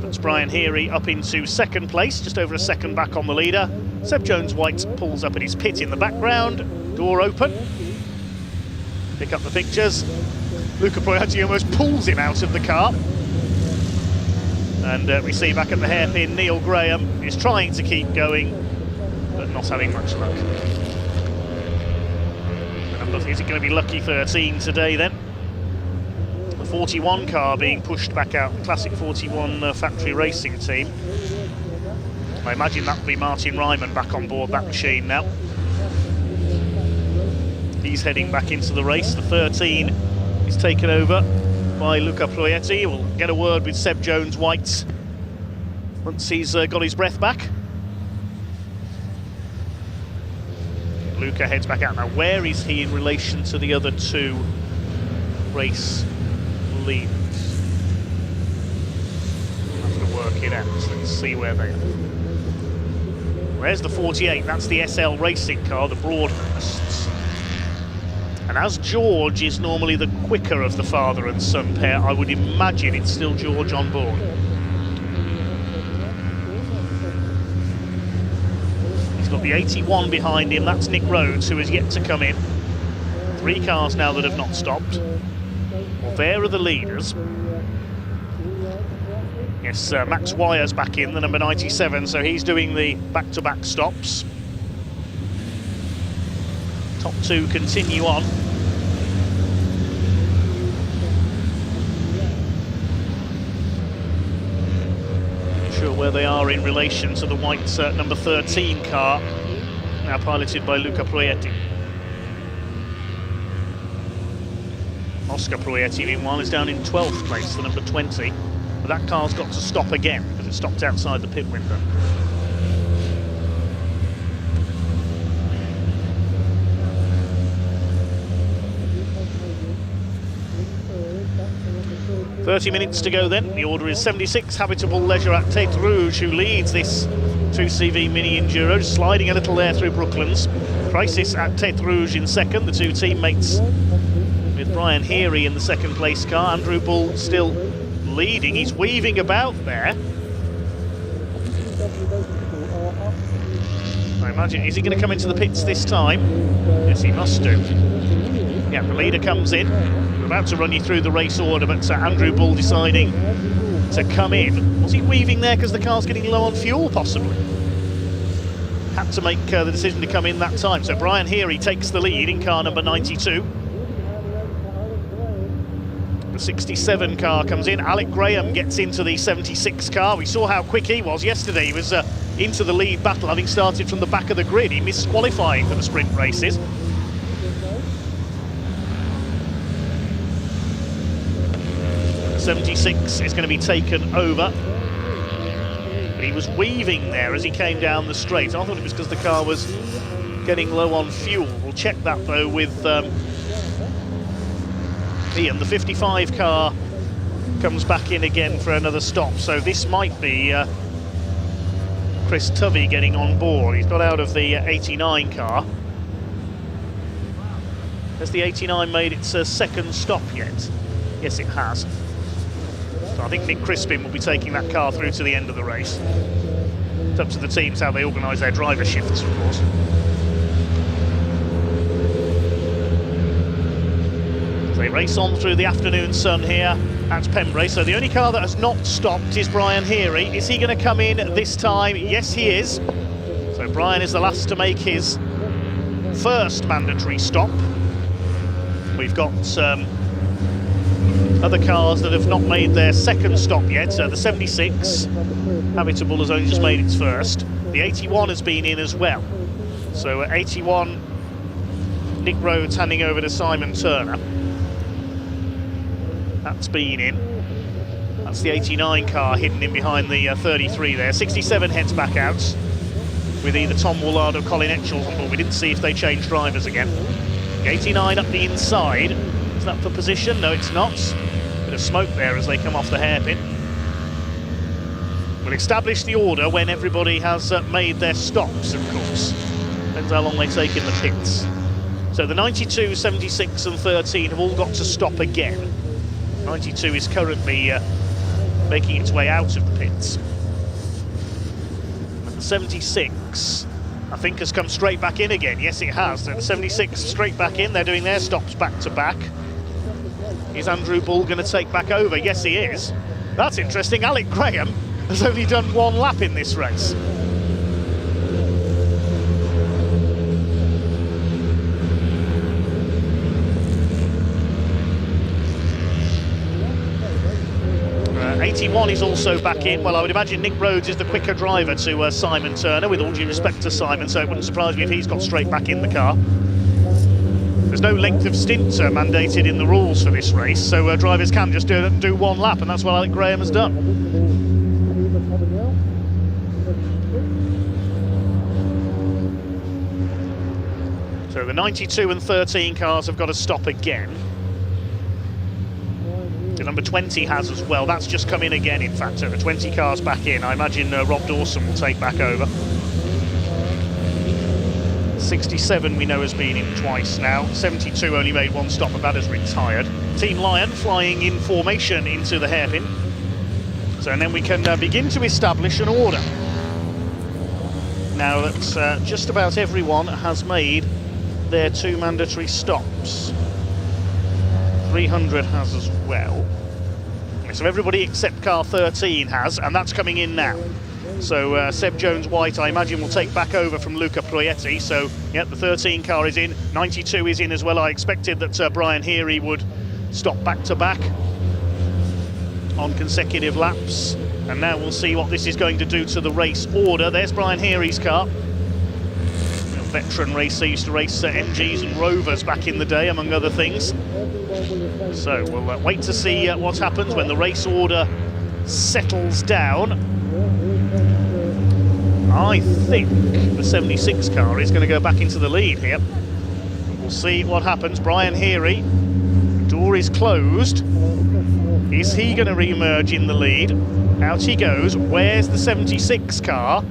Puts Brian Heary up into second place, just over a second back on the leader. Seb Jones-White pulls up at his pit in the background. Door open. Pick up the pictures. Luca Proietti almost pulls him out of the car. And we see back at the hairpin, Neil Graham is trying to keep going, but not having much luck. Is it going to be lucky 13 today then? 41 car being pushed back out, the Classic 41 factory racing team. I imagine that will be Martin Ryman back on board that machine now. He's heading back into the race. The 13 is taken over by Luca Proietti. We'll get a word with Seb Jones-White once he's got his breath back. Luca heads back out. Now, where is he in relation to the other two race leaders? We'll have to work it out. Let's see where they are. Where's the 48? That's the SL racing car, the Broadhursts. And as George is normally the quicker of the father and son pair, I would imagine it's still George on board. He's got the 81 behind him, that's Nick Rhodes, who has yet to come in. Three cars now that have not stopped. Well, there are the leaders. Yes, Max Wire's back in, the number 97, so he's doing the back-to-back stops. Top two continue on. Not sure where they are in relation to the white number 13 car, now piloted by Luca Proietti. Oscar Proietti, meanwhile, is down in 12th place, the number 20. But that car's got to stop again because it stopped outside the pit window. "30 minutes to go then. The order is 76, Habitable Leisure at Tête Rouge, who leads this 2CV Mini Enduro, sliding a little there through Brooklands. Crisis at Tête Rouge in second, the two teammates with Brian Heary in the second place car. Andrew Bull still leading, he's weaving about there. I imagine, is he going to come into the pits this time? Yes, he must do. Yeah, the leader comes in. We're about to run you through the race order, but Andrew Bull deciding to come in. Was he weaving there because the car's getting low on fuel, possibly? Had to make the decision to come in that time. So Brian Heary takes the lead in car number 92. The 67 car comes in. Alec Graham gets into the 76 car. We saw how quick he was yesterday. He was into the lead battle, having started from the back of the grid. He missed qualifying for the sprint races. The 76 is going to be taken over. But he was weaving there as he came down the straight. I thought it was because the car was getting low on fuel. We'll check that though with Ian. The 55 car comes back in again for another stop, so this might be Chris Tovey getting on board. He's got out of the 89 car. Has the 89 made its second stop yet? Yes, it has. So I think Nick Crispin will be taking that car through to the end of the race. It's up to the teams how they organise their driver shifts, of course. They race on through the afternoon sun here at Pembrey. So the only car that has not stopped is Brian Heary. Is he going to come in this time? Yes, he is. So Brian is the last to make his first mandatory stop. We've got other cars that have not made their second stop yet. So the 76, Habitable, has only just made its first. The 81 has been in as well. So 81, Nick Rhodes handing over to Simon Turner. That's been in. That's the 89 car hidden in behind the 33 there. 67 heads back out with either Tom Woolard or Colin Etchells on board. We didn't see if they changed drivers again. The 89 up the inside. Is that for position? No, it's not. Bit of smoke there as they come off the hairpin. We'll establish the order when everybody has made their stops, of course. Depends how long they take in the pits. So the 92, 76 and 13 have all got to stop again. 92 is currently making its way out of the pits. And the 76, I think, has come straight back in again. Yes, it has. So the 76 straight back in. They're doing their stops back to back. Is Andrew Bull going to take back over? Yes, he is. That's interesting. Alec Graham has only done one lap in this race. Uh, 81 is also back in. Well, I would imagine Nick Rhodes is the quicker driver to Simon Turner, with all due respect to Simon, so it wouldn't surprise me if he's got straight back in the car. There's no length of stint mandated in the rules for this race, so drivers can just do one lap, and that's what Alec Graham has done. So the 92 and 13 cars have got to stop again. The number 20 has as well. That's just come in again, in fact. So the 20 cars back in. I imagine Rob Dawson will take back over. 67 we know has been in twice now. 72 only made one stop, but that has retired. Team Lion flying in formation into the hairpin. So and then we can begin to establish an order. Now that just about everyone has made their 2 mandatory stops. 300 has as well. So everybody except car 13 has, and that's coming in now. So Seb Jones-White, I imagine, will take back over from Luca Proietti. So, yeah, the 13 car is in. 92 is in as well. I expected that Brian Heary would stop back-to-back on consecutive laps. And now we'll see what this is going to do to the race order. There's Brian Heary's car. A veteran racer, used to race MGs and Rovers back in the day, among other things. So we'll wait to see what happens when the race order settles down. I think the 76 car is going to go back into the lead here. We'll see what happens. Brian Heary, the door is closed. Is he going to re-emerge in the lead? Out he goes. Where's the 76 car?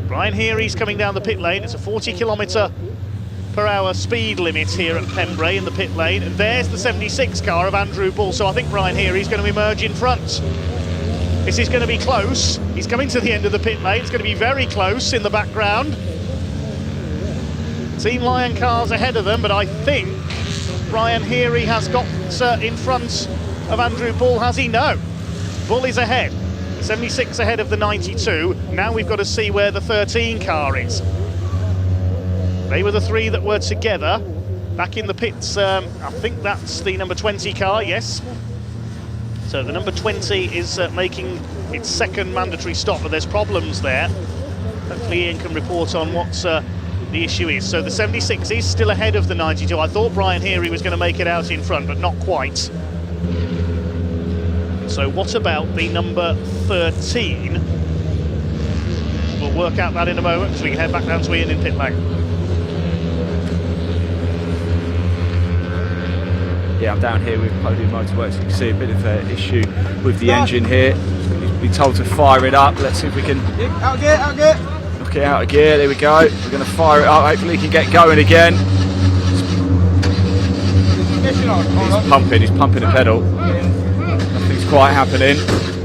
Brian Heary's coming down the pit lane. It's a 40km/h speed limit here at Pembrey in the pit lane. And there's the 76 car of Andrew Bull. So I think Brian Heary's going to emerge in front. This is going to be close. He's coming to the end of the pit lane. It's going to be very close in the background. Team Lion cars ahead of them, but I think Brian Heary has got in front of Andrew Bull, has he? No. Bull is ahead. 76 ahead of the 92. Now we've got to see where the 13 car is. They were the 3 that were together. Back in the pits, I think that's the number 20 car, yes. So the number 20 is making its second mandatory stop, but there's problems there. Hopefully Ian can report on what the issue is. So the 76 is still ahead of the 92. I thought Brian Heary was going to make it out in front, but not quite. So what about the number 13? We'll work out that in a moment, because we can head back down to Ian in pit lane. Yeah, I'm down here with Podium Motorworks. You can see a bit of an issue with the engine here. He's been told to fire it up. Let's see if we can Out of gear, out of gear. knock it out of gear. There we go. We're going to fire it up. Hopefully he can get going again. He's pumping the pedal. Nothing's quite happening.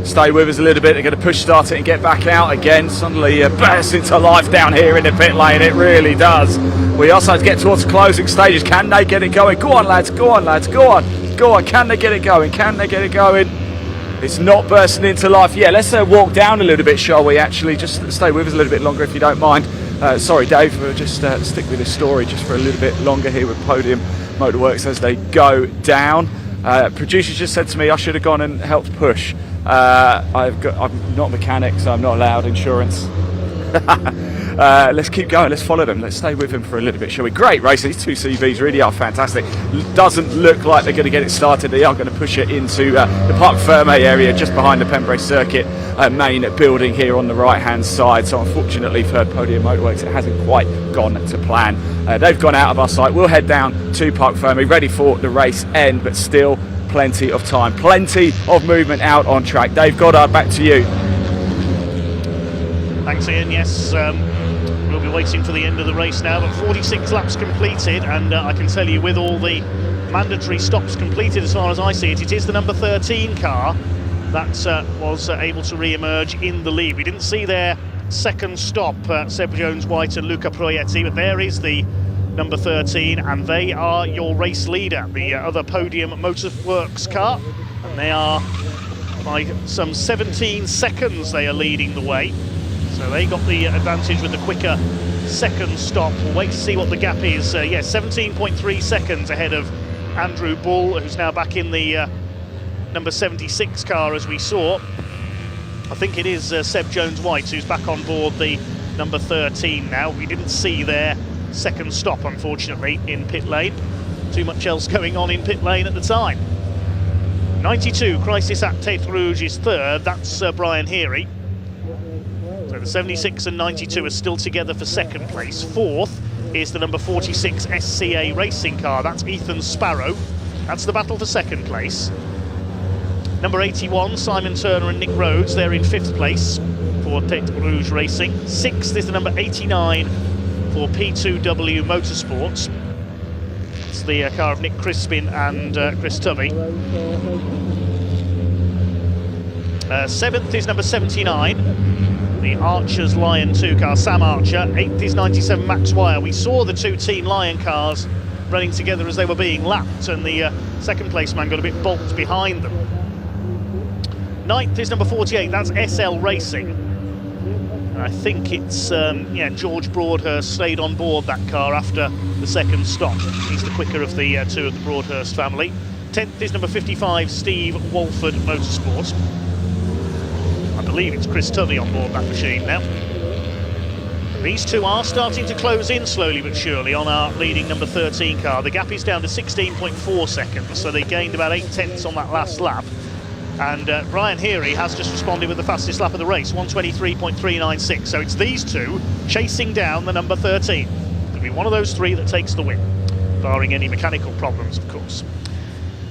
Stay with us a little bit. They're going to push start it and get back out again. Suddenly bursts into life down here in the pit lane. It really does. We also have to get towards the closing stages. Can they get it going? Go on, lads. Go on, lads. Go on. Go on, can they get it going? Can they get it going? It's not bursting into life. Yeah, let's walk down a little bit, shall we? Actually, just stay with us a little bit longer if you don't mind. Sorry, Dave, we'll just stick with this story just for a little bit longer here with Podium Motorworks as they go down. Producers just said to me I should have gone and helped push. I'm not a mechanic, so I'm not allowed insurance. Let's keep going, let's follow them, let's stay with them for a little bit, shall we? Great race, these two CVs really are fantastic. Doesn't look like they're going to get it started. They are going to push it into the Parc Fermé area just behind the Pembrey Circuit main building here on the right hand side. So unfortunately for Podium Motorworks, it hasn't quite gone to plan. They've gone out of our sight. We'll head down to Parc Fermé ready for the race end, but still plenty of time, plenty of movement out on track. Dave Goddard, back to you. Thanks, Ian. Yes, we'll be waiting for the end of the race now, but 46 laps completed, and I can tell you with all the mandatory stops completed as far as I see it, it is the number 13 car that was able to re-emerge in the lead. We didn't see their second stop, Seb Jones-White and Luca Proietti, but there is the number 13, and they are your race leader, the other Podium Motorworks car, and they are by some 17 seconds they are leading the way. So they got the advantage with the quicker second stop. We'll wait to see what the gap is. 17.3 seconds ahead of Andrew Bull, who's now back in the number 76 car, as we saw. I think it is Seb Jones-White who's back on board the number 13 now. We didn't see their second stop, unfortunately, in pit lane. Too much else going on in pit lane at the time. 92, Crisis at Tête Rouge is third. That's Brian Heary. So the 76 and 92 are still together for second place. Fourth is the number 46 SCA racing car. That's Ethan Sparrow. That's the battle for second place. Number 81, Simon Turner and Nick Rhodes. They're in fifth place for Tête Rouge Racing. Sixth is the number 89 for P2W Motorsports. It's the car of Nick Crispin and Chris Tovey. Seventh is number 79. The Archer's Lion 2 car, Sam Archer. 8th is 97 Max Wire. We saw the two Team Lion cars running together as they were being lapped, and the second place man got a bit bolt behind them. 9th is number 48, that's SL Racing. And I think it's, George Broadhurst stayed on board that car after the second stop. He's the quicker of the two of the Broadhurst family. 10th is number 55, Steve Walford Motorsport. I believe it's Chris Tovey on board that machine now. These two are starting to close in slowly but surely on our leading number 13 car. The gap is down to 16.4 seconds, so they gained about 8/10 on that last lap. And Brian Heary has just responded with the fastest lap of the race, 1:23.396. So it's these two chasing down the number 13. It'll be one of those three that takes the win, barring any mechanical problems, of course.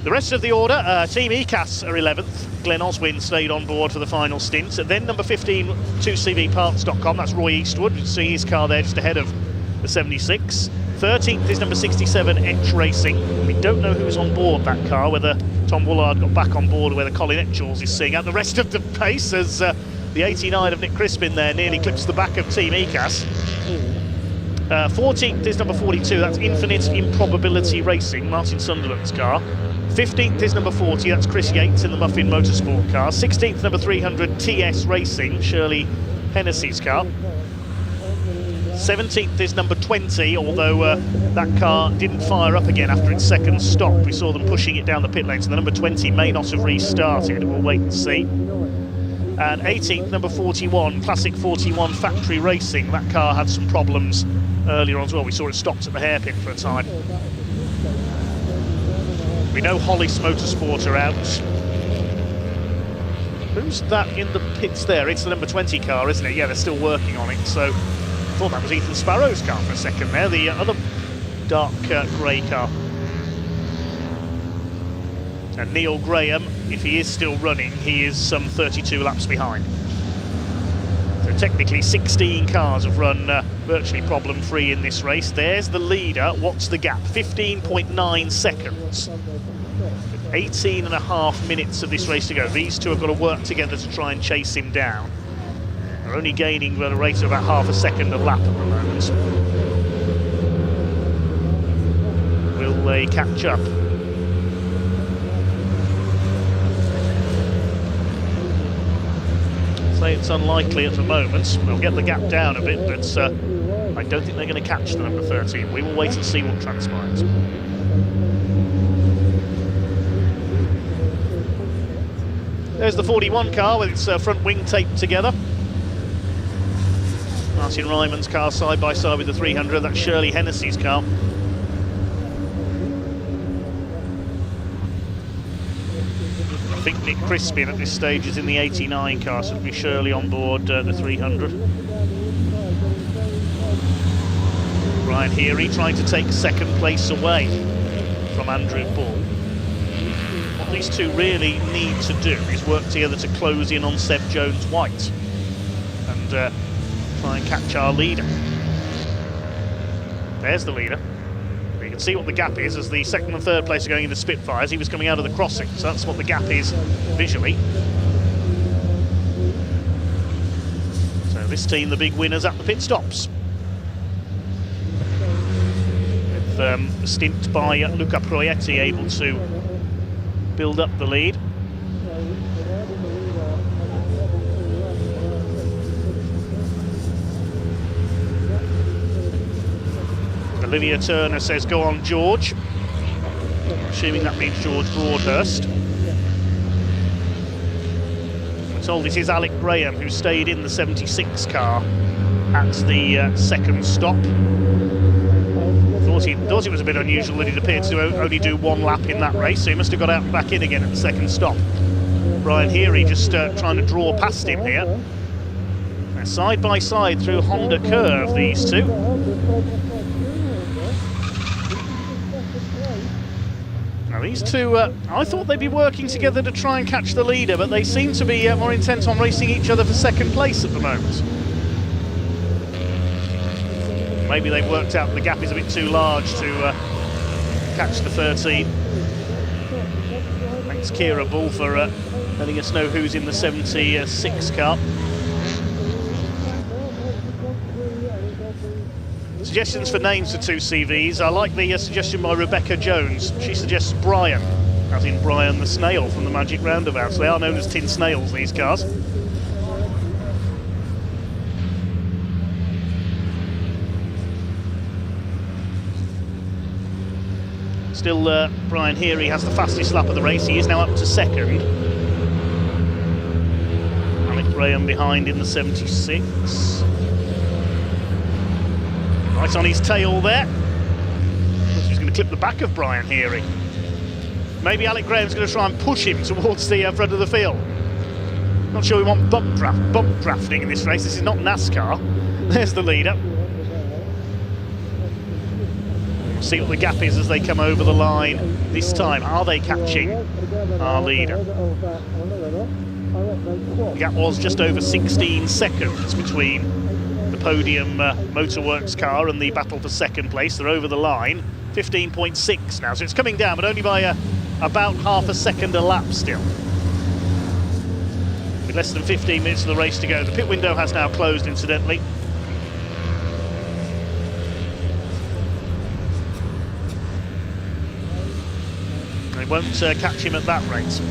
The rest of the order, Team ECAS are 11th. Glenn Oswin stayed on board for the final stint. Then number 15, 2CVparts.com, that's Roy Eastwood. You can see his car there just ahead of the 76. 13th is number 67, Etch Racing. We don't know who's on board that car, whether Tom Woolard got back on board or whether Colin Etchalls is seeing out the rest of the pace as the 89 of Nick Crispin there nearly clips the back of Team ECAS. 14th is number 42, that's Infinite Improbability Racing, Martin Sunderland's car. 15th is number 40, that's Chris Yates in the Muffin Motorsport car. 16th, number 300, TS Racing, Shirley Hennessy's car. 17th is number 20, although that car didn't fire up again after its second stop. We saw them pushing it down the pit lane, so the number 20 may not have restarted. We'll wait and see. And 18th, number 41, Classic 41 Factory Racing. That car had some problems earlier on as well. We saw it stopped at the hairpin for a time. We know Hollis Motorsport are out. Who's that in the pits there? It's the number 20 car, isn't it? Yeah, they're still working on it. So I thought that was Ethan Sparrow's car for a second there, the other dark grey car. And Neil Graham, if he is still running, he is some 32 laps behind. So technically 16 cars have run virtually problem-free in this race. There's the leader. What's the gap? 15.9 seconds. 18.5 minutes of this race to go. These two have got to work together to try and chase him down. They're only gaining at a rate of about half a second a lap at the moment. Will they catch up? say it's unlikely at the moment. They'll get the gap down a bit, but I don't think they're going to catch the number 13. We will wait and see what transpires. There's the 41 car with its front wing taped together. Martin Ryman's car side by side with the 300. That's Shirley Hennessy's car. I think Nick Crispin at this stage is in the 89 car, so it'll be Shirley on board the 300. Brian Heary trying to take second place away from Andrew Ball. What these two really need to do is work together to close in on Seb Jones-White and try and catch our leader. There's the leader. You can see what the gap is as the second and third place are going into Spitfires. He was coming out of the crossing, so that's what the gap is visually. So this team, the big winners at the pit stops. With a stint by Luca Proietti able to build up the lead. Olivia Turner says, "Go on, George." Assuming that means George Broadhurst. We're told this is Alec Graham, who stayed in the 76 car at the second stop. Thought it was a bit unusual that he'd appeared to only do one lap in that race, so he must have got out and back in again at the second stop. Brian Heary just trying to draw past him here. They're side by side through Honda Curve, these two. Now these two, I thought they'd be working together to try and catch the leader, but they seem to be more intent on racing each other for second place at the moment. Maybe they've worked out the gap is a bit too large to catch the 13. Thanks Kira Bull for letting us know who's in the 76 car. Suggestions for names for two CVs. I like the suggestion by Rebecca Jones. She suggests Brian, as in Brian the Snail from the Magic Roundabouts. They are known as tin snails, these cars. Still, Brian Heary has the fastest lap of the race. He is now up to second. Alec Graham behind in the 76. Right on his tail there. He's going to clip the back of Brian Heary. Maybe Alec Graham's going to try and push him towards the front of the field. Not sure we want bump drafting in this race. This is not NASCAR. There's the leader. See what the gap is as they come over the line this time. Are they catching our leader? The gap was just over 16 seconds between the podium Motorworks car and the battle for second place. They're over the line. 15.6 now, so it's coming down, but only by about half a second a lap still. With less than 15 minutes of the race to go. The pit window has now closed, incidentally. They won't catch him at that rate,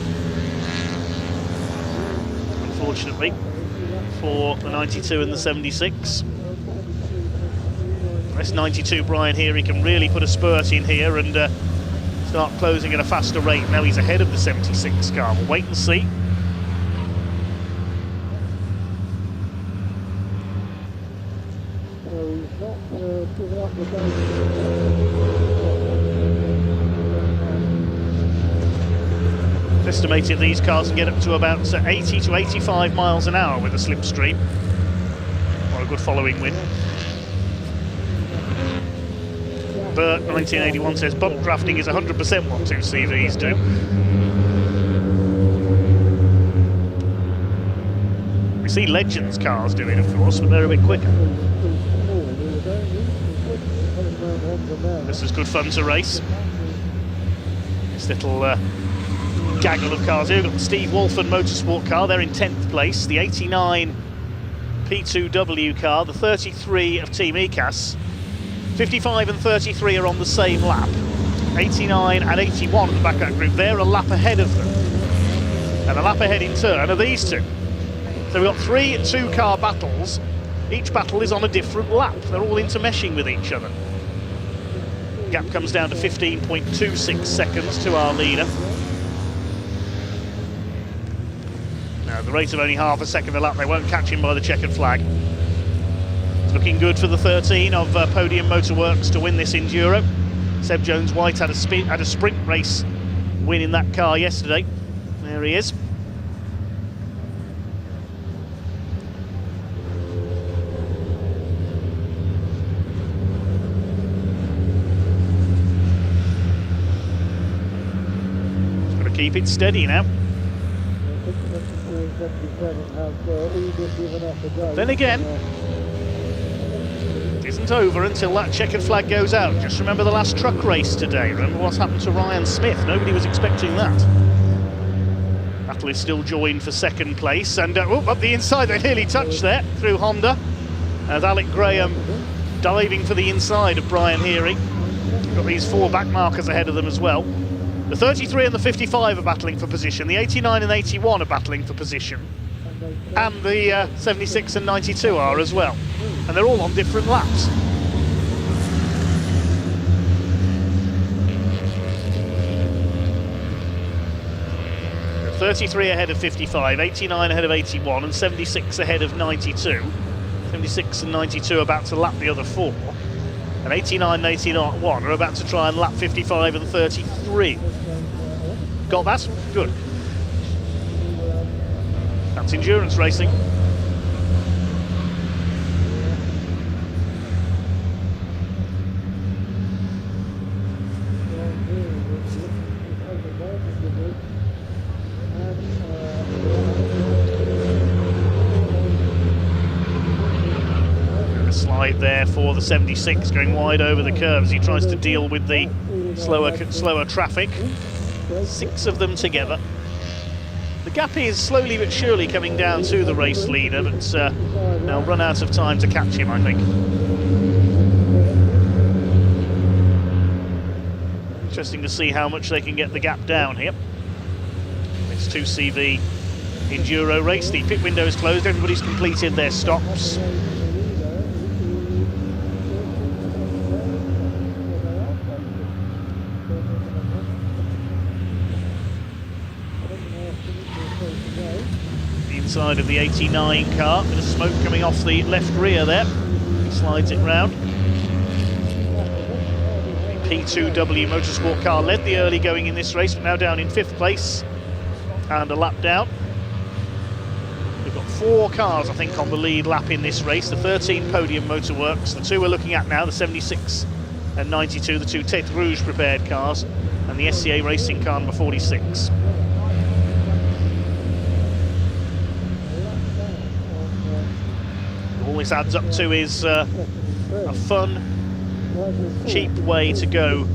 unfortunately, for the 92 and the 76. This 92 Brian Heary can really put a spurt in here and start closing at a faster rate. Now he's ahead of the 76 car. We'll wait and see. Estimated these cars can get up to about 80 to 85 miles an hour with a slipstream. What a good following win. Bert 1981 says bump drafting is 100% what two CVs do. We see Legends cars do it, of course, but they're a bit quicker. This is good fun to race. This little gaggle of cars here. We've got the Steve Wolfen Motorsport car, they're in 10th place. The 89 P2W car, the 33 of Team ECAS. 55 and 33 are on the same lap. 89 and 81 of the back group, they're a lap ahead of them. And a lap ahead in turn are these two. So we've got 3 two-car battles. Each battle is on a different lap. They're all intermeshing with each other. Gap comes down to 15.26 seconds to our leader. Now, at the rate of only half a second a lap, they won't catch him by the checkered flag. It's looking good for the 13 of Podium Motorworks to win this Enduro. Seb Jones-White had a sprint race win in that car yesterday. There he is. Just got to keep it steady now. Then again, it isn't over until that checkered flag goes out. Just remember the last truck race today. Remember what's happened to Ryan Smith. Nobody was expecting that. Battle is still joined for second place. And up the inside, they nearly touched there through Honda. As Alec Graham diving for the inside of Brian Heary. Got these 4 back markers ahead of them as well. The 33 and the 55 are battling for position. The 89 and 81 are battling for position. And the 76 and 92 are as well. And they're all on different laps. The 33 ahead of 55, 89 ahead of 81, and 76 ahead of 92. 76 and 92 are about to lap the other 4. And 89 and 81 are about to try and lap 55 and 33. Got that? Good. That's endurance racing. A slide there for the 76, going wide over the curve as he tries to deal with the slower traffic. 6 of them together. The gap is slowly but surely coming down to the race leader, but they'll run out of time to catch him, I think. Interesting to see how much they can get the gap down here. It's 2CV Enduro race. The pit window is closed. Everybody's completed their stops. Side of the 89 car, bit of smoke coming off the left rear there. He slides it round. The P2W Motorsport car led the early going in this race, but now down in 5th place and a lap down. We've got 4 cars, I think, on the lead lap in this race. The 13 Podium Motorworks, the 2 we're looking at now, the 76 and 92, the 2 Tête Rouge prepared cars, and the SCA Racing car number 46. All this adds up to is a fun, cheap way to go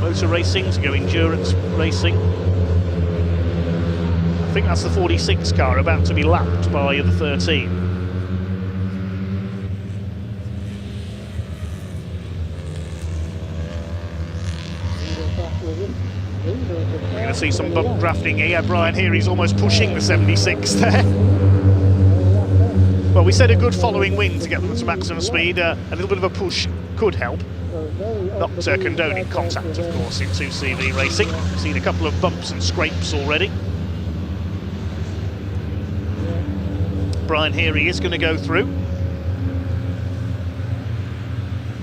motor racing, to go endurance racing. I think that's the 46 car about to be lapped by the 13. We're going to see some bump drafting here. Brian here, he's almost pushing the 76 there. Well, we said a good following wind to get them to maximum speed. A little bit of a push could help. Not condoning contact, of course, in 2CV racing. We've seen a couple of bumps and scrapes already. Brian here, he is going to go through.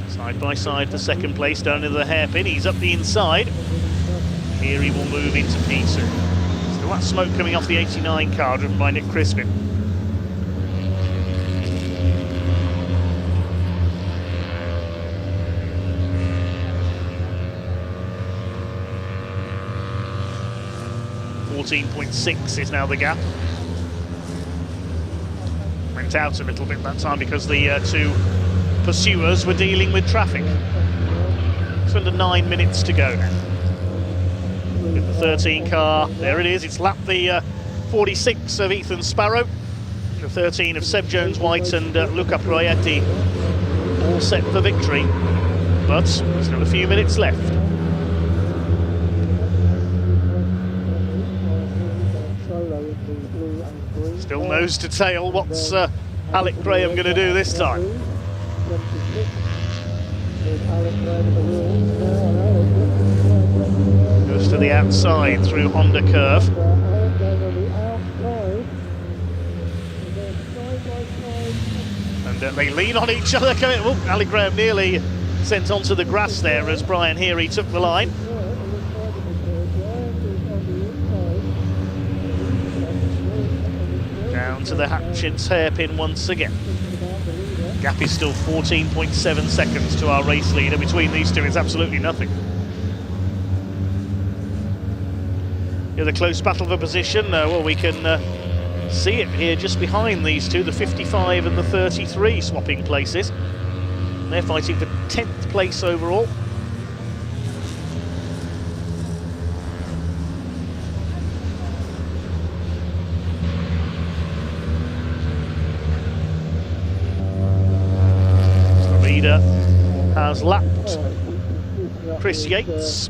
Side by side for second place, down into the hairpin. He's up the inside. Here he will move into P2. Still that smoke coming off the 89 car driven by Nick Crispin. .6 is now the gap. Went out a little bit that time because the 2 pursuers were dealing with traffic. It's under 9 minutes to go now. With the 13 car, there it is. It's lapped the 46 of Ethan Sparrow, the 13 of Seb Jones-White and Luca Proietti, all set for victory. But still a few minutes left. Still nose to tail. What's Alec Graham going to do this time? Goes to the outside through Honda Curve. And they lean on each other. Oh, Alec Graham nearly sent onto the grass there as Brian Heary took the line. Down to the Hatchins hairpin once again. Gap is still 14.7 seconds to our race leader. Between these two, it's absolutely nothing. Here's a close battle for position. Well, we can see it here just behind these two, the 55 and the 33 swapping places. They're fighting for 10th place overall. Has lapped Chris Yates.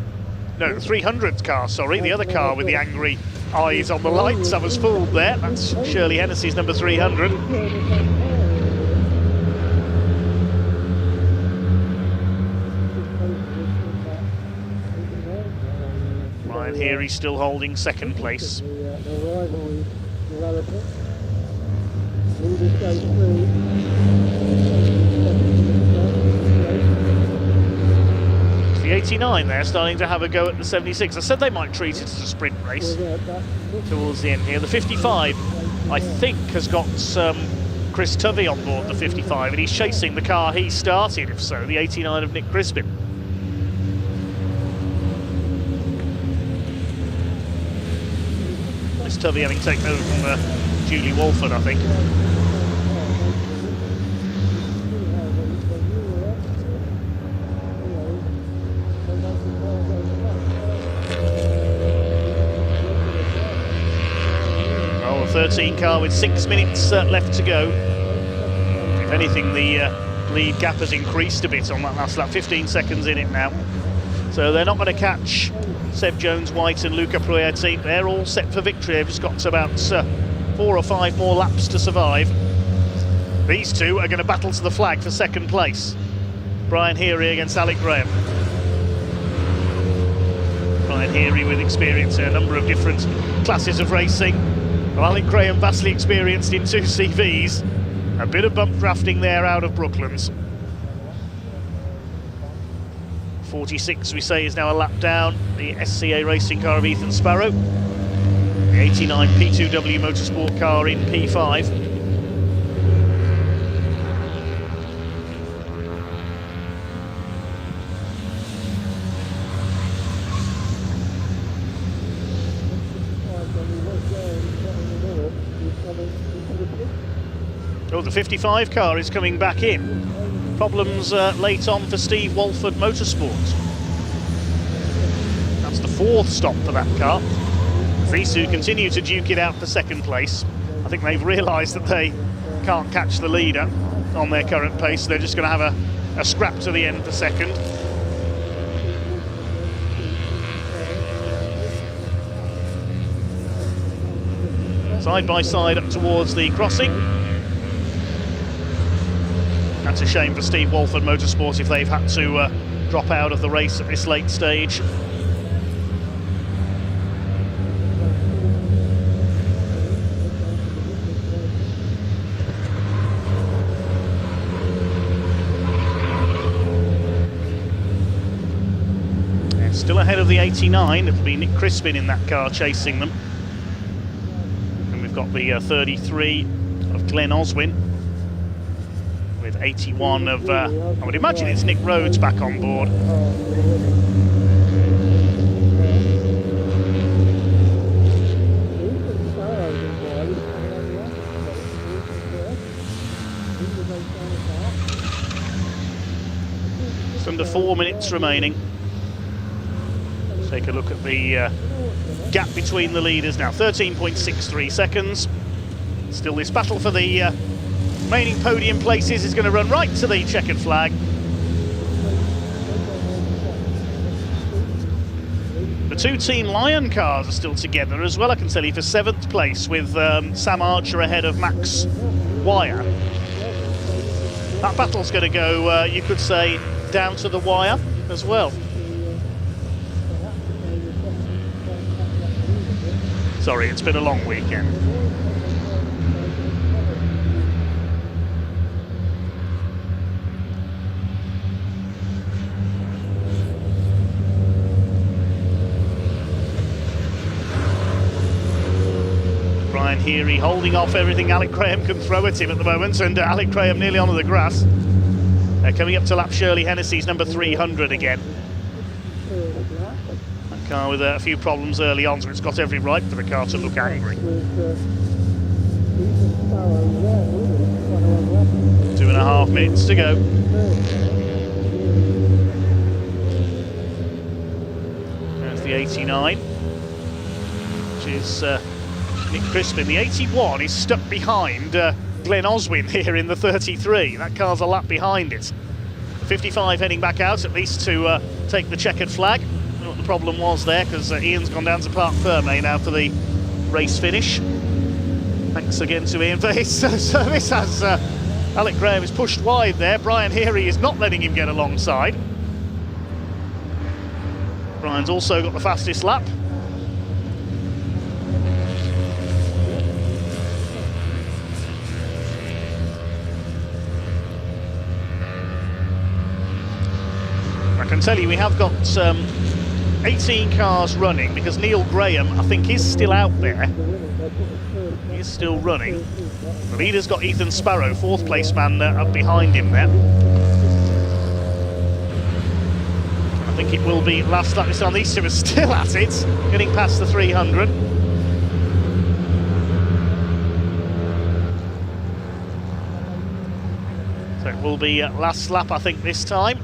No, the 300 car, sorry. The other car with the angry eyes on the lights. I was fooled there. That's Shirley Hennessy's number 300. Brian Heary still holding second place. 89 there, starting to have a go at the 76. I said they might treat it as a sprint race towards the end here. The 55, I think, has got Chris Tovey on board the 55, and he's chasing the car he started, if so, the 89 of Nick Crispin. Chris Tovey having taken over from Julie Walford, I think. Oh, a 13 car with 6 minutes left to go. If anything, the lead gap has increased a bit on that last lap, 15 seconds in it now. So they're not going to catch Seb Jones-White and Luca Proietti. They're all set for victory. They've just got about 4 or 5 more laps to survive. These two are going to battle to the flag for second place. Brian Heary against Alec Graham. Brian Heary with experience in a number of different classes of racing. Well, Alec Graham vastly experienced in 2 CVs. A bit of bump drafting there out of Brooklands. 46, we say, is now a lap down. The SCA racing car of Ethan Sparrow. The 89 P2W Motorsport car in P5. Oh, the 55 car is coming back in. Problems late on for Steve Walford Motorsport. That's the 4th stop for that car. These two continue to duke it out for second place. I think they've realised that they can't catch the leader on their current pace. They're just going to have a scrap to the end for second. Side by side up towards the crossing. That's a shame for Steve Walford Motorsport if they've had to drop out of the race at this late stage. They're still ahead of the 89. It'll be Nick Crispin in that car chasing them. And we've got the 33 of Glenn Oswin. With 81 of, I would imagine it's Nick Rhodes back on board. Just under 4 minutes remaining. Take a look at the gap between the leaders now, 13.63 seconds. Still this battle for the remaining podium places is going to run right to the checkered flag. The two Team Lion cars are still together as well, I can tell you, for 7th place, with Sam Archer ahead of Max Wire. That battle's going to go, you could say, down to the wire as well. Sorry, it's been a long weekend. Brian Heary holding off everything Alec Graham can throw at him at the moment, and Alec Graham nearly onto the grass. Coming up to lap Shirley Hennessy's number 300 again. That car with a few problems early on, so it's got every right for the car to look angry. 2.5 minutes to go. There's the 89, which is Nick Crispin. The 81 is stuck behind Glenn Oswin here in the 33. That car's a lap behind it. The 55 heading back out, at least to take the checkered flag. I don't know what the problem was there, because Ian's gone down to Parc Fermé now for the race finish. Thanks again to Ian for his service, as Alec Graham is pushed wide there. Brian Heary is not letting him get alongside. Brian's also got the fastest lap. I can tell you we have got 18 cars running, because Neil Graham, I think, is still out there. He is still running. The leader's got Ethan Sparrow, 4th place man, up behind him there. I think it will be last lap this time. These two are still at it, getting past the 300. So it will be last lap, I think, this time,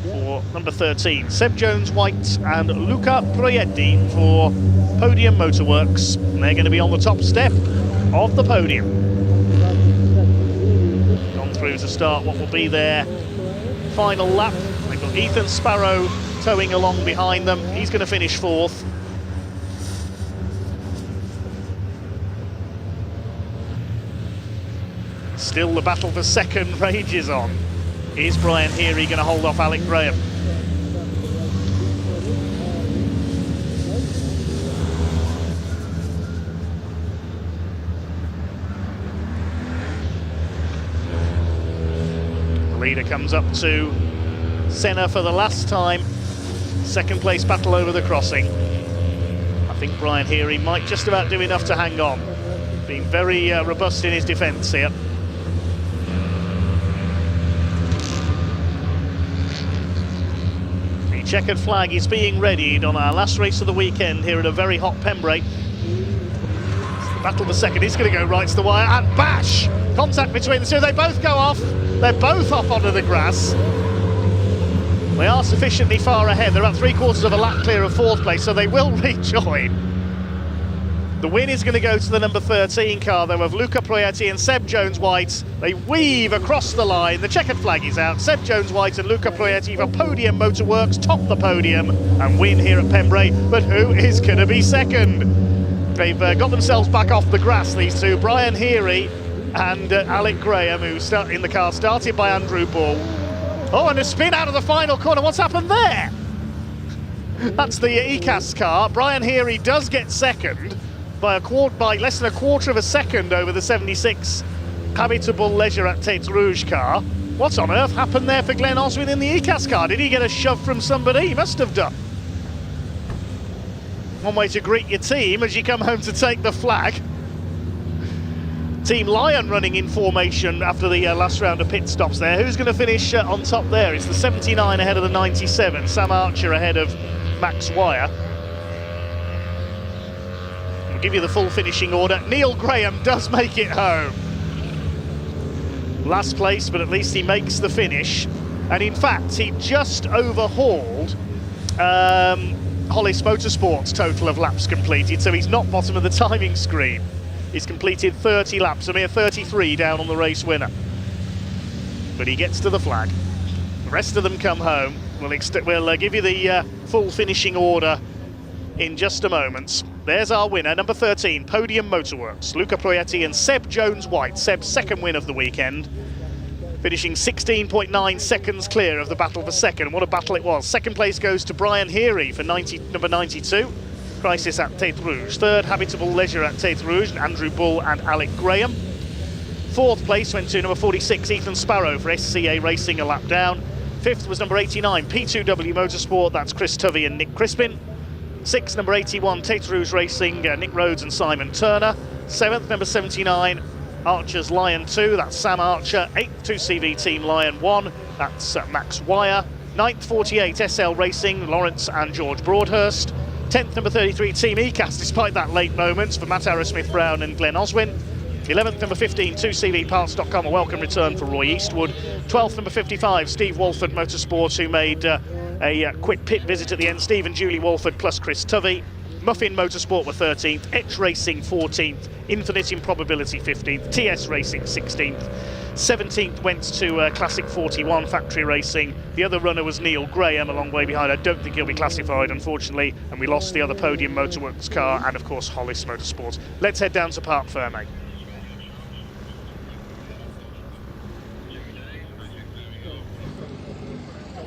for number 13. Seb Jones-White and Luca Proietti for Podium Motorworks. And they're going to be on the top step of the podium. Gone through to start what will be their final lap. They've got Ethan Sparrow towing along behind them. He's going to finish 4th. Still the battle for second rages on. Is Brian Heary going to hold off Alec Graham? The leader comes up to Senna for the last time. 2nd place battle over the crossing. I think Brian Heary might just about do enough to hang on. Being very robust in his defence here. Checkered flag is being readied on our last race of the weekend here at a very hot Pembrey. The battle for second is going to go right to the wire, and bash! Contact between the two, they both go off. They're both off onto the grass. They are sufficiently far ahead. They're about 3/4 of a lap clear of 4th place, so they will rejoin. The win is going to go to the number 13 car, though, of Luca Proietti and Seb Jones-White. They weave across the line. The checkered flag is out. Seb Jones-White and Luca Proietti for Podium Motorworks top the podium and win here at Pembrey. But who is going to be second? They've got themselves back off the grass, these two. Brian Heary and Alec Graham, who start in the car, started by Andrew Ball. Oh, and a spin out of the final corner. What's happened there? That's the ECAS car. Brian Heary does get second by less than 1/4 of a second over the 76 Habitable Leisure at Tête Rouge car. What on earth happened there for Glenn Oswin in the ECAS car? Did he get a shove from somebody? He must have done. One way to greet your team as you come home to take the flag. Team Lion running in formation after the last round of pit stops there. Who's going to finish on top there? It's the 79 ahead of the 97. Sam Archer ahead of Max Wire. We'll give you the full finishing order. Neil Graham does make it home. Last place, but at least he makes the finish. And in fact, he just overhauled Hollis Motorsport's total of laps completed, so he's not bottom of the timing screen. He's completed 30 laps, a mere 33 down on the race winner. But he gets to the flag. The rest of them come home. We'll give you the full finishing order in just a moment. There's our winner, number 13, Podium Motorworks, Luca Proietti and Seb Jones-White. Seb's second win of the weekend, finishing 16.9 seconds clear of the battle for second. What a battle it was. Second place goes to Brian Heary for number 92, Crisis at Tête Rouge. Third, Habitable Leisure at Tête Rouge, Andrew Bull and Alec Graham. Fourth place went to number 46, Ethan Sparrow for SCA Racing, a lap down. Fifth was number 89, P2W Motorsport, that's Chris Tovey and Nick Crispin. Sixth, number 81, Tête Rouge Racing, Nick Rhodes and Simon Turner. Seventh, number 79, Archer's Lion 2, that's Sam Archer. Eighth, 2CV Team Lion 1, that's Max Wire. Ninth, 48, SL Racing, Lawrence and George Broadhurst. 10th, number 33, Team ECAS, despite that late moment, for Matt Arrowsmith-Brown and Glenn Oswin. 11th, number 15, 2CVparts.com, a welcome return for Roy Eastwood. 12th, number 55, Steve Walford Motorsports, who made a quick pit visit at the end. Steve and Julie Walford plus Chris Tovey. Muffin Motorsport were 13th, Etch Racing 14th, Infinite Improbability 15th, TS Racing 16th. 17th went to Classic 41 Factory Racing. The other runner was Neil Graham, a long way behind. I don't think he'll be classified, unfortunately, and we lost the other Podium Motorworks car and, of course, Hollis Motorsports. Let's head down to Parc Fermé.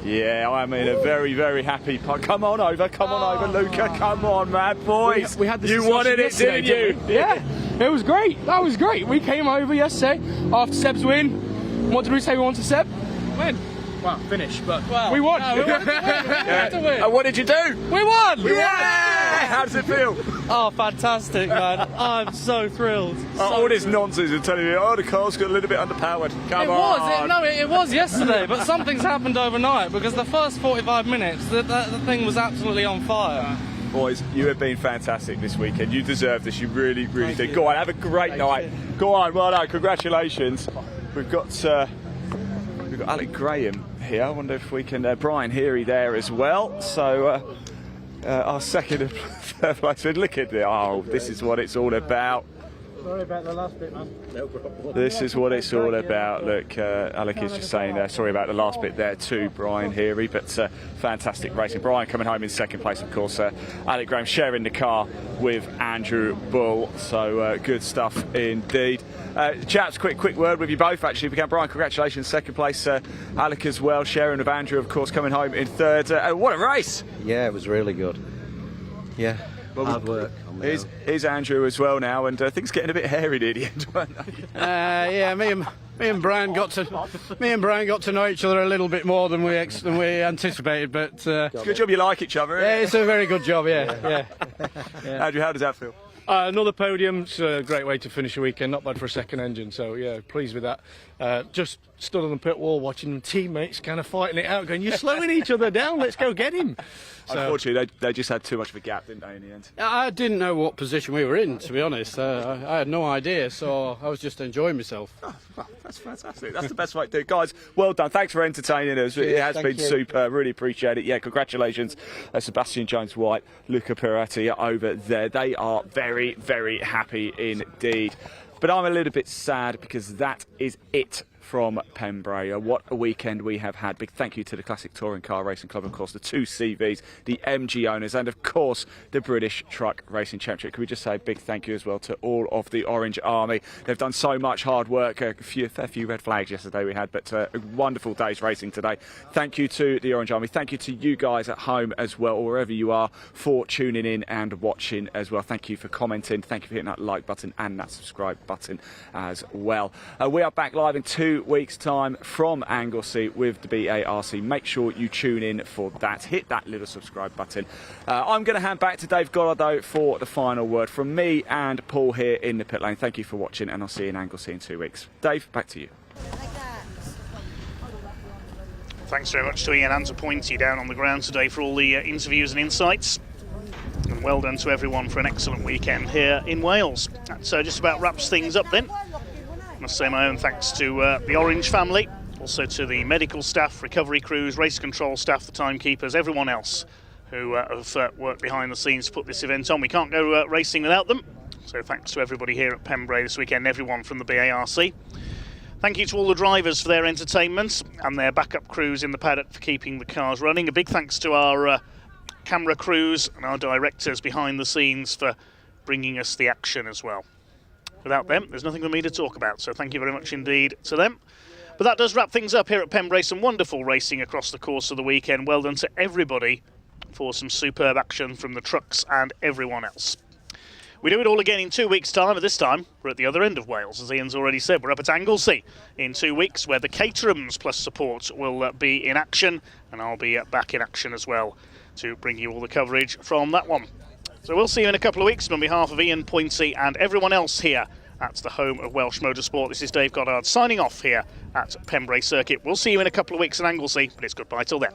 Yeah, I'm in a very, very happy part. Come on over, Luca. Come on, man, boys. We had this you wanted it, didn't you? Yeah, it was great. That was great. We came over yesterday after Seb's win. What did we say we wanted Seb? Win. Well, finish, but we won. No, we wanted to win. We wanted to win. And what did you do? We won. Yeah! How does it feel? Oh, fantastic, man. I'm so thrilled. All this nonsense of telling me, oh, the car's got a little bit underpowered. Come on. It was yesterday, but something's happened overnight because the first 45 minutes, the thing was absolutely on fire. Boys, you have been fantastic this weekend. You deserve this. You really, really did. Go on, have a great night. Go on, well done. Congratulations. We've got Alec Graham here. I wonder if we can. Brian Heary there as well. So our second and third place. Look at it. Oh, this is what it's all about. Sorry about the last bit, man. This is what it's all about. Look, Alec is just saying sorry about the last bit there too, Brian Heary, but fantastic racing. Brian coming home in second place, of course. Alec Graham sharing the car with Andrew Bull, so good stuff indeed. Chaps, quick word with you both, actually. If we can, Brian, congratulations, second place. Alec as well, sharing with Andrew, of course, coming home in third. What a race! Yeah, it was really good. Yeah, hard work. Here's Andrew as well now, and things getting a bit hairy near the end, weren't they? Yeah, me and Brian got to know each other a little bit more than we anticipated, but it's a good job you like each other. Yeah, it's a very good job. Yeah. Andrew, how does that feel? Another podium. It's a great way to finish a weekend. Not bad for a second engine. So yeah, pleased with that. Just stood on the pit wall watching teammates kind of fighting it out, going, "You're slowing each other down. Let's go get him." So, unfortunately, they just had too much of a gap, didn't they, in the end? I didn't know what position we were in, to be honest. I had no idea, so I was just enjoying myself. Oh, well, that's fantastic. That's the best way to do it. Guys, well done. Thanks for entertaining us. It has been super. Really appreciate it. Yeah, congratulations. Sebastian Jones-White, Luca Proietti over there. They are very, very happy indeed. But I'm a little bit sad because that is it from Pembrey. What a weekend we have had. Big thank you to the Classic Touring Car Racing Club, of course, the 2CVs, the MG owners, and of course the British Truck Racing Championship. Can we just say a big thank you as well to all of the Orange Army? They've done so much hard work. A fair few red flags yesterday we had, but a wonderful day's racing today. Thank you to the Orange Army. Thank you to you guys at home as well, or wherever you are, for tuning in and watching as well. Thank you for commenting. Thank you for hitting that like button and that subscribe button as well. We are back live in 2 weeks' time from Anglesey with the BARC. Make sure you tune in for that. Hit that little subscribe button. I'm going to hand back to Dave Goddard for the final word from me and Paul here in the pit lane. Thank you for watching, and I'll see you in Anglesey in 2 weeks. Dave, back to you. Thanks very much to Ian and to Pointy down on the ground today for all the interviews and insights. And well done to everyone for an excellent weekend here in Wales. That just about wraps things up then. I must say my own thanks to the Orange family, also to the medical staff, recovery crews, race control staff, the timekeepers, everyone else who have worked behind the scenes to put this event on. We can't go racing without them. So thanks to everybody here at Pembrey this weekend, everyone from the BARC. Thank you to all the drivers for their entertainment and their backup crews in the paddock for keeping the cars running. A big thanks to our camera crews and our directors behind the scenes for bringing us the action as well. Without them, there's nothing for me to talk about, so thank you very much indeed to them. But that does wrap things up here at Pembrey. Some wonderful racing across the course of the weekend. Well done to everybody for some superb action from the trucks and everyone else. We do it all again in 2 weeks' time, but this time we're at the other end of Wales. As Ian's already said, we're up at Anglesey in 2 weeks, where the Caterhams plus support will be in action, and I'll be back in action as well to bring you all the coverage from that one. So we'll see you in a couple of weeks. On behalf of Ian Pointy and everyone else here at the home of Welsh Motorsport, this is Dave Goddard signing off here at Pembrey Circuit. We'll see you in a couple of weeks in Anglesey, but it's goodbye till then.